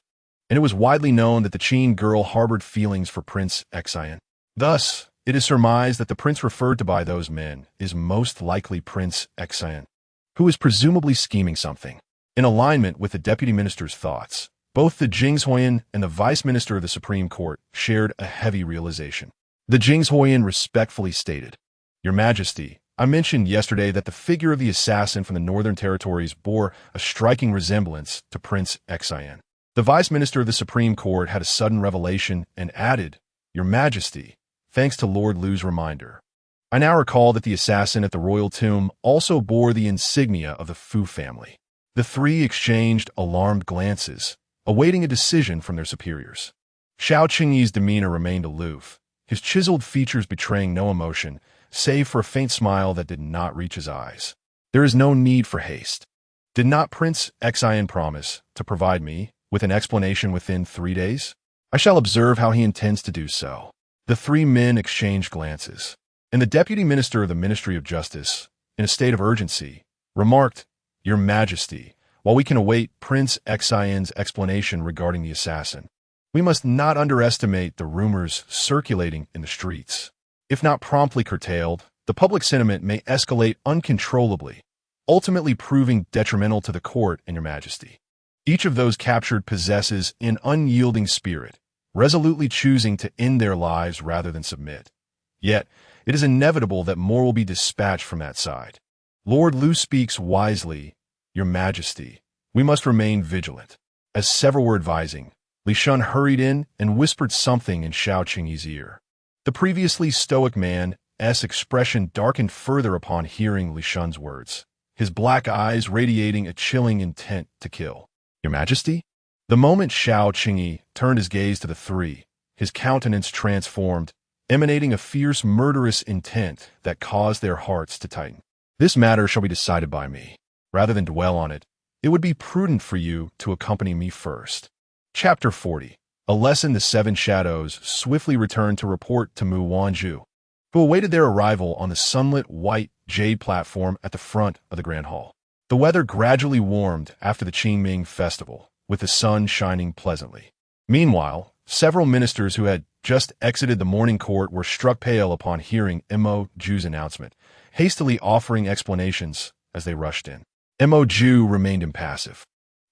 And it was widely known that the Qin girl harbored feelings for Prince Xian. Thus, it is surmised that the prince referred to by those men is most likely Prince Xian, who is presumably scheming something. In alignment with the deputy minister's thoughts, both the Jingzhuoyan and the vice minister of the Supreme Court shared a heavy realization. The Jingzhuoyan respectfully stated, Your Majesty, I mentioned yesterday that the figure of the assassin from the Northern Territories bore a striking resemblance to Prince Xian. The vice minister of the Supreme Court had a sudden revelation and added, Your Majesty, thanks to Lord Liu's reminder, I now recall that the assassin at the royal tomb also bore the insignia of the Fu family. The three exchanged alarmed glances, awaiting a decision from their superiors. Xiao Qingyi's demeanor remained aloof, his chiseled features betraying no emotion, save for a faint smile that did not reach his eyes. There is no need for haste. Did not Prince Xian promise to provide me with an explanation within 3 days? I shall observe how he intends to do so. The three men exchanged glances, and the deputy minister of the Ministry of Justice, in a state of urgency, remarked, "Your Majesty, while we can await Prince Xian's explanation regarding the assassin, we must not underestimate the rumors circulating in the streets. If not promptly curtailed, the public sentiment may escalate uncontrollably, ultimately proving detrimental to the court and your Majesty. Each of those captured possesses an unyielding spirit, resolutely choosing to end their lives rather than submit. Yet, it is inevitable that more will be dispatched from that side. Lord Lu speaks wisely, your Majesty. We must remain vigilant." As several were advising, Li Shun hurried in and whispered something in Xiao Qingyi's ear. The previously stoic man's expression darkened further upon hearing Li Shun's words, his black eyes radiating a chilling intent to kill. "Your Majesty?" The moment Xiao Qingyi turned his gaze to the three, his countenance transformed, emanating a fierce murderous intent that caused their hearts to tighten. "This matter shall be decided by me. Rather than dwell on it, it would be prudent for you to accompany me first." Chapter 40. A lesson. The seven shadows swiftly returned to report to Mu Wanzhu, who awaited their arrival on the sunlit white jade platform at the front of the Grand Hall. The weather gradually warmed after the Qingming festival, with the sun shining pleasantly. Meanwhile, several ministers who had just exited the morning court were struck pale upon hearing Mu Wanzhu's announcement, hastily offering explanations as they rushed in. Mu Wanzhu remained impassive,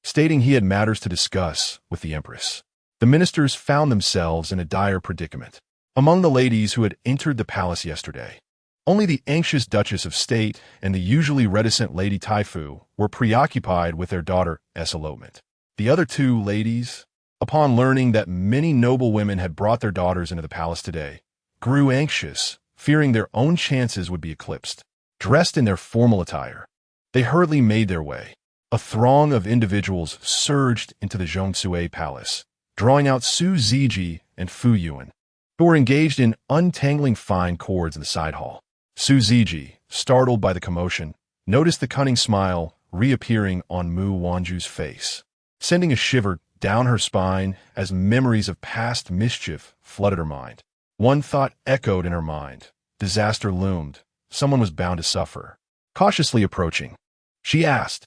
stating he had matters to discuss with the Empress. The ministers found themselves in a dire predicament. Among the ladies who had entered the palace yesterday, only the anxious Duchess of State and the usually reticent Lady Taifu were preoccupied with their daughter's elopement. The other two ladies, upon learning that many noble women had brought their daughters into the palace today, grew anxious, fearing their own chances would be eclipsed. Dressed in their formal attire, they hurriedly made their way. A throng of individuals surged into the Zhongsue Palace, drawing out Su Ziji and Fu Yuan, who were engaged in untangling fine cords in the side hall. Su Ziji, startled by the commotion, noticed the cunning smile reappearing on Mu Wanzhu's face, sending a shiver down her spine as memories of past mischief flooded her mind. One thought echoed in her mind. Disaster loomed. Someone was bound to suffer. Cautiously approaching, she asked,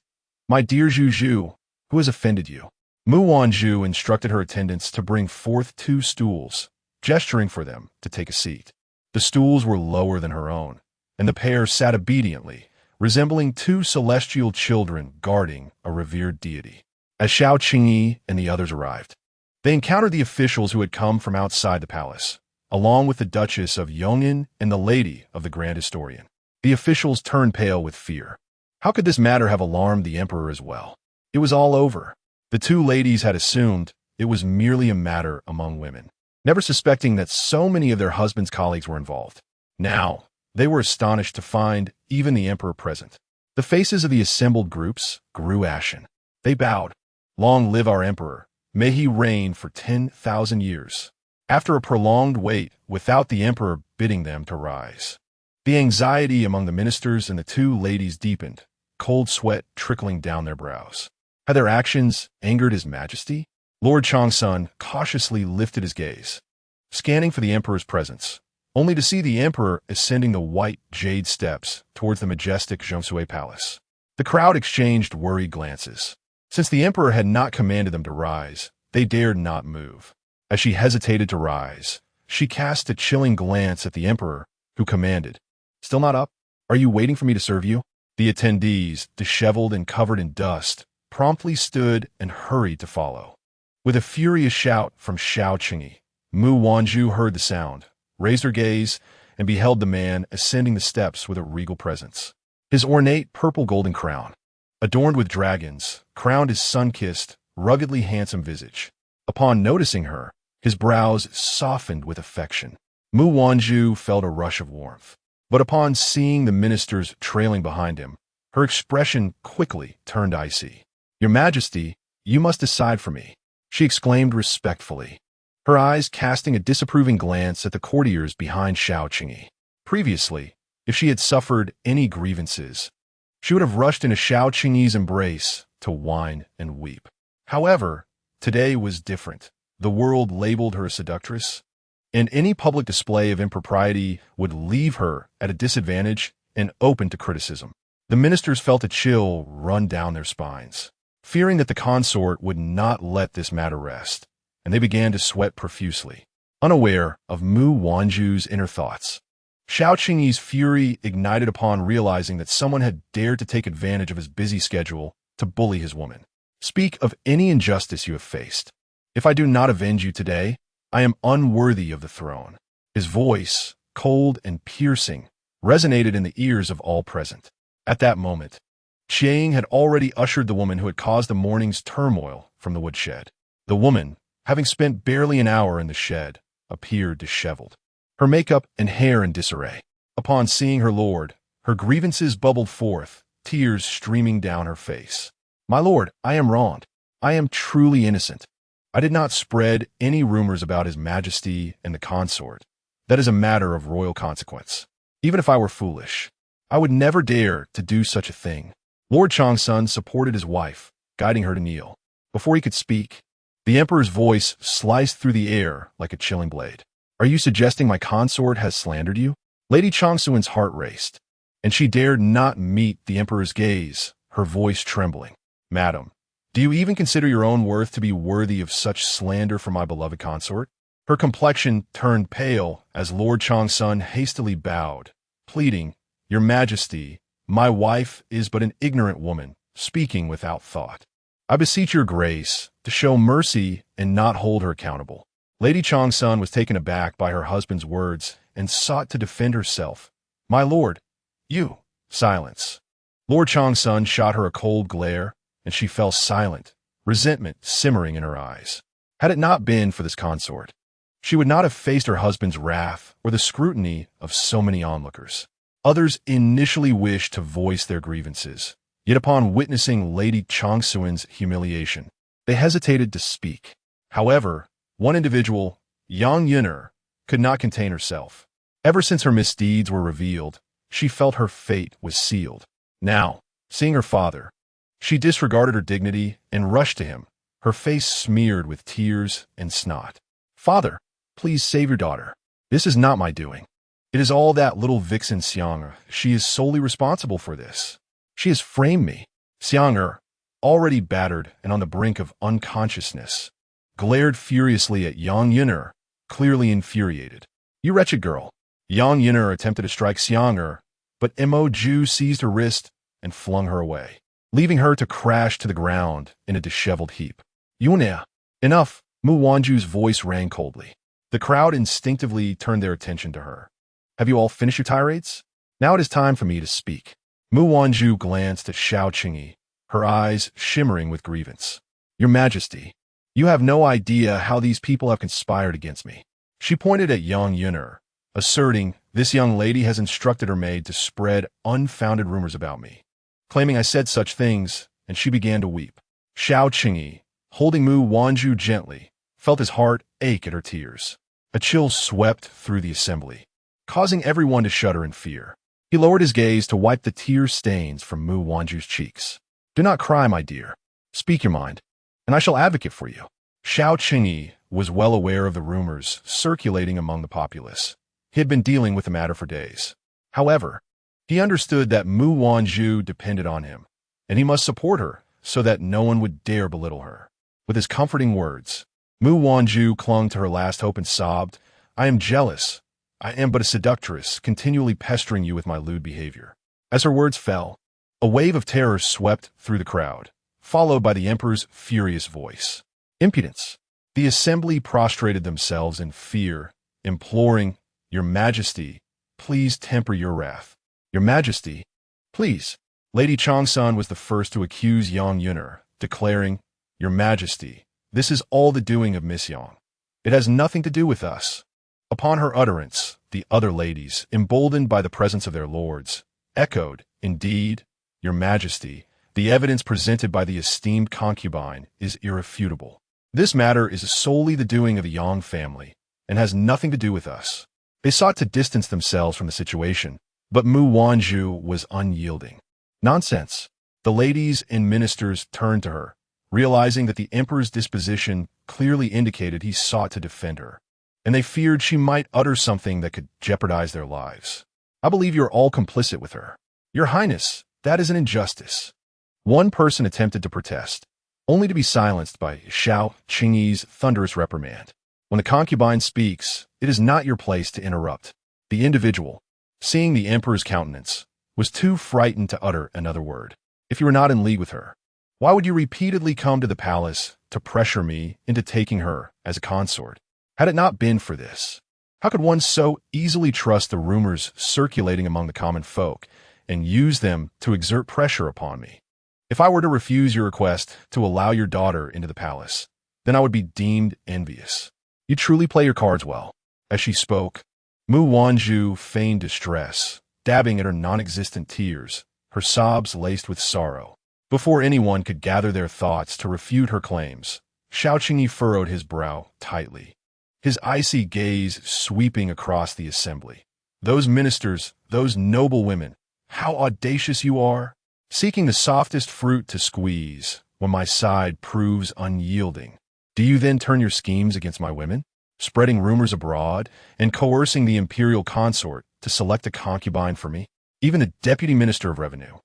"My dear Zhu, who has offended you?" Mu Wanzhu instructed her attendants to bring forth 2 stools, gesturing for them to take a seat. The stools were lower than her own, and the pair sat obediently, resembling 2 celestial children guarding a revered deity. As Xiao Qingyi and the others arrived, they encountered the officials who had come from outside the palace, along with the Duchess of Yong'an and the Lady of the Grand Historian. The officials turned pale with fear. How could this matter have alarmed the emperor as well? It was all over. The 2 ladies had assumed it was merely a matter among women, never suspecting that so many of their husbands' colleagues were involved. Now, they were astonished to find even the emperor present. The faces of the assembled groups grew ashen. They bowed. "Long live our emperor. May he reign for 10,000 years." After a prolonged wait, without the emperor bidding them to rise, the anxiety among the ministers and the 2 ladies deepened, cold sweat trickling down their brows. Had their actions angered his Majesty? Lord Changsun cautiously lifted his gaze, scanning for the emperor's presence, only to see the emperor ascending the white jade steps towards the majestic Zhongsue Palace. The crowd exchanged worried glances. Since the emperor had not commanded them to rise, they dared not move. As she hesitated to rise, she cast a chilling glance at the emperor, who commanded, "Still not up? Are you waiting for me to serve you?" The attendees, disheveled and covered in dust, promptly stood and hurried to follow. With a furious shout from Xiao Qingyi, Mu Wanzhu heard the sound, raised her gaze, and beheld the man ascending the steps with a regal presence. His ornate purple-golden crown, adorned with dragons, crowned his sun-kissed, ruggedly handsome visage. Upon noticing her, his brows softened with affection. Mu Wanzhu felt a rush of warmth. But upon seeing the ministers trailing behind him, her expression quickly turned icy. "Your Majesty, you must decide for me," she exclaimed respectfully, her eyes casting a disapproving glance at the courtiers behind Xiao Qingyi. Previously, If she had suffered any grievances, she would have rushed into Xiao Qingyi's embrace to whine and weep. However, today was different. The world labeled her a seductress, and any public display of impropriety would leave her at a disadvantage and open to criticism. The ministers felt a chill run down their spines, fearing that the consort would not let this matter rest, and they began to sweat profusely, unaware of Mu Wanzhu's inner thoughts. Xiao Qingyi's fury ignited upon realizing that someone had dared to take advantage of his busy schedule to bully his woman. Speak of any injustice you have faced. If I do not avenge you today, I am unworthy of the throne. His voice, cold and piercing, resonated in the ears of all present. At that moment, Qiang had already ushered the woman who had caused the morning's turmoil from the woodshed. The woman, having spent barely an hour in the shed, appeared disheveled, her makeup and hair in disarray. Upon seeing her lord, her grievances bubbled forth, tears streaming down her face. "My lord, I am wronged. I am truly innocent. I did not spread any rumors about His Majesty and the consort. That is a matter of royal consequence. Even if I were foolish, I would never dare to do such a thing." Lord Changsun supported his wife, guiding her to kneel. Before he could speak, the emperor's voice sliced through the air like a chilling blade. "Are you suggesting my consort has slandered you?" Lady Changsun's heart raced, and she dared not meet the emperor's gaze, her voice trembling. "Madam, do you even consider your own worth to be worthy of such slander from my beloved consort?" Her complexion turned pale as Lord Changsun hastily bowed, pleading, "Your Majesty, my wife is but an ignorant woman, speaking without thought. I beseech your grace to show mercy and not hold her accountable." Lady Changsun was taken aback by her husband's words and sought to defend herself. "My lord, you—" Silence. Lord Changsun shot her a cold glare, and she fell silent, resentment simmering in her eyes. Had it not been for this consort, she would not have faced her husband's wrath or the scrutiny of so many onlookers. Others initially wished to voice their grievances, yet upon witnessing Lady Changsun's humiliation, they hesitated to speak. However, one individual, Yang Yun'er, could not contain herself. Ever since her misdeeds were revealed, she felt her fate was sealed. Now, seeing her father, she disregarded her dignity and rushed to him, her face smeared with tears and snot. "Father, please save your daughter. This is not my doing. It is all that little vixen Xiang. She is solely responsible for this. She has framed me." Xiang, already battered and on the brink of unconsciousness, glared furiously at Yang Yun'er, clearly infuriated. "You wretched girl." Yang Yun'er attempted to strike Xiang, but Mo Ju seized her wrist and flung her away, leaving her to crash to the ground in a disheveled heap. "Yun'er, enough!" Mu Wanzhu's voice rang coldly. The crowd instinctively turned their attention to her. "Have you all finished your tirades? Now it is time for me to speak." Mu Wanzhu glanced at Xiao Qingyi, her eyes shimmering with grievance. "Your Majesty, you have no idea how these people have conspired against me." She pointed at Yang Yun'er, asserting, "This young lady has instructed her maid to spread unfounded rumors about me, claiming I said such things," and she began to weep. Xiao Qingyi, holding Mu Wanzhu gently, felt his heart ache at her tears. A chill swept through the assembly, causing everyone to shudder in fear. He lowered his gaze to wipe the tear stains from Mu Wanzhu's cheeks. "Do not cry, my dear. Speak your mind, and I shall advocate for you." Xiao Qingyi was well aware of the rumors circulating among the populace. He had been dealing with the matter for days. However, he understood that Mu Wanzhu depended on him, and he must support her so that no one would dare belittle her. With his comforting words, Mu Wanzhu clung to her last hope and sobbed, "I am jealous. I am but a seductress, continually pestering you with my lewd behavior." As her words fell, a wave of terror swept through the crowd, followed by the emperor's furious voice. "Impudence!" The assembly prostrated themselves in fear, imploring, "Your Majesty, please temper your wrath. Your Majesty, please." Lady Changsun was the first to accuse Yang Yun'er, declaring, "Your Majesty, this is all the doing of Miss Yang. It has nothing to do with us." Upon her utterance, the other ladies, emboldened by the presence of their lords, echoed, "Indeed, Your Majesty, the evidence presented by the esteemed concubine is irrefutable. This matter is solely the doing of the Yang family and has nothing to do with us." They sought to distance themselves from the situation, But Mu Wanzhu was unyielding. Nonsense. The ladies and ministers turned to her, realizing that the emperor's disposition clearly indicated he sought to defend her, and they feared she might utter something that could jeopardize their lives. I believe you're all complicit with her. Your Highness, that is an injustice. One person attempted to protest, only to be silenced by Xiao Qingyi's thunderous reprimand. When the concubine speaks, it is not your place to interrupt. The individual, seeing the emperor's countenance, was too frightened to utter another word. If you were not in league with her, why would you repeatedly come to the palace to pressure me into taking her as a consort? Had it not been for this, how could one so easily trust the rumors circulating among the common folk and use them to exert pressure upon me? If I were to refuse your request to allow your daughter into the palace, then I would be deemed envious. You truly play your cards well. As she spoke, Mu Wanzhu feigned distress, dabbing at her non-existent tears, her sobs laced with sorrow. Before anyone could gather their thoughts to refute her claims, Xiao Qingyi furrowed his brow tightly, his icy gaze sweeping across the assembly. Those ministers, those noble women, how audacious you are! Seeking the softest fruit to squeeze when my side proves unyielding. Do you then turn your schemes against my women, spreading rumors abroad and coercing the imperial consort to select a concubine for me? Even the deputy minister of revenue,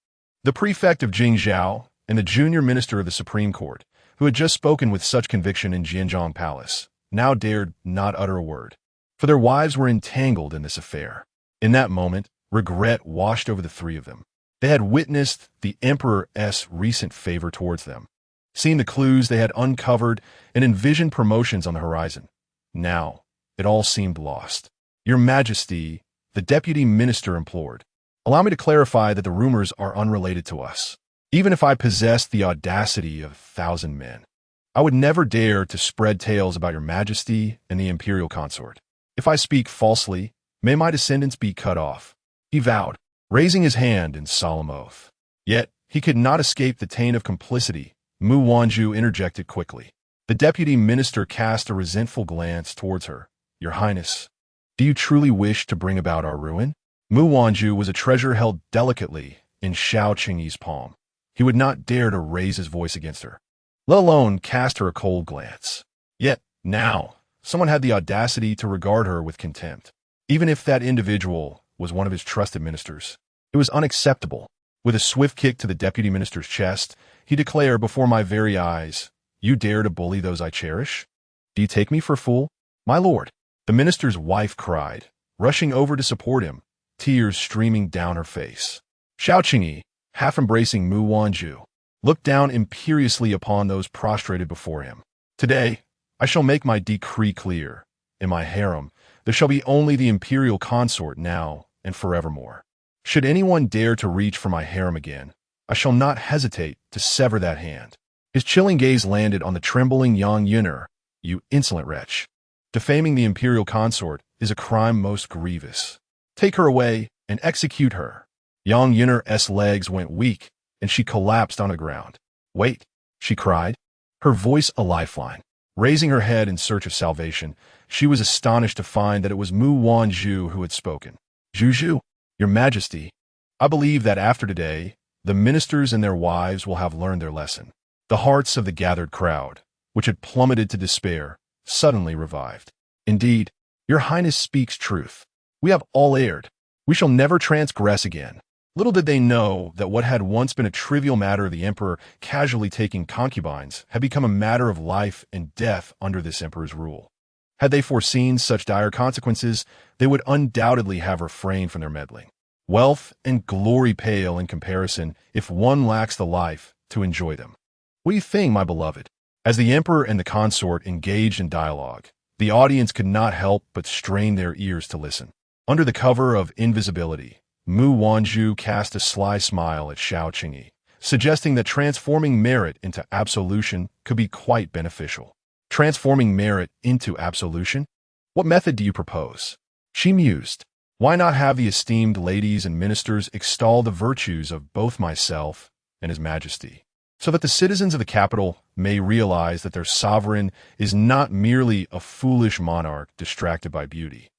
the prefect of Jingzhou, and the junior minister of the Supreme Court, who had just spoken with such conviction in Jianzhong Palace, now dared not utter a word, for their wives were entangled in this affair. In that moment, regret washed over the three of them. They had witnessed the emperor's recent favor towards them, seen the clues they had uncovered, and envisioned promotions on the horizon. Now, it all seemed lost. Your Majesty, the deputy minister implored, allow me to clarify that the rumors are unrelated to us. Even if I possessed the audacity of 1,000 men, I would never dare to spread tales about your Majesty and the imperial consort. If I speak falsely, may my descendants be cut off, he vowed, raising his hand in solemn oath. Yet, he could not escape the taint of complicity. Mu Wanzhu interjected quickly. The deputy minister cast a resentful glance towards her. Your Highness, do you truly wish to bring about our ruin? Mu Wanzhu was a treasure held delicately in Xiao Qingyi's palm. He would not dare to raise his voice against her, let alone cast her a cold glance. Yet, now, someone had the audacity to regard her with contempt. Even if that individual was one of his trusted ministers, it was unacceptable. With a swift kick to the deputy minister's chest, he declared before my very eyes, you dare to bully those I cherish? Do you take me for a fool? My lord, the minister's wife cried, rushing over to support him, tears streaming down her face. Xiao Qingyi, half embracing Mu Wanzhu, looked down imperiously upon those prostrated before him. Today, I shall make my decree clear. In my harem, there shall be only the imperial consort now and forevermore. Should anyone dare to reach for my harem again, I shall not hesitate to sever that hand. His chilling gaze landed on the trembling young eunuch. You insolent wretch. Defaming the imperial consort is a crime most grievous. Take her away and execute her. Young eunuch's legs went weak, and she collapsed on the ground. Wait, she cried, her voice a lifeline. Raising her head in search of salvation, she was astonished to find that it was Mu Wanzhu who had spoken. Zhu, your Majesty, I believe that after today, the ministers and their wives will have learned their lesson. The hearts of the gathered crowd, which had plummeted to despair, suddenly revived. Indeed, your Highness speaks truth. We have all erred. We shall never transgress again. Little did they know that what had once been a trivial matter of the emperor casually taking concubines had become a matter of life and death under this emperor's rule. Had they foreseen such dire consequences, they would undoubtedly have refrained from their meddling. Wealth and glory pale in comparison if one lacks the life to enjoy them. What do you think, my beloved? As the emperor and the consort engaged in dialogue, the audience could not help but strain their ears to listen. Under the cover of invisibility, Mu Wanzhu cast a sly smile at Xiao Qingyi, suggesting that transforming merit into absolution could be quite beneficial. Transforming merit into absolution? What method do you propose? She mused. Why not have the esteemed ladies and ministers extol the virtues of both myself and His Majesty, so that the citizens of the capital may realize that their sovereign is not merely a foolish monarch distracted by beauty,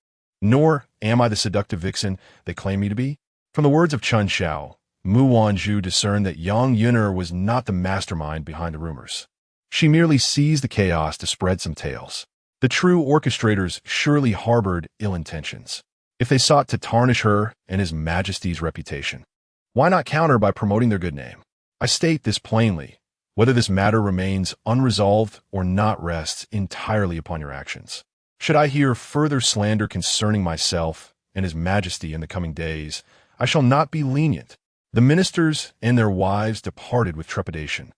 nor am I the seductive vixen they claim me to be? From the words of Chun Xiao, Mu Wanzhu discerned that Yang Yuner was not the mastermind behind the rumors. She merely seized the chaos to spread some tales. The true orchestrators surely harbored ill intentions. If they sought to tarnish her and His Majesty's reputation, why not counter by promoting their good name? I state this plainly. Whether this matter remains unresolved or not rests entirely upon your actions. Should I hear further slander concerning myself and His Majesty in the coming days, I shall not be lenient. The ministers and their wives departed with trepidation,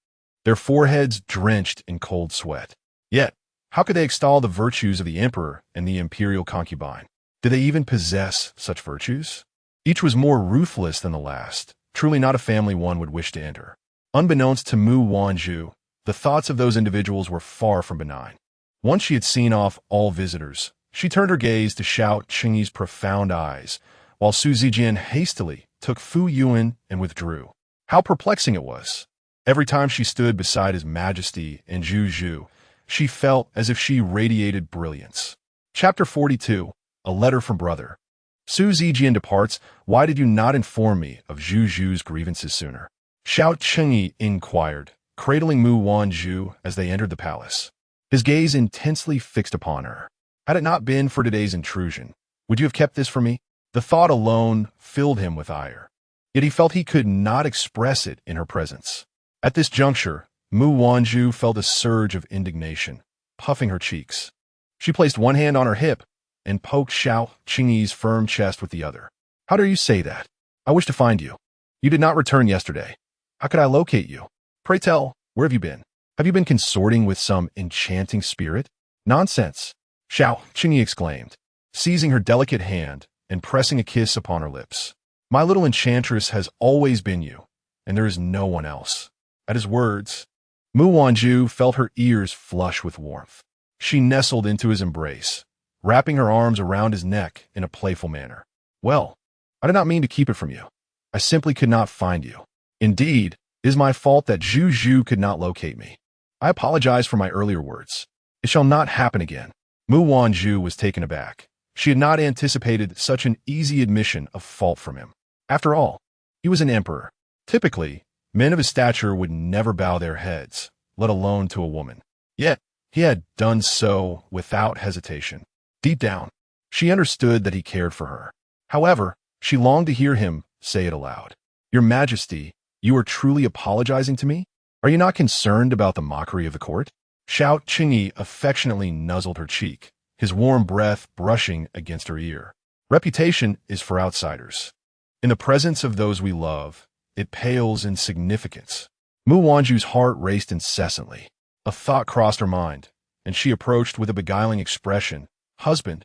their foreheads drenched in cold sweat. Yet, how could they extol the virtues of the emperor and the imperial concubine? Did they even possess such virtues? Each was more ruthless than the last, truly not a family one would wish to enter. Unbeknownst to Mu Wanzhu, the thoughts of those individuals were far from benign. Once she had seen off all visitors, she turned her gaze to Xiao Qingyi's profound eyes, while Su Zijian hastily took Fu Yuan and withdrew. How perplexing it was! Every time she stood beside His Majesty and Zhu Zhu, she felt as if she radiated brilliance. Chapter 42. A Letter from Brother. Su Zijian departs. Why did you not inform me of Zhu Zhu's grievances sooner? Xiao Qingyi inquired, cradling Mu Wanzhu as they entered the palace. His gaze intensely fixed upon her. Had it not been for today's intrusion, would you have kept this from me? The thought alone filled him with ire. Yet he felt he could not express it in her presence. At this juncture, Mu Wanzhu felt a surge of indignation, puffing her cheeks. She placed one hand on her hip and poked Xiao Qingyi's firm chest with the other. How dare you say that? I wish to find you. You did not return yesterday. How could I locate you? Pray tell, where have you been? Have you been consorting with some enchanting spirit? Nonsense, Xiao Qingyi exclaimed, seizing her delicate hand and pressing a kiss upon her lips. My little enchantress has always been you, and there is no one else. At his words, Mu Wanzhu felt her ears flush with warmth. She nestled into his embrace, wrapping her arms around his neck in a playful manner. Well, I did not mean to keep it from you. I simply could not find you. Indeed, it is my fault that Zhu Zhu could not locate me. I apologize for my earlier words. It shall not happen again. Mu Wanzhu was taken aback. She had not anticipated such an easy admission of fault from him. After all, he was an emperor. Typically, men of his stature would never bow their heads, let alone to a woman. Yet, he had done so without hesitation. Deep down, she understood that he cared for her. However, she longed to hear him say it aloud. Your Majesty, you are truly apologizing to me? Are you not concerned about the mockery of the court? Xiao Qingyi affectionately nuzzled her cheek, his warm breath brushing against her ear. Reputation is for outsiders. In the presence of those we love, it pales in significance. Mu Wanzhu's heart raced incessantly. A thought crossed her mind, and she approached with a beguiling expression. Husband,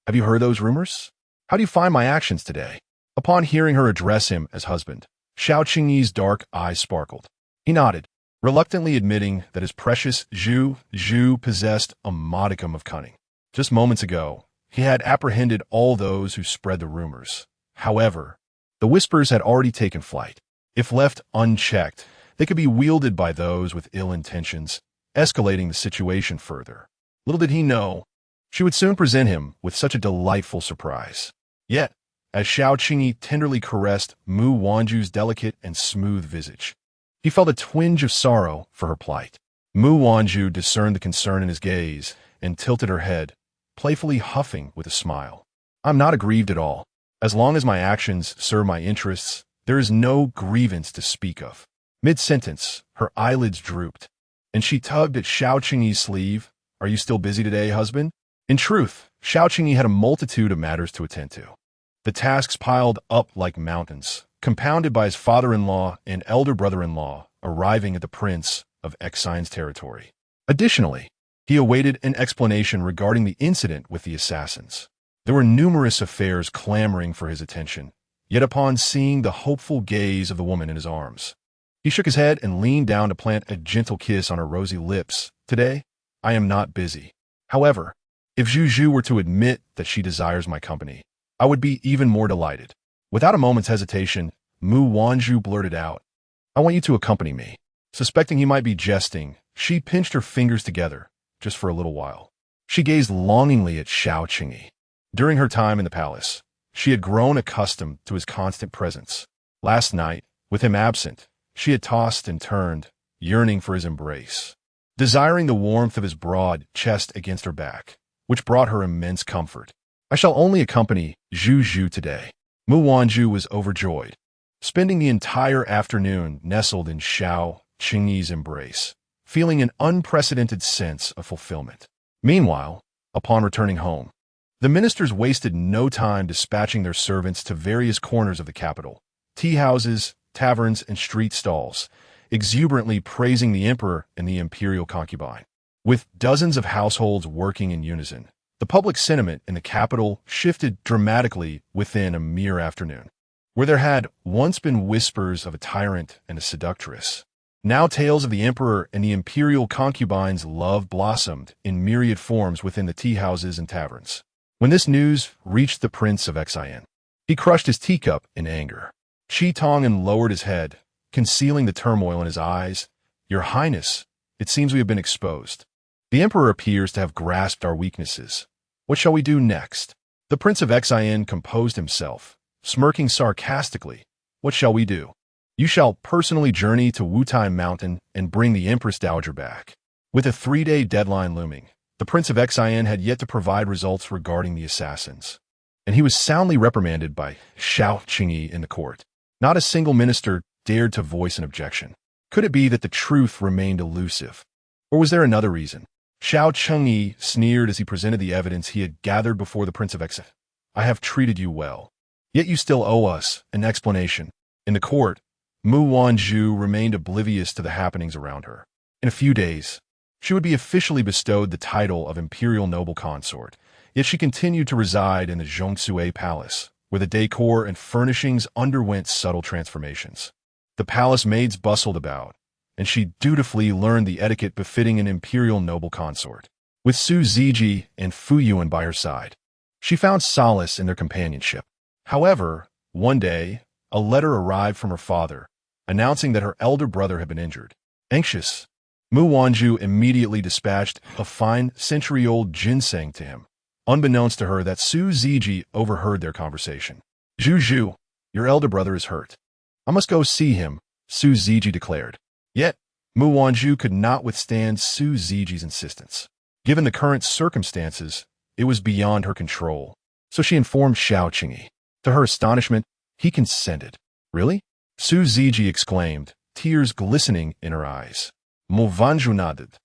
have you heard those rumors? How do you find my actions today? Upon hearing her address him as husband, Xiao Qingyi's dark eyes sparkled. He nodded, reluctantly admitting that his precious Zhu Zhu possessed a modicum of cunning. Just moments ago, he had apprehended all those who spread the rumors. However, the whispers had already taken flight. If left unchecked, they could be wielded by those with ill intentions, escalating the situation further. Little did he know, she would soon present him with such a delightful surprise. Yet, as Xiao Qingyi tenderly caressed Mu Wanzhu's delicate and smooth visage, he felt a twinge of sorrow for her plight. Mu Wanzhu discerned the concern in his gaze and tilted her head, playfully huffing with a smile. I'm not aggrieved at all. As long as my actions serve my interests, there is no grievance to speak of. Mid-sentence, her eyelids drooped, and she tugged at Xiao Qingyi's sleeve. Are you still busy today, husband? In truth, Xiao Qingyi had a multitude of matters to attend to. The tasks piled up like mountains, compounded by his father-in-law and elder brother-in-law arriving at the Prince of Exine's territory. Additionally, he awaited an explanation regarding the incident with the assassins. There were numerous affairs clamoring for his attention, yet upon seeing the hopeful gaze of the woman in his arms, he shook his head and leaned down to plant a gentle kiss on her rosy lips. Today, I am not busy. However, if Zhu Zhu were to admit that she desires my company, I would be even more delighted. Without a moment's hesitation, Mu Wanzhu blurted out, I want you to accompany me. Suspecting he might be jesting, she pinched her fingers together, just for a little while. She gazed longingly at Xiao Qingyi. During her time in the palace, She had grown accustomed to his constant presence. Last night, with him absent, she had tossed and turned, yearning for his embrace, desiring the warmth of his broad chest against her back, which brought her immense comfort. I shall only accompany Zhu today. Mu Wanzhu was overjoyed, spending the entire afternoon nestled in Xiao Qingyi's embrace, feeling an unprecedented sense of fulfillment. Meanwhile, upon returning home, the ministers wasted no time dispatching their servants to various corners of the capital, tea houses, taverns, and street stalls, exuberantly praising the emperor and the imperial concubine. With dozens of households working in unison, the public sentiment in the capital shifted dramatically within a mere afternoon. Where there had once been whispers of a tyrant and a seductress, now tales of the emperor and the imperial concubine's love blossomed in myriad forms within the tea houses and taverns. When this news reached the Prince of Xian, he crushed his teacup in anger. Shi Tong'an lowered his head, concealing the turmoil in his eyes. "Your Highness, it seems we have been exposed. The emperor appears to have grasped our weaknesses. What shall we do next?" The Prince of Xian composed himself, smirking sarcastically. "What shall we do? You shall personally journey to Wutai Mountain and bring the Empress Dowager back." With a 3-day deadline looming, the Prince of Xian had yet to provide results regarding the assassins, and he was soundly reprimanded by Xiao Qingyi in the court. Not a single minister dared to voice an objection. Could it be that the truth remained elusive? Or was there another reason? Xiao Qingyi sneered as he presented the evidence he had gathered before the Prince of Xian. "I have treated you well, yet you still owe us an explanation." In the court, Mu Wanzhu remained oblivious to the happenings around her. In a few days, she would be officially bestowed the title of imperial noble consort, yet she continued to reside in the Zhongsue Palace, where the decor and furnishings underwent subtle transformations. The palace maids bustled about, and she dutifully learned the etiquette befitting an imperial noble consort. With Su Ziji and Fu Yuan by her side, she found solace in their companionship. However, one day, a letter arrived from her father, announcing that her elder brother had been injured. Anxious, Mu Wanzhu immediately dispatched a fine century-old ginseng to him, unbeknownst to her that Su Ziji overheard their conversation. "Zhu, your elder brother is hurt. I must go see him," Su Ziji declared. Yet, Mu Wanzhu could not withstand Su Ziji's insistence. Given the current circumstances, it was beyond her control, so she informed Xiao Qingyi. To her astonishment, he consented. "Really?" Su Ziji exclaimed, tears glistening in her eyes. Mu Wanzhu nodded,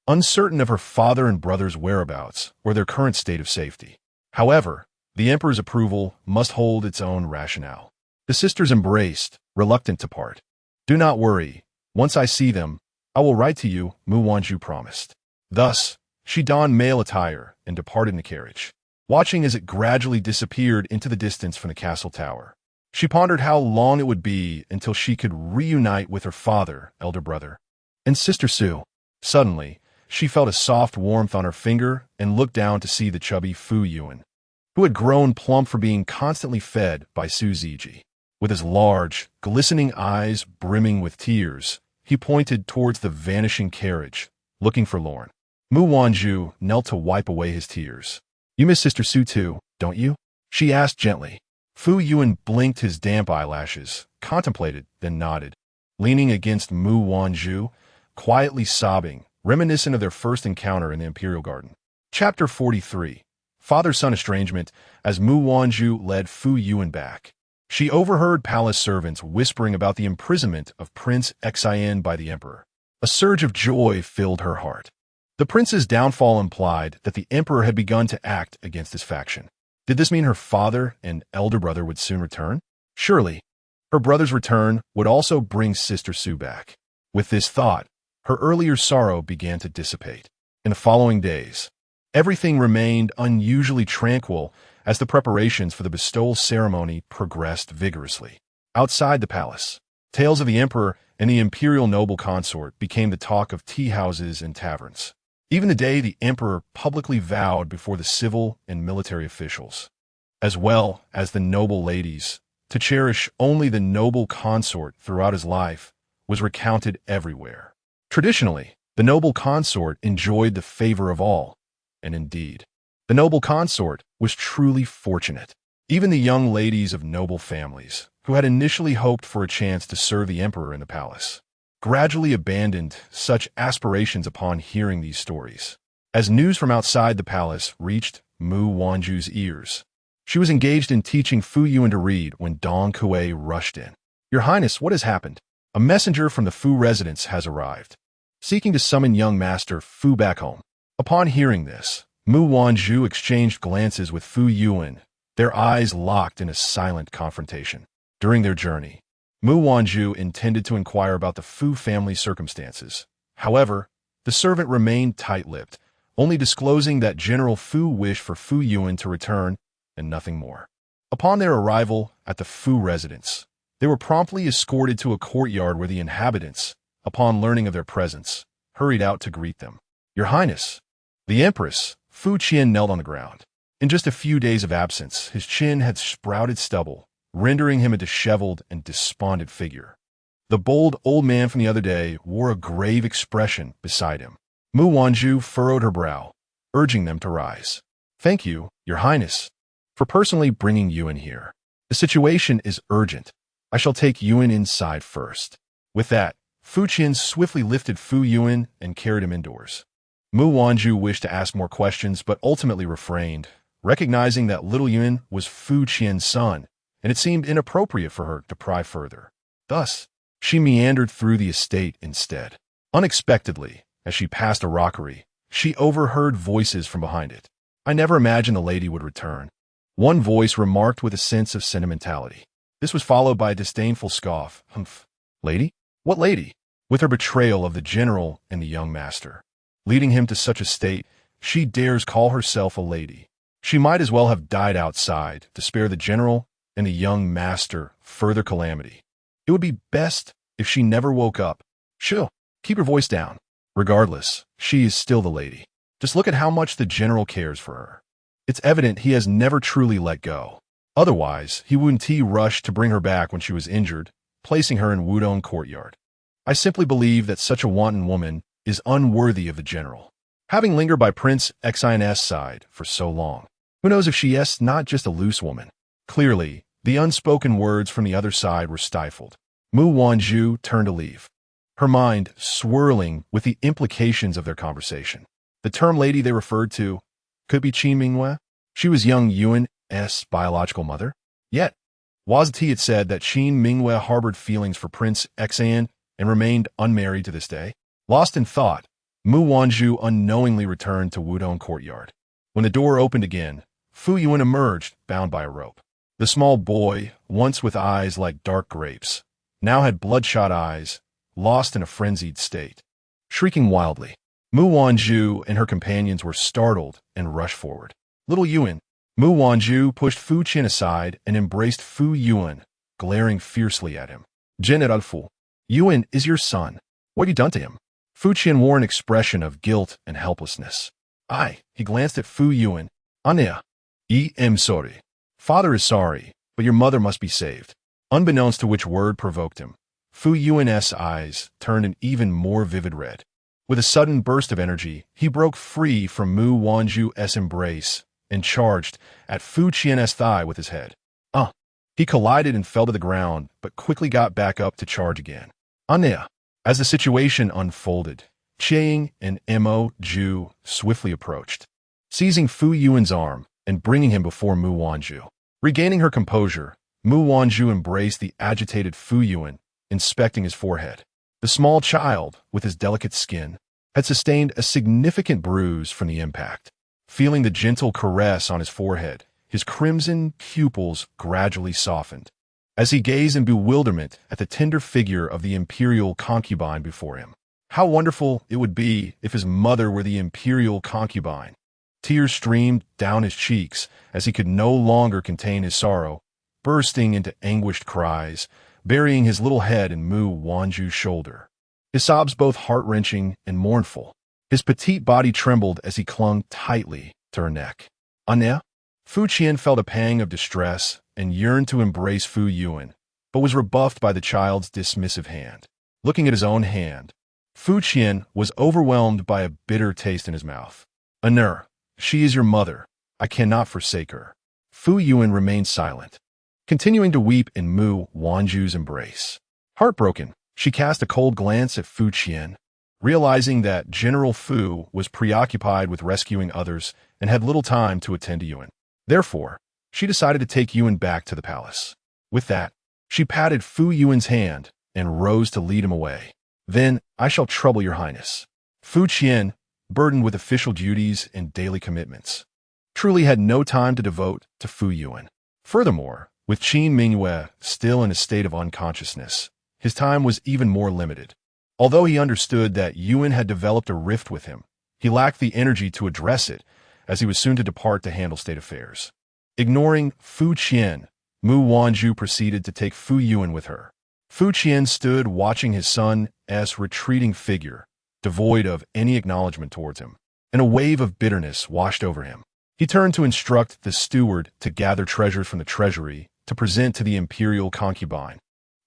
uncertain of her father and brother's whereabouts or their current state of safety. However, the emperor's approval must hold its own rationale. The sisters embraced, reluctant to part. "Do not worry. Once I see them, I will write to you," Mu Wanzhu promised. Thus, she donned male attire and departed in the carriage, watching as it gradually disappeared into the distance from the castle tower. She pondered how long it would be until she could reunite with her father, elder brother, and sister Su. Suddenly, she felt a soft warmth on her finger and looked down to see the chubby Fu Yuan, who had grown plump for being constantly fed by Su Ziji. With his large, glistening eyes brimming with tears, he pointed towards the vanishing carriage, looking forlorn. Mu Wanzhu knelt to wipe away his tears. "You miss Sister Su too, don't you?" she asked gently. Fu Yuan blinked his damp eyelashes, contemplated, then nodded, leaning against Mu Wanzhu, quietly sobbing, reminiscent of their first encounter in the Imperial Garden. Chapter 43. Father-son estrangement. As Mu Wanzhu led Fu Yuan back, she overheard palace servants whispering about the imprisonment of Prince Xian by the emperor. A surge of joy filled her heart. The prince's downfall implied that the emperor had begun to act against his faction. Did this mean her father and elder brother would soon return? Surely, her brother's return would also bring Sister Su back. With this thought, her earlier sorrow began to dissipate. In the following days, everything remained unusually tranquil as the preparations for the bestowal ceremony progressed vigorously. Outside the palace, tales of the emperor and the imperial noble consort became the talk of tea houses and taverns. Even the day the emperor publicly vowed before the civil and military officials, as well as the noble ladies, to cherish only the noble consort throughout his life, was recounted everywhere. Traditionally, the noble consort enjoyed the favor of all, and indeed, the noble consort was truly fortunate. Even the young ladies of noble families, who had initially hoped for a chance to serve the emperor in the palace, gradually abandoned such aspirations upon hearing these stories. As news from outside the palace reached Mu Wanzhu's ears, she was engaged in teaching Fu Yuan to read when Dong Kuei rushed in. "Your Highness, what has happened? A messenger from the Fu residence has arrived, seeking to summon young master Fu back home." Upon hearing this, Mu Wanzhu exchanged glances with Fu Yuan, their eyes locked in a silent confrontation. During their journey, Mu Wanzhu intended to inquire about the Fu family's circumstances. However, the servant remained tight-lipped, only disclosing that General Fu wished for Fu Yuan to return and nothing more. Upon their arrival at the Fu residence, they were promptly escorted to a courtyard where the inhabitants, upon learning of their presence, hurried out to greet them. "Your Highness." The Empress, Fu Qian, knelt on the ground. In just a few days of absence, his chin had sprouted stubble, rendering him a disheveled and despondent figure. The bold old man from the other day wore a grave expression beside him. Mu Wanzhu furrowed her brow, urging them to rise. "Thank you, Your Highness, for personally bringing Yuan here. The situation is urgent. I shall take Yuan inside first." With that, Fu Qian swiftly lifted Fu Yuan and carried him indoors. Mu Wanzhu wished to ask more questions but ultimately refrained, recognizing that little Yuan was Fu Qian's son, and it seemed inappropriate for her to pry further. Thus, she meandered through the estate instead. Unexpectedly, as she passed a rockery, she overheard voices from behind it. "I never imagined the lady would return," one voice remarked with a sense of sentimentality. This was followed by a disdainful scoff. "Humph. Lady? What lady?" With her betrayal of the general and the young master, leading him to such a state, she dares call herself a lady. She might as well have died outside to spare the general and the young master further calamity. It would be best if she never woke up. She'll keep her voice down. Regardless, she is still the lady. Just look at how much the general cares for her. It's evident he has never truly let go. Otherwise, he wouldn't rush to bring her back when she was injured, placing her in Wudong courtyard. I simply believe that such a wanton woman is unworthy of the general. Having lingered by Prince Xin's side for so long, who knows if she is not just a loose woman? Clearly, the unspoken words from the other side were stifled. Mu Wanzhu turned to leave, her mind swirling with the implications of their conversation. The term lady they referred to could be Qin Mingyue. She was young Yuan's biological mother. Yet, Wazti had said that Qin Mingyue harbored feelings for Prince Xin and remained unmarried to this day. Lost in thought, Mu Wanzhu unknowingly returned to Wudong courtyard. When the door opened again, Fu Yuan emerged, bound by a rope. The small boy, once with eyes like dark grapes, now had bloodshot eyes, lost in a frenzied state. Shrieking wildly, Mu Wanzhu and her companions were startled and rushed forward. "Little Yuan." Mu Wanzhu pushed Fu Qian aside and embraced Fu Yuan, glaring fiercely at him. "General Fu, Yuan is your son. What have you done to him?" Fu Qian wore an expression of guilt and helplessness. He glanced at Fu Yuan. "Anya, am sorry. Father is sorry, but your mother must be saved." Unbeknownst to which word provoked him, Fu Yuan's eyes turned an even more vivid red. With a sudden burst of energy, he broke free from Mu Wanzhu's embrace and charged at Fu Qian's thigh with his head. He collided and fell to the ground, but quickly got back up to charge again. "Anya." As the situation unfolded, Chiang and Mo Ju swiftly approached, seizing Fu Yuan's arm and bringing him before Mu Wanzhu. Regaining her composure, Mu Wanzhu embraced the agitated Fu Yuan, inspecting his forehead. The small child, with his delicate skin, had sustained a significant bruise from the impact. Feeling the gentle caress on his forehead, his crimson pupils gradually softened, as he gazed in bewilderment at the tender figure of the imperial concubine before him. How wonderful it would be if his mother were the imperial concubine. Tears streamed down his cheeks as he could no longer contain his sorrow, bursting into anguished cries, burying his little head in Mu Wanzhu's shoulder. His sobs both heart-wrenching and mournful. His petite body trembled as he clung tightly to her neck. "Anya?" Fu Qian felt a pang of distress and yearned to embrace Fu Yuan, but was rebuffed by the child's dismissive hand. Looking at his own hand, Fu Qian was overwhelmed by a bitter taste in his mouth. "Anur, she is your mother. I cannot forsake her." Fu Yuan remained silent, continuing to weep in Mu Wanzhu's embrace. Heartbroken, she cast a cold glance at Fu Qian, realizing that General Fu was preoccupied with rescuing others and had little time to attend to Yuan. Therefore, she decided to take Yuan back to the palace. With that, she patted Fu Yuan's hand and rose to lead him away. Then, I shall trouble your highness. Fu Qian, burdened with official duties and daily commitments, truly had no time to devote to Fu Yuan. Furthermore, with Qin Mingyue still in a state of unconsciousness, his time was even more limited. Although he understood that Yuan had developed a rift with him, he lacked the energy to address it, as he was soon to depart to handle state affairs. Ignoring Fu Qian, Mu Wanzhu proceeded to take Fu Yuan with her. Fu Qian stood watching his son's retreating figure, devoid of any acknowledgement towards him, and a wave of bitterness washed over him. He turned to instruct the steward to gather treasures from the treasury to present to the imperial concubine,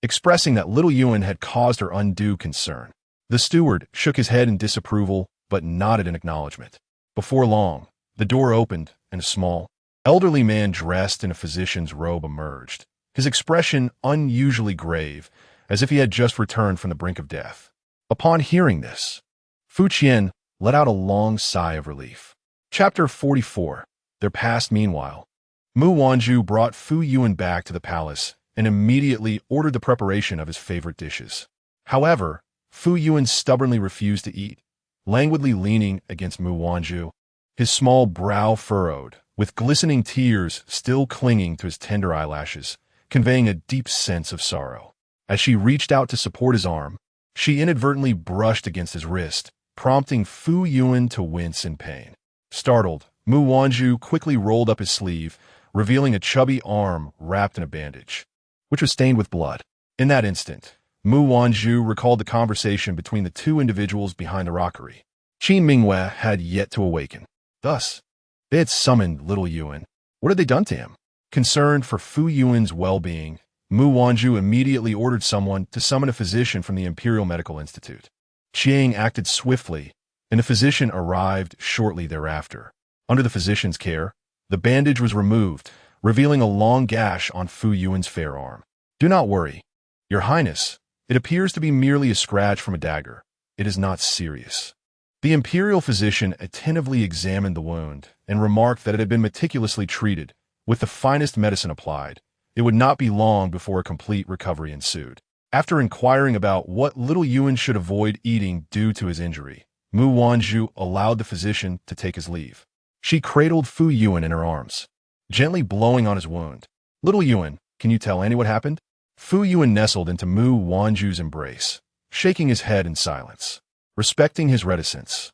expressing that little Yuan had caused her undue concern. The steward shook his head in disapproval, but nodded in acknowledgement. Before long, the door opened, and a small, elderly man dressed in a physician's robe emerged, his expression unusually grave, as if he had just returned from the brink of death. Upon hearing this, Fu Qian let out a long sigh of relief. Chapter 44. Their past. Meanwhile, Mu Wanzhu brought Fu Yuan back to the palace and immediately ordered the preparation of his favorite dishes. However, Fu Yuan stubbornly refused to eat, languidly leaning against Mu Wanzhu, his small brow furrowed, with glistening tears still clinging to his tender eyelashes, conveying a deep sense of sorrow. As she reached out to support his arm, she inadvertently brushed against his wrist, prompting Fu Yuan to wince in pain. Startled, Mu Wanzhu quickly rolled up his sleeve, revealing a chubby arm wrapped in a bandage, which was stained with blood. In that instant, Mu Wanzhu recalled the conversation between the two individuals behind the rockery. Qin Mingyue had yet to awaken. Thus, they had summoned little Yuan. What had they done to him? Concerned for Fu Yuan's well-being, Mu Wanzhu immediately ordered someone to summon a physician from the Imperial Medical Institute. Qiang acted swiftly, and a physician arrived shortly thereafter. Under the physician's care, the bandage was removed, revealing a long gash on Fu Yuan's fair arm. Do not worry, Your Highness. It appears to be merely a scratch from a dagger. It is not serious. The imperial physician attentively examined the wound and remarked that it had been meticulously treated, with the finest medicine applied. It would not be long before a complete recovery ensued. After inquiring about what little Yuan should avoid eating due to his injury, Mu Wanzhu allowed the physician to take his leave. She cradled Fu Yuan in her arms, gently blowing on his wound. Little Yuan, can you tell Annie what happened? Fu Yuan nestled into Mu Wanzhu's embrace, shaking his head in silence. Respecting his reticence,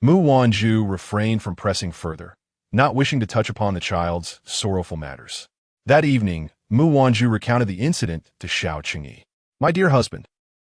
Mu Wanzhu refrained from pressing further, not wishing to touch upon the child's sorrowful matters. That evening, Mu Wanzhu recounted the incident to Xiao Qingyi. My dear husband,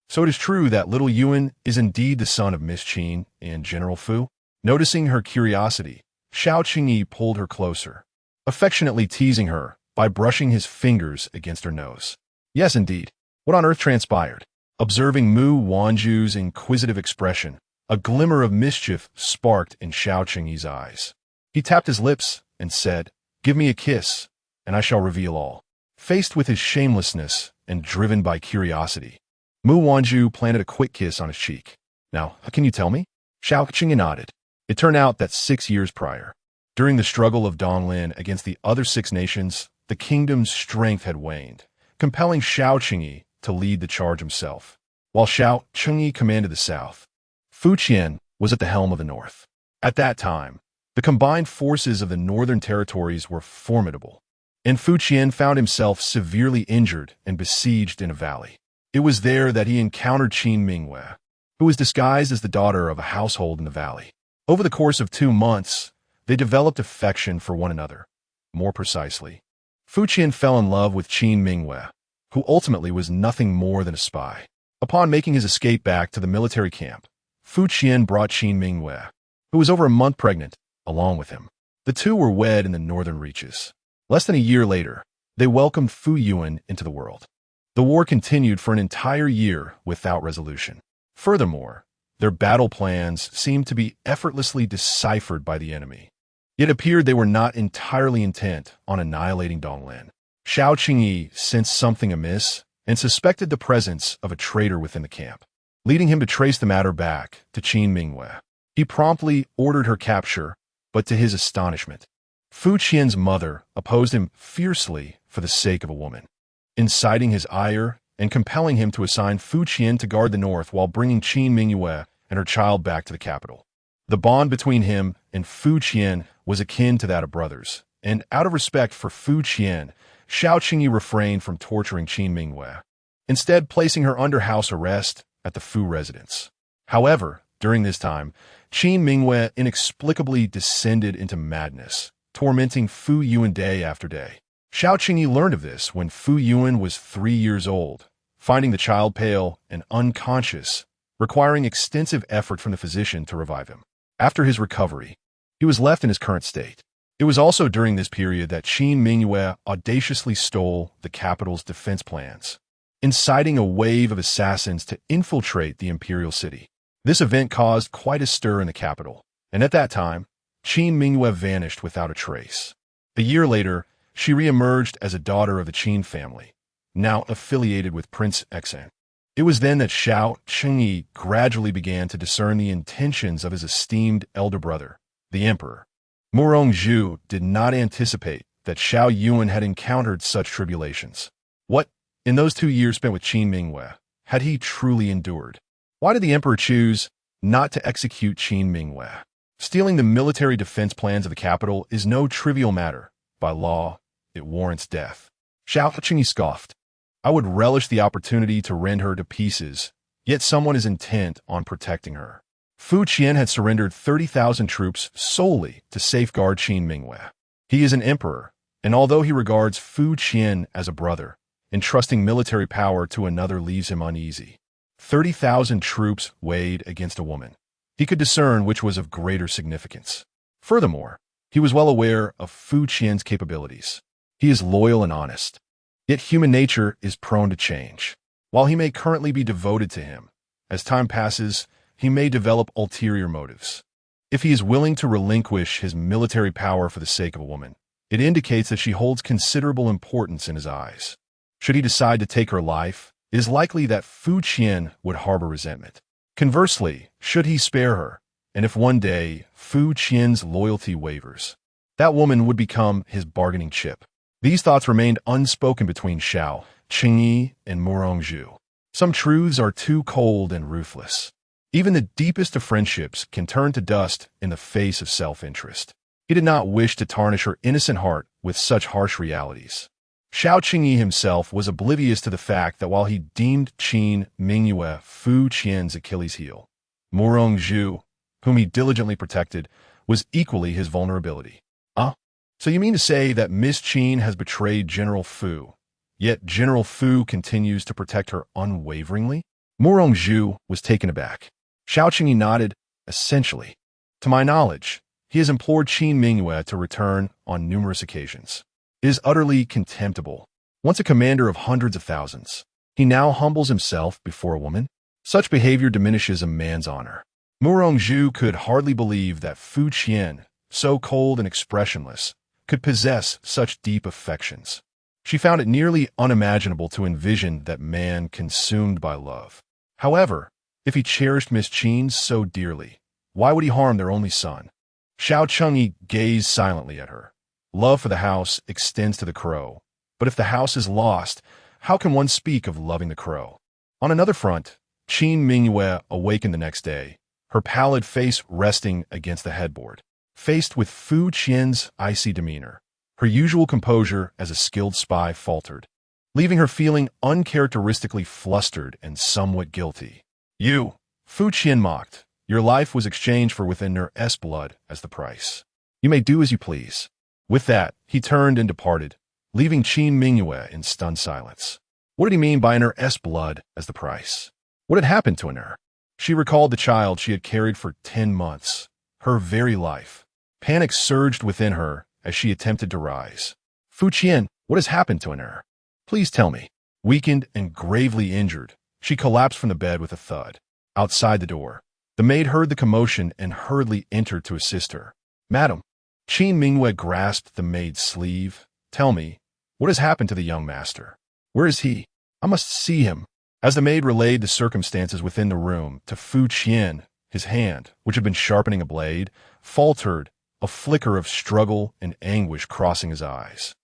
so it is true that little Yuan is indeed the son of Miss Qin and General Fu? Noticing her curiosity, Xiao Qingyi pulled her closer, affectionately teasing her by brushing his fingers against her nose. Yes, indeed. What on earth transpired? Observing Mu Wanzhu's inquisitive expression, a glimmer of mischief sparked in Xiao Qingyi's eyes. He tapped his lips and said, Give me a kiss, and I shall reveal all. Faced with his shamelessness and driven by curiosity, Mu Wanzhu planted a quick kiss on his cheek. Now, can you tell me? Xiao Qingyi nodded. It turned out that 6 years prior, during the struggle of Donglin against the other 6 nations, the kingdom's strength had waned, compelling Xiao Qingyi to lead the charge himself. While Xiao Qingyi commanded the south, Fu Qian was at the helm of the north. At that time, the combined forces of the northern territories were formidable, and Fu Qian found himself severely injured and besieged in a valley. It was there that he encountered Qin Mingyue, who was disguised as the daughter of a household in the valley. Over the course of 2 months, they developed affection for one another. More precisely, Fu Qian fell in love with Qin Mingyue, who ultimately was nothing more than a spy. Upon making his escape back to the military camp, Fu Qian brought Qin Mingyue, who was over a month pregnant, along with him. The two were wed in the northern reaches. Less than a year later, they welcomed Fu Yuan into the world. The war continued for an entire year without resolution. Furthermore, their battle plans seemed to be effortlessly deciphered by the enemy. It appeared they were not entirely intent on annihilating Donglin. Xiao Qingyi sensed something amiss and suspected the presence of a traitor within the camp, leading him to trace the matter back to Qin Mingyue. He promptly ordered her capture, but to his astonishment, Fu Qian's mother opposed him fiercely for the sake of a woman, inciting his ire and compelling him to assign Fu Qian to guard the north while bringing Qin Mingyue and her child back to the capital. The bond between him and Fu Qian was akin to that of brothers, and out of respect for Fu Qian, Xiao Qingyi refrained from torturing Qin Mingyue, instead placing her under house arrest at the Fu residence. However, during this time, Qin Mingyue inexplicably descended into madness, tormenting Fu Yuan day after day. Xiao Qingyi learned of this when Fu Yuan was 3 years old, finding the child pale and unconscious, requiring extensive effort from the physician to revive him. After his recovery, he was left in his current state. It was also during this period that Qin Mingyue audaciously stole the capital's defense plans, inciting a wave of assassins to infiltrate the imperial city. This event caused quite a stir in the capital, and at that time, Qin Mingyue vanished without a trace. A year later, she re-emerged as a daughter of the Qin family, now affiliated with Prince Xan. It was then that Xiao Qingyi gradually began to discern the intentions of his esteemed elder brother, the emperor. Mu Wanzhu did not anticipate that Xiao Yuan had encountered such tribulations. What, in those 2 years spent with Qin Mingyue, had he truly endured? Why did the emperor choose not to execute Qin Mingyue? Stealing the military defense plans of the capital is no trivial matter. By law, it warrants death. Xiao Qingyi scoffed. I would relish the opportunity to rend her to pieces, yet someone is intent on protecting her. Fu Qian had surrendered 30,000 troops solely to safeguard Qin Mingyue. He is an emperor, and although he regards Fu Qian as a brother, entrusting military power to another leaves him uneasy. 30,000 troops weighed against a woman. He could discern which was of greater significance. Furthermore, he was well aware of Fu Qian's capabilities. He is loyal and honest. Yet human nature is prone to change. While he may currently be devoted to him, as time passes, he may develop ulterior motives. If he is willing to relinquish his military power for the sake of a woman, it indicates that she holds considerable importance in his eyes. Should he decide to take her life, it is likely that Fu Qian would harbor resentment. Conversely, should he spare her, and if one day Fu Qian's loyalty wavers, that woman would become his bargaining chip. These thoughts remained unspoken between Xiao Qingyi and Mu Wanzhu. Some truths are too cold and ruthless. Even the deepest of friendships can turn to dust in the face of self-interest. He did not wish to tarnish her innocent heart with such harsh realities. Xiao Qingyi himself was oblivious to the fact that while he deemed Qin Mingyue Fu Qian's Achilles heel, Mu Wanzhu, whom he diligently protected, was equally his vulnerability. So you mean to say that Miss Qin has betrayed General Fu, yet General Fu continues to protect her unwaveringly? Mu Wanzhu was taken aback. Xiao Qingyi nodded, essentially. To my knowledge, he has implored Qin Mingyue to return on numerous occasions. It is utterly contemptible. Once a commander of hundreds of thousands, he now humbles himself before a woman? Such behavior diminishes a man's honor. Mu Wanzhu could hardly believe that Fu Qian, so cold and expressionless, could possess such deep affections. She found it nearly unimaginable to envision that man consumed by love. However, if he cherished Miss Qin so dearly, why would he harm their only son? Xiao Qingyi gazed silently at her. Love for the house extends to the crow, but if the house is lost, how can one speak of loving the crow? On another front, Qin Mingyue awakened the next day, her pallid face resting against the headboard. Faced with Fu Qian's icy demeanor, her usual composure as a skilled spy faltered, leaving her feeling uncharacteristically flustered and somewhat guilty. You, Fu Qian mocked, your life was exchanged for within her S blood as the price. You may do as you please. With that, he turned and departed, leaving Qin Mingyue in stunned silence. What did he mean by in her S blood as the price? What had happened to her? She recalled the child she had carried for 10 months, her very life. Panic surged within her as she attempted to rise. Fu Qian, what has happened to her? Please tell me. Weakened and gravely injured, she collapsed from the bed with a thud. Outside the door, the maid heard the commotion and hurriedly entered to assist her. Madam, Qin Mingwei grasped the maid's sleeve. "Tell me, what has happened to the young master? Where is he? I must see him." As the maid relayed the circumstances within the room to Fu Qian, his hand, which had been sharpening a blade, faltered, a flicker of struggle and anguish crossing his eyes.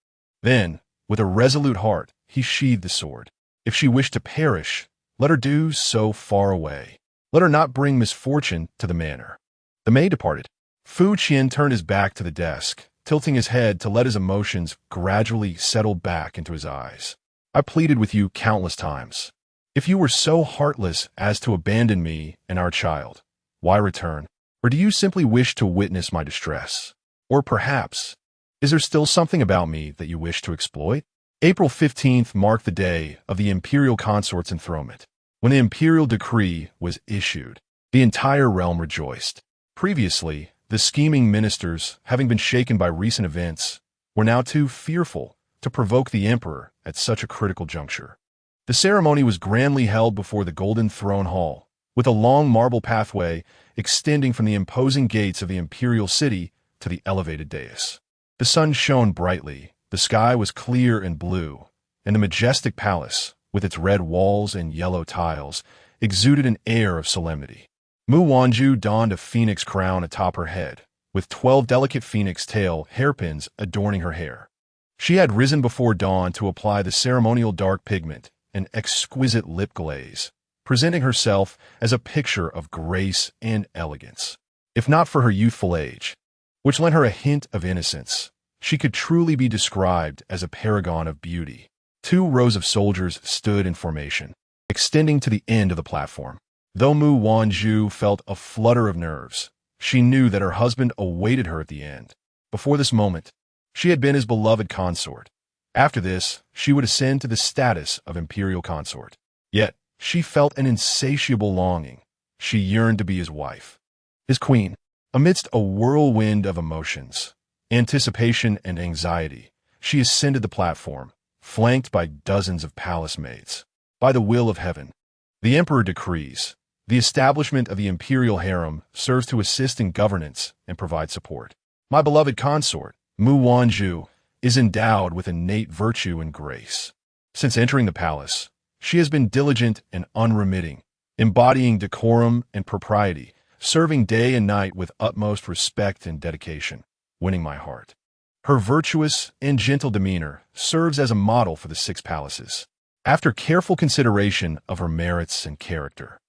Then, with a resolute heart, he sheathed the sword. If she wished to perish, let her do so far away. Let her not bring misfortune to the manor. The maid departed. Fu Qian turned his back to the desk, tilting his head to let his emotions gradually settle back into his eyes. "I pleaded with you countless times. If you were so heartless as to abandon me and our child, why return? Or do you simply wish to witness my distress? Or perhaps, is there still something about me that you wish to exploit?" April 15th marked the day of the imperial consort's enthronement. When the imperial decree was issued, the entire realm rejoiced. Previously, the scheming ministers, having been shaken by recent events, were now too fearful to provoke the emperor at such a critical juncture. The ceremony was grandly held before the Golden Throne Hall, with a long marble pathway extending from the imposing gates of the imperial city to the elevated dais. The sun shone brightly, the sky was clear and blue, and the majestic palace, with its red walls and yellow tiles, exuded an air of solemnity. Mu Wanzhu donned a phoenix crown atop her head, with 12 delicate phoenix tail hairpins adorning her hair. She had risen before dawn to apply the ceremonial dark pigment and exquisite lip glaze, presenting herself as a picture of grace and elegance. If not for her youthful age, which lent her a hint of innocence, she could truly be described as a paragon of beauty. 2 rows of soldiers stood in formation, extending to the end of the platform. Though Mu Wanzhu felt a flutter of nerves, she knew that her husband awaited her at the end. Before this moment, she had been his beloved consort. After this, she would ascend to the status of imperial consort. Yet, she felt an insatiable longing. She yearned to be his wife, his queen. Amidst a whirlwind of emotions, anticipation and anxiety, she ascended the platform, flanked by dozens of palace maids. By the will of heaven, the emperor decrees, the establishment of the imperial harem serves to assist in governance and provide support. My beloved consort, Mu Wanzhu, is endowed with innate virtue and grace. Since entering the palace, she has been diligent and unremitting, embodying decorum and propriety, serving day and night with utmost respect and dedication, winning my heart. Her virtuous and gentle demeanor serves as a model for the 6 palaces. After careful consideration of her merits and character,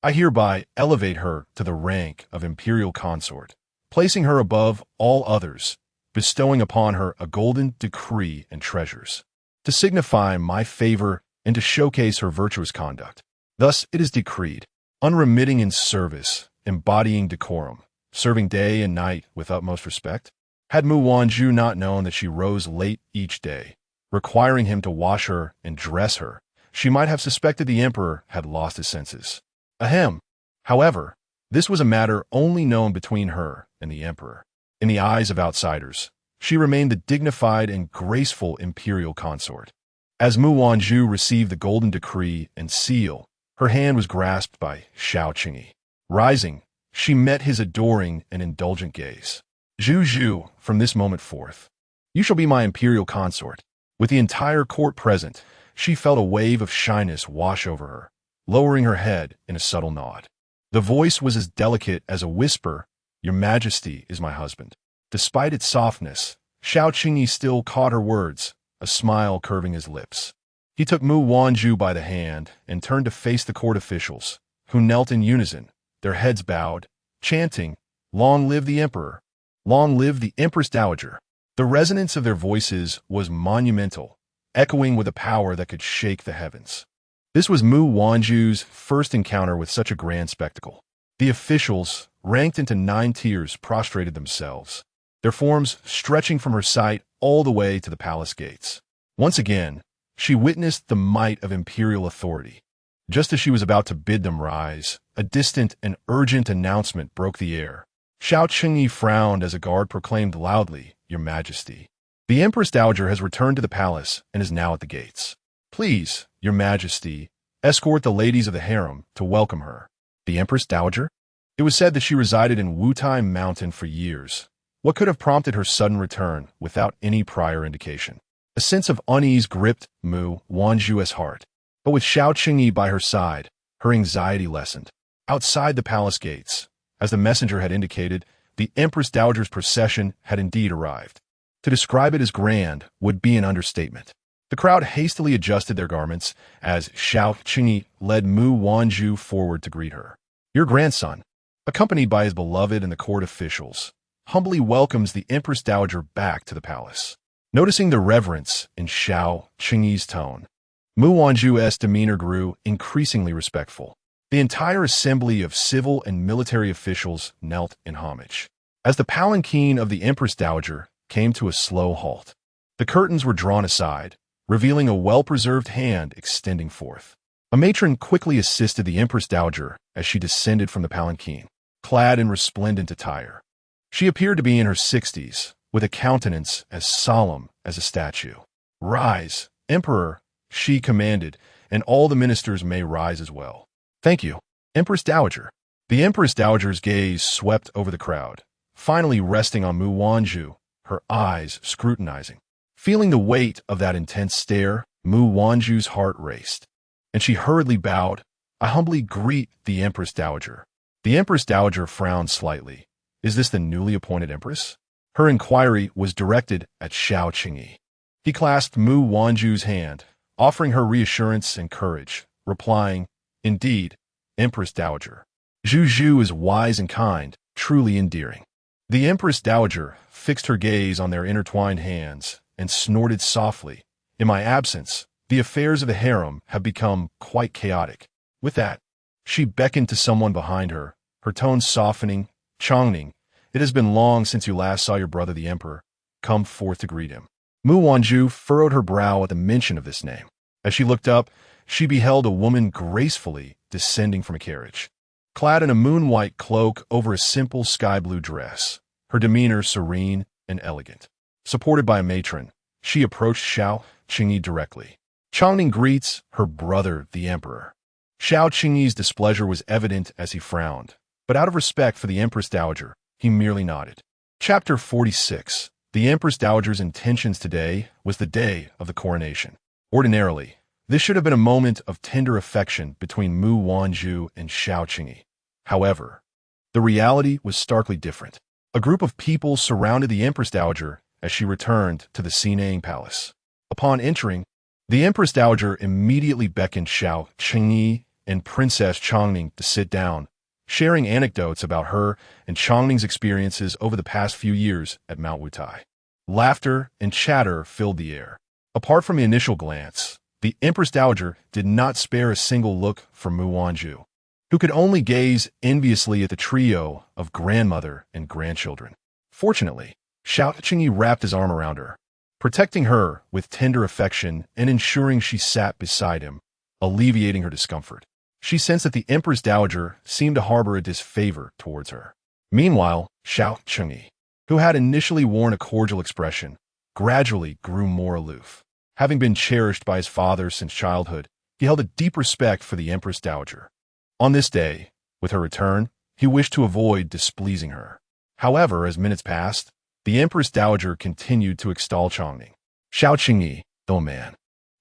I hereby elevate her to the rank of imperial consort, placing her above all others, bestowing upon her a golden decree and treasures, to signify my favor and to showcase her virtuous conduct. Thus it is decreed, unremitting in service, embodying decorum, serving day and night with utmost respect. Had Mu Wanzhu not known that she rose late each day, requiring him to wash her and dress her, she might have suspected the emperor had lost his senses. Ahem. However, this was a matter only known between her and the emperor. In the eyes of outsiders, she remained the dignified and graceful imperial consort. As Mu Wanzhu received the golden decree and seal, her hand was grasped by Xiao Qingyi. Rising, she met his adoring and indulgent gaze. "Zhu, from this moment forth, you shall be my imperial consort." With the entire court present, she felt a wave of shyness wash over her, lowering her head in a subtle nod. The voice was as delicate as a whisper, "Your Majesty is my husband." Despite its softness, Xiao Qingyi still caught her words, a smile curving his lips. He took Mu Wanzhu by the hand and turned to face the court officials, who knelt in unison, their heads bowed, chanting, "Long live the emperor! Long live the Empress Dowager!" The resonance of their voices was monumental, echoing with a power that could shake the heavens. This was Mu Wanzhu's first encounter with such a grand spectacle. The officials, ranked into 9 tiers, prostrated themselves, their forms stretching from her sight all the way to the palace gates. Once again, she witnessed the might of imperial authority. Just as she was about to bid them rise, a distant and urgent announcement broke the air. Xiao Qingyi frowned as a guard proclaimed loudly, "Your Majesty, the Empress Dowager has returned to the palace and is now at the gates. Please, Your Majesty, escort the ladies of the harem to welcome her." The Empress Dowager? It was said that she resided in Wutai Mountain for years, What could have prompted her sudden return without any prior indication? A sense of unease gripped Mu Wanzhu's heart. But with Xiao Qingyi by her side, her anxiety lessened. Outside the palace gates, as the messenger had indicated, the Empress Dowager's procession had indeed arrived. To describe it as grand would be an understatement. The crowd hastily adjusted their garments as Xiao Qingyi led Mu Wanzhu forward to greet her. Your grandson, accompanied by his beloved and the court officials, humbly welcomes the Empress Dowager back to the palace. Noticing the reverence in Xiao Qingyi's tone, Mu Wanzhu's demeanor grew increasingly respectful. The entire assembly of civil and military officials knelt in homage. As the palanquin of the Empress Dowager came to a slow halt, the curtains were drawn aside, revealing a well-preserved hand extending forth. A matron quickly assisted the Empress Dowager as she descended from the palanquin, clad in resplendent attire. She appeared to be in her 60s, with a countenance as solemn as a statue. Rise, Emperor, she commanded, and all the ministers may rise as well. Thank you, Empress Dowager. The Empress Dowager's gaze swept over the crowd, finally resting on Mu Wanzhu, her eyes scrutinizing. Feeling the weight of that intense stare, Mu Wanzhu's heart raced, and she hurriedly bowed. I humbly greet the Empress Dowager. The Empress Dowager frowned slightly. Is this the newly appointed Empress? Her inquiry was directed at Xiao Qingyi. He clasped Mu Wanzhu's hand, offering her reassurance and courage, replying, Indeed, Empress Dowager. Zhu Zhu is wise and kind, truly endearing. The Empress Dowager fixed her gaze on their intertwined hands and snorted softly. In my absence, the affairs of the harem have become quite chaotic. With that, she beckoned to someone behind her, her tone softening. Chongning, it has been long since you last saw your brother the Emperor. Come forth to greet him. Mu Wanzhu furrowed her brow at the mention of this name. As she looked up, she beheld a woman gracefully descending from a carriage. Clad in a moon-white cloak over a simple sky-blue dress, her demeanor serene and elegant. Supported by a matron, she approached Xiao Qingyi directly. Chongning greets her brother, the Emperor. Xiao Qingyi's displeasure was evident as he frowned, but out of respect for the Empress Dowager, he merely nodded. Chapter 46. The Empress Dowager's intentions today was the day of the coronation. Ordinarily, this should have been a moment of tender affection between Mu Wanzhu and Xiao Qingyi. However, the reality was starkly different. A group of people surrounded the Empress Dowager as she returned to the Xinang Palace. Upon entering, the Empress Dowager immediately beckoned Xiao Qingyi and Princess Chongning to sit down, sharing anecdotes about her and Chongning's experiences over the past few years at Mount Wutai. Laughter and chatter filled the air. Apart from the initial glance, the Empress Dowager did not spare a single look from Mu Wanzhu, who could only gaze enviously at the trio of grandmother and grandchildren. Fortunately, Xiao Qingyi wrapped his arm around her, protecting her with tender affection and ensuring she sat beside him, alleviating her discomfort. She sensed that the Empress Dowager seemed to harbor a disfavor towards her. Meanwhile, Xiao Qingyi, who had initially worn a cordial expression, gradually grew more aloof. Having been cherished by his father since childhood, he held a deep respect for the Empress Dowager. On this day, with her return, he wished to avoid displeasing her. However, as minutes passed, the Empress Dowager continued to extol Chongning. Xiao Qingyi, though a man,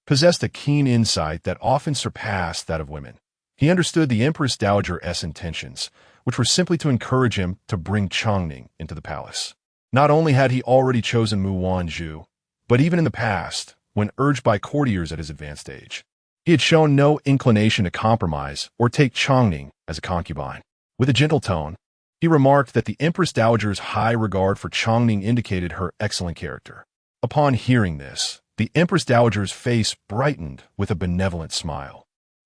possessed a keen insight that often surpassed that of women. He understood the Empress Dowager's intentions, which were simply to encourage him to bring Chongning into the palace. Not only had he already chosen Mu Wanzhu, but even in the past, when urged by courtiers at his advanced age, he had shown no inclination to compromise or take Chongning as a concubine. With a gentle tone, he remarked that the Empress Dowager's high regard for Chongning indicated her excellent character. Upon hearing this, the Empress Dowager's face brightened with a benevolent smile,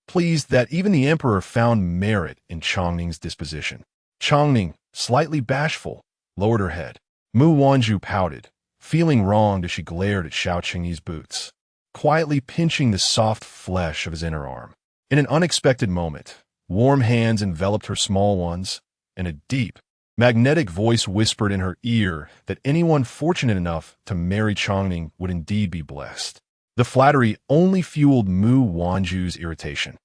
pleased that even the Emperor found merit in Chongning's disposition. Chongning, slightly bashful, lowered her head. Mu Wanzhu pouted. Feeling wronged as she glared at Xiao Qingyi's boots, quietly pinching the soft flesh of his inner arm. In an unexpected moment, warm hands enveloped her small ones, and a deep, magnetic voice whispered in her ear that anyone fortunate enough to marry Chongning would indeed be blessed. The flattery only fueled Mu Wanzhu's irritation.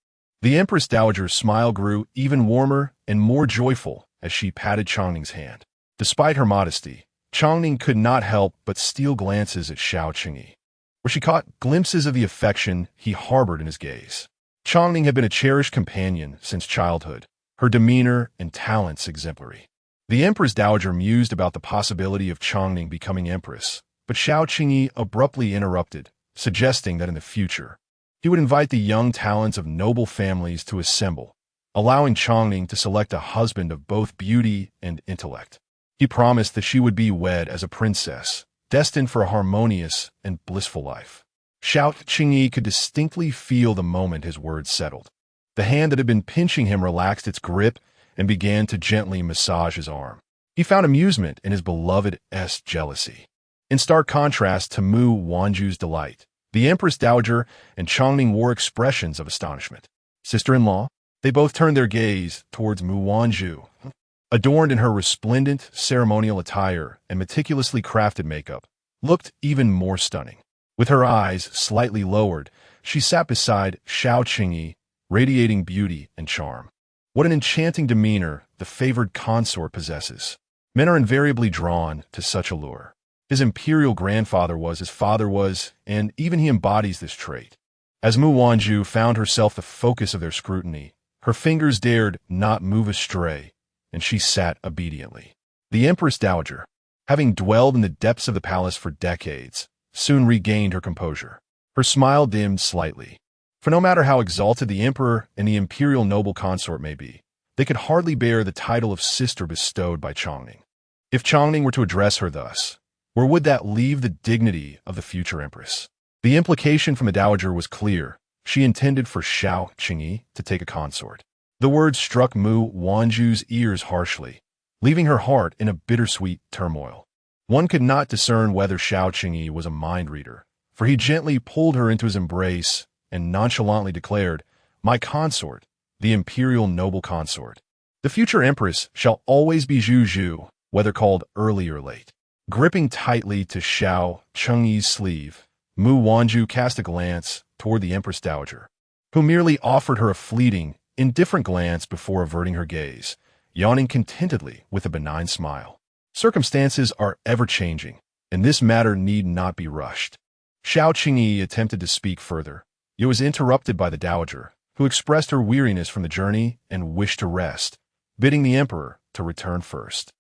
The Empress Dowager's smile grew even warmer and more joyful as she patted Chongning's hand. Despite her modesty, Chongning could not help but steal glances at Xiao Qingyi, where she caught glimpses of the affection he harbored in his gaze. Chongning had been a cherished companion since childhood, her demeanor and talents exemplary. The Empress Dowager mused about the possibility of Chongning becoming empress, but Xiao Qingyi abruptly interrupted, suggesting that in the future, he would invite the young talents of noble families to assemble, allowing Chongning to select a husband of both beauty and intellect. He promised that she would be wed as a princess, destined for a harmonious and blissful life. Xiao Qingyi could distinctly feel the moment his words settled. The hand that had been pinching him relaxed its grip and began to gently massage his arm. He found amusement in his beloved's jealousy. In stark contrast to Mu Wanzhu's delight, the Empress Dowager and Chongning wore expressions of astonishment. Sister-in-law? They both turned their gaze towards Mu Wanzhu, adorned in her resplendent ceremonial attire and meticulously crafted makeup, looked even more stunning. With her eyes slightly lowered, she sat beside Xiao Qingyi, radiating beauty and charm. What an enchanting demeanor the favored consort possesses. Men are invariably drawn to such allure. His imperial grandfather was, his father was, and even he embodies this trait. As Mu Wanzhu found herself the focus of their scrutiny, her fingers dared not move astray, and she sat obediently. The Empress Dowager, having dwelled in the depths of the palace for decades, soon regained her composure. Her smile dimmed slightly. For no matter how exalted the emperor and the imperial noble consort may be, they could hardly bear the title of sister bestowed by Chongning. If Chongning were to address her thus, where would that leave the dignity of the future empress? The implication from the dowager was clear. She intended for Xiao Qingyi to take a consort. The words struck Mu Wanzhu's ears harshly, leaving her heart in a bittersweet turmoil. One could not discern whether Xiao Qingyi was a mind reader, for he gently pulled her into his embrace and nonchalantly declared, "My consort, the imperial noble consort. The future empress shall always be Zhu Zhu, whether called early or late." Gripping tightly to Xiao Qingyi's sleeve, Mu Wanzhu cast a glance toward the Empress Dowager, who merely offered her a fleeting, indifferent glance before averting her gaze, yawning contentedly with a benign smile. Circumstances are ever-changing, and this matter need not be rushed. Xiao Qingyi attempted to speak further. It was interrupted by the dowager, who expressed her weariness from the journey and wished to rest, bidding the emperor to return first.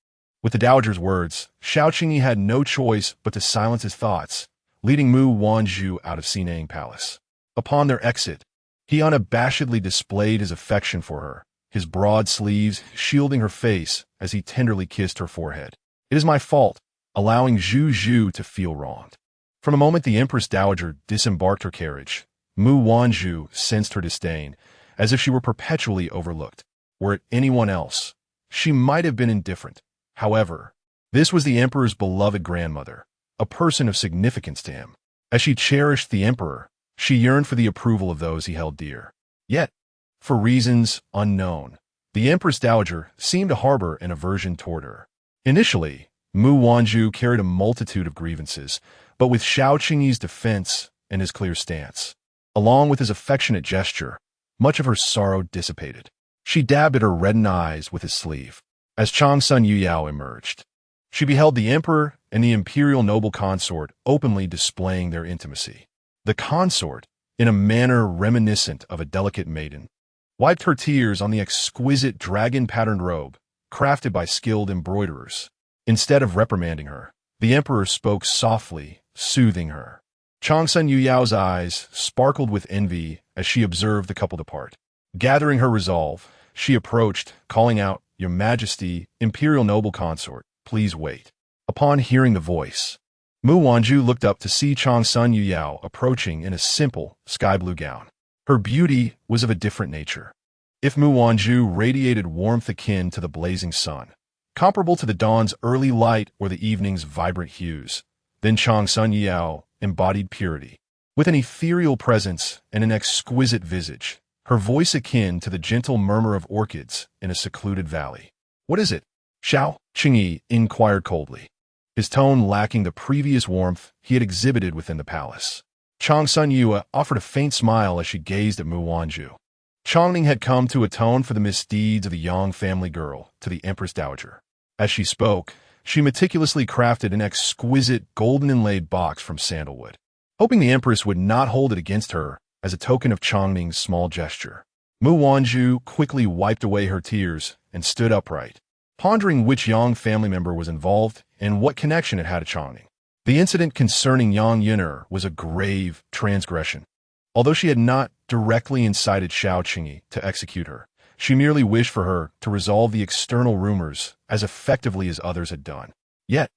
With the dowager's words, Xiao Qingyi had no choice but to silence his thoughts, leading Mu Wanzhu out of Sinang Palace. Upon their exit, he unabashedly displayed his affection for her, his broad sleeves shielding her face as he tenderly kissed her forehead. "It is my fault, allowing Zhu Zhu to feel wronged." From the moment the Empress Dowager disembarked her carriage, Mu Wanzhu sensed her disdain, as if she were perpetually overlooked. Were it anyone else, she might have been indifferent. However, this was the emperor's beloved grandmother, a person of significance to him. As she cherished the emperor, she yearned for the approval of those he held dear. Yet, for reasons unknown, the Empress Dowager seemed to harbor an aversion toward her. Initially, Mu Wanzhu carried a multitude of grievances, but with Xiao Qingyi's defense and his clear stance, along with his affectionate gesture, much of her sorrow dissipated. She dabbed at her reddened eyes with his sleeve. As Changsun Yuyao emerged, she beheld the emperor and the imperial noble consort openly displaying their intimacy. The consort, in a manner reminiscent of a delicate maiden, wiped her tears on the exquisite dragon-patterned robe, crafted by skilled embroiderers. Instead of reprimanding her, the emperor spoke softly, soothing her. Changsun Yuyao's eyes sparkled with envy as she observed the couple depart. Gathering her resolve, she approached, calling out, "Your Majesty, imperial noble consort, please wait." Upon hearing the voice, Mu Wanzhu looked up to see Changsun Yuyao approaching in a simple, sky-blue gown. Her beauty was of a different nature. If Mu Wanzhu radiated warmth akin to the blazing sun, comparable to the dawn's early light or the evening's vibrant hues, then Changsun Yuyao embodied purity. With an ethereal presence and an exquisite visage, her voice akin to the gentle murmur of orchids in a secluded valley. "What is it?" Xiao Qingyi inquired coldly, his tone lacking the previous warmth he had exhibited within the palace. Changsun Yue offered a faint smile as she gazed at Mu Wanzhu. Chongning had come to atone for the misdeeds of the Yang family girl to the Empress Dowager. As she spoke, she meticulously crafted an exquisite golden inlaid box from sandalwood, hoping the empress would not hold it against her as a token of Changning's small gesture. Mu Wanzhu quickly wiped away her tears and stood upright, pondering which Yang family member was involved and what connection it had to Changning. The incident concerning Yang Yun'er was a grave transgression. Although she had not directly incited Xiao Qingyi to execute her, she merely wished for her to resolve the external rumors as effectively as others had done. Yet,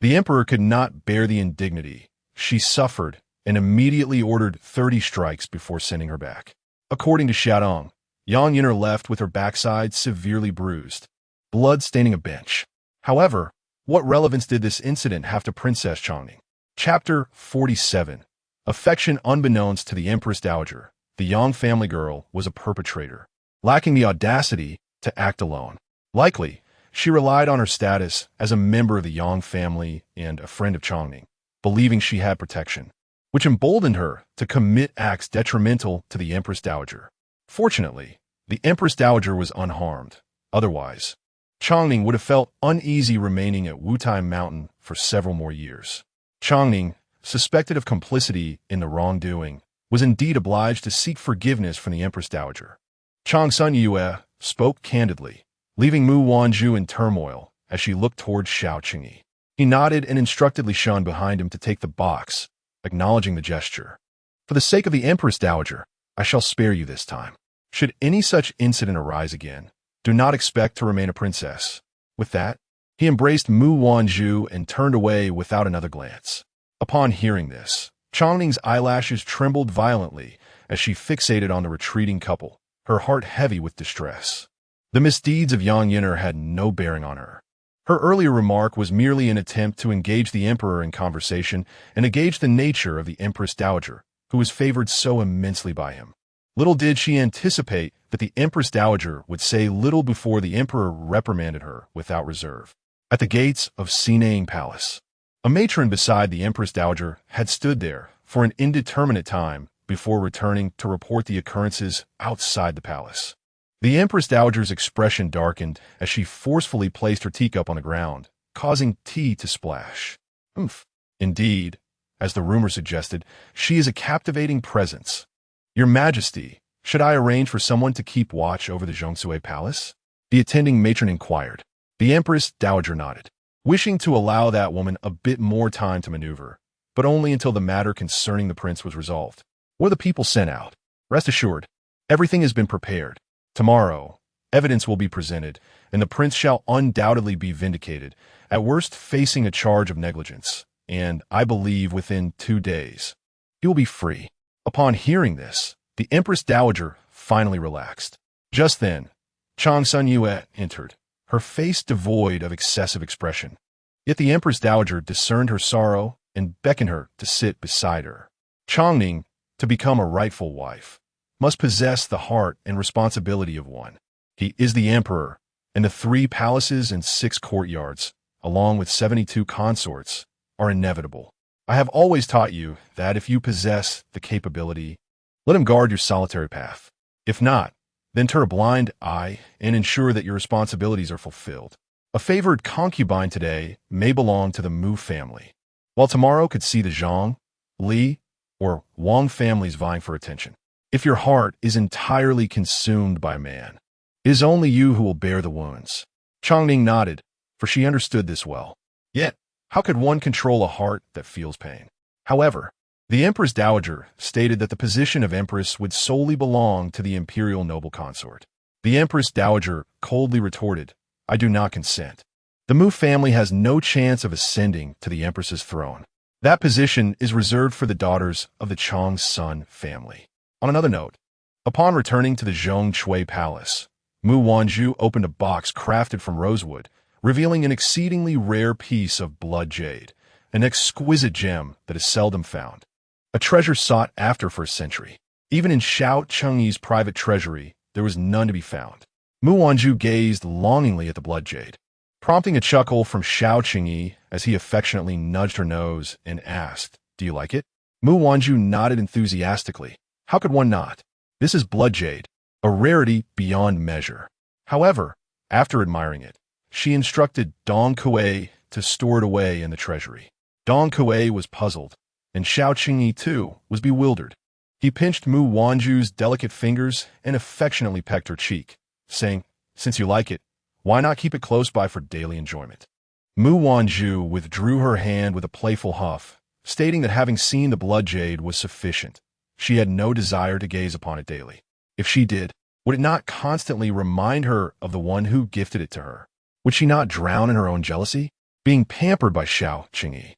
the emperor could not bear the indignity she suffered and immediately ordered 30 strikes before sending her back. According to Xiaodong, Yang Yun'er left with her backside severely bruised, blood staining a bench. However, what relevance did this incident have to Princess Changning? Chapter 47. Affection unbeknownst to the Empress Dowager, the Yang family girl was a perpetrator, lacking the audacity to act alone. Likely, she relied on her status as a member of the Yang family and a friend of Changning, believing she had protection, which emboldened her to commit acts detrimental to the Empress Dowager. Fortunately, the Empress Dowager was unharmed. Otherwise, Changning would have felt uneasy remaining at Wutai Mountain for several more years. Changning, suspected of complicity in the wrongdoing, was indeed obliged to seek forgiveness from the Empress Dowager. Chang Sun Yue spoke candidly, leaving Mu Wanzhu in turmoil as she looked towards Xiao Qingyi. He nodded and instructed Li Shun behind him to take the box, acknowledging the gesture. For the sake of the Empress Dowager, I shall spare you this time. Should any such incident arise again, do not expect to remain a princess. With that, he embraced Mu Wanzhu and turned away without another glance. Upon hearing this, Changning's eyelashes trembled violently as she fixated on the retreating couple, her heart heavy with distress. The misdeeds of Yang Yun'er had no bearing on her. Her earlier remark was merely an attempt to engage the emperor in conversation and gauge the nature of the Empress Dowager, who was favored so immensely by him. Little did she anticipate that the Empress Dowager would say little before the emperor reprimanded her without reserve. At the gates of Sinang Palace, a matron beside the Empress Dowager had stood there for an indeterminate time before returning to report the occurrences outside the palace. The Empress Dowager's expression darkened as she forcefully placed her teacup on the ground, causing tea to splash. Indeed, as the rumor suggested, she is a captivating presence. Your Majesty, should I arrange for someone to keep watch over the Zhongsui Palace? The attending matron inquired. The Empress Dowager nodded, wishing to allow that woman a bit more time to maneuver, but only until the matter concerning the prince was resolved. Were the people sent out? Rest assured, everything has been prepared. Tomorrow, evidence will be presented, and the prince shall undoubtedly be vindicated, at worst facing a charge of negligence, and, I believe, within 2 days, he will be free. Upon hearing this, the Empress Dowager finally relaxed. Just then, Chang Sun Yue entered, her face devoid of excessive expression. Yet the Empress Dowager discerned her sorrow and beckoned her to sit beside her. Changning, to become a rightful wife, must possess the heart and responsibility of one. He is the emperor, and the 3 palaces and 6 courtyards, along with 72 consorts, are inevitable. I have always taught you that if you possess the capability, let him guard your solitary path. If not, then turn a blind eye and ensure that your responsibilities are fulfilled. A favored concubine today may belong to the Mu family, while tomorrow could see the Zhang, Li, or Wang families vying for attention. If your heart is entirely consumed by man, it is only you who will bear the wounds. Changning nodded, for she understood this well. Yet, how could one control a heart that feels pain? However, the Empress Dowager stated that the position of Empress would solely belong to the imperial noble consort. The Empress Dowager coldly retorted, I do not consent. The Mu family has no chance of ascending to the Empress's throne. That position is reserved for the daughters of the Chang Sun family. On another note, upon returning to the Zhongshui Palace, Mu Wanzhu opened a box crafted from rosewood, revealing an exceedingly rare piece of blood jade, an exquisite gem that is seldom found. A treasure sought after for a century. Even in Xiao Chengyi's private treasury, there was none to be found. Mu Wanzhu gazed longingly at the blood jade, prompting a chuckle from Xiao Qingyi as he affectionately nudged her nose and asked, Do you like it? Mu Wanzhu nodded enthusiastically. How could one not? This is blood jade, a rarity beyond measure. However, after admiring it, she instructed Dong Kuei to store it away in the treasury. Dong Kuei was puzzled, and Xiao Qingyi, too, was bewildered. He pinched Mu Wanzhu's delicate fingers and affectionately pecked her cheek, saying, "Since you like it, why not keep it close by for daily enjoyment?" Mu Wanzhu withdrew her hand with a playful huff, stating that having seen the blood jade was sufficient. She had no desire to gaze upon it daily. If she did, would it not constantly remind her of the one who gifted it to her? Would she not drown in her own jealousy, being pampered by Xiao Qingyi?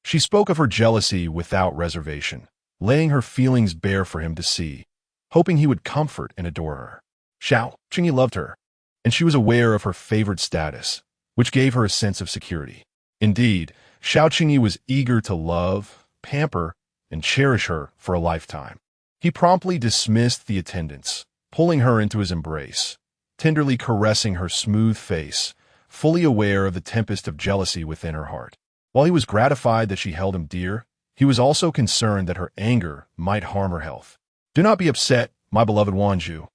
She spoke of her jealousy without reservation, laying her feelings bare for him to see, hoping he would comfort and adore her. Xiao Qingyi loved her, and she was aware of her favored status, which gave her a sense of security. Indeed, Xiao Qingyi was eager to love, pamper, and cherish her for a lifetime. He promptly dismissed the attendants, pulling her into his embrace, tenderly caressing her smooth face, fully aware of the tempest of jealousy within her heart. While he was gratified that she held him dear, he was also concerned that her anger might harm her health. "Do not be upset, my beloved Wanzhu.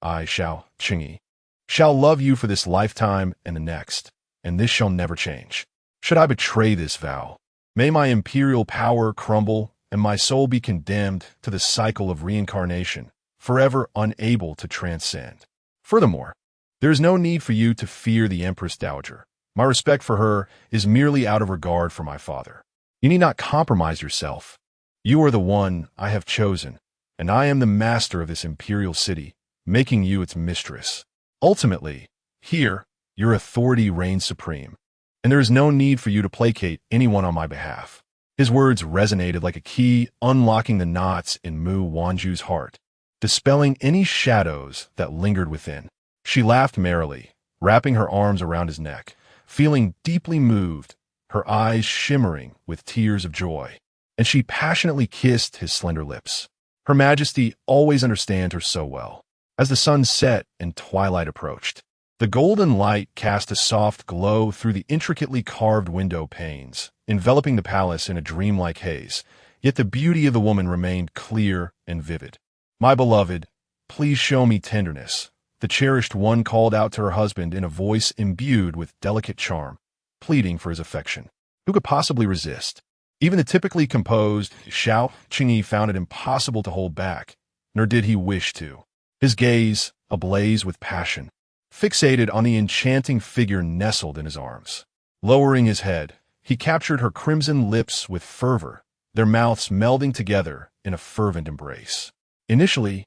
I, Xiao Qingyi, shall love you for this lifetime and the next, and this shall never change. Should I betray this vow, may my imperial power crumble and my soul be condemned to the cycle of reincarnation, forever unable to transcend. Furthermore, there is no need for you to fear the Empress Dowager. My respect for her is merely out of regard for my father. You need not compromise yourself. You are the one I have chosen, and I am the master of this imperial city, making you its mistress. Ultimately, here, your authority reigns supreme, and there is no need for you to placate anyone on my behalf." His words resonated like a key, unlocking the knots in Mu Wanzhu's heart, dispelling any shadows that lingered within. She laughed merrily, wrapping her arms around his neck, feeling deeply moved, her eyes shimmering with tears of joy, and she passionately kissed his slender lips. Her Majesty always understands her so well. As the sun set and twilight approached, the golden light cast a soft glow through the intricately carved window panes, enveloping the palace in a dreamlike haze, yet the beauty of the woman remained clear and vivid. "My beloved, please show me tenderness," the cherished one called out to her husband in a voice imbued with delicate charm, pleading for his affection. Who could possibly resist? Even the typically composed Xiao Qingyi found it impossible to hold back, nor did he wish to. His gaze, ablaze with passion, fixated on the enchanting figure nestled in his arms. Lowering his head, he captured her crimson lips with fervor, their mouths melding together in a fervent embrace. Initially,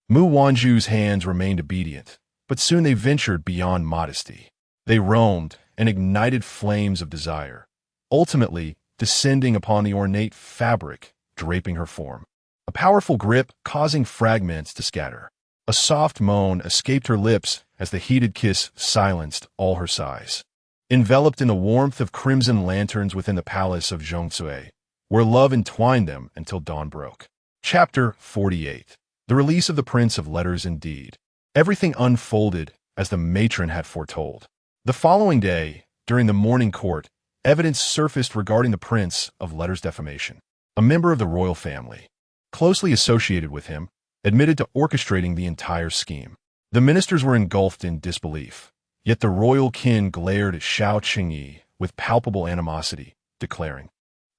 Mu Wanzhu's hands remained obedient, but soon they ventured beyond modesty. They roamed and ignited flames of desire, ultimately descending upon the ornate fabric draping her form. A powerful grip causing fragments to scatter. A soft moan escaped her lips as the heated kiss silenced all her sighs. Enveloped in the warmth of crimson lanterns within the palace of Zhongsui, where love entwined them until dawn broke. Chapter 48. The release of the Prince of Letters indeed. Everything unfolded as the matron had foretold. The following day, during the morning court, evidence surfaced regarding the Prince of Letters' defamation. A member of the royal family, closely associated with him, admitted to orchestrating the entire scheme. The ministers were engulfed in disbelief, yet the royal kin glared at Xiao Qingyi with palpable animosity, declaring,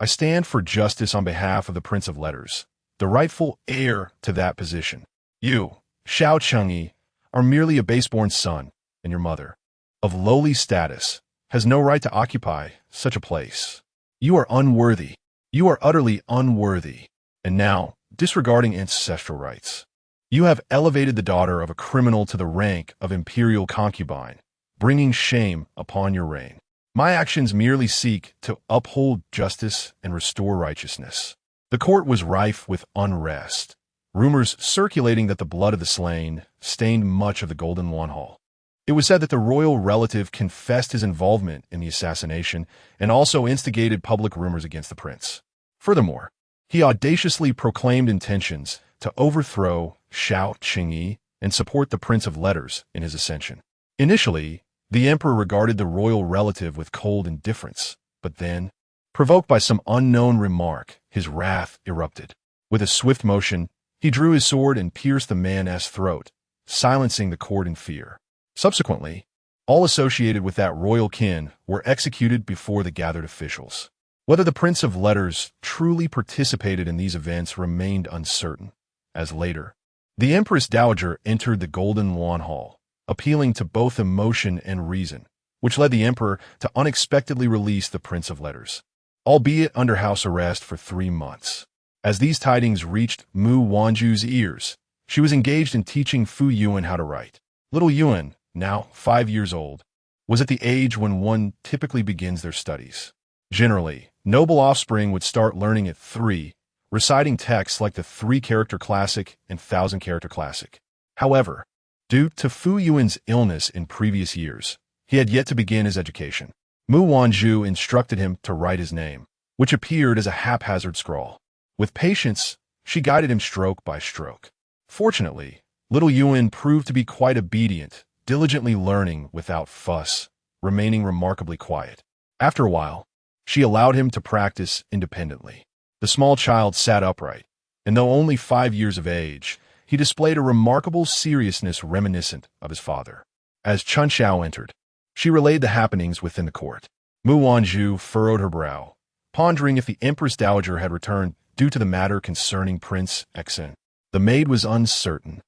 "I stand for justice on behalf of the Prince of Letters, the rightful heir to that position. You, Xiao Qingyi, are merely a base-born son, and your mother, of lowly status, has no right to occupy such a place. You are unworthy. You are utterly unworthy. And now, disregarding ancestral rights, you have elevated the daughter of a criminal to the rank of imperial concubine, bringing shame upon your reign. My actions merely seek to uphold justice and restore righteousness." The court was rife with unrest, rumors circulating that the blood of the slain stained much of the Golden Lawn Hall. It was said that the royal relative confessed his involvement in the assassination and also instigated public rumors against the prince. Furthermore, he audaciously proclaimed intentions to overthrow Xiao Qingyi and support the Prince of Letters in his ascension. Initially, the emperor regarded the royal relative with cold indifference, but then, provoked by some unknown remark, his wrath erupted. With a swift motion, he drew his sword and pierced the man's throat, silencing the court in fear. Subsequently, all associated with that royal kin, were executed before the gathered officials. Whether the Prince of Letters truly participated in these events remained uncertain, as later, the Empress Dowager entered the Golden Lawn Hall, appealing to both emotion and reason, which led the emperor to unexpectedly release the Prince of Letters, albeit under house arrest for 3 months. As these tidings reached Mu Wanzhu's ears, she was engaged in teaching Fu Yuan how to write. Little Yuan, now 5 years old, was at the age when one typically begins their studies. Generally, noble offspring would start learning at 3, reciting texts like the 3-character classic and 1,000-character classic. However, due to Fu Yuan's illness in previous years, he had yet to begin his education. Mu Wanzhu instructed him to write his name, which appeared as a haphazard scrawl. With patience, she guided him stroke by stroke. Fortunately, little Yuan proved to be quite obedient, diligently learning without fuss, remaining remarkably quiet. After a while, she allowed him to practice independently. The small child sat upright, and though only 5 years of age, he displayed a remarkable seriousness reminiscent of his father. As Chun Xiao entered, she relayed the happenings within the court. Mu Wanzhu furrowed her brow, pondering if the Empress Dowager had returned due to the matter concerning Prince Exen. The maid was uncertain,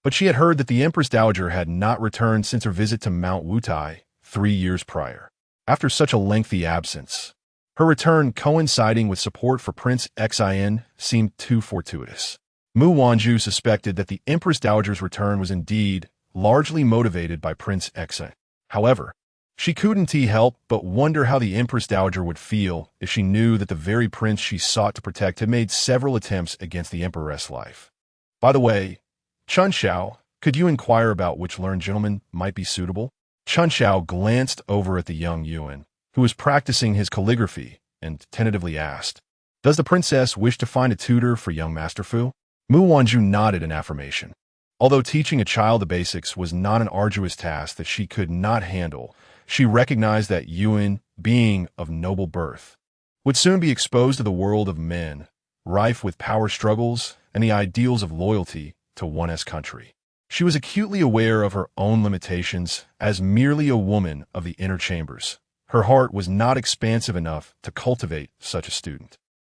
but she had heard that the Empress Dowager had not returned since her visit to Mount Wutai 3 years prior. After such a lengthy absence, her return coinciding with support for Prince Xin seemed too fortuitous. Mu Wanzhu suspected that the Empress Dowager's return was indeed largely motivated by Prince Xin. However, she couldn't help but wonder how the Empress Dowager would feel if she knew that the very prince she sought to protect had made several attempts against the emperor's life. By the way, Chun Xiao, could you inquire about which learned gentleman might be suitable? Chun Xiao glanced over at the young Yuan, who was practicing his calligraphy, and tentatively asked, "Does the princess wish to find a tutor for young Master Fu?" Mu Wanzhu nodded in affirmation. Although teaching a child the basics was not an arduous task that she could not handle, she recognized that Yuan, being of noble birth, would soon be exposed to the world of men, rife with power struggles and the ideals of loyalty to one's country. She was acutely aware of her own limitations as merely a woman of the inner chambers. Her heart was not expansive enough to cultivate such a student.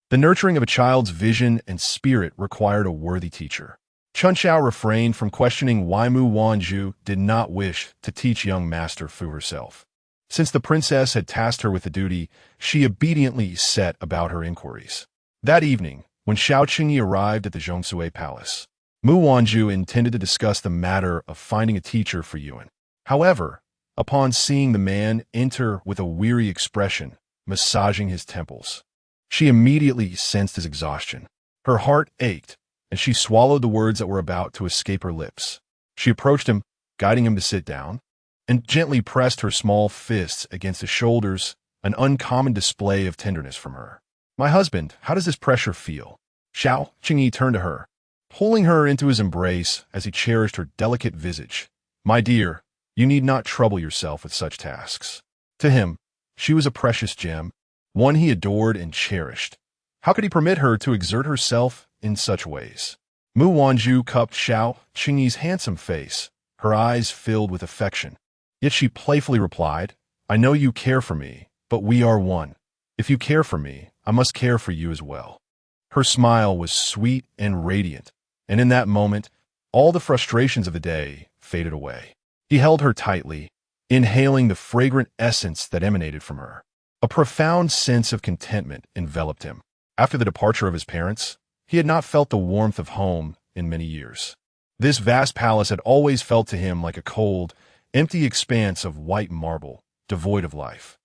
The nurturing of a child's vision and spirit required a worthy teacher. Chun Xiao refrained from questioning why Mu Wanzhu did not wish to teach young Master Fu herself. Since the princess had tasked her with the duty, she obediently set about her inquiries. That evening, when Xiao Qingyi arrived at the Zhongsui Palace, Mu Wanzhu intended to discuss the matter of finding a teacher for Yuan. However, upon seeing the man enter with a weary expression, massaging his temples, she immediately sensed his exhaustion. Her heart ached, and she swallowed the words that were about to escape her lips. She approached him, guiding him to sit down, and gently pressed her small fists against his shoulders, an uncommon display of tenderness from her. "My husband, how does this pressure feel?" Xiao Qingyi turned to her, pulling her into his embrace as he cherished her delicate visage. "My dear, you need not trouble yourself with such tasks." To him, she was a precious gem, one he adored and cherished. How could he permit her to exert herself in such ways? Mu Wanzhu cupped Xiao Qingyi's handsome face, her eyes filled with affection. Yet she playfully replied, "I know you care for me, but we are one. If you care for me, I must care for you as well." Her smile was sweet and radiant, and in that moment, all the frustrations of the day faded away. He held her tightly, inhaling the fragrant essence that emanated from her. A profound sense of contentment enveloped him. After the departure of his parents, he had not felt the warmth of home in many years. This vast palace had always felt to him like a cold, empty expanse of white marble, devoid of life.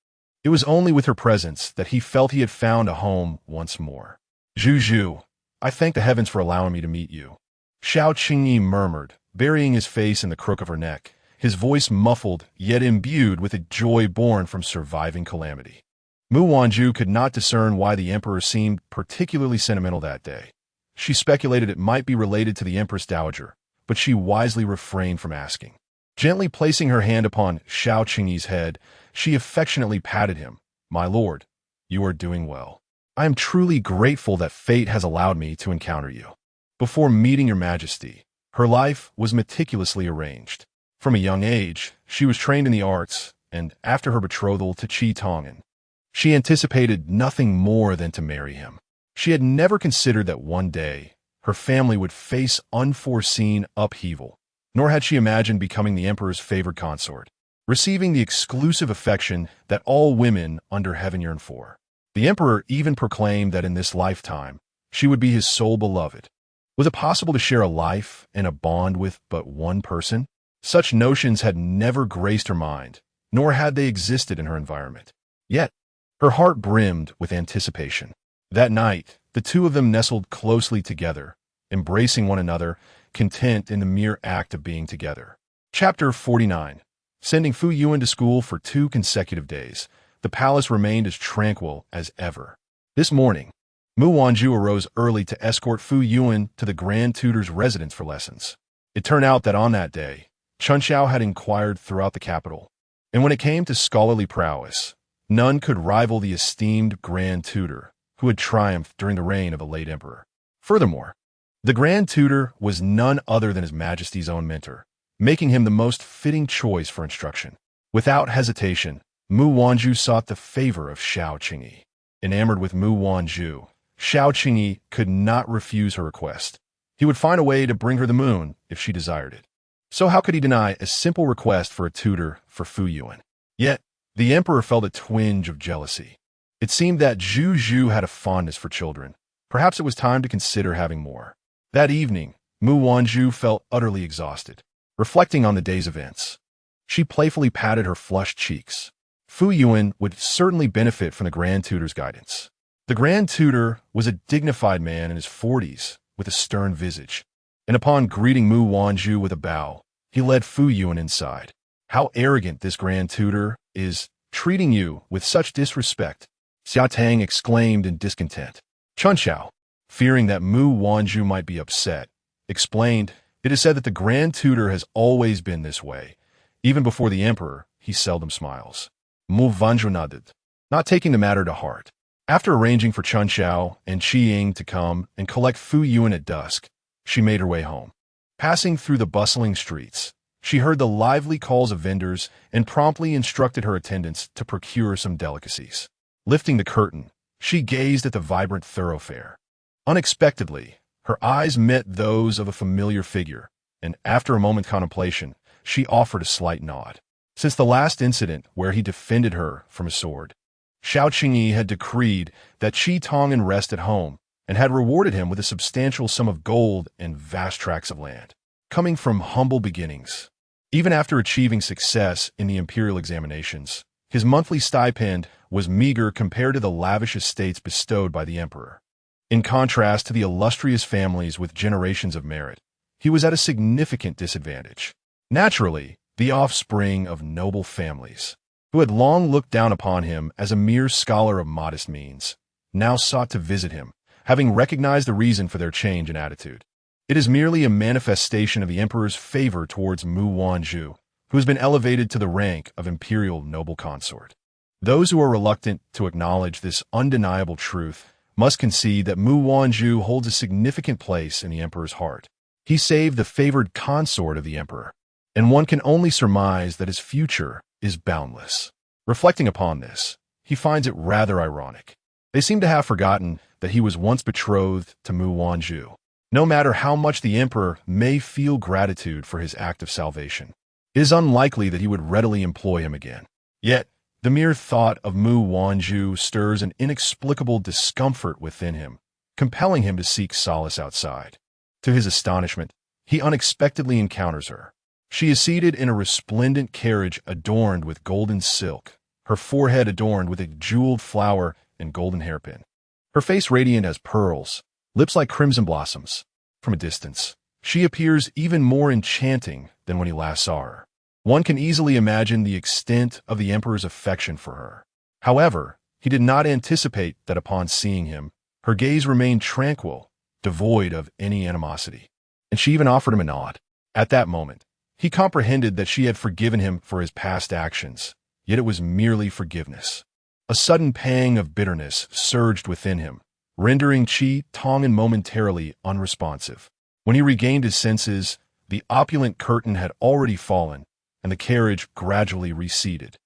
It was only with her presence that he felt he had found a home once more. "Zhu, I thank the heavens for allowing me to meet you," Xiao Qingyi murmured, burying his face in the crook of her neck, his voice muffled yet imbued with a joy born from surviving calamity. Mu Wanzhu could not discern why the emperor seemed particularly sentimental that day. She speculated it might be related to the Empress Dowager, but she wisely refrained from asking. Gently placing her hand upon Xiao Qingyi's head, she affectionately patted him. "My lord, you are doing well. I am truly grateful that fate has allowed me to encounter you." Before meeting your majesty, her life was meticulously arranged. From a young age, she was trained in the arts, and after her betrothal to Qi Tong'an, she anticipated nothing more than to marry him. She had never considered that one day her family would face unforeseen upheaval, nor had she imagined becoming the emperor's favored consort, receiving the exclusive affection that all women under heaven yearn for. The emperor even proclaimed that in this lifetime, she would be his sole beloved. Was it possible to share a life and a bond with but one person? Such notions had never graced her mind, nor had they existed in her environment. Yet, her heart brimmed with anticipation. That night, the two of them nestled closely together, embracing one another, content in the mere act of being together. Chapter 49. Sending Fu Yuan to school for 2 consecutive days, the palace remained as tranquil as ever. This morning, Mu Wanzhu arose early to escort Fu Yuan to the Grand Tutor's residence for lessons. It turned out that on that day, Chun Xiao had inquired throughout the capital, and when it came to scholarly prowess, none could rival the esteemed Grand Tutor, who had triumphed during the reign of the late emperor. Furthermore, the Grand Tutor was none other than His Majesty's own mentor, making him the most fitting choice for instruction. Without hesitation, Mu Wanzhu sought the favor of Xiao Qingyi. Enamored with Mu Wanzhu, Xiao Qingyi could not refuse her request. He would find a way to bring her the moon if she desired it. So how could he deny a simple request for a tutor for Fu Yuan? Yet, the emperor felt a twinge of jealousy. It seemed that Zhu Zhu had a fondness for children. Perhaps it was time to consider having more. That evening, Mu Wanzhu felt utterly exhausted. Reflecting on the day's events, she playfully patted her flushed cheeks. Fu Yuan would certainly benefit from the Grand Tutor's guidance. The Grand Tutor was a dignified man in his 40s with a stern visage, and upon greeting Mu Wanzhu with a bow, he led Fu Yuan inside. How arrogant this Grand Tutor is, treating you with such disrespect, Xia Tang exclaimed in discontent. Chun Xiao, fearing that Mu Wanzhu might be upset, explained, "It is said that the Grand Tutor has always been this way. Even before the emperor, he seldom smiles." Mu Wanzhu nodded, not taking the matter to heart. After arranging for Chun Xiao and Qi Ying to come and collect Fu Yuan at dusk, she made her way home. Passing through the bustling streets, she heard the lively calls of vendors and promptly instructed her attendants to procure some delicacies. Lifting the curtain, she gazed at the vibrant thoroughfare. Unexpectedly, her eyes met those of a familiar figure, and after a moment's contemplation, she offered a slight nod. Since the last incident where he defended her from a sword, Xiao Qingyi had decreed that Qi Tong'an rest at home and had rewarded him with a substantial sum of gold and vast tracts of land. Coming from humble beginnings, even after achieving success in the imperial examinations, his monthly stipend was meager compared to the lavish estates bestowed by the emperor. In contrast to the illustrious families with generations of merit, he was at a significant disadvantage. Naturally, the offspring of noble families, who had long looked down upon him as a mere scholar of modest means, now sought to visit him, having recognized the reason for their change in attitude. It is merely a manifestation of the emperor's favor towards Mu Wanzhu, who has been elevated to the rank of imperial noble consort. Those who are reluctant to acknowledge this undeniable truth must concede that Mu Wanzhu holds a significant place in the emperor's heart. He saved the favored consort of the emperor, and one can only surmise that his future is boundless. Reflecting upon this, he finds it rather ironic. They seem to have forgotten that he was once betrothed to Mu Wanzhu. No matter how much the emperor may feel gratitude for his act of salvation, it is unlikely that he would readily employ him again. Yet, the mere thought of Mu Wanzhu stirs an inexplicable discomfort within him, compelling him to seek solace outside. To his astonishment, he unexpectedly encounters her. She is seated in a resplendent carriage adorned with golden silk, her forehead adorned with a jeweled flower and golden hairpin. Her face radiant as pearls, lips like crimson blossoms. From a distance, she appears even more enchanting than when he last saw her. One can easily imagine the extent of the emperor's affection for her. However, he did not anticipate that upon seeing him, her gaze remained tranquil, devoid of any animosity. And she even offered him a nod. At that moment, he comprehended that she had forgiven him for his past actions, yet it was merely forgiveness. A sudden pang of bitterness surged within him, rendering Qi Tong'an momentarily unresponsive. When he regained his senses, The opulent curtain had already fallen, and the carriage gradually receded,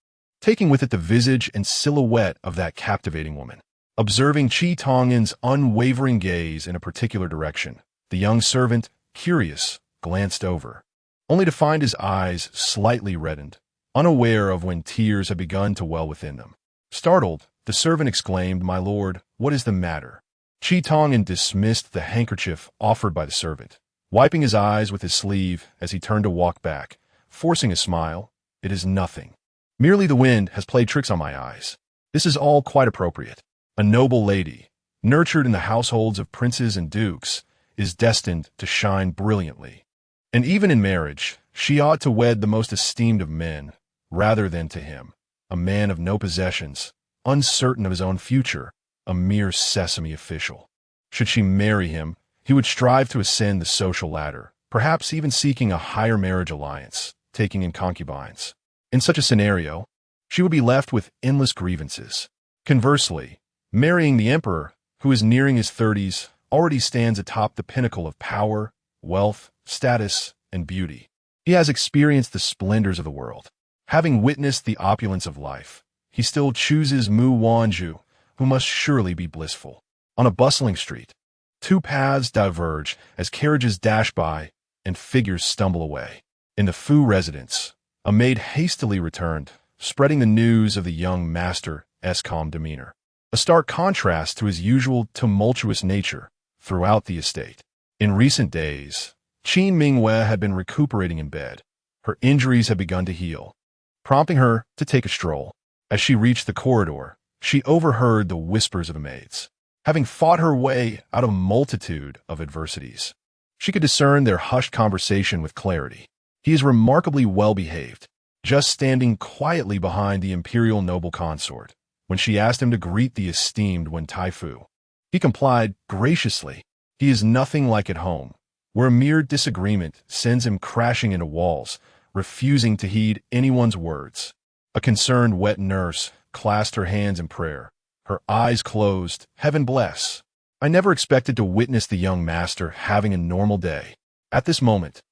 taking with it the visage and silhouette of that captivating woman. Observing Qi Tong'an's unwavering gaze in a particular direction, the young servant, curious, glanced over, only to find his eyes slightly reddened, unaware of when tears had begun to well within them. Startled, the servant exclaimed, "My lord, what is the matter?" Qi Tong'an dismissed the handkerchief offered by the servant, wiping his eyes with his sleeve as he turned to walk back, forcing a smile. "It is nothing. Merely the wind has played tricks on my eyes. This is all quite appropriate. A noble lady, nurtured in the households of princes and dukes, is destined to shine brilliantly. And even in marriage, she ought to wed the most esteemed of men, rather than to him, a man of no possessions, uncertain of his own future, a mere sesame official. Should she marry him, he would strive to ascend the social ladder, perhaps even seeking a higher marriage alliance, taking in concubines. In such a scenario, she would be left with endless grievances. Conversely, marrying the emperor, who is nearing his 30s, already stands atop the pinnacle of power, wealth, status, and beauty. He has experienced the splendors of the world. Having witnessed the opulence of life, he still chooses Mu Wanzhu, who must surely be blissful. On a bustling street, two paths diverge as carriages dash by and figures stumble away. In the Fu residence, a maid hastily returned, spreading the news of the young master's calm demeanor, a stark contrast to his usual tumultuous nature throughout the estate. In recent days, Qin Mingwei had been recuperating in bed. Her injuries had begun to heal, prompting her to take a stroll. As she reached the corridor, she overheard the whispers of the maids. Having fought her way out of a multitude of adversities, she could discern their hushed conversation with clarity. He is remarkably well-behaved, just standing quietly behind the imperial noble consort when she asked him to greet the esteemed Wen Taifu. He complied graciously. He is nothing like at home, where a mere disagreement sends him crashing into walls, refusing to heed anyone's words. A concerned wet nurse clasped her hands in prayer, her eyes closed. Heaven bless. I never expected to witness the young master having a normal day. At this moment,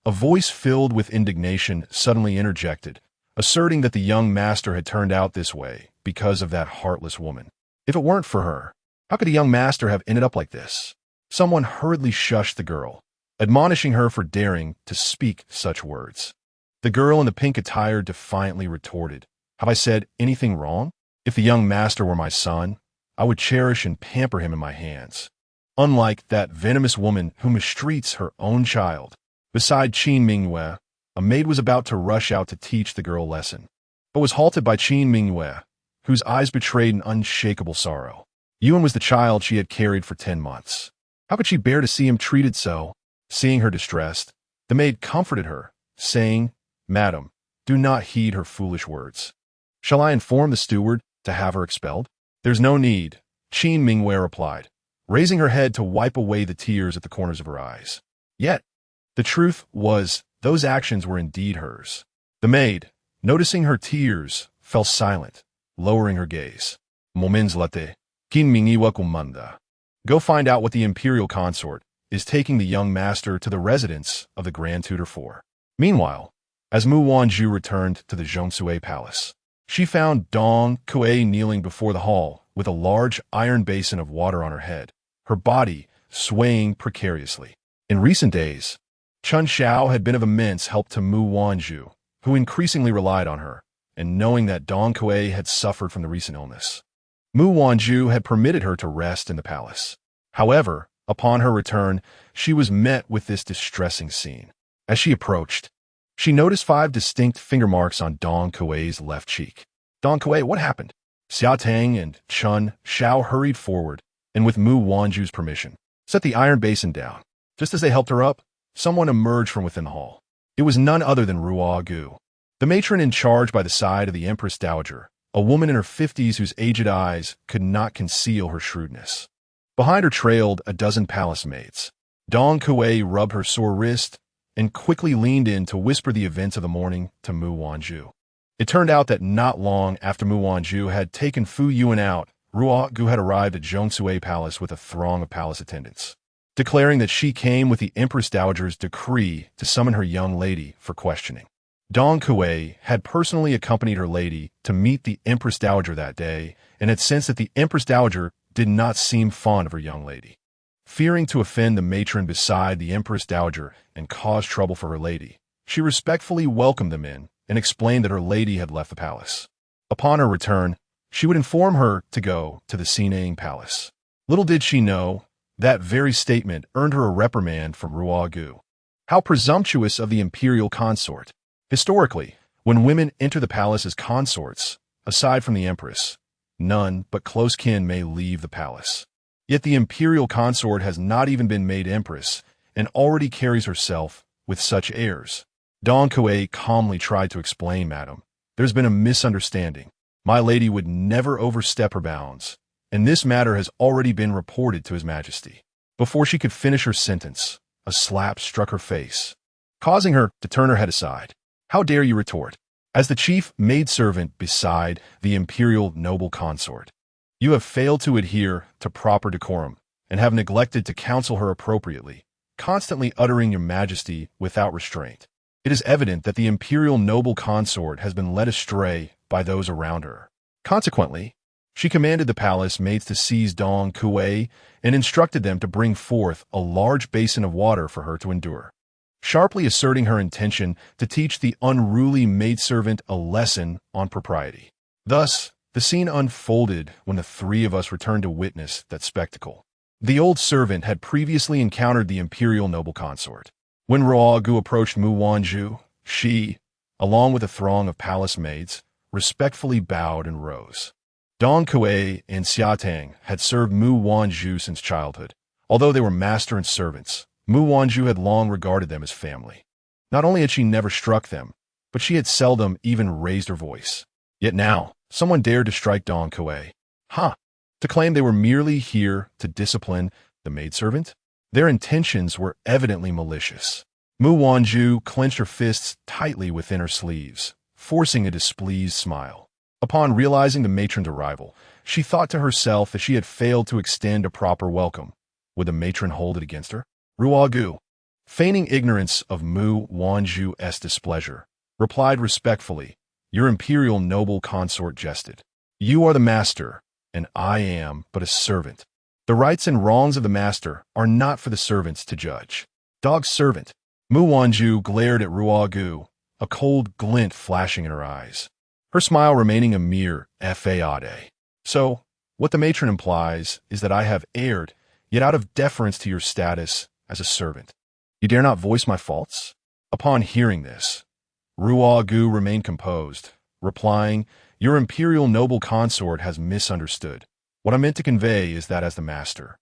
a voice filled with indignation suddenly interjected, asserting that the young master had turned out this way because of that heartless woman. If it weren't for her, how could a young master have ended up like this? Someone hurriedly shushed the girl, admonishing her for daring to speak such words. The girl in the pink attire defiantly retorted, "Have I said anything wrong? If the young master were my son, I would cherish and pamper him in my hands. Unlike that venomous woman who mistreats her own child." Beside Qin Mingwei, a maid was about to rush out to teach the girl a lesson, but was halted by Qin Mingwei, whose eyes betrayed an unshakable sorrow. Yuan was the child she had carried for 10 months. How could she bear to see him treated so? Seeing her distressed, the maid comforted her, saying, "Madam, do not heed her foolish words. Shall I inform the steward to have her expelled?" "There's no need," Qin Mingwei replied, raising her head to wipe away the tears at the corners of her eyes. Yet, the truth was, those actions were indeed hers. The maid, noticing her tears, fell silent, lowering her gaze. "Moments latte, Qin Mingwei kumanda." Go find out what the imperial consort is taking the young master to the residence of the Grand Tutor for. Meanwhile, as Mu Wanzhu returned to the Zhongsui Palace, she found Dong Kuei kneeling before the hall with a large iron basin of water on her head, her body swaying precariously. In recent days, Chun Xiao had been of immense help to Mu Wanzhu, who increasingly relied on her, and knowing that Dong Kuei had suffered from the recent illness, Mu Wanzhu had permitted her to rest in the palace. However, upon her return, she was met with this distressing scene. As she approached, she noticed 5 distinct finger marks on Dong Kuei's left cheek. "Dong Kuei, what happened?" Xia Tang and Chun Xiao hurried forward, and with Mu Wanzhu's permission, set the iron basin down. Just as they helped her up, someone emerged from within the hall. It was none other than Ruo Gu, the matron in charge by the side of the Empress Dowager, a woman in her 50s whose aged eyes could not conceal her shrewdness. Behind her trailed a dozen palace maids. Dong Kuei rubbed her sore wrist and quickly leaned in to whisper the events of the morning to Mu Wanzhu. It turned out that not long after Mu Wanzhu had taken Fu Yuan out, Ruo Gu had arrived at Zhongsui Palace with a throng of palace attendants. declaring that she came with the Empress Dowager's decree to summon her young lady for questioning. Dong Kuei had personally accompanied her lady to meet the Empress Dowager that day and had sensed that the Empress Dowager did not seem fond of her young lady. Fearing to offend the matron beside the Empress Dowager and cause trouble for her lady, she respectfully welcomed them in and explained that her lady had left the palace. Upon her return, she would inform her to go to the Sinang Palace. Little did she know, that very statement earned her a reprimand from Ruogu. How presumptuous of the imperial consort! Historically, when women enter the palace as consorts, aside from the empress, none but close kin may leave the palace. Yet the imperial consort has not even been made empress and already carries herself with such airs. Dong Kuei calmly tried to explain, "Madam, there's been a misunderstanding. My lady would never overstep her bounds, and this matter has already been reported to His Majesty." Before she could finish her sentence, a slap struck her face, causing her to turn her head aside. "How dare you retort? As the chief maidservant beside the imperial noble consort, you have failed to adhere to proper decorum and have neglected to counsel her appropriately, constantly uttering your majesty without restraint. It is evident that the imperial noble consort has been led astray by those around her." Consequently, she commanded the palace maids to seize Dong Kuei and instructed them to bring forth a large basin of water for her to endure, sharply asserting her intention to teach the unruly maidservant a lesson on propriety. Thus, the scene unfolded when the three of us returned to witness that spectacle. The old servant had previously encountered the imperial noble consort. When Ruogu approached Mu Wanzhu, she, along with a throng of palace maids, respectfully bowed and rose. Dong Kuei and Xiatang had served Mu Wanzhu since childhood. Although they were master and servants, Mu Wanzhu had long regarded them as family. Not only had she never struck them, but she had seldom even raised her voice. Yet now, someone dared to strike Dong Kuei. To claim they were merely here to discipline the maidservant? Their intentions were evidently malicious. Mu Wanzhu clenched her fists tightly within her sleeves, forcing a displeased smile. Upon realizing the matron's arrival, she thought to herself that she had failed to extend a proper welcome. Would the matron hold it against her? Ruogu, feigning ignorance of Mu Wanzhu's displeasure, replied respectfully, "Your imperial noble consort jested. You are the master, and I am but a servant. The rights and wrongs of the master are not for the servants to judge." "Dog servant." Mu Wanzhu glared at Ruogu, a cold glint flashing in her eyes, her smile remaining a mere fade. "So, what the matron implies is that I have erred, yet out of deference to your status as a servant, you dare not voice my faults?" Upon hearing this, Ruogu remained composed, replying, "Your imperial noble consort has misunderstood. What I meant to convey is that as the master,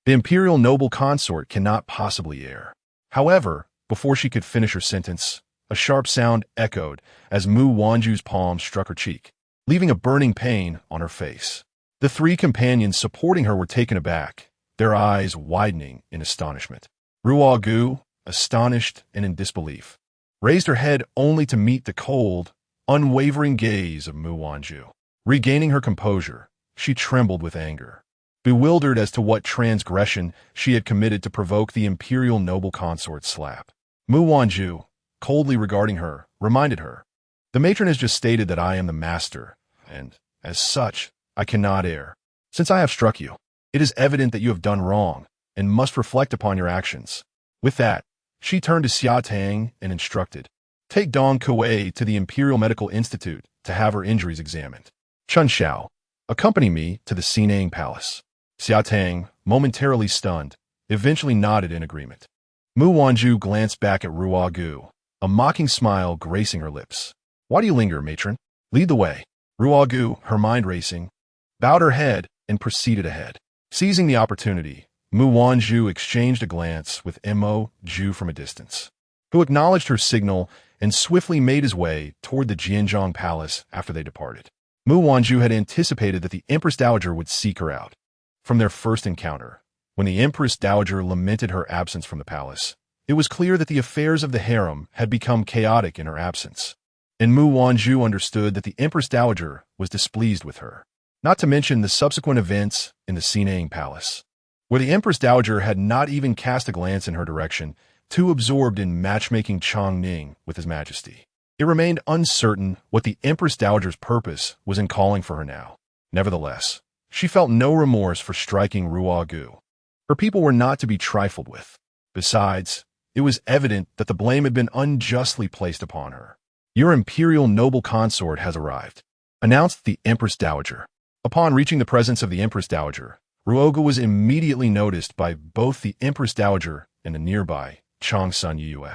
the imperial noble consort cannot possibly err." However, before she could finish her sentence, a sharp sound echoed as Mu Wanzhu's palm struck her cheek, leaving a burning pain on her face. The three companions supporting her were taken aback, their eyes widening in astonishment. Ruogu, astonished and in disbelief, raised her head only to meet the cold, unwavering gaze of Mu Wanzhu. Regaining her composure, she trembled with anger, bewildered as to what transgression she had committed to provoke the imperial noble consort's slap. Mu Wanzhu, coldly regarding her, reminded her, "The matron has just stated that I am the master, and, as such, I cannot err. Since I have struck you, it is evident that you have done wrong, and must reflect upon your actions." With that, she turned to Xiatang and instructed, "Take Dong Kuei to the Imperial Medical Institute to have her injuries examined. Chun Xiao, accompany me to the Sinang Palace." Xiatang, momentarily stunned, eventually nodded in agreement. Mu Wanzhu glanced back at Ruogu, a mocking smile gracing her lips. "Why do you linger, matron? Lead the way." Ruogu, her mind racing, bowed her head and proceeded ahead. Seizing the opportunity, Mu Wanzhu exchanged a glance with Mo Ju from a distance, who acknowledged her signal and swiftly made his way toward the Jianzhong Palace after they departed. Mu Wanzhu had anticipated that the Empress Dowager would seek her out. From their first encounter, when the Empress Dowager lamented her absence from the palace, it was clear that the affairs of the harem had become chaotic in her absence, and Mu Wanzhu understood that the Empress Dowager was displeased with her, not to mention the subsequent events in the Sinang Palace. where the Empress Dowager had not even cast a glance in her direction, too absorbed in matchmaking Chongning with His Majesty. It remained uncertain what the Empress Dowager's purpose was in calling for her now. Nevertheless, she felt no remorse for striking Ruogu. Her people were not to be trifled with. Besides, it was evident that the blame had been unjustly placed upon her. "Your imperial noble consort has arrived," announced the Empress Dowager. Upon reaching the presence of the Empress Dowager, Ruogu was immediately noticed by both the Empress Dowager and the nearby Chong Sun Yue,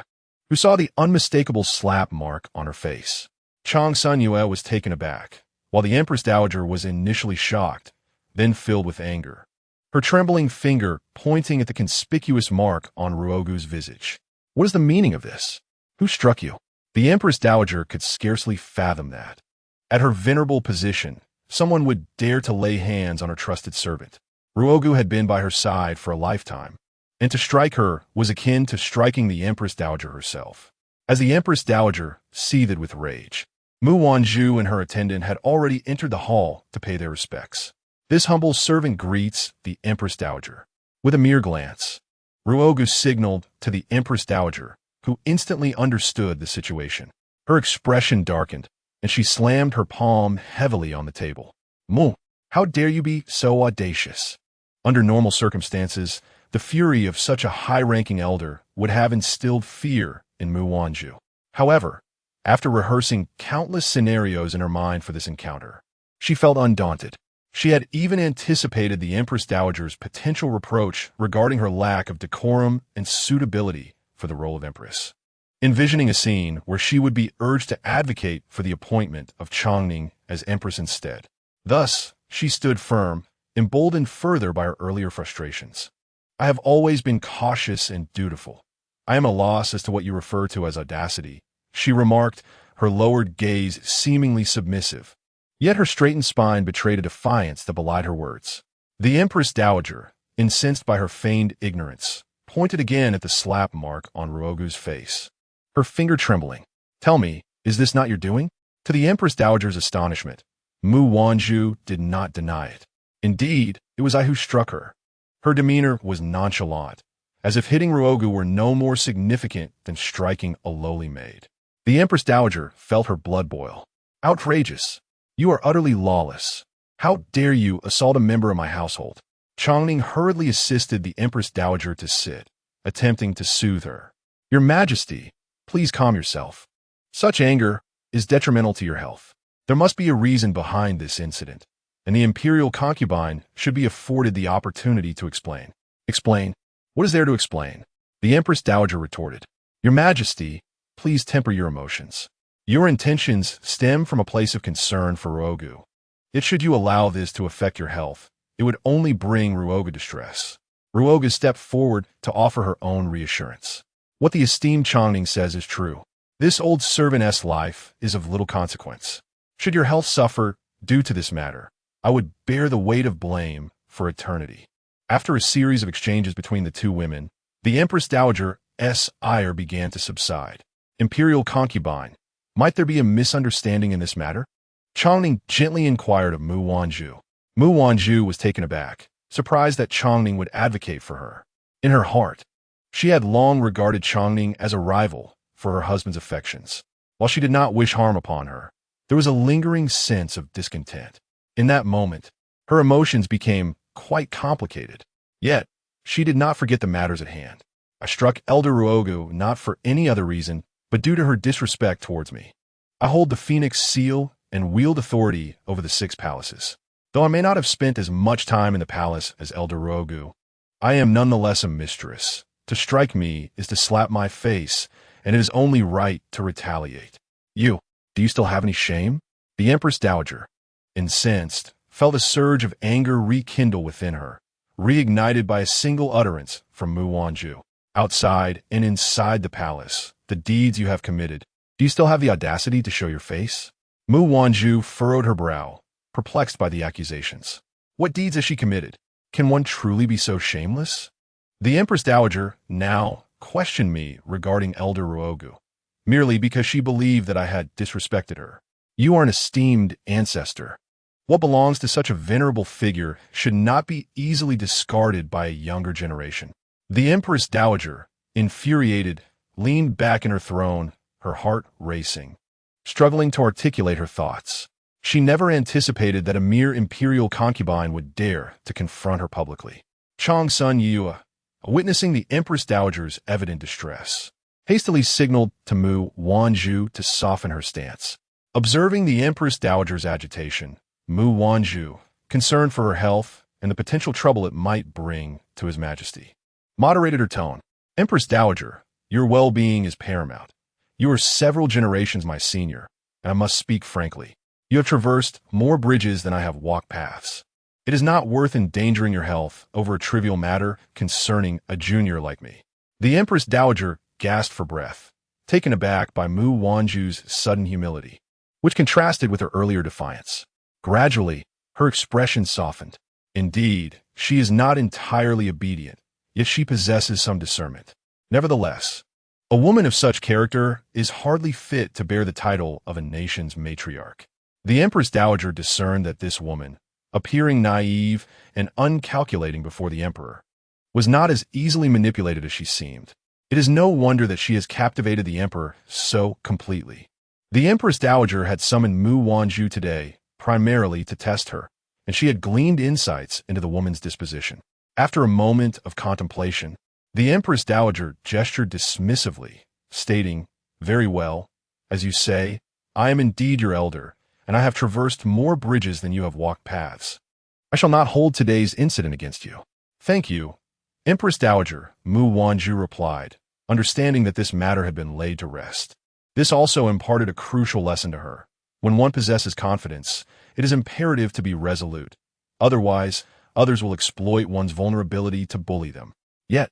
who saw the unmistakable slap mark on her face. Chong Sun Yue was taken aback, while the Empress Dowager was initially shocked, then filled with anger, her trembling finger pointing at the conspicuous mark on Ruogu's visage. "What is the meaning of this? Who struck you?" The Empress Dowager could scarcely fathom that. At her venerable position, someone would dare to lay hands on her trusted servant. Ruogu had been by her side for a lifetime, and to strike her was akin to striking the Empress Dowager herself. As the Empress Dowager seethed with rage, Mu Wanzhu and her attendant had already entered the hall to pay their respects. This humble servant greets the Empress Dowager. With a mere glance, Ruogu signaled to the Empress Dowager, who instantly understood the situation. Her expression darkened, and she slammed her palm heavily on the table. "Mu, how dare you be so audacious?" Under normal circumstances, the fury of such a high-ranking elder would have instilled fear in Mu Wanzhu. However, after rehearsing countless scenarios in her mind for this encounter, she felt undaunted. She had even anticipated the Empress Dowager's potential reproach regarding her lack of decorum and suitability for the role of Empress, envisioning a scene where she would be urged to advocate for the appointment of Chongning as Empress instead. Thus, she stood firm, emboldened further by her earlier frustrations. "I have always been cautious and dutiful. I am at a loss as to what you refer to as audacity," she remarked, her lowered gaze seemingly submissive. Yet her straightened spine betrayed a defiance that belied her words. The Empress Dowager, incensed by her feigned ignorance, pointed again at the slap mark on Ruogu's face, her finger trembling. "Tell me, is this not your doing?" To the Empress Dowager's astonishment, Mu Wanzhu did not deny it. "Indeed, it was I who struck her." Her demeanor was nonchalant, as if hitting Ruogu were no more significant than striking a lowly maid. The Empress Dowager felt her blood boil. "Outrageous! You are utterly lawless. How dare you assault a member of my household?" Chongning hurriedly assisted the Empress Dowager to sit, attempting to soothe her. "Your Majesty, please calm yourself. Such anger is detrimental to your health. There must be a reason behind this incident, and the imperial concubine should be afforded the opportunity to explain." "Explain? What is there to explain?" the Empress Dowager retorted. "Your Majesty, please temper your emotions. Your intentions stem from a place of concern for Ruogu. Yet should you allow this to affect your health, it would only bring Ruogu distress." Ruogu stepped forward to offer her own reassurance. "What the esteemed Chongning says is true. This old servantess life is of little consequence. Should your health suffer due to this matter, I would bear the weight of blame for eternity." After a series of exchanges between the two women, the Empress Dowager's ire began to subside. "Imperial concubine, might there be a misunderstanding in this matter?" Chongning gently inquired of Mu Wanzhu. Mu Wanzhu was taken aback, surprised that Chongning would advocate for her. In her heart, she had long regarded Chongning as a rival for her husband's affections. While she did not wish harm upon her, there was a lingering sense of discontent. In that moment, her emotions became quite complicated. Yet, she did not forget the matters at hand. "I struck Elder Ruogu not for any other reason, but due to her disrespect towards me. I hold the Phoenix seal and wield authority over the 6 palaces. Though I may not have spent as much time in the palace as Elder Ruogu, I am nonetheless a mistress. To strike me is to slap my face, and it is only right to retaliate. Do you still have any shame?" The Empress Dowager, incensed, felt a surge of anger rekindle within her, reignited by a single utterance from Mu Wanzhu. "Outside and inside the palace, the deeds you have committed, do you still have the audacity to show your face?" Mu Wanzhu furrowed her brow, perplexed by the accusations. What deeds has she committed? Can one truly be so shameless? The Empress Dowager now questioned me regarding Elder Ruogu, merely because she believed that I had disrespected her. "You are an esteemed ancestor. What belongs to such a venerable figure should not be easily discarded by a younger generation. The Empress Dowager, infuriated, leaned back in her throne, her heart racing, struggling to articulate her thoughts. She never anticipated that a mere imperial concubine would dare to confront her publicly. Chong Sun Yue, witnessing the Empress Dowager's evident distress, hastily signaled to Mu Wanzhu to soften her stance. Observing the Empress Dowager's agitation, Mu Wanzhu, concerned for her health and the potential trouble it might bring to His Majesty, moderated her tone. Empress Dowager, your well-being is paramount. You are several generations my senior, and I must speak frankly. You have traversed more bridges than I have walked paths. It is not worth endangering your health over a trivial matter concerning a junior like me. The Empress Dowager gasped for breath, taken aback by Mu Wanzhu's sudden humility, which contrasted with her earlier defiance. Gradually, her expression softened. Indeed, she is not entirely obedient, yet she possesses some discernment. Nevertheless, a woman of such character is hardly fit to bear the title of a nation's matriarch. The Empress Dowager discerned that this woman, appearing naive and uncalculating before the emperor, was not as easily manipulated as she seemed. It is no wonder that she has captivated the emperor so completely. The Empress Dowager had summoned Mu Wanzhu today primarily to test her, and she had gleaned insights into the woman's disposition. After a moment of contemplation, the Empress Dowager gestured dismissively, stating, "Very well, as you say, I am indeed your elder, and I have traversed more bridges than you have walked paths. I shall not hold today's incident against you." "Thank you, Empress Dowager," Mu Wanzhu replied, understanding that this matter had been laid to rest. This also imparted a crucial lesson to her. When one possesses confidence, it is imperative to be resolute. Otherwise, others will exploit one's vulnerability to bully them. Yet,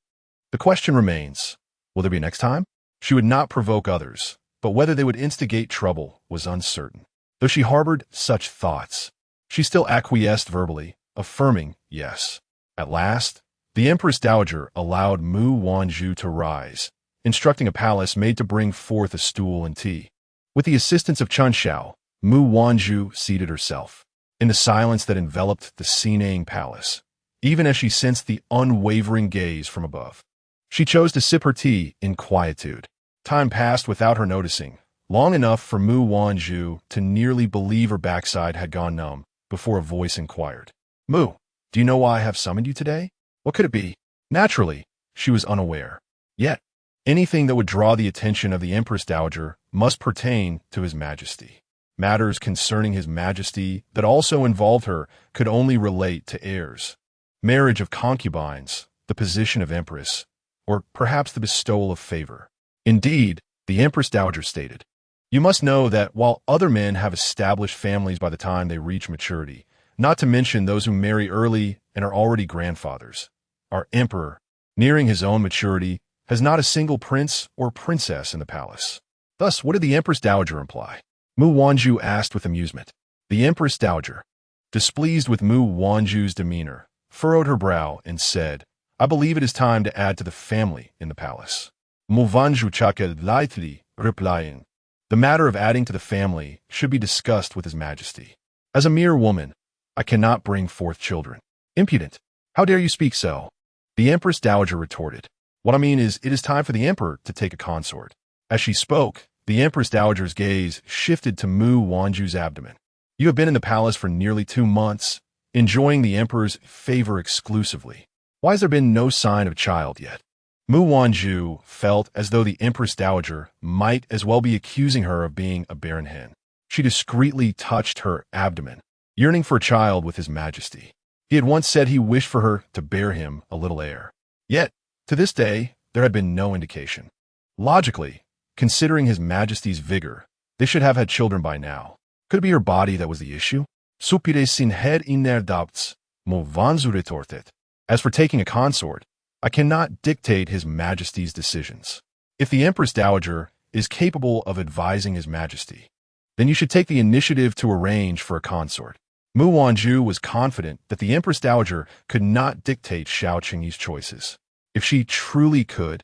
the question remains, will there be next time? She would not provoke others, but whether they would instigate trouble was uncertain. Though she harbored such thoughts, she still acquiesced verbally, affirming yes. At last, the Empress Dowager allowed Mu Wanzhu to rise, instructing a palace maid to bring forth a stool and tea. With the assistance of Chun Shao, Mu Wanzhu seated herself. In the silence that enveloped the Sinang palace, even as she sensed the unwavering gaze from above, she chose to sip her tea in quietude. Time passed without her noticing, long enough for Mu Wanzhu to nearly believe her backside had gone numb, before a voice inquired, "Mu, do you know why I have summoned you today?" What could it be? Naturally, she was unaware. Yet, anything that would draw the attention of the Empress Dowager must pertain to His Majesty. Matters concerning His Majesty that also involved her could only relate to heirs, marriage of concubines, the position of Empress, or perhaps the bestowal of favor. Indeed, the Empress Dowager stated, "You must know that while other men have established families by the time they reach maturity, not to mention those who marry early and are already grandfathers, our emperor, nearing his own maturity, has not a single prince or princess in the palace." Thus, what did the Empress Dowager imply? Mu Wanzhu asked with amusement. The Empress Dowager, displeased with Mu Wanzhu's demeanor, furrowed her brow and said, "I believe it is time to add to the family in the palace." Mu Wanzhu chuckled lightly, replying, "The matter of adding to the family should be discussed with His Majesty. As a mere woman, I cannot bring forth children." "Impudent! How dare you speak so?" The Empress Dowager retorted. "What I mean is, it is time for the emperor to take a consort." As she spoke, the Empress Dowager's gaze shifted to Mu Wanzhu's abdomen. "You have been in the palace for nearly 2 months, enjoying the emperor's favor exclusively. Why has there been no sign of a child yet?" Mu Wanzhu felt as though the Empress Dowager might as well be accusing her of being a barren hen. She discreetly touched her abdomen, yearning for a child with His Majesty. He had once said he wished for her to bear him a little heir. Yet, to this day, there had been no indication. Logically, considering His Majesty's vigor, they should have had children by now. Could it be her body that was the issue? Supire sin head in their doubts, Mu Wanzhu retorted. As for taking a consort, I cannot dictate His Majesty's decisions. If the Empress Dowager is capable of advising His Majesty, then you should take the initiative to arrange for a consort. Mu Wanzhu was confident that the Empress Dowager could not dictate Xiao Qingyi's choices. If she truly could,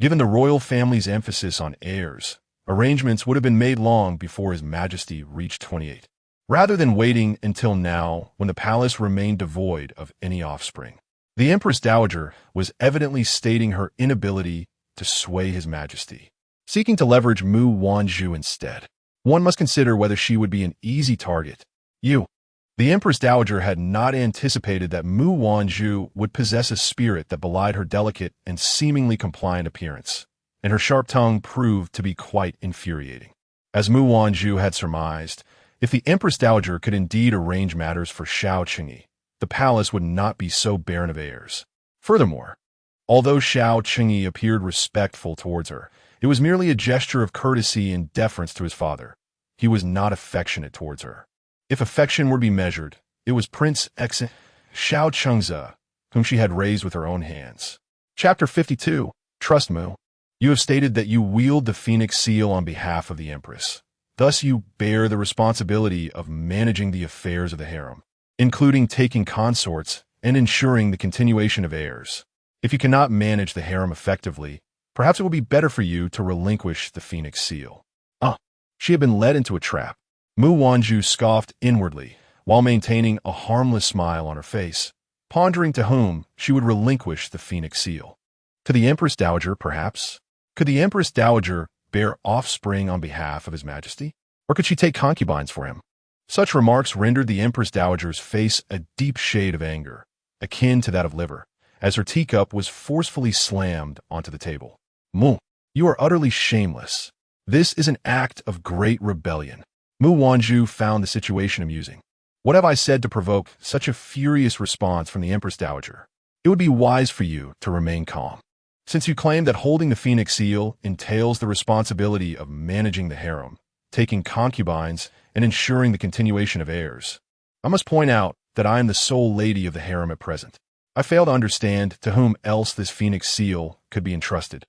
given the royal family's emphasis on heirs, arrangements would have been made long before His Majesty reached 28. rather than waiting until now when the palace remained devoid of any offspring. The Empress Dowager was evidently stating her inability to sway His Majesty, seeking to leverage Mu Wanzhu instead. One must consider whether she would be an easy target. The Empress Dowager had not anticipated that Mu Wanzhu would possess a spirit that belied her delicate and seemingly compliant appearance, and her sharp tongue proved to be quite infuriating. As Mu Wanzhu had surmised, if the Empress Dowager could indeed arrange matters for Xiao Qingyi, the palace would not be so barren of heirs. Furthermore, although Xiao Qingyi appeared respectful towards her, it was merely a gesture of courtesy and deference to his father. He was not affectionate towards her. If affection were to be measured, it was Prince Xiao Chengze, whom she had raised with her own hands. Chapter 52. Trust Mu. You have stated that you wield the Phoenix Seal on behalf of the Empress. Thus you bear the responsibility of managing the affairs of the harem, including taking consorts and ensuring the continuation of heirs. If you cannot manage the harem effectively, perhaps it will be better for you to relinquish the Phoenix Seal. She had been led into a trap. Mu Wanzhu scoffed inwardly, while maintaining a harmless smile on her face, pondering to whom she would relinquish the Phoenix Seal. To the Empress Dowager, perhaps? Could the Empress Dowager bear offspring on behalf of His Majesty? Or could she take concubines for him? Such remarks rendered the Empress Dowager's face a deep shade of anger, akin to that of liver, as her teacup was forcefully slammed onto the table. Mu, you are utterly shameless. This is an act of great rebellion. Mu Wanzhu found the situation amusing. What have I said to provoke such a furious response from the Empress Dowager? It would be wise for you to remain calm. Since you claim that holding the Phoenix Seal entails the responsibility of managing the harem, taking concubines, and ensuring the continuation of heirs, I must point out that I am the sole lady of the harem at present. I fail to understand to whom else this Phoenix Seal could be entrusted.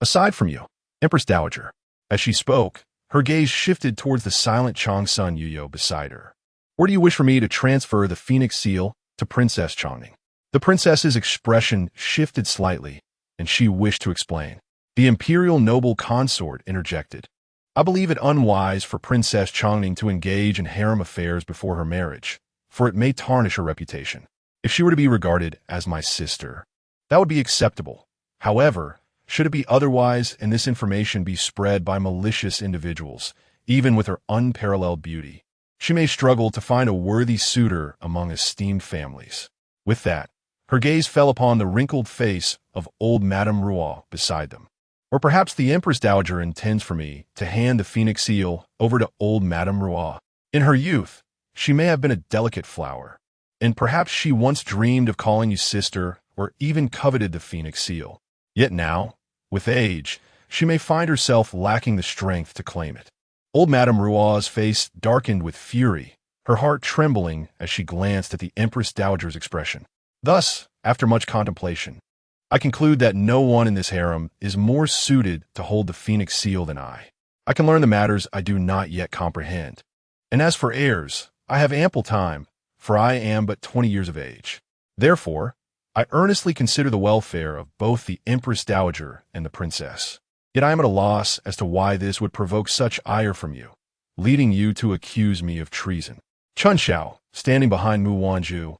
Aside from you, Empress Dowager. As she spoke, her gaze shifted towards the silent Changsun Yuyo beside her. Or do you wish for me to transfer the Phoenix Seal to Princess Chongning? The princess's expression shifted slightly, and she wished to explain. The imperial noble consort interjected. I believe it unwise for Princess Chongning to engage in harem affairs before her marriage, for it may tarnish her reputation. If she were to be regarded as my sister, that would be acceptable. However, should it be otherwise and this information be spread by malicious individuals, even with her unparalleled beauty, she may struggle to find a worthy suitor among esteemed families. With that, her gaze fell upon the wrinkled face of old Madame Ruo beside them. Or perhaps the Empress Dowager intends for me to hand the Phoenix Seal over to old Madame Ruo. In her youth, she may have been a delicate flower, and perhaps she once dreamed of calling you sister or even coveted the Phoenix Seal. Yet now, with age, she may find herself lacking the strength to claim it. Old Madame Ruo's face darkened with fury, her heart trembling as she glanced at the Empress Dowager's expression. Thus, after much contemplation, I conclude that no one in this harem is more suited to hold the Phoenix Seal than I. I can learn the matters I do not yet comprehend. And as for heirs, I have ample time, for I am but 20 years of age. Therefore, I earnestly consider the welfare of both the Empress Dowager and the princess. Yet I am at a loss as to why this would provoke such ire from you, leading you to accuse me of treason. Chun Xiao, standing behind Mu Wanzhu,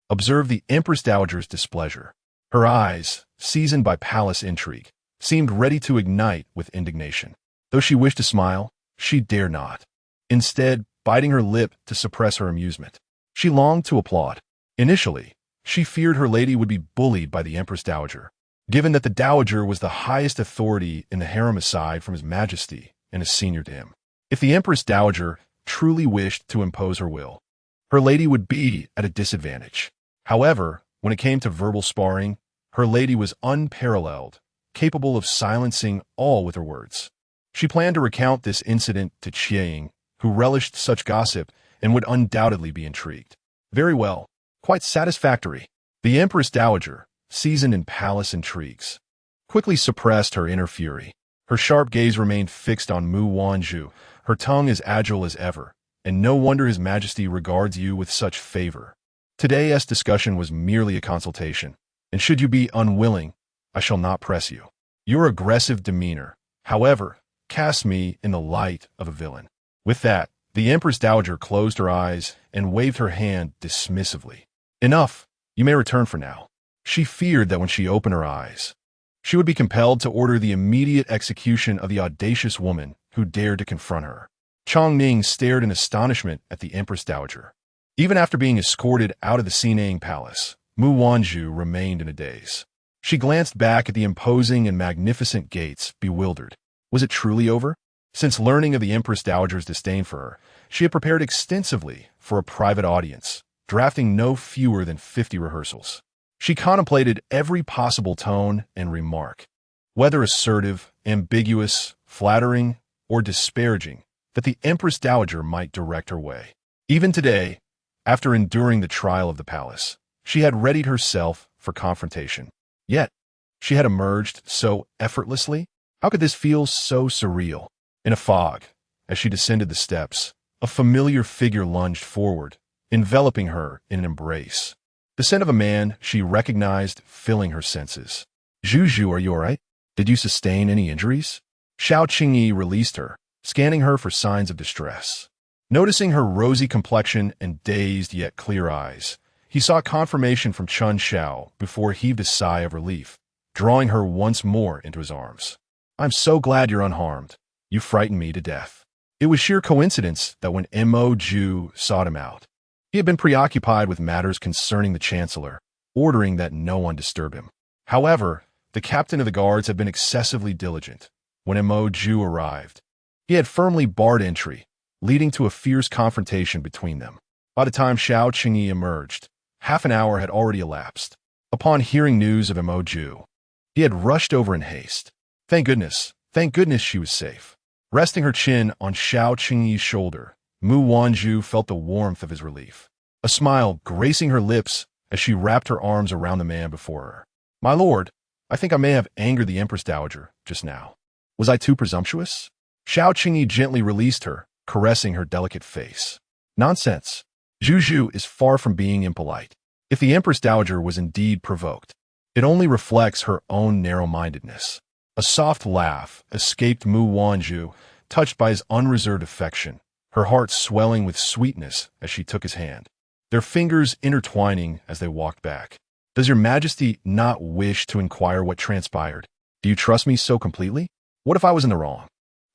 observed the Empress Dowager's displeasure. Her eyes, seasoned by palace intrigue, seemed ready to ignite with indignation. Though she wished to smile, she dared not, instead biting her lip to suppress her amusement. She longed to applaud. Initially, she feared her lady would be bullied by the Empress Dowager, given that the Dowager was the highest authority in the harem aside from His Majesty and a senior to him. If the Empress Dowager truly wished to impose her will, her lady would be at a disadvantage. However, when it came to verbal sparring, her lady was unparalleled, capable of silencing all with her words. She planned to recount this incident to Qiang, who relished such gossip and would undoubtedly be intrigued. Very well. Quite satisfactory. The Empress Dowager, seasoned in palace intrigues, quickly suppressed her inner fury. Her sharp gaze remained fixed on Mu Wanzhu, her tongue as agile as ever, and no wonder His Majesty regards you with such favor. Today's discussion was merely a consultation, and should you be unwilling, I shall not press you. Your aggressive demeanor, however, casts me in the light of a villain. With that, The Empress Dowager closed her eyes and waved her hand dismissively. Enough, you may return for now. She feared that when she opened her eyes, she would be compelled to order the immediate execution of the audacious woman who dared to confront her. Chongming stared in astonishment at the Empress Dowager. Even after being escorted out of the Xinang Palace, Mu Wanzhu remained in a daze. She glanced back at the imposing and magnificent gates, bewildered. Was it truly over? Since learning of the Empress Dowager's disdain for her, she had prepared extensively for a private audience, drafting no fewer than 50 rehearsals. She contemplated every possible tone and remark, whether assertive, ambiguous, flattering, or disparaging, that the Empress Dowager might direct her way. Even today, after enduring the trial of the palace, she had readied herself for confrontation. Yet, she had emerged so effortlessly. How could this feel so surreal? In a fog, as she descended the steps, a familiar figure lunged forward, enveloping her in an embrace. The scent of a man she recognized filling her senses. Zhu, are you all right? Did you sustain any injuries? Xiao Qingyi released her, scanning her for signs of distress. Noticing her rosy complexion and dazed yet clear eyes, he sought confirmation from Chun Xiao before he heaved a sigh of relief, drawing her once more into his arms. I'm so glad you're unharmed. You frightened me to death. It was sheer coincidence that when Mo Zhu sought him out, he had been preoccupied with matters concerning the Chancellor, ordering that no one disturb him. However, the captain of the guards had been excessively diligent. When Mo Zhu arrived, he had firmly barred entry, leading to a fierce confrontation between them. By the time Xiao Qingyi emerged, half an hour had already elapsed. Upon hearing news of Mo Zhu, he had rushed over in haste. Thank goodness she was safe. Resting her chin on Xiao Qingyi's shoulder, Mu Wanzhu felt the warmth of his relief. A smile gracing her lips as she wrapped her arms around the man before her. My lord, I think I may have angered the Empress Dowager just now. Was I too presumptuous? Xiao Qingyi gently released her, caressing her delicate face. Nonsense. Zhu is far from being impolite. If the Empress Dowager was indeed provoked, it only reflects her own narrow-mindedness. A soft laugh escaped Mu Wanzhu, touched by his unreserved affection, her heart swelling with sweetness as she took his hand, their fingers intertwining as they walked back. Does your majesty not wish to inquire what transpired? Do you trust me so completely? What if I was in the wrong?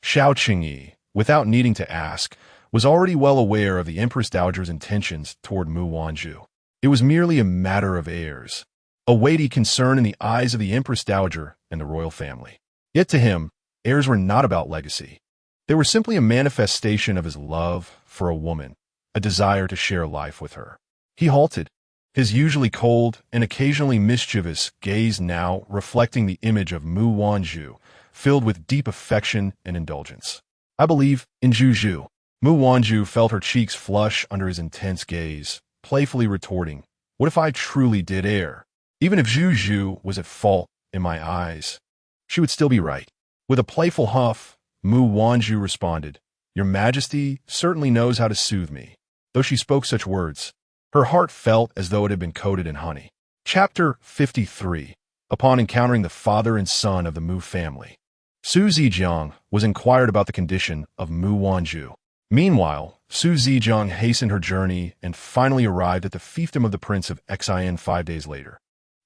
Xiao Qingyi, without needing to ask, was already well aware of the Empress Dowager's intentions toward Mu Wanzhu. It was merely a matter of heirs, a weighty concern in the eyes of the Empress Dowager and the royal family. Yet to him, heirs were not about legacy. They were simply a manifestation of his love for a woman, a desire to share life with her. He halted, his usually cold and occasionally mischievous gaze now reflecting the image of Mu Wanzhu, filled with deep affection and indulgence. I believe in Zhu. Mu Wanzhu felt her cheeks flush under his intense gaze, playfully retorting, what if I truly did err? Even if Zhu was at fault in my eyes, she would still be right. With a playful huff, Mu Wanzhu responded, Your Majesty certainly knows how to soothe me. Though she spoke such words, her heart felt as though it had been coated in honey. Chapter 53. Upon encountering the father and son of the Mu family, Su Zijiang was inquired about the condition of Mu Wanzhu. Meanwhile, Su Zijiang hastened her journey and finally arrived at the fiefdom of the Prince of Xin 5 days later.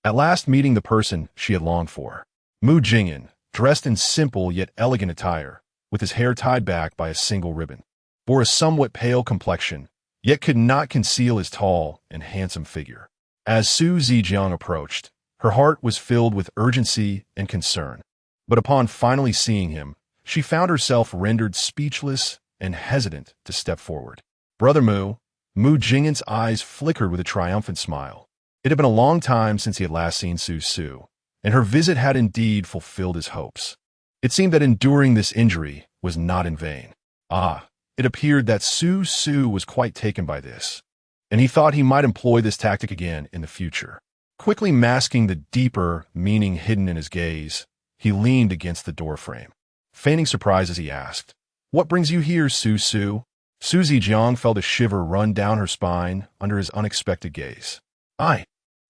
At last meeting the person she had longed for, Mu Jingyan, dressed in simple yet elegant attire, with his hair tied back by a single ribbon, bore a somewhat pale complexion, yet could not conceal his tall and handsome figure. As Su Zijiang approached, her heart was filled with urgency and concern. But upon finally seeing him, she found herself rendered speechless and hesitant to step forward. Brother Mu Jingyan's eyes flickered with a triumphant smile. It had been a long time since he had last seen Su, and her visit had indeed fulfilled his hopes. It seemed that enduring this injury was not in vain. It appeared that Su was quite taken by this, and he thought he might employ this tactic again in the future. Quickly masking the deeper meaning hidden in his gaze, he leaned against the doorframe, feigning surprise as he asked, What brings you here, Su? Su Zijiang felt a shiver run down her spine under his unexpected gaze.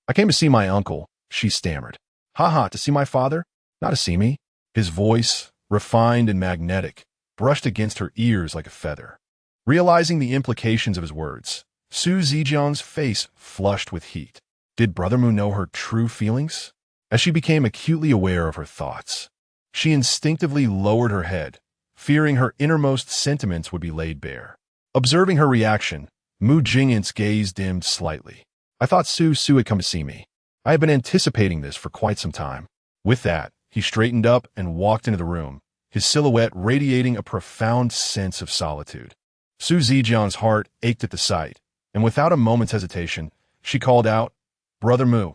I came to see my uncle, she stammered. To see my father? Not to see me? His voice, refined and magnetic, brushed against her ears like a feather. Realizing the implications of his words, Su Zijiang's face flushed with heat. Did Brother Mu know her true feelings? As she became acutely aware of her thoughts, she instinctively lowered her head, fearing her innermost sentiments would be laid bare. Observing her reaction, Mu Jingyin's gaze dimmed slightly. I thought Su had come to see me. I have been anticipating this for quite some time. With that, he straightened up and walked into the room, his silhouette radiating a profound sense of solitude. Su Zijiang's heart ached at the sight, and without a moment's hesitation, she called out, Brother Mu,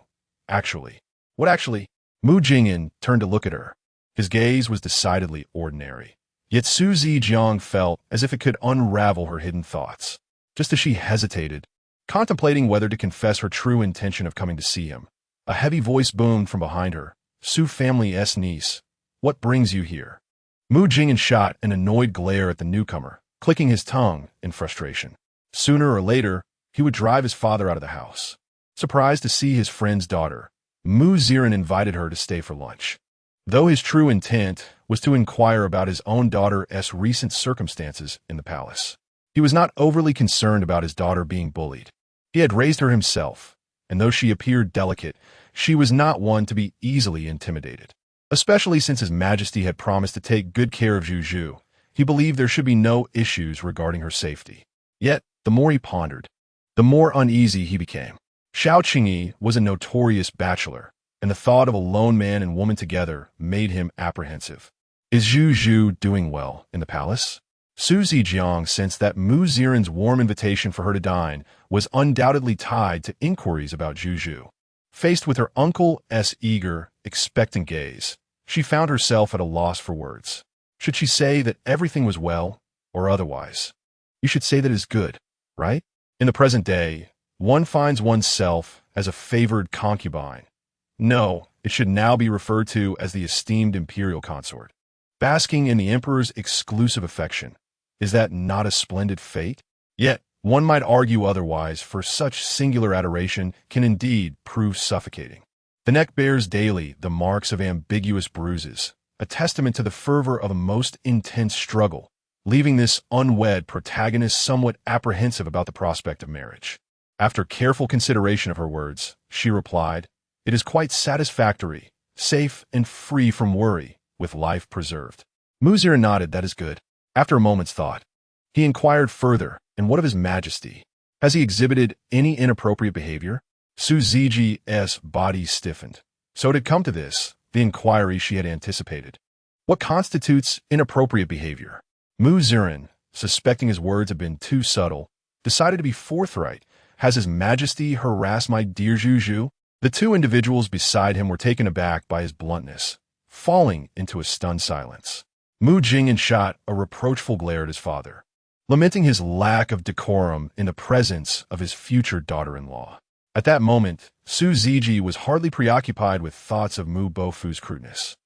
actually. What actually? Mu Jingyin turned to look at her. His gaze was decidedly ordinary. Yet Su Zijiang felt as if it could unravel her hidden thoughts. Just as she hesitated, contemplating whether to confess her true intention of coming to see him, a heavy voice boomed from behind her. Su family's niece, what brings you here? Mu Jingyin shot an annoyed glare at the newcomer, clicking his tongue in frustration. Sooner or later, he would drive his father out of the house. Surprised to see his friend's daughter, Mu Ziran invited her to stay for lunch. Though his true intent was to inquire about his own daughter's recent circumstances in the palace, he was not overly concerned about his daughter being bullied. He had raised her himself, and though she appeared delicate, she was not one to be easily intimidated. Especially since His Majesty had promised to take good care of Zhu, he believed there should be no issues regarding her safety. Yet, the more he pondered, the more uneasy he became. Xiao Qingyi was a notorious bachelor, and the thought of a lone man and woman together made him apprehensive. Is Zhu doing well in the palace? Su Zijiang sensed that Mu Ziran's warm invitation for her to dine was undoubtedly tied to inquiries about Zhu. Faced with her uncle's eager, expectant gaze, she found herself at a loss for words. Should she say that everything was well, or otherwise? You should say that it is good, right? In the present day, one finds oneself as a favored concubine. No, it should now be referred to as the esteemed imperial consort. Basking in the emperor's exclusive affection. Is that not a splendid fate? Yet, one might argue otherwise, for such singular adoration can indeed prove suffocating. The neck bears daily the marks of ambiguous bruises, a testament to the fervor of a most intense struggle, leaving this unwed protagonist somewhat apprehensive about the prospect of marriage. After careful consideration of her words, she replied, It is quite satisfactory, safe and free from worry, with life preserved. Mu Ziran nodded, that is good. After a moment's thought, he inquired further, and what of His Majesty? Has he exhibited any inappropriate behavior? Su Ziji's body stiffened. So it had come to this, the inquiry she had anticipated. What constitutes inappropriate behavior? Mu Ziran, suspecting his words had been too subtle, decided to be forthright. Has His Majesty harassed my dear Zhu? The two individuals beside him were taken aback by his bluntness, falling into a stunned silence. Mu Jingyin shot a reproachful glare at his father, lamenting his lack of decorum in the presence of his future daughter-in-law. At that moment, Su Ziji was hardly preoccupied with thoughts of Mu Bofu's crudeness.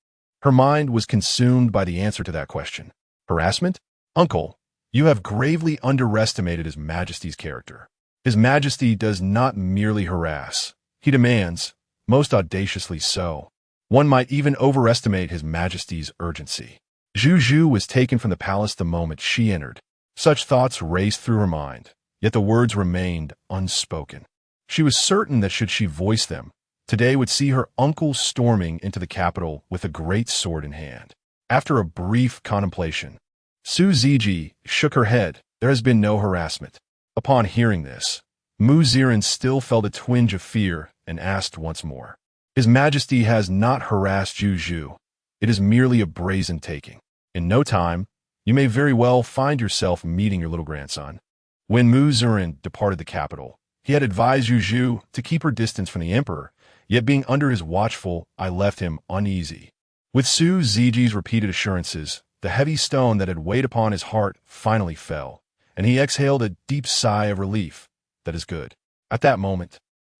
Her mind was consumed by the answer to that question. Harassment? Uncle, you have gravely underestimated His Majesty's character. His Majesty does not merely harass. He demands, most audaciously so. One might even overestimate His Majesty's urgency. Zhu was taken from the palace the moment she entered. Such thoughts raced through her mind, yet the words remained unspoken. She was certain that should she voice them, today would see her uncle storming into the capital with a great sword in hand. After a brief contemplation, Su Ziji shook her head. There has been no harassment. Upon hearing this, Mu Ziran still felt a twinge of fear and asked once more. His Majesty has not harassed Zhu. It is merely a brazen taking. In no time, you may very well find yourself meeting your little grandson. When Mu Ziran departed the capital, he had advised Zhu to keep her distance from the emperor, yet being under his watchful eye left him uneasy. With Su Ziji's repeated assurances, the heavy stone that had weighed upon his heart finally fell, and he exhaled a deep sigh of relief. That is good. At that moment,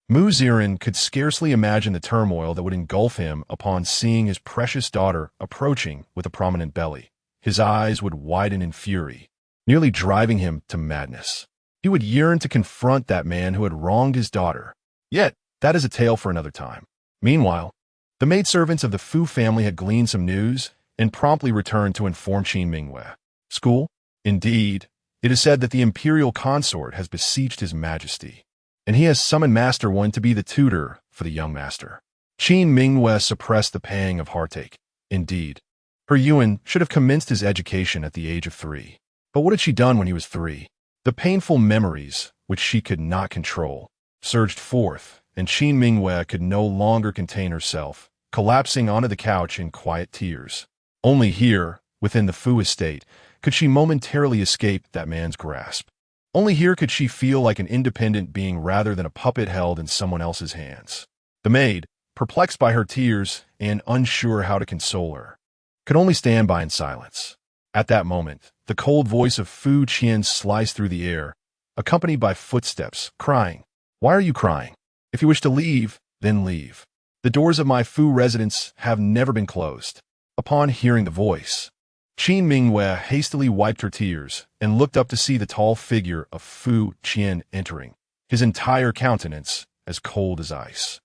Mu Ziran could scarcely imagine the turmoil that would engulf him upon seeing his precious daughter approaching with a prominent belly. His eyes would widen in fury, nearly driving him to madness. He would yearn to confront that man who had wronged his daughter. Yet, that is a tale for another time. Meanwhile, the maidservants of the Fu family had gleaned some news and promptly returned to inform Qin Mingwei. School? Indeed, It is said that the imperial consort has beseeched his majesty, and he has summoned Master Wan to be the tutor for the young master. Qin Mingyue suppressed the pang of heartache. Indeed, her Yuan should have commenced his education at the age of 3. But what had she done when he was 3? The painful memories, which she could not control, surged forth, and Qin Mingyue could no longer contain herself, collapsing onto the couch in quiet tears. Only here, within the Fu estate, could she momentarily escape that man's grasp. Only here could she feel like an independent being rather than a puppet held in someone else's hands. The maid, perplexed by her tears and unsure how to console her, could only stand by in silence. At that moment, the cold voice of Fu Qian sliced through the air, accompanied by footsteps, crying, "Why are you crying? If you wish to leave, then leave. The doors of my Fu residence have never been closed." Upon hearing the voice, Qin Mingyue hastily wiped her tears and looked up to see the tall figure of Fu Qian entering, his entire countenance as cold as ice.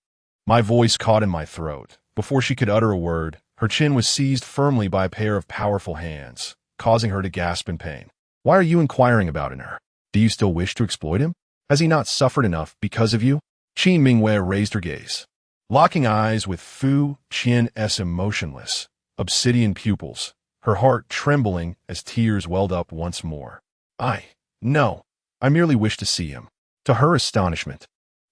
My voice caught in my throat. Before she could utter a word, her chin was seized firmly by a pair of powerful hands, causing her to gasp in pain. "Why are you inquiring about her? Do you still wish to exploit him? Has he not suffered enough because of you?" Qin Mingyue raised her gaze, locking eyes with Fu Qian's emotionless, obsidian pupils, her heart trembling as tears welled up once more. No, I merely wish to see him." To her astonishment,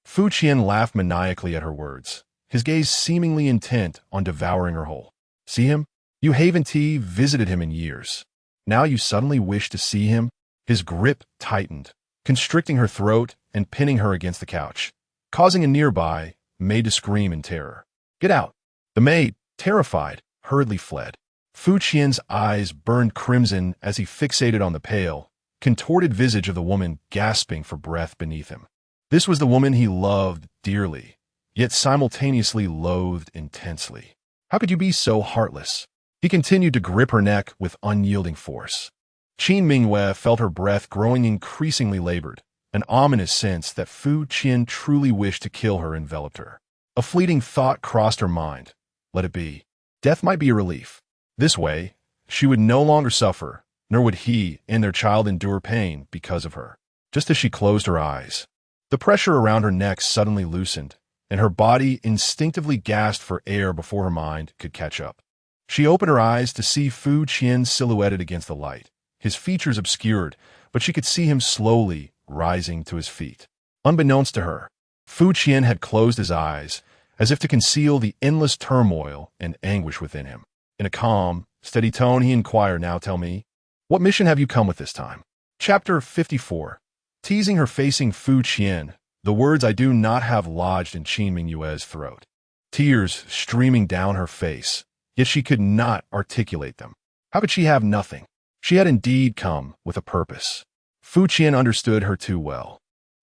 Fu Qian laughed maniacally at her words, his gaze seemingly intent on devouring her whole. "See him? You haven't visited him in years. Now you suddenly wish to see him?" His grip tightened, constricting her throat and pinning her against the couch, causing a nearby maid to scream in terror. "Get out!" The maid, terrified, hurriedly fled. Fu Qian's eyes burned crimson as he fixated on the pale, contorted visage of the woman gasping for breath beneath him. This was the woman he loved dearly, yet simultaneously loathed intensely. How could you be so heartless? He continued to grip her neck with unyielding force. Qin Mingyue felt her breath growing increasingly labored. An ominous sense that Fu Qian truly wished to kill her enveloped her. A fleeting thought crossed her mind. Let it be. Death might be a relief. This way, she would no longer suffer, nor would he and their child endure pain because of her. Just as she closed her eyes, the pressure around her neck suddenly loosened, and her body instinctively gasped for air before her mind could catch up. She opened her eyes to see Fu Qian silhouetted against the light, his features obscured, but she could see him slowly rising to his feet. Unbeknownst to her, Fu Qian had closed his eyes, as if to conceal the endless turmoil and anguish within him. In a calm, steady tone, he inquired, "Now tell me, what mission have you come with this time?" Chapter 54. Teasing her facing Fu Qian, the words "I do not" have lodged in Qin Mingyue's throat, tears streaming down her face, yet she could not articulate them. How could she have nothing? She had indeed come with a purpose. Fu Qian understood her too well.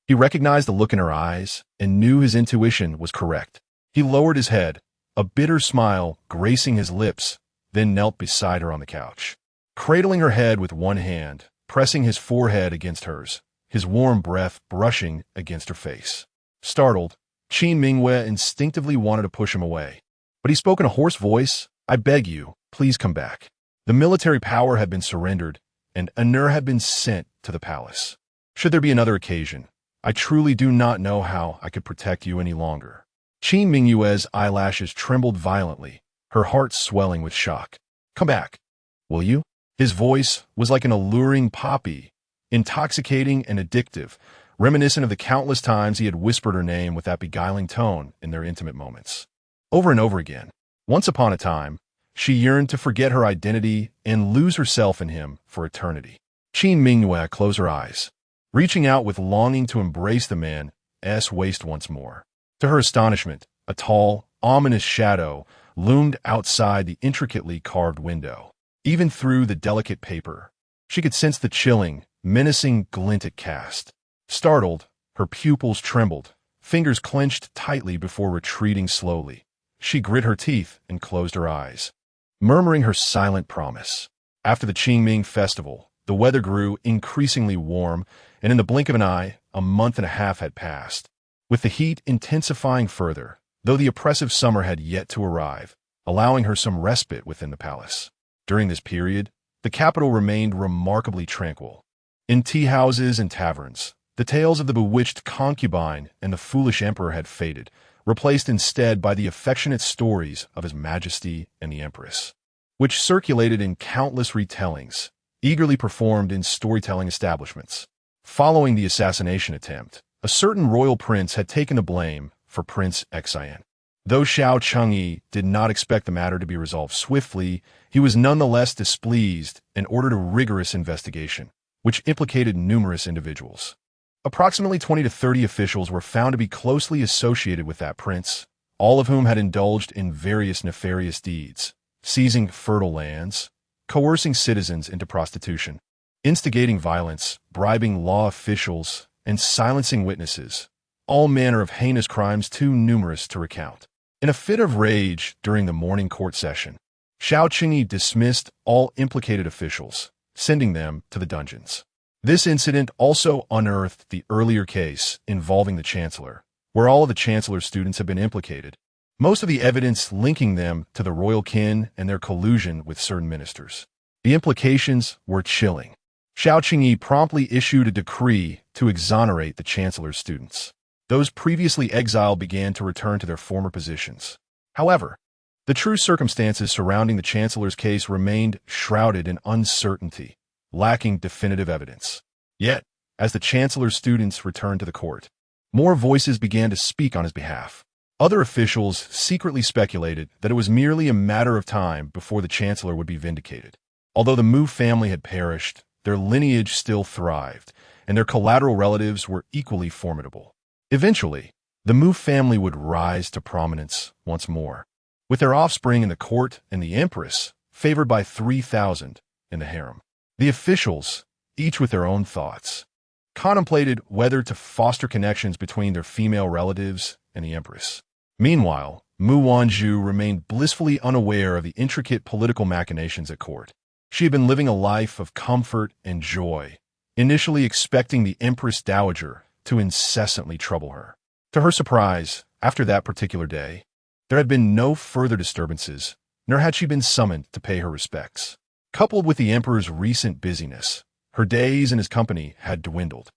He recognized the look in her eyes and knew his intuition was correct. He lowered his head, a bitter smile gracing his lips, then knelt beside her on the couch, cradling her head with one hand, pressing his forehead against hers, his warm breath brushing against her face. Startled, Qin Mingyue instinctively wanted to push him away, but he spoke in a hoarse voice, "I beg you, please come back." The military power had been surrendered, and Anur had been sent to the palace. Should there be another occasion, I truly do not know how I could protect you any longer. Qin Mingyue's eyelashes trembled violently, her heart swelling with shock. "Come back, will you?" His voice was like an alluring poppy, intoxicating and addictive, reminiscent of the countless times he had whispered her name with that beguiling tone in their intimate moments. Over and over again, once upon a time, she yearned to forget her identity and lose herself in him for eternity. Qin Mingyue closed her eyes, reaching out with longing to embrace the man's waist once more. To her astonishment, a tall, ominous shadow loomed outside the intricately carved window. Even through the delicate paper, she could sense the chilling, menacing glint it cast. Startled, her pupils trembled, fingers clenched tightly before retreating slowly. She grit her teeth and closed her eyes, murmuring her silent promise. After the Qingming festival, the weather grew increasingly warm, and in the blink of an eye, a month and a half had passed. With the heat intensifying further, though the oppressive summer had yet to arrive, allowing her some respite within the palace. During this period, the capital remained remarkably tranquil. In tea-houses and taverns, the tales of the bewitched concubine and the foolish emperor had faded, replaced instead by the affectionate stories of His Majesty and the Empress, which circulated in countless retellings, eagerly performed in storytelling establishments. Following the assassination attempt, a certain royal prince had taken the blame for Prince Xian. Though Xiao Chengyi did not expect the matter to be resolved swiftly, he was nonetheless displeased and ordered a rigorous investigation, which implicated numerous individuals. Approximately 20 to 30 officials were found to be closely associated with that prince, all of whom had indulged in various nefarious deeds, seizing fertile lands, coercing citizens into prostitution, instigating violence, bribing law officials, and silencing witnesses, all manner of heinous crimes too numerous to recount. In a fit of rage during the morning court session, Xiao Qingyi dismissed all implicated officials, sending them to the dungeons. This incident also unearthed the earlier case involving the chancellor, where all of the chancellor's students had been implicated, most of the evidence linking them to the royal kin and their collusion with certain ministers. The implications were chilling. Xiao Qingyi promptly issued a decree to exonerate the chancellor's students. Those previously exiled began to return to their former positions. However, the true circumstances surrounding the chancellor's case remained shrouded in uncertainty, lacking definitive evidence. Yet, as the chancellor's students returned to the court, more voices began to speak on his behalf. Other officials secretly speculated that it was merely a matter of time before the chancellor would be vindicated. Although the Mu family had perished, their lineage still thrived, and their collateral relatives were equally formidable. Eventually, the Mu family would rise to prominence once more, with their offspring in the court and the empress favored by 3,000 in the harem. The officials, each with their own thoughts, contemplated whether to foster connections between their female relatives and the empress. Meanwhile, Mu Wanzhu remained blissfully unaware of the intricate political machinations at court. She had been living a life of comfort and joy, initially expecting the Empress Dowager to incessantly trouble her. To her surprise, after that particular day, there had been no further disturbances, nor had she been summoned to pay her respects. Coupled with the emperor's recent busyness, her days in his company had dwindled,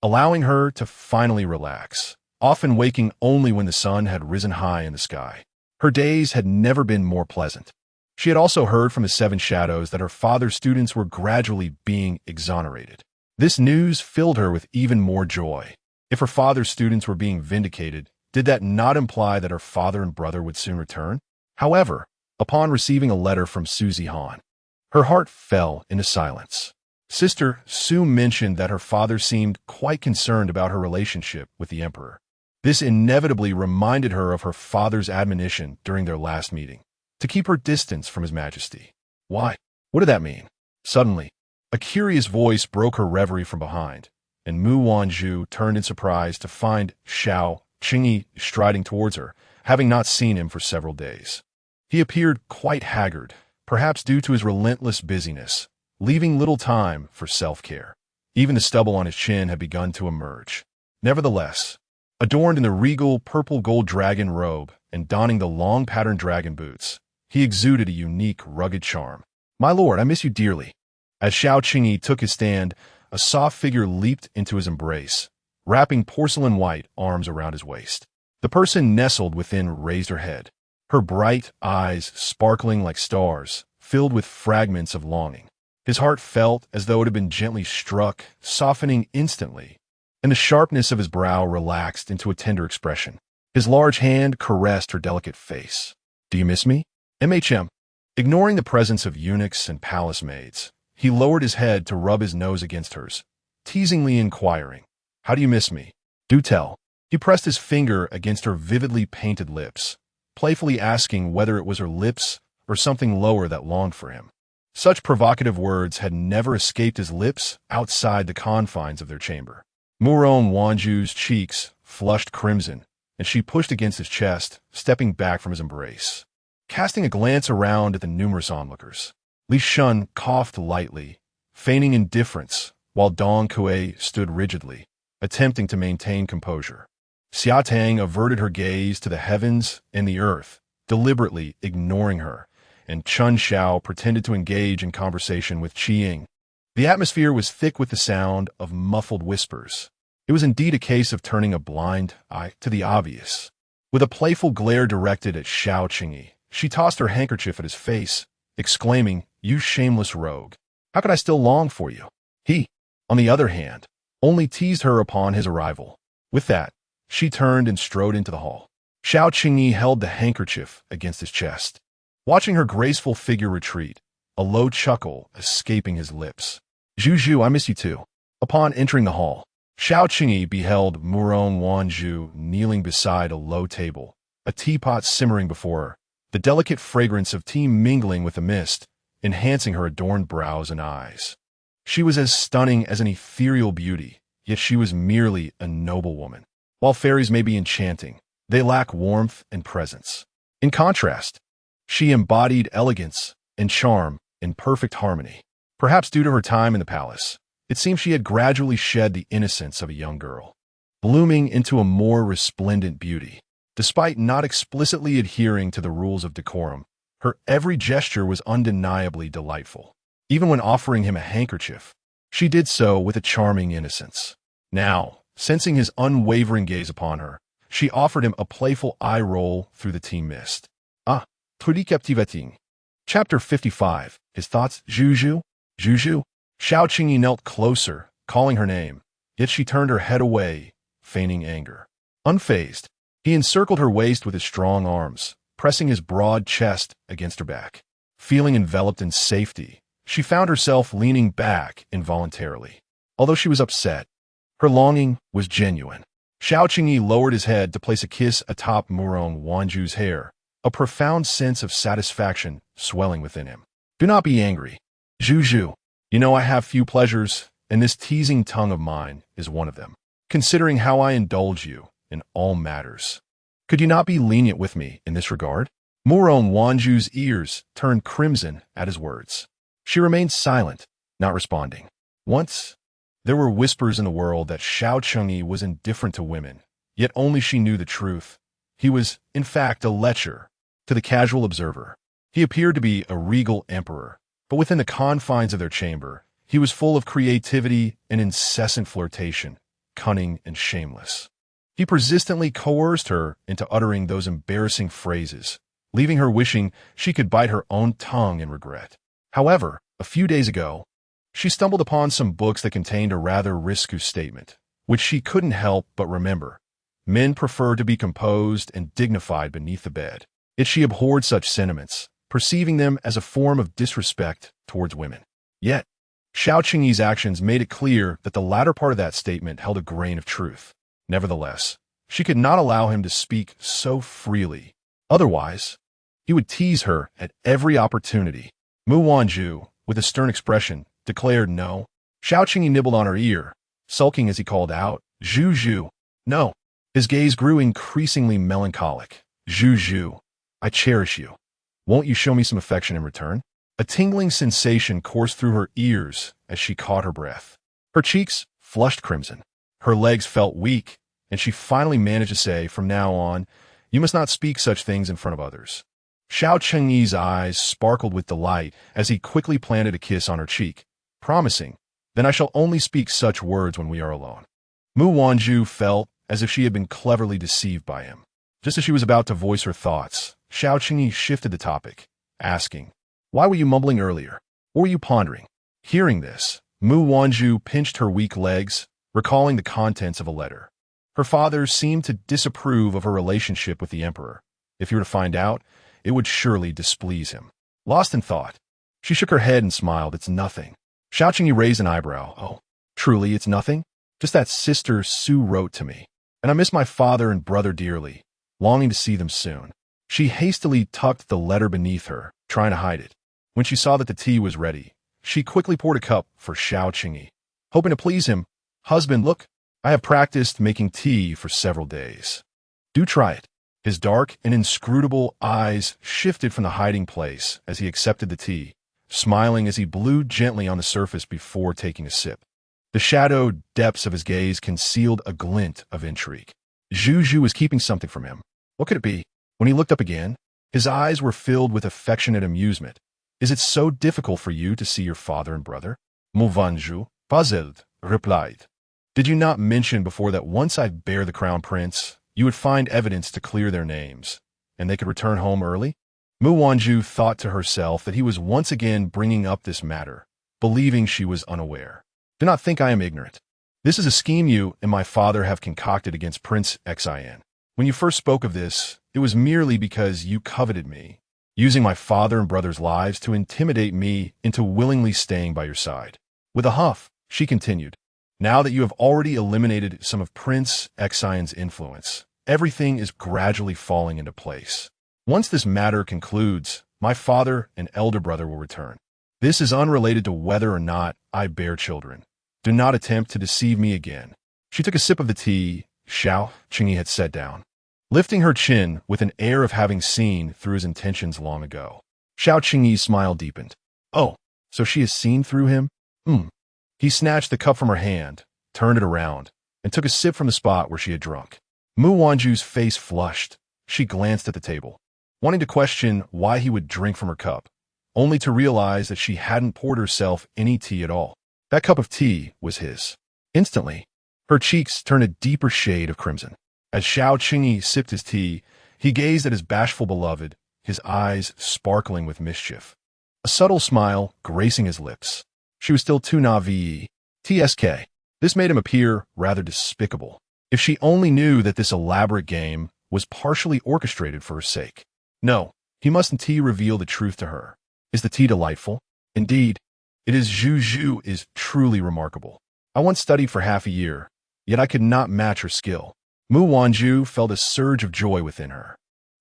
allowing her to finally relax, often waking only when the sun had risen high in the sky. Her days had never been more pleasant. She had also heard from the Seven Shadows that her father's students were gradually being exonerated. This news filled her with even more joy. If her father's students were being vindicated, did that not imply that her father and brother would soon return? However, upon receiving a letter from Suzy Han, her heart fell into silence. Sister Su mentioned that her father seemed quite concerned about her relationship with the emperor. This inevitably reminded her of her father's admonition during their last meeting, to keep her distance from His Majesty. Why? What did that mean? Suddenly, a curious voice broke her reverie from behind, and Mu Wanzhu turned in surprise to find Xiao Qingyi striding towards her, having not seen him for several days. He appeared quite haggard, perhaps due to his relentless busyness, leaving little time for self-care. Even the stubble on his chin had begun to emerge. Nevertheless, adorned in the regal purple-gold dragon robe and donning the long patterned dragon boots, he exuded a unique, rugged charm. "My lord, I miss you dearly." As Xiao Qingyi took his stand, a soft figure leaped into his embrace, wrapping porcelain-white arms around his waist. The person nestled within raised her head, her bright eyes sparkling like stars, filled with fragments of longing. His heart felt as though it had been gently struck, softening instantly, and the sharpness of his brow relaxed into a tender expression. His large hand caressed her delicate face. "Do you miss me?" MHM. Ignoring the presence of eunuchs and palace maids, he lowered his head to rub his nose against hers, teasingly inquiring, "How do you miss me? Do tell." He pressed his finger against her vividly painted lips, playfully asking whether it was her lips or something lower that longed for him. Such provocative words had never escaped his lips outside the confines of their chamber. Mu Wanzhu's cheeks flushed crimson, and she pushed against his chest, stepping back from his embrace. Casting a glance around at the numerous onlookers, Li Shun coughed lightly, feigning indifference, while Dong Kuei stood rigidly, attempting to maintain composure. Xia Tang averted her gaze to the heavens and the earth, deliberately ignoring her, and Chun Xiao pretended to engage in conversation with Qi Ying. The atmosphere was thick with the sound of muffled whispers. It was indeed a case of turning a blind eye to the obvious. With a playful glare directed at Xiao Qingyi, she tossed her handkerchief at his face, exclaiming, "You shameless rogue! How could I still long for you?" He, on the other hand, only teased her upon his arrival. With that, she turned and strode into the hall. Xiao Qingyi held the handkerchief against his chest. Watching her graceful figure retreat, a low chuckle escaping his lips. "Zhu, I miss you too." Upon entering the hall, Xiao Qingyi beheld Mu Wanzhu kneeling beside a low table, a teapot simmering before her, the delicate fragrance of tea mingling with the mist, enhancing her adorned brows and eyes. She was as stunning as an ethereal beauty, yet she was merely a noble woman. While fairies may be enchanting, they lack warmth and presence. In contrast, she embodied elegance and charm in perfect harmony. Perhaps due to her time in the palace, it seemed she had gradually shed the innocence of a young girl, blooming into a more resplendent beauty. Despite not explicitly adhering to the rules of decorum, her every gesture was undeniably delightful. Even when offering him a handkerchief, she did so with a charming innocence. Now, sensing his unwavering gaze upon her, she offered him a playful eye roll through the tea mist. Ah, très captivating. Chapter 55. His thoughts. Zhu. Xiao Qingyi knelt closer, calling her name, yet she turned her head away, feigning anger. Unfazed, he encircled her waist with his strong arms, pressing his broad chest against her back. Feeling enveloped in safety, she found herself leaning back involuntarily. Although she was upset, her longing was genuine. Xiao Qingyi lowered his head to place a kiss atop Mu Wanzhu's hair, a profound sense of satisfaction swelling within him. "Do not be angry. Zhu, you know I have few pleasures, and this teasing tongue of mine is one of them. Considering how I indulge you in all matters, could you not be lenient with me in this regard?" Mu Wanzhu's ears turned crimson at his words. She remained silent, not responding. Once, there were whispers in the world that Xiao Qingyi was indifferent to women, yet only she knew the truth. He was, in fact, a lecher. To the casual observer, he appeared to be a regal emperor, but within the confines of their chamber, he was full of creativity and incessant flirtation, cunning and shameless. He persistently coerced her into uttering those embarrassing phrases, leaving her wishing she could bite her own tongue in regret. However, a few days ago, she stumbled upon some books that contained a rather risque statement, which she couldn't help but remember. Men prefer to be composed and dignified beneath the bed. Yet she abhorred such sentiments, perceiving them as a form of disrespect towards women. Yet, Xiao Qingyi's actions made it clear that the latter part of that statement held a grain of truth. Nevertheless, she could not allow him to speak so freely. Otherwise, he would tease her at every opportunity. Mu Wanzhu, with a stern expression, declared no. Xiao Qingyi nibbled on her ear, sulking as he called out, "Zhu, no." His gaze grew increasingly melancholic. "Zhu, I cherish you. Won't you show me some affection in return?" A tingling sensation coursed through her ears as she caught her breath. Her cheeks flushed crimson. Her legs felt weak, and she finally managed to say, "From now on, you must not speak such things in front of others." Xiao Qingyi's eyes sparkled with delight as he quickly planted a kiss on her cheek, promising, "Then I shall only speak such words when we are alone." Mu Wanzhu felt as if she had been cleverly deceived by him. Just as she was about to voice her thoughts, Xiao Qingyi shifted the topic, asking, "Why were you mumbling earlier? Or were you pondering?" Hearing this, Mu Wanzhu pinched her weak legs, recalling the contents of a letter. Her father seemed to disapprove of her relationship with the emperor. If he were to find out, it would surely displease him. Lost in thought, she shook her head and smiled. "It's nothing." Xiao Qingyi raised an eyebrow. "Oh, truly it's nothing? Just that Sister Sue wrote to me, and I miss my father and brother dearly, longing to see them soon." She hastily tucked the letter beneath her, trying to hide it. When she saw that the tea was ready, she quickly poured a cup for Xiao Qingyi, hoping to please him. "Husband, look, I have practiced making tea for several days. Do try it." His dark and inscrutable eyes shifted from the hiding place as he accepted the tea, smiling as he blew gently on the surface before taking a sip. The shadowed depths of his gaze concealed a glint of intrigue. Zhu was keeping something from him. What could it be? When he looked up again, his eyes were filled with affectionate amusement. "Is it so difficult for you to see your father and brother?" Mu Wanzhu, puzzled, replied. Did you not mention before that once I bear the crown prince, you would find evidence to clear their names, and they could return home early? Mu Wanzhu thought to herself that he was once again bringing up this matter, believing she was unaware. Do not think I am ignorant. This is a scheme you and my father have concocted against Prince Xin. When you first spoke of this, it was merely because you coveted me, using my father and brother's lives to intimidate me into willingly staying by your side. With a huff, she continued, now that you have already eliminated some of Prince Xion's influence, everything is gradually falling into place. Once this matter concludes, my father and elder brother will return. This is unrelated to whether or not I bear children. Do not attempt to deceive me again. She took a sip of the tea Xiao Qingyi had set down, lifting her chin with an air of having seen through his intentions long ago. Xiao Qingyi's smile deepened. Oh, so she has seen through him? He snatched the cup from her hand, turned it around, and took a sip from the spot where she had drunk. Mu Wanzhu's face flushed. She glanced at the table, wanting to question why he would drink from her cup, only to realize that she hadn't poured herself any tea at all. That cup of tea was his. Instantly, her cheeks turned a deeper shade of crimson. As Xiao Qingyi sipped his tea, he gazed at his bashful beloved, his eyes sparkling with mischief. A subtle smile gracing his lips. She was still too naive. TSK. This made him appear rather despicable. If she only knew that this elaborate game was partially orchestrated for her sake. No, he mustn't reveal the truth to her. Is the tea delightful? Indeed, it is. Zhu is truly remarkable. I once studied for half a year, yet I could not match her skill. Mu Wanzhu felt a surge of joy within her.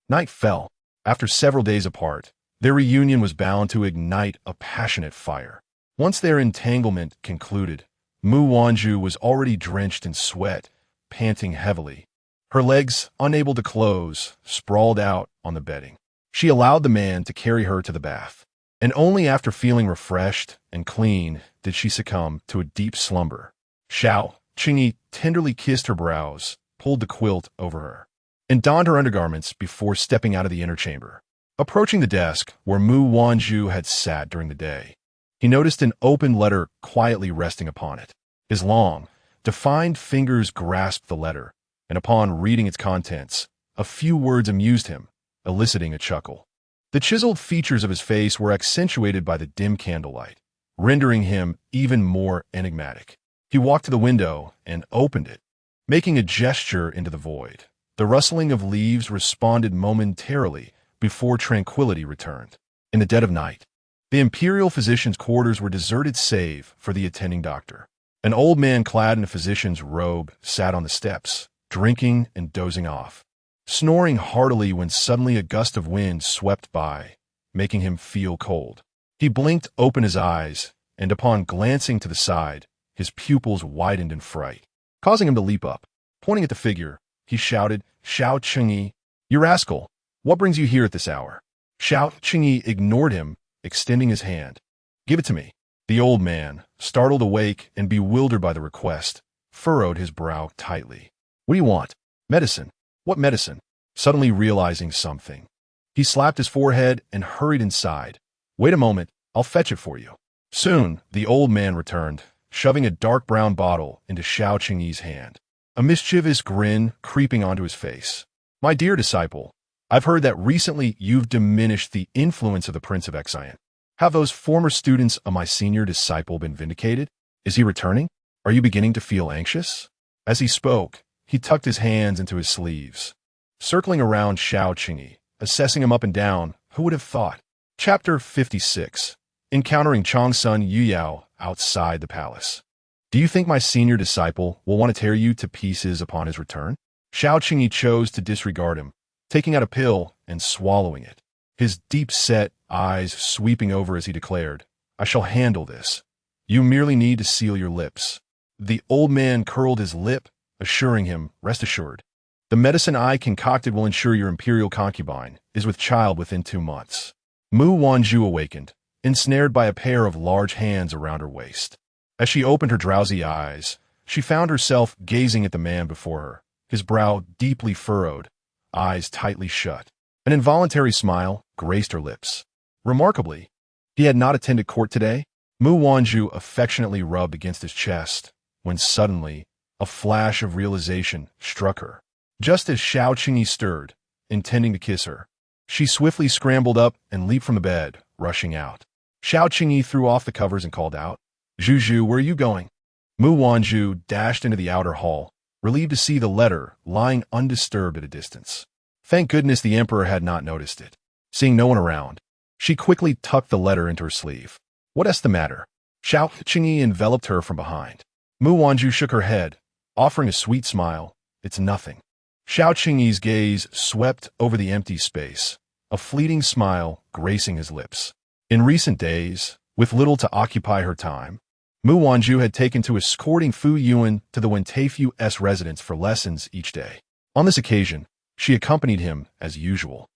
Night fell. After several days apart, their reunion was bound to ignite a passionate fire. Once their entanglement concluded, Mu Wanzhu was already drenched in sweat, panting heavily. Her legs, unable to close, sprawled out on the bedding. She allowed the man to carry her to the bath, and only after feeling refreshed and clean did she succumb to a deep slumber. Xiao Qingyi tenderly kissed her brows, pulled the quilt over her, and donned her undergarments before stepping out of the inner chamber. Approaching the desk where Mu Wanzhu had sat during the day, he noticed an open letter quietly resting upon it. His long, defined fingers grasped the letter, and upon reading its contents, a few words amused him, eliciting a chuckle. The chiseled features of his face were accentuated by the dim candlelight, rendering him even more enigmatic. He walked to the window and opened it, making a gesture into the void. The rustling of leaves responded momentarily before tranquility returned. In the dead of night, the imperial physician's quarters were deserted save for the attending doctor. An old man clad in a physician's robe sat on the steps, drinking and dozing off, snoring heartily when suddenly a gust of wind swept by, making him feel cold. He blinked open his eyes, and upon glancing to the side, his pupils widened in fright, causing him to leap up. Pointing at the figure, he shouted, Xiao Qingyi, you rascal, what brings you here at this hour? Xiao Qingyi ignored him, extending his hand. Give it to me. The old man, startled awake and bewildered by the request, furrowed his brow tightly. What do you want? Medicine. What medicine? Suddenly realizing something, he slapped his forehead and hurried inside. Wait a moment, I'll fetch it for you. Soon, the old man returned, shoving a dark brown bottle into Xiao Qingyi's hand, a mischievous grin creeping onto his face. My dear disciple, I've heard that recently you've diminished the influence of the Prince of Xian. Have those former students of my senior disciple been vindicated? Is he returning? Are you beginning to feel anxious? As he spoke, he tucked his hands into his sleeves, circling around Xiao Qingyi, assessing him up and down. Who would have thought? Chapter 56. Encountering Changsun Yuyao outside the palace. Do you think my senior disciple will want to tear you to pieces upon his return? Xiao Qingyi chose to disregard him, taking out a pill and swallowing it, his deep-set eyes sweeping over as he declared, I shall handle this. You merely need to seal your lips. The old man curled his lip, assuring him, rest assured. The medicine I concocted will ensure your imperial concubine is with child within 2 months. Mu Wanzhu awakened, ensnared by a pair of large hands around her waist. As she opened her drowsy eyes, she found herself gazing at the man before her, his brow deeply furrowed, eyes tightly shut. An involuntary smile graced her lips. Remarkably, he had not attended court today. Mu Wanzhu affectionately rubbed against his chest, when suddenly, a flash of realization struck her. Just as Xiao Qingyi stirred, intending to kiss her, she swiftly scrambled up and leaped from the bed, rushing out. Xiao Qingyi threw off the covers and called out, "Zhu, where are you going?" Mu Wanzhu dashed into the outer hall, relieved to see the letter lying undisturbed at a distance. Thank goodness the emperor had not noticed it. Seeing no one around, she quickly tucked the letter into her sleeve. "What's the matter?" Xiao Qingyi enveloped her from behind. Mu Wanzhu shook her head, offering a sweet smile. "It's nothing." Xiao Qingyi's gaze swept over the empty space, a fleeting smile gracing his lips. In recent days, with little to occupy her time, Mu Wanzhu had taken to escorting Fu Yuan to the Wenteifu's residence for lessons each day. On this occasion, she accompanied him as usual,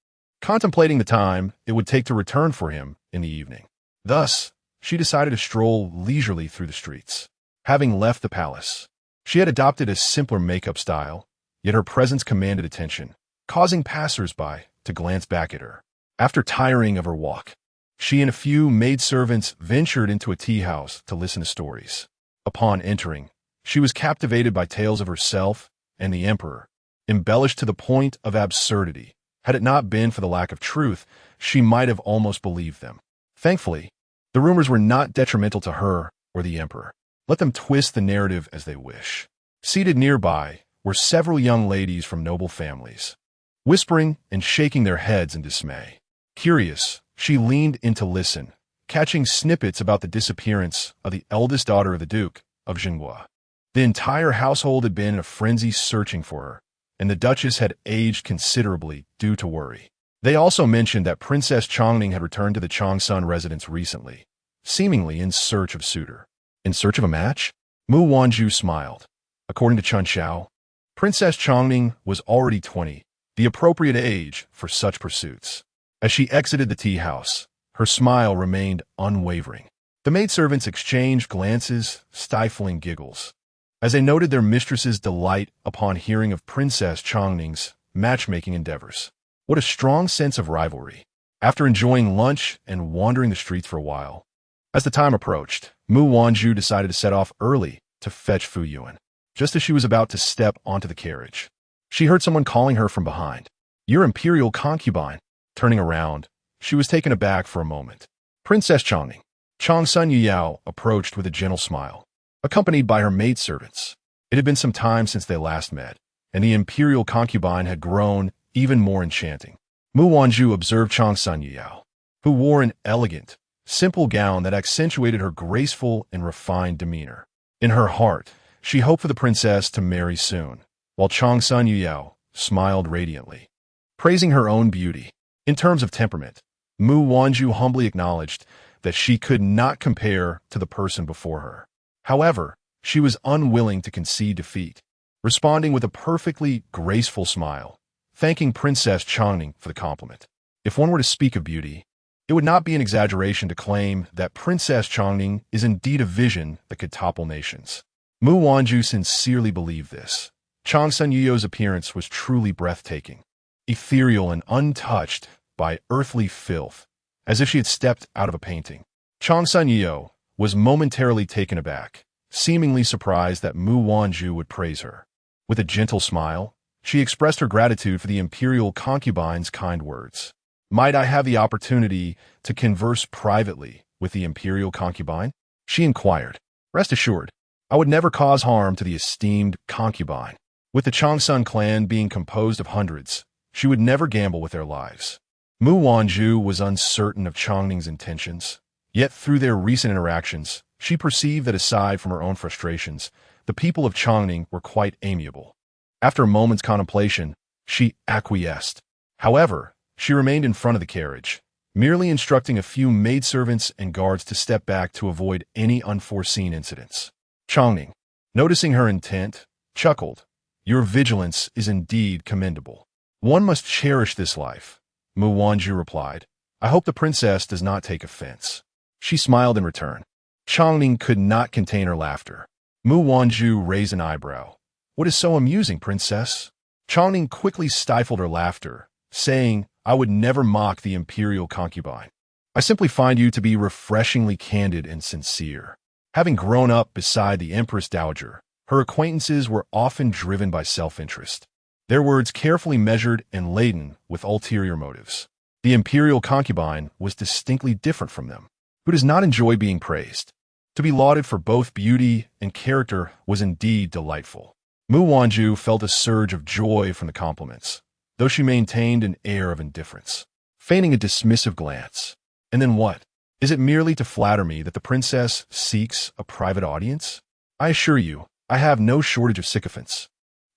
contemplating the time it would take to return for him in the evening. Thus, she decided to stroll leisurely through the streets. Having left the palace, she had adopted a simpler makeup style, yet her presence commanded attention, causing passers-by to glance back at her. After tiring of her walk, she and a few maidservants ventured into a tea house to listen to stories. Upon entering, she was captivated by tales of herself and the emperor, embellished to the point of absurdity. Had it not been for the lack of truth, she might have almost believed them. Thankfully, the rumors were not detrimental to her or the emperor. Let them twist the narrative as they wish. Seated nearby were several young ladies from noble families, whispering and shaking their heads in dismay. Curious, she leaned in to listen, catching snippets about the disappearance of the eldest daughter of the Duke of Jinghua. The entire household had been in a frenzy searching for her, and the Duchess had aged considerably due to worry. They also mentioned that Princess Chongning had returned to the Chongsun residence recently, seemingly in search of suitor. In search of a match? Mu Wanzhu smiled. According to Chun Xiao, Princess Chongning was already 20, the appropriate age for such pursuits. As she exited the tea house, her smile remained unwavering. The maidservants exchanged glances, stifling giggles, as they noted their mistress's delight upon hearing of Princess Chongning's matchmaking endeavors. What a strong sense of rivalry. After enjoying lunch and wandering the streets for a while, as the time approached, Mu Wanzhu decided to set off early to fetch Fu Yuan. Just as she was about to step onto the carriage, she heard someone calling her from behind. "Your imperial concubine." Turning around, she was taken aback for a moment. Princess Chongning. Chongsun Yuyao approached with a gentle smile, accompanied by her maidservants. It had been some time since they last met, and the imperial concubine had grown even more enchanting. Mu Wanzhu observed Chongsun Yuyao, who wore an elegant, simple gown that accentuated her graceful and refined demeanor. In her heart, she hoped for the princess to marry soon, while Chongsun Yuyao smiled radiantly, praising her own beauty. In terms of temperament, Mu Wanzhu humbly acknowledged that she could not compare to the person before her. However, she was unwilling to concede defeat, responding with a perfectly graceful smile, thanking Princess Chongning for the compliment. If one were to speak of beauty, it would not be an exaggeration to claim that Princess Chongning is indeed a vision that could topple nations. Mu Wanzhu sincerely believed this. Chongsun Yuyao's appearance was truly breathtaking, ethereal and untouched by earthly filth, as if she had stepped out of a painting. Chongsun Yuyao was momentarily taken aback, seemingly surprised that Mu Wanzhu would praise her. With a gentle smile, she expressed her gratitude for the imperial concubine's kind words. "Might I have the opportunity to converse privately with the imperial concubine?" she inquired. "Rest assured, I would never cause harm to the esteemed concubine." With the Chongsun clan being composed of hundreds, she would never gamble with their lives. Mu Wanzhu was uncertain of Chongning's intentions, yet through their recent interactions, she perceived that aside from her own frustrations, the people of Chongning were quite amiable. After a moment's contemplation, she acquiesced. However, she remained in front of the carriage, merely instructing a few maidservants and guards to step back to avoid any unforeseen incidents. Chongning, noticing her intent, chuckled. "Your vigilance is indeed commendable. One must cherish this life," Mu Wanzhu replied. "I hope the princess does not take offense." She smiled in return. Chongning could not contain her laughter. Mu Wanzhu raised an eyebrow. "What is so amusing, princess?" Chongning quickly stifled her laughter, saying, "I would never mock the imperial concubine. I simply find you to be refreshingly candid and sincere. Having grown up beside the Empress Dowager, her acquaintances were often driven by self-interest. Their words carefully measured and laden with ulterior motives. The imperial concubine was distinctly different from them, who does not enjoy being praised. To be lauded for both beauty and character was indeed delightful. Mu Wanzhu felt a surge of joy from the compliments, though she maintained an air of indifference, feigning a dismissive glance. And then what? Is it merely to flatter me that the princess seeks a private audience? I assure you, I have no shortage of sycophants.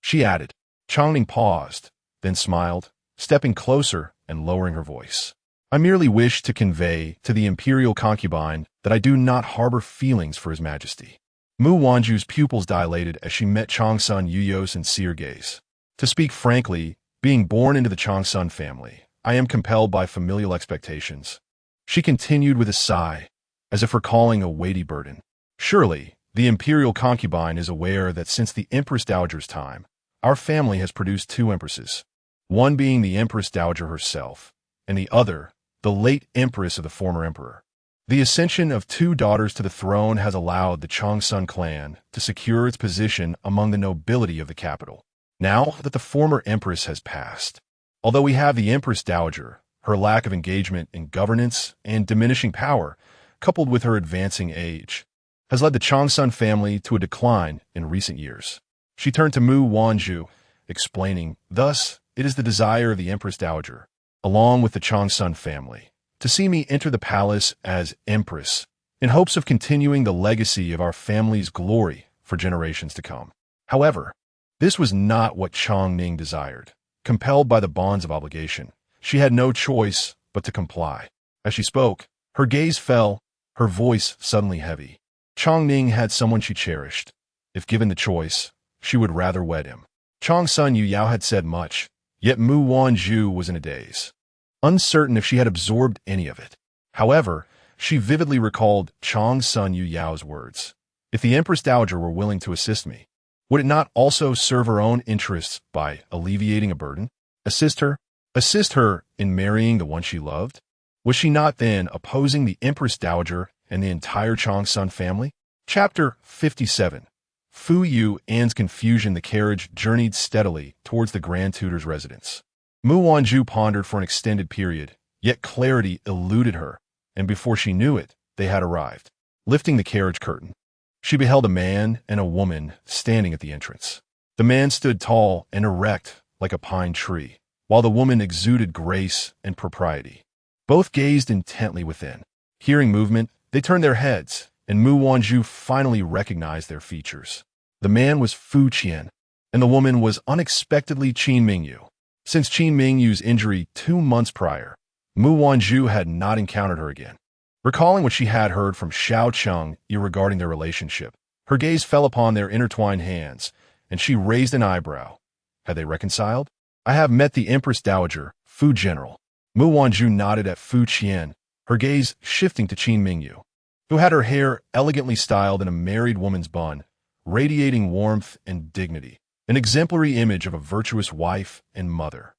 She added. Changning paused, then smiled, stepping closer and lowering her voice. I merely wish to convey to the imperial concubine that I do not harbor feelings for his majesty. Mu Wanzhu's pupils dilated as she met Changsun Yuyo's sincere gaze. To speak frankly, being born into the Changsun family, I am compelled by familial expectations. She continued with a sigh, as if recalling a weighty burden. Surely, the imperial concubine is aware that since the Empress Dowager's time, our family has produced two empresses, one being the Empress Dowager herself, and the other, the late empress of the former emperor. The ascension of two daughters to the throne has allowed the Changsun clan to secure its position among the nobility of the capital. Now that the former empress has passed, although we have the Empress Dowager, her lack of engagement in governance and diminishing power, coupled with her advancing age, has led the Changsun family to a decline in recent years. She turned to Mu Wanzhu, explaining, thus, it is the desire of the Empress Dowager, along with the Changsun family, to see me enter the palace as empress, in hopes of continuing the legacy of our family's glory for generations to come. However, this was not what Changning desired. Compelled by the bonds of obligation, she had no choice but to comply. As she spoke, her gaze fell, her voice suddenly heavy. Changning had someone she cherished. If given the choice, she would rather wed him. Changsun Yuyao had said much, yet Mu Wanzhu was in a daze, uncertain if she had absorbed any of it. However, she vividly recalled Changsun Yuyao's words. If the Empress Dowager were willing to assist me, would it not also serve her own interests by alleviating a burden? Assist her in marrying the one she loved? Was she not then opposing the Empress Dowager and the entire Changsun family? Chapter 57. Fu Yu An's confusion. The carriage journeyed steadily towards the Grand Tutor's residence. Mu Wanzhu pondered for an extended period, yet clarity eluded her, and before she knew it, they had arrived. Lifting the carriage curtain, she beheld a man and a woman standing at the entrance. The man stood tall and erect like a pine tree, while the woman exuded grace and propriety. Both gazed intently within. Hearing movement, they turned their heads, and Mu Wanzhu finally recognized their features. The man was Fu Qian, and the woman was unexpectedly Qin Mingyu. Since Qin Mingyu's injury 2 months prior, Mu Wanzhu had not encountered her again. Recalling what she had heard from Xiao Cheng regarding their relationship, her gaze fell upon their intertwined hands, and she raised an eyebrow. Had they reconciled? I have met the Empress Dowager, Fu General. Mu Wanzhu nodded at Fu Qian, her gaze shifting to Qin Mingyu, who had her hair elegantly styled in a married woman's bun, radiating warmth and dignity, an exemplary image of a virtuous wife and mother.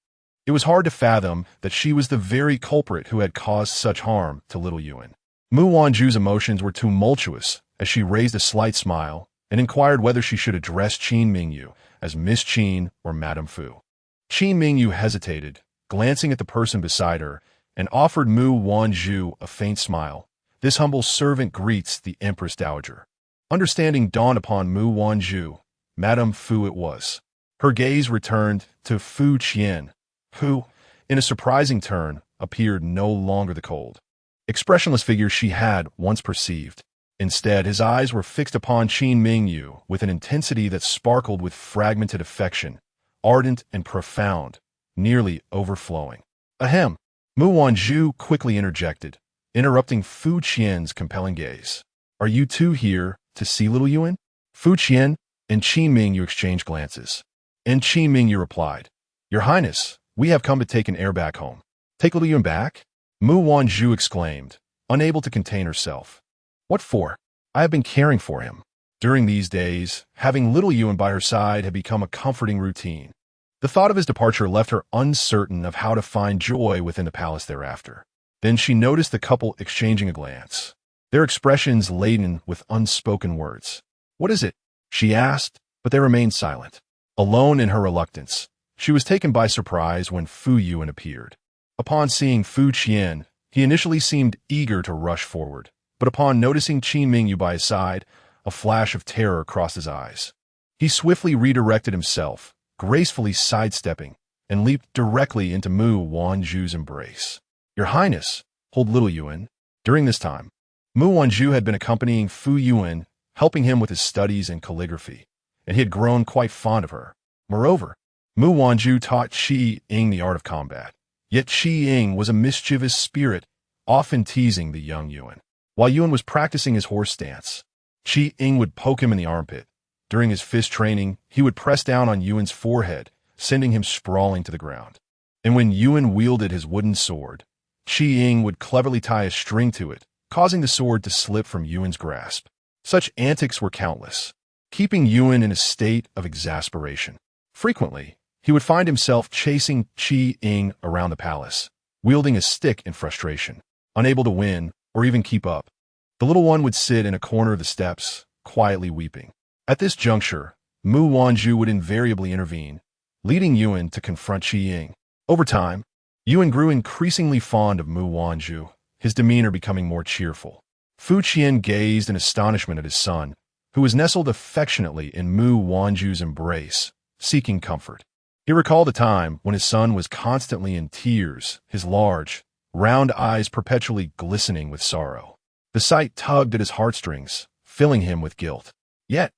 It was hard to fathom that she was the very culprit who had caused such harm to little Yuan. Mu Wanzhu's emotions were tumultuous as she raised a slight smile and inquired whether she should address Qin Mingyu as Miss Qin or Madame Fu. Qin Mingyu hesitated, glancing at the person beside her, and offered Mu Wanzhu a faint smile. This humble servant greets the Empress Dowager. Understanding dawned upon Mu Wanzhu. Madame Fu it was. Her gaze returned to Fu Qian, who, in a surprising turn, appeared no longer the cold, expressionless figure she had once perceived. Instead, his eyes were fixed upon Qin Mingyu with an intensity that sparkled with fragmented affection, ardent and profound, nearly overflowing. Ahem! Mu Wanzhu quickly interjected, interrupting Fu Qian's compelling gaze. Are you two here to see little Yuan? Fu Qian and Qin Mingyu exchanged glances, and Qin Mingyu replied, Your Highness, we have come to take an heir back home. Take little Yuan back? Mu Wanzhu exclaimed, unable to contain herself. What for? I have been caring for him. During these days, having little Yuan by her side had become a comforting routine. The thought of his departure left her uncertain of how to find joy within the palace thereafter. Then she noticed the couple exchanging a glance, their expressions laden with unspoken words. "What is it?" she asked, but they remained silent. Alone in her reluctance, she was taken by surprise when Fu Yuan appeared. Upon seeing Fu Qian, he initially seemed eager to rush forward, but upon noticing Qin Mingyu by his side, a flash of terror crossed his eyes. He swiftly redirected himself, gracefully sidestepping, and leaped directly into Mu Wanzhu's embrace. "Your Highness, hold little Yuan." During this time, Mu Wanzhu had been accompanying Fu Yuan, helping him with his studies and calligraphy, and he had grown quite fond of her. Moreover, Mu Wanzhu taught Qi Ying the art of combat. Yet Qi Ying was a mischievous spirit, often teasing the young Yuan. While Yuan was practicing his horse stance, Qi Ying would poke him in the armpit. During his fist training, he would press down on Yuan's forehead, sending him sprawling to the ground. And when Yuan wielded his wooden sword, Qi Ying would cleverly tie a string to it, causing the sword to slip from Yuan's grasp. Such antics were countless, keeping Yuan in a state of exasperation. Frequently, he would find himself chasing Qi Ying around the palace, wielding a stick in frustration, unable to win or even keep up. The little one would sit in a corner of the steps, quietly weeping. At this juncture, Mu Wanzhu would invariably intervene, leading Yuan to confront Qi Ying. Over time, Yuan grew increasingly fond of Mu Wanzhu, his demeanor becoming more cheerful. Fu Qian gazed in astonishment at his son, who was nestled affectionately in Mu Wanzhu's embrace, seeking comfort. He recalled a time when his son was constantly in tears, his large, round eyes perpetually glistening with sorrow. The sight tugged at his heartstrings, filling him with guilt. Yet,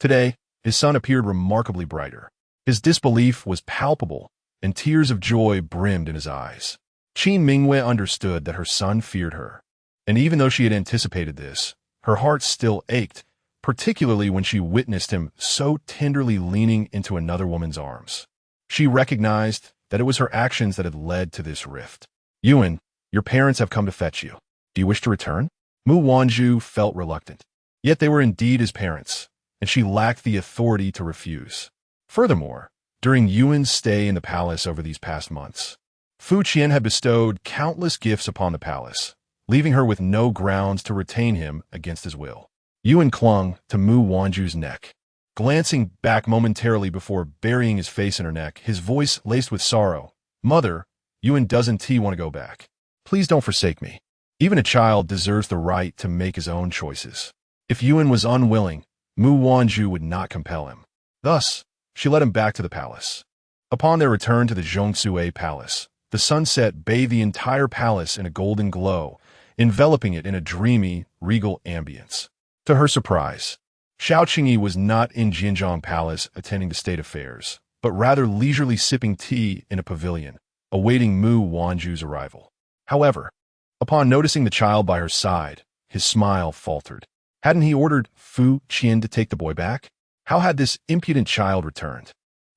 today, his son appeared remarkably brighter. His disbelief was palpable, and tears of joy brimmed in his eyes. Qin Mingwei understood that her son feared her, and even though she had anticipated this, her heart still ached, particularly when she witnessed him so tenderly leaning into another woman's arms. She recognized that it was her actions that had led to this rift. "Yuan, your parents have come to fetch you. Do you wish to return?" Mu Wanzhu felt reluctant. Yet they were indeed his parents, and she lacked the authority to refuse. Furthermore, during Yuan's stay in the palace over these past months, Fu Qian had bestowed countless gifts upon the palace, leaving her with no grounds to retain him against his will. Yuan clung to Mu Wanzhu's neck. Glancing back momentarily before burying his face in her neck, his voice laced with sorrow. "Mother, Yuan doesn't want to go back. Please don't forsake me." Even a child deserves the right to make his own choices. If Yuan was unwilling, Mu Wanzhu would not compel him. Thus, she led him back to the palace. Upon their return to the Zhongsue Palace, the sunset bathed the entire palace in a golden glow, enveloping it in a dreamy, regal ambience. To her surprise, Xiao Qingyi was not in Jinjiang Palace attending to state affairs, but rather leisurely sipping tea in a pavilion, awaiting Mu Wanzhu's arrival. However, upon noticing the child by her side, his smile faltered. Hadn't he ordered Fu Qian to take the boy back? How had this impudent child returned?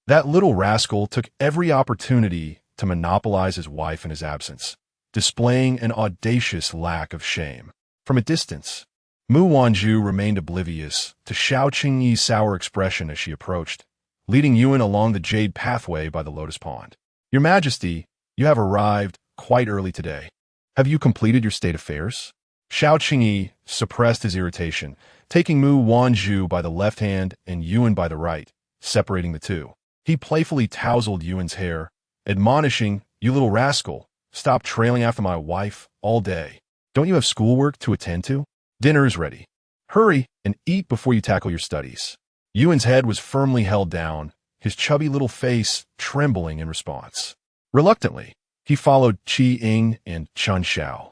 That little rascal took every opportunity to monopolize his wife in his absence, displaying an audacious lack of shame. From a distance, Mu Wanzhu remained oblivious to Xiao Qingyi's sour expression as she approached, leading Yuan along the jade pathway by the lotus pond. "Your Majesty, you have arrived quite early today. Have you completed your state affairs?" Xiao Qingyi suppressed his irritation, taking Mu Wanzhu by the left hand and Yuan by the right, separating the two. He playfully tousled Yuan's hair, admonishing, "You little rascal, stop trailing after my wife all day. Don't you have schoolwork to attend to? Dinner is ready. Hurry and eat before you tackle your studies." Yuan's head was firmly held down, his chubby little face trembling in response. Reluctantly, he followed Qi Ying and Chun Xiao,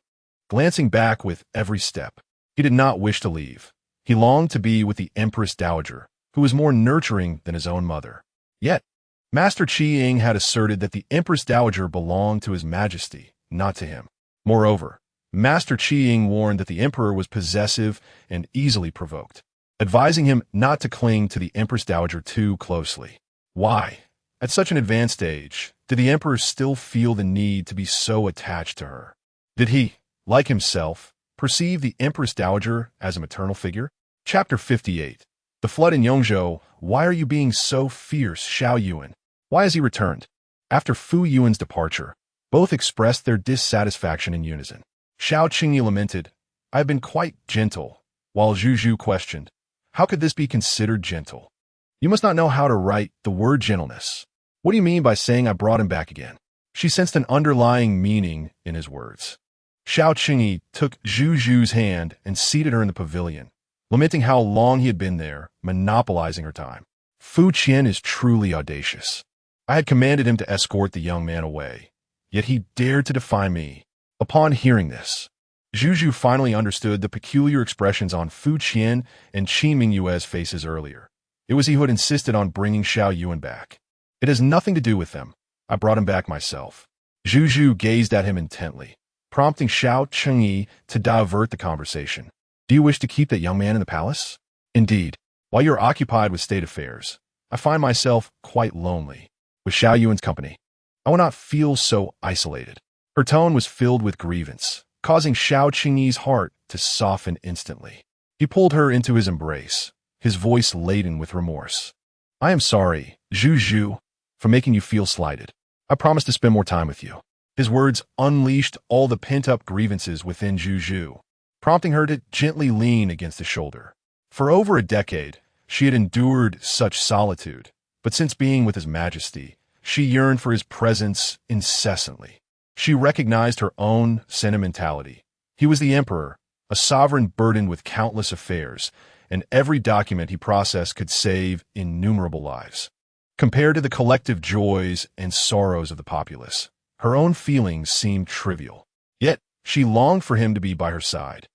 glancing back with every step. He did not wish to leave. He longed to be with the Empress Dowager, who was more nurturing than his own mother. Yet, Master Qi Ying had asserted that the Empress Dowager belonged to His Majesty, not to him. Moreover, Master Qi Ying warned that the emperor was possessive and easily provoked, advising him not to cling to the Empress Dowager too closely. Why, at such an advanced age, did the emperor still feel the need to be so attached to her? Did he, like himself, perceive the Empress Dowager as a maternal figure? Chapter 58. The Flood in Yongzhou. Why are you being so fierce, Xiao Yuan? Why has he returned? After Fu Yuan's departure, Both expressed their dissatisfaction in unison. Xiao Qingyi lamented, "I have been quite gentle," while Zhu Zhu questioned, "How could this be considered gentle? You must not know how to write the word gentleness. What do you mean by saying I brought him back again?" She sensed an underlying meaning in his words. Xiao Qingyi took Zhu Zhu's hand and seated her in the pavilion, lamenting how long he had been there, monopolizing her time. "Fu Qian is truly audacious. I had commanded him to escort the young man away, yet he dared to defy me." Upon hearing this, Zhu Zhu finally understood the peculiar expressions on Fu Qian and Qi Mingyue's faces earlier. It was he who had insisted on bringing Xiao Yuan back. "It has nothing to do with them. I brought him back myself." Zhu Zhu gazed at him intently, prompting Xiao Qingyi to divert the conversation. "Do you wish to keep that young man in the palace?" "Indeed. While you're occupied with state affairs, I find myself quite lonely. With Xiao Yuan's company, I will not feel so isolated." Her tone was filled with grievance, causing Xiao Qingyi's heart to soften instantly. He pulled her into his embrace, his voice laden with remorse. "I am sorry, Zhu Zhu, for making you feel slighted. I promise to spend more time with you." His words unleashed all the pent-up grievances within Zhu Zhu, prompting her to gently lean against his shoulder. For over a decade, she had endured such solitude, but since being with His Majesty, she yearned for his presence incessantly. She recognized her own sentimentality. He was the emperor, a sovereign burdened with countless affairs, and every document he processed could save innumerable lives. Compared to the collective joys and sorrows of the populace, her own feelings seemed trivial. Yet, she longed for him to be by her side,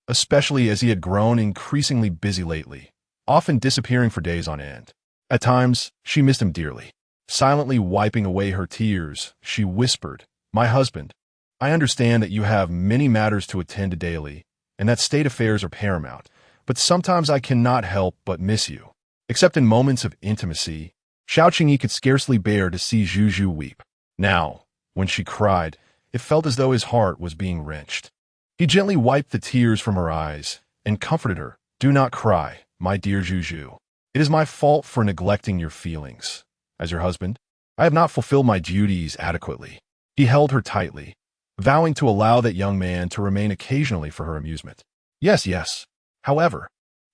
especially as he had grown increasingly busy lately, often disappearing for days on end. At times, she missed him dearly. Silently wiping away her tears, she whispered, "My husband, I understand that you have many matters to attend to daily, and that state affairs are paramount, but sometimes I cannot help but miss you." Except in moments of intimacy, Xiao Qingyi could scarcely bear to see Zhu Zhu weep. Now, when she cried, it felt as though his heart was being wrenched. He gently wiped the tears from her eyes and comforted her. "Do not cry, my dear Zhu Zhu. It is my fault for neglecting your feelings. As your husband, I have not fulfilled my duties adequately." He held her tightly, vowing to allow that young man to remain occasionally for her amusement. "Yes, yes. However,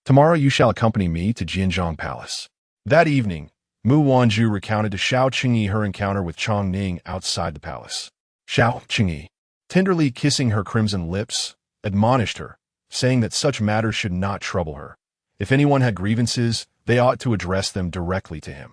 tomorrow you shall accompany me to Jianzhong Palace." That evening, Mu Wanzhu recounted to Xiao Qingyi her encounter with Chong Ning outside the palace. Xiao Qingyi, tenderly kissing her crimson lips, admonished her, saying that such matters should not trouble her. If anyone had grievances, they ought to address them directly to him.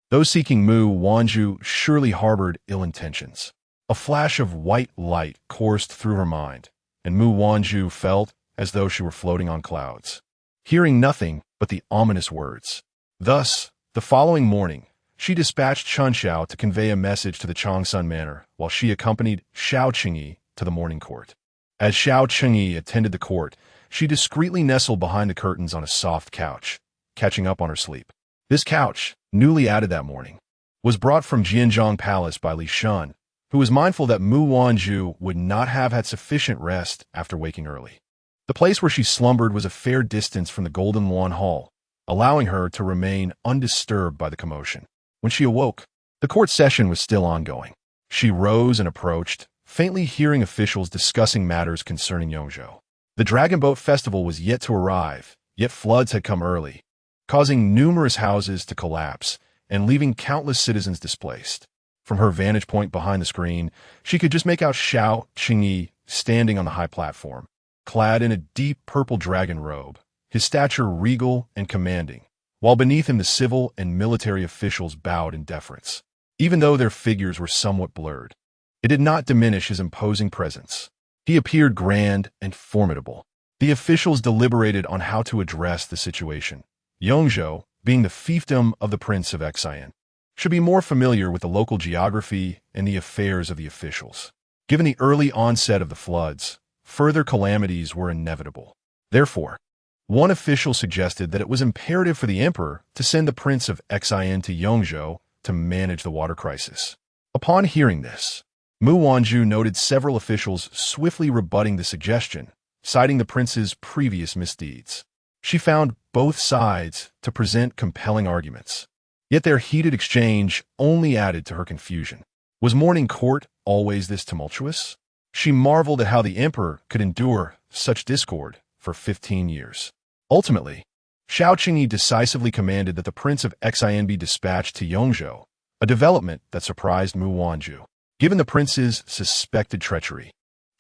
Those seeking Mu Wanzhu surely harbored ill intentions. A flash of white light coursed through her mind, and Mu Wanzhu felt as though she were floating on clouds, hearing nothing but the ominous words. Thus, the following morning, she dispatched Chun Xiao to convey a message to the Changsun Manor, while she accompanied Xiao Qingyi to the morning court. As Xiao Qingyi attended the court, she discreetly nestled behind the curtains on a soft couch, catching up on her sleep. This couch, newly added that morning, was brought from Jianzhong Palace by Li Shun, who was mindful that Mu Wanzhu would not have had sufficient rest after waking early. The place where she slumbered was a fair distance from the Golden Lawn Hall, allowing her to remain undisturbed by the commotion. When she awoke, the court session was still ongoing. She rose and approached, faintly hearing officials discussing matters concerning Yongzhou. The Dragon Boat Festival was yet to arrive, yet floods had come early, causing numerous houses to collapse and leaving countless citizens displaced. From her vantage point behind the screen, she could just make out Xiao Qingyi standing on the high platform, clad in a deep purple dragon robe, his stature regal and commanding, while beneath him the civil and military officials bowed in deference. Even though their figures were somewhat blurred, it did not diminish his imposing presence. He appeared grand and formidable. The officials deliberated on how to address the situation. Yongzhou, being the fiefdom of the Prince of Xian, should be more familiar with the local geography and the affairs of the officials. Given the early onset of the floods, further calamities were inevitable. Therefore, one official suggested that it was imperative for the emperor to send the Prince of Xian to Yongzhou to manage the water crisis. Upon hearing this, Mu Wanzhu noted several officials swiftly rebutting the suggestion, citing the prince's previous misdeeds. She found both sides to present compelling arguments, yet their heated exchange only added to her confusion. Was morning court always this tumultuous? She marveled at how the emperor could endure such discord for 15 years. Ultimately, Xiao Qingyi decisively commanded that the Prince of Xian be dispatched to Yongzhou, a development that surprised Mu Wanzhu. Given the prince's suspected treachery,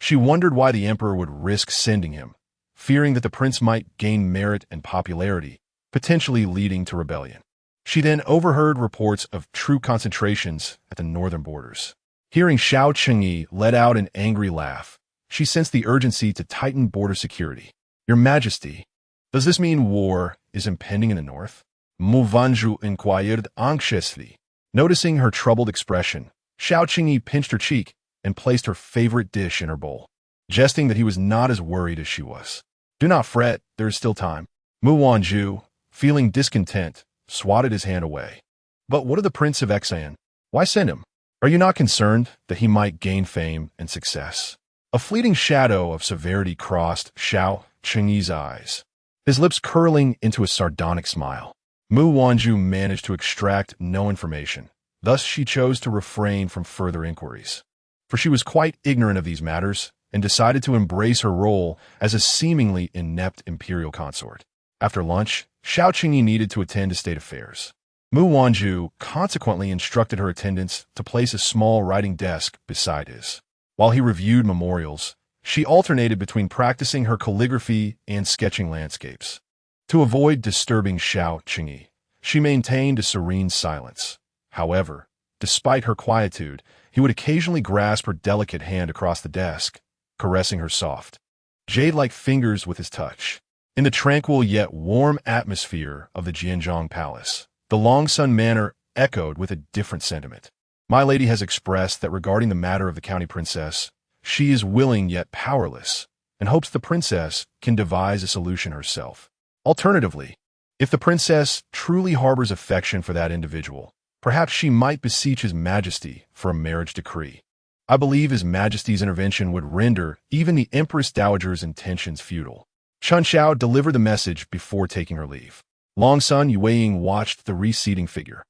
she wondered why the emperor would risk sending him, fearing that the prince might gain merit and popularity, potentially leading to rebellion. She then overheard reports of troop concentrations at the northern borders. Hearing Xiao Qingyi let out an angry laugh, she sensed the urgency to tighten border security. Your Majesty, does this mean war is impending in the north? Mu Wanzhu inquired anxiously. Noticing her troubled expression, Xiao Qingyi pinched her cheek and placed her favorite dish in her bowl, jesting that he was not as worried as she was. Do not fret, there is still time. Mu Wanzhu, feeling discontent, swatted his hand away. But what of the Prince of Xian? Why send him? Are you not concerned that he might gain fame and success? A fleeting shadow of severity crossed Xiao Qingyi's eyes, his lips curling into a sardonic smile. Mu Wanzhu managed to extract no information. Thus she chose to refrain from further inquiries, for she was quite ignorant of these matters and decided to embrace her role as a seemingly inept imperial consort. After lunch, Xiao Qingyi needed to attend to state affairs. Mu Wanzhu consequently instructed her attendants to place a small writing desk beside his. While he reviewed memorials, she alternated between practicing her calligraphy and sketching landscapes. To avoid disturbing Xiao Qingyi, she maintained a serene silence. However, despite her quietude, he would occasionally grasp her delicate hand across the desk, caressing her soft, jade-like fingers with his touch. In the tranquil yet warm atmosphere of the Jianzhong Palace, the Longsun Manor echoed with a different sentiment. My lady has expressed that regarding the matter of the county princess, she is willing yet powerless, and hopes the princess can devise a solution herself. Alternatively, if the princess truly harbors affection for that individual, perhaps she might beseech His Majesty for a marriage decree. I believe His Majesty's intervention would render even the Empress Dowager's intentions futile. Chun Xiao delivered the message before taking her leave. Longsun Yueying watched the receding figure,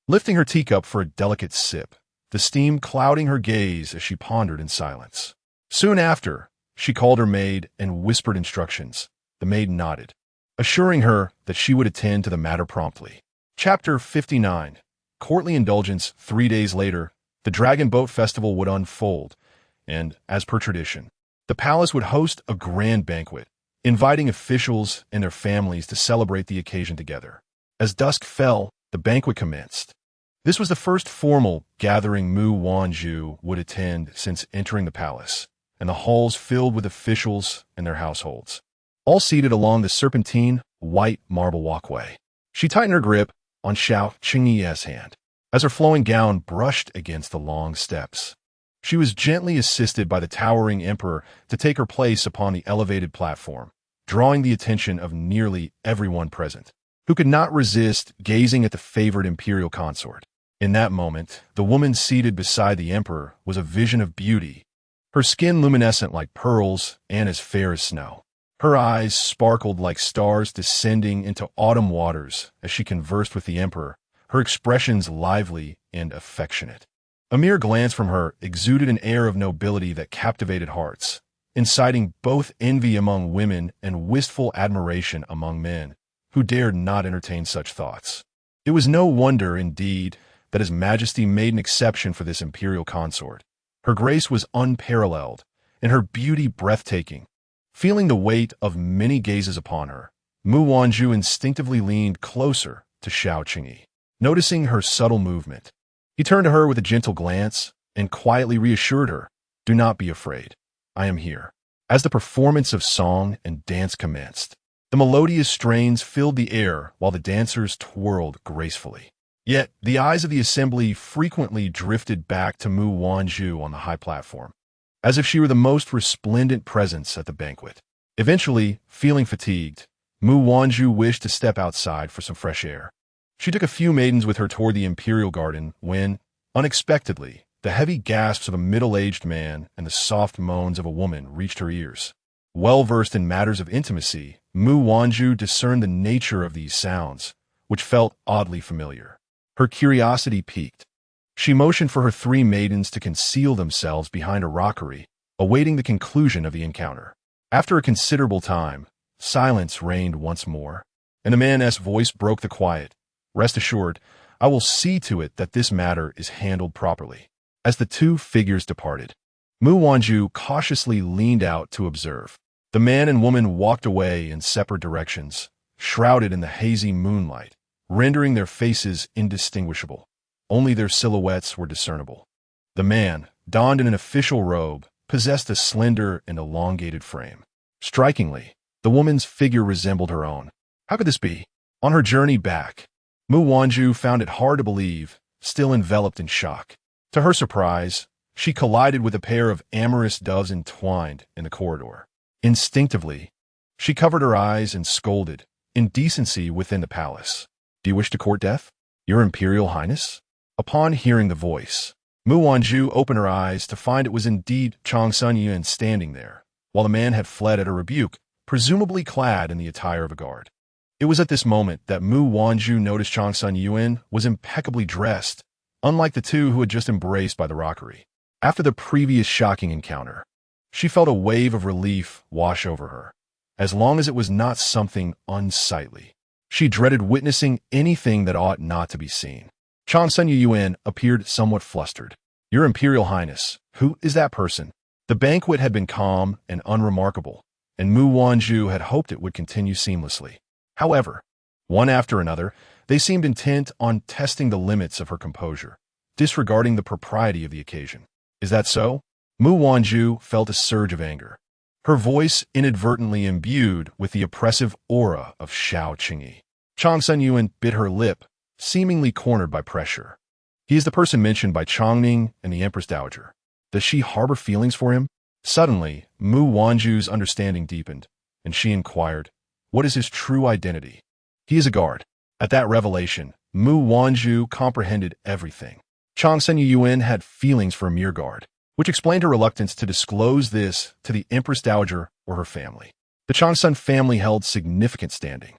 lifting her teacup for a delicate sip, the steam clouding her gaze as she pondered in silence. Soon after, she called her maid and whispered instructions. The maid nodded, assuring her that she would attend to the matter promptly. Chapter 59. Courtly indulgence. 3 days later, the Dragon Boat Festival would unfold, and, as per tradition, the palace would host a grand banquet, inviting officials and their families to celebrate the occasion together. As dusk fell, the banquet commenced. This was the first formal gathering Mu Wanzhu would attend since entering the palace, and the halls filled with officials and their households, all seated along the serpentine, white marble walkway. She tightened her grip on Xiao Qingyi's hand as her flowing gown brushed against the long steps. She was gently assisted by the towering emperor to take her place upon the elevated platform, drawing the attention of nearly everyone present, who could not resist gazing at the favored imperial consort. In that moment, the woman seated beside the emperor was a vision of beauty, her skin luminescent like pearls and as fair as snow. Her eyes sparkled like stars descending into autumn waters as she conversed with the emperor, her expressions lively and affectionate. A mere glance from her exuded an air of nobility that captivated hearts, inciting both envy among women and wistful admiration among men, who dared not entertain such thoughts. It was no wonder, indeed, that His Majesty made an exception for this imperial consort. Her grace was unparalleled, and her beauty breathtaking. Feeling the weight of many gazes upon her, Mu Wanzhu instinctively leaned closer to Xiao Qingyi, noticing her subtle movement. He turned to her with a gentle glance and quietly reassured her, "Do not be afraid. I am here." As the performance of song and dance commenced, the melodious strains filled the air while the dancers twirled gracefully. Yet the eyes of the assembly frequently drifted back to Mu Wanzhu on the high platform, as if she were the most resplendent presence at the banquet. Eventually, feeling fatigued, Mu Wanzhu wished to step outside for some fresh air. She took a few maidens with her toward the imperial garden when, unexpectedly, the heavy gasps of a middle-aged man and the soft moans of a woman reached her ears. Well-versed in matters of intimacy, Mu Wanzhu discerned the nature of these sounds, which felt oddly familiar. Her curiosity piqued. She motioned for her 3 maidens to conceal themselves behind a rockery, awaiting the conclusion of the encounter. After a considerable time, silence reigned once more, and the man's voice broke the quiet. "Rest assured, I will see to it that this matter is handled properly." As the 2 figures departed, Mu Wanzhu cautiously leaned out to observe. The man and woman walked away in separate directions, shrouded in the hazy moonlight, rendering their faces indistinguishable. Only their silhouettes were discernible. The man, donned in an official robe, possessed a slender and elongated frame. Strikingly, the woman's figure resembled her own. How could this be? On her journey back, Mu Wanzhu found it hard to believe, still enveloped in shock. To her surprise, she collided with a pair of amorous doves entwined in the corridor. Instinctively, she covered her eyes and scolded, "Indecency within the palace. Do you wish to court death, Your Imperial Highness?" Upon hearing the voice, Mu Wanzhu opened her eyes to find it was indeed Chang Sun Yuan standing there, while the man had fled at a rebuke, presumably clad in the attire of a guard. It was at this moment that Mu Wanzhu noticed Chang Sun Yuan was impeccably dressed, unlike the 2 who had just embraced by the rockery. After the previous shocking encounter, she felt a wave of relief wash over her, as long as it was not something unsightly. She dreaded witnessing anything that ought not to be seen. Chang Sun Yuan appeared somewhat flustered. "Your Imperial Highness, who is that person?" The banquet had been calm and unremarkable, and Mu Wanzhu had hoped it would continue seamlessly. However, one after another, they seemed intent on testing the limits of her composure, disregarding the propriety of the occasion. "Is that so?" Mu Wanzhu felt a surge of anger, her voice inadvertently imbued with the oppressive aura of Shao Qingyi. Chang Sun Yuan bit her lip, seemingly cornered by pressure. "He is the person mentioned by Chongning and the Empress Dowager. Does she harbor feelings for him?" Suddenly, Mu Wanzhu's understanding deepened, and she inquired, "What is his true identity?" "He is a guard." At that revelation, Mu Wanzhu comprehended everything. Chang Sun Yuan had feelings for a mere guard, which explained her reluctance to disclose this to the Empress Dowager or her family. The Changsun family held significant standing.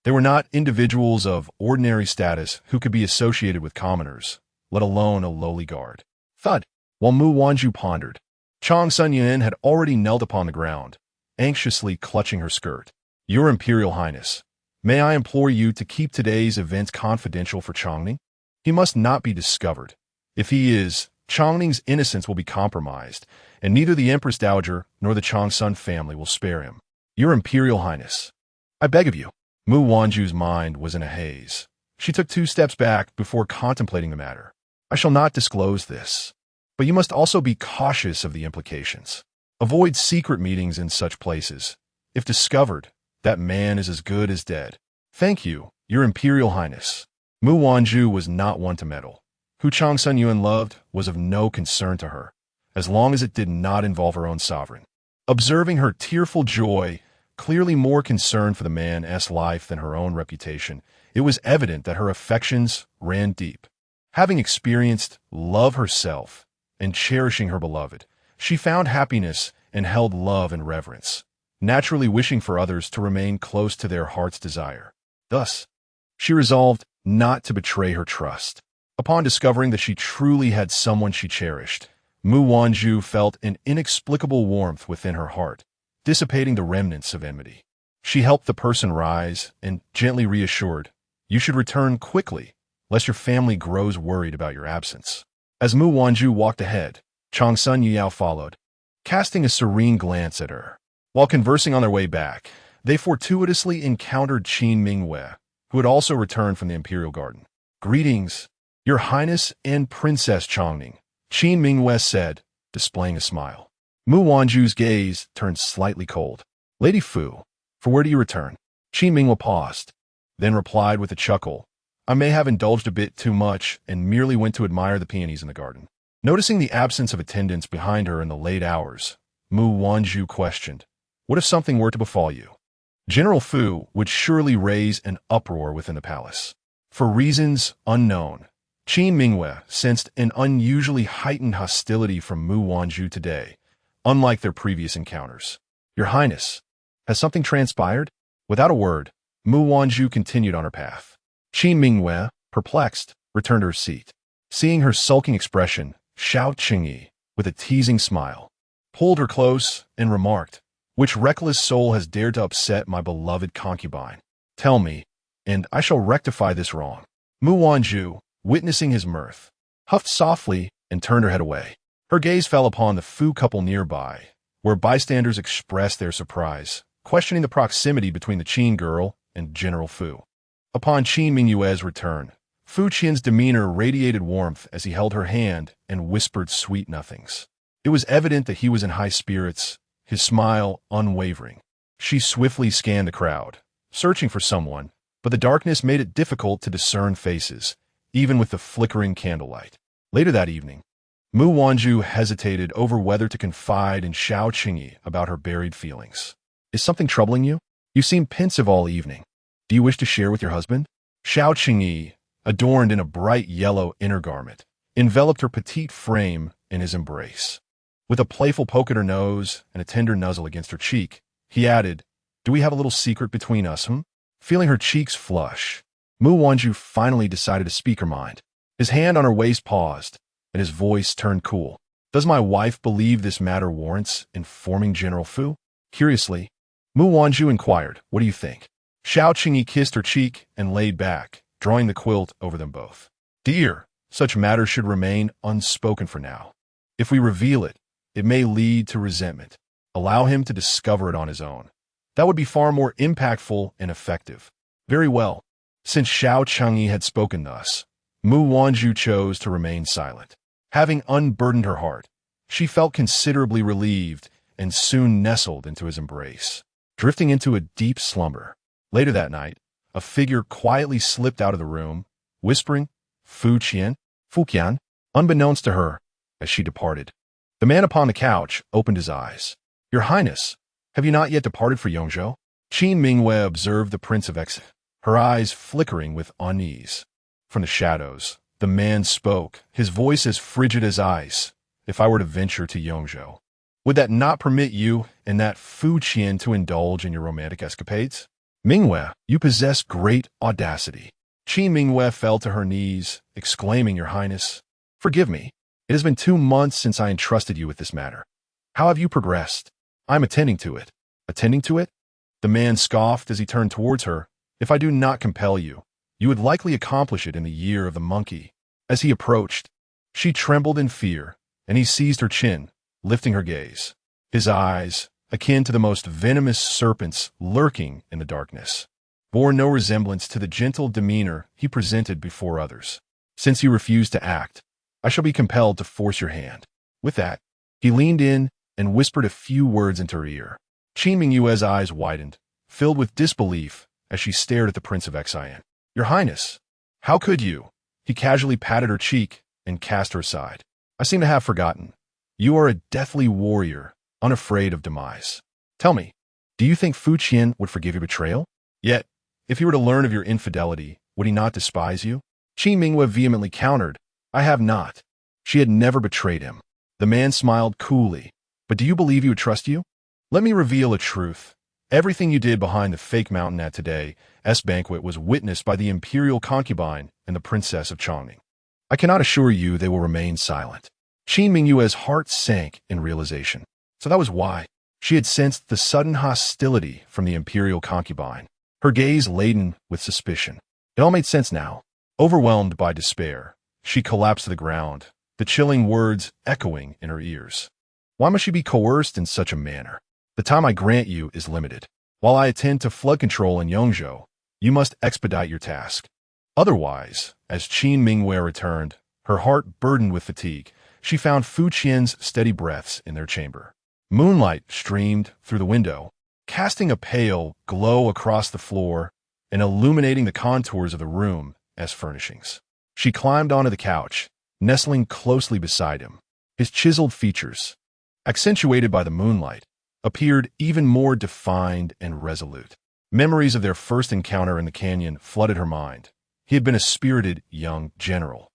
They were not individuals of ordinary status who could be associated with commoners, let alone a lowly guard. Thud. While Mu Wanzhu pondered, Chang Sun Yuan had already knelt upon the ground, anxiously clutching her skirt. "Your Imperial Highness, may I implore you to keep today's events confidential for Chongning? He must not be discovered. If he is, Chongning's innocence will be compromised, and neither the Empress Dowager nor the Changsun family will spare him. Your Imperial Highness, I beg of you." Mu Wanzhu's mind was in a haze. She took 2 steps back before contemplating the matter. "I shall not disclose this, but you must also be cautious of the implications. Avoid secret meetings in such places. If discovered, that man is as good as dead." "Thank you, Your Imperial Highness." Mu Wanzhu was not one to meddle. Who Chang Sun Yuan loved was of no concern to her, as long as it did not involve her own sovereign. Observing her tearful joy, clearly more concerned for the man's life than her own reputation, it was evident that her affections ran deep. Having experienced love herself and cherishing her beloved, she found happiness and held love in reverence, naturally wishing for others to remain close to their heart's desire. Thus, she resolved not to betray her trust. Upon discovering that she truly had someone she cherished, Mu Wanzhu felt an inexplicable warmth within her heart, dissipating the remnants of enmity. She helped the person rise and gently reassured, "You should return quickly, lest your family grows worried about your absence." As Mu Wanzhu walked ahead, Chang Sun Yao followed, casting a serene glance at her. While conversing on their way back, they fortuitously encountered Qin Mingwei, who had also returned from the Imperial Garden. "Greetings, Your Highness and Princess Chongning," Qin Mingwei said, displaying a smile. Mu Wanzhu's gaze turned slightly cold. "Lady Fu, for where do you return?" Qin Mingwei paused, then replied with a chuckle, "I may have indulged a bit too much and merely went to admire the peonies in the garden." Noticing the absence of attendants behind her in the late hours, Mu Wanzhu questioned, "What if something were to befall you?" General Fu would surely raise an uproar within the palace. For reasons unknown, Qin Mingwei sensed an unusually heightened hostility from Mu Wanzhu today, unlike their previous encounters. "Your Highness, has something transpired?" Without a word, Mu Wanzhu continued on her path. Qin Mingwei, perplexed, returned to her seat. Seeing her sulking expression, Xiao Qingyi, with a teasing smile, pulled her close and remarked, "Which reckless soul has dared to upset my beloved concubine? Tell me, and I shall rectify this wrong." Mu Wanzhu, witnessing his mirth, huffed softly and turned her head away. Her gaze fell upon the Fu couple nearby, where bystanders expressed their surprise, questioning the proximity between the Qin girl and General Fu. Upon Qin Mingyue's return, Fu Qian's demeanor radiated warmth as he held her hand and whispered sweet nothings. It was evident that he was in high spirits, his smile unwavering. She swiftly scanned the crowd, searching for someone, but the darkness made it difficult to discern faces, even with the flickering candlelight. Later that evening, Mu Wanzhu hesitated over whether to confide in Xiao Qingyi about her buried feelings. "Is something troubling you? You seem pensive all evening. Do you wish to share with your husband?" Xiao Qingyi, adorned in a bright yellow inner garment, enveloped her petite frame in his embrace. With a playful poke at her nose and a tender nuzzle against her cheek, he added, "Do we have a little secret between us, Feeling her cheeks flush, Mu Wanzhu finally decided to speak her mind. His hand on her waist paused, and his voice turned cool. "Does my wife believe this matter warrants informing General Fu?" Curiously, Mu Wanzhu inquired, "What do you think?" Xiao Qingyi kissed her cheek and laid back, drawing the quilt over them both. "Dear, such matters should remain unspoken for now. If we reveal it, it may lead to resentment. Allow him to discover it on his own. That would be far more impactful and effective." Very well. Since Xiao Qingyi had spoken thus, Mu Wanzhu chose to remain silent. Having unburdened her heart, she felt considerably relieved and soon nestled into his embrace, drifting into a deep slumber. Later that night, a figure quietly slipped out of the room, whispering, Fu Qian, unbeknownst to her, as she departed. The man upon the couch opened his eyes. "Your Highness, have you not yet departed for Yongzhou?" Qin Mingyue observed the Prince of X, her eyes flickering with unease. From the shadows, the man spoke, his voice as frigid as ice. "If I were to venture to Yongzhou, would that not permit you and that Fu Qian to indulge in your romantic escapades? Mingyue, you possess great audacity." Qin Mingyue fell to her knees, exclaiming, "Your Highness, forgive me. It has been 2 months since I entrusted you with this matter. How have you progressed?" "I am attending to it." "Attending to it?" The man scoffed as he turned towards her. "If I do not compel you, you would likely accomplish it in the year of the monkey." As he approached, she trembled in fear, and he seized her chin, lifting her gaze. His eyes, akin to the most venomous serpents lurking in the darkness, bore no resemblance to the gentle demeanor he presented before others. "Since you refuse to act, I shall be compelled to force your hand." With that, he leaned in and whispered a few words into her ear. Qin Mingyue's eyes widened, filled with disbelief as she stared at the Prince of Xian. "Your Highness, how could you?" He casually patted her cheek and cast her aside. "I seem to have forgotten. You are a deathly warrior, unafraid of demise. Tell me, do you think Fu Qian would forgive your betrayal? Yet, if he were to learn of your infidelity, would he not despise you?" Qin Mingyue vehemently countered, "I have not." She had never betrayed him. The man smiled coolly. "But do you believe he would trust you? Let me reveal a truth. Everything you did behind the fake mountain at today's banquet was witnessed by the imperial concubine and the princess of Chongning. I cannot assure you they will remain silent." Qin Mingyue's heart sank in realization. So that was why she had sensed the sudden hostility from the imperial concubine, her gaze laden with suspicion. It all made sense now. Overwhelmed by despair, she collapsed to the ground, the chilling words echoing in her ears. Why must she be coerced in such a manner? The time I grant you is limited. While I attend to flood control in Yongzhou, you must expedite your task. Otherwise, as Qin Mingyue returned, her heart burdened with fatigue, she found Fu Qian's steady breaths in their chamber. Moonlight streamed through the window, casting a pale glow across the floor and illuminating the contours of the room as furnishings. She climbed onto the couch, nestling closely beside him. His chiseled features, accentuated by the moonlight, appeared even more defined and resolute. Memories of their first encounter in the canyon flooded her mind. He had been a spirited young general,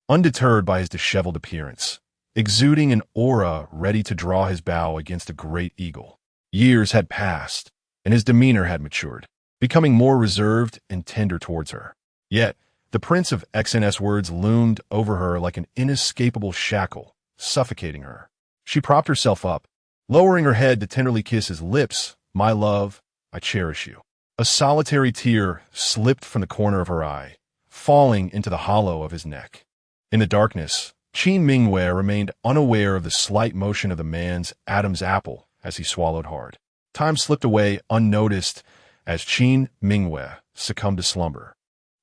undeterred by his disheveled appearance, exuding an aura ready to draw his bow against a great eagle. Years had passed, and his demeanor had matured, becoming more reserved and tender towards her. Yet, The Prince of XNS words loomed over her like an inescapable shackle, suffocating her. She propped herself up, lowering her head to tenderly kiss his lips. My love, I cherish you. A solitary tear slipped from the corner of her eye, falling into the hollow of his neck. In the darkness, Qin Mingwei remained unaware of the slight motion of the man's Adam's apple as he swallowed hard. Time slipped away unnoticed as Qin Mingwei succumbed to slumber.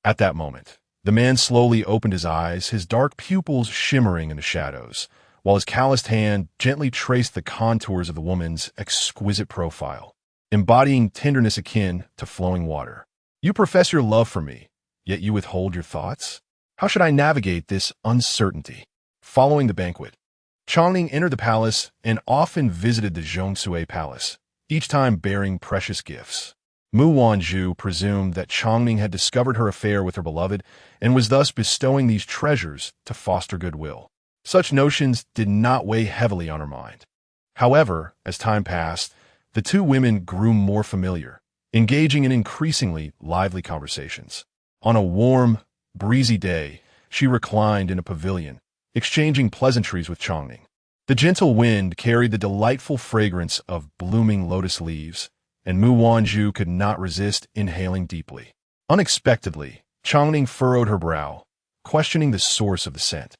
At that moment, the man slowly opened his eyes, his dark pupils shimmering in the shadows, while his calloused hand gently traced the contours of the woman's exquisite profile, embodying tenderness akin to flowing water. You profess your love for me, yet you withhold your thoughts? How should I navigate this uncertainty? Following the banquet, Chongning entered the palace and often visited the Zhongsui Palace, each time bearing precious gifts. Mu Wanzhu presumed that Chongning had discovered her affair with her beloved and was thus bestowing these treasures to foster goodwill. Such notions did not weigh heavily on her mind. However, as time passed, the two women grew more familiar, engaging in increasingly lively conversations. On a warm, breezy day, she reclined in a pavilion, exchanging pleasantries with Chongning. The gentle wind carried the delightful fragrance of blooming lotus leaves, and Mu Wanzhu could not resist inhaling deeply. Unexpectedly, Chongning furrowed her brow, questioning the source of the scent.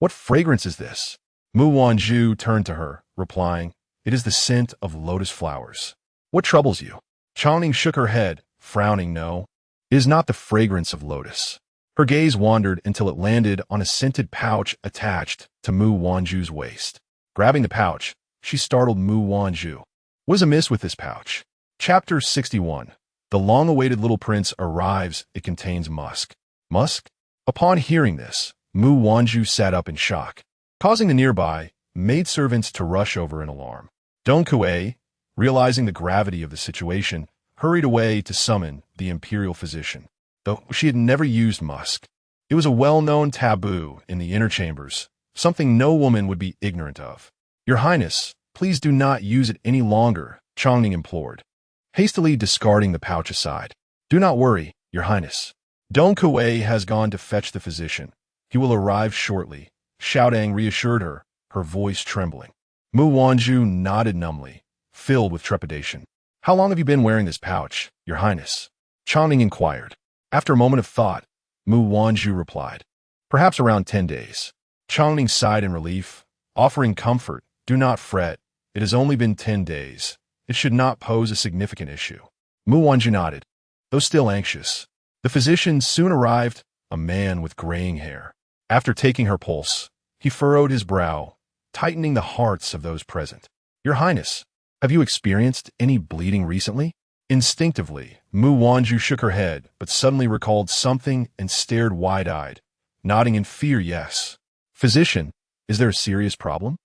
What fragrance is this? Mu Wanzhu turned to her, replying, It is the scent of lotus flowers. What troubles you? Chongning shook her head, frowning. No, it is not the fragrance of lotus. Her gaze wandered until it landed on a scented pouch attached to Mu Wanzhu's waist. Grabbing the pouch, she startled Mu Wanzhu. What is amiss with this pouch? Chapter 61. The long-awaited little prince arrives. It contains musk. Musk? Upon hearing this, Mu Wanzhu sat up in shock, causing the nearby maidservants to rush over in alarm. Dong Kuei, realizing the gravity of the situation, hurried away to summon the imperial physician. Though she had never used musk, it was a well-known taboo in the inner chambers, something no woman would be ignorant of. Your Highness, please do not use it any longer, Chongning implored, hastily discarding the pouch aside. Do not worry, Your Highness. Dong Kuei has gone to fetch the physician. He will arrive shortly, Xiaodang reassured her, her voice trembling. Mu Wanzhu nodded numbly, filled with trepidation. How long have you been wearing this pouch, Your Highness? Chongning inquired. After a moment of thought, Mu Wanzhu replied, Perhaps around 10 days. Chongning sighed in relief, offering comfort. Do not fret. It has only been 10 days. It should not pose a significant issue. Mu Wanzhu nodded, though still anxious. The physician soon arrived, a man with graying hair. After taking her pulse, he furrowed his brow, tightening the hearts of those present. Your Highness, have you experienced any bleeding recently? Instinctively, Mu Wanzhu shook her head, but suddenly recalled something and stared wide-eyed, nodding in fear. Yes. Physician, is there a serious problem?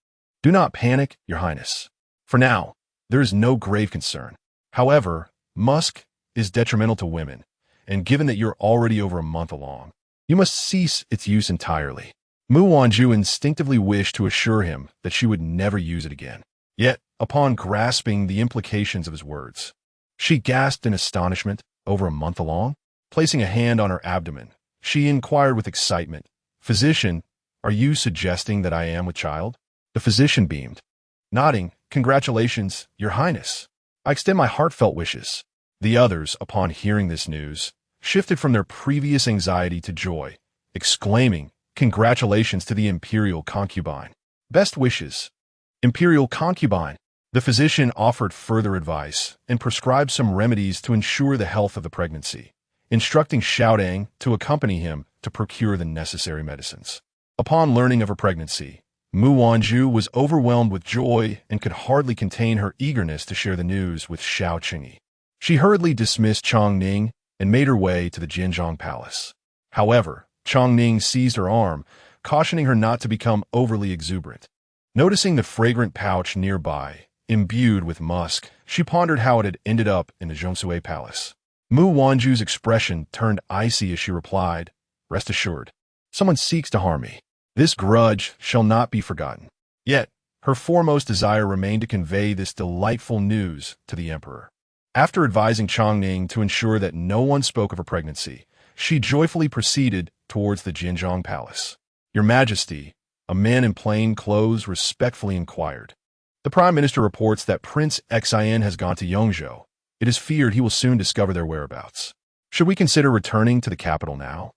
Do not panic, Your Highness. For now, there is no grave concern. However, musk is detrimental to women, and given that you're already over a month along, you must cease its use entirely. Mu Wanzhu instinctively wished to assure him that she would never use it again. Yet, upon grasping the implications of his words, she gasped in astonishment. Over a month along? Placing a hand on her abdomen, she inquired with excitement, Physician, are you suggesting that I am with child? The physician beamed, nodding, Congratulations, Your Highness. I extend my heartfelt wishes. The others, upon hearing this news, shifted from their previous anxiety to joy, exclaiming, Congratulations to the imperial concubine. Best wishes. Imperial concubine. The physician offered further advice and prescribed some remedies to ensure the health of the pregnancy, instructing Xiaodang to accompany him to procure the necessary medicines. Upon learning of her pregnancy, Mu Wanzhu was overwhelmed with joy and could hardly contain her eagerness to share the news with Xiao Qingyi. She hurriedly dismissed Chongning and made her way to the Jinzhong Palace. However, Chongning seized her arm, cautioning her not to become overly exuberant. Noticing the fragrant pouch nearby, imbued with musk, she pondered how it had ended up in the Zhongsui Palace. Mu Wanzhu's expression turned icy as she replied, Rest assured, someone seeks to harm me. This grudge shall not be forgotten. Yet, her foremost desire remained to convey this delightful news to the emperor. After advising Chongning to ensure that no one spoke of her pregnancy, she joyfully proceeded towards the Jinjiang Palace. "Your Majesty," a man in plain clothes respectfully inquired. "The Prime Minister reports that Prince Xian has gone to Yongzhou. It is feared he will soon discover their whereabouts. Should we consider returning to the capital now?"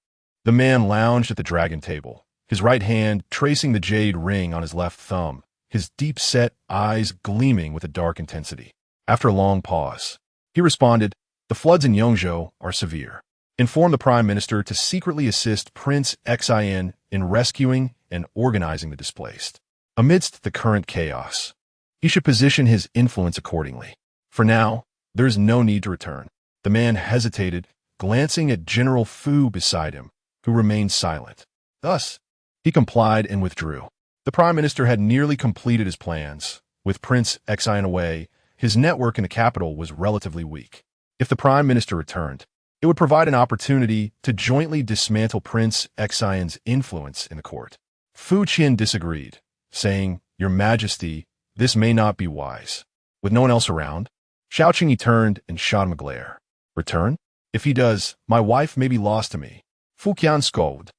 The man lounged at the dragon table, his right hand tracing the jade ring on his left thumb, his deep-set eyes gleaming with a dark intensity. After a long pause, he responded, "The floods in Yongzhou are severe. Inform the Prime Minister to secretly assist Prince Xian in rescuing and organizing the displaced. Amidst the current chaos, he should position his influence accordingly. For now, there is no need to return." The man hesitated, glancing at General Fu beside him, who remained silent. Thus, he complied and withdrew. The Prime Minister had nearly completed his plans. With Prince Xian away, his network in the capital was relatively weak. If the Prime Minister returned, it would provide an opportunity to jointly dismantle Prince Xian's influence in the court. Fu Qian disagreed, saying, "Your Majesty, this may not be wise." With no one else around, Xiao Qingyi turned and shot him a glare. "Return? If he does, my wife may be lost to me." Fu Qian scolded.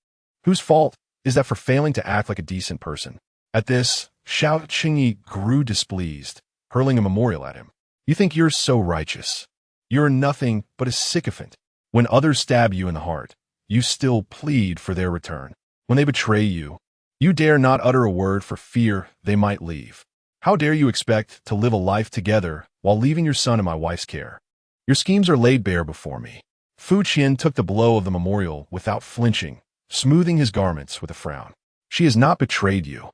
"Whose fault is that for failing to act like a decent person?" At this, Xiao Qingyi grew displeased, hurling a memorial at him. "You think you're so righteous. You're nothing but a sycophant. When others stab you in the heart, you still plead for their return. When they betray you, you dare not utter a word for fear they might leave. How dare you expect to live a life together while leaving your son in my wife's care? Your schemes are laid bare before me." Fu Qian took the blow of the memorial without flinching, smoothing his garments with a frown. "She has not betrayed you.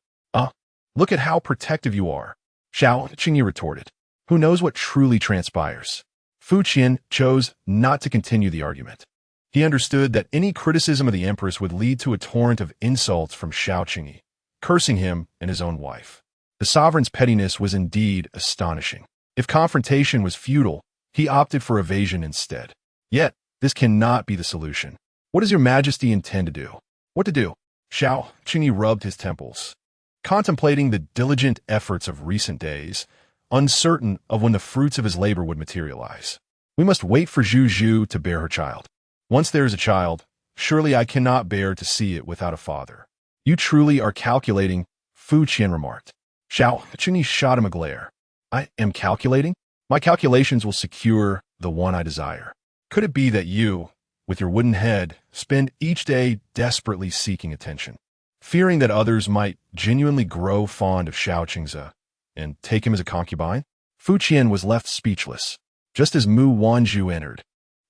Look at how protective you are," Xiao Qingyi retorted. "Who knows what truly transpires?" Fu Qian chose not to continue the argument. He understood that any criticism of the empress would lead to a torrent of insults from Xiao Qingyi, cursing him and his own wife. The sovereign's pettiness was indeed astonishing. If confrontation was futile, he opted for evasion instead. Yet, this cannot be the solution. "What does your Majesty intend to do?" "What to do?" Xiao Qingyi rubbed his temples, contemplating the diligent efforts of recent days, uncertain of when the fruits of his labor would materialize. "We must wait for Zhu Zhu to bear her child. Once there is a child, surely I cannot bear to see it without a father." "You truly are calculating," Fu Qian remarked. Xiao Qingyi shot him a glare. "I am calculating? My calculations will secure the one I desire. Could it be that you, with your wooden head, spend each day desperately seeking attention, fearing that others might genuinely grow fond of Xiao Qingzi and take him as a concubine?" Fu Qian was left speechless, just as Mu Wanzhu entered.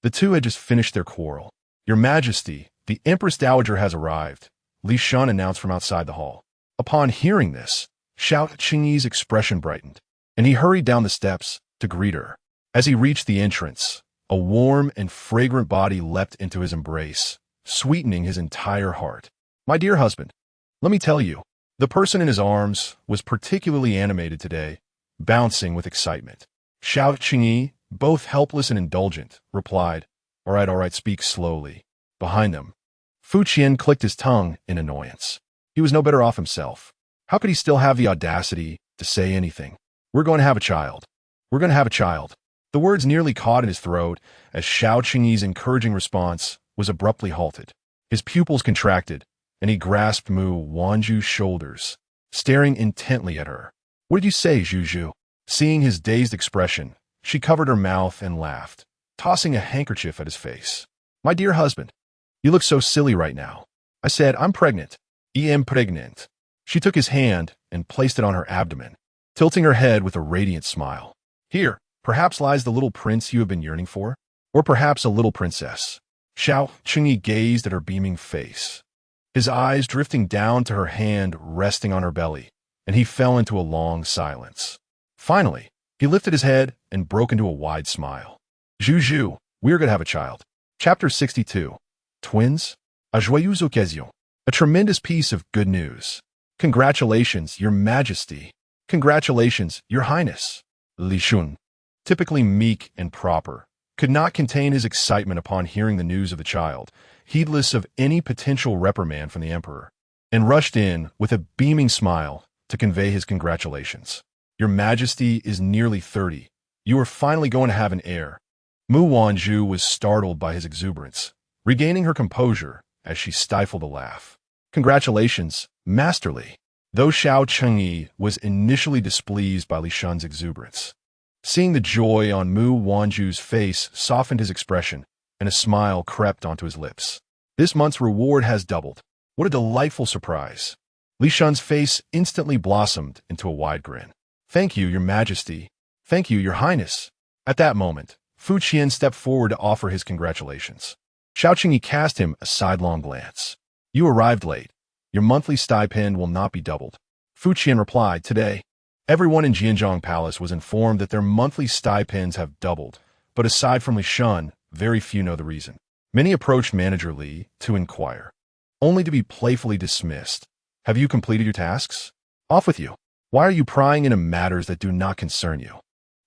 The two had just finished their quarrel. "Your Majesty, the Empress Dowager has arrived," Li Shun announced from outside the hall. Upon hearing this, Xiao Qingyi's expression brightened, and he hurried down the steps to greet her. As he reached the entrance, a warm and fragrant body leapt into his embrace, sweetening his entire heart. "My dear husband, let me tell you," the person in his arms was particularly animated today, bouncing with excitement. Xiao Qingyi, both helpless and indulgent, replied, all right, speak slowly." Behind them, Fu Qian clicked his tongue in annoyance. He was no better off himself. How could he still have the audacity to say anything? "We're going to have a child. We're going to have a child." The words nearly caught in his throat as Xiao Qingyi's encouraging response was abruptly halted. His pupils contracted, and he grasped Mu Wanzhu's shoulders, staring intently at her. "What did you say, Zhu Zhu?" Seeing his dazed expression, she covered her mouth and laughed, tossing a handkerchief at his face. "My dear husband, you look so silly right now. I said I'm pregnant. I am pregnant." She took his hand and placed it on her abdomen, tilting her head with a radiant smile. "Here, perhaps lies the little prince you have been yearning for, or perhaps a little princess." Xiao Qingyi gazed at her beaming face, his eyes drifting down to her hand resting on her belly, and he fell into a long silence. Finally, he lifted his head and broke into a wide smile. "Zhu Zhu, we're going to have a child." Chapter 62. Twins? A joyeuse occasion. A tremendous piece of good news. "Congratulations, Your Majesty." "Congratulations, Your Highness." Li Shun, typically meek and proper, could not contain his excitement upon hearing the news of the child, heedless of any potential reprimand from the emperor, and rushed in with a beaming smile to convey his congratulations. "Your Majesty is nearly 30. You are finally going to have an heir." Mu Wanzhu was startled by his exuberance, regaining her composure as she stifled a laugh. Congratulations, Master Li. Though Xiao Chengyi was initially displeased by Li Shun's exuberance, seeing the joy on Mu Wanzhu's face softened his expression, and a smile crept onto his lips. This month's reward has doubled. What a delightful surprise. Li Shun's face instantly blossomed into a wide grin. Thank you, Your Majesty. Thank you, Your Highness. At that moment, Fu Qian stepped forward to offer his congratulations. Xiao Qingyi cast him a sidelong glance. You arrived late. Your monthly stipend will not be doubled. Fu Qian replied, today, everyone in Jianzhong Palace was informed that their monthly stipends have doubled, but aside from Li Shun, very few know the reason. Many approached Manager Li to inquire, only to be playfully dismissed. Have you completed your tasks? Off with you. Why are you prying into matters that do not concern you?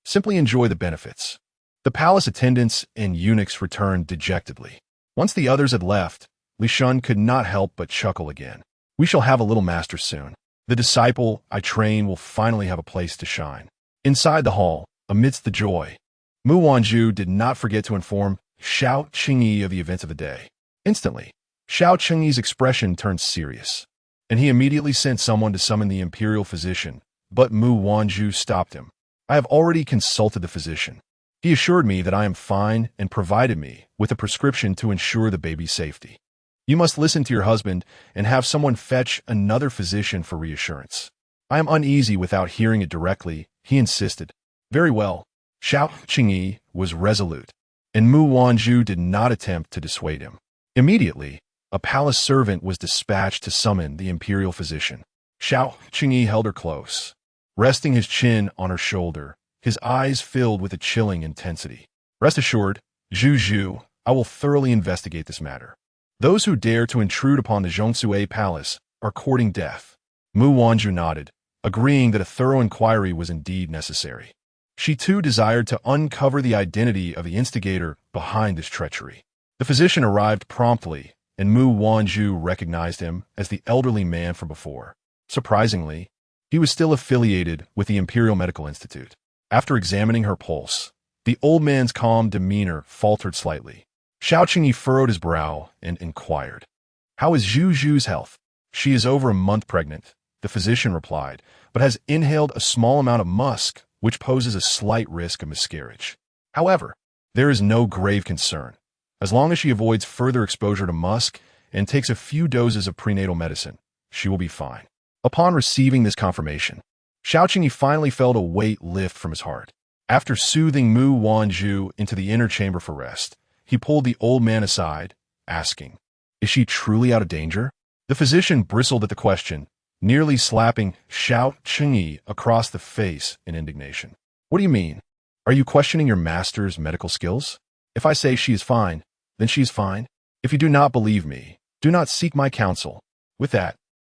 Simply enjoy the benefits. The palace attendants and eunuchs returned dejectedly. Once the others had left, Li Shun could not help but chuckle again. We shall have a little master soon. The disciple I train will finally have a place to shine. Inside the hall, amidst the joy, Mu Wanzhu did not forget to inform Xiao Qingyi of the events of the day. Instantly, Xiao Qingyi's expression turned serious, and he immediately sent someone to summon the imperial physician, but Mu Wanzhu stopped him. I have already consulted the physician. He assured me that I am fine and provided me with a prescription to ensure the baby's safety. You must listen to your husband and have someone fetch another physician for reassurance. I am uneasy without hearing it directly, he insisted. Very well. Xiao Qingyi was resolute, and Mu Wanzhu did not attempt to dissuade him. Immediately, a palace servant was dispatched to summon the imperial physician. Xiao Qingyi held her close, resting his chin on her shoulder, his eyes filled with a chilling intensity. Rest assured, Zhu, I will thoroughly investigate this matter. Those who dare to intrude upon the Zhongsue Palace are courting death. Mu Wanzhu nodded, agreeing that a thorough inquiry was indeed necessary. She too desired to uncover the identity of the instigator behind this treachery. The physician arrived promptly, and Mu Wanzhu recognized him as the elderly man from before. Surprisingly, he was still affiliated with the Imperial Medical Institute. After examining her pulse, the old man's calm demeanor faltered slightly. Xiao Qingyi furrowed his brow and inquired, how is Zhu's health? She is over a month pregnant, the physician replied, but has inhaled a small amount of musk, which poses a slight risk of miscarriage. However, there is no grave concern. As long as she avoids further exposure to musk and takes a few doses of prenatal medicine, she will be fine. Upon receiving this confirmation, Xiao Qingyi finally felt a weight lift from his heart. After soothing Mu Wanzhu into the inner chamber for rest, he pulled the old man aside, asking, is she truly out of danger? The physician bristled at the question, nearly slapping Xiao Qingyi across the face in indignation. What do you mean? Are you questioning your master's medical skills? If I say she is fine, then she is fine. If you do not believe me, do not seek my counsel. With that,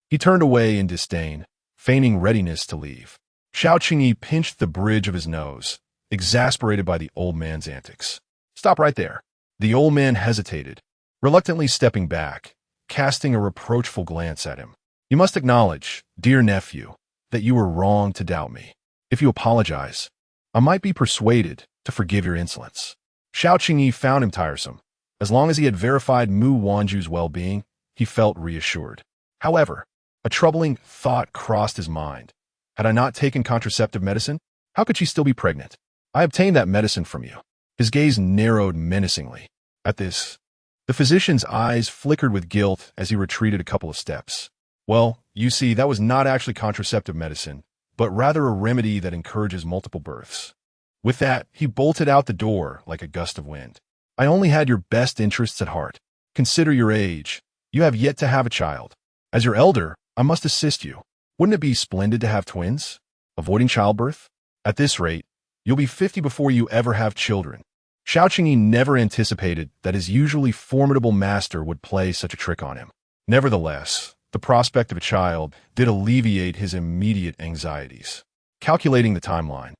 he turned away in disdain, feigning readiness to leave. Xiao Qingyi pinched the bridge of his nose, exasperated by the old man's antics. Stop right there. The old man hesitated, reluctantly stepping back, casting a reproachful glance at him. You must acknowledge, dear nephew, that you were wrong to doubt me. If you apologize, I might be persuaded to forgive your insolence. Xiao Qingyi found him tiresome. As long as he had verified Mu Wanzhu's well-being, he felt reassured. However, a troubling thought crossed his mind. Had I not taken contraceptive medicine, how could she still be pregnant? I obtained that medicine from you. His gaze narrowed menacingly. At this, the physician's eyes flickered with guilt as he retreated a couple of steps. Well, you see, that was not actually contraceptive medicine, but rather a remedy that encourages multiple births. With that, he bolted out the door like a gust of wind. I only had your best interests at heart. Consider your age. You have yet to have a child. As your elder, I must assist you. Wouldn't it be splendid to have twins? Avoiding childbirth? At this rate, you'll be 50 before you ever have children. Xiao Qingyi never anticipated that his usually formidable master would play such a trick on him. Nevertheless, the prospect of a child did alleviate his immediate anxieties. Calculating the timeline,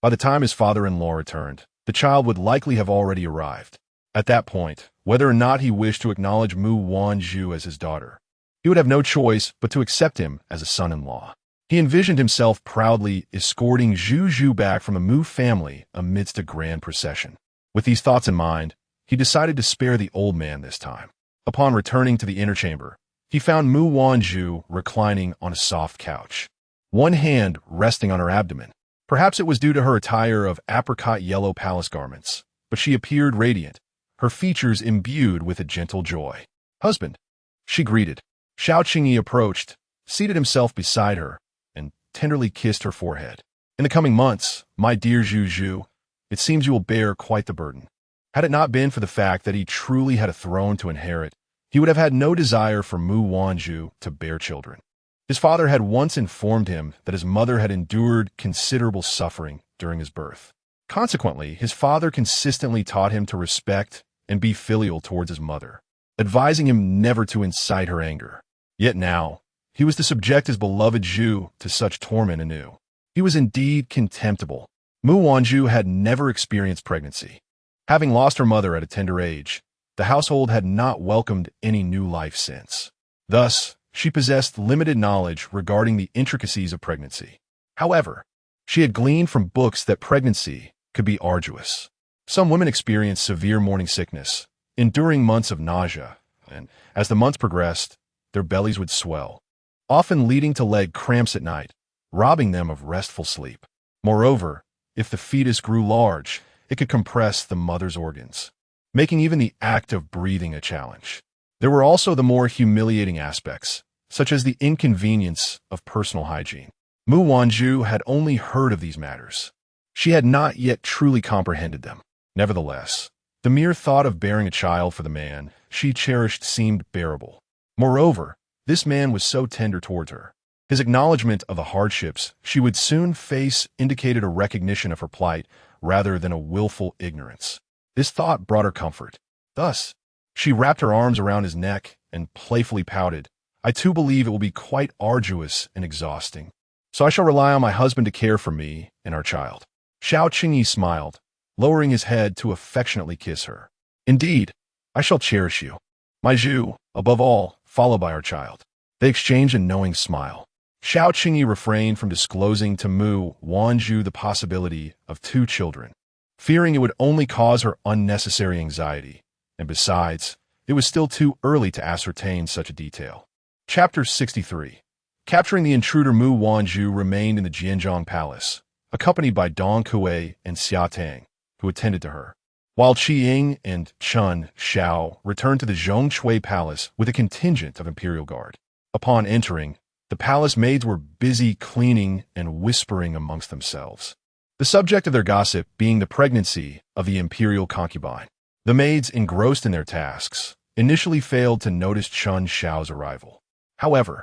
by the time his father-in-law returned, the child would likely have already arrived. At that point, whether or not he wished to acknowledge Mu Wanzhu as his daughter, he would have no choice but to accept him as a son-in-law. He envisioned himself proudly escorting Zhu back from the Mu family amidst a grand procession. With these thoughts in mind, he decided to spare the old man this time. Upon returning to the inner chamber, he found Mu Wanzhu reclining on a soft couch, one hand resting on her abdomen. Perhaps it was due to her attire of apricot yellow palace garments, but she appeared radiant, her features imbued with a gentle joy. "Husband," she greeted. Xiao Qingyi approached, seated himself beside her, and tenderly kissed her forehead. "In the coming months, my dear Zhu Zhu, it seems you will bear quite the burden." Had it not been for the fact that he truly had a throne to inherit, he would have had no desire for Mu Wanzhu to bear children. His father had once informed him that his mother had endured considerable suffering during his birth. Consequently, his father consistently taught him to respect and be filial towards his mother, advising him never to incite her anger. Yet now, he was to subject his beloved Zhu to such torment anew. He was indeed contemptible. Mu Wanzhu had never experienced pregnancy. Having lost her mother at a tender age, the household had not welcomed any new life since. Thus, she possessed limited knowledge regarding the intricacies of pregnancy. However, she had gleaned from books that pregnancy could be arduous. Some women experienced severe morning sickness, enduring months of nausea, and as the months progressed, their bellies would swell, often leading to leg cramps at night, robbing them of restful sleep. Moreover, if the fetus grew large, it could compress the mother's organs, making even the act of breathing a challenge. There were also the more humiliating aspects, such as the inconvenience of personal hygiene. Mu Wanzhu had only heard of these matters. She had not yet truly comprehended them. Nevertheless, the mere thought of bearing a child for the man she cherished seemed bearable. Moreover, this man was so tender towards her. His acknowledgement of the hardships she would soon face indicated a recognition of her plight rather than a willful ignorance. This thought brought her comfort. Thus, she wrapped her arms around his neck and playfully pouted, "I too believe it will be quite arduous and exhausting. So I shall rely on my husband to care for me and our child." Xiao Qingyi smiled, lowering his head to affectionately kiss her. "Indeed, I shall cherish you, my Zhu, above all, followed by our child." They exchanged a knowing smile. Xiao Qingyi refrained from disclosing to Mu Wanzhu the possibility of 2 children, fearing it would only cause her unnecessary anxiety, and besides, it was still too early to ascertain such a detail. Chapter 63. Capturing the intruder, Mu Wanzhu remained in the Jianzhong Palace, accompanied by Dong Kuei and Xia Tang, who attended to her, while Qi Ying and Chun Xiao returned to the Zhongshui Palace with a contingent of Imperial Guard. Upon entering, the palace maids were busy cleaning and whispering amongst themselves, the subject of their gossip being the pregnancy of the imperial concubine. The maids, engrossed in their tasks, initially failed to notice Chun Xiao's arrival. However,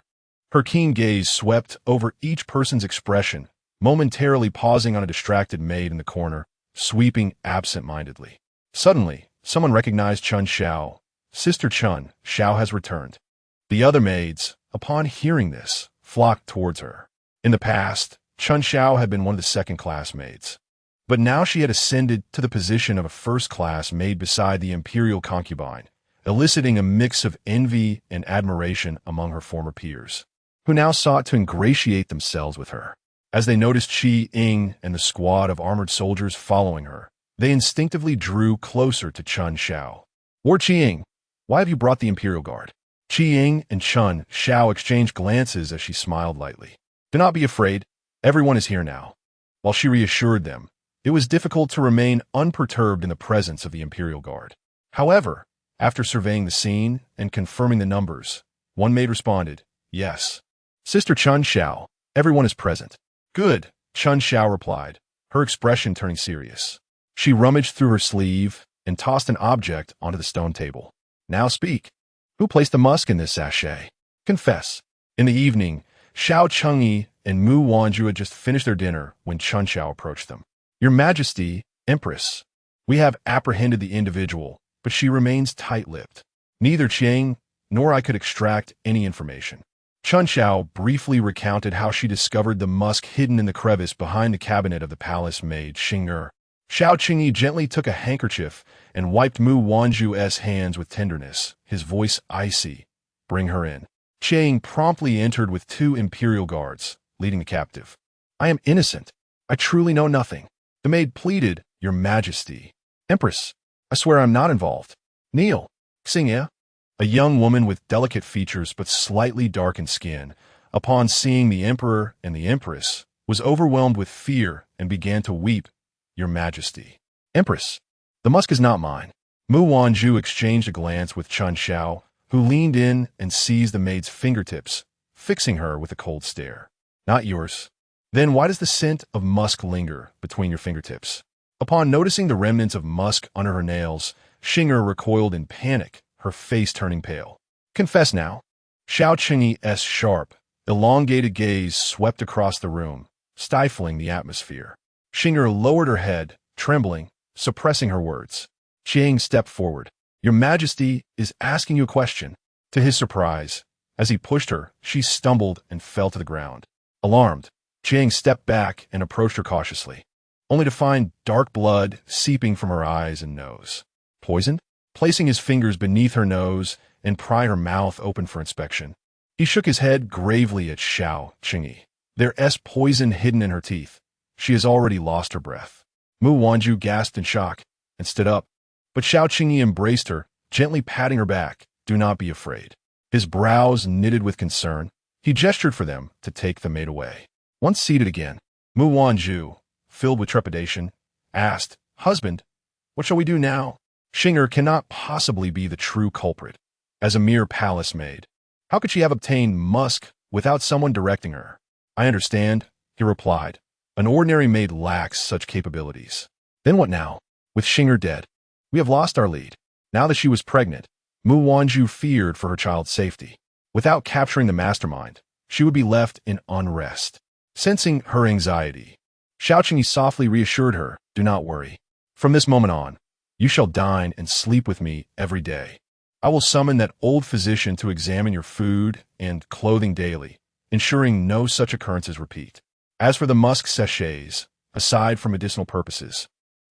her keen gaze swept over each person's expression, momentarily pausing on a distracted maid in the corner, sweeping absent-mindedly. Suddenly, someone recognized Chun Xiao. "Sister Chun, Xiao has returned." The other maids, upon hearing this, flocked towards her. In the past, Chun Xiao had been one of the second-class maids, but now she had ascended to the position of a first-class maid beside the imperial concubine, eliciting a mix of envy and admiration among her former peers, who now sought to ingratiate themselves with her. As they noticed Qi Ying and the squad of armored soldiers following her, they instinctively drew closer to Chun Xiao. "War Qi Ying, why have you brought the Imperial Guard?" Qi Ying and Chun Xiao exchanged glances as she smiled lightly. "Do not be afraid, everyone is here now." While she reassured them, it was difficult to remain unperturbed in the presence of the Imperial Guard. However, after surveying the scene and confirming the numbers, one maid responded, "Yes. Sister Chun Xiao, everyone is present." "Good," Chun Xiao replied, her expression turning serious. She rummaged through her sleeve and tossed an object onto the stone table. "Now speak. Who placed the musk in this sachet? Confess." In the evening, Xiao Qingyi and Mu Wanzhu had just finished their dinner when Chun Xiao approached them. "Your Majesty, Empress, we have apprehended the individual, but she remains tight-lipped. Neither Qiang nor I could extract any information." Chun Xiao briefly recounted how she discovered the musk hidden in the crevice behind the cabinet of the palace maid Xing'er. Xiao Qingyi gently took a handkerchief and wiped Mu Wanzhu's hands with tenderness, his voice icy. "Bring her in." Qiang promptly entered with 2 imperial guards, leading the captive. "I am innocent. I truly know nothing." The maid pleaded, "Your Majesty." "Empress, I swear I'm not involved. Kneel. Xingye, a young woman with delicate features but slightly darkened skin, upon seeing the emperor and the empress, was overwhelmed with fear and began to weep. Your Majesty. Empress, the musk is not mine. Mu Wanzhu exchanged a glance with Chun Xiao, who leaned in and seized the maid's fingertips, fixing her with a cold stare. Not yours. Then why does the scent of musk linger between your fingertips? Upon noticing the remnants of musk under her nails, Xing'er recoiled in panic, her face turning pale. Confess now. Xiao Qingyi's sharp, elongated gaze swept across the room, stifling the atmosphere. Xing'er lowered her head, trembling, suppressing her words. Qiang stepped forward. Your Majesty is asking you a question. To his surprise, as he pushed her, she stumbled and fell to the ground. Alarmed, Qiang stepped back and approached her cautiously, only to find dark blood seeping from her eyes and nose. Poisoned? Placing his fingers beneath her nose and pry her mouth open for inspection, he shook his head gravely at Xiao Qingyi. There's poison hidden in her teeth. She has already lost her breath. Mu Wanzhu gasped in shock and stood up, but Xiao Qingyi embraced her, gently patting her back. Do not be afraid. His brows knitted with concern, he gestured for them to take the maid away. Once seated again, Mu Wanzhu, filled with trepidation, asked, Husband, what shall we do now? Xing'er cannot possibly be the true culprit. As a mere palace maid, how could she have obtained musk without someone directing her? I understand, he replied. An ordinary maid lacks such capabilities. Then what now? With Xing'er dead, we have lost our lead. Now that she was pregnant, Mu Wanzhu feared for her child's safety. Without capturing the mastermind, she would be left in unrest. Sensing her anxiety, Xiao Qingyi softly reassured her, do not worry. From this moment on, you shall dine and sleep with me every day. I will summon that old physician to examine your food and clothing daily, ensuring no such occurrences repeat. As for the musk sachets, aside from medicinal purposes,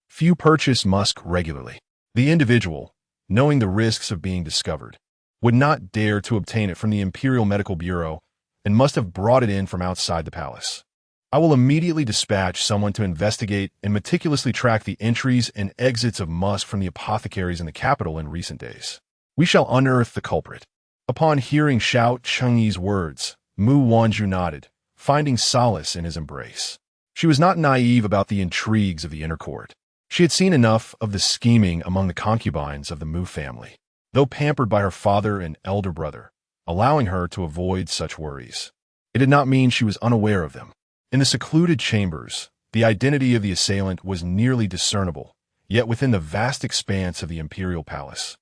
few purchase musk regularly. The individual, knowing the risks of being discovered, would not dare to obtain it from the Imperial Medical Bureau and must have brought it in from outside the palace. I will immediately dispatch someone to investigate and meticulously track the entries and exits of musk from the apothecaries in the capital in recent days. We shall unearth the culprit. Upon hearing Xiao Qingyi's words, Mu Wanzhu nodded, finding solace in his embrace. She was not naive about the intrigues of the inner court. She had seen enough of the scheming among the concubines of the Mu family, though pampered by her father and elder brother, allowing her to avoid such worries. It did not mean she was unaware of them. In the secluded chambers, the identity of the assailant was nearly discernible, yet within the vast expanse of the imperial palace,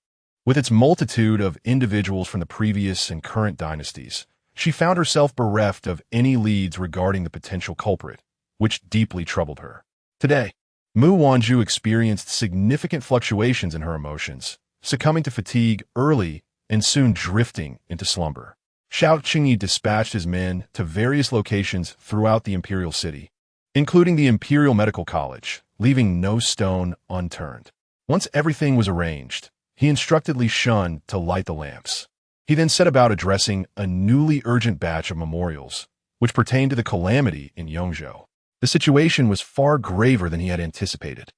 with its multitude of individuals from the previous and current dynasties, she found herself bereft of any leads regarding the potential culprit, which deeply troubled her. Today, Mu Wanzhu experienced significant fluctuations in her emotions, succumbing to fatigue early and soon drifting into slumber. Xiao Qingyi dispatched his men to various locations throughout the imperial city, including the Imperial Medical College, leaving no stone unturned. Once everything was arranged, he instructed Li Shun to light the lamps. He then set about addressing a newly urgent batch of memorials, which pertained to the calamity in Yongzhou. The situation was far graver than he had anticipated.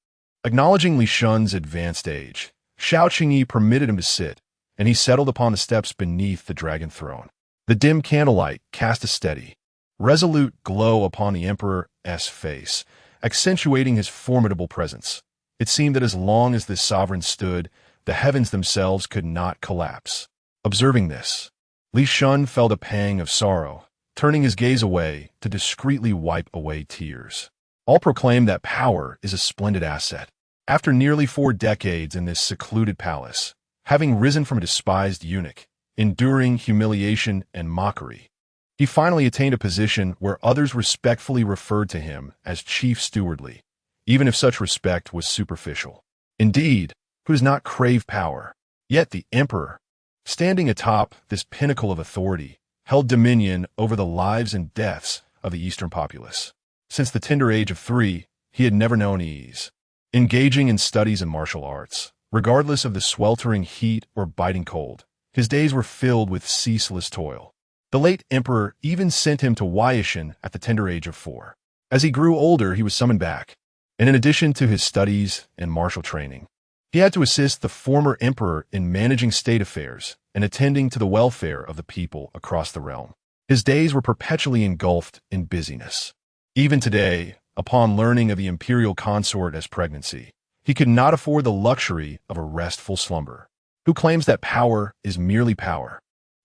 Acknowledging Li Shun's advanced age, Xiao Qingyi permitted him to sit, and he settled upon the steps beneath the dragon throne. The dim candlelight cast a steady, resolute glow upon the emperor's face, accentuating his formidable presence. It seemed that as long as this sovereign stood, the heavens themselves could not collapse. Observing this, Li Shun felt a pang of sorrow, turning his gaze away to discreetly wipe away tears. All proclaimed that power is a splendid asset. After nearly 4 decades in this secluded palace, having risen from a despised eunuch, enduring humiliation and mockery, he finally attained a position where others respectfully referred to him as Chief Stewardly, even if such respect was superficial. Indeed, who does not crave power? Yet the emperor, standing atop this pinnacle of authority, held dominion over the lives and deaths of the eastern populace. Since the tender age of 3, he had never known ease. Engaging in studies and martial arts, regardless of the sweltering heat or biting cold, his days were filled with ceaseless toil. The late emperor even sent him to Waishan at the tender age of 4. As he grew older, he was summoned back, and in addition to his studies and martial training, He had to assist the former emperor in managing state affairs and attending to the welfare of the people across the realm. His days were perpetually engulfed in busyness. Even today, upon learning of the imperial consort as pregnancy, he could not afford the luxury of a restful slumber. Who claims that power is merely power?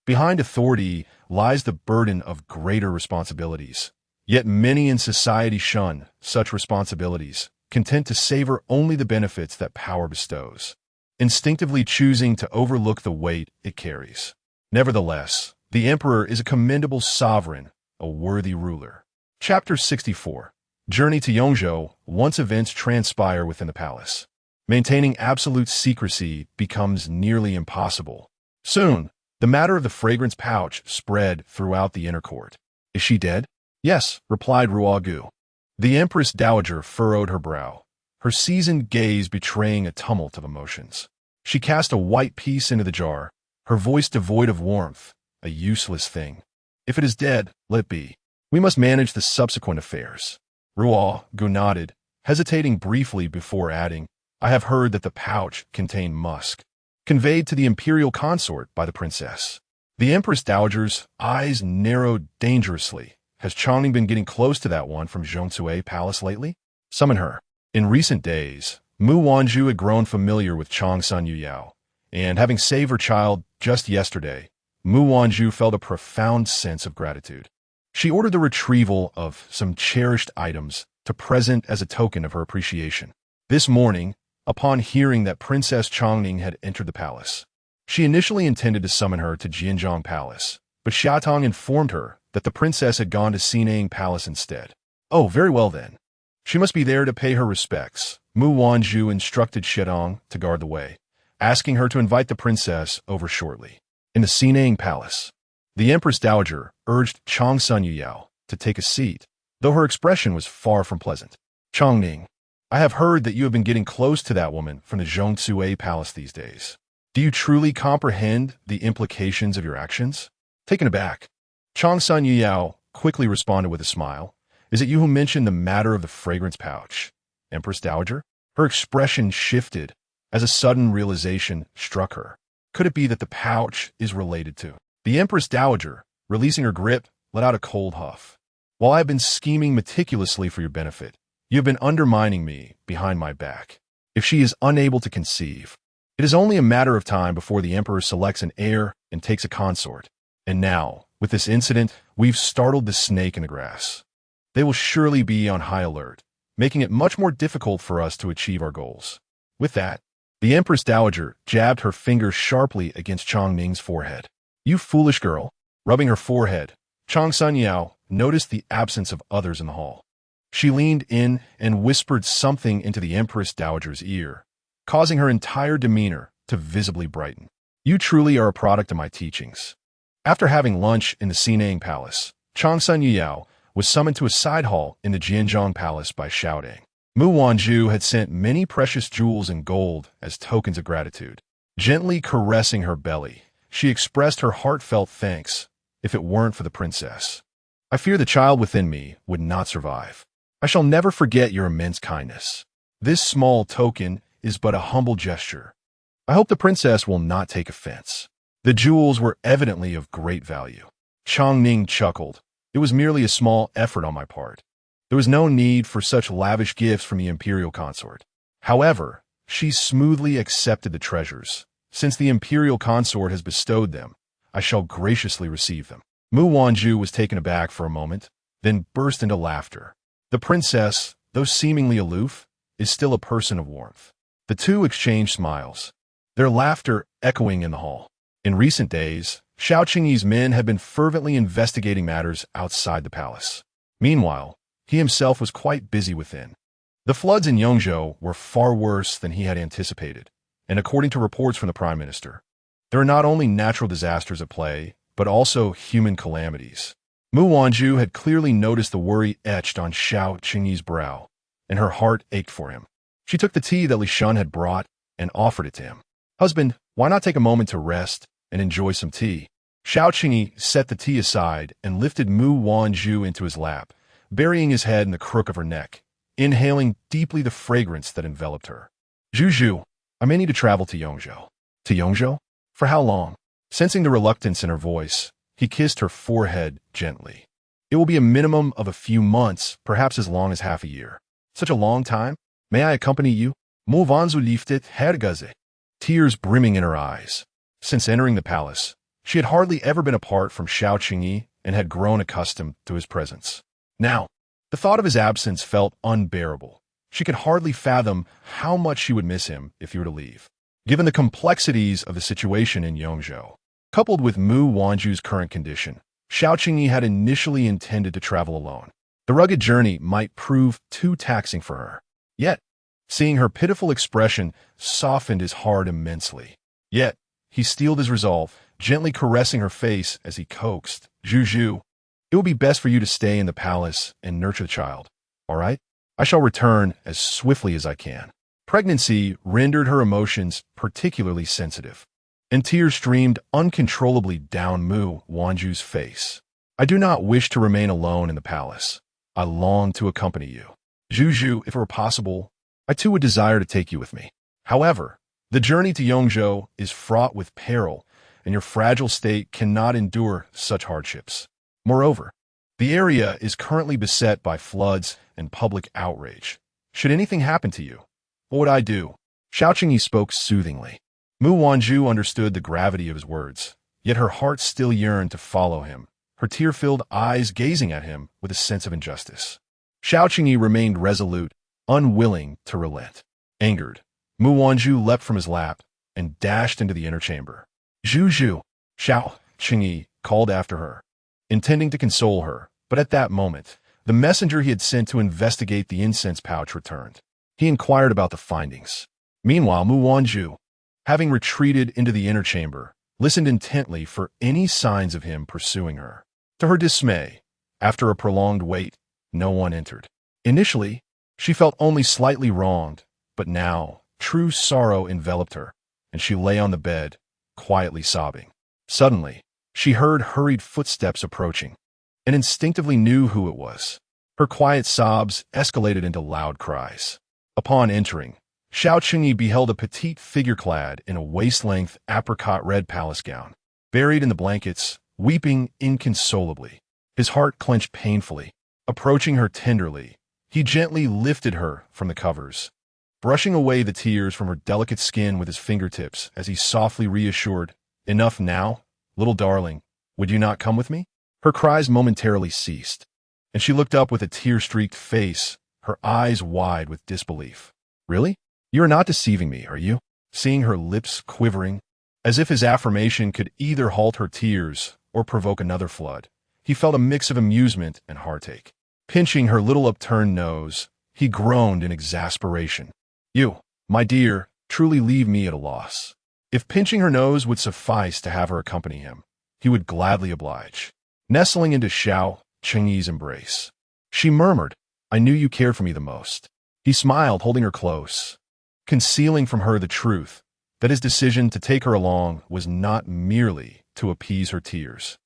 Behind authority lies the burden of greater responsibilities. Yet many in society shun such responsibilities, content to savor only the benefits that power bestows, instinctively choosing to overlook the weight it carries. Nevertheless, the emperor is a commendable sovereign, a worthy ruler. Chapter 64. Journey to Yongzhou. Once events transpire within the palace, maintaining absolute secrecy becomes nearly impossible. Soon, the matter of the fragrance pouch spread throughout the inner court. Is she dead? Yes, replied Ruogu. The Empress Dowager furrowed her brow, her seasoned gaze betraying a tumult of emotions. She cast a white piece into the jar, her voice devoid of warmth, a useless thing. If it is dead, let it be. We must manage the subsequent affairs. Ruogu nodded, hesitating briefly before adding, I have heard that the pouch contained musk, conveyed to the imperial consort by the princess. The Empress Dowager's eyes narrowed dangerously. Has Chongning been getting close to that one from Zhongshui Palace lately? Summon her. In recent days, Mu Wanzhu had grown familiar with Chongsun Yuyao, and having saved her child just yesterday, Mu Wanzhu felt a profound sense of gratitude. She ordered the retrieval of some cherished items to present as a token of her appreciation. This morning, upon hearing that Princess Chongning had entered the palace, she initially intended to summon her to Jianzhong Palace, but Xiaotong informed her that the princess had gone to Xinang Palace instead. Oh, very well then. She must be there to pay her respects. Mu Wanzhu instructed Xiaotong to guard the way, asking her to invite the princess over shortly. In the Xinang Palace, the Empress Dowager urged Chongsun Yuyao to take a seat, though her expression was far from pleasant. Chongning, I have heard that you have been getting close to that woman from the Zhongshui Palace these days. Do you truly comprehend the implications of your actions? Taken aback, Chongsun Yuyao quickly responded with a smile. Is it you who mentioned the matter of the fragrance pouch, Empress Dowager? Her expression shifted as a sudden realization struck her. Could it be that the pouch is related to? The Empress Dowager, releasing her grip, let out a cold huff. While I have been scheming meticulously for your benefit, you have been undermining me behind my back. If she is unable to conceive, it is only a matter of time before the emperor selects an heir and takes a consort. And now, with this incident, we've startled the snake in the grass. They will surely be on high alert, making it much more difficult for us to achieve our goals. With that, the Empress Dowager jabbed her finger sharply against Chongning's forehead. You foolish girl. Rubbing her forehead, Chongsun Yao noticed the absence of others in the hall. She leaned in and whispered something into the Empress Dowager's ear, causing her entire demeanor to visibly brighten. You truly are a product of my teachings. After having lunch in the Xinang Palace, Chongsun Yuyao was summoned to a side hall in the Jianzhong Palace by Xiaodong. Mu Wanzhu had sent many precious jewels and gold as tokens of gratitude. Gently caressing her belly, she expressed her heartfelt thanks. If it weren't for the princess, I fear the child within me would not survive. I shall never forget your immense kindness. This small token is but a humble gesture. I hope the princess will not take offense. The jewels were evidently of great value. Chongning chuckled. It was merely a small effort on my part. There was no need for such lavish gifts from the imperial consort. However, she smoothly accepted the treasures. Since the imperial consort has bestowed them, I shall graciously receive them. Mu Wanzhu was taken aback for a moment, then burst into laughter. The princess, though seemingly aloof, is still a person of warmth. The two exchanged smiles, their laughter echoing in the hall. In recent days, Xiao Qingyi's men had been fervently investigating matters outside the palace. Meanwhile, he himself was quite busy within. The floods in Yongzhou were far worse than he had anticipated, and according to reports from the Prime Minister, there are not only natural disasters at play, but also human calamities. Mu Wanzhu had clearly noticed the worry etched on Xiao Qingyi's brow, and her heart ached for him. She took the tea that Li Shun had brought and offered it to him. Husband, why not take a moment to rest and enjoy some tea? Xiao Qingyi set the tea aside and lifted Mu Wanzhu into his lap, burying his head in the crook of her neck, inhaling deeply the fragrance that enveloped her. Zhu, I may need to travel to Yongzhou. To Yongzhou? For how long? Sensing the reluctance in her voice, he kissed her forehead gently. It will be a minimum of a few months, perhaps as long as half a year. Such a long time? May I accompany you? Mu Wanzhu liftet hergaze. Tears brimming in her eyes. Since entering the palace, she had hardly ever been apart from Xiao Qingyi and had grown accustomed to his presence. Now, the thought of his absence felt unbearable. She could hardly fathom how much she would miss him if he were to leave. Given the complexities of the situation in Yongzhou, coupled with Mu Wanzhu's current condition, Xiao Qingyi had initially intended to travel alone. The rugged journey might prove too taxing for her. Yet, seeing her pitiful expression softened his heart immensely. Yet, he steeled his resolve, gently caressing her face as he coaxed, "Zhu, it will be best for you to stay in the palace and nurture the child, all right? I shall return as swiftly as I can." Pregnancy rendered her emotions particularly sensitive, and tears streamed uncontrollably down Mu Wanzhu's face. "I do not wish to remain alone in the palace. I long to accompany you. Zhu, if it were possible, I too would desire to take you with me. However, the journey to Yongzhou is fraught with peril, and your fragile state cannot endure such hardships. Moreover, the area is currently beset by floods and public outrage. Should anything happen to you, what would I do?" Xiao Qingyi spoke soothingly. Mu Wanzhu understood the gravity of his words, yet her heart still yearned to follow him, her tear-filled eyes gazing at him with a sense of injustice. Xiao Qingyi remained resolute, unwilling to relent. Angered, Mu Wanzhu leapt from his lap and dashed into the inner chamber. "Zhu," Xiao Qingyi called after her, intending to console her, but at that moment, the messenger he had sent to investigate the incense pouch returned. He inquired about the findings. Meanwhile, Mu Wanzhu, having retreated into the inner chamber, listened intently for any signs of him pursuing her. To her dismay, after a prolonged wait, no one entered. Initially, she felt only slightly wronged, but now true sorrow enveloped her, and she lay on the bed, quietly sobbing. Suddenly, she heard hurried footsteps approaching, and instinctively knew who it was. Her quiet sobs escalated into loud cries. Upon entering, Xiao Qingyi beheld a petite figure clad in a waist-length apricot-red palace gown, buried in the blankets, weeping inconsolably. His heart clenched painfully. Approaching her tenderly, he gently lifted her from the covers, brushing away the tears from her delicate skin with his fingertips as he softly reassured, "Enough now, little darling, would you not come with me?" Her cries momentarily ceased, and she looked up with a tear-streaked face, her eyes wide with disbelief. "Really? You are not deceiving me, are you?" Seeing her lips quivering, as if his affirmation could either halt her tears or provoke another flood, he felt a mix of amusement and heartache. Pinching her little upturned nose, he groaned in exasperation. "You, my dear, truly leave me at a loss." If pinching her nose would suffice to have her accompany him, he would gladly oblige. Nestling into Xiao Qingyi's embrace, she murmured, "I knew you cared for me the most." He smiled, holding her close, concealing from her the truth that his decision to take her along was not merely to appease her tears,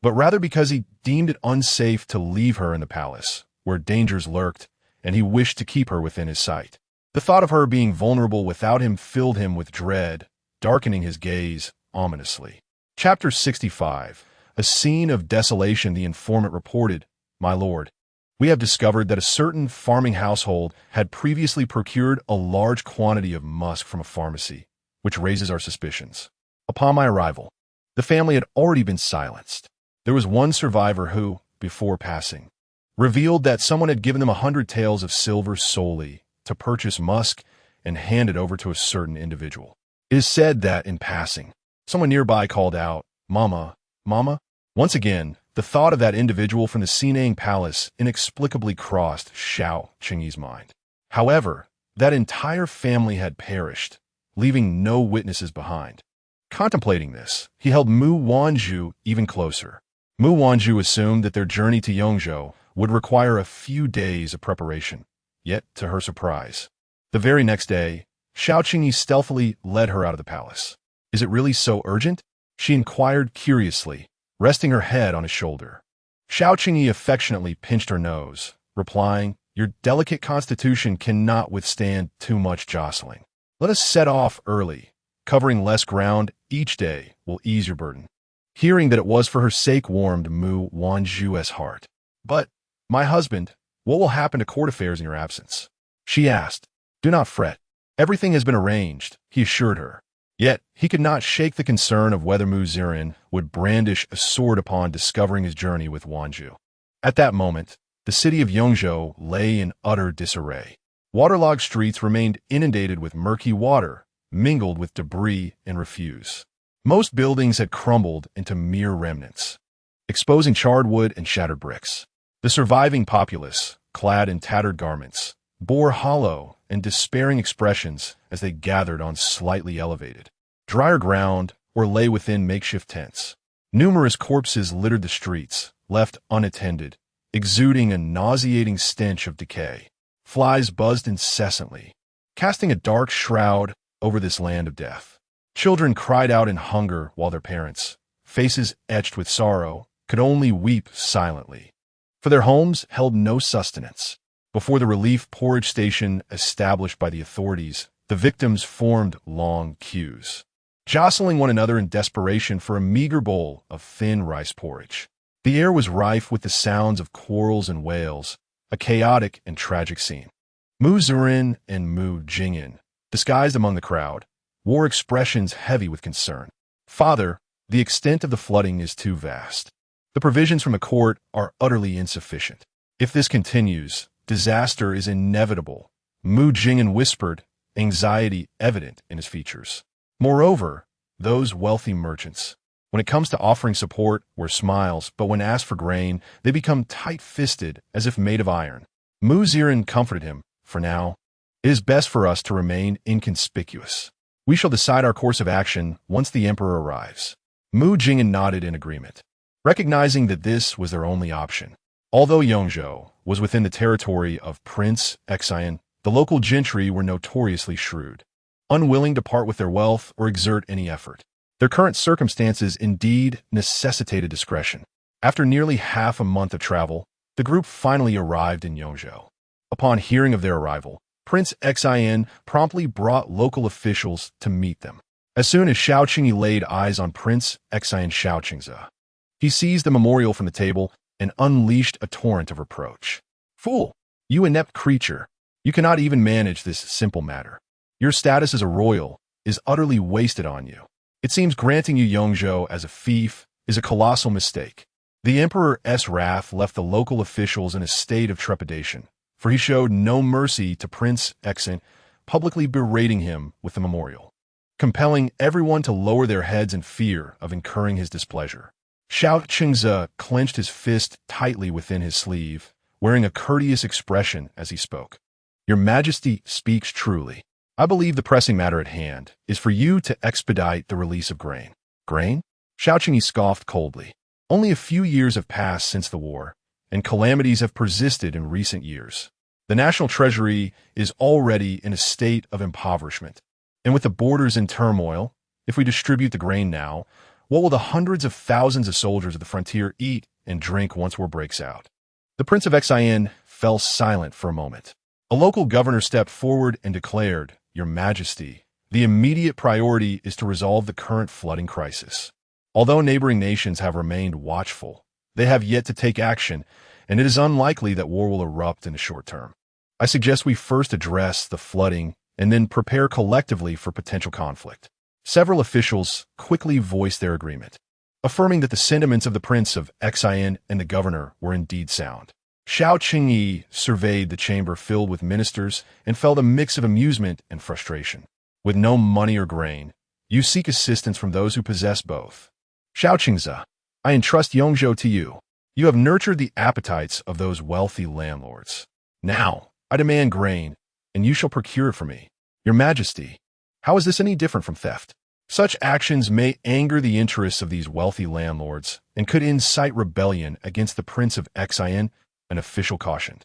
but rather because he deemed it unsafe to leave her in the palace, where dangers lurked, and he wished to keep her within his sight. The thought of her being vulnerable without him filled him with dread, darkening his gaze ominously. Chapter 65. A scene of desolation. The informant reported, "My lord, we have discovered that a certain farming household had previously procured a large quantity of musk from a pharmacy, which raises our suspicions. Upon my arrival, the family had already been silenced. There was one survivor who, before passing, revealed that someone had given them 100 taels of silver solely to purchase musk and hand it over to a certain individual. It is said that, in passing, someone nearby called out, 'Mama, Mama?' Once again, the thought of that individual from the Sinang Palace inexplicably crossed Xiao Qingyi's mind. However, that entire family had perished, leaving no witnesses behind. Contemplating this, he held Mu Wanzhu even closer. Mu Wanzhu assumed that their journey to Yongzhou would require a few days of preparation. Yet, to her surprise, the very next day, Xiao Qingyi stealthily led her out of the palace. "Is it really so urgent?" she inquired curiously, resting her head on his shoulder. Xiao Qingyi affectionately pinched her nose, replying, "Your delicate constitution cannot withstand too much jostling. Let us set off early. Covering less ground each day will ease your burden. Hearing that it was for her sake warmed Mu Wanzhu's heart. But, my husband, what will happen to court affairs in your absence? She asked. Do not fret. Everything has been arranged, he assured her. Yet, he could not shake the concern of whether Mu Zirin would brandish a sword upon discovering his journey with Wanzhu. At that moment, the city of Yongzhou lay in utter disarray. Waterlogged streets remained inundated with murky water, mingled with debris and refuse. Most buildings had crumbled into mere remnants, exposing charred wood and shattered bricks. The surviving populace, clad in tattered garments, bore hollow and despairing expressions as they gathered on slightly elevated, drier ground or lay within makeshift tents. Numerous corpses littered the streets, left unattended, exuding a nauseating stench of decay. Flies buzzed incessantly, casting a dark shroud over this land of death. Children cried out in hunger while their parents, faces etched with sorrow, could only weep silently. For their homes held no sustenance. Before the relief porridge station established by the authorities, the victims formed long queues, jostling one another in desperation for a meager bowl of thin rice porridge. The air was rife with the sounds of quarrels and wails, a chaotic and tragic scene. Mu Zirin and Mu Jingyan, disguised among the crowd, wore expressions heavy with concern. Father, the extent of the flooding is too vast. The provisions from the court are utterly insufficient. If this continues, disaster is inevitable, Mu Jingyan whispered, anxiety evident in his features. Moreover, those wealthy merchants, when it comes to offering support, wear smiles, but when asked for grain, they become tight-fisted as if made of iron. Mu Zirin comforted him. For now, it is best for us to remain inconspicuous. We shall decide our course of action once the emperor arrives. Mu Jingyan nodded in agreement, recognizing that this was their only option. Although Yongzhou was within the territory of Prince Xian, the local gentry were notoriously shrewd, unwilling to part with their wealth or exert any effort. Their current circumstances indeed necessitated discretion. After nearly half a month of travel, the group finally arrived in Yongzhou. Upon hearing of their arrival, Prince Xian promptly brought local officials to meet them. As soon as Xiao Qingyi laid eyes on Prince Xian Xiaoqingze, he seized the memorial from the table and unleashed a torrent of reproach. Fool! You inept creature! You cannot even manage this simple matter. Your status as a royal is utterly wasted on you. It seems granting you Yongzhou as a fief is a colossal mistake. The emperor's wrath left the local officials in a state of trepidation, for he showed no mercy to Prince Xian, publicly berating him with the memorial, compelling everyone to lower their heads in fear of incurring his displeasure. Xiao Qingze clenched his fist tightly within his sleeve, wearing a courteous expression as he spoke. Your Majesty speaks truly. I believe the pressing matter at hand is for you to expedite the release of grain. Grain? Xiao Qingyi scoffed coldly. Only a few years have passed since the war, and calamities have persisted in recent years. The national treasury is already in a state of impoverishment. And with the borders in turmoil, if we distribute the grain now, what will the hundreds of thousands of soldiers at the frontier eat and drink once war breaks out? The Prince of Xian fell silent for a moment. A local governor stepped forward and declared, Your Majesty, the immediate priority is to resolve the current flooding crisis. Although neighboring nations have remained watchful, they have yet to take action, and it is unlikely that war will erupt in the short term. I suggest we first address the flooding and then prepare collectively for potential conflict. Several officials quickly voiced their agreement, affirming that the sentiments of the Prince of Xian and the governor were indeed sound. Xiao Qingyi surveyed the chamber filled with ministers and felt a mix of amusement and frustration. With no money or grain, you seek assistance from those who possess both. Xiao Qingze, I entrust Yongzhou to you. You have nurtured the appetites of those wealthy landlords. Now, I demand grain, and you shall procure it for me. Your Majesty, how is this any different from theft? Such actions may anger the interests of these wealthy landlords and could incite rebellion against the Prince of Xian, an official cautioned.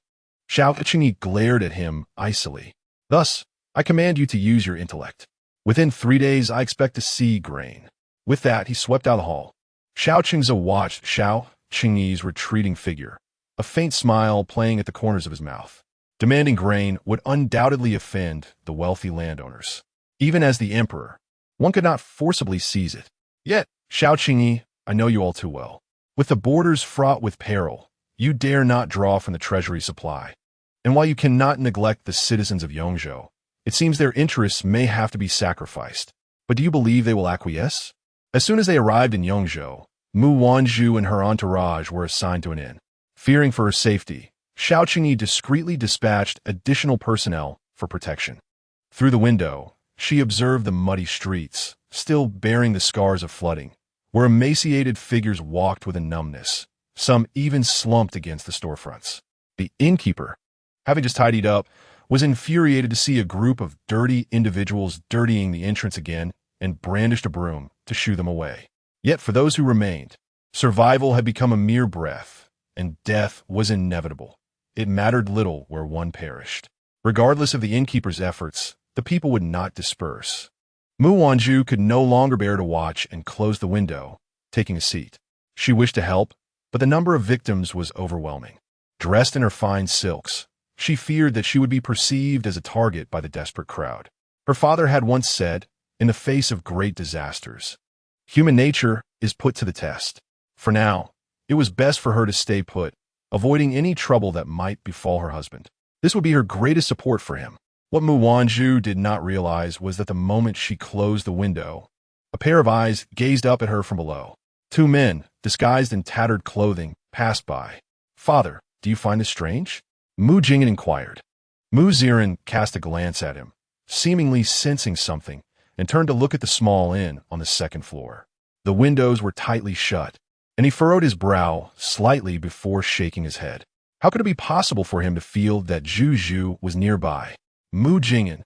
Xiao Qingyi glared at him icily. Thus, I command you to use your intellect. Within 3 days, I expect to see grain. With that, he swept out of the hall. Xiao Qingze watched Xiao Qingyi's retreating figure, a faint smile playing at the corners of his mouth. Demanding grain would undoubtedly offend the wealthy landowners. Even as the emperor, one could not forcibly seize it. Yet, Xiao Qingyi, I know you all too well. With the borders fraught with peril, you dare not draw from the treasury supply. And while you cannot neglect the citizens of Yongzhou, it seems their interests may have to be sacrificed. But do you believe they will acquiesce? As soon as they arrived in Yongzhou, Mu Wanzhu and her entourage were assigned to an inn. Fearing for her safety, Xiao Qingyi discreetly dispatched additional personnel for protection. Through the window, she observed the muddy streets, still bearing the scars of flooding, where emaciated figures walked with a numbness. Some even slumped against the storefronts. The innkeeper, having just tidied up, was infuriated to see a group of dirty individuals dirtying the entrance again and brandished a broom to shoo them away. Yet for those who remained, survival had become a mere breath, and death was inevitable. It mattered little where one perished. Regardless of the innkeeper's efforts, the people would not disperse. Mu Wanzhu could no longer bear to watch and closed the window, taking a seat. She wished to help, but the number of victims was overwhelming. Dressed in her fine silks, she feared that she would be perceived as a target by the desperate crowd. Her father had once said, in the face of great disasters, human nature is put to the test. For now, it was best for her to stay put, avoiding any trouble that might befall her husband. This would be her greatest support for him. What Mu Wanzhu did not realize was that the moment she closed the window, a pair of eyes gazed up at her from below. Two men, disguised in tattered clothing, passed by. "Father, do you find this strange?" Mu Jingyan inquired. Mu Ziren cast a glance at him, seemingly sensing something, and turned to look at the small inn on the second floor. The windows were tightly shut, and he furrowed his brow slightly before shaking his head. How could it be possible for him to feel that Zhu Zhu was nearby? Mu Jingyan,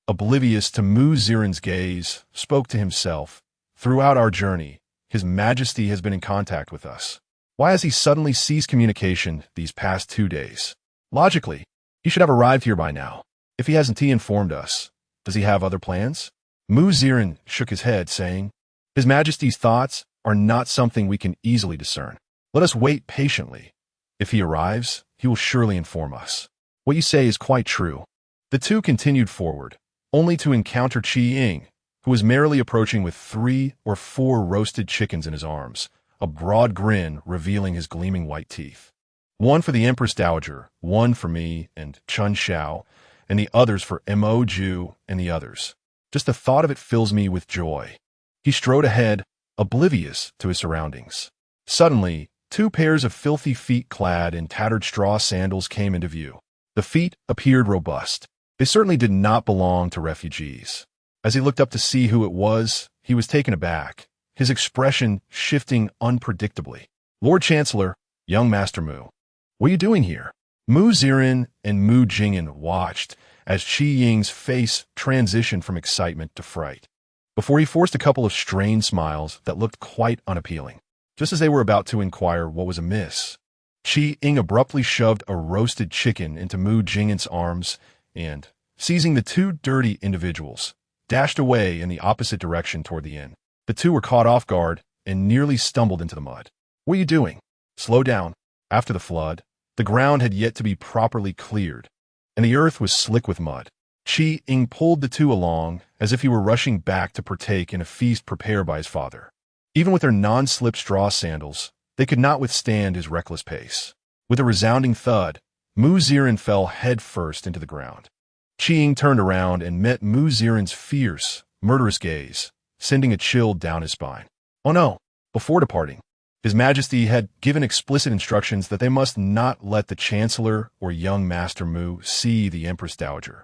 oblivious to Mu Ziren's gaze, spoke to himself. "Throughout our journey, His Majesty has been in contact with us. Why has he suddenly ceased communication these past 2 days? Logically, he should have arrived here by now. If he hasn't informed us, does he have other plans?" Mu Ziren shook his head, saying, "His Majesty's thoughts are not something we can easily discern. Let us wait patiently. If he arrives, he will surely inform us." "What you say is quite true." The two continued forward, only to encounter Qi Ying, who was merrily approaching with 3 or 4 roasted chickens in his arms, a broad grin revealing his gleaming white teeth. "One for the Empress Dowager, one for me and Chun Xiao, and the others for Mo Ju and the others. Just the thought of it fills me with joy." He strode ahead, oblivious to his surroundings. Suddenly, 2 pairs of filthy feet clad in tattered straw sandals came into view. The feet appeared robust. They certainly did not belong to refugees. As he looked up to see who it was, he was taken aback, his expression shifting unpredictably. "Lord Chancellor, young Master Mu, what are you doing here?" Mu Ziren and Mu Jingyan watched as Qi Ying's face transitioned from excitement to fright, before he forced a couple of strained smiles that looked quite unappealing. Just as they were about to inquire what was amiss, Qi Ying abruptly shoved a roasted chicken into Mu Jingyan's arms and, seizing the 2 dirty individuals, dashed away in the opposite direction toward the inn. The 2 were caught off guard and nearly stumbled into the mud. "What are you doing?" "Slow down." After the flood, the ground had yet to be properly cleared, and the earth was slick with mud. Qi Ying pulled the 2 along as if he were rushing back to partake in a feast prepared by his father. Even with their non-slip straw sandals, they could not withstand his reckless pace. With a resounding thud, Mu Ziren fell head first into the ground. Qi Ying turned around and met Mu Ziren's fierce, murderous gaze, sending a chill down his spine. Oh no! Before departing, His Majesty had given explicit instructions that they must not let the Chancellor or young Master Mu see the Empress Dowager.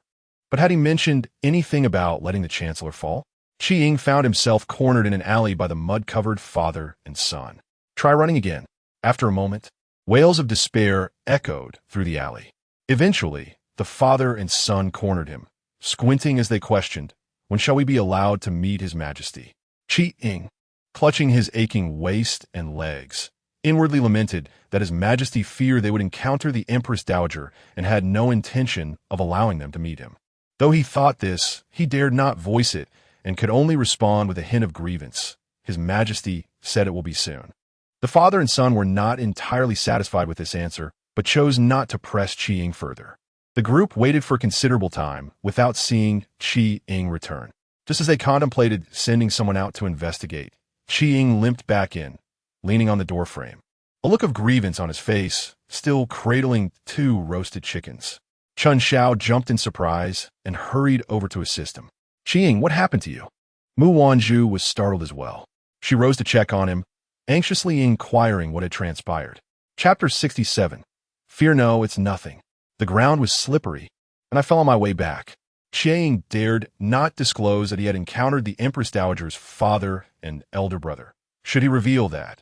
But had he mentioned anything about letting the Chancellor fall? Qi Ying found himself cornered in an alley by the mud-covered father and son. "Try running again." After a moment, wails of despair echoed through the alley. Eventually, the father and son cornered him, squinting as they questioned, "When shall we be allowed to meet His Majesty?" Qi Ying, clutching his aching waist and legs, inwardly lamented that His Majesty feared they would encounter the Empress Dowager and had no intention of allowing them to meet him. Though he thought this, he dared not voice it and could only respond with a hint of grievance. "His Majesty said it will be soon." The father and son were not entirely satisfied with this answer, but chose not to press Qi Ying further. The group waited for considerable time without seeing Qi Ying return. Just as they contemplated sending someone out to investigate, Qiying limped back in, leaning on the doorframe, a look of grievance on his face, still cradling 2 roasted chickens. Chun Xiao jumped in surprise and hurried over to assist him. Qiying, what happened to you? Mu Wanzhu was startled as well. She rose to check on him, anxiously inquiring what had transpired. Chapter 67. Fear no, it's nothing. The ground was slippery, and I fell on my way back. Qiying dared not disclose that he had encountered the Empress Dowager's father and elder brother. Should he reveal that,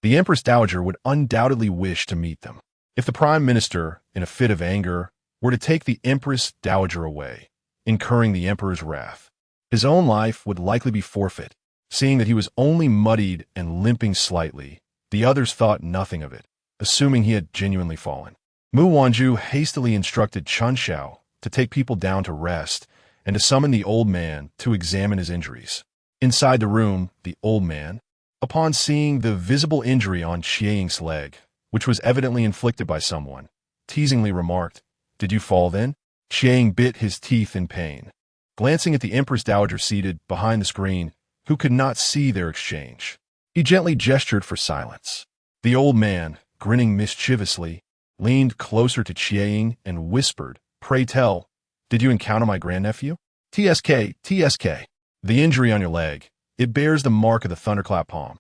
the Empress Dowager would undoubtedly wish to meet them. If the Prime Minister, in a fit of anger, were to take the Empress Dowager away, incurring the Emperor's wrath, his own life would likely be forfeit. Seeing that he was only muddied and limping slightly, the others thought nothing of it, assuming he had genuinely fallen. Mu Wanzhu hastily instructed Chun Xiao to take people down to rest and to summon the old man to examine his injuries. Inside the room, the old man, upon seeing the visible injury on Qiying's leg, which was evidently inflicted by someone, teasingly remarked, "Did you fall then?" Qiying bit his teeth in pain. Glancing at the Empress Dowager seated behind the screen, who could not see their exchange, he gently gestured for silence. The old man, grinning mischievously, leaned closer to Qiying and whispered, "Pray tell, did you encounter my grandnephew?" "TSK, TSK. The injury on your leg, it bears the mark of the thunderclap palm.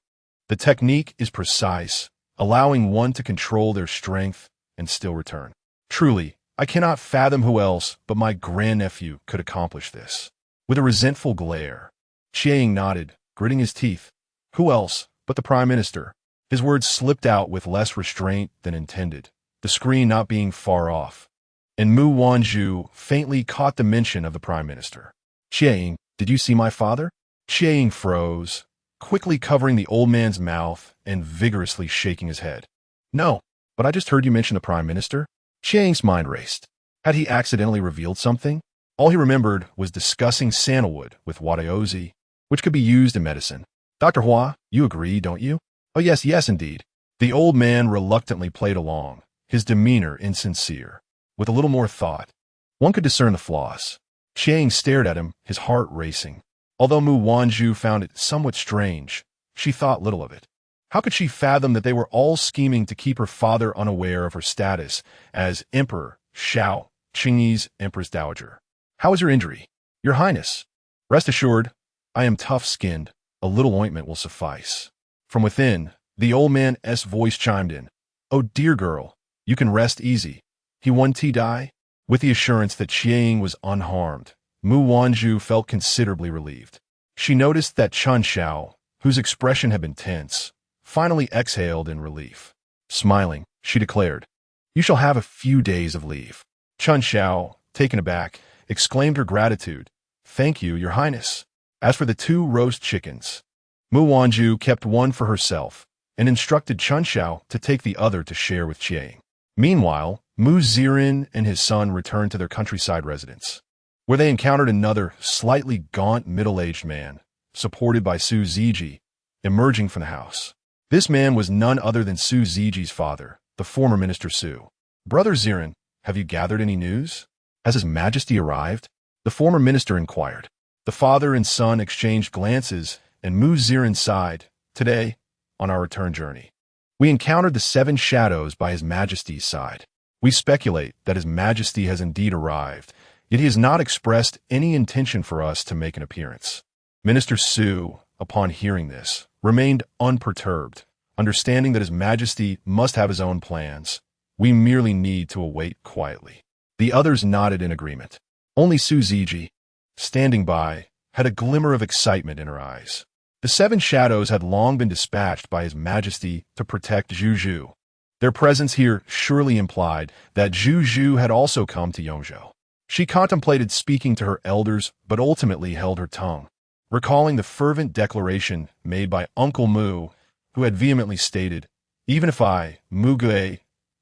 The technique is precise, allowing one to control their strength and still return. Truly, I cannot fathom who else but my grandnephew could accomplish this." With a resentful glare, Qiying nodded, gritting his teeth. Who else but the Prime Minister? His words slipped out with less restraint than intended, the screen not being far off, and Mu Wanzhu faintly caught the mention of the Prime Minister. "Qiying, did you see my father?" Qiying froze, quickly covering the old man's mouth and vigorously shaking his head. "No, but I just heard you mention the Prime Minister." Qiying's mind raced. Had he accidentally revealed something? All he remembered was discussing sandalwood with Wadaozi, which could be used in medicine. "Dr. Hua, you agree, don't you?" "Oh yes, yes, indeed." The old man reluctantly played along, his demeanor insincere. With a little more thought, one could discern the flaws. Qiying stared at him, his heart racing. Although Mu Wanzhu found it somewhat strange, she thought little of it. How could she fathom that they were all scheming to keep her father unaware of her status as Emperor Xiao, Qingyi's Empress Dowager? "How is your injury?" "Your Highness, rest assured, I am tough-skinned. A little ointment will suffice." From within, the old man's voice chimed in. "Oh, dear girl, you can rest easy. He won T-die?" With the assurance that Qiying was unharmed, Mu Wanzhu felt considerably relieved. She noticed that Chun Xiao, whose expression had been tense, finally exhaled in relief. Smiling, she declared, "You shall have a few days of leave." Chun Xiao, taken aback, exclaimed her gratitude. "Thank you, Your Highness." As for the 2 roast chickens, Mu Wanzhu kept one for herself and instructed Chun Xiao to take the other to share with Qiying. Meanwhile, Mu Zirin and his son returned to their countryside residence, where they encountered another slightly gaunt middle-aged man, supported by Su Ziji, emerging from the house. This man was none other than Su Ziji's father, the former Minister Su. "Brother Zirin, have you gathered any news? Has His Majesty arrived?" the former minister inquired. The father and son exchanged glances, and Mu Zirin sighed. "Today, on our return journey, we encountered the 7 shadows by His Majesty's side. We speculate that His Majesty has indeed arrived, yet he has not expressed any intention for us to make an appearance." Minister Su, upon hearing this, remained unperturbed, understanding that His Majesty must have his own plans. "We merely need to await quietly." The others nodded in agreement. Only Su Ziji, standing by, had a glimmer of excitement in her eyes. The 7 shadows had long been dispatched by His Majesty to protect Zhu. Their presence here surely implied that Zhu had also come to Yongzhou. She contemplated speaking to her elders, but ultimately held her tongue, recalling the fervent declaration made by Uncle Mu, who had vehemently stated, "Even if I, Mu Gue,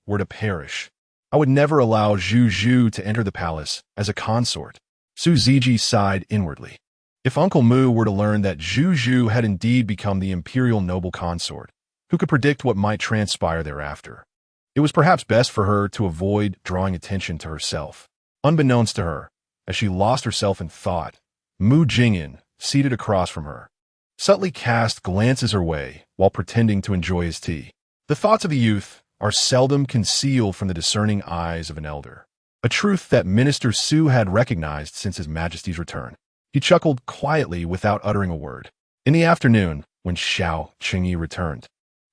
were to perish, I would never allow Zhu to enter the palace as a consort." Su Ziji sighed inwardly. If Uncle Mu were to learn that Zhu had indeed become the imperial noble consort, who could predict what might transpire thereafter? It was perhaps best for her to avoid drawing attention to herself. Unbeknownst to her, as she lost herself in thought, Mu Jingyan, seated across from her, subtly cast glances her way while pretending to enjoy his tea. The thoughts of the youth are seldom concealed from the discerning eyes of an elder, a truth that Minister Su had recognized since His Majesty's return. He chuckled quietly without uttering a word. In the afternoon, when Xiao Qingyi returned,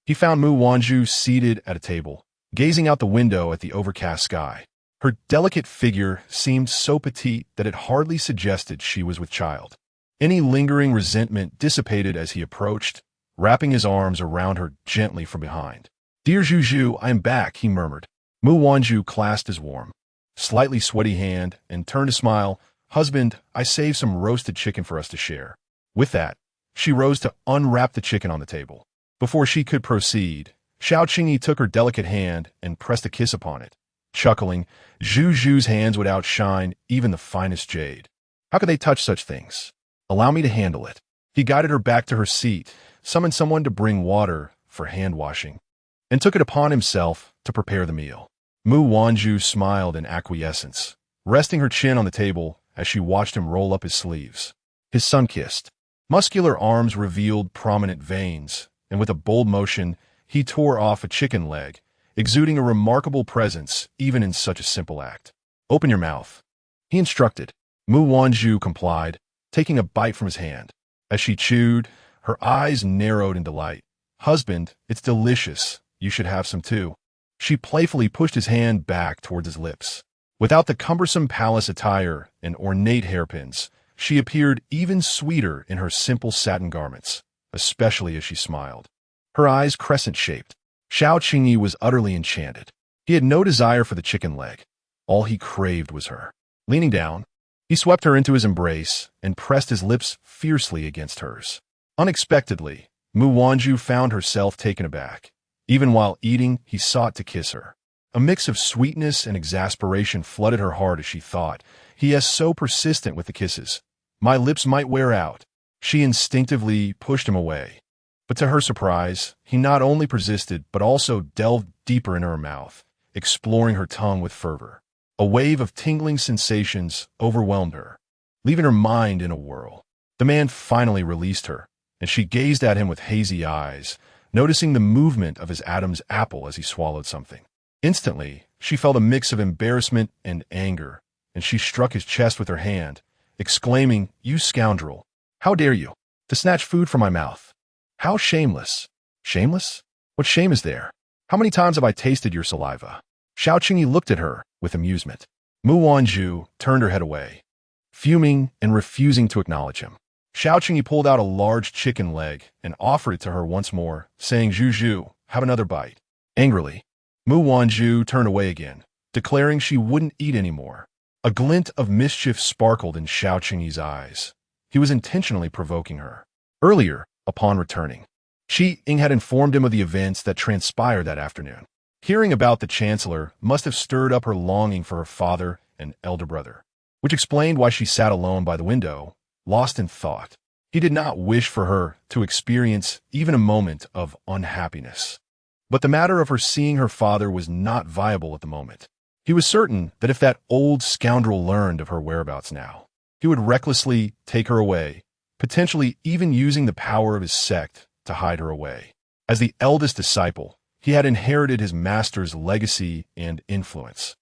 he found Mu Wanzhu seated at a table, gazing out the window at the overcast sky. Her delicate figure seemed so petite that it hardly suggested she was with child. Any lingering resentment dissipated as he approached, wrapping his arms around her gently from behind. "Dear Zhu, I am back," he murmured. Mu Wanzhu clasped his warm, slightly sweaty hand and turned to smile. "Husband, I saved some roasted chicken for us to share." With that, she rose to unwrap the chicken on the table. Before she could proceed, Xiao Qingyi took her delicate hand and pressed a kiss upon it. Chuckling, Zhu's hands would outshine even the finest jade. How could they touch such things? "Allow me to handle it." He guided her back to her seat, summoned someone to bring water for hand-washing, and took it upon himself to prepare the meal. Mu Wanzhu smiled in acquiescence, resting her chin on the table as she watched him roll up his sleeves. His sun-kissed, muscular arms revealed prominent veins, and with a bold motion, he tore off a chicken leg, exuding a remarkable presence even in such a simple act. "Open your mouth," he instructed. Mu Wanzhu complied, taking a bite from his hand. As she chewed, her eyes narrowed in delight. "Husband, it's delicious. You should have some too." She playfully pushed his hand back towards his lips. Without the cumbersome palace attire and ornate hairpins, she appeared even sweeter in her simple satin garments, especially as she smiled. Her eyes crescent-shaped. Xiao Qingyi was utterly enchanted. He had no desire for the chicken leg. All he craved was her. Leaning down, he swept her into his embrace and pressed his lips fiercely against hers. Unexpectedly, Mu Wanzhu found herself taken aback. Even while eating, he sought to kiss her. A mix of sweetness and exasperation flooded her heart as she thought, "He is so persistent with the kisses. My lips might wear out." She instinctively pushed him away. But to her surprise, he not only persisted but also delved deeper into her mouth, exploring her tongue with fervor. A wave of tingling sensations overwhelmed her, leaving her mind in a whirl. The man finally released her, and she gazed at him with hazy eyes, noticing the movement of his Adam's apple as he swallowed something. Instantly, she felt a mix of embarrassment and anger, and she struck his chest with her hand, exclaiming, "You scoundrel! How dare you, to snatch food from my mouth? How shameless!" "Shameless? What shame is there? How many times have I tasted your saliva?" Xiao Qingyi looked at her with amusement. Mu Wanzhu turned her head away, fuming and refusing to acknowledge him. Xiao Qingyi pulled out a large chicken leg and offered it to her once more, saying, "Zhu, have another bite." Angrily, Mu Wanzhu turned away again, declaring she wouldn't eat anymore. A glint of mischief sparkled in Xiao Qingyi's eyes. He was intentionally provoking her. Earlier, upon returning, Qi Ying had informed him of the events that transpired that afternoon. Hearing about the Chancellor must have stirred up her longing for her father and elder brother, which explained why she sat alone by the window, lost in thought. He did not wish for her to experience even a moment of unhappiness. But the matter of her seeing her father was not viable at the moment. He was certain that if that old scoundrel learned of her whereabouts now, he would recklessly take her away, potentially even using the power of his sect to hide her away. As the eldest disciple, he had inherited his master's legacy and influence.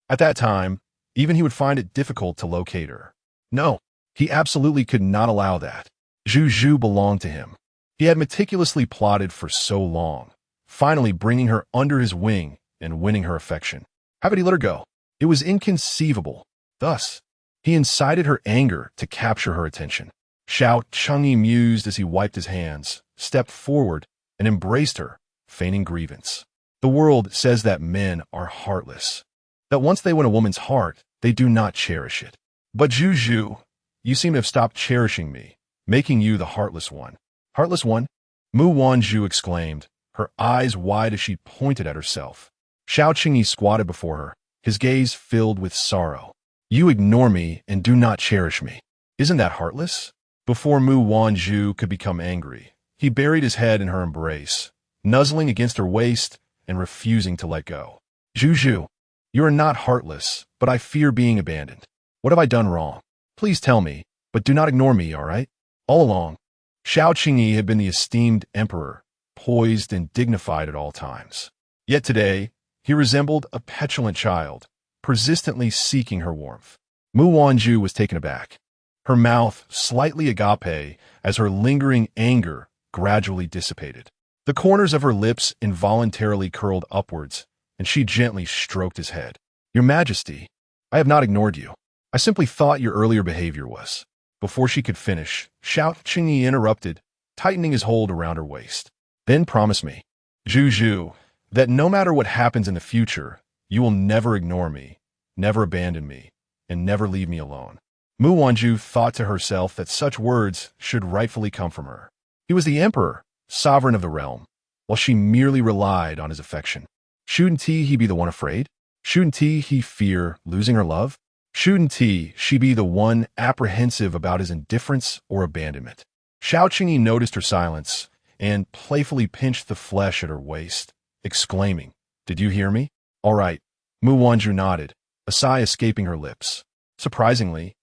At that time, even he would find it difficult to locate her. No, he absolutely could not allow that. Zhu belonged to him. He had meticulously plotted for so long, finally bringing her under his wing and winning her affection. How could he let her go? It was inconceivable. Thus, he incited her anger to capture her attention. Xiao Qingyi mused as he wiped his hands, stepped forward, and embraced her, feigning grievance. The world says that men are heartless, that once they win a woman's heart, they do not cherish it. But Zhu, you seem to have stopped cherishing me, making you the heartless one. Heartless one? Mu Wanzhu exclaimed, her eyes wide as she pointed at herself. Xiao Qingyi squatted before her, his gaze filled with sorrow. You ignore me and do not cherish me. Isn't that heartless? Before Mu Wanzhu could become angry, he buried his head in her embrace, nuzzling against her waist and refusing to let go. Zhu, you are not heartless, but I fear being abandoned. What have I done wrong? Please tell me, But do not ignore me, all right? All along, Xiao Qingyi had been the esteemed emperor, poised and dignified at all times. Yet today, he resembled a petulant child, persistently seeking her warmth. Mu Wanzhu was taken aback, her mouth slightly agape as her lingering anger gradually dissipated. The corners of her lips involuntarily curled upwards, and she gently stroked his head. Your Majesty, I have not ignored you. I simply thought your earlier behavior was. Before she could finish, Xiao Qingyi interrupted, tightening his hold around her waist. Then promise me, Zhu, that no matter what happens in the future, you will never ignore me, never abandon me, and never leave me alone. Mu Wanzhu thought to herself that such words should rightfully come from her. He was the emperor, sovereign of the realm, while she merely relied on his affection. Shouldn't he be the one afraid? Shouldn't he fear losing her love? Shouldn't she be the one apprehensive about his indifference or abandonment? Xiao Qingyi noticed her silence and playfully pinched the flesh at her waist, exclaiming, Did you hear me? All right. Mu Wanzhu nodded, a sigh escaping her lips. Surprisingly,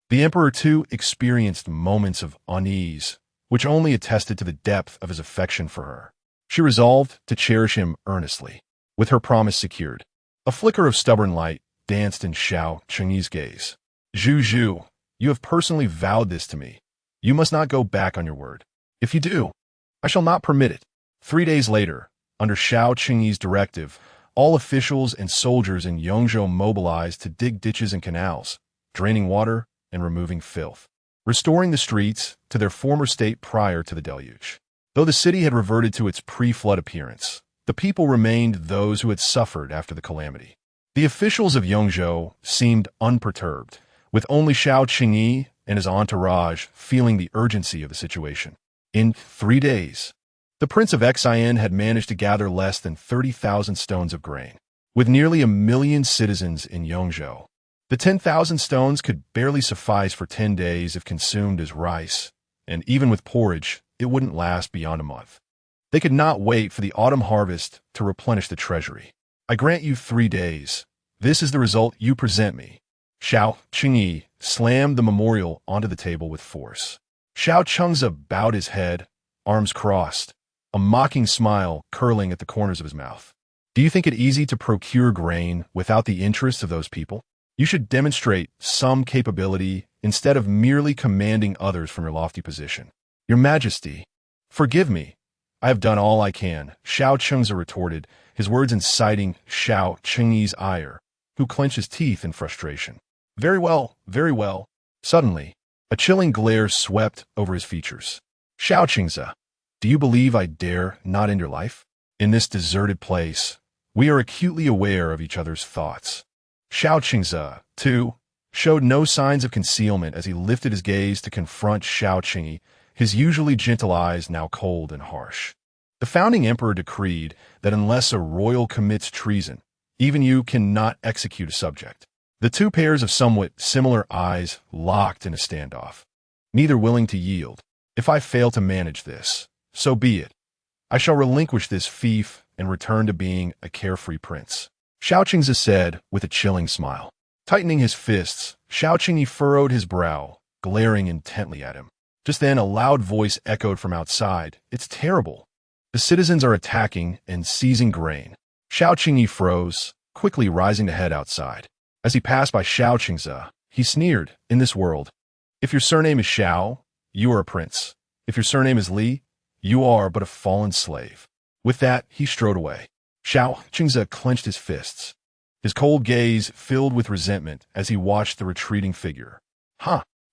the emperor too experienced moments of unease, which only attested to the depth of his affection for her. She resolved to cherish him earnestly. With her promise secured, a flicker of stubborn light danced in Xiao Qingyi's gaze. Zhu, you have personally vowed this to me. You must not go back on your word. If you do, I shall not permit it. 3 days later, under Xiao Qingyi's directive, all officials and soldiers in Yongzhou mobilized to dig ditches and canals, draining water and removing filth, restoring the streets to their former state prior to the deluge. Though the city had reverted to its pre-flood appearance, the people remained those who had suffered after the calamity. The officials of Yongzhou seemed unperturbed, with only Xiao Qingyi and his entourage feeling the urgency of the situation. In 3 days, the Prince of Xian had managed to gather less than 30,000 stones of grain. With nearly 1 million citizens in Yongzhou, the 10,000 stones could barely suffice for 10 days if consumed as rice, and even with porridge, it wouldn't last beyond a month. They could not wait for the autumn harvest to replenish the treasury. I grant you 3 days. This is the result you present me. Xiao Qingyi slammed the memorial onto the table with force. Xiao Chengze bowed his head, arms crossed, a mocking smile curling at the corners of his mouth. Do you think it easy to procure grain without the interests of those people? You should demonstrate some capability instead of merely commanding others from your lofty position. Your Majesty, forgive me. I have done all I can, Xiao Chengze retorted, his words inciting Xiao Qingyi's ire, who clenched his teeth in frustration. Very well, very well. Suddenly, a chilling glare swept over his features. Xiao Qingze, do you believe I dare not end your life? In this deserted place, we are acutely aware of each other's thoughts. Xiao Qingze, too, showed no signs of concealment as he lifted his gaze to confront Xiao Qingyi, his usually gentle eyes now cold and harsh. The founding emperor decreed that unless a royal commits treason, even you cannot execute a subject. The two pairs of somewhat similar eyes locked in a standoff, neither willing to yield. If I fail to manage this, so be it. I shall relinquish this fief and return to being a carefree prince. Xiao Qingze said with a chilling smile. Tightening his fists, Xiao Qingyi furrowed his brow, glaring intently at him. Just then a loud voice echoed from outside. It's terrible. The citizens are attacking and seizing grain. Xiao Qingyi froze, quickly rising to head outside. As he passed by Xiao Qingze, he sneered, in this world, if your surname is Xiao, you are a prince. If your surname is Li, you are but a fallen slave. With that, he strode away. Xiao Qingze clenched his fists, his cold gaze filled with resentment as he watched the retreating figure.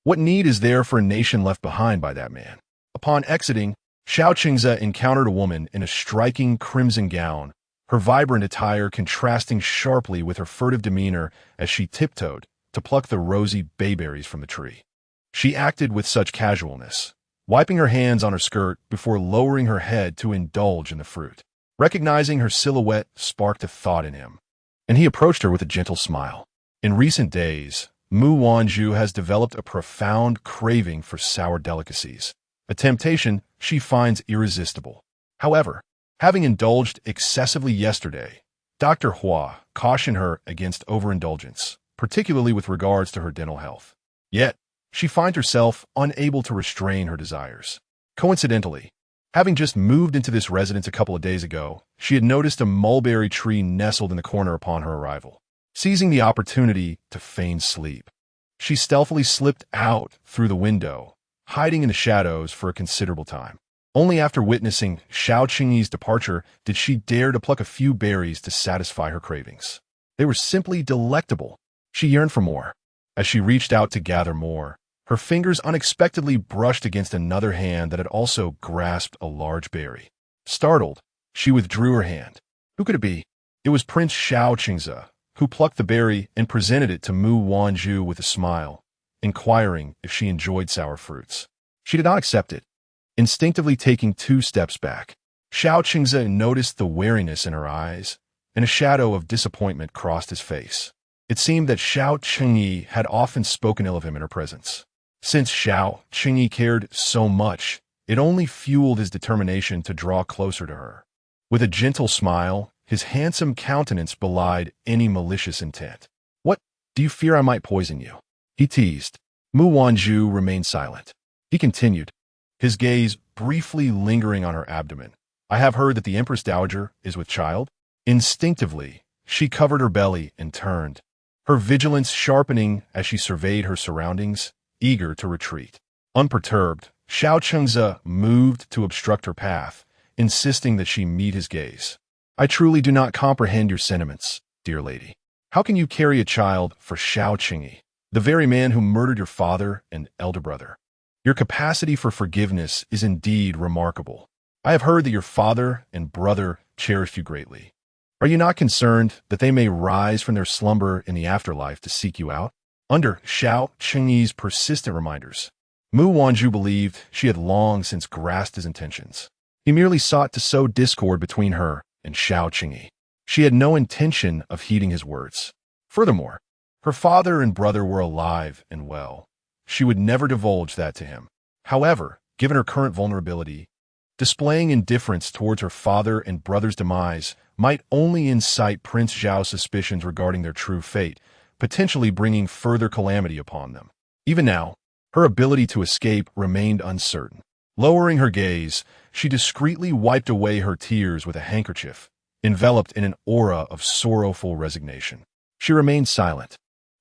What need is there for a nation left behind by that man? Upon exiting, Xiao Qingze encountered a woman in a striking crimson gown, her vibrant attire contrasting sharply with her furtive demeanor as she tiptoed to pluck the rosy bayberries from the tree. She acted with such casualness, wiping her hands on her skirt before lowering her head to indulge in the fruit. Recognizing her silhouette sparked a thought in him, and he approached her with a gentle smile. In recent days, Mu Wanzhu has developed a profound craving for sour delicacies, a temptation she finds irresistible. However, having indulged excessively yesterday, Dr. Hua cautioned her against overindulgence, particularly with regards to her dental health. Yet, she finds herself unable to restrain her desires. Coincidentally, having just moved into this residence a couple of days ago, she had noticed a mulberry tree nestled in the corner upon her arrival. Seizing the opportunity to feign sleep, she stealthily slipped out through the window, hiding in the shadows for a considerable time. Only after witnessing Xiao Qingyi's departure did she dare to pluck a few berries to satisfy her cravings. They were simply delectable. She yearned for more. As she reached out to gather more, her fingers unexpectedly brushed against another hand that had also grasped a large berry. Startled, she withdrew her hand. Who could it be? It was Prince Xiao Qingze, who plucked the berry and presented it to Mu Wanzhu with a smile, inquiring if she enjoyed sour fruits. She did not accept it, instinctively taking 2 steps back. Xiao Qingze noticed the wariness in her eyes, and a shadow of disappointment crossed his face. It seemed that Xiao Qingyi had often spoken ill of him in her presence. Since Xiao Qingyi cared so much, it only fueled his determination to draw closer to her. With a gentle smile, his handsome countenance belied any malicious intent. "What, do you fear I might poison you?" he teased. Mu Wanzhu remained silent. He continued, his gaze briefly lingering on her abdomen. "I have heard that the Empress Dowager is with child." Instinctively, she covered her belly and turned, her vigilance sharpening as she surveyed her surroundings, eager to retreat. Unperturbed, Xiao Qingze moved to obstruct her path, insisting that she meet his gaze. "I truly do not comprehend your sentiments, dear lady. How can you carry a child for Xiao Qingyi, the very man who murdered your father and elder brother? Your capacity for forgiveness is indeed remarkable. I have heard that your father and brother cherished you greatly. Are you not concerned that they may rise from their slumber in the afterlife to seek you out?" Under Xiao Qingyi's persistent reminders, Mu Wanzhu believed she had long since grasped his intentions. He merely sought to sow discord between her and Xiao Qingyi. She had no intention of heeding his words. Furthermore, her father and brother were alive and well. She would never divulge that to him. However, given her current vulnerability, displaying indifference towards her father and brother's demise might only incite Prince Zhao's suspicions regarding their true fate, potentially bringing further calamity upon them. Even now, her ability to escape remained uncertain. Lowering her gaze, she discreetly wiped away her tears with a handkerchief, enveloped in an aura of sorrowful resignation. She remained silent,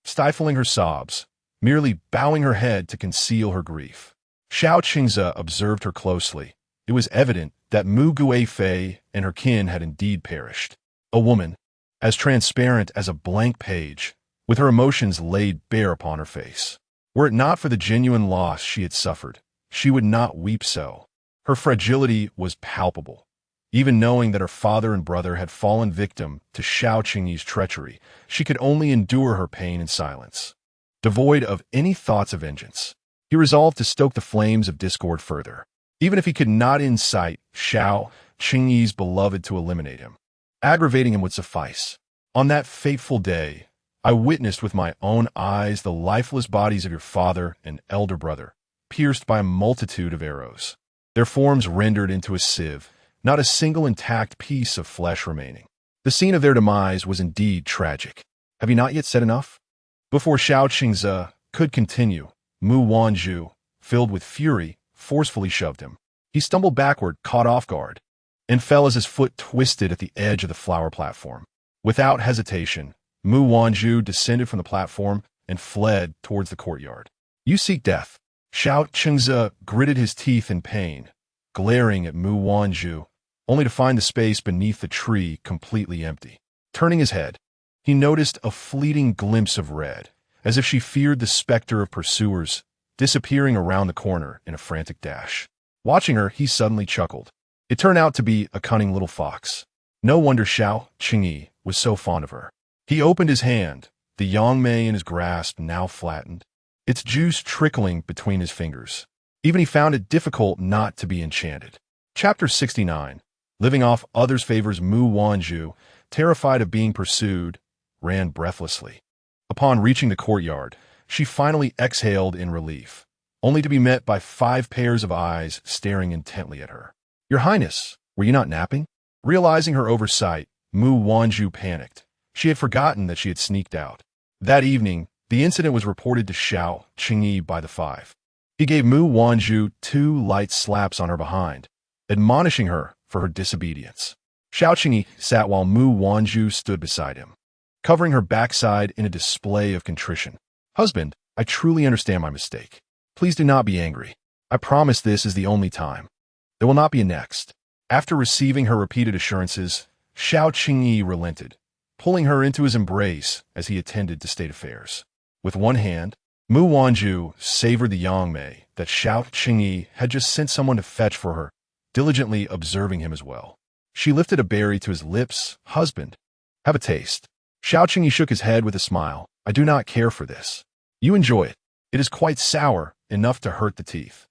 stifling her sobs, merely bowing her head to conceal her grief. Xiao Qingze observed her closely. It was evident that Mu Guifei and her kin had indeed perished. A woman, as transparent as a blank page, with her emotions laid bare upon her face. Were it not for the genuine loss she had suffered, she would not weep so. Her fragility was palpable. Even knowing that her father and brother had fallen victim to Xiao Qingyi's treachery, she could only endure her pain in silence. Devoid of any thoughts of vengeance, he resolved to stoke the flames of discord further. Even if he could not incite Xiao Qingyi's beloved to eliminate him, aggravating him would suffice. On that fateful day, I witnessed with my own eyes the lifeless bodies of your father and elder brother, pierced by a multitude of arrows, their forms rendered into a sieve, not a single intact piece of flesh remaining. The scene of their demise was indeed tragic. Have you not yet said enough? Before Xiao Qingze could continue, Mu Wanzhu, filled with fury, forcefully shoved him. He stumbled backward, caught off guard, and fell as his foot twisted at the edge of the flower platform. Without hesitation, Mu Wanzhu descended from the platform and fled towards the courtyard. "You seek death." Xiao Qingze gritted his teeth in pain, glaring at Mu Wanzhu, only to find the space beneath the tree completely empty. Turning his head, he noticed a fleeting glimpse of red, as if she feared the specter of pursuers, disappearing around the corner in a frantic dash. Watching her, he suddenly chuckled. It turned out to be a cunning little fox. No wonder Xiao Qingyi was so fond of her. He opened his hand, the yongmei in his grasp now flattened, its juice trickling between his fingers. Even he found it difficult not to be enchanted. Chapter 69. Living off others' favors, Mu Wanzhu, terrified of being pursued, ran breathlessly. Upon reaching the courtyard, she finally exhaled in relief, only to be met by 5 pairs of eyes staring intently at her. "Your Highness, were you not napping?" Realizing her oversight, Mu Wanzhu panicked. She had forgotten that she had sneaked out. That evening, The incident was reported to Xiao Qingyi by the five. He gave Mu Wanzhu 2 light slaps on her behind, admonishing her for her disobedience. Xiao Qingyi sat while Mu Wanzhu stood beside him, covering her backside in a display of contrition. Husband, I truly understand my mistake. Please do not be angry. I promise this is the only time. There will not be a next. After receiving her repeated assurances, Xiao Qingyi relented, pulling her into his embrace as he attended to state affairs. With one hand, Mu Wanzhu savored the yangmei that Xiao Qingyi had just sent someone to fetch for her, diligently observing him as well. She lifted a berry to his lips. Husband, have a taste. Xiao Qingyi shook his head with a smile. I do not care for this. You enjoy it. It is quite sour, enough to hurt the teeth.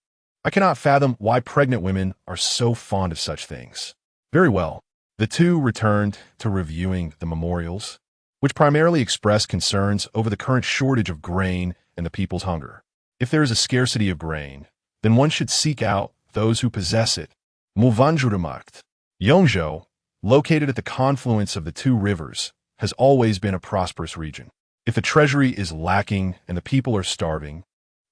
I cannot fathom why pregnant women are so fond of such things. Very well. The two returned to reviewing the memorials, which primarily expressed concerns over the current shortage of grain and the people's hunger. If there is a scarcity of grain, then one should seek out those who possess it. Mu Wanzhu remarked. Yongzhou, located at the confluence of the two rivers, has always been a prosperous region. If the treasury is lacking and the people are starving,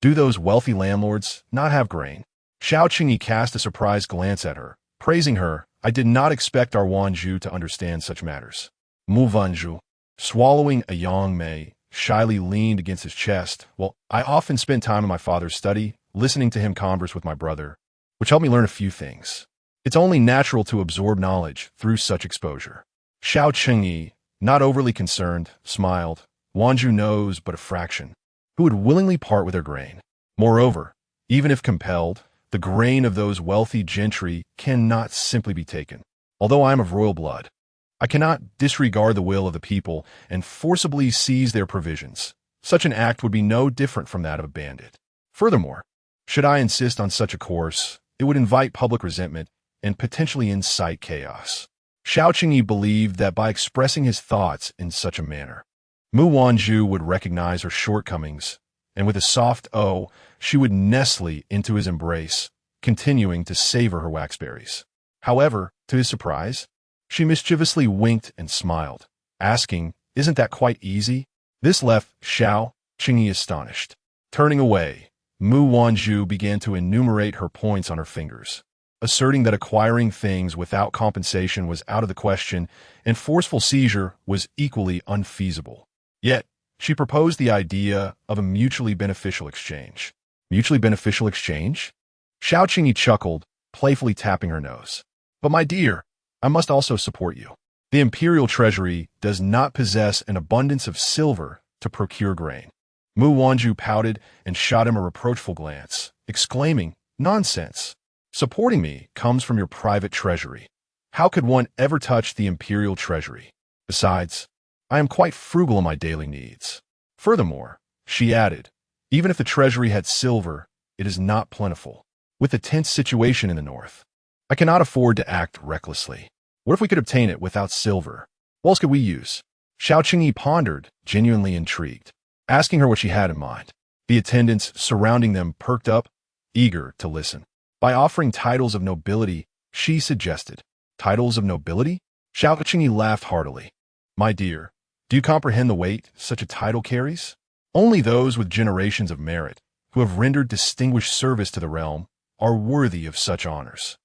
do those wealthy landlords not have grain? Xiao Qingyi cast a surprised glance at her, praising her. I did not expect our Wanzhu to understand such matters. Mu Wanzhu, swallowing a yangmei, shyly leaned against his chest. Well, I often spent time in my father's study, listening to him converse with my brother, which helped me learn a few things. It's only natural to absorb knowledge through such exposure. Xiao Qingyi, not overly concerned, smiled. Wanzhu knows but a fraction. Who would willingly part with their grain? Moreover, even if compelled, the grain of those wealthy gentry cannot simply be taken. Although I am of royal blood, I cannot disregard the will of the people and forcibly seize their provisions. Such an act would be no different from that of a bandit. Furthermore, should I insist on such a course, it would invite public resentment and potentially incite chaos. Xiao Qingyi believed that by expressing his thoughts in such a manner, Mu Wanzhu would recognize her shortcomings, and with a soft "oh," she would nestle into his embrace, continuing to savor her waxberries. However, to his surprise, she mischievously winked and smiled, asking, "Isn't that quite easy?" This left Xiao Qingyi astonished. Turning away, Mu Wanzhu began to enumerate her points on her fingers, asserting that acquiring things without compensation was out of the question and forceful seizure was equally unfeasible. Yet, she proposed the idea of a mutually beneficial exchange. Mutually beneficial exchange? Xiao Qingyi chuckled, playfully tapping her nose. But my dear, I must also support you. The imperial treasury does not possess an abundance of silver to procure grain. Mu Wanzhu pouted and shot him a reproachful glance, exclaiming, Nonsense! Supporting me comes from your private treasury. How could one ever touch the imperial treasury? Besides, I am quite frugal in my daily needs. Furthermore, she added, even if the treasury had silver, it is not plentiful. With the tense situation in the north, I cannot afford to act recklessly. What if we could obtain it without silver? What else could we use? Xiao Qingyi pondered, genuinely intrigued, asking her what she had in mind. The attendants surrounding them perked up, eager to listen. By offering titles of nobility, she suggested. Titles of nobility? Xiao Qingyi laughed heartily. My dear, do you comprehend the weight such a title carries? Only those with generations of merit, who have rendered distinguished service to the realm, are worthy of such honors.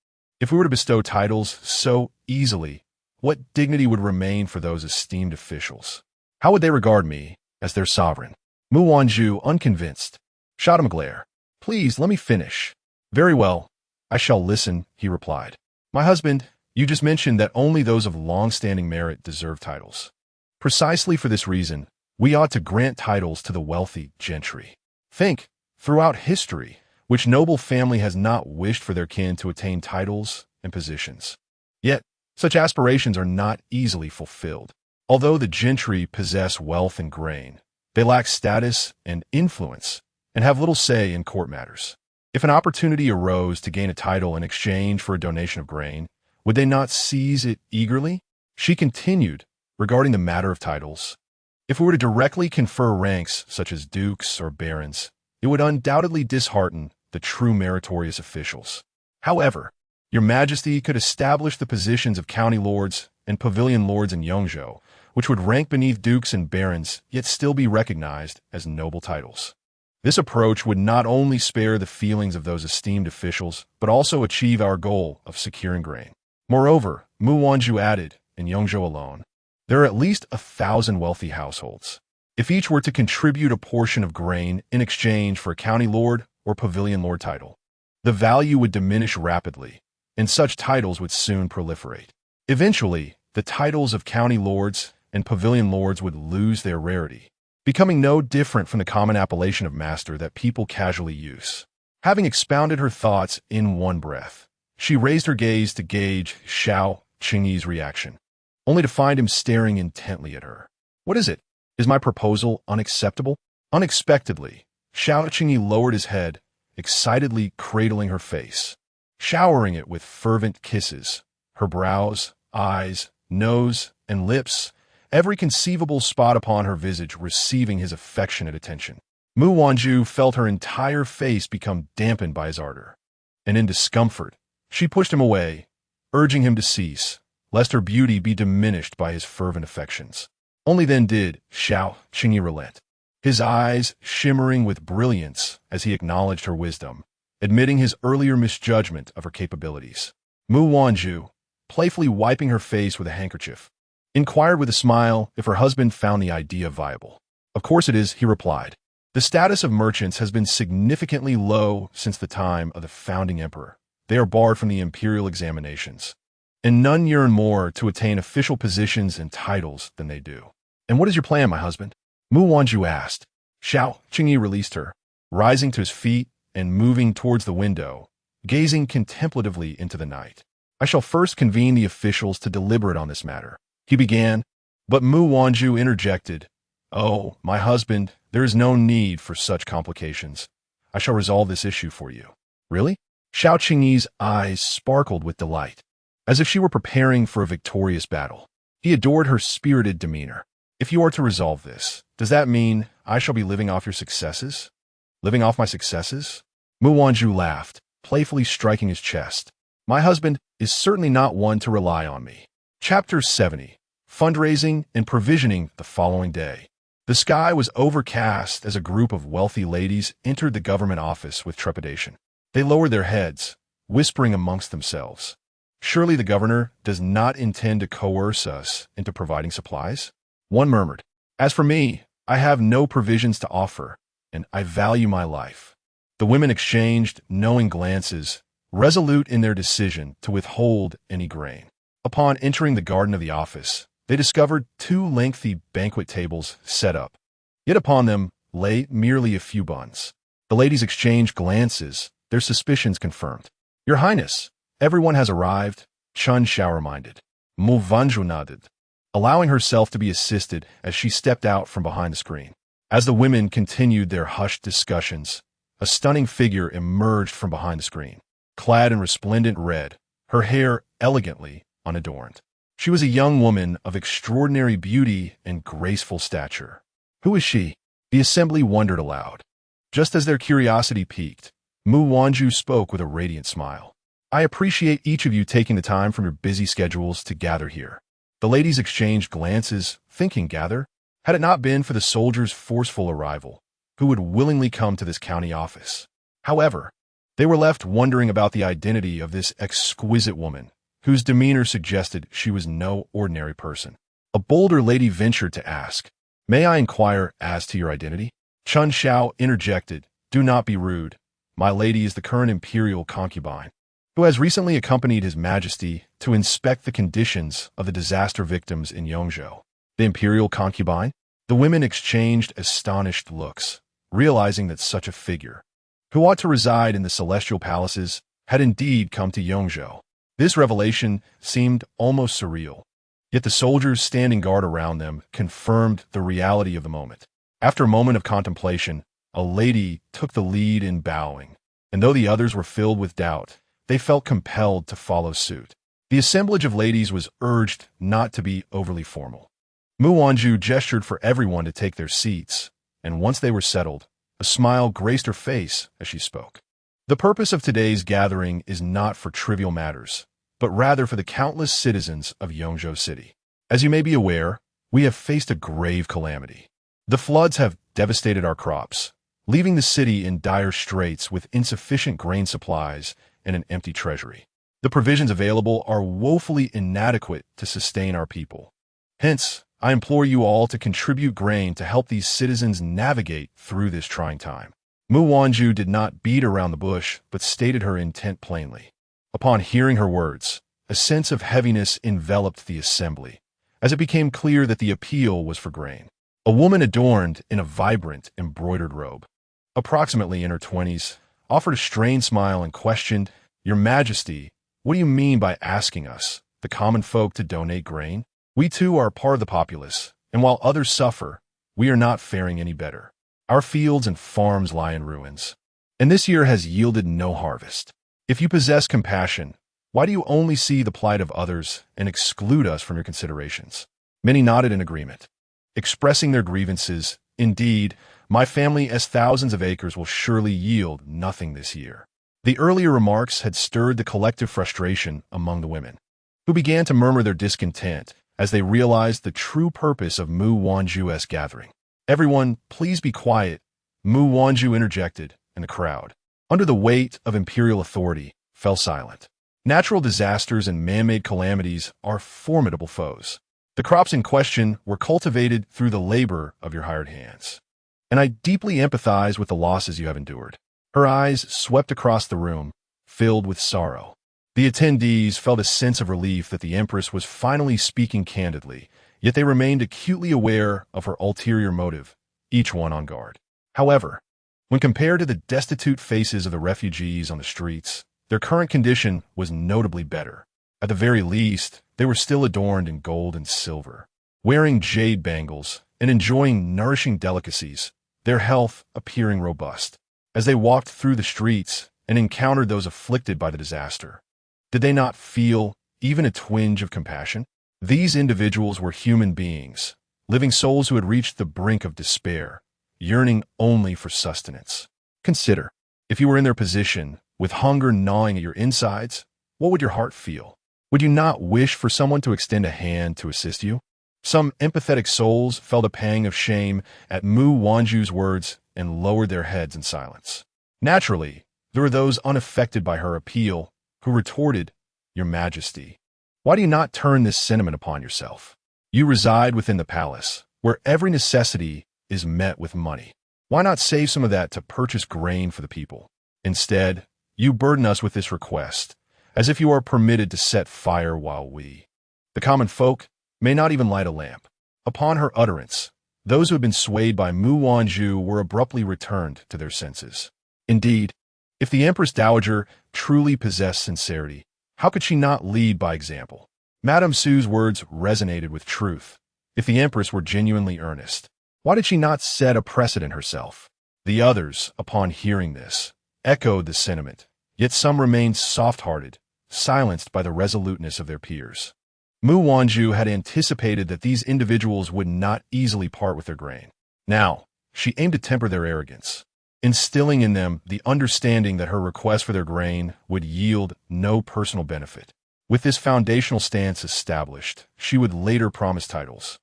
If we were to bestow titles so easily, what dignity would remain for those esteemed officials? How would they regard me as their sovereign? Mu Wanzhu, unconvinced, shot him a glare. Please, let me finish. Very well, I shall listen, he replied. My husband, you just mentioned that only those of long-standing merit deserve titles. Precisely for this reason, we ought to grant titles to the wealthy gentry. Think, throughout history, which noble family has not wished for their kin to attain titles and positions? Yet, such aspirations are not easily fulfilled. Although the gentry possess wealth and grain, they lack status and influence, and have little say in court matters. If an opportunity arose to gain a title in exchange for a donation of grain, would they not seize it eagerly? She continued, regarding the matter of titles. If we were to directly confer ranks such as dukes or barons, it would undoubtedly dishearten the true meritorious officials. However, your majesty could establish the positions of county lords and pavilion lords in Yongzhou, which would rank beneath dukes and barons, yet still be recognized as noble titles. This approach would not only spare the feelings of those esteemed officials, but also achieve our goal of securing grain. Moreover, Mu Wanzhu added, in Yongzhou alone, there are at least 1,000 wealthy households. If each were to contribute a portion of grain in exchange for a county lord or pavilion lord title, the value would diminish rapidly, and such titles would soon proliferate. Eventually, the titles of county lords and pavilion lords would lose their rarity, becoming no different from the common appellation of master that people casually use. Having expounded her thoughts in one breath, she raised her gaze to gauge Xiao Qingyi's reaction, only to find him staring intently at her. What is it? Is my proposal unacceptable? Unexpectedly, Xiao Qingyi lowered his head, excitedly cradling her face, showering it with fervent kisses. Her brows, eyes, nose, and lips, every conceivable spot upon her visage receiving his affectionate attention. Mu Wanzhu felt her entire face become dampened by his ardor, and in discomfort, she pushed him away, urging him to cease, lest her beauty be diminished by his fervent affections. Only then did Xiao Qingyi relent, his eyes shimmering with brilliance as he acknowledged her wisdom, admitting his earlier misjudgment of her capabilities. Mu Wanzhu, playfully wiping her face with a handkerchief, inquired with a smile if her husband found the idea viable. Of course it is, he replied. The status of merchants has been significantly low since the time of the founding emperor. They are barred from the imperial examinations, and none yearn more to attain official positions and titles than they do. And what is your plan, my husband? Mu Wanzhu asked. Xiao Qingyi released her, rising to his feet and moving towards the window, gazing contemplatively into the night. I shall first convene the officials to deliberate on this matter, he began, but Mu Wanzhu interjected. Oh, my husband, there is no need for such complications. I shall resolve this issue for you. Really? Xiao Qingyi's eyes sparkled with delight, as if she were preparing for a victorious battle. He adored her spirited demeanor. If you are to resolve this, does that mean I shall be living off your successes? Living off my successes? Mu Wanzhu laughed, playfully striking his chest. My husband is certainly not one to rely on me. Chapter 70. Fundraising and provisioning the following day. The sky was overcast as a group of wealthy ladies entered the government office with trepidation. They lowered their heads, whispering amongst themselves. Surely the governor does not intend to coerce us into providing supplies? One murmured, As for me, I have no provisions to offer, and I value my life. The women exchanged knowing glances, resolute in their decision to withhold any grain. Upon entering the garden of the office, they discovered 2 lengthy banquet tables set up. Yet upon them lay merely a few buns. The ladies exchanged glances, their suspicions confirmed. Your Highness, everyone has arrived, Chun Shao reminded. Mu Wanzhu nodded, allowing herself to be assisted as she stepped out from behind the screen. As the women continued their hushed discussions, a stunning figure emerged from behind the screen, clad in resplendent red, her hair elegantly unadorned. She was a young woman of extraordinary beauty and graceful stature. Who is she? The assembly wondered aloud. Just as their curiosity piqued, Mu Wanzhu spoke with a radiant smile. I appreciate each of you taking the time from your busy schedules to gather here. The ladies exchanged glances, thinking gather, had it not been for the soldiers' forceful arrival, who would willingly come to this county office. However, they were left wondering about the identity of this exquisite woman, whose demeanor suggested she was no ordinary person. A bolder lady ventured to ask, May I inquire as to your identity? Chun Shao interjected, Do not be rude. My lady is the current imperial concubine, who has recently accompanied His Majesty to inspect the conditions of the disaster victims in Yongzhou. The imperial concubine? The women exchanged astonished looks, realizing that such a figure, who ought to reside in the celestial palaces, had indeed come to Yongzhou. This revelation seemed almost surreal, yet the soldiers standing guard around them confirmed the reality of the moment. After a moment of contemplation, a lady took the lead in bowing, and though the others were filled with doubt, they felt compelled to follow suit. The assemblage of ladies was urged not to be overly formal. Mu Wanzhu gestured for everyone to take their seats, and once they were settled, a smile graced her face as she spoke. The purpose of today's gathering is not for trivial matters, but rather for the countless citizens of Yongzhou City. As you may be aware, we have faced a grave calamity. The floods have devastated our crops, leaving the city in dire straits with insufficient grain supplies and an empty treasury. The provisions available are woefully inadequate to sustain our people. Hence, I implore you all to contribute grain to help these citizens navigate through this trying time. Mu Wanzhu did not beat around the bush, but stated her intent plainly. Upon hearing her words, a sense of heaviness enveloped the assembly, as it became clear that the appeal was for grain. A woman adorned in a vibrant, embroidered robe, approximately in her 20s, offered a strained smile and questioned, "Your Majesty, what do you mean by asking us, the common folk, to donate grain? We too are part of the populace, and while others suffer, we are not faring any better. Our fields and farms lie in ruins, and this year has yielded no harvest. If you possess compassion, why do you only see the plight of others and exclude us from your considerations?" Many nodded in agreement, expressing their grievances. "Indeed, my family has thousands of acres will surely yield nothing this year." The earlier remarks had stirred the collective frustration among the women, who began to murmur their discontent as they realized the true purpose of Mu Wanzhu's gathering. "Everyone, please be quiet," Mu Wanzhu interjected, and the crowd, under the weight of imperial authority, fell silent. Natural disasters and man-made calamities are formidable foes. The crops in question were cultivated through the labor of your hired hands, and I deeply empathize with the losses you have endured. Her eyes swept across the room, filled with sorrow. The attendees felt a sense of relief that the Empress was finally speaking candidly, yet they remained acutely aware of her ulterior motive, each one on guard. However, when compared to the destitute faces of the refugees on the streets, their current condition was notably better. At the very least, they were still adorned in gold and silver, wearing jade bangles and enjoying nourishing delicacies, their health appearing robust. As they walked through the streets and encountered those afflicted by the disaster, did they not feel even a twinge of compassion? These individuals were human beings, living souls who had reached the brink of despair, yearning only for sustenance. Consider, if you were in their position, with hunger gnawing at your insides, what would your heart feel? Would you not wish for someone to extend a hand to assist you? Some empathetic souls felt a pang of shame at Mu Wanzhu's words and lowered their heads in silence. Naturally, there were those unaffected by her appeal who retorted, "Your Majesty, why do you not turn this sentiment upon yourself? You reside within the palace, where every necessity is met with money. Why not save some of that to purchase grain for the people? Instead, you burden us with this request, as if you are permitted to set fire while we, the common folk, may not even light a lamp." Upon her utterance, those who had been swayed by Mu Wanzhu were abruptly returned to their senses. Indeed, if the Empress Dowager truly possessed sincerity, how could she not lead by example? Madame Su's words resonated with truth. If the Empress were genuinely earnest, why did she not set a precedent herself? The others, upon hearing this, echoed the sentiment, yet some remained soft-hearted, silenced by the resoluteness of their peers. Mu Wanzhu had anticipated that these individuals would not easily part with their grain. Now, she aimed to temper their arrogance, instilling in them the understanding that her request for their grain would yield no personal benefit. With this foundational stance established, she would later promise titles,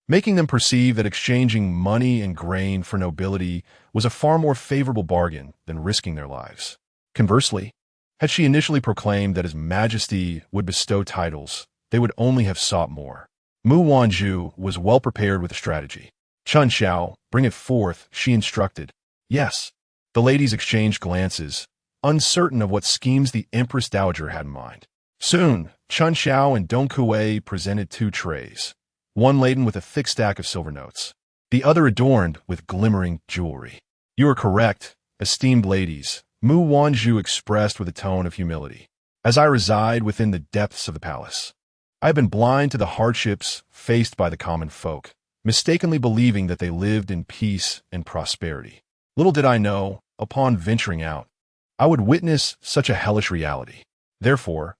making them perceive that exchanging money and grain for nobility was a far more favorable bargain than risking their lives. Conversely, had she initially proclaimed that His Majesty would bestow titles, they would only have sought more. Mu Wanzhu was well prepared with a strategy. "Chun Xiao, bring it forth," she instructed. "Yes." The ladies exchanged glances, uncertain of what schemes the Empress Dowager had in mind. Soon, Chun Xiao and Dong Kuei presented 2 trays, one laden with a thick stack of silver notes, the other adorned with glimmering jewelry. "You are correct, esteemed ladies," Mu Wanzhu expressed with a tone of humility. "As I reside within the depths of the palace, I have been blind to the hardships faced by the common folk, mistakenly believing that they lived in peace and prosperity. Little did I know, upon venturing out, I would witness such a hellish reality. Therefore,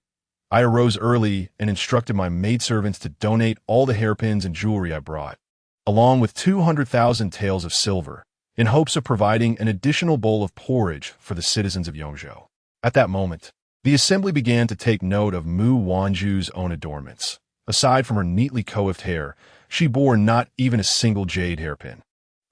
I arose early and instructed my maidservants to donate all the hairpins and jewelry I brought, along with 200,000 taels of silver, in hopes of providing an additional bowl of porridge for the citizens of Yongzhou." At that moment, the assembly began to take note of Mu Wanzhu's own adornments, Aside from her neatly coiffed hair, she bore not even a single jade hairpin.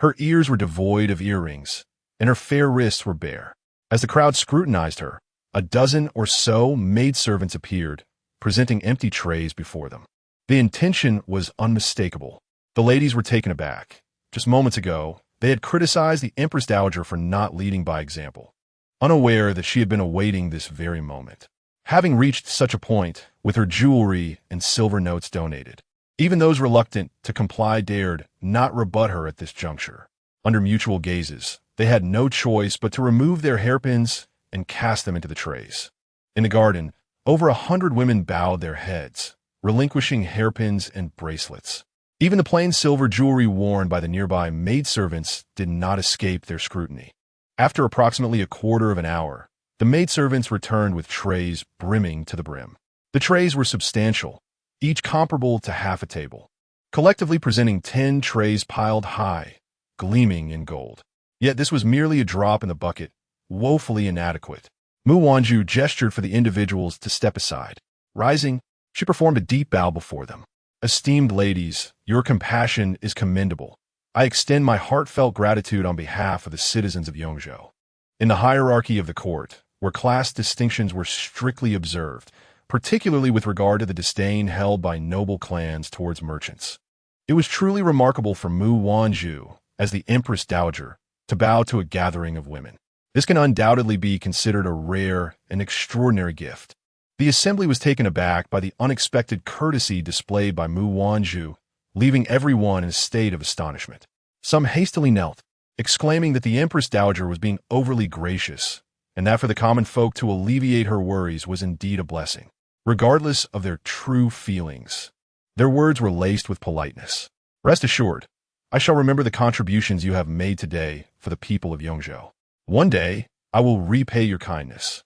Her ears were devoid of earrings, and her fair wrists were bare. As the crowd scrutinized her, a dozen or so maidservants appeared, presenting empty trays before them. The intention was unmistakable. The ladies were taken aback. Just moments ago, they had criticized the Empress Dowager for not leading by example, unaware that she had been awaiting this very moment. Having reached such a point, with her jewelry and silver notes donated, even those reluctant to comply dared not rebut her at this juncture. Under mutual gazes, they had no choice but to remove their hairpins and cast them into the trays. In the garden, over 100 women bowed their heads, relinquishing hairpins and bracelets. Even the plain silver jewelry worn by the nearby maidservants did not escape their scrutiny. After approximately a quarter of an hour, the maidservants returned with trays brimming to the brim. The trays were substantial, each comparable to half a table, collectively presenting 10 trays piled high, gleaming in gold. Yet this was merely a drop in the bucket, woefully inadequate. Mu Wanzhu gestured for the individuals to step aside. Rising, she performed a deep bow before them. Esteemed ladies, your compassion is commendable. I extend my heartfelt gratitude on behalf of the citizens of Yongzhou. In the hierarchy of the court, where class distinctions were strictly observed, particularly with regard to the disdain held by noble clans towards merchants, it was truly remarkable for Mu Wanzhu, as the Empress Dowager, to bow to a gathering of women. This can undoubtedly be considered a rare and extraordinary gift. The assembly was taken aback by the unexpected courtesy displayed by Mu Wanzhu, leaving everyone in a state of astonishment. Some hastily knelt, exclaiming that the Empress Dowager was being overly gracious, and that for the common folk to alleviate her worries was indeed a blessing. Regardless of their true feelings, their words were laced with politeness. Rest assured, I shall remember the contributions you have made today for the people of Yongzhou. One day, I will repay your kindness.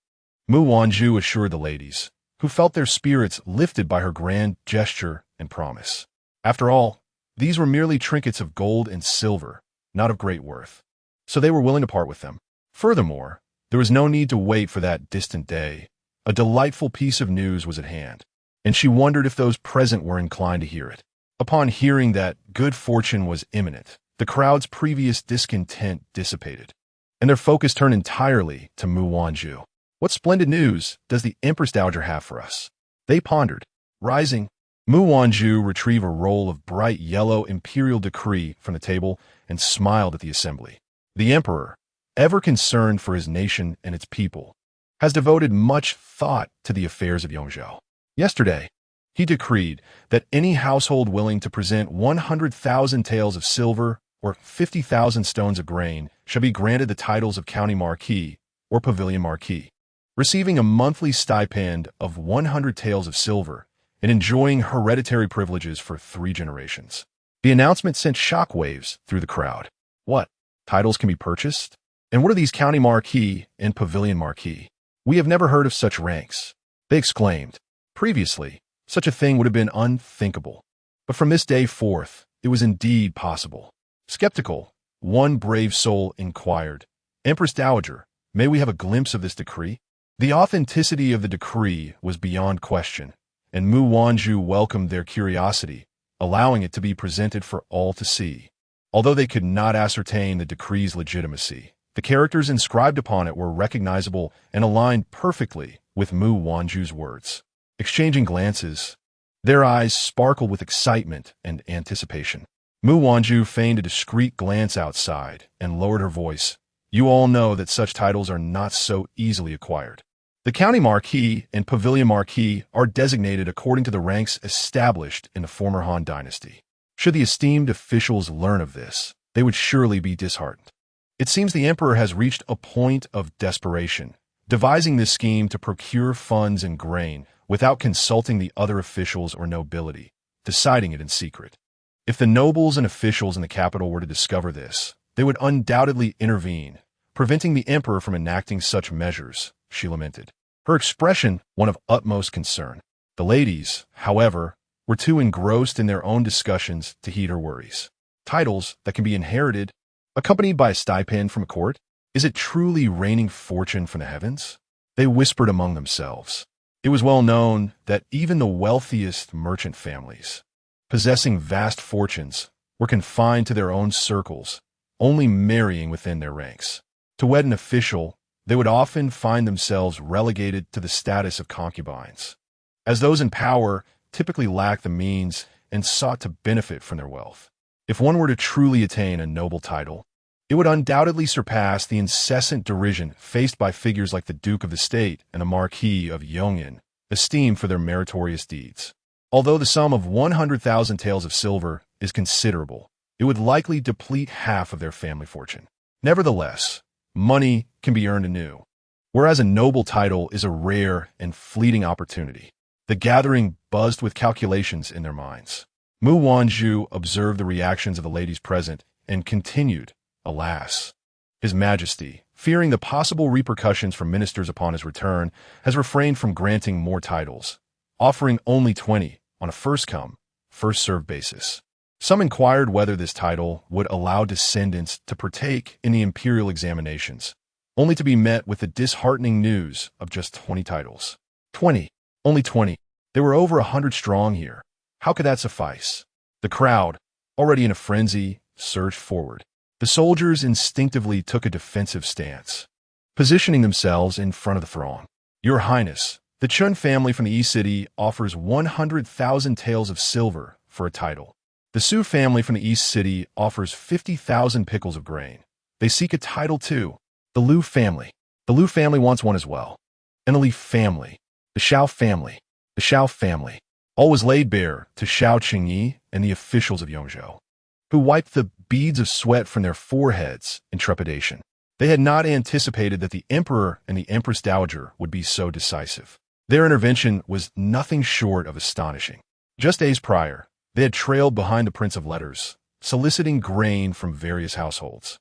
Mu Wanzhu assured the ladies, who felt their spirits lifted by her grand gesture and promise. After all, these were merely trinkets of gold and silver, not of great worth, so they were willing to part with them. Furthermore, there was no need to wait for that distant day. A delightful piece of news was at hand, and she wondered if those present were inclined to hear it. Upon hearing that good fortune was imminent, the crowd's previous discontent dissipated, and their focus turned entirely to Mu Wanzhu. What splendid news does the Empress Dowager have for us? They pondered. Rising, Mu Wanzhu retrieved a roll of bright yellow imperial decree from the table and smiled at the assembly. The emperor, ever concerned for his nation and its people, has devoted much thought to the affairs of Yongzhou. Yesterday, he decreed that any household willing to present 100,000 taels of silver or 50,000 stones of grain shall be granted the titles of county marquis or pavilion marquis, receiving a monthly stipend of 100 taels of silver and enjoying hereditary privileges for 3 generations. The announcement sent shockwaves through the crowd. What? Titles can be purchased? And what are these county marquis and pavilion marquis? We have never heard of such ranks, they exclaimed. Previously, such a thing would have been unthinkable. But from this day forth, it was indeed possible. Skeptical, one brave soul inquired, Empress Dowager, may we have a glimpse of this decree? The authenticity of the decree was beyond question, and Mu Wanzhu welcomed their curiosity, allowing it to be presented for all to see. Although they could not ascertain the decree's legitimacy, the characters inscribed upon it were recognizable and aligned perfectly with Mu Wanzhu's words. Exchanging glances, their eyes sparkled with excitement and anticipation. Mu Wanzhu feigned a discreet glance outside and lowered her voice. You all know that such titles are not so easily acquired. The county marquis and pavilion marquis are designated according to the ranks established in the former Han dynasty. Should the esteemed officials learn of this, they would surely be disheartened. It seems the emperor has reached a point of desperation, devising this scheme to procure funds and grain without consulting the other officials or nobility, deciding it in secret. If the nobles and officials in the capital were to discover this, they would undoubtedly intervene, preventing the emperor from enacting such measures, she lamented, her expression one of utmost concern. The ladies, however, were too engrossed in their own discussions to heed her worries. Titles that can be inherited, accompanied by a stipend from a court? Is it truly raining fortune from the heavens? They whispered among themselves. It was well known that even the wealthiest merchant families, possessing vast fortunes, were confined to their own circles, only marrying within their ranks. To wed an official, they would often find themselves relegated to the status of concubines, as those in power typically lacked the means and sought to benefit from their wealth. If one were to truly attain a noble title, it would undoubtedly surpass the incessant derision faced by figures like the Duke of the State and the Marquis of Yong'an, esteemed for their meritorious deeds. Although the sum of 100,000 taels of silver is considerable, it would likely deplete half of their family fortune. Nevertheless, money can be earned anew, whereas a noble title is a rare and fleeting opportunity. The gathering buzzed with calculations in their minds. Mu Wanzhu observed the reactions of the ladies present and continued, "Alas, His Majesty, fearing the possible repercussions from ministers upon his return, has refrained from granting more titles, offering only 20 on a first-come, first-served basis." Some inquired whether this title would allow descendants to partake in the imperial examinations, only to be met with the disheartening news of just 20 titles. 20. Only 20. They were over 100 strong here. How could that suffice? The crowd, already in a frenzy, surged forward. The soldiers instinctively took a defensive stance, positioning themselves in front of the throng. "Your Highness, the Chun family from the East City offers 100,000 taels of silver for a title. The Su family from the East City offers 50,000 pickles of grain. They seek a title too. The Lu family. The Lu family wants one as well. And the Li family. The Xiao family. The Xiao family." All was laid bare to Xiao Qingyi and the officials of Yongzhou, who wiped the beads of sweat from their foreheads in trepidation. They had not anticipated that the Emperor and the Empress Dowager would be so decisive. Their intervention was nothing short of astonishing. Just days prior, they had trailed behind the Prince of Letters, soliciting grain from various households,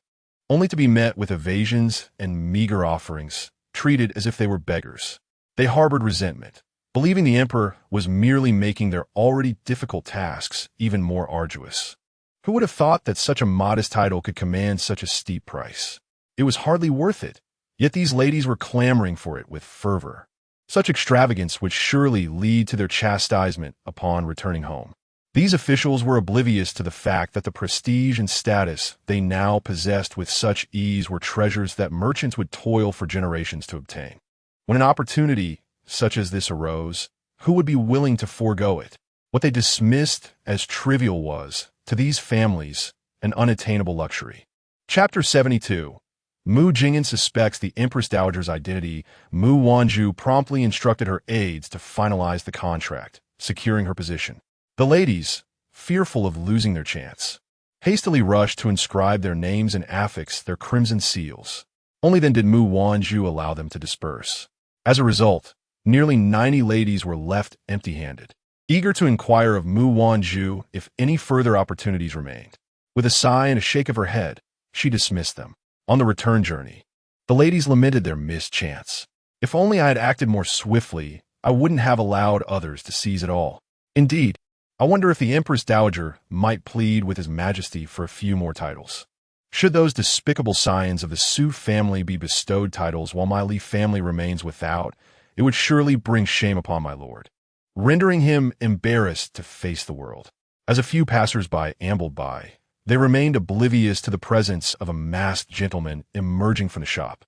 only to be met with evasions and meager offerings, treated as if they were beggars. They harbored resentment, believing the Emperor was merely making their already difficult tasks even more arduous. Who would have thought that such a modest title could command such a steep price? It was hardly worth it, yet these ladies were clamoring for it with fervor. Such extravagance would surely lead to their chastisement upon returning home. These officials were oblivious to the fact that the prestige and status they now possessed with such ease were treasures that merchants would toil for generations to obtain. When an opportunity such as this arose, who would be willing to forego it? What they dismissed as trivial was, to these families, an unattainable luxury. Chapter 72. Mu Jing'an suspects the Empress Dowager's identity. Mu Wanzhu promptly instructed her aides to finalize the contract, securing her position. The ladies, fearful of losing their chance, hastily rushed to inscribe their names and affix their crimson seals. Only then did Mu Wanzhu allow them to disperse. As a result, nearly 90 ladies were left empty-handed, eager to inquire of Mu Wanzhu if any further opportunities remained. With a sigh and a shake of her head, she dismissed them. On the return journey, the ladies lamented their missed chance. "If only I had acted more swiftly, I wouldn't have allowed others to seize it all. Indeed, I wonder if the Empress Dowager might plead with His Majesty for a few more titles. Should those despicable scions of the Su family be bestowed titles while my Li family remains without, it would surely bring shame upon my lord, rendering him embarrassed to face the world." As a few passers-by ambled by, they remained oblivious to the presence of a masked gentleman emerging from the shop,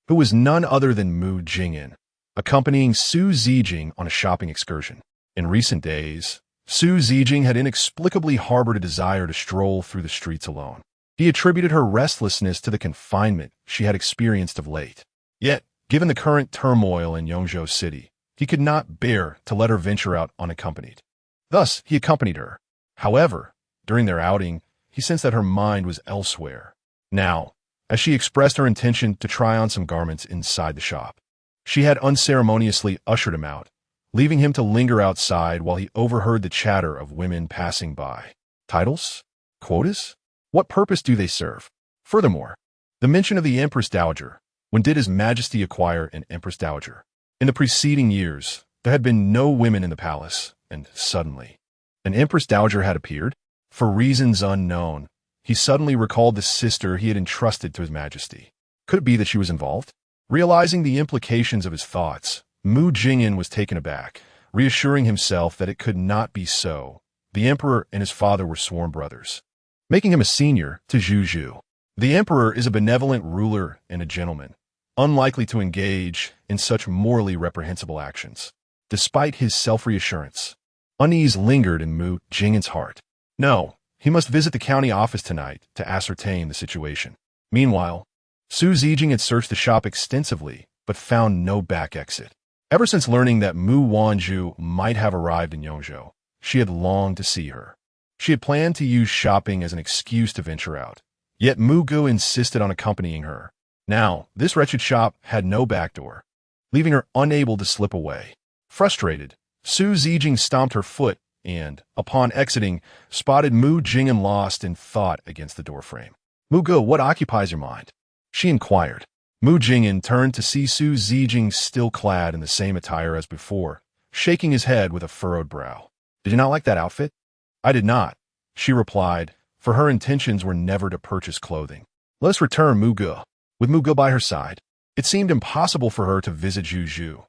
who was none other than Mu Jing'an, accompanying Su Zijing on a shopping excursion. In recent days, Su Zijing had inexplicably harbored a desire to stroll through the streets alone. He attributed her restlessness to the confinement she had experienced of late. Yet, given the current turmoil in Yongzhou City, he could not bear to let her venture out unaccompanied. Thus, he accompanied her. However, during their outing, he sensed that her mind was elsewhere. Now, as she expressed her intention to try on some garments inside the shop, she had unceremoniously ushered him out, leaving him to linger outside while he overheard the chatter of women passing by. Titles? Quotas? What purpose do they serve? Furthermore, the mention of the Empress Dowager. When did His Majesty acquire an Empress Dowager? In the preceding years, there had been no women in the palace, and suddenly, an Empress Dowager had appeared. For reasons unknown, he suddenly recalled the sister he had entrusted to His Majesty. Could it be that she was involved? Realizing the implications of his thoughts, Mu Jingyan was taken aback, reassuring himself that it could not be so. The emperor and his father were sworn brothers, making him a senior to Zhu. The emperor is a benevolent ruler and a gentleman, unlikely to engage in such morally reprehensible actions. Despite his self-reassurance, unease lingered in Mu Jingyan's heart. No, he must visit the county office tonight to ascertain the situation. Meanwhile, Su Zijing had searched the shop extensively, but found no back exit. Ever since learning that Mu Wanzhu might have arrived in Yongzhou, she had longed to see her. She had planned to use shopping as an excuse to venture out, yet Mu Gu insisted on accompanying her. Now, this wretched shop had no back door, leaving her unable to slip away. Frustrated, Su Zijing stomped her foot and, upon exiting, spotted Mu Jingyan lost in thought against the doorframe. Mu Gu, what occupies your mind? She inquired. Mu Jingyan turned to see Su Zijing still clad in the same attire as before, shaking his head with a furrowed brow. Did you not like that outfit? I did not, she replied, for her intentions were never to purchase clothing. Let us return, Mu Gu. With Mu Gu by her side, it seemed impossible for her to visit Zhu.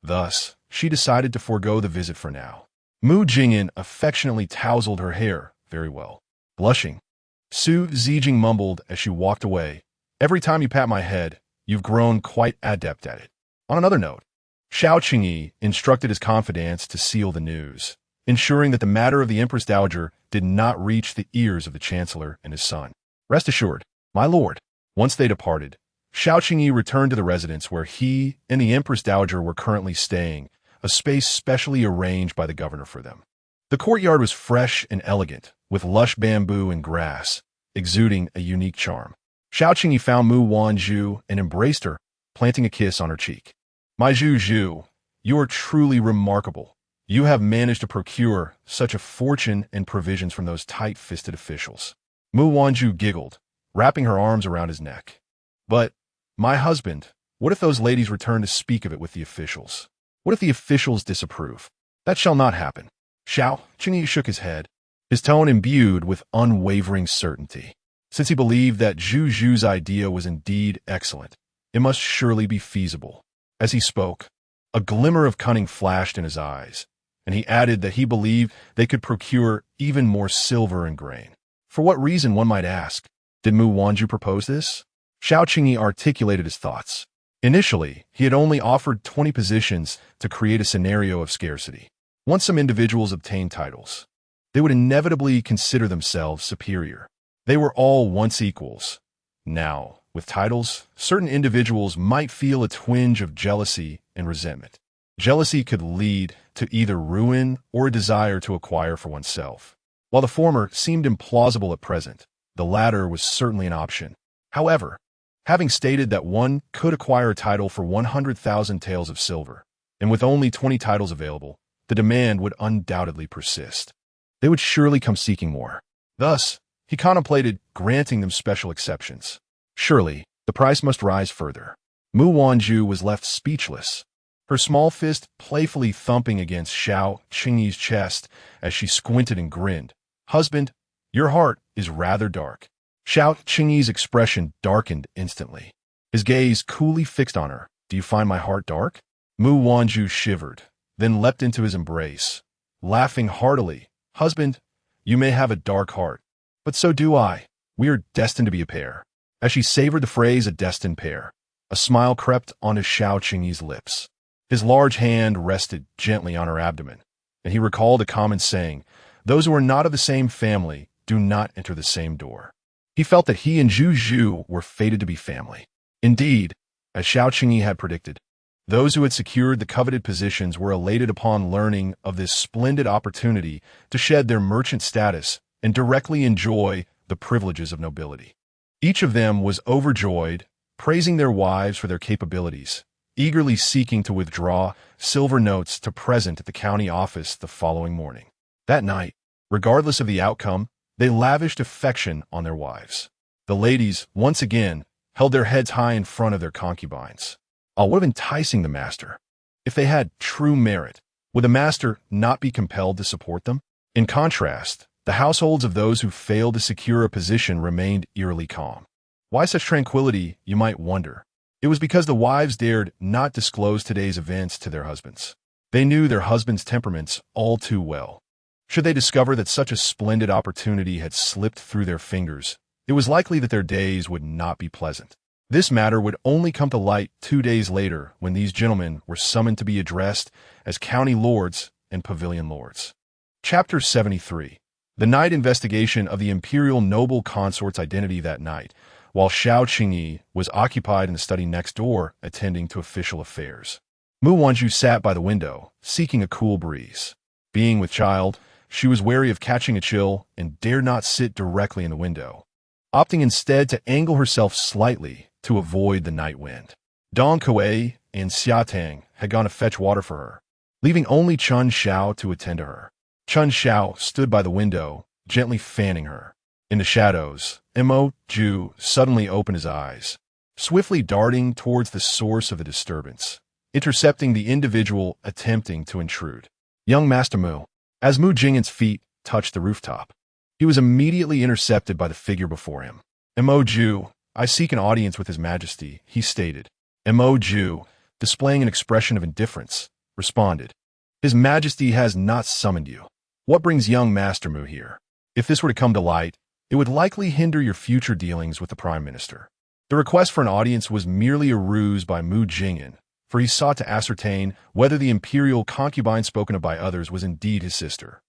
Thus, she decided to forego the visit for now. Mu Jingyan affectionately tousled her hair. Very well. Blushing, Su Zijing mumbled as she walked away. Every time you pat my head, you've grown quite adept at it. On another note, Xiao Qingyi instructed his confidants to seal the news, ensuring that the matter of the Empress Dowager did not reach the ears of the Chancellor and his son. Rest assured, my lord. Once they departed, Xiao Qingyi returned to the residence where he and the Empress Dowager were currently staying, a space specially arranged by the governor for them. The courtyard was fresh and elegant, with lush bamboo and grass, exuding a unique charm. Xiao Qingyi found Mu Wanzhu and embraced her, planting a kiss on her cheek. My Zhu, you are truly remarkable. You have managed to procure such a fortune and provisions from those tight-fisted officials. Mu Wanzhu giggled, wrapping her arms around his neck. But, my husband, what if those ladies return to speak of it with the officials? What if the officials disapprove? That shall not happen. Xiao Qingyi shook his head, his tone imbued with unwavering certainty. Since he believed that Zhu's idea was indeed excellent, it must surely be feasible. As he spoke, a glimmer of cunning flashed in his eyes, and he added that he believed they could procure even more silver and grain. For what reason, one might ask? Did Mu Wanzhu propose this? Xiao Qingyi articulated his thoughts. Initially, he had only offered 20 positions to create a scenario of scarcity. Once some individuals obtained titles, they would inevitably consider themselves superior. They were all once equals. Now, with titles, certain individuals might feel a twinge of jealousy and resentment. Jealousy could lead to either ruin or a desire to acquire for oneself. While the former seemed implausible at present, the latter was certainly an option. However, having stated that one could acquire a title for 100,000 taels of silver, and with only 20 titles available, the demand would undoubtedly persist. They would surely come seeking more. Thus, he contemplated granting them special exceptions. Surely, the price must rise further. Mu Wanzhu was left speechless, her small fist playfully thumping against Xiao Qingyi's chest as she squinted and grinned. Husband, your heart is rather dark. Xiao Qingyi's expression darkened instantly, his gaze coolly fixed on her. Do you find my heart dark? Mu Wanzhu shivered, then leapt into his embrace, laughing heartily. Husband, you may have a dark heart, but so do I. We are destined to be a pair. As she savored the phrase, a destined pair, a smile crept onto Xiao Qingyi's lips. His large hand rested gently on her abdomen, and he recalled a common saying, those who are not of the same family do not enter the same door. He felt that he and Zhu were fated to be family. Indeed, as Xiao Qingyi had predicted, those who had secured the coveted positions were elated upon learning of this splendid opportunity to shed their merchant status and directly enjoy the privileges of nobility. Each of them was overjoyed, praising their wives for their capabilities, eagerly seeking to withdraw silver notes to present at the county office the following morning. That night, regardless of the outcome, they lavished affection on their wives. The ladies, once again, held their heads high in front of their concubines. Oh, what of enticing the master? If they had true merit, would the master not be compelled to support them? In contrast, the households of those who failed to secure a position remained eerily calm. Why such tranquility, you might wonder? It was because the wives dared not disclose today's events to their husbands. They knew their husbands' temperaments all too well. Should they discover that such a splendid opportunity had slipped through their fingers, it was likely that their days would not be pleasant. This matter would only come to light 2 days later when these gentlemen were summoned to be addressed as county lords and pavilion lords. Chapter 73. The night investigation of the imperial noble consort's identity that night, while Xiao Qingyi was occupied in the study next door attending to official affairs. Mu Wanzhu sat by the window, seeking a cool breeze. Being with child, she was wary of catching a chill and dared not sit directly in the window, opting instead to angle herself slightly to avoid the night wind. Dong Kuei and Xia Tang had gone to fetch water for her, leaving only Chun Xiao to attend to her. Chun Xiao stood by the window, gently fanning her. In the shadows, Mu Wanzhu suddenly opened his eyes, swiftly darting towards the source of the disturbance, intercepting the individual attempting to intrude. Young Master Mu. As Mu Jingyan's feet touched the rooftop, he was immediately intercepted by the figure before him. Mu Wanzhu, I seek an audience with His Majesty, he stated. Mu Wanzhu, displaying an expression of indifference, responded. His Majesty has not summoned you. What brings young Master Mu here? If this were to come to light, it would likely hinder your future dealings with the Prime Minister. The request for an audience was merely a ruse by Mu Jingyan, for he sought to ascertain whether the imperial concubine spoken of by others was indeed his sister.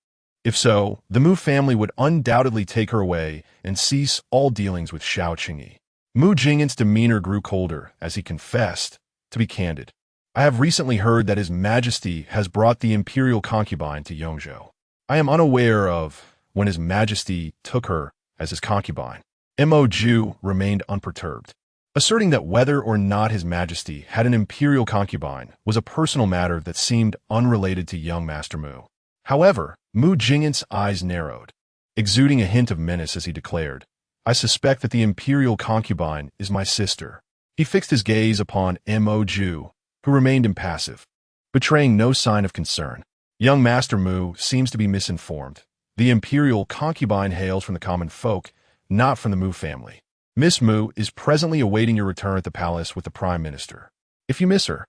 If so, the Mu family would undoubtedly take her away and cease all dealings with Xiao Qingyi. Mu Jingyan's demeanor grew colder as he confessed, to be candid. I have recently heard that His Majesty has brought the imperial concubine to Yongzhou. I am unaware of when His Majesty took her as his concubine. Mu Wanzhu remained unperturbed, asserting that whether or not His Majesty had an imperial concubine was a personal matter that seemed unrelated to young Master Mu. However, Mu Jingyan's eyes narrowed, exuding a hint of menace as he declared, I suspect that the imperial concubine is my sister. He fixed his gaze upon Mu Wanzhu, who remained impassive, betraying no sign of concern. Young Master Mu seems to be misinformed. The imperial concubine hails from the common folk, not from the Mu family. Miss Mu is presently awaiting your return at the palace with the Prime Minister. If you miss her,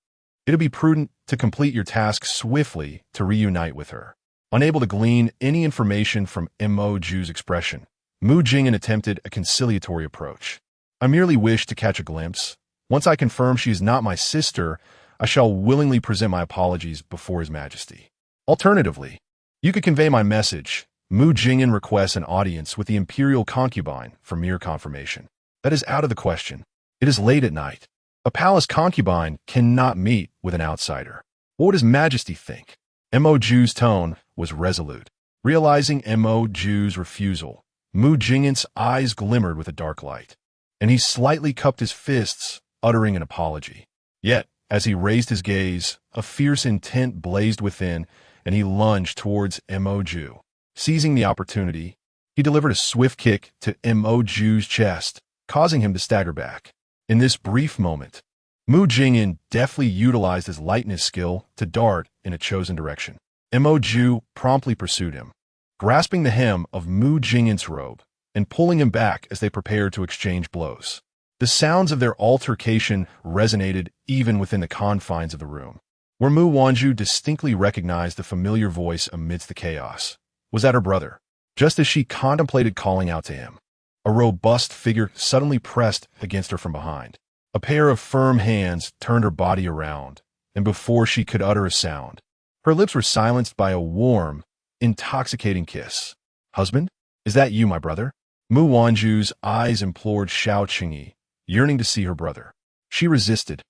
it'll be prudent to complete your task swiftly to reunite with her. Unable to glean any information from Mu Wanzhu's expression, Mu Jingyan attempted a conciliatory approach. I merely wish to catch a glimpse. Once I confirm she is not my sister, I shall willingly present my apologies before His Majesty. Alternatively, you could convey my message. Mu Jingyan requests an audience with the imperial concubine for mere confirmation. That is out of the question. It is late at night. A palace concubine cannot meet with an outsider. What would His Majesty think? Mu Wanzhu's tone was resolute. Realizing Mu Wanzhu's refusal, Mu Jingyan's eyes glimmered with a dark light, and he slightly cupped his fists, uttering an apology. Yet, as he raised his gaze, a fierce intent blazed within, and he lunged towards Mu Wanzhu. Seizing the opportunity, he delivered a swift kick to Mu Wanzhu's chest, causing him to stagger back. In this brief moment, Mu Jingyan deftly utilized his lightness skill to dart in a chosen direction. Mu Wanzhu promptly pursued him, grasping the hem of Mu Jingyan's robe and pulling him back as they prepared to exchange blows. The sounds of their altercation resonated even within the confines of the room, where Mu Wanzhu distinctly recognized the familiar voice amidst the chaos. Was that her brother? Just as she contemplated calling out to him, a robust figure suddenly pressed against her from behind. A pair of firm hands turned her body around, and before she could utter a sound, her lips were silenced by a warm, intoxicating kiss. Husband? Is that you, my brother? Mu Wanzhu's eyes implored Xiao Qingyi, yearning to see her brother. She resisted,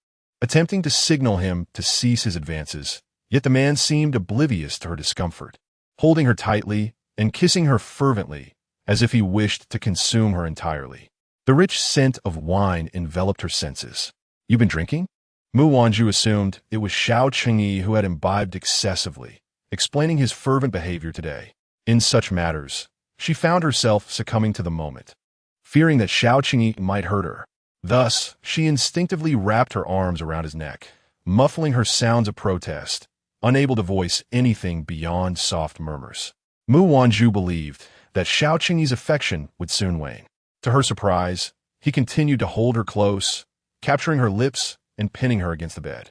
attempting to signal him to cease his advances, yet the man seemed oblivious to her discomfort, holding her tightly and kissing her fervently, as if he wished to consume her entirely. The rich scent of wine enveloped her senses. You been drinking? Mu Wanzhu assumed it was Xiao Qingyi who had imbibed excessively, explaining his fervent behavior today. In such matters, she found herself succumbing to the moment, fearing that Xiao Qingyi might hurt her. Thus, she instinctively wrapped her arms around his neck, muffling her sounds of protest, unable to voice anything beyond soft murmurs. Mu Wanzhu believed that Xiao Qingyi's affection would soon wane. To her surprise, he continued to hold her close, capturing her lips and pinning her against the bed.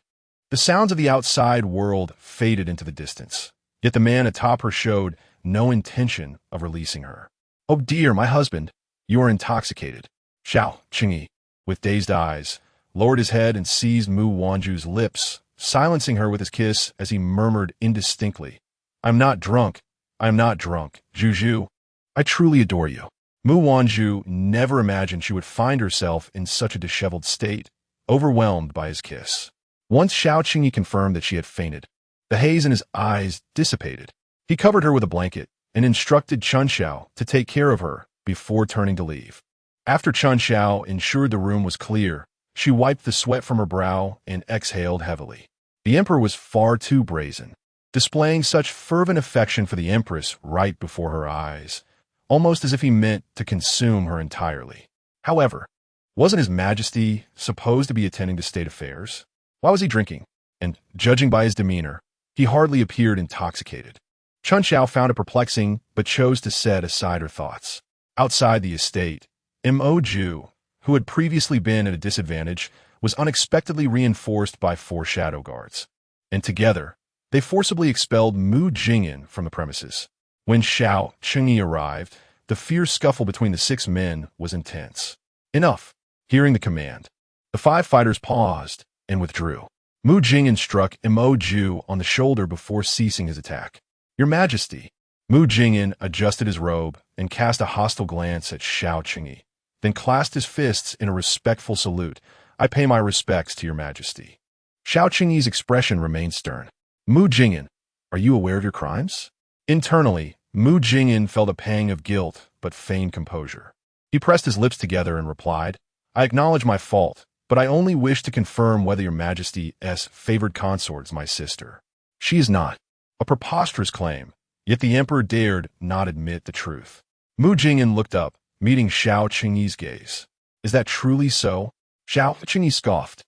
The sounds of the outside world faded into the distance, yet the man atop her showed no intention of releasing her. "Oh dear, my husband, you are intoxicated." Xiao Qingyi, with dazed eyes, lowered his head and seized Mu Wanzhu's lips, silencing her with his kiss as he murmured indistinctly, "I'm not drunk. I'm not drunk. Zhu, I truly adore you." Mu Wanzhu never imagined she would find herself in such a disheveled state, overwhelmed by his kiss. Once Xiao Qingyi confirmed that she had fainted, the haze in his eyes dissipated. He covered her with a blanket and instructed Chun Xiao to take care of her before turning to leave. After Chun Xiao ensured the room was clear, she wiped the sweat from her brow and exhaled heavily. The emperor was far too brazen, displaying such fervent affection for the empress right before her eyes, almost as if he meant to consume her entirely. However, wasn't His Majesty supposed to be attending to state affairs? Why was he drinking? And, judging by his demeanor, he hardly appeared intoxicated. Chun Xiao found it perplexing, but chose to set aside her thoughts. Outside the estate, Mu Wanzhu, who had previously been at a disadvantage, was unexpectedly reinforced by 4 shadow guards. And together, they forcibly expelled Mu Jingyan from the premises. When Xiao Qingyi arrived, the fierce scuffle between the 6 men was intense. Enough. Hearing the command, the 5 fighters paused and withdrew. Mu Jingyan struck Mu Wanzhu on the shoulder before ceasing his attack. "Your Majesty." Mu Jingyan adjusted his robe and cast a hostile glance at Xiao Qingyi, then clasped his fists in a respectful salute. "I pay my respects to your Majesty." Xiao Qingyi's expression remained stern. "Mu Jingyan, are you aware of your crimes?" Internally, Mu Jingyan felt a pang of guilt but feigned composure. He pressed his lips together and replied, "I acknowledge my fault, but I only wish to confirm whether your Majesty's favored consort is my sister." "She is not." A preposterous claim, yet the emperor dared not admit the truth. Mu Jingyan looked up, meeting Xiao Qingyi's gaze. "Is that truly so?" Xiao Qingyi scoffed.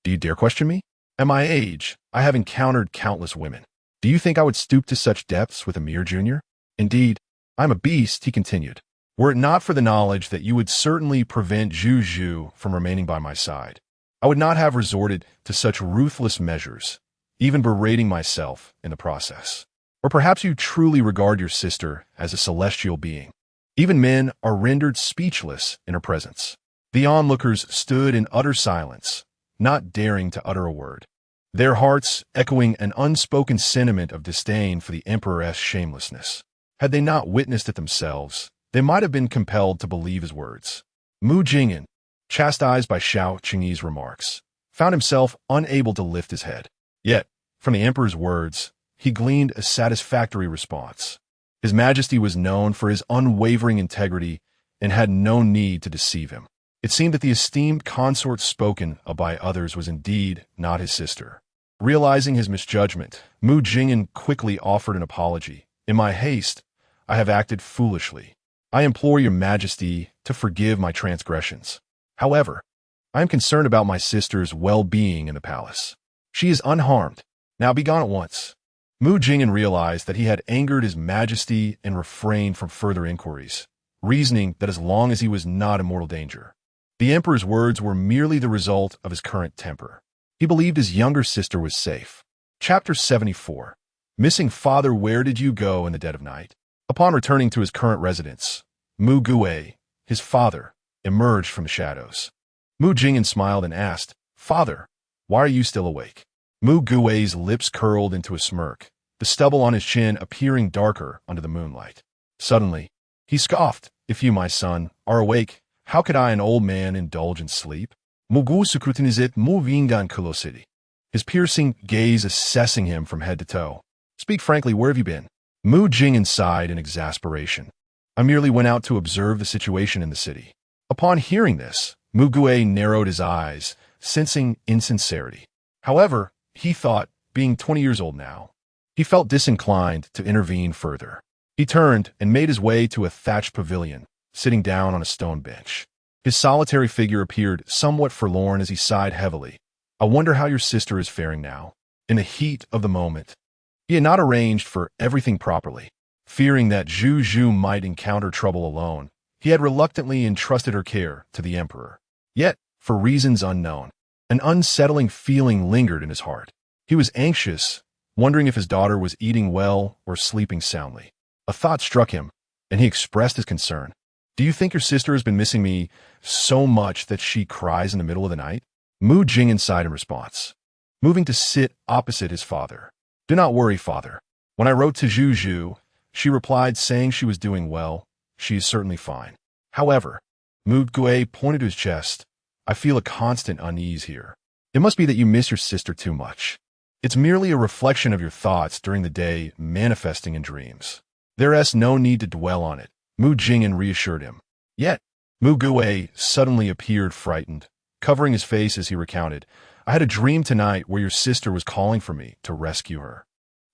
"Do you dare question me? At my age, I have encountered countless women. Do you think I would stoop to such depths with a mere junior? Indeed, I'm a beast," he continued. "Were it not for the knowledge that you would certainly prevent Zhu from remaining by my side, I would not have resorted to such ruthless measures, even berating myself in the process. Or perhaps you truly regard your sister as a celestial being. Even men are rendered speechless in her presence." The onlookers stood in utter silence, not daring to utter a word, their hearts echoing an unspoken sentiment of disdain for the emperor's shamelessness. Had they not witnessed it themselves, they might have been compelled to believe his words. Mu Jingyan, chastised by Xiao Qingyi's remarks, found himself unable to lift his head. Yet, from the emperor's words, he gleaned a satisfactory response. His Majesty was known for his unwavering integrity and had no need to deceive him. It seemed that the esteemed consort spoken of by others was indeed not his sister. Realizing his misjudgment, Mu Jingyan quickly offered an apology. "In my haste, I have acted foolishly. I implore your Majesty to forgive my transgressions. However, I am concerned about my sister's well-being in the palace. She is unharmed. Now be gone at once." Mu Jingyan realized that he had angered his Majesty and refrained from further inquiries, reasoning that as long as he was not in mortal danger, the emperor's words were merely the result of his current temper. He believed his younger sister was safe. Chapter 74. Missing Father. Where did you go in the dead of night? Upon returning to his current residence, Mu Guwei, his father, emerged from the shadows. Mu Jingyan smiled and asked, "Father, why are you still awake?" Mu Guwei's lips curled into a smirk, the stubble on his chin appearing darker under the moonlight. Suddenly, he scoffed, "If you, my son, are awake, how could I, an old man, indulge in sleep?" Mugu scrutinizit mu vingan kulosity, his piercing gaze assessing him from head to toe. "Speak frankly, where have you been?" Mu Jingyan sighed in exasperation. "I merely went out to observe the situation in the city." Upon hearing this, Mu Guwei narrowed his eyes, sensing insincerity. However, he thought, being 20 years old now, he felt disinclined to intervene further. He turned and made his way to a thatched pavilion, sitting down on a stone bench. His solitary figure appeared somewhat forlorn as he sighed heavily. "I wonder how your sister is faring now." In the heat of the moment, he had not arranged for everything properly. Fearing that Zhu might encounter trouble alone, he had reluctantly entrusted her care to the emperor. Yet, for reasons unknown. An unsettling feeling lingered in his heart. He was anxious, wondering if his daughter was eating well or sleeping soundly. A thought struck him, and he expressed his concern. "Do you think your sister has been missing me so much that she cries in the middle of the night?" Mu Jing'an sighed in response, moving to sit opposite his father. "Do not worry, father. When I wrote to Zhu, she replied saying she was doing well. She is certainly fine. However," Mu Gui pointed to his chest, "I feel a constant unease here. It must be that you miss your sister too much. It's merely a reflection of your thoughts during the day manifesting in dreams. There's no need to dwell on it," Mu Jing'an reassured him. Yet, Mu Gui suddenly appeared frightened, covering his face as he recounted, "I had a dream tonight where your sister was calling for me to rescue her.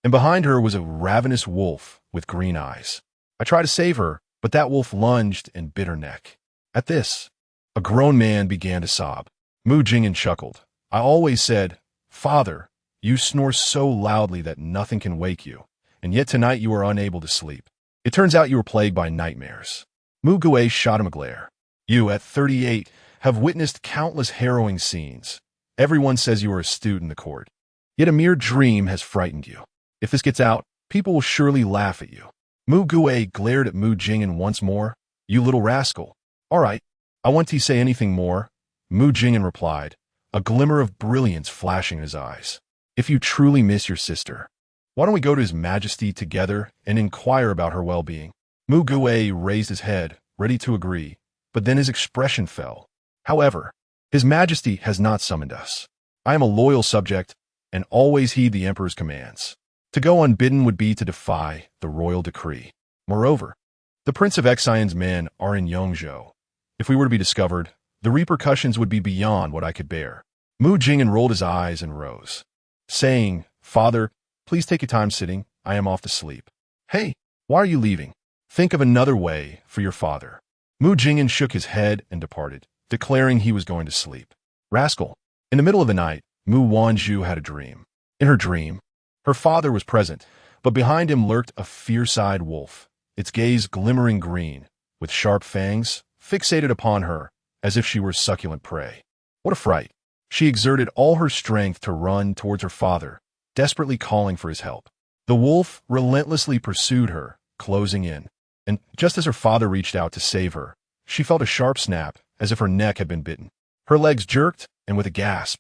And behind her was a ravenous wolf with green eyes. I tried to save her, but that wolf lunged and bit her neck." At this, a grown man began to sob. Mu Jing'an chuckled. "I always said, 'Father, you snore so loudly that nothing can wake you, and yet tonight you are unable to sleep. It turns out you were plagued by nightmares.'" Mu Gui shot him a glare. "You, at 38, have witnessed countless harrowing scenes. Everyone says you are astute in the court. Yet a mere dream has frightened you. If this gets out, people will surely laugh at you." Mu Gui glared at Mu Jing'an once more. "You little rascal. All right, I want to say anything more," Mu Jing'an replied, a glimmer of brilliance flashing in his eyes. "If you truly miss your sister, why don't we go to His Majesty together and inquire about her well-being?" Mu Gui raised his head, ready to agree, but then his expression fell. "However, His Majesty has not summoned us. I am a loyal subject and always heed the Emperor's commands. To go unbidden would be to defy the royal decree. Moreover, the Prince of Xian's men are in Yongzhou. If we were to be discovered, the repercussions would be beyond what I could bear." Mu Jing'an rolled his eyes and rose, saying, "Father, please take your time sitting. I am off to sleep." "Hey, why are you leaving? Think of another way for your father." Mu Jing'an shook his head and departed, declaring he was going to sleep. Rascal. In the middle of the night, Mu Wanzhu had a dream. In her dream, her father was present, but behind him lurked a fierce-eyed wolf, its gaze glimmering green, with sharp fangs, fixated upon her, as if she were succulent prey. What a fright! She exerted all her strength to run towards her father, desperately calling for his help. The wolf relentlessly pursued her, closing in, and just as her father reached out to save her, she felt a sharp snap, as if her neck had been bitten. Her legs jerked, and with a gasp,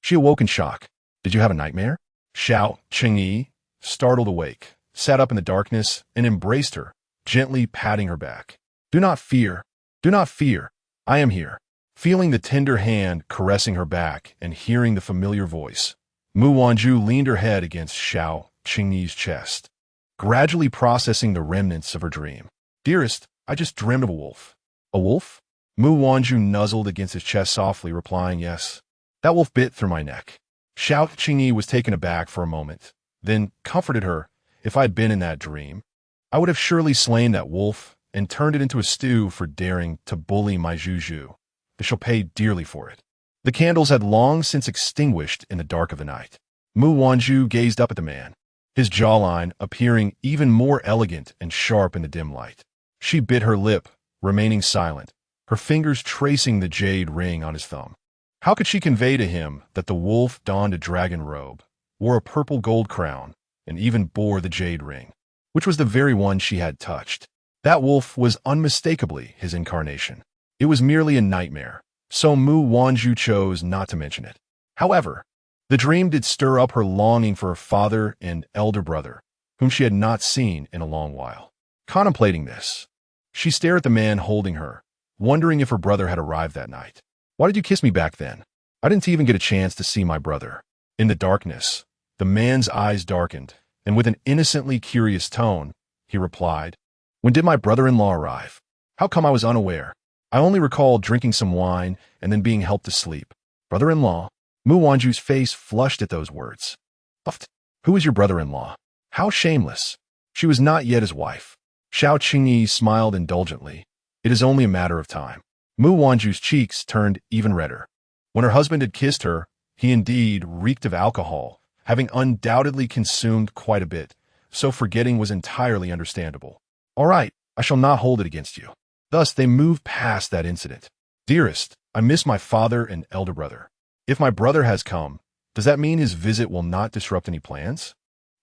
she awoke in shock. "Did you have a nightmare?" Xiao Qingyi, startled awake, sat up in the darkness and embraced her, gently patting her back. "Do not fear. Do not fear. I am here." Feeling the tender hand caressing her back and hearing the familiar voice, Mu Wanzhu leaned her head against Xiao Qingyi's chest, gradually processing the remnants of her dream. "Dearest, I just dreamed of a wolf." "A wolf?" Mu Wanzhu nuzzled against his chest softly, replying, "Yes. That wolf bit through my neck." Xiao Qingyi was taken aback for a moment, then comforted her. "If I had been in that dream, I would have surely slain that wolf and turned it into a stew for daring to bully my Zhu. They shall pay dearly for it." The candles had long since extinguished in the dark of the night. Mu Wanzhu gazed up at the man, his jawline appearing even more elegant and sharp in the dim light. She bit her lip, remaining silent, her fingers tracing the jade ring on his thumb. How could she convey to him that the wolf donned a dragon robe, wore a purple gold crown, and even bore the jade ring, which was the very one she had touched? That wolf was unmistakably his incarnation. It was merely a nightmare, so Mu Wanzhu chose not to mention it. However, the dream did stir up her longing for her father and elder brother, whom she had not seen in a long while. Contemplating this, she stared at the man holding her, wondering if her brother had arrived that night. "Why did you kiss me back then? I didn't even get a chance to see my brother." In the darkness, the man's eyes darkened, and with an innocently curious tone, he replied, "When did my brother-in-law arrive? How come I was unaware? I only recall drinking some wine and then being helped to sleep." "Brother-in-law?" Mu Wanzhu's face flushed at those words. "Who is your brother-in-law? How shameless." She was not yet his wife. Xiao Qingyi smiled indulgently. "It is only a matter of time." Mu Wanzhu's cheeks turned even redder. When her husband had kissed her, he indeed reeked of alcohol, having undoubtedly consumed quite a bit, so forgetting was entirely understandable. "All right, I shall not hold it against you." Thus they moved past that incident. Dearest, I miss my father and elder brother. If my brother has come, does that mean his visit will not disrupt any plans?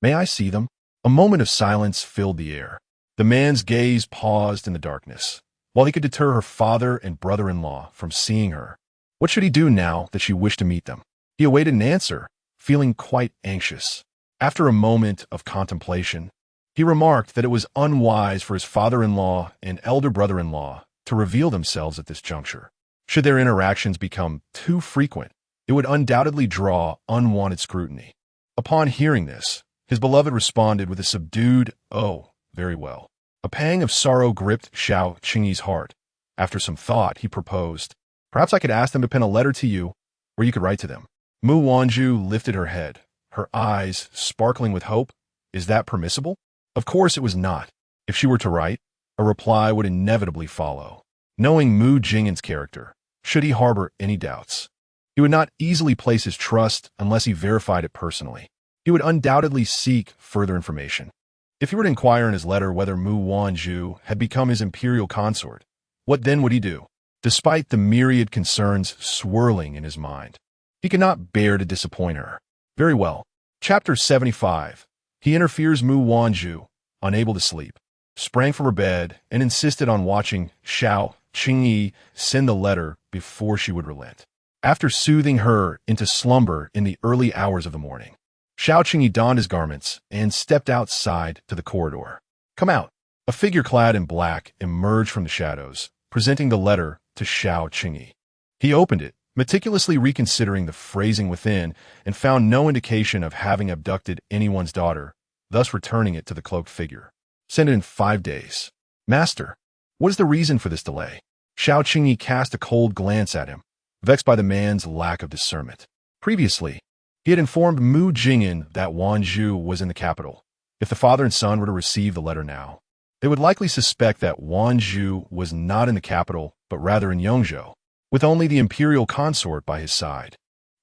May I see them? A moment of silence filled the air. The man's gaze paused in the darkness, while he could deter her father and brother-in-law from seeing her. What should he do now that she wished to meet them? He awaited an answer, feeling quite anxious. After a moment of contemplation, he remarked that it was unwise for his father-in-law and elder brother-in-law to reveal themselves at this juncture. Should their interactions become too frequent, it would undoubtedly draw unwanted scrutiny. Upon hearing this, his beloved responded with a subdued, "Oh, very well." A pang of sorrow gripped Xiao Qingyi's heart. After some thought, he proposed, "Perhaps I could ask them to pen a letter to you, where you could write to them." Mu Wanzhu lifted her head, her eyes sparkling with hope. Is that permissible? Of course it was not. If she were to write, a reply would inevitably follow. Knowing Mu Jingin's character, should he harbor any doubts, he would not easily place his trust unless he verified it personally. He would undoubtedly seek further information. If he were to inquire in his letter whether Mu Wanzhu had become his imperial consort, what then would he do? Despite the myriad concerns swirling in his mind, he could not bear to disappoint her. Very well. Chapter 75. He interferes. Mu Wanzhu, unable to sleep, sprang from her bed and insisted on watching Xiao Qingyi send the letter before she would relent. After soothing her into slumber in the early hours of the morning, Xiao Qingyi donned his garments and stepped outside to the corridor. "Come out." A figure clad in black emerged from the shadows, presenting the letter to Xiao Qingyi. He opened it, meticulously reconsidering the phrasing within, and found no indication of having abducted anyone's daughter, thus returning it to the cloaked figure. "Send it in 5 days." "Master, what is the reason for this delay?" Xiao Qingyi cast a cold glance at him, vexed by the man's lack of discernment. Previously, he had informed Mu Jingin that Wanzhu was in the capital. If the father and son were to receive the letter now, they would likely suspect that Wanzhu was not in the capital, but rather in Yongzhou, with only the imperial consort by his side.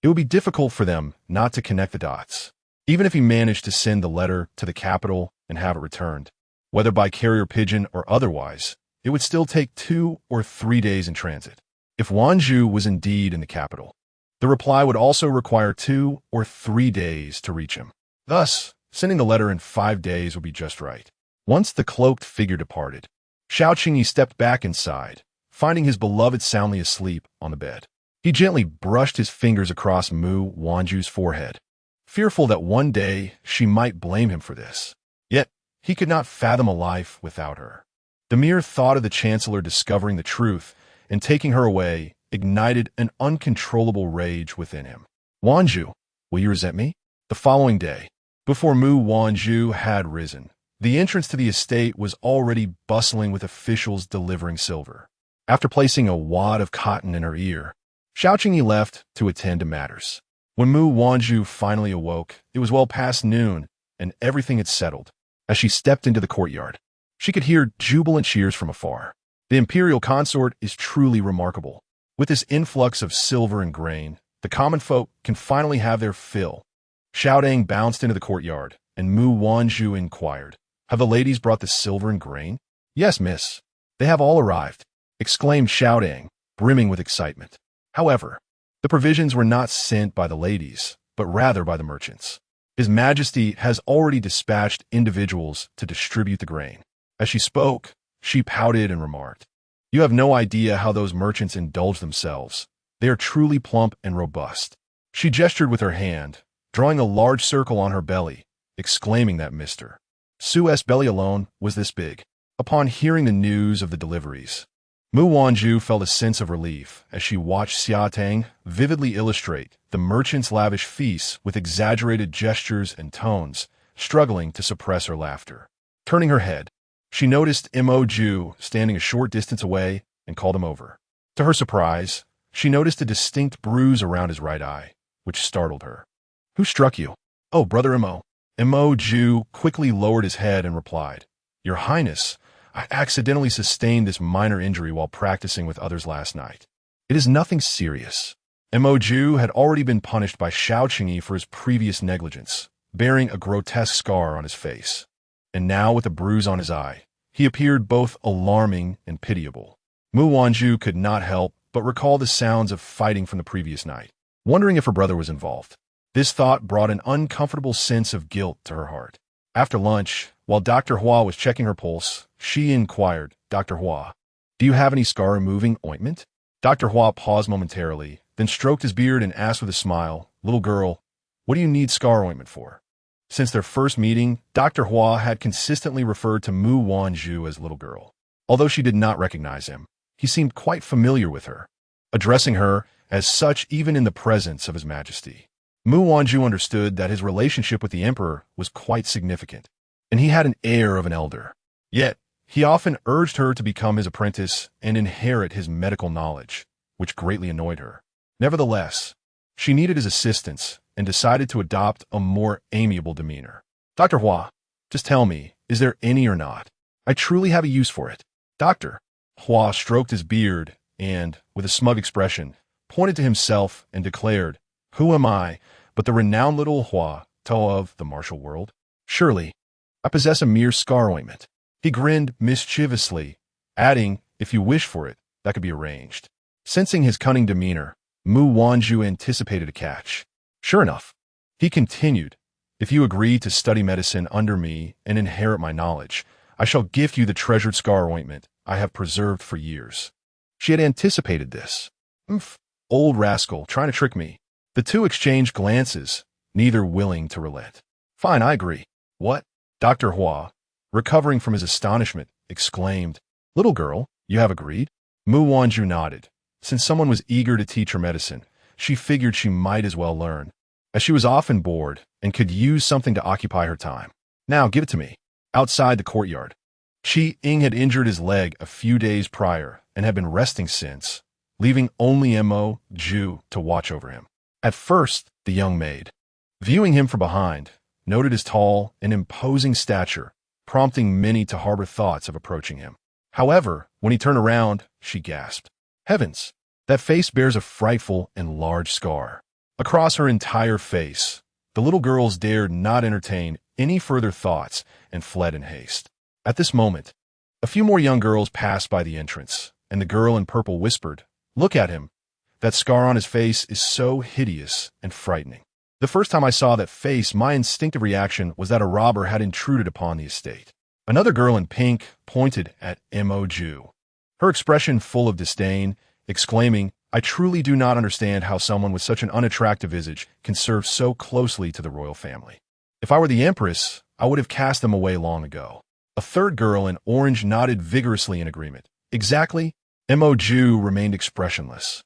It would be difficult for them not to connect the dots. Even if he managed to send the letter to the capital and have it returned, whether by carrier pigeon or otherwise, it would still take 2 or 3 days in transit. If Wanzhu was indeed in the capital, the reply would also require 2 or 3 days to reach him. Thus, sending the letter in 5 days would be just right. Once the cloaked figure departed, Xiao Qingyi stepped back inside, finding his beloved soundly asleep on the bed. He gently brushed his fingers across Mu Wanzhu's forehead, fearful that one day she might blame him for this. Yet, he could not fathom a life without her. The mere thought of the Chancellor discovering the truth and taking her away ignited an uncontrollable rage within him. "Wanzhu, will you resent me?" The following day, before Mu Wanzhu had risen, the entrance to the estate was already bustling with officials delivering silver. After placing a wad of cotton in her ear, Xiao Qingyi left to attend to matters. When Mu Wanzhu finally awoke, it was well past noon, and everything had settled. As she stepped into the courtyard, she could hear jubilant cheers from afar. The imperial consort is truly remarkable. With this influx of silver and grain, the common folk can finally have their fill. Xiao Dang bounced into the courtyard, and Mu Wanzhu inquired, "Have the ladies brought the silver and grain?" "Yes, miss. They have all arrived," exclaimed Xiao Dang, brimming with excitement. However, the provisions were not sent by the ladies, but rather by the merchants. His Majesty has already dispatched individuals to distribute the grain. As she spoke, she pouted and remarked, "You have no idea how those merchants indulge themselves. They are truly plump and robust." She gestured with her hand, drawing a large circle on her belly, exclaiming that Mr. Su's belly alone was this big. Upon hearing the news of the deliveries, Mu Wanzhu felt a sense of relief as she watched Xia Tang vividly illustrate the merchant's lavish feasts with exaggerated gestures and tones, struggling to suppress her laughter. Turning her head, she noticed Mo Ju standing a short distance away and called him over. To her surprise, she noticed a distinct bruise around his right eye, which startled her. "Who struck you?" "Oh, Brother Mo." Mo Ju quickly lowered his head and replied, "Your Highness, I accidentally sustained this minor injury while practicing with others last night. It is nothing serious." Mo Ju had already been punished by Xiao Qingyi for his previous negligence, bearing a grotesque scar on his face. And now, with a bruise on his eye, he appeared both alarming and pitiable. Mu Wanzhu could not help but recalled the sounds of fighting from the previous night, wondering if her brother was involved. This thought brought an uncomfortable sense of guilt to her heart. After lunch, while Dr. Hua was checking her pulse, she inquired, "Dr. Hua, do you have any scar-removing ointment?" Dr. Hua paused momentarily, then stroked his beard and asked with a smile, "Little girl, what do you need scar ointment for?" Since their first meeting, Dr. Hua had consistently referred to Mu Wanzhu as little girl. Although she did not recognize him, he seemed quite familiar with her, addressing her as such even in the presence of His Majesty. Mu Wanzhu understood that his relationship with the emperor was quite significant, and he had an air of an elder. Yet, he often urged her to become his apprentice and inherit his medical knowledge, which greatly annoyed her. Nevertheless, she needed his assistance and decided to adopt a more amiable demeanor. "Dr. Hua, just tell me, is there any or not? I truly have a use for it." Dr. Hua stroked his beard and, with a smug expression, pointed to himself and declared, "Who am I but the renowned little Hua Tao of the martial world? Surely, I possess a mere scar ointment." He grinned mischievously, adding, "If you wish for it, that could be arranged." Sensing his cunning demeanor, Mu Wanzhu anticipated a catch. Sure enough, he continued, "If you agree to study medicine under me and inherit my knowledge, I shall gift you the treasured scar ointment I have preserved for years." She had anticipated this. Old rascal, trying to trick me. The two exchanged glances, neither willing to relent. "Fine, I agree." "What?" Dr. Hua, recovering from his astonishment, exclaimed, "Little girl, you have agreed?" Mu Wanzhu nodded. Since someone was eager to teach her medicine, she figured she might as well learn, as she was often bored and could use something to occupy her time. "Now, give it to me." Outside the courtyard, Qi Ying had injured his leg a few days prior and had been resting since, leaving only Mo Ju to watch over him. At first, the young maid, viewing him from behind, noted his tall and imposing stature, prompting many to harbor thoughts of approaching him. However, when he turned around, she gasped. Heavens, that face bears a frightful and large scar. Across her entire face, the little girls dared not entertain any further thoughts and fled in haste. At this moment, a few more young girls passed by the entrance, and the girl in purple whispered, "Look at him. That scar on his face is so hideous and frightening." The first time I saw that face, my instinctive reaction was that a robber had intruded upon the estate. Another girl in pink pointed at Mo Ju, her expression full of disdain, exclaiming, "I truly do not understand how someone with such an unattractive visage can serve so closely to the royal family. If I were the empress, I would have cast them away long ago." A third girl in orange nodded vigorously in agreement. Exactly. Mo Ju remained expressionless,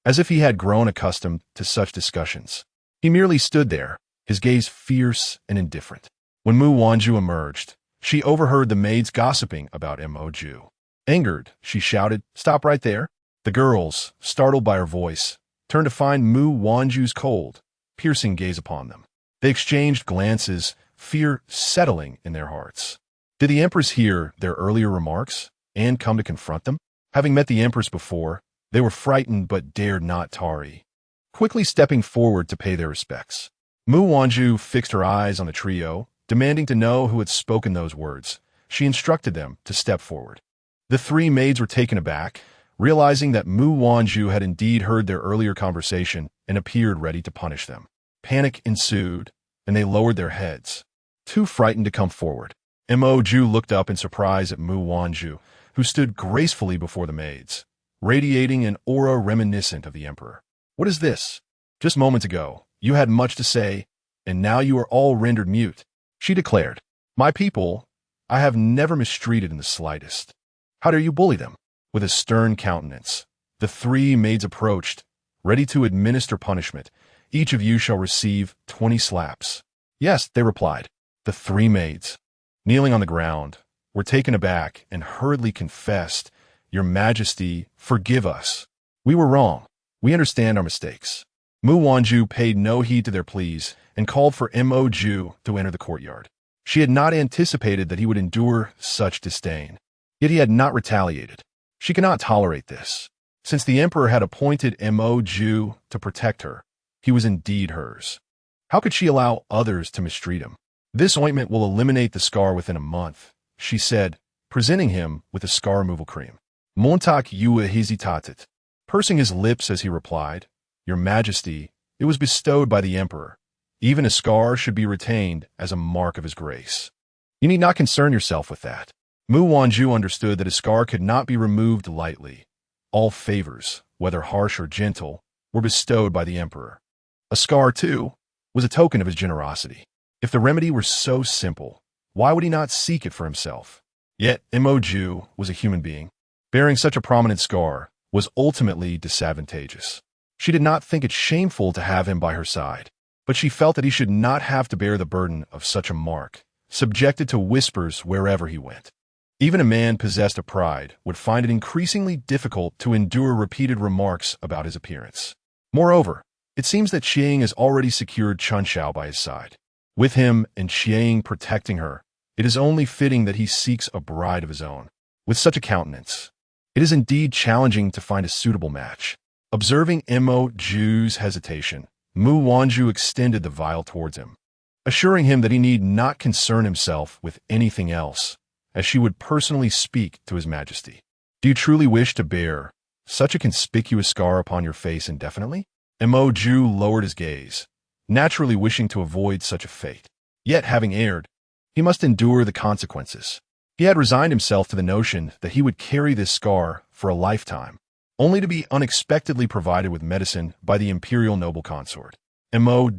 as if he had grown accustomed to such discussions. He merely stood there, his gaze fierce and indifferent. When Mu Wanzhu emerged, she overheard the maids gossiping about Mo Ju. Angered, she shouted, "Stop right there." The girls, startled by her voice, turned to find Mu Wanzhu's cold, piercing gaze upon them. They exchanged glances, fear settling in their hearts. Did the empress hear their earlier remarks and come to confront them? Having met the empress before, they were frightened but dared not tarry, quickly stepping forward to pay their respects. Mu Wanzhu fixed her eyes on the trio, demanding to know who had spoken those words. She instructed them to step forward. The three maids were taken aback, realizing that Mu Wanzhu had indeed heard their earlier conversation and appeared ready to punish them. Panic ensued, and they lowered their heads, too frightened to come forward. Mo Ju looked up in surprise at Mu Wanzhu, who stood gracefully before the maids, radiating an aura reminiscent of the emperor. "What is this? Just moments ago, you had much to say, and now you are all rendered mute," she declared. "My people, I have never mistreated in the slightest. How dare you bully them?" With a stern countenance, the three maids approached, ready to administer punishment. "Each of you shall receive 20 slaps." "Yes," they replied. The three maids, kneeling on the ground, were taken aback and hurriedly confessed, "Your Majesty, forgive us. We were wrong. We understand our mistakes." Mu Wanzhu paid no heed to their pleas and called for Mo Ju to enter the courtyard. She had not anticipated that he would endure such disdain, yet he had not retaliated. She could not tolerate this. Since the emperor had appointed Mo Ju to protect her, he was indeed hers. How could she allow others to mistreat him? "This ointment will eliminate the scar within a month," she said, presenting him with a scar removal cream. "Montak yua hesitatit." pursing his lips as he replied, "Your Majesty, it was bestowed by the Emperor. Even a scar should be retained as a mark of his grace. You need not concern yourself with that." Mu Wanzhu understood that a scar could not be removed lightly. All favors, whether harsh or gentle, were bestowed by the Emperor. A scar, too, was a token of his generosity. If the remedy were so simple, why would he not seek it for himself? Yet Mu was a human being. Bearing such a prominent scar was ultimately disadvantageous. She did not think it shameful to have him by her side, but she felt that he should not have to bear the burden of such a mark, subjected to whispers wherever he went. Even a man possessed of pride would find it increasingly difficult to endure repeated remarks about his appearance. Moreover, it seems that Qiang has already secured Chunshao by his side. With him and Qiang protecting her, it is only fitting that he seeks a bride of his own. With such a countenance, it is indeed challenging to find a suitable match. Observing Mu's hesitation, Mu Wanzhu extended the vial towards him, assuring him that he need not concern himself with anything else, as she would personally speak to his Majesty. "Do you truly wish to bear such a conspicuous scar upon your face indefinitely?" Mu lowered his gaze, naturally wishing to avoid such a fate. Yet, having erred, he must endure the consequences. He had resigned himself to the notion that he would carry this scar for a lifetime, only to be unexpectedly provided with medicine by the imperial noble consort. Mu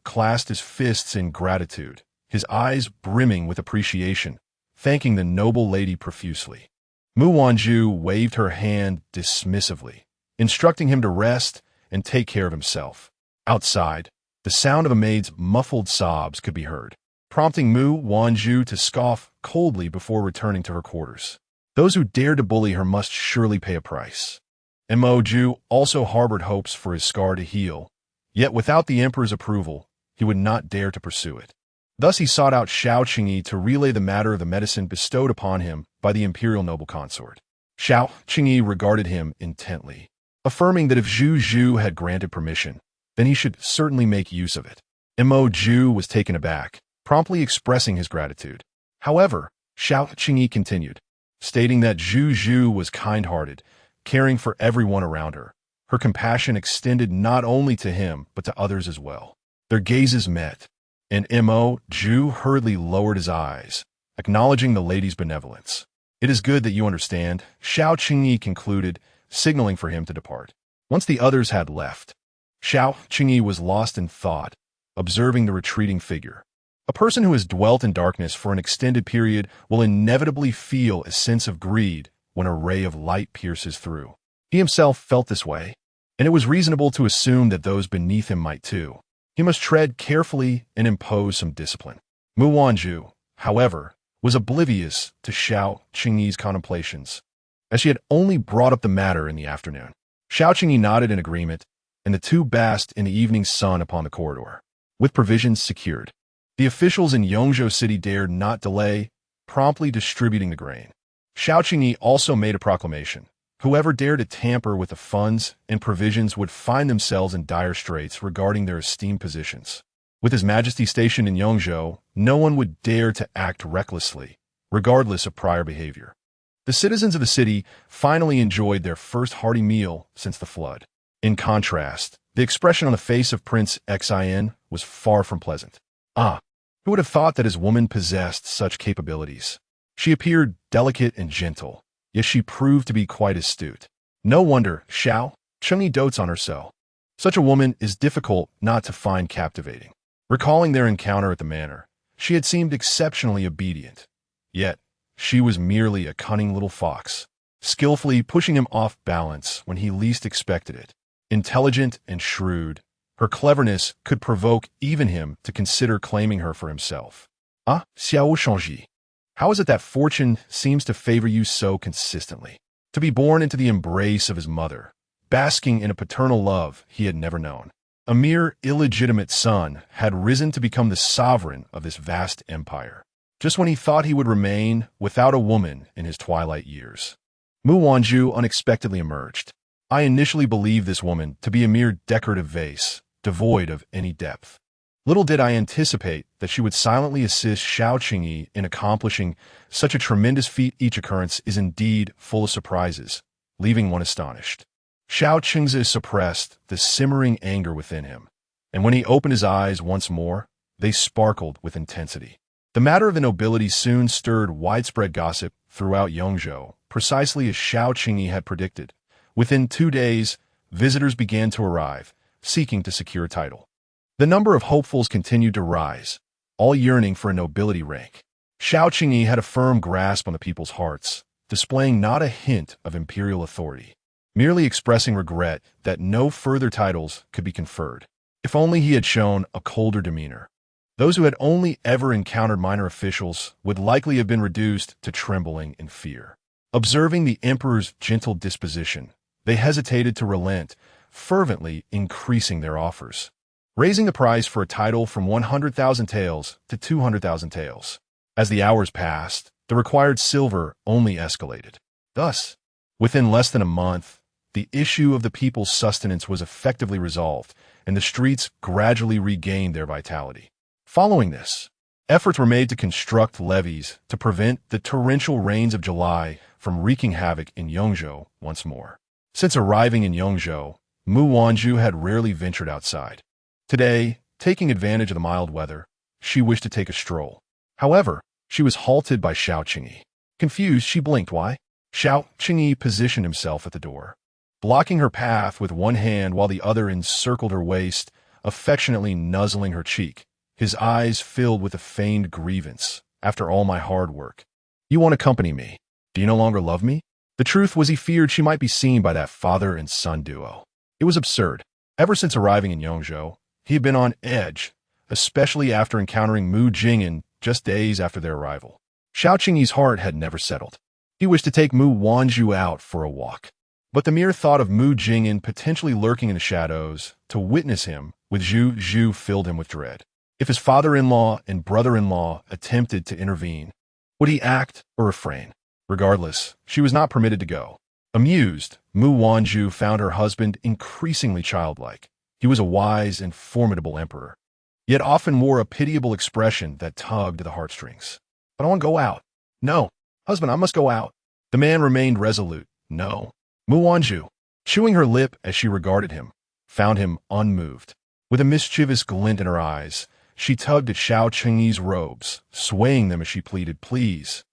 clasped his fists in gratitude, his eyes brimming with appreciation, thanking the noble lady profusely. Mu Wanzhu waved her hand dismissively, instructing him to rest and take care of himself. Outside, the sound of a maid's muffled sobs could be heard, prompting Mu Wanzhu to scoff coldly before returning to her quarters. Those who dared to bully her must surely pay a price. Mu also harbored hopes for his scar to heal, yet without the emperor's approval, he would not dare to pursue it. Thus he sought out Xiao Qingyi to relay the matter of the medicine bestowed upon him by the imperial noble consort. Xiao Qingyi regarded him intently, affirming that if Zhu had granted permission, then he should certainly make use of it. Mu was taken aback, promptly expressing his gratitude. However, Xiao Qingyi continued, stating that Zhu was kind-hearted, caring for everyone around her. Her compassion extended not only to him, but to others as well. Their gazes met, and Mu hurriedly lowered his eyes, acknowledging the lady's benevolence. "It is good that you understand," Xiao Qingyi concluded, signaling for him to depart. Once the others had left, Xiao Qingyi was lost in thought, observing the retreating figure. A person who has dwelt in darkness for an extended period will inevitably feel a sense of greed when a ray of light pierces through. He himself felt this way, and it was reasonable to assume that those beneath him might too. He must tread carefully and impose some discipline. Mu Wanzhu, however, was oblivious to Xiao Qingyi's contemplations, as she had only brought up the matter in the afternoon. Xiao Qingyi nodded in agreement, and the two basked in the evening sun upon the corridor. With provisions secured, the officials in Yongzhou City dared not delay, promptly distributing the grain. Xiao Qingyi also made a proclamation. Whoever dared to tamper with the funds and provisions would find themselves in dire straits regarding their esteemed positions. With His Majesty stationed in Yongzhou, no one would dare to act recklessly, regardless of prior behavior. The citizens of the city finally enjoyed their first hearty meal since the flood. In contrast, the expression on the face of Prince Xin was far from pleasant. Who would have thought that his woman possessed such capabilities? She appeared delicate and gentle, yet she proved to be quite astute. No wonder Xiao Qingyi dotes on her so. Such a woman is difficult not to find captivating. Recalling their encounter at the manor, she had seemed exceptionally obedient. Yet, she was merely a cunning little fox, skillfully pushing him off balance when he least expected it. Intelligent and shrewd, her cleverness could provoke even him to consider claiming her for himself. Xiao Shangji, how is it that fortune seems to favor you so consistently? To be born into the embrace of his mother, basking in a paternal love he had never known. A mere illegitimate son had risen to become the sovereign of this vast empire, just when he thought he would remain without a woman in his twilight years. Mu Wanzhu unexpectedly emerged. I initially believed this woman to be a mere decorative vase, devoid of any depth. Little did I anticipate that she would silently assist Xiao Qingyi in accomplishing such a tremendous feat. Each occurrence is indeed full of surprises, leaving one astonished. Xiao Qingzi suppressed the simmering anger within him, and when he opened his eyes once more, they sparkled with intensity. The matter of the nobility soon stirred widespread gossip throughout Yongzhou, precisely as Xiao Qingyi had predicted. Within 2 days, visitors began to arrive, seeking to secure a title. The number of hopefuls continued to rise, all yearning for a nobility rank. Xiao Qingyi had a firm grasp on the people's hearts, displaying not a hint of imperial authority, merely expressing regret that no further titles could be conferred. If only he had shown a colder demeanor. Those who had only ever encountered minor officials would likely have been reduced to trembling in fear. Observing the emperor's gentle disposition, they hesitated to relent, fervently increasing their offers, raising the price for a title from 100,000 taels to 200,000 taels. As the hours passed, the required silver only escalated. Thus, within less than a month, the issue of the people's sustenance was effectively resolved, and the streets gradually regained their vitality. Following this, efforts were made to construct levees to prevent the torrential rains of July from wreaking havoc in Yongzhou once more. Since arriving in Yongzhou, Mu Wanzhu had rarely ventured outside. Today, taking advantage of the mild weather, she wished to take a stroll. However, she was halted by Xiao Qingyi. Confused, she blinked. Why? Xiao Qingyi positioned himself at the door, blocking her path with one hand while the other encircled her waist, affectionately nuzzling her cheek. His eyes filled with a feigned grievance. After all my hard work, you won't accompany me. Do you no longer love me? The truth was he feared she might be seen by that father and son duo. It was absurd. Ever since arriving in Yongzhou, he had been on edge, especially after encountering Mu Jingyan just days after their arrival. Xiao Qingyi's heart had never settled. He wished to take Mu Wanzhu out for a walk. But the mere thought of Mu Jingyan potentially lurking in the shadows to witness him with Zhu filled him with dread. If his father-in-law and brother-in-law attempted to intervene, would he act or refrain? Regardless, she was not permitted to go. Amused, Mu Wanzhu found her husband increasingly childlike. He was a wise and formidable emperor, yet often wore a pitiable expression that tugged at the heartstrings. But I want to go out. No. Husband, I must go out. The man remained resolute. No. Mu Wanzhu, chewing her lip as she regarded him, found him unmoved. With a mischievous glint in her eyes, she tugged at Xiao Qingyi's robes, swaying them as she pleaded, please,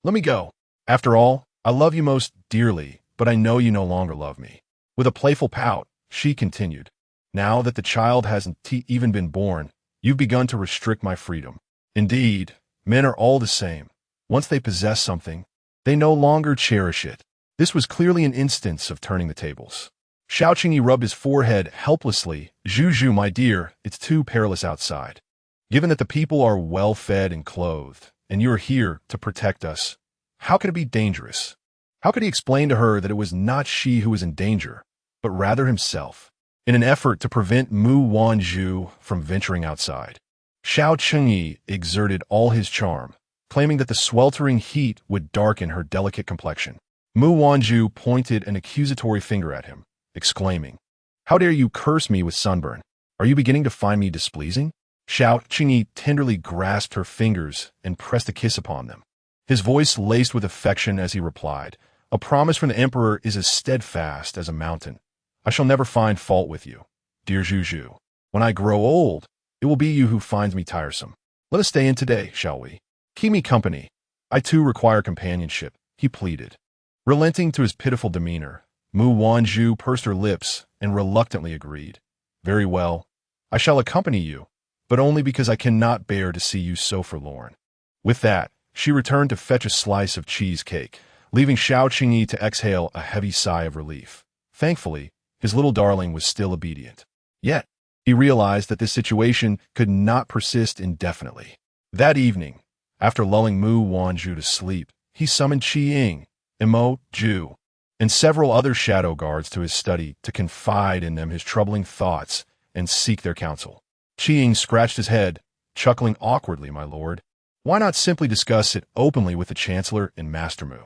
let me go. After all, I love you most dearly, but I know you no longer love me. With a playful pout, she continued, now that the child hasn't even been born, you've begun to restrict my freedom. Indeed, men are all the same. Once they possess something, they no longer cherish it. This was clearly an instance of turning the tables. Xiao Qingyi rubbed his forehead helplessly. Zhu, my dear, it's too perilous outside. Given that the people are well-fed and clothed, and you are here to protect us, how could it be dangerous? How could he explain to her that it was not she who was in danger, but rather himself? In an effort to prevent Mu Wanzhu from venturing outside, Xiao Qingyi exerted all his charm, claiming that the sweltering heat would darken her delicate complexion. Mu Wanzhu pointed an accusatory finger at him, exclaiming, how dare you curse me with sunburn? Are you beginning to find me displeasing? Xiao Qingyi tenderly grasped her fingers and pressed a kiss upon them. His voice laced with affection as he replied, a promise from the emperor is as steadfast as a mountain. I shall never find fault with you, dear Zhu. When I grow old, it will be you who finds me tiresome. Let us stay in today, shall we? Keep me company. I too require companionship, he pleaded. Relenting to his pitiful demeanor, Mu Wanzhu pursed her lips and reluctantly agreed. Very well, I shall accompany you, but only because I cannot bear to see you so forlorn. With that, she returned to fetch a slice of cheesecake, leaving Xiao Qingyi to exhale a heavy sigh of relief. Thankfully, his little darling was still obedient. Yet, he realized that this situation could not persist indefinitely. That evening, after lulling Mu Wanzhu to sleep, he summoned Qi Ying, Imo, Zhu, and several other shadow guards to his study to confide in them his troubling thoughts and seek their counsel. Qi Ying scratched his head, chuckling awkwardly, my lord. Why not simply discuss it openly with the Chancellor and Master Mu?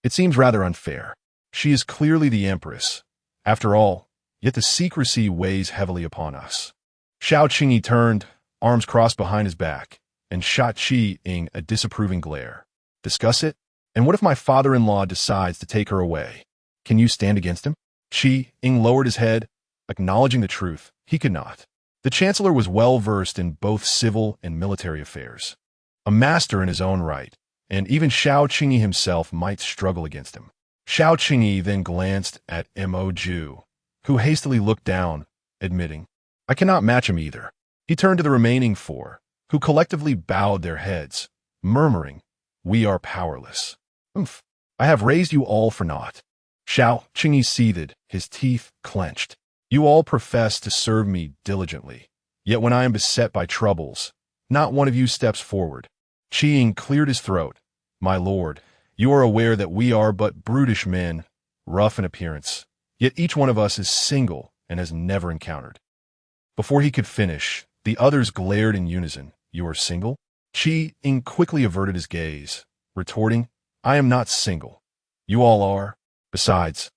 It seems rather unfair. She is clearly the Empress. After all, yet the secrecy weighs heavily upon us. Xiao Qingyi turned, arms crossed behind his back, and shot Qi Ying a disapproving glare. Discuss it? And what if my father-in-law decides to take her away? Can you stand against him? Qi Ying lowered his head, acknowledging the truth. He could not. The chancellor was well versed in both civil and military affairs, a master in his own right, and even Xiao Qingyi himself might struggle against him. Xiao Qingyi then glanced at Mu Wanzhu, who hastily looked down, admitting, "I cannot match him either." He turned to the remaining four, who collectively bowed their heads, murmuring, "We are powerless. Umph, I have raised you all for naught." Xiao Qingyi seethed, his teeth clenched. "You all profess to serve me diligently, yet when I am beset by troubles, not one of you steps forward." Qi Ying cleared his throat. "My lord, you are aware that we are but brutish men, rough in appearance, yet each one of us is single and has never encountered." Before he could finish, the others glared in unison. "You are single?" Qi Ying quickly averted his gaze, retorting, "I am not single. You all are. Besides,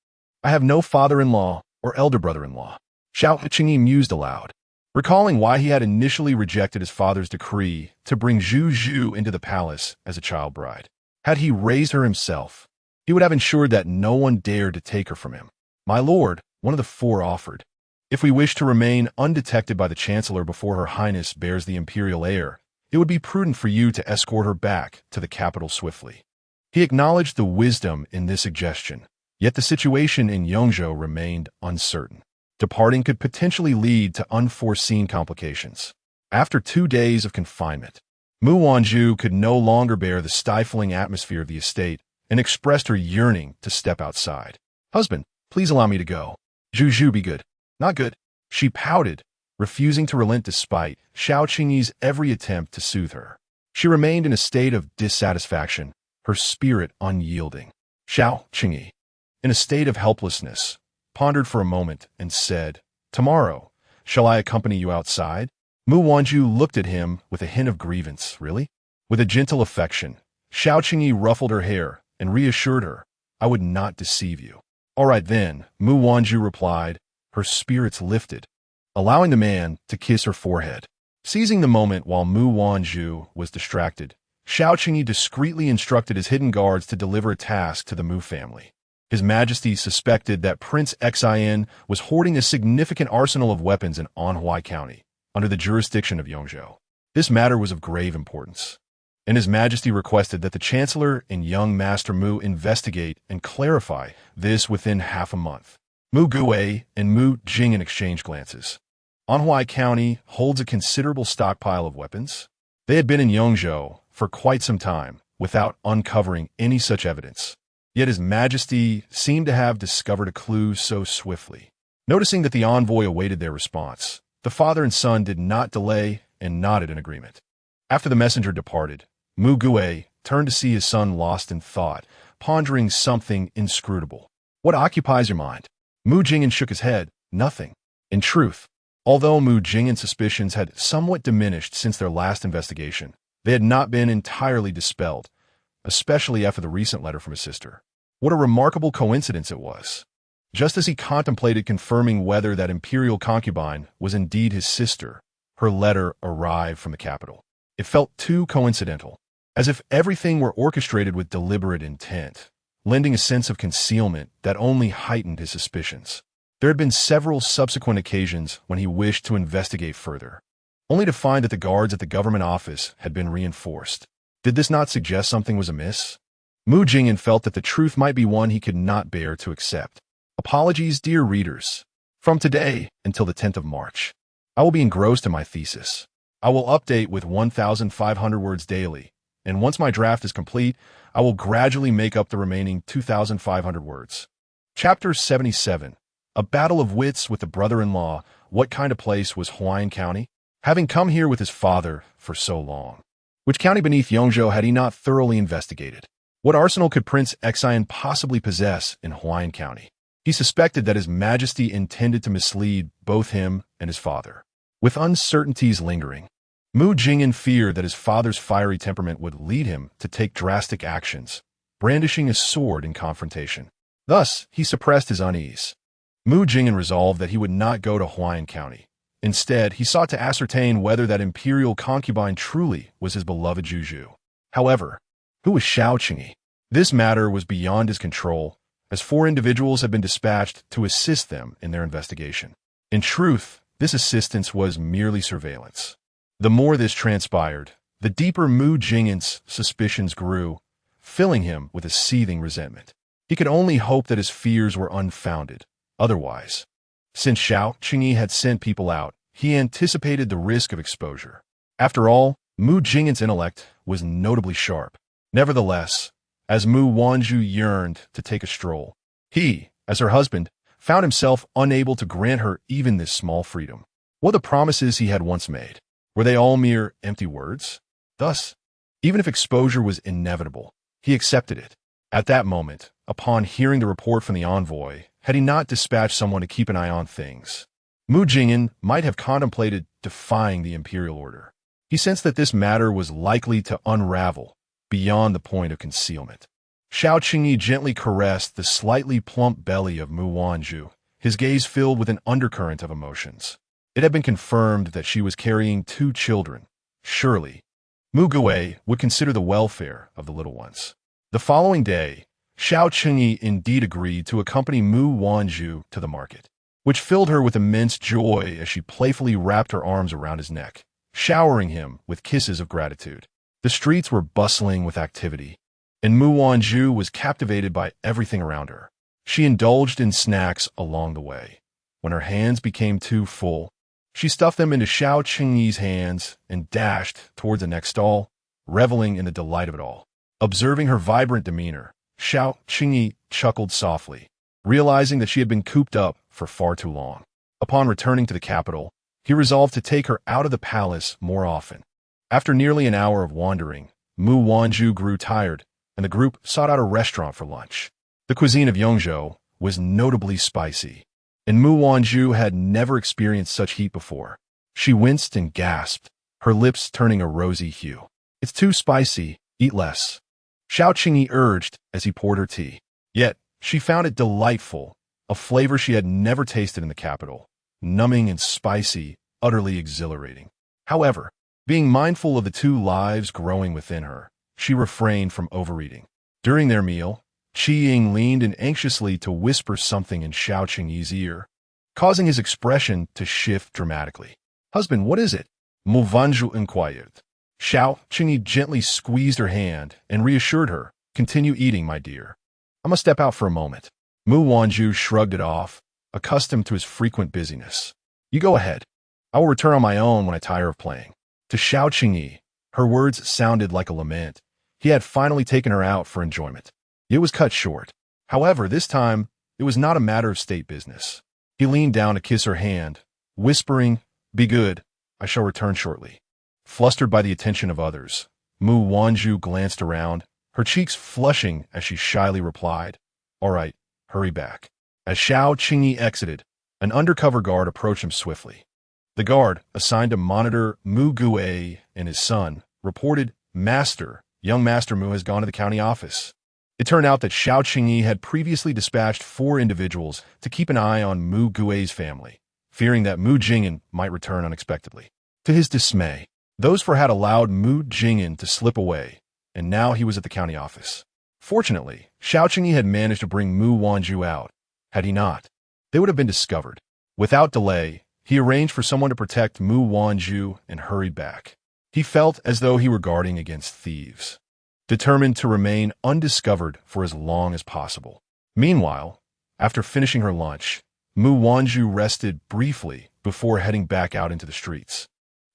I have no father-in-law or elder brother-in-law." Xiao Qingyi mused aloud, recalling why he had initially rejected his father's decree to bring Zhu Zhu into the palace as a child bride. Had he raised her himself, he would have ensured that no one dared to take her from him. "My lord," one of the four offered, "if we wish to remain undetected by the chancellor before her highness bears the imperial heir, it would be prudent for you to escort her back to the capital swiftly." He acknowledged the wisdom in this suggestion, yet the situation in Yongzhou remained uncertain. Departing could potentially lead to unforeseen complications. After 2 days of confinement, Mu Wanzhu could no longer bear the stifling atmosphere of the estate and expressed her yearning to step outside. "Husband, please allow me to go." "Zhu Zhu, be good." "Not good." She pouted, refusing to relent despite Xiao Qingyi's every attempt to soothe her. She remained in a state of dissatisfaction, her spirit unyielding. Xiao Qingyi, in a state of helplessness, pondered for a moment and said, "Tomorrow, shall I accompany you outside?" Mu Wanzhu looked at him with a hint of grievance. "Really?" With a gentle affection, Xiao Qingyi ruffled her hair and reassured her, "I would not deceive you." "All right then," Mu Wanzhu replied, her spirits lifted, allowing the man to kiss her forehead. Seizing the moment while Mu Wanzhu was distracted, Xiao Qingyi discreetly instructed his hidden guards to deliver a task to the Mu family. His Majesty suspected that Prince Xian was hoarding a significant arsenal of weapons in Anhui County, under the jurisdiction of Yongzhou. This matter was of grave importance, and His Majesty requested that the Chancellor and young Master Mu investigate and clarify this within half a month. Mu Gui and Mu Jing'an exchanged glances. Anhui County holds a considerable stockpile of weapons. They had been in Yongzhou for quite some time without uncovering any such evidence. Yet His Majesty seemed to have discovered a clue so swiftly. Noticing that the envoy awaited their response, the father and son did not delay and nodded in agreement. After the messenger departed, Mu Gui turned to see his son lost in thought, pondering something inscrutable. "What occupies your mind?" Mu Jing'an shook his head. "Nothing." In truth, although Mu Jing'an's suspicions had somewhat diminished since their last investigation, they had not been entirely dispelled, especially after the recent letter from his sister. What a remarkable coincidence it was. Just as he contemplated confirming whether that imperial concubine was indeed his sister, her letter arrived from the capital. It felt too coincidental, as if everything were orchestrated with deliberate intent, lending a sense of concealment that only heightened his suspicions. There had been several subsequent occasions when he wished to investigate further, only to find that the guards at the government office had been reinforced. Did this not suggest something was amiss? Mu Jing'an felt that the truth might be one he could not bear to accept. Apologies, dear readers. From today until the 10th of March, I will be engrossed in my thesis. I will update with 1,500 words daily, and once my draft is complete, I will gradually make up the remaining 2,500 words. Chapter 77. A battle of wits with the brother-in-law. What kind of place was Huayan County? Having come here with his father for so long, which county beneath Yongzhou had he not thoroughly investigated? What arsenal could Prince Xian possibly possess in Huayan County? He suspected that His Majesty intended to mislead both him and his father. With uncertainties lingering, Mu Jing'an feared that his father's fiery temperament would lead him to take drastic actions, brandishing a sword in confrontation. Thus, he suppressed his unease. Mu Jing'an resolved that he would not go to Huayan County. Instead, he sought to ascertain whether that imperial concubine truly was his beloved Zhu Zhu. However, who was Xiao Qingyi? This matter was beyond his control, as 4 individuals had been dispatched to assist them in their investigation. In truth, this assistance was merely surveillance. The more this transpired, the deeper Mu Jing'an's suspicions grew, filling him with a seething resentment. He could only hope that his fears were unfounded. Otherwise, since Xiao Qingyi had sent people out, he anticipated the risk of exposure. After all, Mu Jing'an's intellect was notably sharp. Nevertheless, as Mu Wanzhu yearned to take a stroll, he, as her husband, found himself unable to grant her even this small freedom. What the promises he had once made? Were they all mere empty words? Thus, even if exposure was inevitable, he accepted it. At that moment, upon hearing the report from the envoy, had he not dispatched someone to keep an eye on things, Mu Jing'an might have contemplated defying the imperial order. He sensed that this matter was likely to unravel beyond the point of concealment. Xiao Qingyi gently caressed the slightly plump belly of Mu Wanzhu, his gaze filled with an undercurrent of emotions. It had been confirmed that she was carrying 2 children. Surely, Mu Gui would consider the welfare of the little ones. The following day, Xiao Qingyi indeed agreed to accompany Mu Wanzhu to the market, which filled her with immense joy as she playfully wrapped her arms around his neck, showering him with kisses of gratitude. The streets were bustling with activity, and Mu Wanzhu was captivated by everything around her. She indulged in snacks along the way. When her hands became too full, she stuffed them into Xiao Qingyi's hands and dashed towards the next stall, reveling in the delight of it all. Observing her vibrant demeanor, Xiao Qingyi chuckled softly, realizing that she had been cooped up for far too long. Upon returning to the capital, he resolved to take her out of the palace more often. After nearly an hour of wandering, Mu Wanzhu grew tired, and the group sought out a restaurant for lunch. The cuisine of Yongzhou was notably spicy, and Mu Wanzhu had never experienced such heat before. She winced and gasped, her lips turning a rosy hue. "It's too spicy, eat less," Xiao Qingyi urged as he poured her tea. Yet, she found it delightful, a flavor she had never tasted in the capital, numbing and spicy, utterly exhilarating. However, being mindful of the 2 lives growing within her, she refrained from overeating. During their meal, Qi Ying leaned in anxiously to whisper something in Xiao Qingyi's ear, causing his expression to shift dramatically. "Husband, what is it?" Mu Wanzhu inquired. Xiao Qingyi gently squeezed her hand and reassured her, "Continue eating, my dear. I must step out for a moment." Mu Wanzhu shrugged it off, accustomed to his frequent busyness. "You go ahead. I will return on my own when I tire of playing." To Xiao Qingyi, her words sounded like a lament. He had finally taken her out for enjoyment. It was cut short. However, this time, it was not a matter of state business. He leaned down to kiss her hand, whispering, "Be good, I shall return shortly." Flustered by the attention of others, Mu Wanzhu glanced around, her cheeks flushing as she shyly replied, "All right, hurry back." As Xiao Qingyi exited, an undercover guard approached him swiftly. The guard, assigned to monitor Mu Gui and his son, reported, Young Master Mu has gone to the county office." It turned out that Xiao Qingyi had previously dispatched 4 individuals to keep an eye on Mu Gui's family, fearing that Mu Jing'an might return unexpectedly. To his dismay, those 4 had allowed Mu Jing'an to slip away, and now he was at the county office. Fortunately, Xiao Qingyi had managed to bring Mu Wanzhu out. Had he not, they would have been discovered. Without delay, he arranged for someone to protect Mu Wanzhu and hurried back. He felt as though he were guarding against thieves, determined to remain undiscovered for as long as possible. Meanwhile, after finishing her lunch, Mu Wanzhu rested briefly before heading back out into the streets,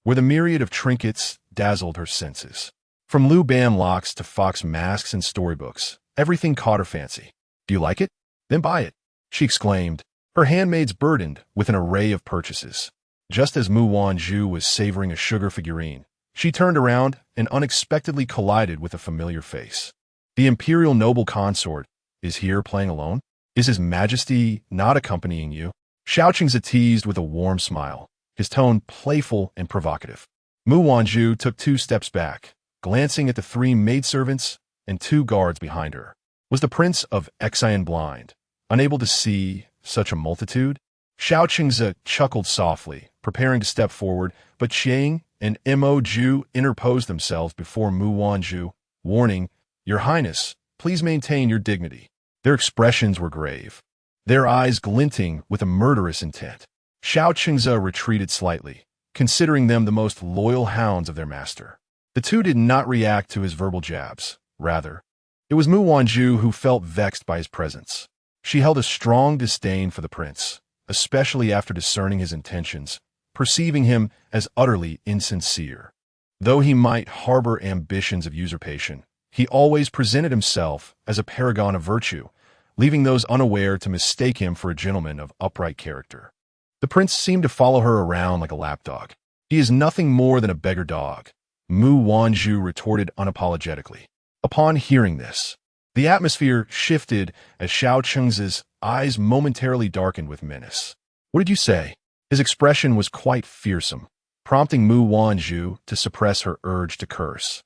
where the myriad of trinkets dazzled her senses. From Liu Ban locks to fox masks and storybooks, everything caught her fancy. "Do you like it? Then buy it," she exclaimed, her handmaids burdened with an array of purchases. Just as Mu Wanzhu was savoring a sugar figurine, she turned around and unexpectedly collided with a familiar face. The imperial noble consort is here playing alone? Is His Majesty not accompanying you? Xiao Qingzi teased with a warm smile, his tone playful and provocative. Mu Wanzhu took 2 steps back, glancing at the 3 maidservants and 2 guards behind her. Was the Prince of Xian blind, unable to see such a multitude? Xiao Qingzi chuckled softly, preparing to step forward, but Qiang and Mo Ju interposed themselves before Mu Wanzhu, warning, "Your Highness, please maintain your dignity." Their expressions were grave, their eyes glinting with a murderous intent. Xiao Qingze retreated slightly, considering them the most loyal hounds of their master. The two did not react to his verbal jabs. Rather, it was Mu Wanzhu who felt vexed by his presence. She held a strong disdain for the prince, especially after discerning his intentions, perceiving him as utterly insincere. Though he might harbor ambitions of usurpation, he always presented himself as a paragon of virtue, leaving those unaware to mistake him for a gentleman of upright character. The prince seemed to follow her around like a lapdog. He is nothing more than a beggar dog, Mu Wanzhu retorted unapologetically. Upon hearing this, the atmosphere shifted as Xiao Qingze's eyes momentarily darkened with menace. What did you say? His expression was quite fearsome, prompting Mu Wanzhu to suppress her urge to curse.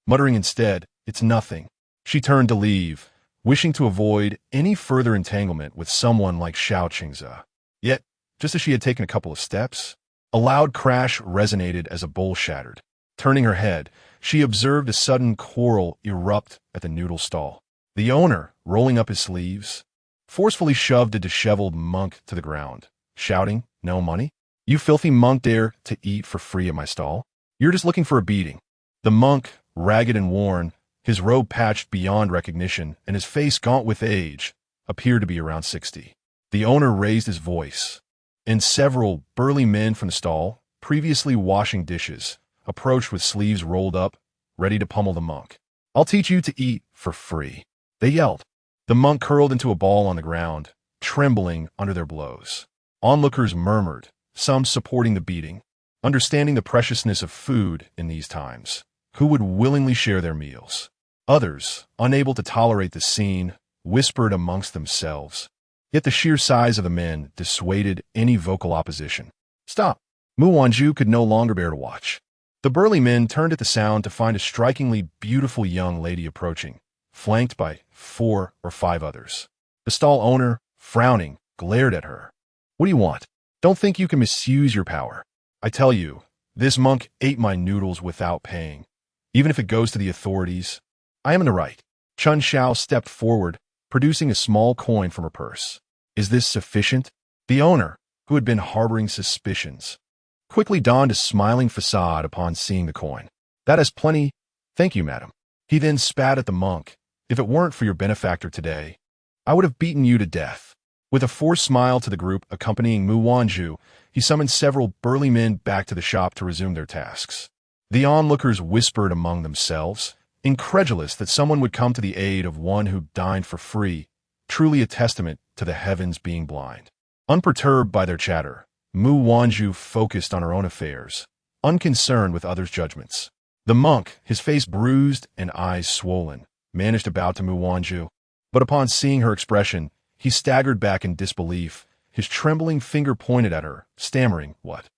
Muttering instead, "It's nothing," she turned to leave, wishing to avoid any further entanglement with someone like Xiao Qingze. Yet, just as she had taken a couple of steps, a loud crash resonated as a bowl shattered. Turning her head, she observed a sudden quarrel erupt at the noodle stall. The owner, rolling up his sleeves, forcefully shoved a disheveled monk to the ground, shouting, "No money? You filthy monk dare to eat for free at my stall? You're just looking for a beating." The monk, ragged and worn, his robe patched beyond recognition and his face gaunt with age, appeared to be around 60. The owner raised his voice, and several burly men from the stall, previously washing dishes, approached with sleeves rolled up, ready to pummel the monk. "I'll teach you to eat for free," they yelled. The monk curled into a ball on the ground, trembling under their blows. Onlookers murmured, some supporting the beating, understanding the preciousness of food in these times, who would willingly share their meals. Others, unable to tolerate the scene, whispered amongst themselves. Yet the sheer size of the men dissuaded any vocal opposition. "Stop!" Mu Wanzhu could no longer bear to watch. The burly men turned at the sound to find a strikingly beautiful young lady approaching, flanked by 4 or 5 others. The stall owner, frowning, glared at her. "What do you want? Don't think you can misuse your power. I tell you, this monk ate my noodles without paying. Even if it goes to the authorities, I am in the right." Chun Xiao stepped forward, producing a small coin from her purse. "Is this sufficient?" The owner, who had been harboring suspicions, quickly donned a smiling facade upon seeing the coin. "That is plenty. Thank you, madam." He then spat at the monk. "If it weren't for your benefactor today, I would have beaten you to death." With a forced smile to the group accompanying Mu Wanzhu, he summoned several burly men back to the shop to resume their tasks. The onlookers whispered among themselves, incredulous that someone would come to the aid of one who dined for free, truly a testament to the heavens being blind. Unperturbed by their chatter, Mu Wanzhu focused on her own affairs, unconcerned with others' judgments. The monk, his face bruised and eyes swollen, managed to bow to Mu Wanzhu, but upon seeing her expression, he staggered back in disbelief, his trembling finger pointed at her, stammering, "What?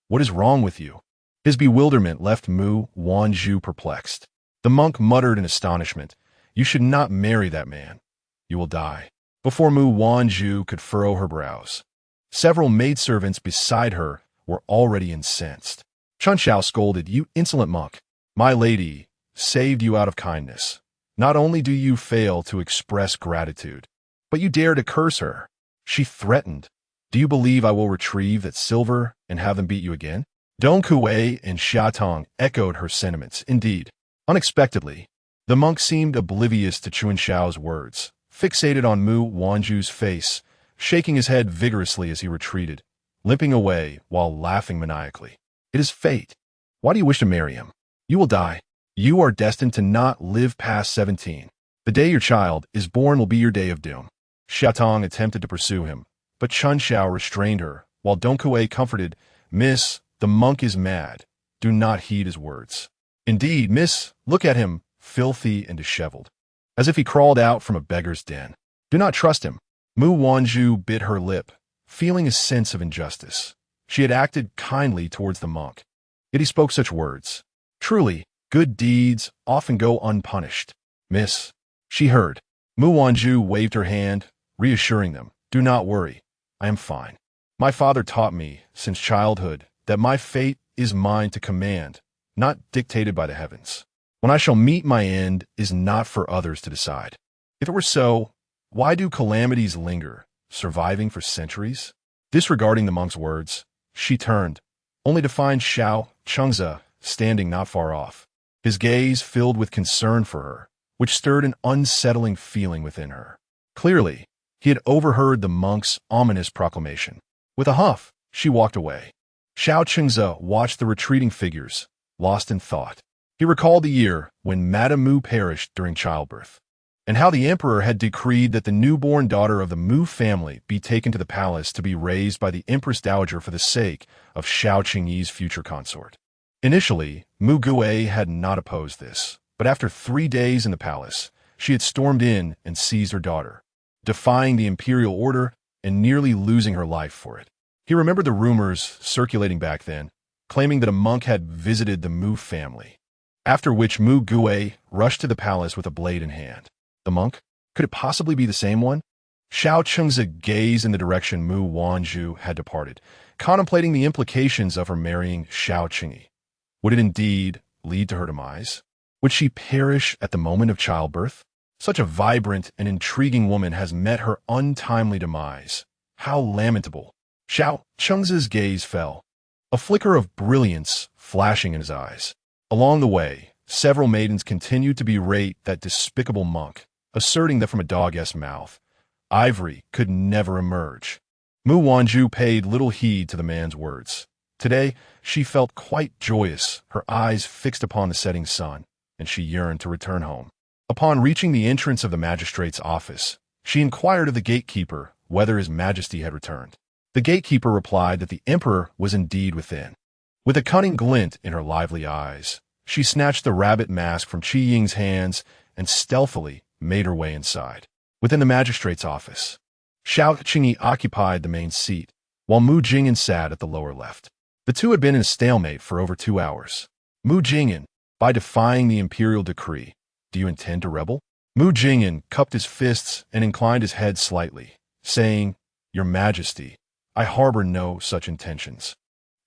What is wrong with you?" His bewilderment left Mu Wanzhu perplexed. The monk muttered in astonishment, "You should not marry that man. You will die." Before Mu Wanzhu could furrow her brows, several maidservants beside her were already incensed. Chun Xiao scolded, "You insolent monk! My lady saved you out of kindness. Not only do you fail to express gratitude, but you dare to curse her." She threatened, "Do you believe I will retrieve that silver and have them beat you again?" Dong Kuei and Xia Tong echoed her sentiments. Indeed, unexpectedly, the monk seemed oblivious to Chun Xiao's words, fixated on Mu Wanzhu's face, shaking his head vigorously as he retreated, limping away while laughing maniacally. "It is fate. Why do you wish to marry him? You will die. You are destined to not live past 17. The day your child is born will be your day of doom." Xia Tong attempted to pursue him, but Chun Xiao restrained her, while Dong Kuei comforted, "Miss, the monk is mad. Do not heed his words." "Indeed, miss, look at him, filthy and disheveled, as if he crawled out from a beggar's den. Do not trust him." Mu Wanzhu bit her lip, feeling a sense of injustice. She had acted kindly towards the monk, yet he spoke such words. Truly, good deeds often go unpunished. "Miss," she heard. Mu Wanzhu waved her hand, reassuring them, "Do not worry. I am fine. My father taught me, since childhood, that my fate is mine to command, not dictated by the heavens. When I shall meet my end is not for others to decide. If it were so, Why do calamities linger, surviving for centuries? Disregarding the monk's words, she turned, only to find Xiao Chengze standing not far off, his gaze filled with concern for her, which stirred an unsettling feeling within her. Clearly, he had overheard the monk's ominous proclamation. With a huff, she walked away. Xiao Chengze watched the retreating figures, lost in thought. He recalled the year when Madame Mu perished during childbirth, and how the emperor had decreed that the newborn daughter of the Mu family be taken to the palace to be raised by the Empress Dowager for the sake of Xiao Qingyi's future consort. Initially, Mu Gui had not opposed this, but after 3 days in the palace, she had stormed in and seized her daughter, defying the imperial order and nearly losing her life for it. He remembered the rumors circulating back then, claiming that a monk had visited the Mu family, after which Mu Gui rushed to the palace with a blade in hand. The monk? Could it possibly be the same one? Xiao Chengze gazed in the direction Mu Wanzhu had departed, contemplating the implications of her marrying Xiao Qingyi. Would it indeed lead to her demise? Would she perish at the moment of childbirth? Such a vibrant and intriguing woman has met her untimely demise. How lamentable. Xiao Chengze's gaze fell, a flicker of brilliance flashing in his eyes. Along the way, several maidens continued to berate that despicable monk, asserting that from a dog's mouth, ivory could never emerge. Mu Wanzhu paid little heed to the man's words. Today, she felt quite joyous, her eyes fixed upon the setting sun, and she yearned to return home. Upon reaching the entrance of the magistrate's office, she inquired of the gatekeeper whether His Majesty had returned. The gatekeeper replied that the emperor was indeed within. With a cunning glint in her lively eyes, she snatched the rabbit mask from Qi Ying's hands and stealthily made her way inside. Within the magistrate's office, Xiao Qingyi occupied the main seat, while Mu Jingyan sat at the lower left. The two had been in a stalemate for over 2 hours. Mu Jingyan, by defying the imperial decree, do you intend to rebel? Mu Jingyan cupped his fists and inclined his head slightly, saying, Your Majesty, I harbor no such intentions.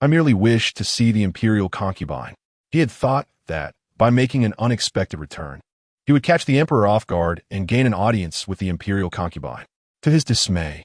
I merely wish to see the imperial concubine. He had thought that, by making an unexpected return, he would catch the emperor off guard and gain an audience with the imperial concubine. To his dismay,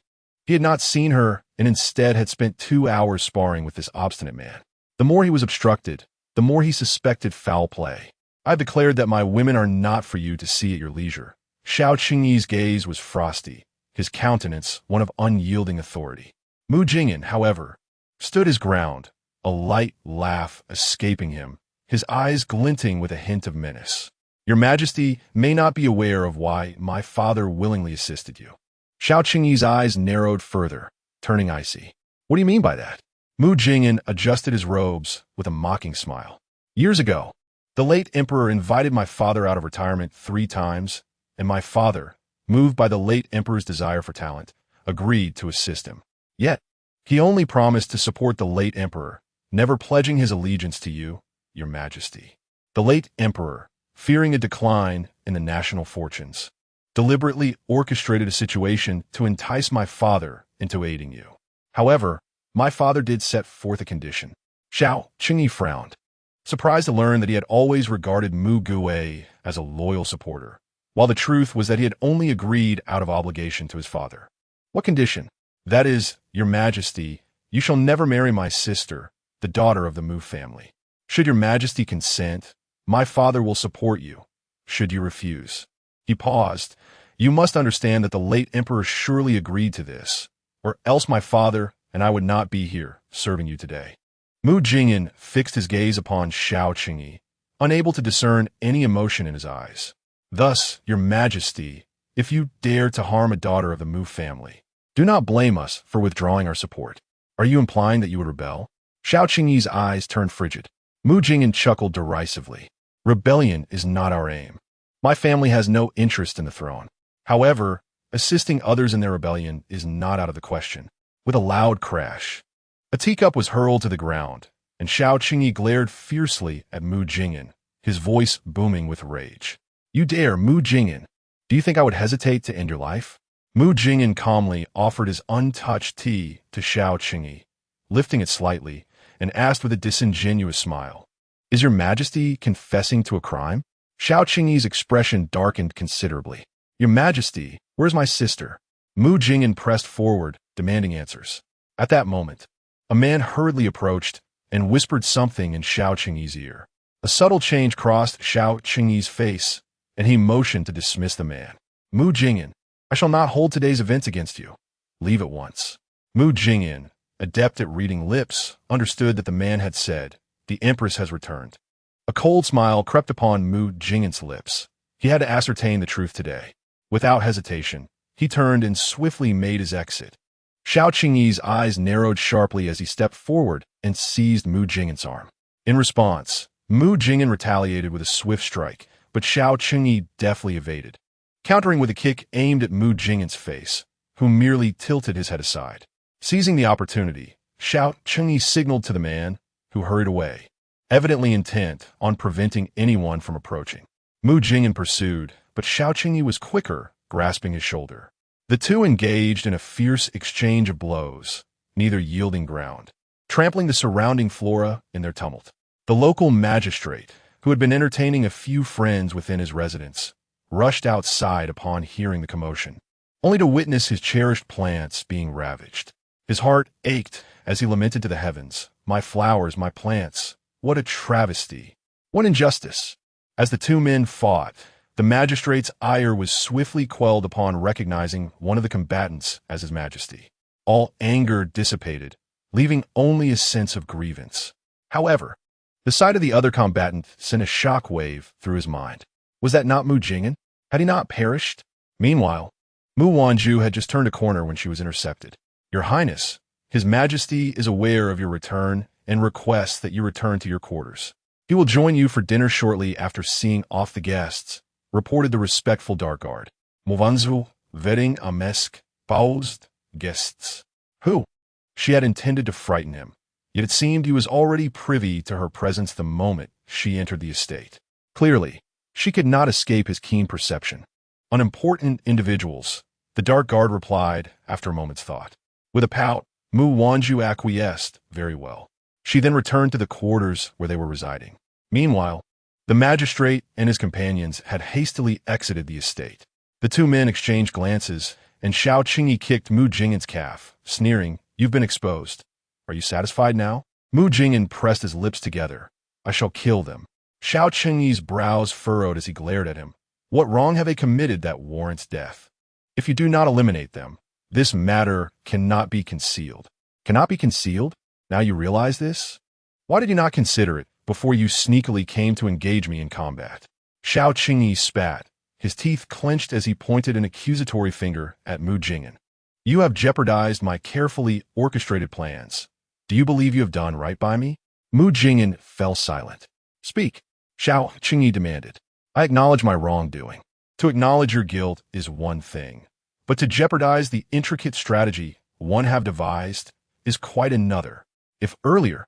he had not seen her and instead had spent 2 hours sparring with this obstinate man. The more he was obstructed, the more he suspected foul play. I have declared that my women are not for you to see at your leisure. Xiao Qingyi's gaze was frosty, his countenance one of unyielding authority. Mu Jingyan, however, stood his ground, a light laugh escaping him, his eyes glinting with a hint of menace. Your Majesty may not be aware of why my father willingly assisted you. Xiao Qingyi's eyes narrowed further, turning icy. What do you mean by that? Mu Jingyan adjusted his robes with a mocking smile. Years ago, the late emperor invited my father out of retirement 3 times, and my father, moved by the late emperor's desire for talent, agreed to assist him. Yet, he only promised to support the late emperor, never pledging his allegiance to you, Your Majesty. The late emperor, fearing a decline in the national fortunes, deliberately orchestrated a situation to entice my father into aiding you. However, my father did set forth a condition. Xiao Qingyi frowned, surprised to learn that he had always regarded Mu Gui as a loyal supporter, while the truth was that he had only agreed out of obligation to his father. What condition? That is, Your Majesty, you shall never marry my sister, the daughter of the Mu family. Should Your Majesty consent, my father will support you. Should you refuse? He paused. You must understand that the late emperor surely agreed to this, or else my father and I would not be here, serving you today. Mu Jingyan fixed his gaze upon Xiao Qingyi, unable to discern any emotion in his eyes. Thus, Your Majesty, if you dare to harm a daughter of the Mu family, do not blame us for withdrawing our support. Are you implying that you would rebel? Xiao Qingyi's eyes turned frigid. Mu Jingyan chuckled derisively. Rebellion is not our aim. My family has no interest in the throne. However, assisting others in their rebellion is not out of the question. With a loud crash, a teacup was hurled to the ground, and Xiao Qingyi glared fiercely at Mu Jingyan, his voice booming with rage. You dare, Mu Jingyan? Do you think I would hesitate to end your life? Mu Jingyan calmly offered his untouched tea to Xiao Qingyi, lifting it slightly, and asked with a disingenuous smile, Is Your Majesty confessing to a crime? Xiao Qingyi's expression darkened considerably. Your Majesty, Where's my sister? Mu Jingyan pressed forward, demanding answers. At that moment, a man hurriedly approached and whispered something in Xiao Qingyi's ear. A subtle change crossed Xiao Qingyi's face, and he motioned to dismiss the man. Mu Jingyan, I shall not hold today's events against you. Leave at once. Mu Jingyan, adept at reading lips, understood that the man had said, the Empress has returned. A cold smile crept upon Mu Jingyan's lips. He had to ascertain the truth today. Without hesitation, he turned and swiftly made his exit. Xiao Qingyi's eyes narrowed sharply as he stepped forward and seized Mu Jingyan's arm. In response, Mu Jingyan retaliated with a swift strike, but Xiao Qingyi deftly evaded, countering with a kick aimed at Mu Jingyan's face, who merely tilted his head aside. Seizing the opportunity, Xiao Qingyi signaled to the man, who hurried away, evidently intent on preventing anyone from approaching. Mu Jingyan pursued, but Xiao Qingyi was quicker, grasping his shoulder. The two engaged in a fierce exchange of blows, neither yielding ground, trampling the surrounding flora in their tumult. The local magistrate, who had been entertaining a few friends within his residence, rushed outside upon hearing the commotion, only to witness his cherished plants being ravaged. His heart ached as he lamented to the heavens, "My flowers, my plants, what a travesty! What injustice!" As the two men fought, the magistrate's ire was swiftly quelled upon recognizing one of the combatants as His Majesty. All anger dissipated, leaving only a sense of grievance. However, the sight of the other combatant sent a shock wave through his mind. Was that not Mu Jingyan? Had he not perished? Meanwhile, Mu Wanzhu had just turned a corner when she was intercepted. "Your Highness, His Majesty is aware of your return and requests that you return to your quarters. He will join you for dinner shortly after seeing off the guests," reported the respectful Dark Guard. Mu Wanzhu, vetting a mesk, paused, guests. Who? She had intended to frighten him, yet it seemed he was already privy to her presence the moment she entered the estate. Clearly, she could not escape his keen perception. Unimportant individuals, the Dark Guard replied after a moment's thought. With a pout, Mu Wanzhu acquiesced, very well. She then returned to the quarters where they were residing. Meanwhile, the magistrate and his companions had hastily exited the estate. The two men exchanged glances, and Xiao Qingyi kicked Mu Jingyan's calf, sneering, "You've been exposed. Are you satisfied now?" Mu Jingyan pressed his lips together. "I shall kill them." Xiao Qingyi's brows furrowed as he glared at him. "What wrong have they committed that warrants death? If you do not eliminate them, this matter cannot be concealed." Cannot be concealed? Now you realize this? Why did you not consider it before you sneakily came to engage me in combat? Xiao Qingyi spat, his teeth clenched as he pointed an accusatory finger at Mu Jingyan. "You have jeopardized my carefully orchestrated plans. Do you believe you have done right by me?" Mu Jingyan fell silent. "Speak," Xiao Qingyi demanded. "I acknowledge my wrongdoing. To acknowledge your guilt is one thing, but to jeopardize the intricate strategy one have devised is quite another. If earlier,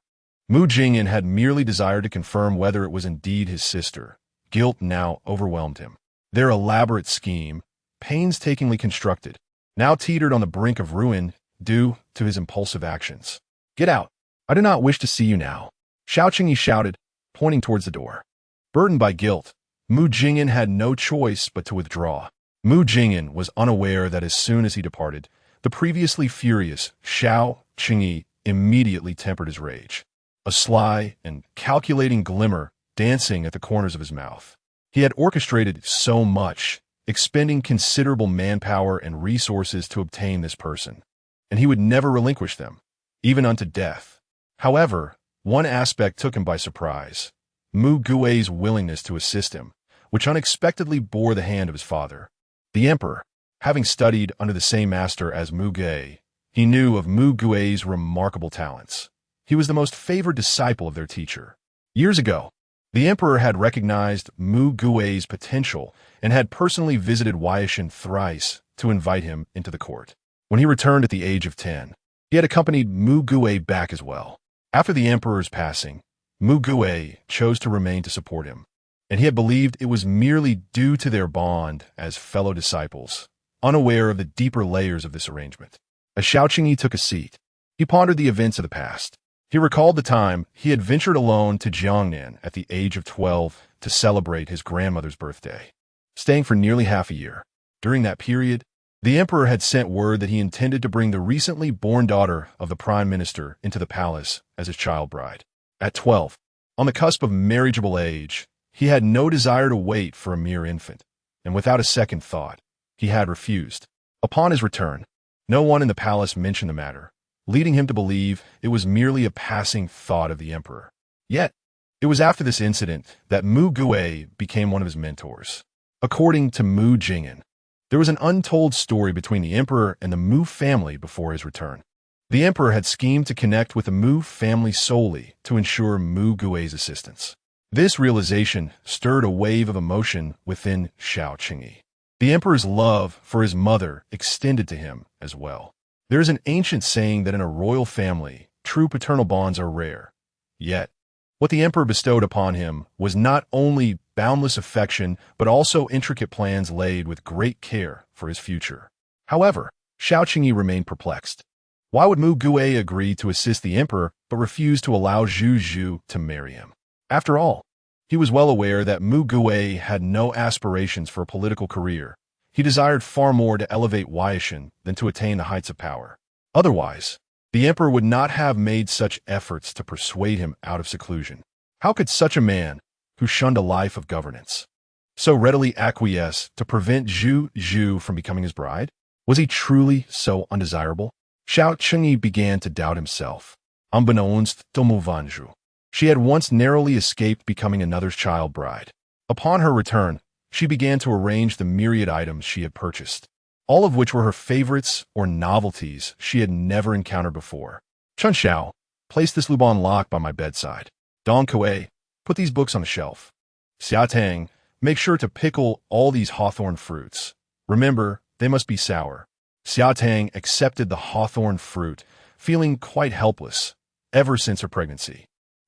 Mu Jingyan had merely desired to confirm whether it was indeed his sister, guilt now overwhelmed him. Their elaborate scheme, painstakingly constructed, now teetered on the brink of ruin due to his impulsive actions. "Get out! I do not wish to see you now," Xiao Qingyi shouted, pointing towards the door. Burdened by guilt, Mu Jingyan had no choice but to withdraw. Mu Jingyan was unaware that as soon as he departed, the previously furious Xiao Qingyi immediately tempered his rage, a sly and calculating glimmer dancing at the corners of his mouth. He had orchestrated so much, expending considerable manpower and resources to obtain this person, and he would never relinquish them, even unto death. However, one aspect took him by surprise: Mu Gui's willingness to assist him, which unexpectedly bore the hand of his father. The emperor, having studied under the same master as Mu Gui, he knew of Mu Gui's remarkable talents. He was the most favored disciple of their teacher. Years ago, the emperor had recognized Mu Gui's potential and had personally visited Weishan thrice to invite him into the court. When he returned at the age of 10, he had accompanied Mu Gui back as well. After the emperor's passing, Mu Gui chose to remain to support him, and he had believed it was merely due to their bond as fellow disciples, unaware of the deeper layers of this arrangement. As Xiao Qingyi took a seat, he pondered the events of the past. He recalled the time he had ventured alone to Jiangnan at the age of 12 to celebrate his grandmother's birthday, staying for nearly half a year. During that period, The emperor had sent word that he intended to bring the recently born daughter of the prime minister into the palace as his child bride. At 12, on the cusp of marriageable age, he had no desire to wait for a mere infant, and without a second thought, he had refused. Upon his return, no one in the palace mentioned the matter, leading him to believe it was merely a passing thought of the emperor. Yet, it was after this incident that Mu Gue became one of his mentors. According to Mu Jing'an, there was an untold story between the emperor and the Mu family before his return. The emperor had schemed to connect with the Mu family solely to ensure Mu Gui's assistance. This realization stirred a wave of emotion within Xiao Qingyi. The emperor's love for his mother extended to him as well. There is an ancient saying that in a royal family, true paternal bonds are rare. Yet, what the emperor bestowed upon him was not only boundless affection, but also intricate plans laid with great care for his future. However, Xiao Qingyi remained perplexed. Why would Mu Gue agree to assist the emperor but refuse to allow Zhu Zhu to marry him? After all, he was well aware that Mu Gue had no aspirations for a political career. He desired far more to elevate Weishan than to attain the heights of power. Otherwise, the emperor would not have made such efforts to persuade him out of seclusion. How could such a man, who shunned a life of governance, so readily acquiesce to prevent Zhu Zhu from becoming his bride? Was he truly so undesirable? Xiao Qingyi began to doubt himself. Unbeknownst to Mu Wanzhu, she had once narrowly escaped becoming another's child bride. Upon her return, she began to arrange the myriad items she had purchased, all of which were her favorites or novelties she had never encountered before. Chun Xiao, place this Luban lock by my bedside. Dong Kue, put these books on a shelf. Xia Tang, make sure to pickle all these hawthorn fruits. Remember, they must be sour. Xia Tang accepted the hawthorn fruit, feeling quite helpless, ever since her pregnancy.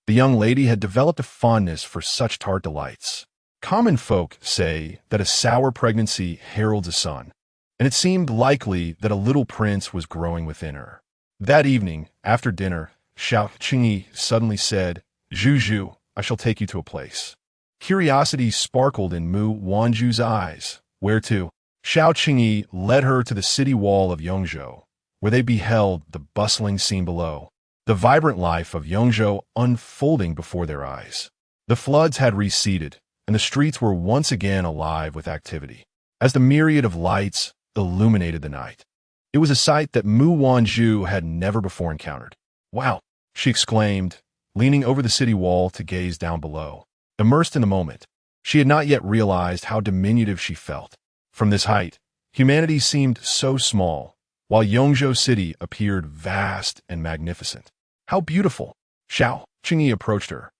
The young lady had developed a fondness for such tart delights. Common folk say that a sour pregnancy heralds a son, and it seemed likely that a little prince was growing within her. That evening, after dinner, Xiao Qingyi suddenly said, Zhu Zhu, I shall take you to a place. Curiosity sparkled in Mu Wanzhu's eyes. Where to? Xiao Qingyi led her to the city wall of Yongzhou, where they beheld the bustling scene below, the vibrant life of Yongzhou unfolding before their eyes. The floods had receded, and the streets were once again alive with activity, as the myriad of lights illuminated the night. It was a sight that Mu Wanzhu had never before encountered. Wow, she exclaimed, leaning over the city wall to gaze down below. Immersed in the moment, she had not yet realized how diminutive she felt. From this height, humanity seemed so small, while Yongzhou City appeared vast and magnificent. How beautiful! Xiao Qingyi approached her,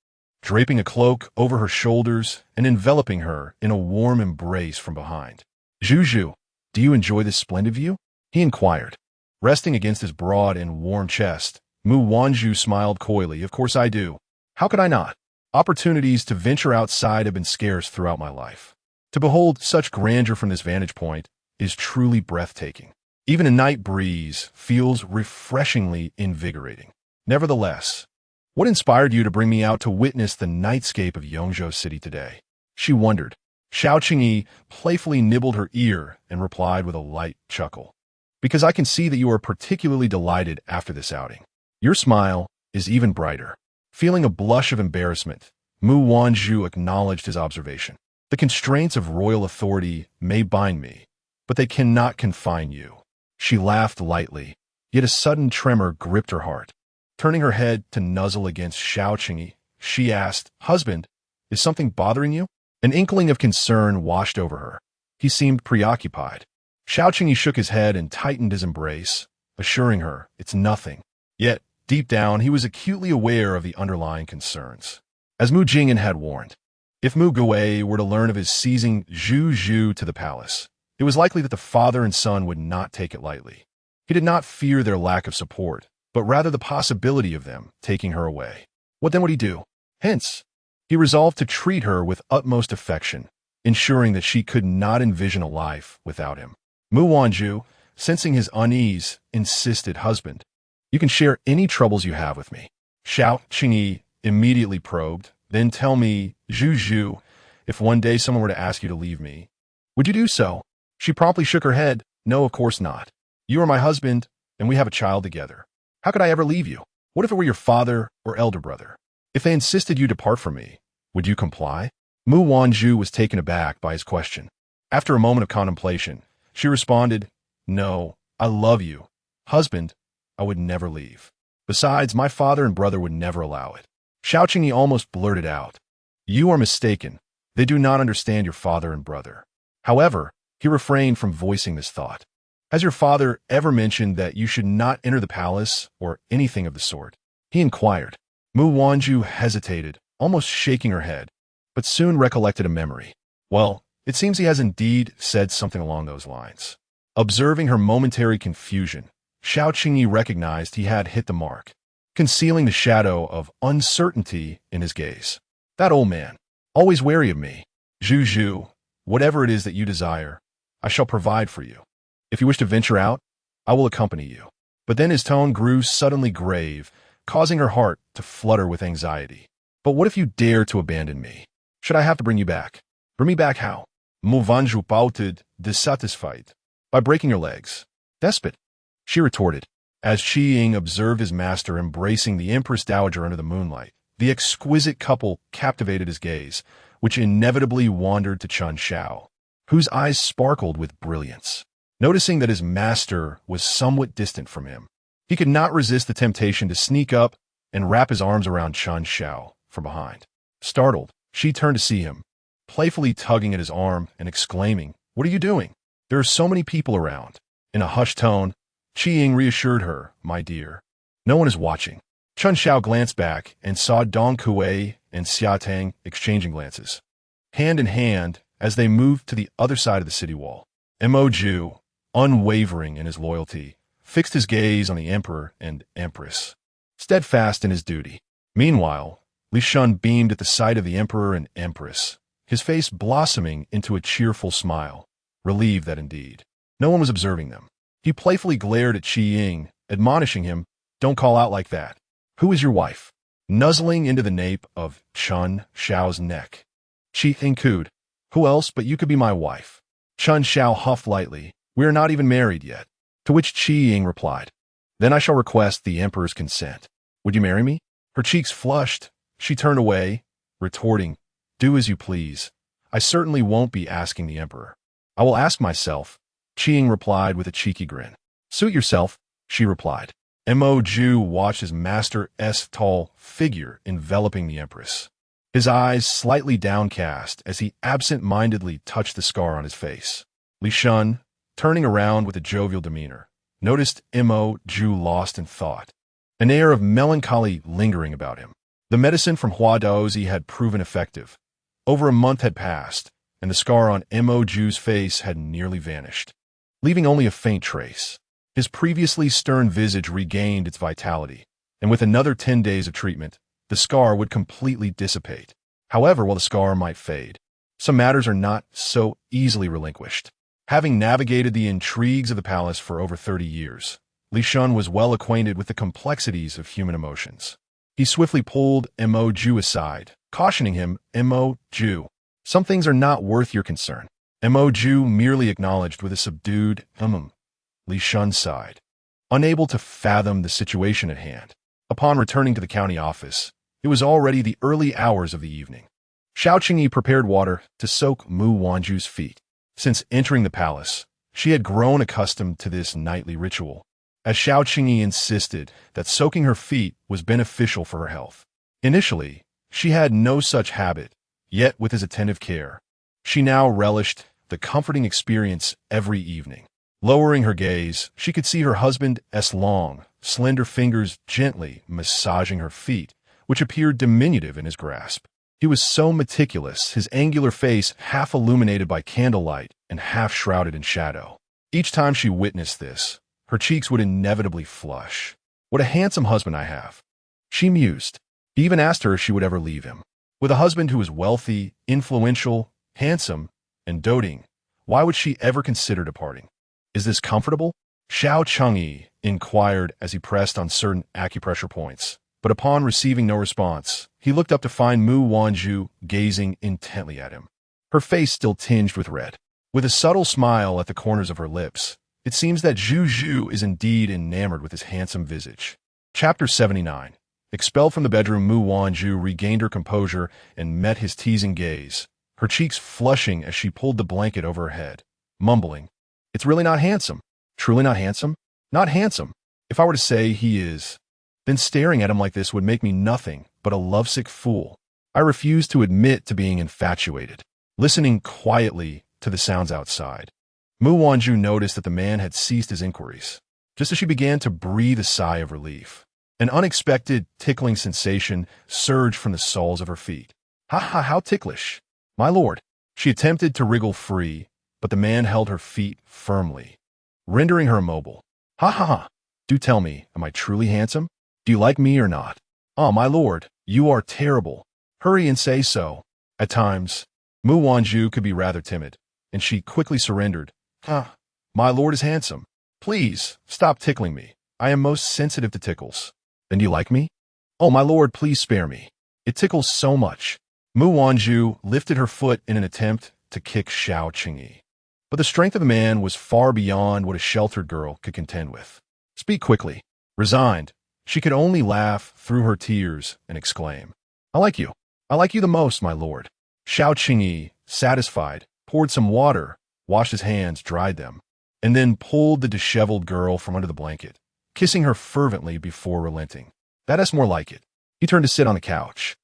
draping a cloak over her shoulders and enveloping her in a warm embrace from behind. Zhu Zhu, do you enjoy this splendid view? He inquired. Resting against his broad and warm chest, Mu Wanzhu smiled coyly. Of course I do. How could I not? Opportunities to venture outside have been scarce throughout my life. To behold such grandeur from this vantage point is truly breathtaking. Even a night breeze feels refreshingly invigorating. Nevertheless, what inspired you to bring me out to witness the nightscape of Yongzhou City today? She wondered. Xiao Qingyi playfully nibbled her ear and replied with a light chuckle. Because I can see that you are particularly delighted after this outing. Your smile is even brighter. Feeling a blush of embarrassment, Mu Wanzhu acknowledged his observation. The constraints of royal authority may bind me, but they cannot confine you. She laughed lightly, yet a sudden tremor gripped her heart. Turning her head to nuzzle against Xiao Qingyi, she asked, Husband, is something bothering you? An inkling of concern washed over her. He seemed preoccupied. Xiao Qingyi shook his head and tightened his embrace, assuring her, it's nothing. Yet, deep down, he was acutely aware of the underlying concerns. As Mu Jing'an had warned, if Mu Gue were to learn of his seizing Zhu Zhu to the palace, it was likely that the father and son would not take it lightly. He did not fear their lack of support, but rather the possibility of them taking her away. What then would he do? Hence, he resolved to treat her with utmost affection, ensuring that she could not envision a life without him. Mu Wanzhu, sensing his unease, insisted, Husband, you can share any troubles you have with me. Xiao Qingyi immediately probed, Then tell me, Zhu Zhu, if one day someone were to ask you to leave me, would you do so? She promptly shook her head. No, of course not. You are my husband, and we have a child together. How could I ever leave you? What if it were your father or elder brother? If they insisted you depart from me, would you comply? Mu Wanzhu was taken aback by his question. After a moment of contemplation, she responded, No, I love you. Husband, I would never leave. Besides, my father and brother would never allow it. Xiao Qingyi almost blurted out, You are mistaken. They do not understand your father and brother. However, he refrained from voicing this thought. Has your father ever mentioned that you should not enter the palace or anything of the sort? He inquired. Mu Wanzhu hesitated, almost shaking her head, but soon recollected a memory. Well, it seems he has indeed said something along those lines. Observing her momentary confusion, Xiao Qingyi recognized he had hit the mark, concealing the shadow of uncertainty in his gaze. That old man, always wary of me. Zhu, whatever it is that you desire, I shall provide for you. If you wish to venture out, I will accompany you. But then his tone grew suddenly grave, causing her heart to flutter with anxiety. But what if you dare to abandon me? Should I have to bring you back? Bring me back how? Mu Wanzhu pouted, dissatisfied. By breaking your legs. Despot, she retorted. As Qi Ying observed his master embracing the Empress Dowager under the moonlight, the exquisite couple captivated his gaze, which inevitably wandered to Chun Shao, whose eyes sparkled with brilliance. Noticing that his master was somewhat distant from him, he could not resist the temptation to sneak up and wrap his arms around Chun Shao from behind. Startled, she turned to see him, playfully tugging at his arm and exclaiming, What are you doing? There are so many people around. In a hushed tone, Qi Ying reassured her, My dear, no one is watching. Chun Shao glanced back and saw Dong Kuei and Xia Tang exchanging glances, hand in hand as they moved to the other side of the city wall. Mo Ju, unwavering in his loyalty, fixed his gaze on the emperor and empress, steadfast in his duty. Meanwhile, Li Shun beamed at the sight of the emperor and empress, his face blossoming into a cheerful smile, relieved that indeed no one was observing them. He playfully glared at Qi Ying, admonishing him, Don't call out like that. Who is your wife? Nuzzling into the nape of Chun Shao's neck, Qi Ying cooed, Who else but you could be my wife? Chun Shao huffed lightly, We are not even married yet. To which Qi Ying replied, Then I shall request the emperor's consent. Would you marry me? Her cheeks flushed. She turned away, retorting, Do as you please. I certainly won't be asking the emperor. I will ask myself, Qi Ying replied with a cheeky grin. Suit yourself, she replied. Mo Ju watched his master's tall figure enveloping the empress, his eyes slightly downcast as he absent-mindedly touched the scar on his face. Li Shun, turning around with a jovial demeanor, noticed Mo Ju lost in thought, an air of melancholy lingering about him. The medicine from Hua Daozi had proven effective. Over a month had passed, and the scar on Mo Ju's face had nearly vanished, leaving only a faint trace. His previously stern visage regained its vitality, and with another 10 days of treatment, the scar would completely dissipate. However, while the scar might fade, some matters are not so easily relinquished. Having navigated the intrigues of the palace for over 30 years, Li Shun was well acquainted with the complexities of human emotions. He swiftly pulled Mo Ju aside, cautioning him, Mo Ju, some things are not worth your concern. Mo Ju merely acknowledged with a subdued, Li Shun sighed, unable to fathom the situation at hand. Upon returning to the county office, it was already the early hours of the evening. Xiao Qingyi prepared water to soak Mu Wanzhu's feet. Since entering the palace, she had grown accustomed to this nightly ritual, as Xiao Qingyi insisted that soaking her feet was beneficial for her health. Initially, she had no such habit, yet with his attentive care, she now relished the comforting experience every evening. Lowering her gaze, she could see her husband's long, slender fingers gently massaging her feet, which appeared diminutive in his grasp. He was so meticulous, his angular face half illuminated by candlelight and half shrouded in shadow. Each time she witnessed this, her cheeks would inevitably flush. What a handsome husband I have, she mused. He even asked her if she would ever leave him. With a husband who was wealthy, influential, handsome, and doting, why would she ever consider departing? Is this comfortable? Xiao Chengyi inquired as he pressed on certain acupressure points, but upon receiving no response, he looked up to find Mu Wanzhu gazing intently at him, her face still tinged with red. With a subtle smile at the corners of her lips, It seems that Zhu Zhu is indeed enamored with his handsome visage. Chapter 79. Expelled from the bedroom, Mu Wanzhu regained her composure and met his teasing gaze, her cheeks flushing as she pulled the blanket over her head, mumbling, "It's really not handsome. Truly not handsome? Not handsome. If I were to say he is, then staring at him like this would make me nothing but a lovesick fool. I refuse to admit to being infatuated." Listening quietly to the sounds outside, Mu Wanzhu noticed that the man had ceased his inquiries, just as she began to breathe a sigh of relief. An unexpected tickling sensation surged from the soles of her feet. "Ha ha, how ticklish! My lord!" She attempted to wriggle free, but the man held her feet firmly, rendering her immobile. "Ha ha ha! Do tell me, am I truly handsome? Do you like me or not? Ah, my lord, you are terrible. Hurry and say so." At times, Mu Wanzhu could be rather timid, and she quickly surrendered. "Ah, my lord is handsome. Please, stop tickling me. I am most sensitive to tickles." "Then do you like me?" "Oh, my lord, please spare me. It tickles so much." Mu Wanzhu lifted her foot in an attempt to kick Xiao Qingyi, but the strength of the man was far beyond what a sheltered girl could contend with. "Speak quickly." Resigned, she could only laugh through her tears and exclaim, "I like you. I like you the most, my lord." Xiao Qingyi, satisfied, poured some water, washed his hands, dried them, and then pulled the disheveled girl from under the blanket, kissing her fervently before relenting. "That's more like it." He turned to sit on the couch,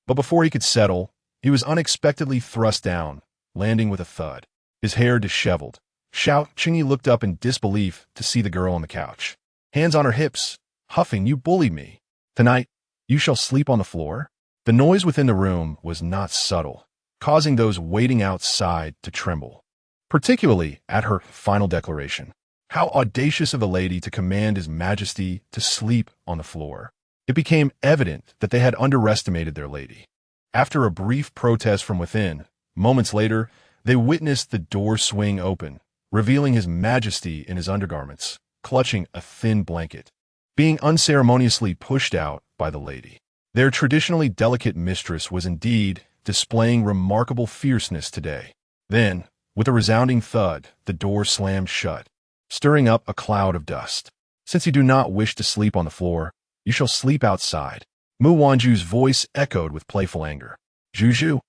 but before he could settle, he was unexpectedly thrust down, landing with a thud, his hair disheveled. Xiao Qingyi looked up in disbelief to see the girl on the couch, hands on her hips, huffing, "You bullied me. Tonight, you shall sleep on the floor." The noise within the room was not subtle, causing those waiting outside to tremble, particularly at her final declaration. How audacious of the lady to command His Majesty to sleep on the floor. It became evident that they had underestimated their lady. After a brief protest from within, moments later, they witnessed the door swing open, revealing His Majesty in his undergarments, clutching a thin blanket, being unceremoniously pushed out by the lady. Their traditionally delicate mistress was indeed displaying remarkable fierceness today. Then, with a resounding thud, the door slammed shut, stirring up a cloud of dust. "Since you do not wish to sleep on the floor, you shall sleep outside." Mu Wanzhu's voice echoed with playful anger. "Zhu Zhu,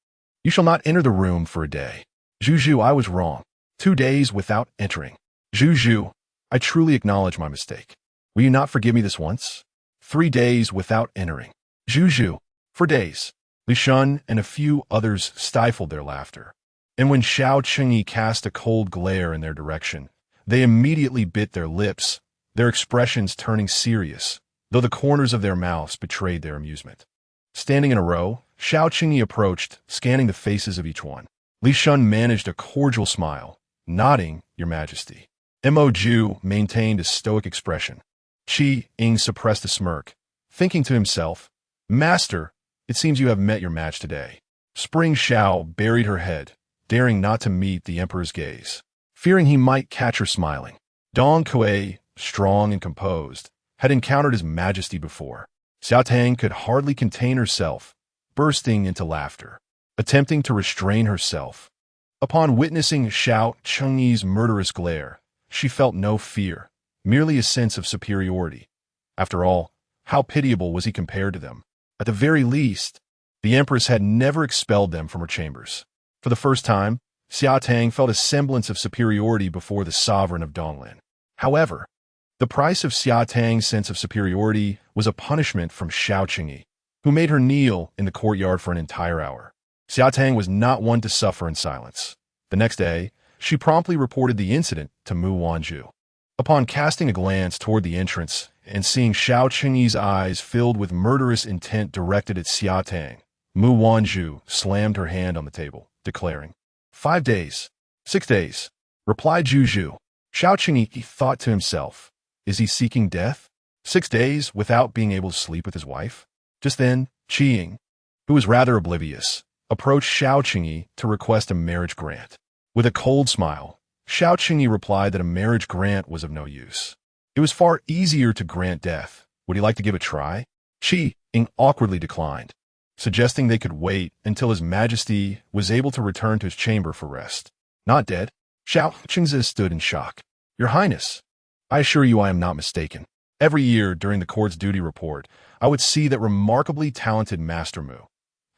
you shall not enter the room for a day." "Zhu Zhu, I was wrong. 2 days without entering." "Zhu Zhu, I truly acknowledge my mistake. Will you not forgive me this once?" 3 days without entering. "Zhu Zhu, for days." Li Shun and a few others stifled their laughter, and when Xiao Qingyi cast a cold glare in their direction, they immediately bit their lips, their expressions turning serious, though the corners of their mouths betrayed their amusement. Standing in a row, Xiao Qingyi approached, scanning the faces of each one. Li Shun managed a cordial smile, nodding, "Your Majesty." Mo Ju maintained a stoic expression. Qi Ying suppressed a smirk, thinking to himself, "Master, it seems you have met your match today." Spring Xiao buried her head, daring not to meet the emperor's gaze, fearing he might catch her smiling. Dong Kuei, strong and composed, had encountered His Majesty before. Xiao Tang could hardly contain herself, bursting into laughter, attempting to restrain herself. Upon witnessing Xiao Qingyi's murderous glare, she felt no fear, merely a sense of superiority. After all, how pitiable was he compared to them? At the very least, the Empress had never expelled them from her chambers. For the first time, Xiao Tang felt a semblance of superiority before the sovereign of Donglin. However, the price of Xiao Tang's sense of superiority was a punishment from Xiao Qingyi, who made her kneel in the courtyard for an entire hour. Xiao Tang was not one to suffer in silence. The next day, she promptly reported the incident to Mu Wanzhu. Upon casting a glance toward the entrance and seeing Xiao Qingyi's eyes filled with murderous intent directed at Xiao Tang, Mu Wanzhu slammed her hand on the table, declaring, 5 days, 6 days, replied Zhu Zhu. Xiao Qingyi thought to himself, is he seeking death? 6 days without being able to sleep with his wife? Just then, Qi Ying, who was rather oblivious, approached Xiao Qingyi to request a marriage grant. With a cold smile, Xiao Qingyi replied that a marriage grant was of no use. It was far easier to grant death. Would he like to give a try? Qi Ying awkwardly declined, suggesting they could wait until His Majesty was able to return to his chamber for rest. Not dead? Xiao Qingyi stood in shock. Your Highness, I assure you I am not mistaken. Every year during the court's duty report, I would see that remarkably talented Master Mu.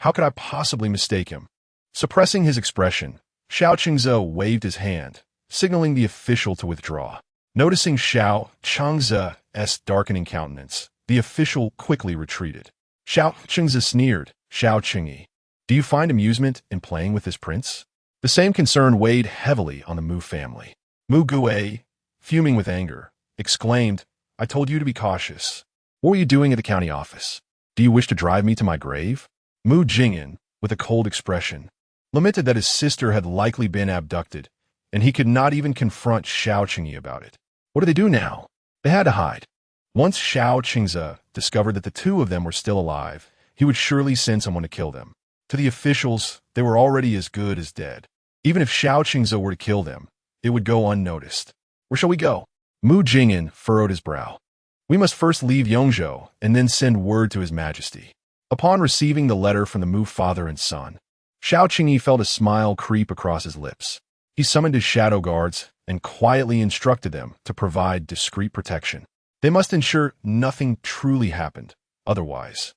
How could I possibly mistake him? Suppressing his expression, Xiao Qingze waved his hand, signaling the official to withdraw. Noticing Xiao Qingze's darkening countenance, the official quickly retreated. Xiao Qingze sneered, Xiao Qingyi, do you find amusement in playing with this prince? The same concern weighed heavily on the Mu family. Mu Gue, fuming with anger, exclaimed, I told you to be cautious. What were you doing at the county office? Do you wish to drive me to my grave? Mu Jingyan, with a cold expression, lamented that his sister had likely been abducted, and he could not even confront Xiao Qingyi about it. What do they do now? They had to hide. Once Xiao Qingze discovered that the two of them were still alive, he would surely send someone to kill them. To the officials, they were already as good as dead. Even if Xiao Qingze were to kill them, it would go unnoticed. Where shall we go? Mu Jingyan furrowed his brow. We must first leave Yongzhou and then send word to His Majesty. Upon receiving the letter from the Mu father and son, Xiao Qingyi felt a smile creep across his lips. He summoned his shadow guards and quietly instructed them to provide discreet protection. They must ensure nothing truly happened, otherwise.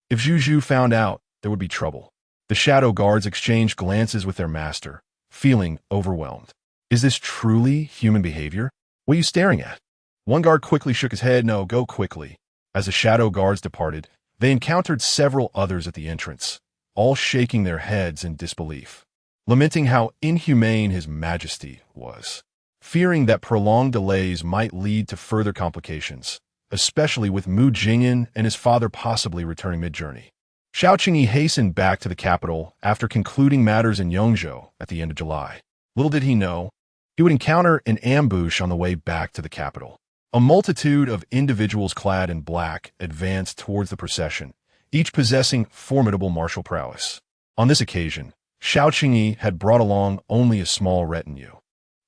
If Zhu found out, there would be trouble. The shadow guards exchanged glances with their master, feeling overwhelmed. Is this truly human behavior? What are you staring at? One guard quickly shook his head. No, go quickly. As the shadow guards departed, they encountered several others at the entrance, all shaking their heads in disbelief, lamenting how inhumane His Majesty was, fearing that prolonged delays might lead to further complications, especially with Mu Jingyan and his father possibly returning mid-journey. Xiao Qingyi hastened back to the capital after concluding matters in Yongzhou at the end of July. Little did he know, he would encounter an ambush on the way back to the capital. A multitude of individuals clad in black advanced towards the procession, each possessing formidable martial prowess. On this occasion, Xiao Qingyi had brought along only a small retinue,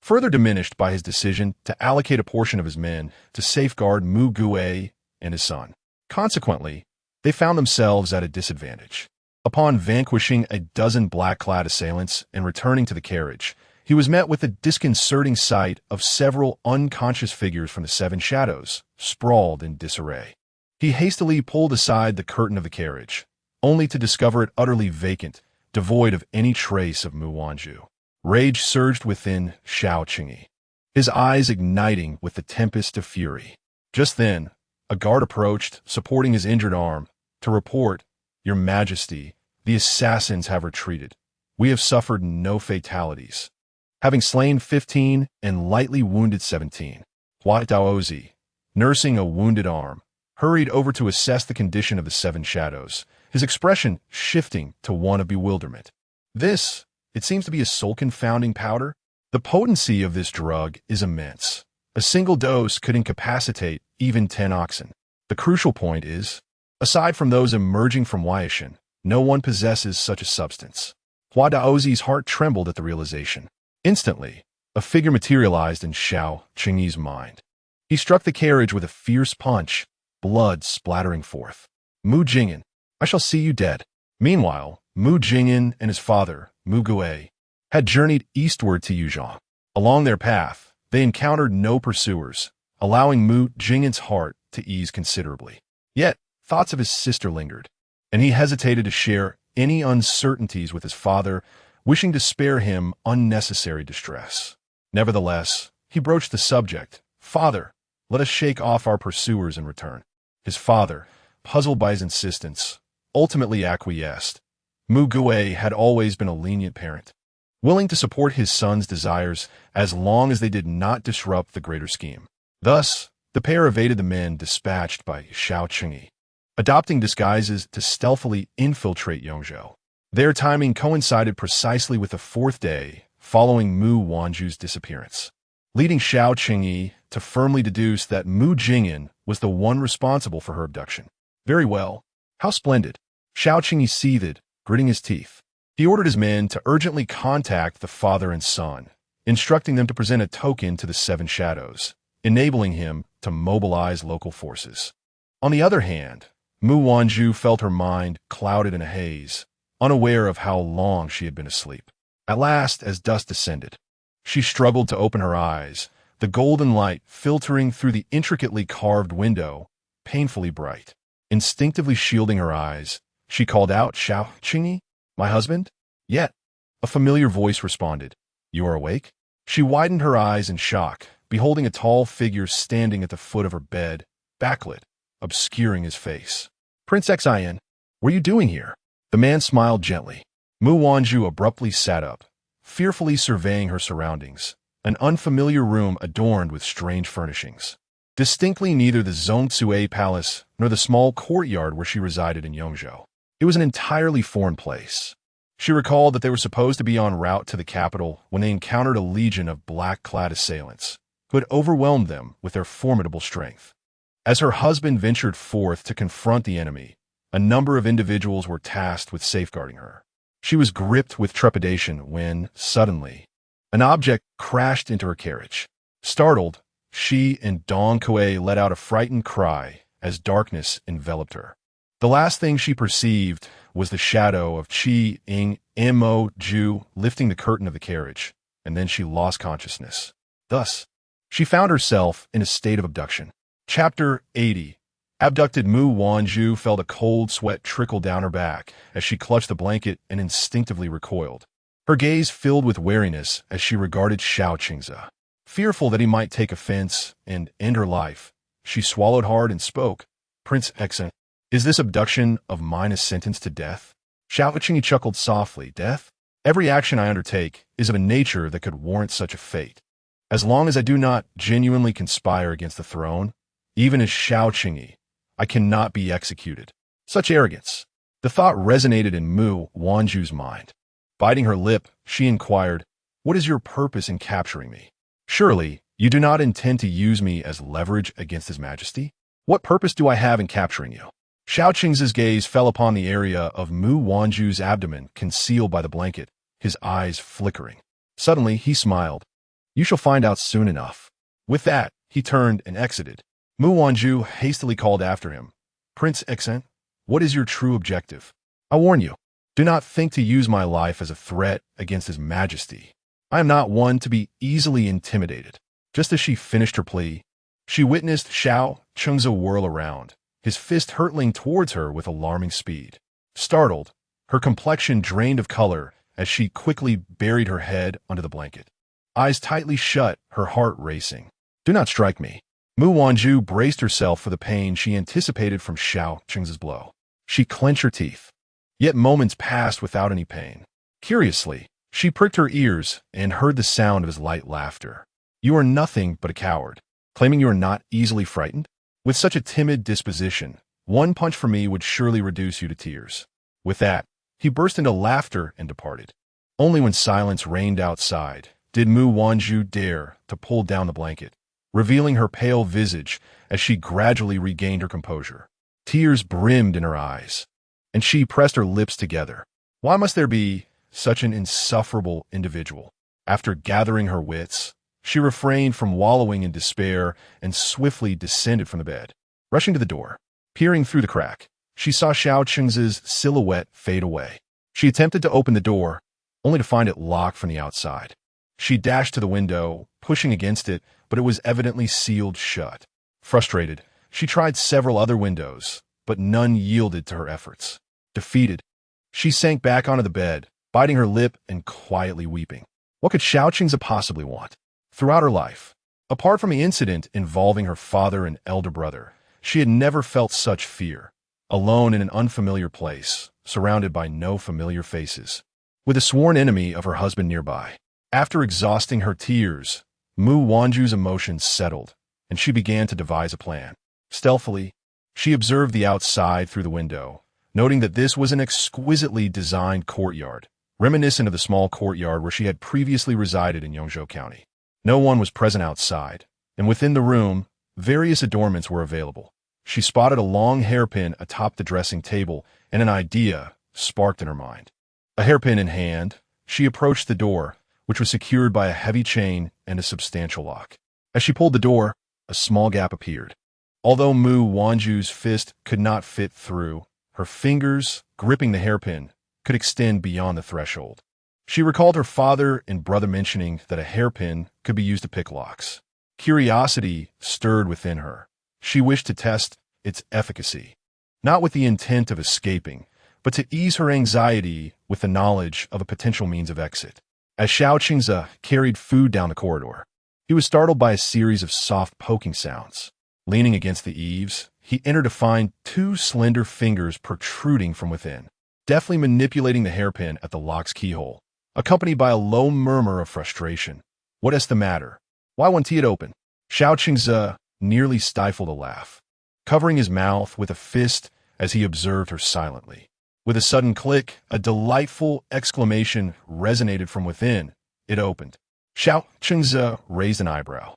further diminished by his decision to allocate a portion of his men to safeguard Mu Gue and his son. Consequently, they found themselves at a disadvantage. Upon vanquishing a dozen black-clad assailants and returning to the carriage, he was met with the disconcerting sight of several unconscious figures from the Seven Shadows, sprawled in disarray. He hastily pulled aside the curtain of the carriage, only to discover it utterly vacant, devoid of any trace of Mu Wanzhu. Rage surged within Xiao Qingyi, his eyes igniting with the tempest of fury. Just then, a guard approached, supporting his injured arm, to report, Your Majesty, the assassins have retreated. We have suffered no fatalities, having slain 15 and lightly wounded 17. Hua Daozi, nursing a wounded arm, hurried over to assess the condition of the Seven Shadows, his expression shifting to one of bewilderment. This, it seems to be a soul-confounding powder. The potency of this drug is immense. A single dose could incapacitate even 10 oxen. The crucial point is, aside from those emerging from Huaishan, no one possesses such a substance. Hua Daozi's heart trembled at the realization. Instantly, a figure materialized in Xiao Qingyi's mind. He struck the carriage with a fierce punch, blood splattering forth. Mu Jingyan, I shall see you dead. Meanwhile, Mu Jingyan and his father, Mu Gue, had journeyed eastward to Yuzhong. Along their path, they encountered no pursuers, allowing Mu Jingyan's heart to ease considerably. Yet, thoughts of his sister lingered, and he hesitated to share any uncertainties with his father, wishing to spare him unnecessary distress. Nevertheless, he broached the subject. Father, let us shake off our pursuers and return. His father, puzzled by his insistence, ultimately acquiesced. Mu Gue had always been a lenient parent, willing to support his son's desires as long as they did not disrupt the greater scheme. Thus, the pair evaded the men dispatched by Xiao Qingyi, adopting disguises to stealthily infiltrate Yongzhou. Their timing coincided precisely with the 4th day following Mu Wanzhu's disappearance, leading Xiao Qingyi to firmly deduce that Mu Jingyan was the one responsible for her abduction. Very well. How splendid. Xiao Qingyi seethed, gritting his teeth. He ordered his men to urgently contact the father and son, instructing them to present a token to the Seven Shadows, enabling him to mobilize local forces. On the other hand, Mu Wanzhu felt her mind clouded in a haze, unaware of how long she had been asleep. At last, as dusk descended, she struggled to open her eyes, the golden light filtering through the intricately carved window, painfully bright. Instinctively shielding her eyes, she called out, "Xiao Qingyi, my husband?" Yet, a familiar voice responded, "You are awake?" She widened her eyes in shock, beholding a tall figure standing at the foot of her bed, backlit, obscuring his face. "Prince Xin, what are you doing here?" The man smiled gently. Mu Wanzhu abruptly sat up, fearfully surveying her surroundings, an unfamiliar room adorned with strange furnishings. Distinctly neither the Zongzue Palace nor the small courtyard where she resided in Yongzhou. It was an entirely foreign place. She recalled that they were supposed to be en route to the capital when they encountered a legion of black-clad assailants, who had overwhelmed them with their formidable strength. As her husband ventured forth to confront the enemy, a number of individuals were tasked with safeguarding her. She was gripped with trepidation when, suddenly, an object crashed into her carriage. Startled, she and Dong Kuei let out a frightened cry as darkness enveloped her. The last thing she perceived was the shadow of Qi Ying Mo Ju lifting the curtain of the carriage, and then she lost consciousness. Thus, she found herself in a state of abduction. Chapter 80. Abducted. Mu Wanzhu felt a cold sweat trickle down her back as she clutched the blanket and instinctively recoiled. Her gaze filled with wariness as she regarded Xiao Qingzi. Fearful that he might take offense and end her life, she swallowed hard and spoke, "Prince Xin, is this abduction of mine a sentence to death?" Xiao Qingyi chuckled softly. "Death? Every action I undertake is of a nature that could warrant such a fate. As long as I do not genuinely conspire against the throne, even as Xiao Qingyi, I cannot be executed." Such arrogance. The thought resonated in Mu Wanzhu's mind. Biting her lip, she inquired, "What is your purpose in capturing me? Surely, you do not intend to use me as leverage against His Majesty? What purpose do I have in capturing you?" Xiao Qingzi's gaze fell upon the area of Mu Wanzhu's abdomen concealed by the blanket, his eyes flickering. Suddenly, he smiled. "You shall find out soon enough." With that, he turned and exited. Mu Wanzhu hastily called after him, "Prince Xin, what is your true objective? I warn you, do not think to use my life as a threat against His Majesty. I am not one to be easily intimidated." Just as she finished her plea, she witnessed Xiao Qingzi whirl around, his fist hurtling towards her with alarming speed. Startled, her complexion drained of color as she quickly buried her head under the blanket. Eyes tightly shut, her heart racing. "Do not strike me." Mu Wanzhu braced herself for the pain she anticipated from Xiao Qingzi's blow. She clenched her teeth. Yet moments passed without any pain. Curiously, she pricked her ears and heard the sound of his light laughter. "You are nothing but a coward, claiming you are not easily frightened? With such a timid disposition, one punch from me would surely reduce you to tears." With that, he burst into laughter and departed. Only when silence reigned outside did Mu Wanzhu dare to pull down the blanket, revealing her pale visage as she gradually regained her composure. Tears brimmed in her eyes, and she pressed her lips together. Why must there be such an insufferable individual? After gathering her wits, she refrained from wallowing in despair and swiftly descended from the bed. Rushing to the door, peering through the crack, she saw Xiao Qingzi's silhouette fade away. She attempted to open the door, only to find it locked from the outside. She dashed to the window, pushing against it, but it was evidently sealed shut. Frustrated, she tried several other windows, but none yielded to her efforts. Defeated, she sank back onto the bed, biting her lip and quietly weeping. What could Xiao Qingzi possibly want? Throughout her life, apart from the incident involving her father and elder brother, she had never felt such fear, alone in an unfamiliar place, surrounded by no familiar faces, with a sworn enemy of her husband nearby. After exhausting her tears, Mu Wanzhu's emotions settled, and she began to devise a plan. Stealthily, she observed the outside through the window, noting that this was an exquisitely designed courtyard, reminiscent of the small courtyard where she had previously resided in Yongzhou County. No one was present outside, and within the room, various adornments were available. She spotted a long hairpin atop the dressing table, and an idea sparked in her mind. A hairpin in hand, she approached the door, which was secured by a heavy chain and a substantial lock. As she pulled the door, a small gap appeared. Although Mu Wanzhu's fist could not fit through, her fingers, gripping the hairpin, could extend beyond the threshold. She recalled her father and brother mentioning that a hairpin could be used to pick locks. Curiosity stirred within her. She wished to test its efficacy, not with the intent of escaping, but to ease her anxiety with the knowledge of a potential means of exit. As Xiao Qingze carried food down the corridor, he was startled by a series of soft poking sounds. Leaning against the eaves, he entered to find two slender fingers protruding from within, deftly manipulating the hairpin at the lock's keyhole, accompanied by a low murmur of frustration. "What is the matter? Why won't it open?" Xiao Qingze nearly stifled a laugh, covering his mouth with a fist as he observed her silently. With a sudden click, a delightful exclamation resonated from within. It opened. Xiao Qingze raised an eyebrow,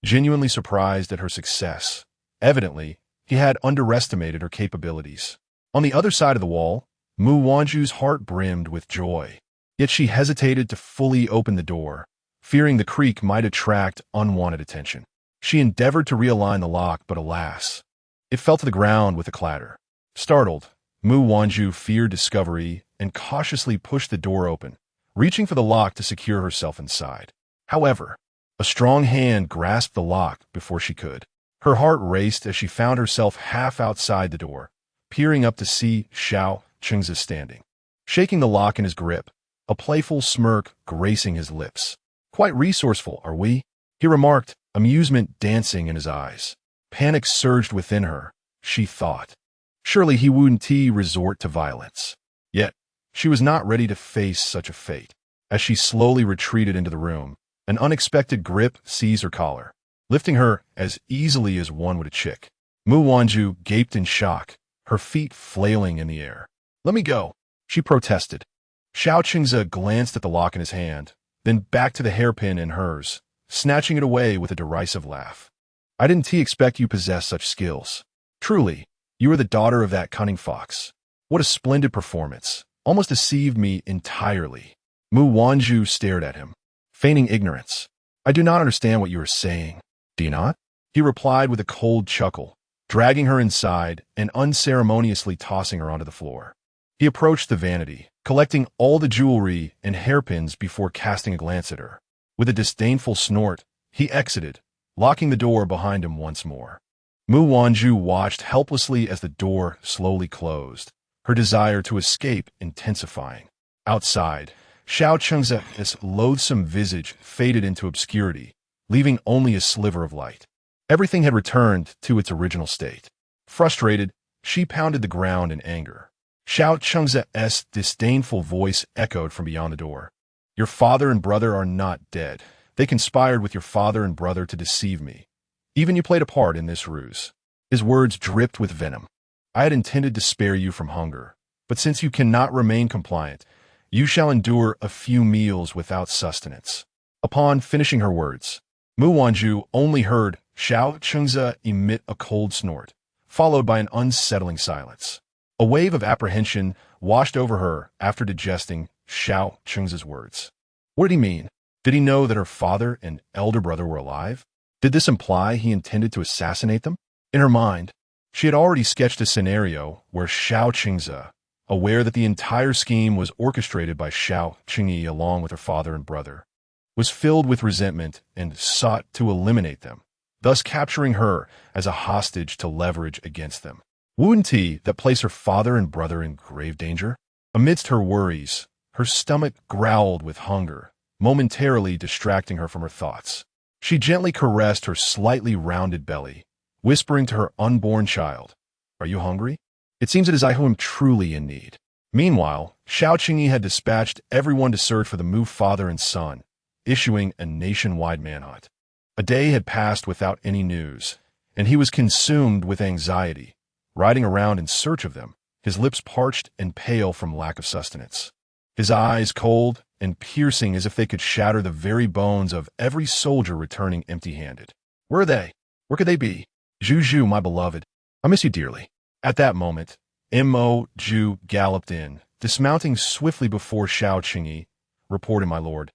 genuinely surprised at her success. Evidently, he had underestimated her capabilities. On the other side of the wall, Mu Wanzhu's heart brimmed with joy. Yet she hesitated to fully open the door, fearing the creak might attract unwanted attention. She endeavored to realign the lock, but alas, it fell to the ground with a clatter. Startled, Mu Wanzhu feared discovery and cautiously pushed the door open, reaching for the lock to secure herself inside. However, a strong hand grasped the lock before she could. Her heart raced as she found herself half outside the door, peering up to see Xiao Qingze standing, shaking the lock in his grip, a playful smirk gracing his lips. "Quite resourceful, are we?" he remarked, amusement dancing in his eyes. Panic surged within her, she thought. Surely he wouldn't resort to violence. Yet, she was not ready to face such a fate. As she slowly retreated into the room, an unexpected grip seized her collar, lifting her as easily as one would a chick. Mu Wanzhu gaped in shock, her feet flailing in the air. "Let me go," she protested. Xiao Qingze glanced at the lock in his hand, then back to the hairpin in hers, snatching it away with a derisive laugh. "I didn't expect you possessed such skills. Truly, you are the daughter of that cunning fox. What a splendid performance. Almost deceived me entirely." Mu Wanzhu stared at him, feigning ignorance. "I do not understand what you are saying." "Do you not?" he replied with a cold chuckle, dragging her inside and unceremoniously tossing her onto the floor. He approached the vanity, collecting all the jewelry and hairpins before casting a glance at her. With a disdainful snort, he exited, locking the door behind him once more. Mu Wanzhu watched helplessly as the door slowly closed, her desire to escape intensifying. Outside, Xiao Qingze's loathsome visage faded into obscurity, leaving only a sliver of light. Everything had returned to its original state. Frustrated, she pounded the ground in anger. Xiao Qingze's disdainful voice echoed from beyond the door. "Your father and brother are not dead. They conspired with your father and brother to deceive me. Even you played a part in this ruse." His words dripped with venom. "I had intended to spare you from hunger, but since you cannot remain compliant, you shall endure a few meals without sustenance." Upon finishing her words, Mu Wanzhu only heard Xiao Qingze emit a cold snort, followed by an unsettling silence. A wave of apprehension washed over her after digesting Xiao Qingze's words. What did he mean? Did he know that her father and elder brother were alive? Did this imply he intended to assassinate them? In her mind, she had already sketched a scenario where Xiao Qingze, aware that the entire scheme was orchestrated by Xiao Qingyi along with her father and brother, was filled with resentment and sought to eliminate them, thus capturing her as a hostage to leverage against them. Wouldn't he that place her father and brother in grave danger? Amidst her worries, her stomach growled with hunger, momentarily distracting her from her thoughts. She gently caressed her slightly rounded belly, whispering to her unborn child, "Are you hungry? It seems it is I who am truly in need." Meanwhile, Xiao Qingyi had dispatched everyone to search for the Mu father and son, issuing a nationwide manhunt. A day had passed without any news, and he was consumed with anxiety, riding around in search of them, his lips parched and pale from lack of sustenance, his eyes cold and piercing as if they could shatter the very bones of every soldier returning empty-handed. Where are they? Where could they be? Zhu, my beloved, I miss you dearly. At that moment, Mo Zhu galloped in, dismounting swiftly before Xiao Qingyi, reported, "My lord,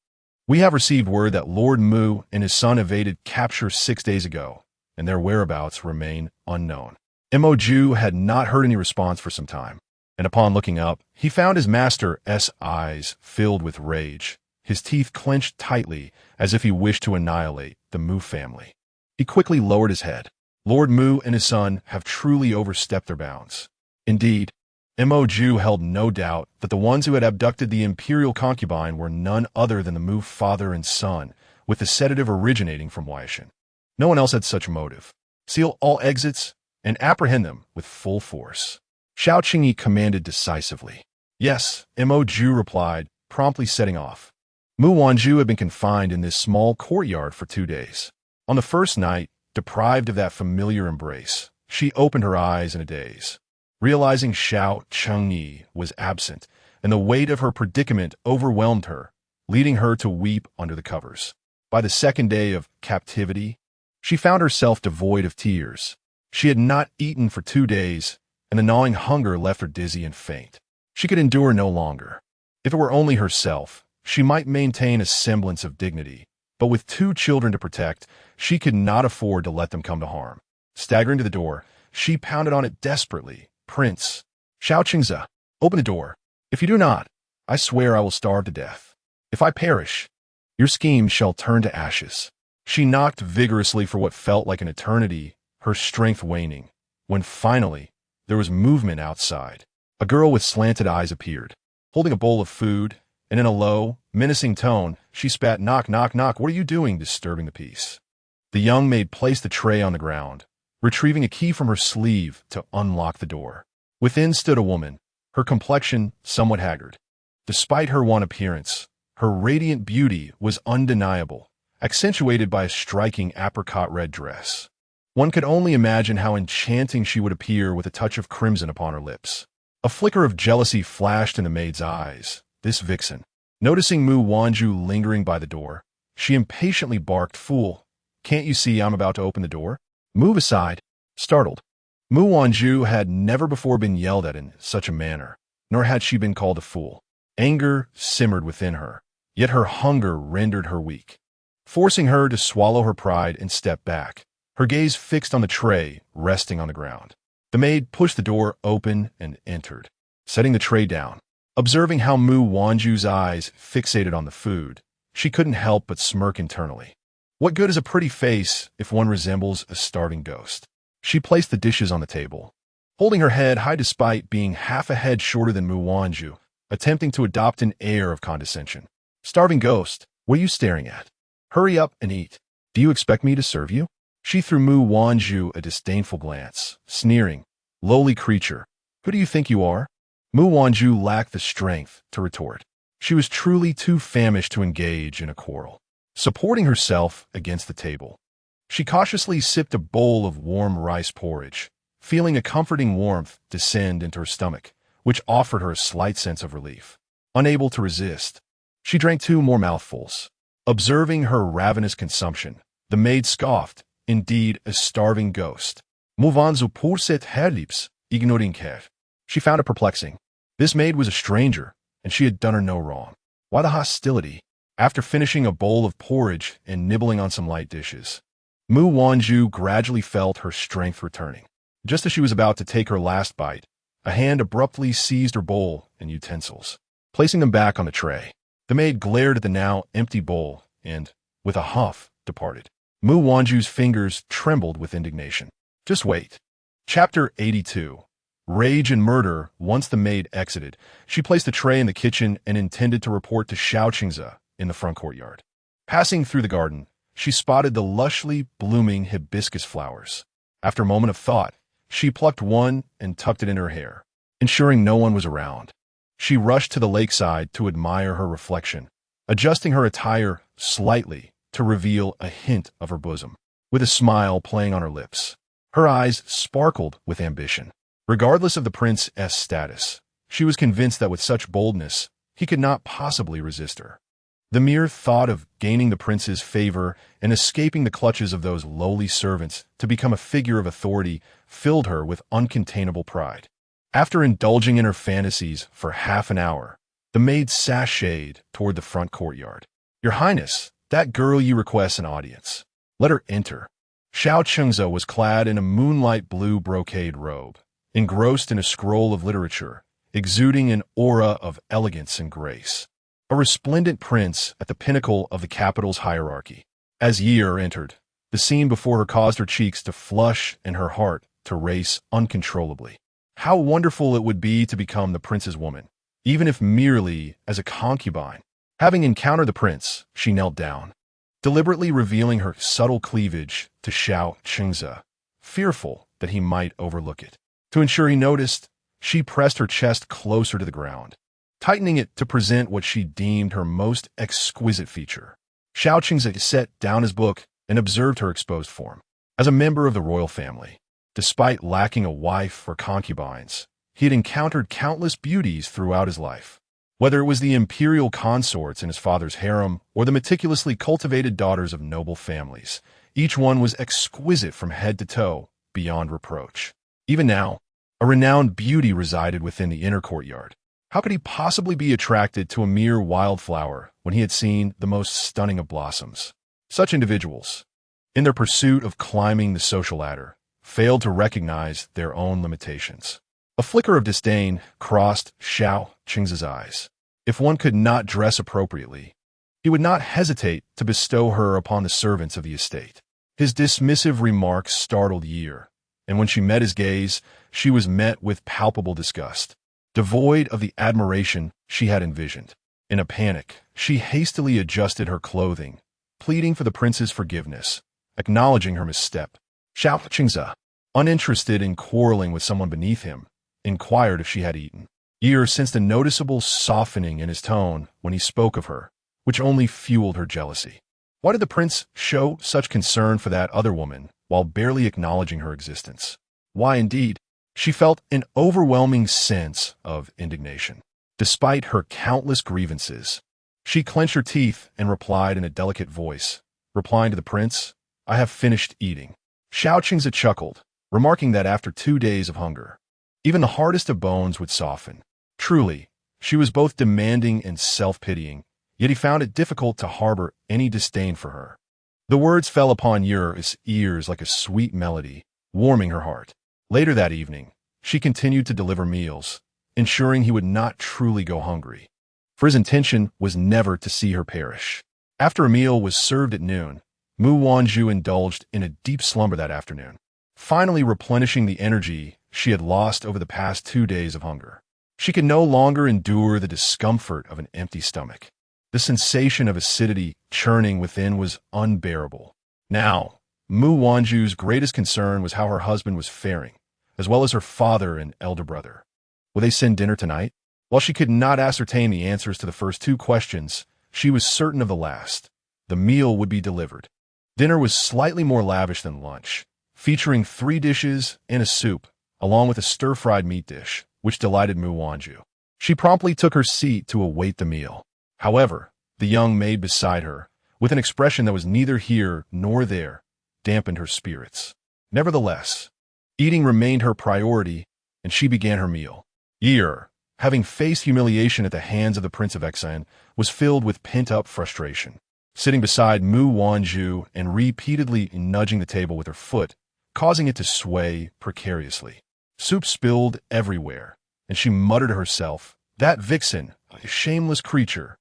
we have received word that Lord Mu and his son evaded capture 6 days ago, and their whereabouts remain unknown." Mo Zhu had not heard any response for some time, and upon looking up, he found his master's eyes filled with rage, his teeth clenched tightly as if he wished to annihilate the Mu family. He quickly lowered his head. Lord Mu and his son have truly overstepped their bounds. Indeed, Mu Wanzhu held no doubt that the ones who had abducted the imperial concubine were none other than the Mu father and son, with the sedative originating from Weishan. No one else had such motive. Seal all exits and apprehend them with full force. Xiao Qingyi commanded decisively. Yes, Mu Wanzhu replied, promptly setting off. Mu Wanzhu had been confined in this small courtyard for 2 days. On the first night, deprived of that familiar embrace, she opened her eyes in a daze. Realizing Xiao Qingyi was absent, and the weight of her predicament overwhelmed her, leading her to weep under the covers. By the second day of captivity, she found herself devoid of tears. She had not eaten for 2 days, and the gnawing hunger left her dizzy and faint. She could endure no longer. If it were only herself, she might maintain a semblance of dignity, but with 2 children to protect, she could not afford to let them come to harm. Staggering to the door, she pounded on it desperately. Prince, Xiao Qingzi, open the door. If you do not, I swear I will starve to death. If I perish, your scheme shall turn to ashes. She knocked vigorously for what felt like an eternity, her strength waning, when finally there was movement outside. A girl with slanted eyes appeared, holding a bowl of food, and in a low, menacing tone, she spat, "Knock, knock, knock, what are you doing, disturbing the peace?" The young maid placed the tray on the ground, retrieving a key from her sleeve to unlock the door. Within stood a woman, her complexion somewhat haggard. Despite her wan appearance, her radiant beauty was undeniable, accentuated by a striking apricot red dress. One could only imagine how enchanting she would appear with a touch of crimson upon her lips. A flicker of jealousy flashed in the maid's eyes. This vixen. Noticing Mu Wanzhu lingering by the door, she impatiently barked, "Fool, can't you see I'm about to open the door? Move aside." Startled, Mu Wanzhu had never before been yelled at in such a manner, nor had she been called a fool. Anger simmered within her, yet her hunger rendered her weak. Forcing her to swallow her pride and step back, her gaze fixed on the tray resting on the ground. The maid pushed the door open and entered, setting the tray down. Observing how Mu Wanzhu's eyes fixated on the food, she couldn't help but smirk internally. What good is a pretty face if one resembles a starving ghost? She placed the dishes on the table, holding her head high despite being half a head shorter than Mu Wanzhu, attempting to adopt an air of condescension. "Starving ghost, what are you staring at? Hurry up and eat. Do you expect me to serve you?" She threw Mu Wanzhu a disdainful glance, sneering, "Lowly creature, who do you think you are?" Mu Wanzhu lacked the strength to retort. She was truly too famished to engage in a quarrel. Supporting herself against the table, she cautiously sipped a bowl of warm rice porridge, feeling a comforting warmth descend into her stomach, which offered her a slight sense of relief. Unable to resist, she drank 2 more mouthfuls. Observing her ravenous consumption, the maid scoffed, "Indeed, a starving ghost. Mu Wanzhu pour cette herlips, ignoring care." She found it perplexing. This maid was a stranger, and she had done her no wrong. Why the hostility? After finishing a bowl of porridge and nibbling on some light dishes, Mu Wanzhu gradually felt her strength returning. Just as she was about to take her last bite, a hand abruptly seized her bowl and utensils, placing them back on the tray. The maid glared at the now empty bowl and, with a huff, departed. Mu Wanzhu's fingers trembled with indignation. Just wait. Chapter 82. Rage and Murder. Once the maid exited, she placed the tray in the kitchen and intended to report to Xiao Qingzi in the front courtyard. Passing through the garden, she spotted the lushly blooming hibiscus flowers. After a moment of thought, she plucked one and tucked it in her hair, ensuring no one was around. She rushed to the lakeside to admire her reflection, adjusting her attire slightly to reveal a hint of her bosom, with a smile playing on her lips. Her eyes sparkled with ambition. Regardless of the prince's status, she was convinced that with such boldness, he could not possibly resist her. The mere thought of gaining the prince's favor and escaping the clutches of those lowly servants to become a figure of authority filled her with uncontainable pride. After indulging in her fantasies for half an hour, the maid sashayed toward the front courtyard. "Your Highness, that girl you request an audience. Let her enter." Xiao Qingzi was clad in a moonlight blue brocade robe, engrossed in a scroll of literature, exuding an aura of elegance and grace. A resplendent prince at the pinnacle of the capital's hierarchy. As Yi entered, The scene before her caused her cheeks to flush and her heart to race uncontrollably. How wonderful it would be to become the prince's woman, even if merely as a concubine. Having encountered the prince, she knelt down, deliberately revealing her subtle cleavage to Xiao Qingze, fearful that he might overlook it. To ensure he noticed, she pressed her chest closer to the ground, tightening it to present what she deemed her most exquisite feature. Xiao Qingze set down his book and observed her exposed form. As a member of the royal family, despite lacking a wife or concubines, he had encountered countless beauties throughout his life. Whether it was the imperial consorts in his father's harem or the meticulously cultivated daughters of noble families, each one was exquisite from head to toe, beyond reproach. Even now, a renowned beauty resided within the inner courtyard. How could he possibly be attracted to a mere wildflower when he had seen the most stunning of blossoms? Such individuals, in their pursuit of climbing the social ladder, failed to recognize their own limitations. A flicker of disdain crossed Xiao Qingze's eyes. If one could not dress appropriately, he would not hesitate to bestow her upon the servants of the estate. His dismissive remarks startled Yi, and when she met his gaze, she was met with palpable disgust, devoid of the admiration she had envisioned. In a panic, she hastily adjusted her clothing, pleading for the prince's forgiveness, acknowledging her misstep. Xiao Qingze, uninterested in quarreling with someone beneath him, inquired if she had eaten. Yi sensed a noticeable softening in his tone when he spoke of her, which only fueled her jealousy. Why did the prince show such concern for that other woman while barely acknowledging her existence? Why, indeed, she felt an overwhelming sense of indignation. Despite her countless grievances, she clenched her teeth and replied in a delicate voice, replying to the prince, "I have finished eating." Xiao Qingze chuckled, remarking that after 2 days of hunger, even the hardest of bones would soften. Truly, she was both demanding and self-pitying, yet he found it difficult to harbor any disdain for her. The words fell upon Yi's ears like a sweet melody, warming her heart. Later that evening, she continued to deliver meals, ensuring he would not truly go hungry, for his intention was never to see her perish. After a meal was served at noon, Mu Wanzhu indulged in a deep slumber that afternoon, finally replenishing the energy she had lost over the past 2 days of hunger. She could no longer endure the discomfort of an empty stomach. The sensation of acidity churning within was unbearable. Now, Mu Wanzhu's greatest concern was how her husband was faring, as well as her father and elder brother. Will they send dinner tonight? While she could not ascertain the answers to the first 2 questions, she was certain of the last. The meal would be delivered. Dinner was slightly more lavish than lunch, featuring 3 dishes and a soup, along with a stir-fried meat dish, which delighted Mu Wanzhu. She promptly took her seat to await the meal. However, the young maid beside her, with an expression that was neither here nor there, dampened her spirits. Nevertheless, eating remained her priority, and she began her meal. Yi, having faced humiliation at the hands of the Prince of Exile, was filled with pent-up frustration. Sitting beside Mu Wanzhu and repeatedly nudging the table with her foot, causing it to sway precariously. Soup spilled everywhere, and she muttered to herself, "That vixen, a shameless creature.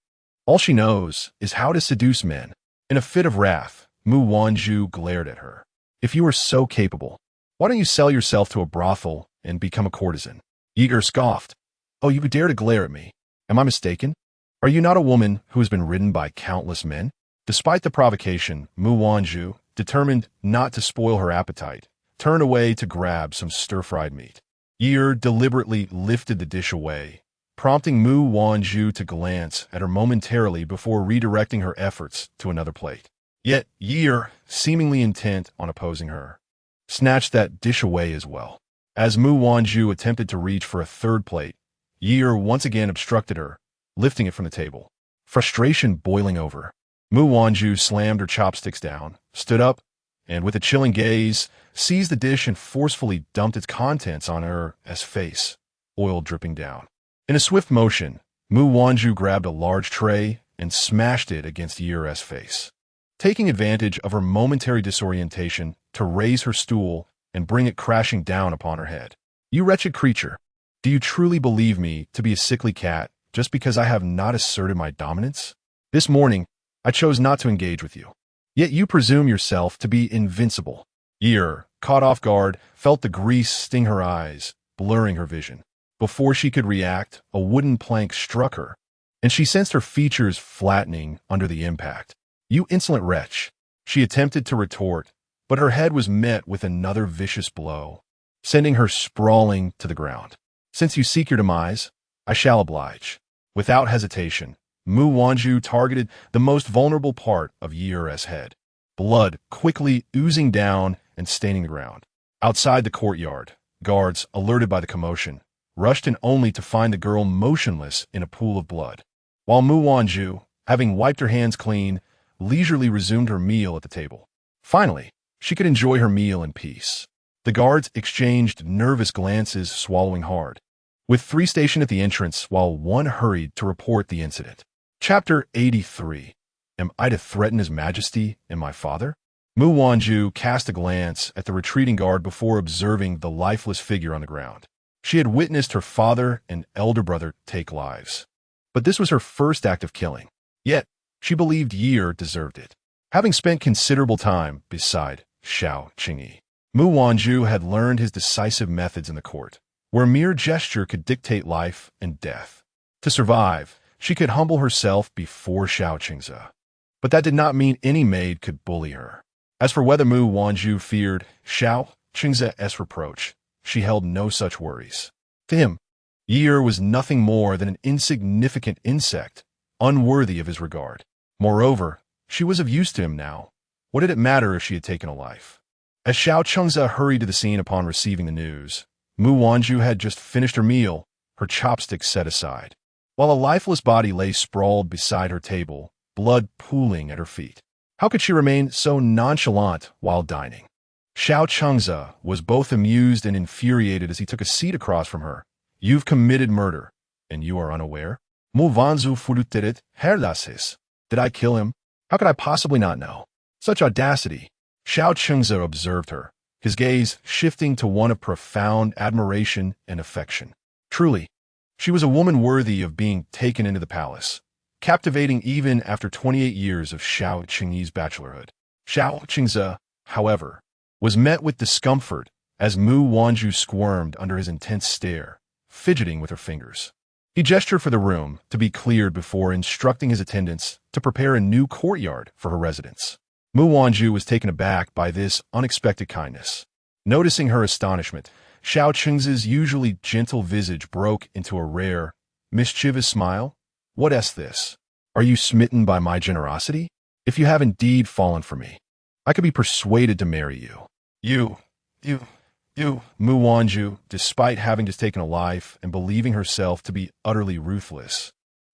All she knows is how to seduce men." In a fit of wrath, Mu Wanzhu glared at her. "If you are so capable, why don't you sell yourself to a brothel and become a courtesan?" Yi scoffed. "Oh, you dare to glare at me. Am I mistaken? Are you not a woman who has been ridden by countless men?" Despite the provocation, Mu Wanzhu, determined not to spoil her appetite, turned away to grab some stir-fried meat. Yi deliberately lifted the dish away, prompting Mu Wanzhu to glance at her momentarily before redirecting her efforts to another plate. Yet Yi, seemingly intent on opposing her, snatched that dish away as well. As Mu Wanzhu attempted to reach for a 3rd plate, Yi once again obstructed her, lifting it from the table. Frustration boiling over, Mu Wanzhu slammed her chopsticks down, stood up, and with a chilling gaze, seized the dish and forcefully dumped its contents on her face, oil dripping down. In a swift motion, Mu Wanzhu grabbed a large tray and smashed it against Yi's face, taking advantage of her momentary disorientation to raise her stool and bring it crashing down upon her head. "You wretched creature, do you truly believe me to be a sickly cat just because I have not asserted my dominance? This morning, I chose not to engage with you. Yet you presume yourself to be invincible. Yi, caught off guard, felt the grease sting her eyes, blurring her vision. Before she could react, a wooden plank struck her, and she sensed her features flattening under the impact. You insolent wretch! She attempted to retort, but her head was met with another vicious blow, sending her sprawling to the ground. Since you seek your demise, I shall oblige. Without hesitation, Mu Wanzhu targeted the most vulnerable part of Yi's head, blood quickly oozing down and staining the ground. Outside the courtyard, guards, alerted by the commotion, rushed in only to find the girl motionless in a pool of blood, while Mu Wanzhu, having wiped her hands clean, leisurely resumed her meal at the table. Finally, she could enjoy her meal in peace. The guards exchanged nervous glances, swallowing hard, with 3 stationed at the entrance while 1 hurried to report the incident. Chapter 83. Am I to threaten His Majesty and my father? Mu Wanzhu cast a glance at the retreating guard before observing the lifeless figure on the ground. She had witnessed her father and elder brother take lives, but this was her first act of killing. Yet, she believed Yi deserved it. Having spent considerable time beside Xiao Qingyi, Mu Wanzhu had learned his decisive methods in the court, where mere gesture could dictate life and death. To survive, she could humble herself before Xiao Qingyi, but that did not mean any maid could bully her. As for whether Mu Wanzhu feared Xiao Qingyi's reproach, she held no such worries. To him, Yi was nothing more than an insignificant insect, unworthy of his regard. Moreover, she was of use to him now. What did it matter if she had taken a life? As Xiao Qingyi hurried to the scene upon receiving the news, Mu Wanzhu had just finished her meal, her chopsticks set aside, while a lifeless body lay sprawled beside her table, blood pooling at her feet. How could she remain so nonchalant while dining? Xiao Qingyi was both amused and infuriated as he took a seat across from her. You've committed murder, and you are unaware? Mu Wanzhu furuteret herlasis. Did I kill him? How could I possibly not know? Such audacity! Xiao Qingyi observed her, his gaze shifting to one of profound admiration and affection. Truly, she was a woman worthy of being taken into the palace, captivating even after 28 years of Xiao Qingyi's bachelorhood. Xiao Qingyi, however, was met with discomfort as Mu Wanzhu squirmed under his intense stare, fidgeting with her fingers. He gestured for the room to be cleared before instructing his attendants to prepare a new courtyard for her residence. Mu Wanzhu was taken aback by this unexpected kindness. Noticing her astonishment, Xiao Qingyi's usually gentle visage broke into a rare, mischievous smile. What is this? Are you smitten by my generosity? If you have indeed fallen for me, I could be persuaded to marry you. You, Mu Wanzhu, despite having just taken a life and believing herself to be utterly ruthless,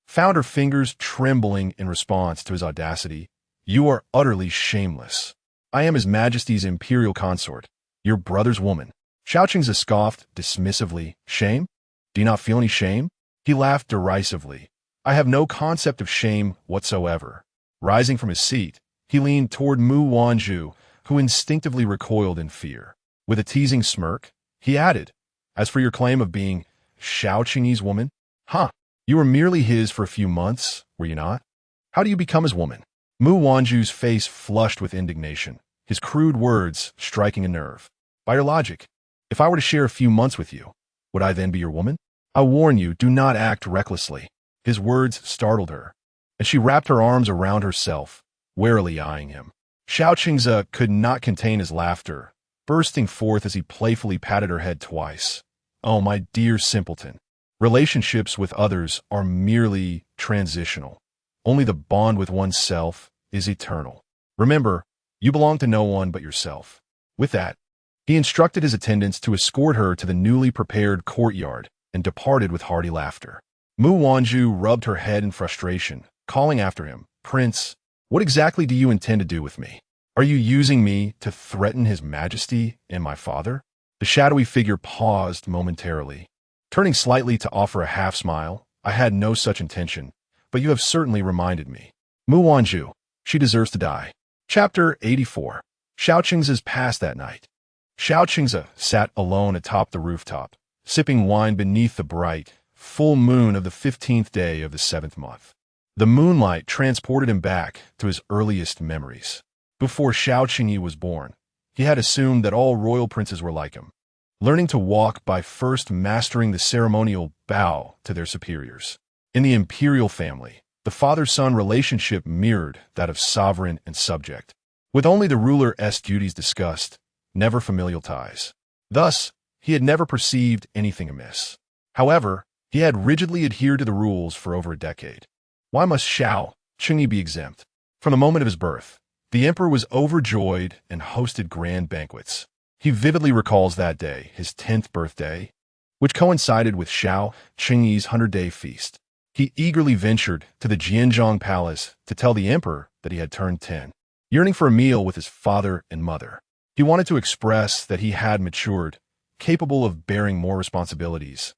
found her fingers trembling in response to his audacity. You are utterly shameless. I am His Majesty's imperial consort, your brother's woman. Xiao Qingyi scoffed dismissively. Shame? Do you not feel any shame? He laughed derisively. I have no concept of shame whatsoever. Rising from his seat, he leaned toward Mu Wanzhu, who instinctively recoiled in fear. With a teasing smirk, he added, as for your claim of being Xiao Qingyi's woman, you were merely his for a few months, were you not? How do you become his woman? Mu Wanzhu's face flushed with indignation, his crude words striking a nerve. By your logic, if I were to share a few months with you, would I then be your woman? I warn you, do not act recklessly. His words startled her, and she wrapped her arms around herself, warily eyeing him. Xiao Qingyi could not contain his laughter, bursting forth as he playfully patted her head twice. Oh, my dear simpleton, relationships with others are merely transitional. Only the bond with oneself is eternal. Remember, you belong to no one but yourself. With that, he instructed his attendants to escort her to the newly prepared courtyard and departed with hearty laughter. Mu Wanzhu rubbed her head in frustration, calling after him, Prince, what exactly do you intend to do with me? Are you using me to threaten His Majesty and my father? The shadowy figure paused momentarily, turning slightly to offer a half-smile. I had no such intention, but you have certainly reminded me. Mu Wanzhu, she deserves to die. Chapter 84. Xiao Qingyi's past that night. Xiao Qingyi sat alone atop the rooftop, sipping wine beneath the bright, full moon of the 15th day of the 7th month. The moonlight transported him back to his earliest memories. Before Xiao Qingyi was born, he had assumed that all royal princes were like him, learning to walk by first mastering the ceremonial bow to their superiors. In the imperial family, the father-son relationship mirrored that of sovereign and subject, with only the ruler's duties discussed, never familial ties. Thus, he had never perceived anything amiss. However, he had rigidly adhered to the rules for over a decade. Why must Xiao Qingyi be exempt? From the moment of his birth, the emperor was overjoyed and hosted grand banquets. He vividly recalls that day, his 10th birthday, which coincided with Xiao Qingyi's 100-day feast. He eagerly ventured to the Jianzhong palace to tell the emperor that he had turned 10, yearning for a meal with his father and mother. He wanted to express that he had matured, capable of bearing more responsibilities,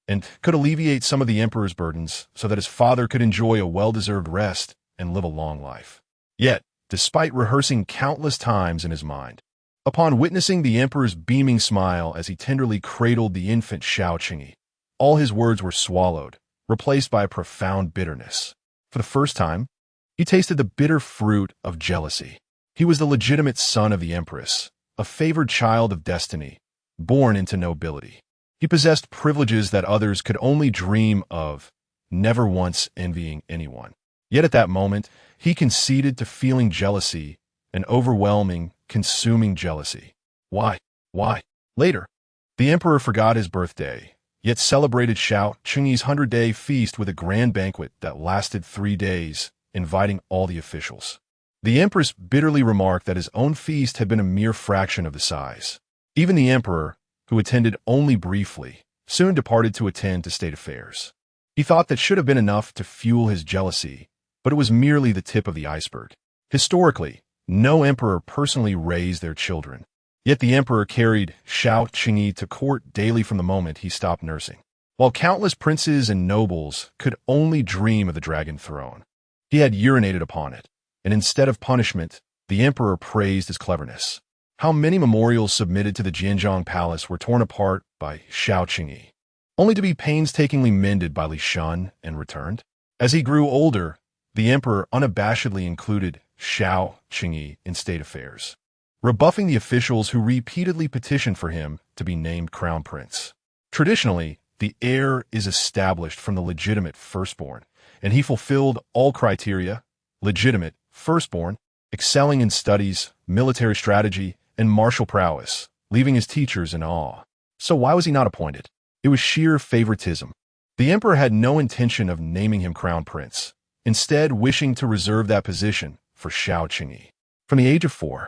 and could alleviate some of the emperor's burdens so that his father could enjoy a well-deserved rest and live a long life. Yet, despite rehearsing countless times in his mind, upon witnessing the emperor's beaming smile as he tenderly cradled the infant Xiao Qingyi, all his words were swallowed, replaced by a profound bitterness. For the first time, he tasted the bitter fruit of jealousy. He was the legitimate son of the empress, a favored child of destiny, born into nobility. He possessed privileges that others could only dream of, never once envying anyone. Yet at that moment, he conceded to feeling jealousy, an overwhelming, consuming jealousy. Why? Later, the emperor forgot his birthday, yet celebrated Xiao Qingyi's 100-day feast with a grand banquet that lasted 3 days, inviting all the officials. The empress bitterly remarked that his own feast had been a mere fraction of the size. Even the emperor, who attended only briefly, soon departed to attend to state affairs. He thought that should have been enough to fuel his jealousy, but it was merely the tip of the iceberg. Historically, no emperor personally raised their children. Yet the emperor carried Xiao Qingyi to court daily from the moment he stopped nursing. While countless princes and nobles could only dream of the dragon throne, he had urinated upon it, and instead of punishment, the emperor praised his cleverness. How many memorials submitted to the Jianzhong palace were torn apart by Xiao Qingyi, only to be painstakingly mended by Li Shun and returned? As he grew older, the emperor unabashedly included Xiao Qingyi in state affairs, rebuffing the officials who repeatedly petitioned for him to be named crown prince. Traditionally, the heir is established from the legitimate firstborn, and he fulfilled all criteria: legitimate firstborn, excelling in studies, military strategy, and martial prowess, leaving his teachers in awe. So why was he not appointed? It was sheer favoritism. The emperor had no intention of naming him crown prince, instead wishing to reserve that position for Xiao Qingyi. From the age of 4,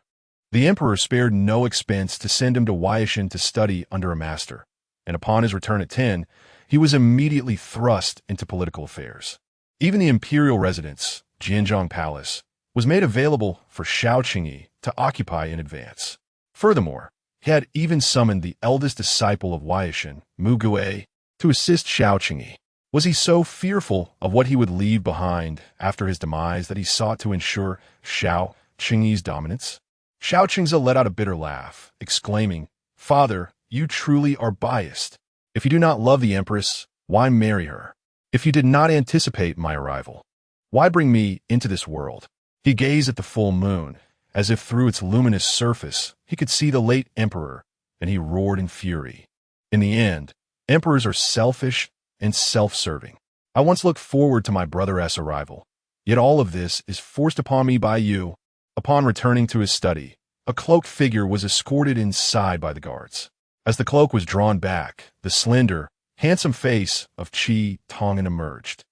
the emperor spared no expense to send him to Weishan to study under a master, and upon his return at 10, he was immediately thrust into political affairs. Even the imperial residence, Jianzhong Palace, was made available for Xiao Qingyi to occupy in advance. Furthermore, he had even summoned the eldest disciple of Weishan, Mu Wanzhu, to assist Xiao Qingyi. Was he so fearful of what he would leave behind after his demise that he sought to ensure Xiao Qingyi's dominance? Xiao Qingzi let out a bitter laugh, exclaiming, "Father, you truly are biased. If you do not love the empress, why marry her? If you did not anticipate my arrival, why bring me into this world?" He gazed at the full moon, as if through its luminous surface he could see the late emperor, and he roared in fury. In the end, emperors are selfish and self-serving. I once looked forward to my brother's arrival, yet all of this is forced upon me by you. Upon returning to his study, a cloaked figure was escorted inside by the guards. As the cloak was drawn back, the slender, handsome face of Qi Tong'an emerged.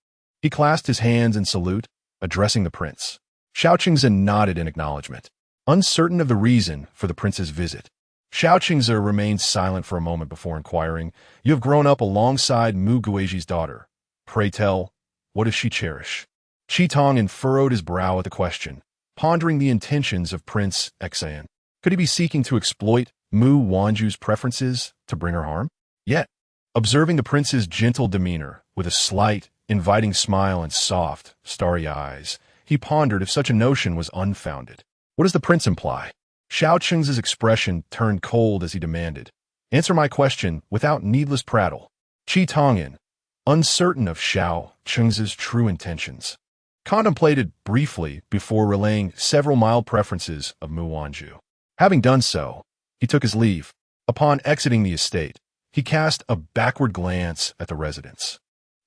He clasped his hands in salute, addressing the prince. Xiao Qingzi nodded in acknowledgement, uncertain of the reason for the prince's visit. Xiao Qingzi remained silent for a moment before inquiring, "You have grown up alongside Mu Wanzhu's daughter. Pray tell, what does she cherish?" Qi Tong'an furrowed his brow at the question, pondering the intentions of Prince Xan. Could he be seeking to exploit Mu Wanzhu's preferences to bring her harm? Yet, observing the prince's gentle demeanor with a slight, inviting smile and soft, starry eyes, he pondered if such a notion was unfounded. What does the prince imply? Xiao Qingzi's expression turned cold as he demanded, "Answer my question without needless prattle." Qi Tong'an, uncertain of Xiao Qingzi's true intentions, contemplated briefly before relaying several mild preferences of Mu Wanzhu. Having done so, he took his leave. Upon exiting the estate, he cast a backward glance at the residence.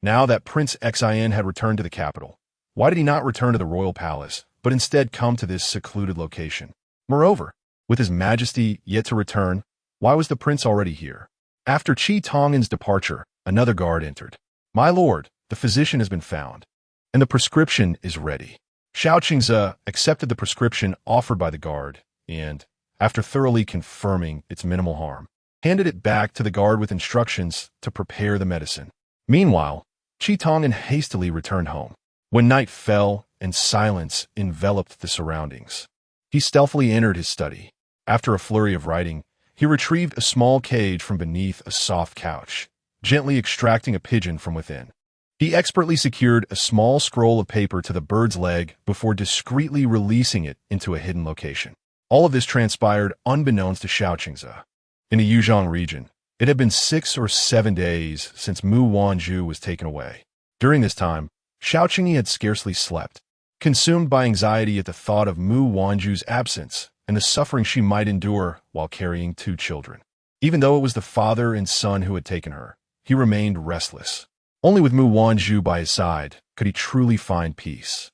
Now that Prince Xin had returned to the capital, why did he not return to the royal palace, but instead come to this secluded location? Moreover, with his majesty yet to return, why was the prince already here? After Qi Tong'an's departure, another guard entered. "My lord, the physician has been found, and the prescription is ready." Xiao Qingze accepted the prescription offered by the guard and, after thoroughly confirming its minimal harm, handed it back to the guard with instructions to prepare the medicine. Meanwhile, Qi Tong'an hastily returned home. When night fell and silence enveloped the surroundings, he stealthily entered his study. After a flurry of writing, he retrieved a small cage from beneath a soft couch, gently extracting a pigeon from within. He expertly secured a small scroll of paper to the bird's leg before discreetly releasing it into a hidden location. All of this transpired unbeknownst to Xiao Qingze. In the Yuzhong region, it had been 6 or 7 days since Mu Wanzhu was taken away. During this time, Xiao Qingyi had scarcely slept, consumed by anxiety at the thought of Mu Wanzhu's absence and the suffering she might endure while carrying 2 children. Even though it was the father and son who had taken her, he remained restless. Only with Mu Wanzhu by his side could he truly find peace.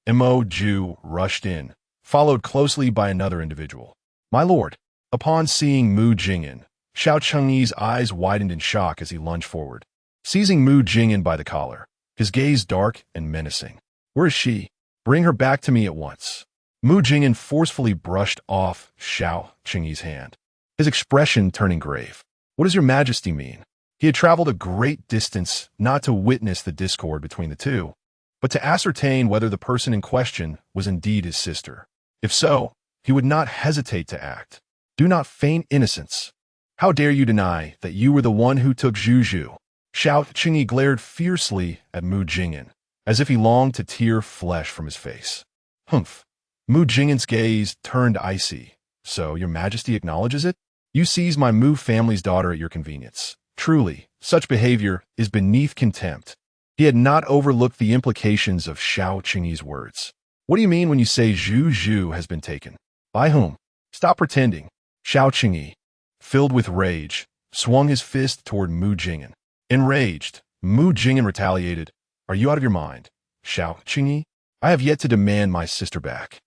Mo Ju rushed in, followed closely by another individual. "My lord." Upon seeing Mu Jing'an, Xiao Chengyi's eyes widened in shock as he lunged forward. Seizing Mu Jing'an by the collar, his gaze dark and menacing. "Where is she? Bring her back to me at once." Mu Jing'an forcefully brushed off Xiao Chengyi's hand, his expression turning grave. "What does your majesty mean?" He had traveled a great distance not to witness the discord between the two, but to ascertain whether the person in question was indeed his sister. If so, he would not hesitate to act. "Do not feign innocence. How dare you deny that you were the one who took Zhu?" Xiao Qingyi glared fiercely at Mu Jing'an, as if he longed to tear flesh from his face. "Humph." Mu Jing'an's gaze turned icy. "So, your majesty acknowledges it? You seized my Mu family's daughter at your convenience. Truly, such behavior is beneath contempt." He had not overlooked the implications of Xiao Qingyi's words. "What do you mean when you say Zhu has been taken? By whom? Stop pretending." Xiao Qingyi, filled with rage, swung his fist toward Mu Jing'an. Enraged, Mu Jing'an retaliated. "Are you out of your mind, Xiao Qingyi? I have yet to demand my sister back.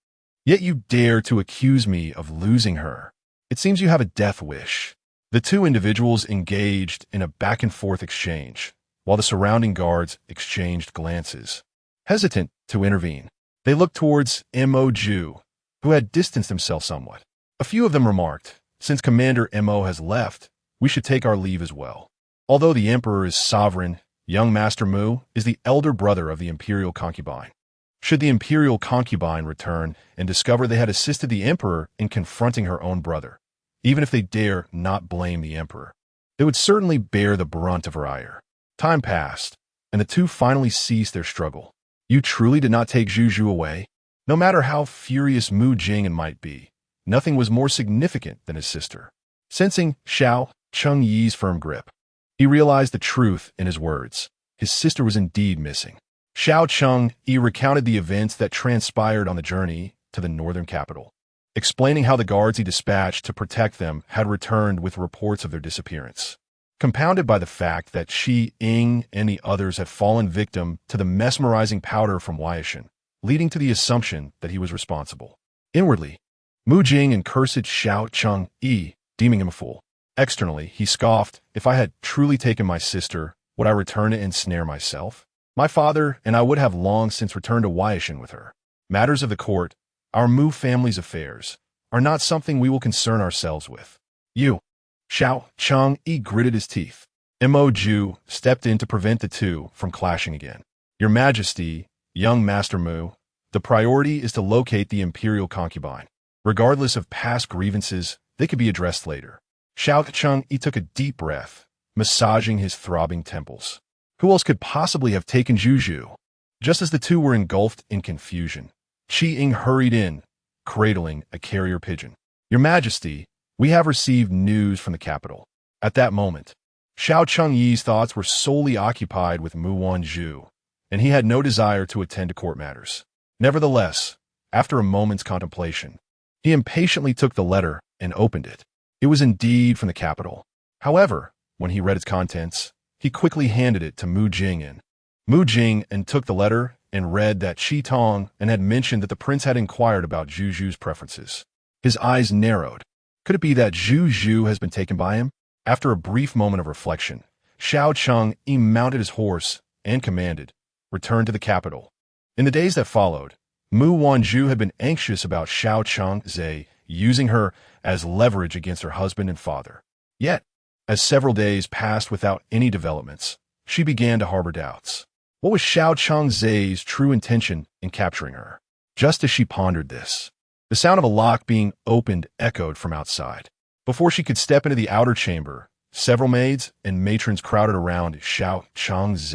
Yet you dare to accuse me of losing her. It seems you have a death wish." The two individuals engaged in a back-and-forth exchange, while the surrounding guards exchanged glances. Hesitant to intervene, they looked towards Mo Ju, who had distanced himself somewhat. A few of them remarked, "Since Commander Mo has left, we should take our leave as well." Although the emperor is sovereign, young Master Mu is the elder brother of the imperial concubine. Should the imperial concubine return and discover they had assisted the emperor in confronting her own brother, even if they dare not blame the emperor, they would certainly bear the brunt of her ire. Time passed, and the two finally ceased their struggle. "You truly did not take Zhu away?" No matter how furious Mu Jing'an might be, nothing was more significant than his sister. Sensing Xiao Chengyi's firm grip, he realized the truth in his words. His sister was indeed missing. Xiao Chengyi recounted the events that transpired on the journey to the northern capital, explaining how the guards he dispatched to protect them had returned with reports of their disappearance, compounded by the fact that Shi Ying and the others had fallen victim to the mesmerizing powder from Weishan, leading to the assumption that he was responsible. Inwardly, Mu Jing'an cursed Xiao Chengyi, deeming him a fool. Externally, he scoffed, "If I had truly taken my sister, would I return to ensnare myself? My father and I would have long since returned to Weishan with her. Matters of the court, our Mu family's affairs, are not something we will concern ourselves with." "You." Xiao Chengyi gritted his teeth. Mo Ju stepped in to prevent the two from clashing again. "Your Majesty, young Master Mu, the priority is to locate the imperial concubine. Regardless of past grievances, they could be addressed later." Xiao Chengyi took a deep breath, massaging his throbbing temples. Who else could possibly have taken Zhu? Just as the two were engulfed in confusion, Qi Ying hurried in, cradling a carrier pigeon. "Your Majesty, we have received news from the capital." At that moment, Xiao Chengyi's thoughts were solely occupied with Mu Wanzhu and he had no desire to attend to court matters. Nevertheless, after a moment's contemplation, he impatiently took the letter and opened it. It was indeed from the capital. However, when he read its contents, he quickly handed it to Mu Jing. Mu Jing took the letter and read that Qi Tong had mentioned that the prince had inquired about Zhu Zhu's preferences. His eyes narrowed. Could it be that Zhu Zhu has been taken by him? After a brief moment of reflection, Xiao Cheng mounted his horse and commanded, "Return to the capital." In the days that followed, Mu Wanzhu had been anxious about Xiao Cheng's using her as leverage against her husband and father. Yet, as several days passed without any developments, she began to harbor doubts. What was Xiao Cheng's true intention in capturing her? Just as she pondered this, the sound of a lock being opened echoed from outside. Before she could step into the outer chamber, several maids and matrons crowded around Xiao Cheng's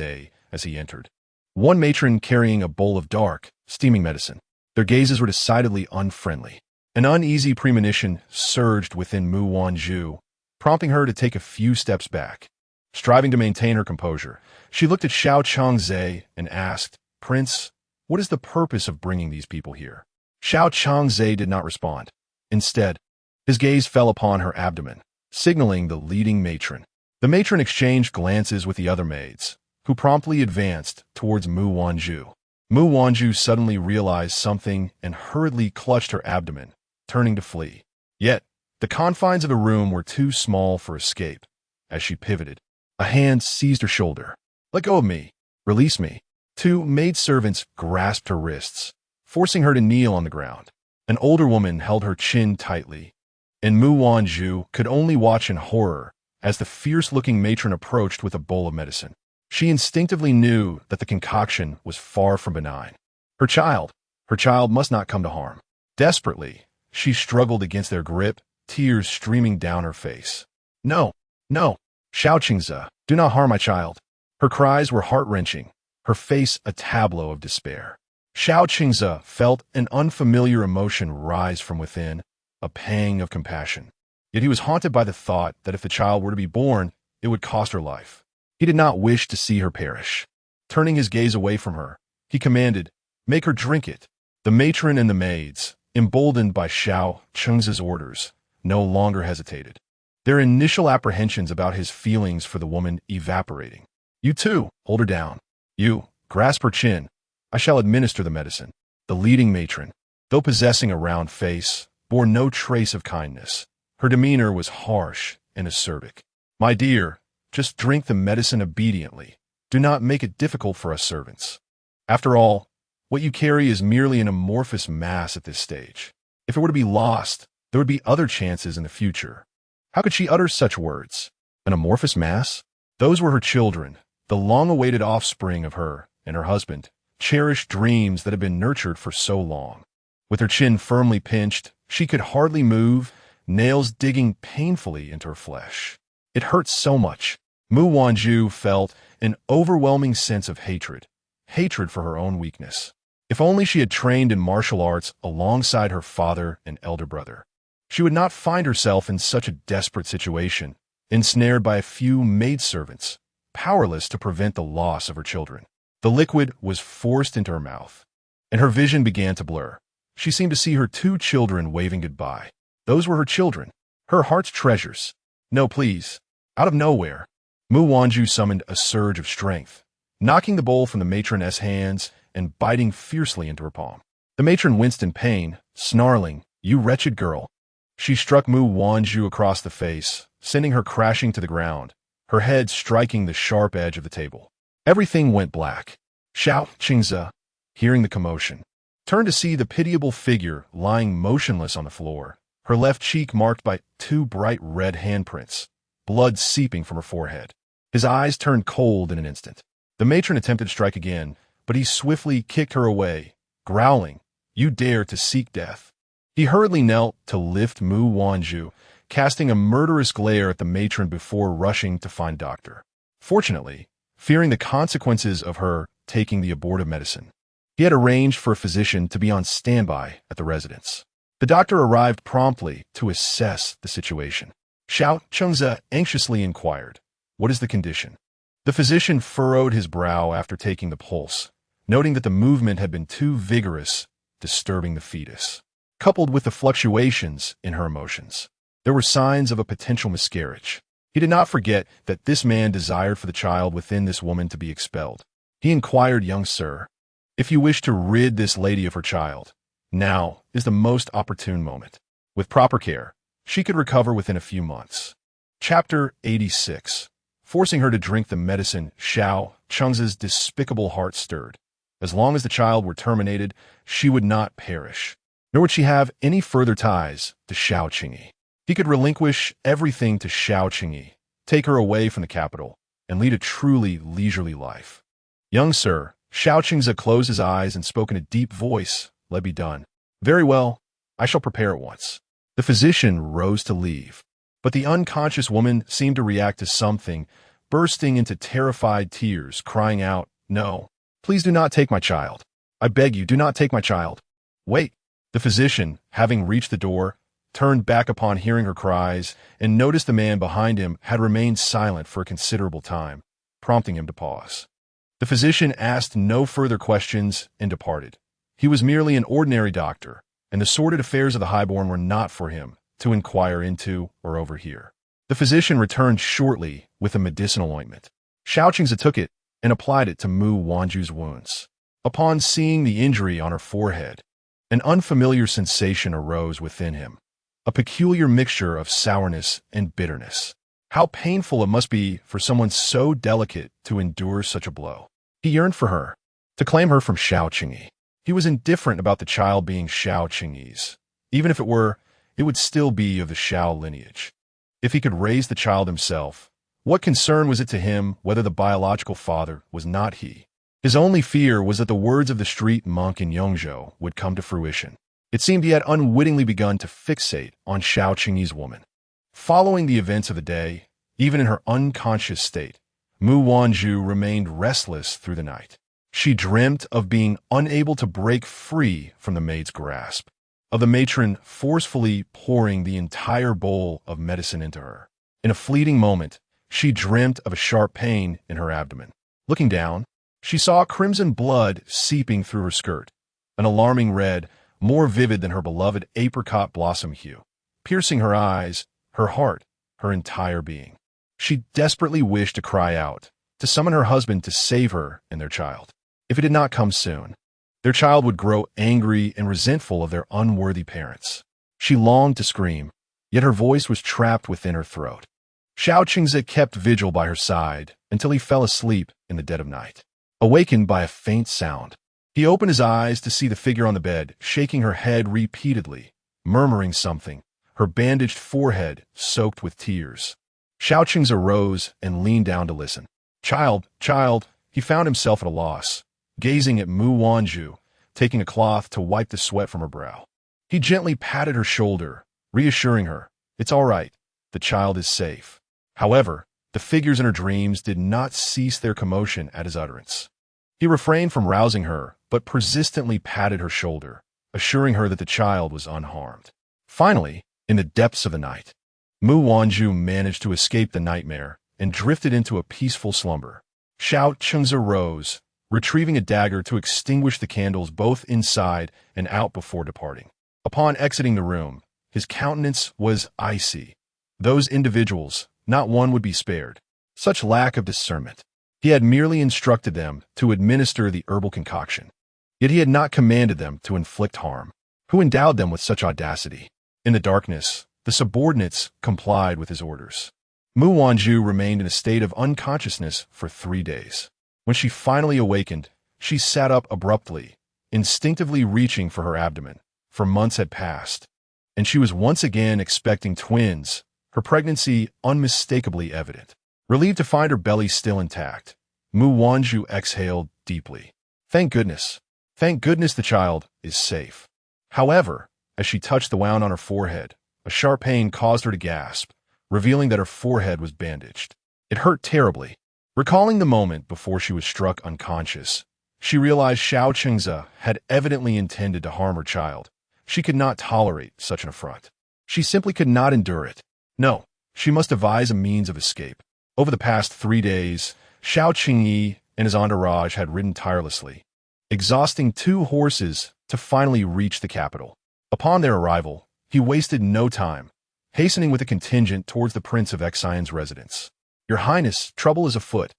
as he entered. One matron carrying a bowl of dark, steaming medicine. Their gazes were decidedly unfriendly. An uneasy premonition surged within Mu Wanzhu, prompting her to take a few steps back. Striving to maintain her composure, she looked at Xiao Cheng's and asked, "Prince, what is the purpose of bringing these people here?" Xiao Cheng's did not respond. Instead, his gaze fell upon her abdomen, signaling the leading matron. The matron exchanged glances with the other maids, who promptly advanced towards Mu Wanzhu. Mu Wanzhu suddenly realized something and hurriedly clutched her abdomen, turning to flee. Yet, the confines of the room were too small for escape. As she pivoted, a hand seized her shoulder. "Let go of me. Release me." Two maidservants grasped her wrists, forcing her to kneel on the ground. An older woman held her chin tightly, and Mu Wanzhu could only watch in horror as the fierce-looking matron approached with a bowl of medicine. She instinctively knew that the concoction was far from benign. Her child must not come to harm. Desperately, she struggled against their grip, tears streaming down her face. "No, no, Xiao Qingze, do not harm my child." Her cries were heart-wrenching, her face a tableau of despair. Xiao Qingze felt an unfamiliar emotion rise from within, a pang of compassion. Yet he was haunted by the thought that if the child were to be born, it would cost her life. He did not wish to see her perish. Turning his gaze away from her, he commanded, "Make her drink it." The matron and the maids, emboldened by Xiao Cheng's orders, no longer hesitated, their initial apprehensions about his feelings for the woman evaporating. "You too, hold her down. You, grasp her chin. I shall administer the medicine." The leading matron, though possessing a round face, bore no trace of kindness. Her demeanor was harsh and acerbic. "My dear, just drink the medicine obediently. Do not make it difficult for us servants. After all, what you carry is merely an amorphous mass at this stage. If it were to be lost, there would be other chances in the future." How could she utter such words? An amorphous mass? Those were her children, the long-awaited offspring of her and her husband, cherished dreams that had been nurtured for so long. With her chin firmly pinched, she could hardly move, nails digging painfully into her flesh. It hurt so much. Mu Wanzhu felt an overwhelming sense of hatred for her own weakness. If only she had trained in martial arts alongside her father and elder brother, she would not find herself in such a desperate situation, ensnared by a few maidservants, powerless to prevent the loss of her children. The liquid was forced into her mouth, and her vision began to blur. She seemed to see her two children waving goodbye. Those were her children, her heart's treasures. "No, please." Out of nowhere, Mu Wanzhu summoned a surge of strength, knocking the bowl from the matron's hands and biting fiercely into her palm. The matron winced in pain, snarling, "You wretched girl." She struck Mu Wanzhu across the face, sending her crashing to the ground, her head striking the sharp edge of the table. Everything went black. Xiao Qingze, hearing the commotion, turned to see the pitiable figure lying motionless on the floor, her left cheek marked by two bright red handprints, blood seeping from her forehead. His eyes turned cold in an instant. The matron attempted to strike again, but he swiftly kicked her away, growling, "You dare to seek death." He hurriedly knelt to lift Mu Wanzhu, casting a murderous glare at the matron before rushing to find doctor. Fortunately, fearing the consequences of her taking the abortive medicine, he had arranged for a physician to be on standby at the residence. The doctor arrived promptly to assess the situation. Xiao Chengze anxiously inquired, "What is the condition?" The physician furrowed his brow after taking the pulse, noting that the movement had been too vigorous, disturbing the fetus. Coupled with the fluctuations in her emotions, there were signs of a potential miscarriage. He did not forget that this man desired for the child within this woman to be expelled. He inquired, "Young sir, if you wish to rid this lady of her child, now is the most opportune moment. With proper care, she could recover within a few months." Chapter 86. Forcing her to drink the medicine, Xiao Cheng's despicable heart stirred. As long as the child were terminated, she would not perish, nor would she have any further ties to Xiao Qingyi. He could relinquish everything to Xiao Qingyi, take her away from the capital, and lead a truly leisurely life. "Young sir," Xiao Qingzi closed his eyes and spoke in a deep voice, "Let be done." "Very well, I shall prepare at once." The physician rose to leave, but the unconscious woman seemed to react to something, bursting into terrified tears, crying out, "No, please do not take my child. I beg you, do not take my child. Wait." The physician, having reached the door, turned back upon hearing her cries and noticed the man behind him had remained silent for a considerable time, prompting him to pause. The physician asked no further questions and departed. He was merely an ordinary doctor, and the sordid affairs of the highborn were not for him to inquire into or overhear. The physician returned shortly with a medicinal ointment. Xiao Qingzi took it and applied it to Mu Wanzhu's wounds. Upon seeing the injury on her forehead, an unfamiliar sensation arose within him, a peculiar mixture of sourness and bitterness. How painful it must be for someone so delicate to endure such a blow. He yearned for her, to claim her from Xiao Qingyi. He was indifferent about the child being Xiao Qingyi's. Even if it were, it would still be of the Xiao lineage. If he could raise the child himself, what concern was it to him whether the biological father was not he? His only fear was that the words of the street monk in Yongzhou would come to fruition. It seemed he had unwittingly begun to fixate on Xiao Qingyi's woman. Following the events of the day, even in her unconscious state, Mu Wanzhu remained restless through the night. She dreamt of being unable to break free from the maid's grasp, of the matron forcefully pouring the entire bowl of medicine into her. In a fleeting moment, she dreamt of a sharp pain in her abdomen. Looking down, she saw crimson blood seeping through her skirt, an alarming red, more vivid than her beloved apricot blossom hue, piercing her eyes, her heart, her entire being. She desperately wished to cry out, to summon her husband to save her and their child. If it did not come soon, their child would grow angry and resentful of their unworthy parents. She longed to scream, yet her voice was trapped within her throat. Xiao Qingzi kept vigil by her side until he fell asleep in the dead of night. Awakened by a faint sound, he opened his eyes to see the figure on the bed, shaking her head repeatedly, murmuring something, her bandaged forehead soaked with tears. Xiao Qingzi arose and leaned down to listen. Child, he found himself at a loss, gazing at Mu Wanzhu, taking a cloth to wipe the sweat from her brow. He gently patted her shoulder, reassuring her, "It's all right, the child is safe." However, the figures in her dreams did not cease their commotion at his utterance. He refrained from rousing her, but persistently patted her shoulder, assuring her that the child was unharmed. Finally, in the depths of the night, Mu Wanzhu managed to escape the nightmare and drifted into a peaceful slumber. Xiao Qingzi rose, retrieving a dagger to extinguish the candles both inside and out before departing. Upon exiting the room, his countenance was icy. Those individuals, not one would be spared. Such lack of discernment. He had merely instructed them to administer the herbal concoction. Yet he had not commanded them to inflict harm. Who endowed them with such audacity? In the darkness, the subordinates complied with his orders. Mu Wanzhu remained in a state of unconsciousness for 3 days. When she finally awakened, she sat up abruptly, instinctively reaching for her abdomen. For months had passed, and she was once again expecting twins, her pregnancy unmistakably evident. Relieved to find her belly still intact, Mu Wanzhu exhaled deeply. Thank goodness the child is safe. However, as she touched the wound on her forehead, a sharp pain caused her to gasp, revealing that her forehead was bandaged. It hurt terribly. Recalling the moment before she was struck unconscious, she realized Xiao Qingzi had evidently intended to harm her child. She could not tolerate such an affront. She simply could not endure it. No, she must devise a means of escape. Over the past 3 days, Xiao Qingyi and his entourage had ridden tirelessly, exhausting 2 horses to finally reach the capital. Upon their arrival, he wasted no time, hastening with a contingent towards the Prince of Xian's residence. "Your Highness, trouble is afoot."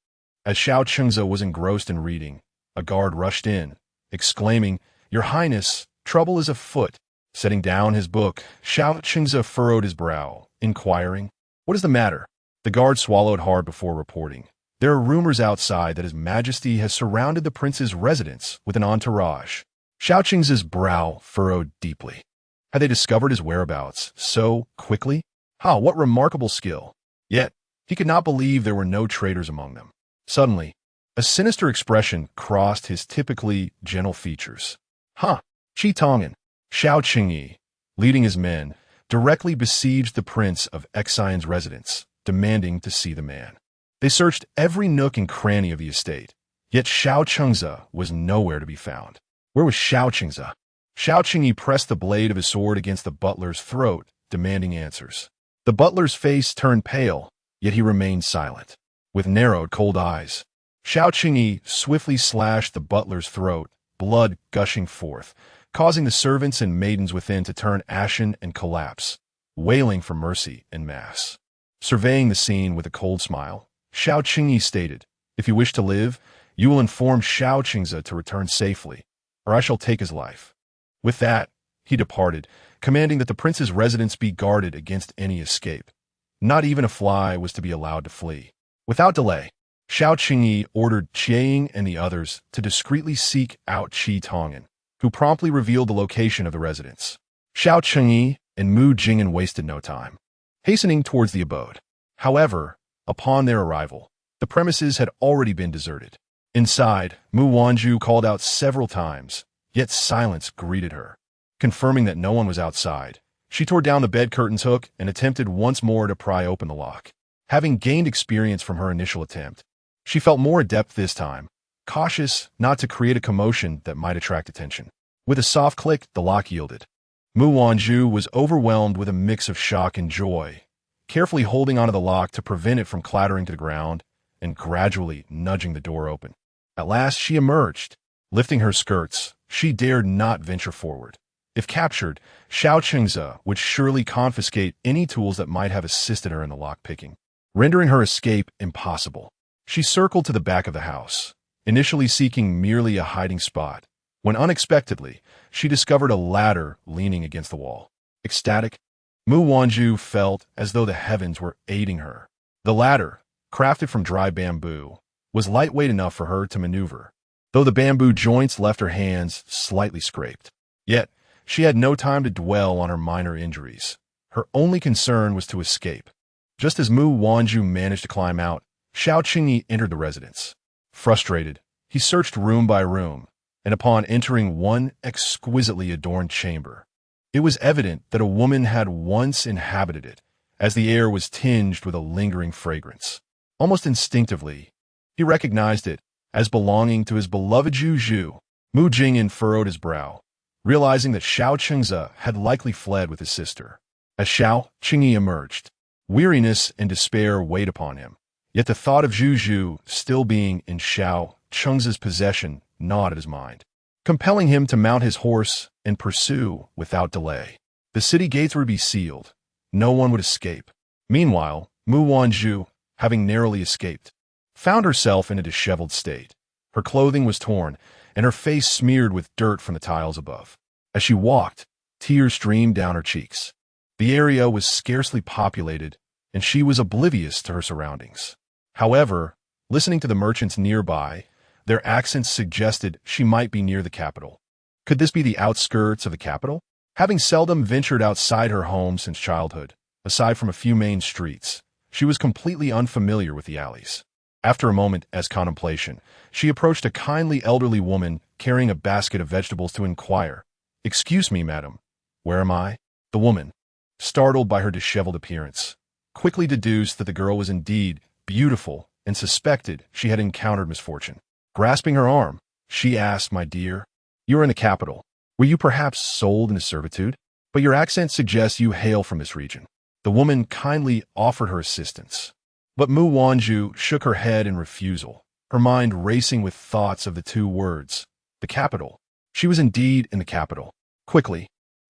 As Xiao Chengze was engrossed in reading, a guard rushed in, exclaiming, "Your Highness, trouble is afoot." Setting down his book, Xiao Chengze furrowed his brow, inquiring, "What is the matter?" The guard swallowed hard before reporting, "There are rumors outside that His Majesty has surrounded the prince's residence with an entourage." Xiao Chengze's brow furrowed deeply. Had they discovered his whereabouts so quickly? What remarkable skill! Yet, he could not believe there were no traitors among them. Suddenly, a sinister expression crossed his typically gentle features. Qi Tong'an, Xiao Qingyi, leading his men, directly besieged the Prince of Xian's residence, demanding to see the man. They searched every nook and cranny of the estate, yet Xiao Chengze was nowhere to be found. Where was Xiao Chengze? Xiao Qingyi pressed the blade of his sword against the butler's throat, demanding answers. The butler's face turned pale, yet he remained silent. With narrowed, cold eyes, Xiao Qingyi swiftly slashed the butler's throat, blood gushing forth, causing the servants and maidens within to turn ashen and collapse, wailing for mercy en masse. Surveying the scene with a cold smile, Xiao Qingyi stated, "If you wish to live, you will inform Xiao Chengze to return safely, or I shall take his life." With that, he departed, commanding that the prince's residence be guarded against any escape. Not even a fly was to be allowed to flee. Without delay, Xiao Qingyi ordered Qiang and the others to discreetly seek out Qi Tong'an, who promptly revealed the location of the residence. Xiao Qingyi and Mu Jing'an wasted no time, hastening towards the abode. However, upon their arrival, the premises had already been deserted. Inside, Mu Wanzhu called out several times, yet silence greeted her. Confirming that no one was outside, she tore down the bed curtain's hook and attempted once more to pry open the lock. Having gained experience from her initial attempt, she felt more adept this time, cautious not to create a commotion that might attract attention. With a soft click, the lock yielded. Mu Wanzhu was overwhelmed with a mix of shock and joy, carefully holding onto the lock to prevent it from clattering to the ground and gradually nudging the door open. At last, she emerged. Lifting her skirts, she dared not venture forward. If captured, Xiao Chengze would surely confiscate any tools that might have assisted her in the lock-picking, rendering her escape impossible. She circled to the back of the house, initially seeking merely a hiding spot, when unexpectedly, she discovered a ladder leaning against the wall. Ecstatic, Mu Wanzhu felt as though the heavens were aiding her. The ladder, crafted from dry bamboo, was lightweight enough for her to maneuver, though the bamboo joints left her hands slightly scraped. Yet, she had no time to dwell on her minor injuries. Her only concern was to escape. Just as Mu Wanzhu managed to climb out, Xiao Qingyi entered the residence. Frustrated, he searched room by room, and upon entering one exquisitely adorned chamber, it was evident that a woman had once inhabited it, as the air was tinged with a lingering fragrance. Almost instinctively, he recognized it as belonging to his beloved Zhu. Mu Jing'an furrowed his brow, realizing that Xiao Chengze had likely fled with his sister. As Xiao Qingyi emerged, weariness and despair weighed upon him, yet the thought of Zhu still being in Xiao Chengze's possession gnawed at his mind, compelling him to mount his horse and pursue without delay. The city gates would be sealed. No one would escape. Meanwhile, Mu Wanzhu, having narrowly escaped, found herself in a disheveled state. Her clothing was torn, and her face smeared with dirt from the tiles above. As she walked, tears streamed down her cheeks. The area was scarcely populated, and she was oblivious to her surroundings. However, listening to the merchants nearby, their accents suggested she might be near the capital. Could this be the outskirts of the capital? Having seldom ventured outside her home since childhood, aside from a few main streets, she was completely unfamiliar with the alleys. After a moment as contemplation, she approached a kindly elderly woman carrying a basket of vegetables to inquire, "Excuse me, madam, where am I?" The woman, startled by her disheveled appearance, quickly deduced that the girl was indeed beautiful and suspected she had encountered misfortune. Grasping her arm, she asked, "My dear, you are in the capital. Were you perhaps sold into servitude? But your accent suggests you hail from this region." The woman kindly offered her assistance. But Mu Wanzhu shook her head in refusal, her mind racing with thoughts of the two words, the capital. She was indeed in the capital. Quickly,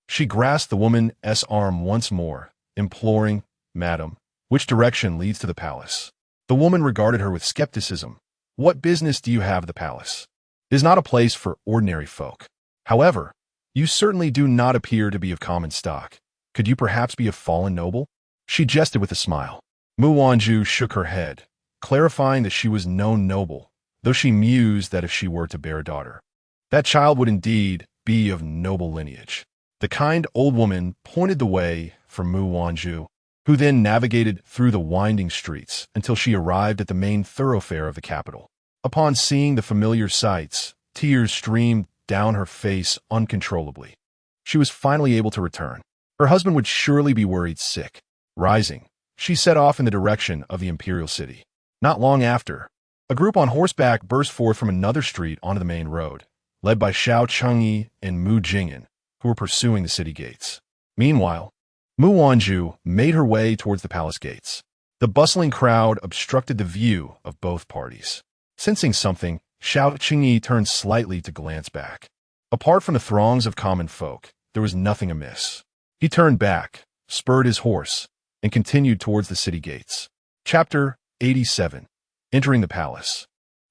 she grasped the woman's arm once more, imploring, "Madam, which direction leads to the palace?" The woman regarded her with skepticism. "What business do you have at the palace? It is not a place for ordinary folk. However, you certainly do not appear to be of common stock. Could you perhaps be a fallen noble?" She jested with a smile. Mu Wanzhu shook her head, clarifying that she was no noble, though she mused that if she were to bear a daughter, that child would indeed be of noble lineage. The kind old woman pointed the way for Mu Wanzhu, who then navigated through the winding streets until she arrived at the main thoroughfare of the capital. Upon seeing the familiar sights, tears streamed down her face uncontrollably. She was finally able to return. Her husband would surely be worried sick. Rising, she set off in the direction of the imperial city. Not long after, a group on horseback burst forth from another street onto the main road, led by Xiao Chengyi and Mu Jingyan, who were pursuing the city gates. Meanwhile, Mu Wanzhu made her way towards the palace gates. The bustling crowd obstructed the view of both parties. Sensing something, Xiao Chengyi turned slightly to glance back. Apart from the throngs of common folk, there was nothing amiss. He turned back, spurred his horse, and continued towards the city gates. Chapter 87. Entering the palace.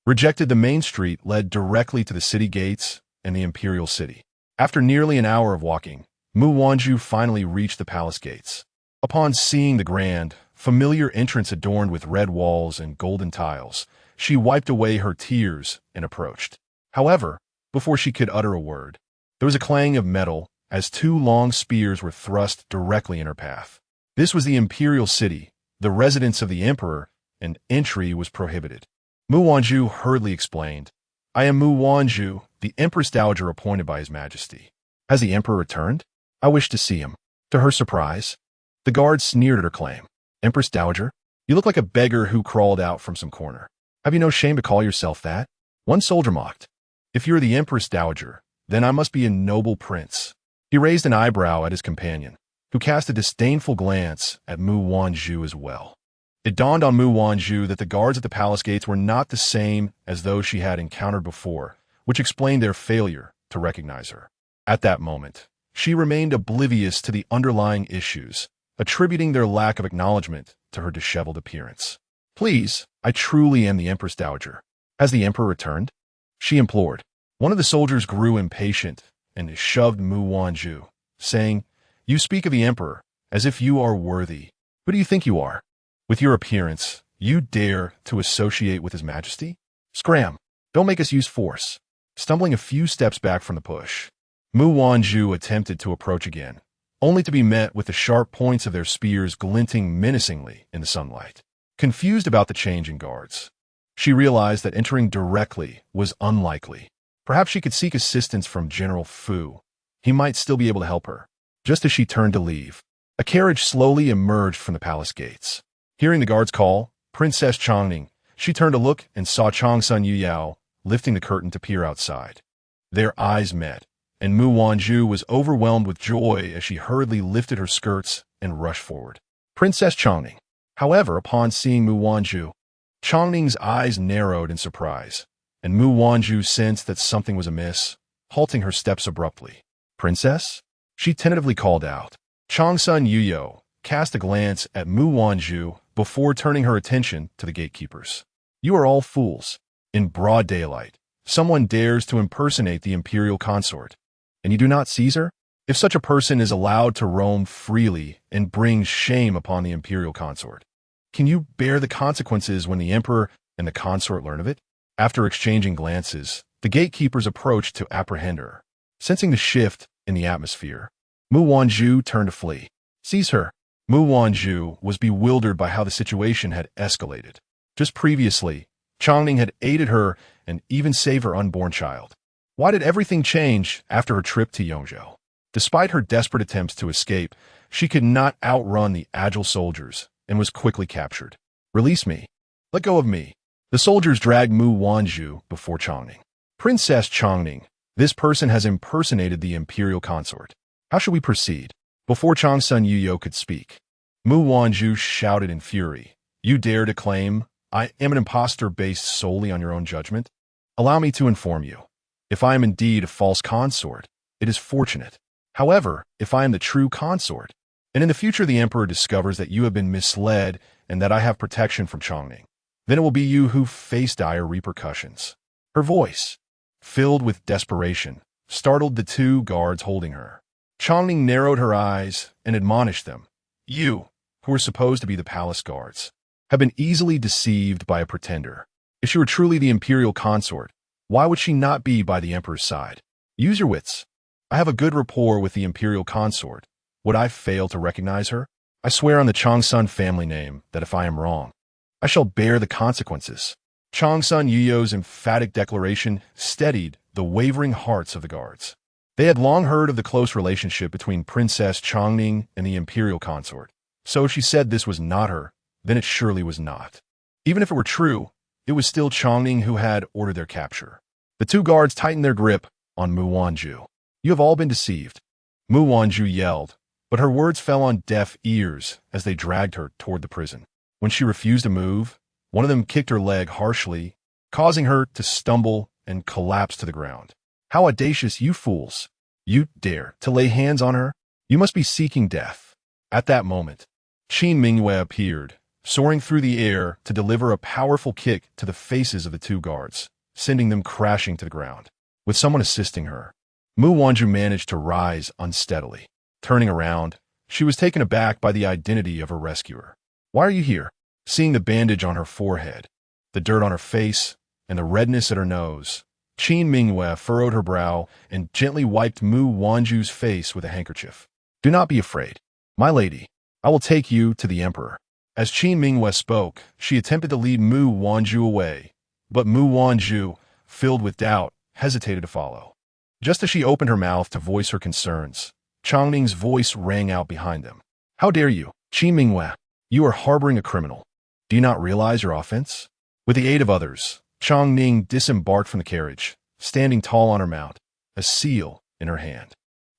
Rejected, the main street led directly to the city gates and the imperial city. After nearly an hour of walking, Mu Wanzhu finally reached the palace gates. Upon seeing the grand, familiar entrance adorned with red walls and golden tiles, she wiped away her tears and approached. However, before she could utter a word, there was a clang of metal as two long spears were thrust directly in her path. This was the imperial city, the residence of the emperor, and entry was prohibited. Mu Wanzhu hurriedly explained, "I am Mu Wanzhu, the Empress Dowager appointed by His Majesty. Has the emperor returned? I wish to see him." To her surprise, the guard sneered at her claim. "Empress Dowager? You look like a beggar who crawled out from some corner. Have you no shame to call yourself that?" One soldier mocked. "If you're the Empress Dowager, then I must be a noble prince." He raised an eyebrow at his companion, who cast a disdainful glance at Mu Wanzhu as well. It dawned on Mu Wanzhu that the guards at the palace gates were not the same as those she had encountered before, which explained their failure to recognize her. At that moment, she remained oblivious to the underlying issues, attributing their lack of acknowledgement to her disheveled appearance. "Please, I truly am the Empress Dowager. Has the emperor returned?" she implored. One of the soldiers grew impatient and shoved Mu Wanzhu, saying, "You speak of the emperor as if you are worthy. Who do you think you are? With your appearance, you dare to associate with His Majesty? Scram! Don't make us use force." Stumbling a few steps back from the push, Mu Wanzhu attempted to approach again, only to be met with the sharp points of their spears glinting menacingly in the sunlight. Confused about the change in guards, she realized that entering directly was unlikely. Perhaps she could seek assistance from General Fu. He might still be able to help her. Just as she turned to leave, a carriage slowly emerged from the palace gates. Hearing the guard's call, Princess Changning, she turned to look and saw Changsun Yuyao lifting the curtain to peer outside. Their eyes met, and Mu Wanzhu was overwhelmed with joy as she hurriedly lifted her skirts and rushed forward. Princess Changning. However, upon seeing Mu Wanzhu, Changning's eyes narrowed in surprise, and Mu Wanzhu sensed that something was amiss, halting her steps abruptly. "Princess?" she tentatively called out. Changsun Yuyao cast a glance at Mu Wanzhu before turning her attention to the gatekeepers. "You are all fools. In broad daylight, someone dares to impersonate the imperial consort, and you do not seize her? If such a person is allowed to roam freely and brings shame upon the imperial consort, can you bear the consequences when the emperor and the consort learn of it?" After exchanging glances, the gatekeepers approached to apprehend her. Sensing the shift in the atmosphere, Mu Wanzhu turned to flee. "Seize her!" Mu Wanzhu was bewildered by how the situation had escalated. Just previously, Changning had aided her and even saved her unborn child. Why did everything change after her trip to Yongzhou? Despite her desperate attempts to escape, she could not outrun the agile soldiers and was quickly captured. "Release me. Let go of me." The soldiers dragged Mu Wanzhu before Changning. "Princess Changning, this person has impersonated the imperial consort. How should we proceed?" Before Changsun Yuyao could speak, Mu Wanzhu shouted in fury, You dare to claim I am an impostor based solely on your own judgment? Allow me to inform you. If I am indeed a false consort, it is fortunate. However, if I am the true consort, and in the future the emperor discovers that you have been misled and that I have protection from Chongning, then it will be you who face dire repercussions. Her voice, filled with desperation, startled the two guards holding her. Chongning narrowed her eyes and admonished them. You, who are supposed to be the palace guards, have been easily deceived by a pretender. If she were truly the imperial consort, why would she not be by the emperor's side? Use your wits. I have a good rapport with the imperial consort. Would I fail to recognize her? I swear on the Chongsun family name that if I am wrong, I shall bear the consequences. Chongsun Yuyo's emphatic declaration steadied the wavering hearts of the guards. They had long heard of the close relationship between Princess Chongning and the imperial consort, so if she said this was not her, then it surely was not. Even if it were true, it was still Chongning who had ordered their capture. The two guards tightened their grip on Mu Wanzhu. You have all been deceived, Mu Wanzhu yelled, but her words fell on deaf ears as they dragged her toward the prison. When she refused to move, one of them kicked her leg harshly, causing her to stumble and collapse to the ground. How audacious, you fools! You dare to lay hands on her? You must be seeking death. At that moment, Qin Mingyue appeared, soaring through the air to deliver a powerful kick to the faces of the two guards, sending them crashing to the ground. With someone assisting her, Mu Wanzhu managed to rise unsteadily. Turning around, she was taken aback by the identity of her rescuer. Why are you here? Seeing the bandage on her forehead, the dirt on her face, and the redness at her nose, Qin Mingyue furrowed her brow and gently wiped Mu Wanzhu's face with a handkerchief. Do not be afraid, my lady. I will take you to the emperor. As Qin Mingyue spoke, she attempted to lead Mu Wanzhu away, but Mu Wanzhu, filled with doubt, hesitated to follow. Just as she opened her mouth to voice her concerns, Chongning's voice rang out behind them. How dare you, Qin Mingyue? You are harboring a criminal. Do you not realize your offense? With the aid of others, Chongning disembarked from the carriage, standing tall on her mount, a seal in her hand.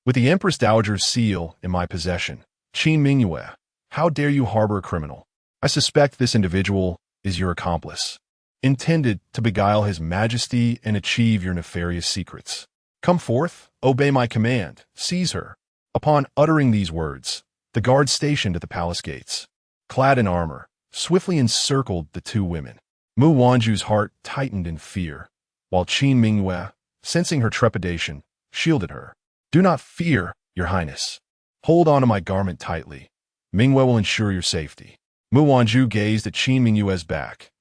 With the Empress Dowager's seal in my possession, Qin Mingyue, how dare you harbor a criminal? I suspect this individual is your accomplice, intended to beguile His Majesty and achieve your nefarious secrets. Come forth, obey my command, seize her. Upon uttering these words, the guards stationed at the palace gates, clad in armor, swiftly encircled the two women. Mu Wanzhu's heart tightened in fear, while Qin Mingyue, sensing her trepidation, shielded her. Do not fear, Your Highness. Hold on to my garment tightly. Mingyue will ensure your safety. Mu Wanzhu gazed at Qin Mingyue's back,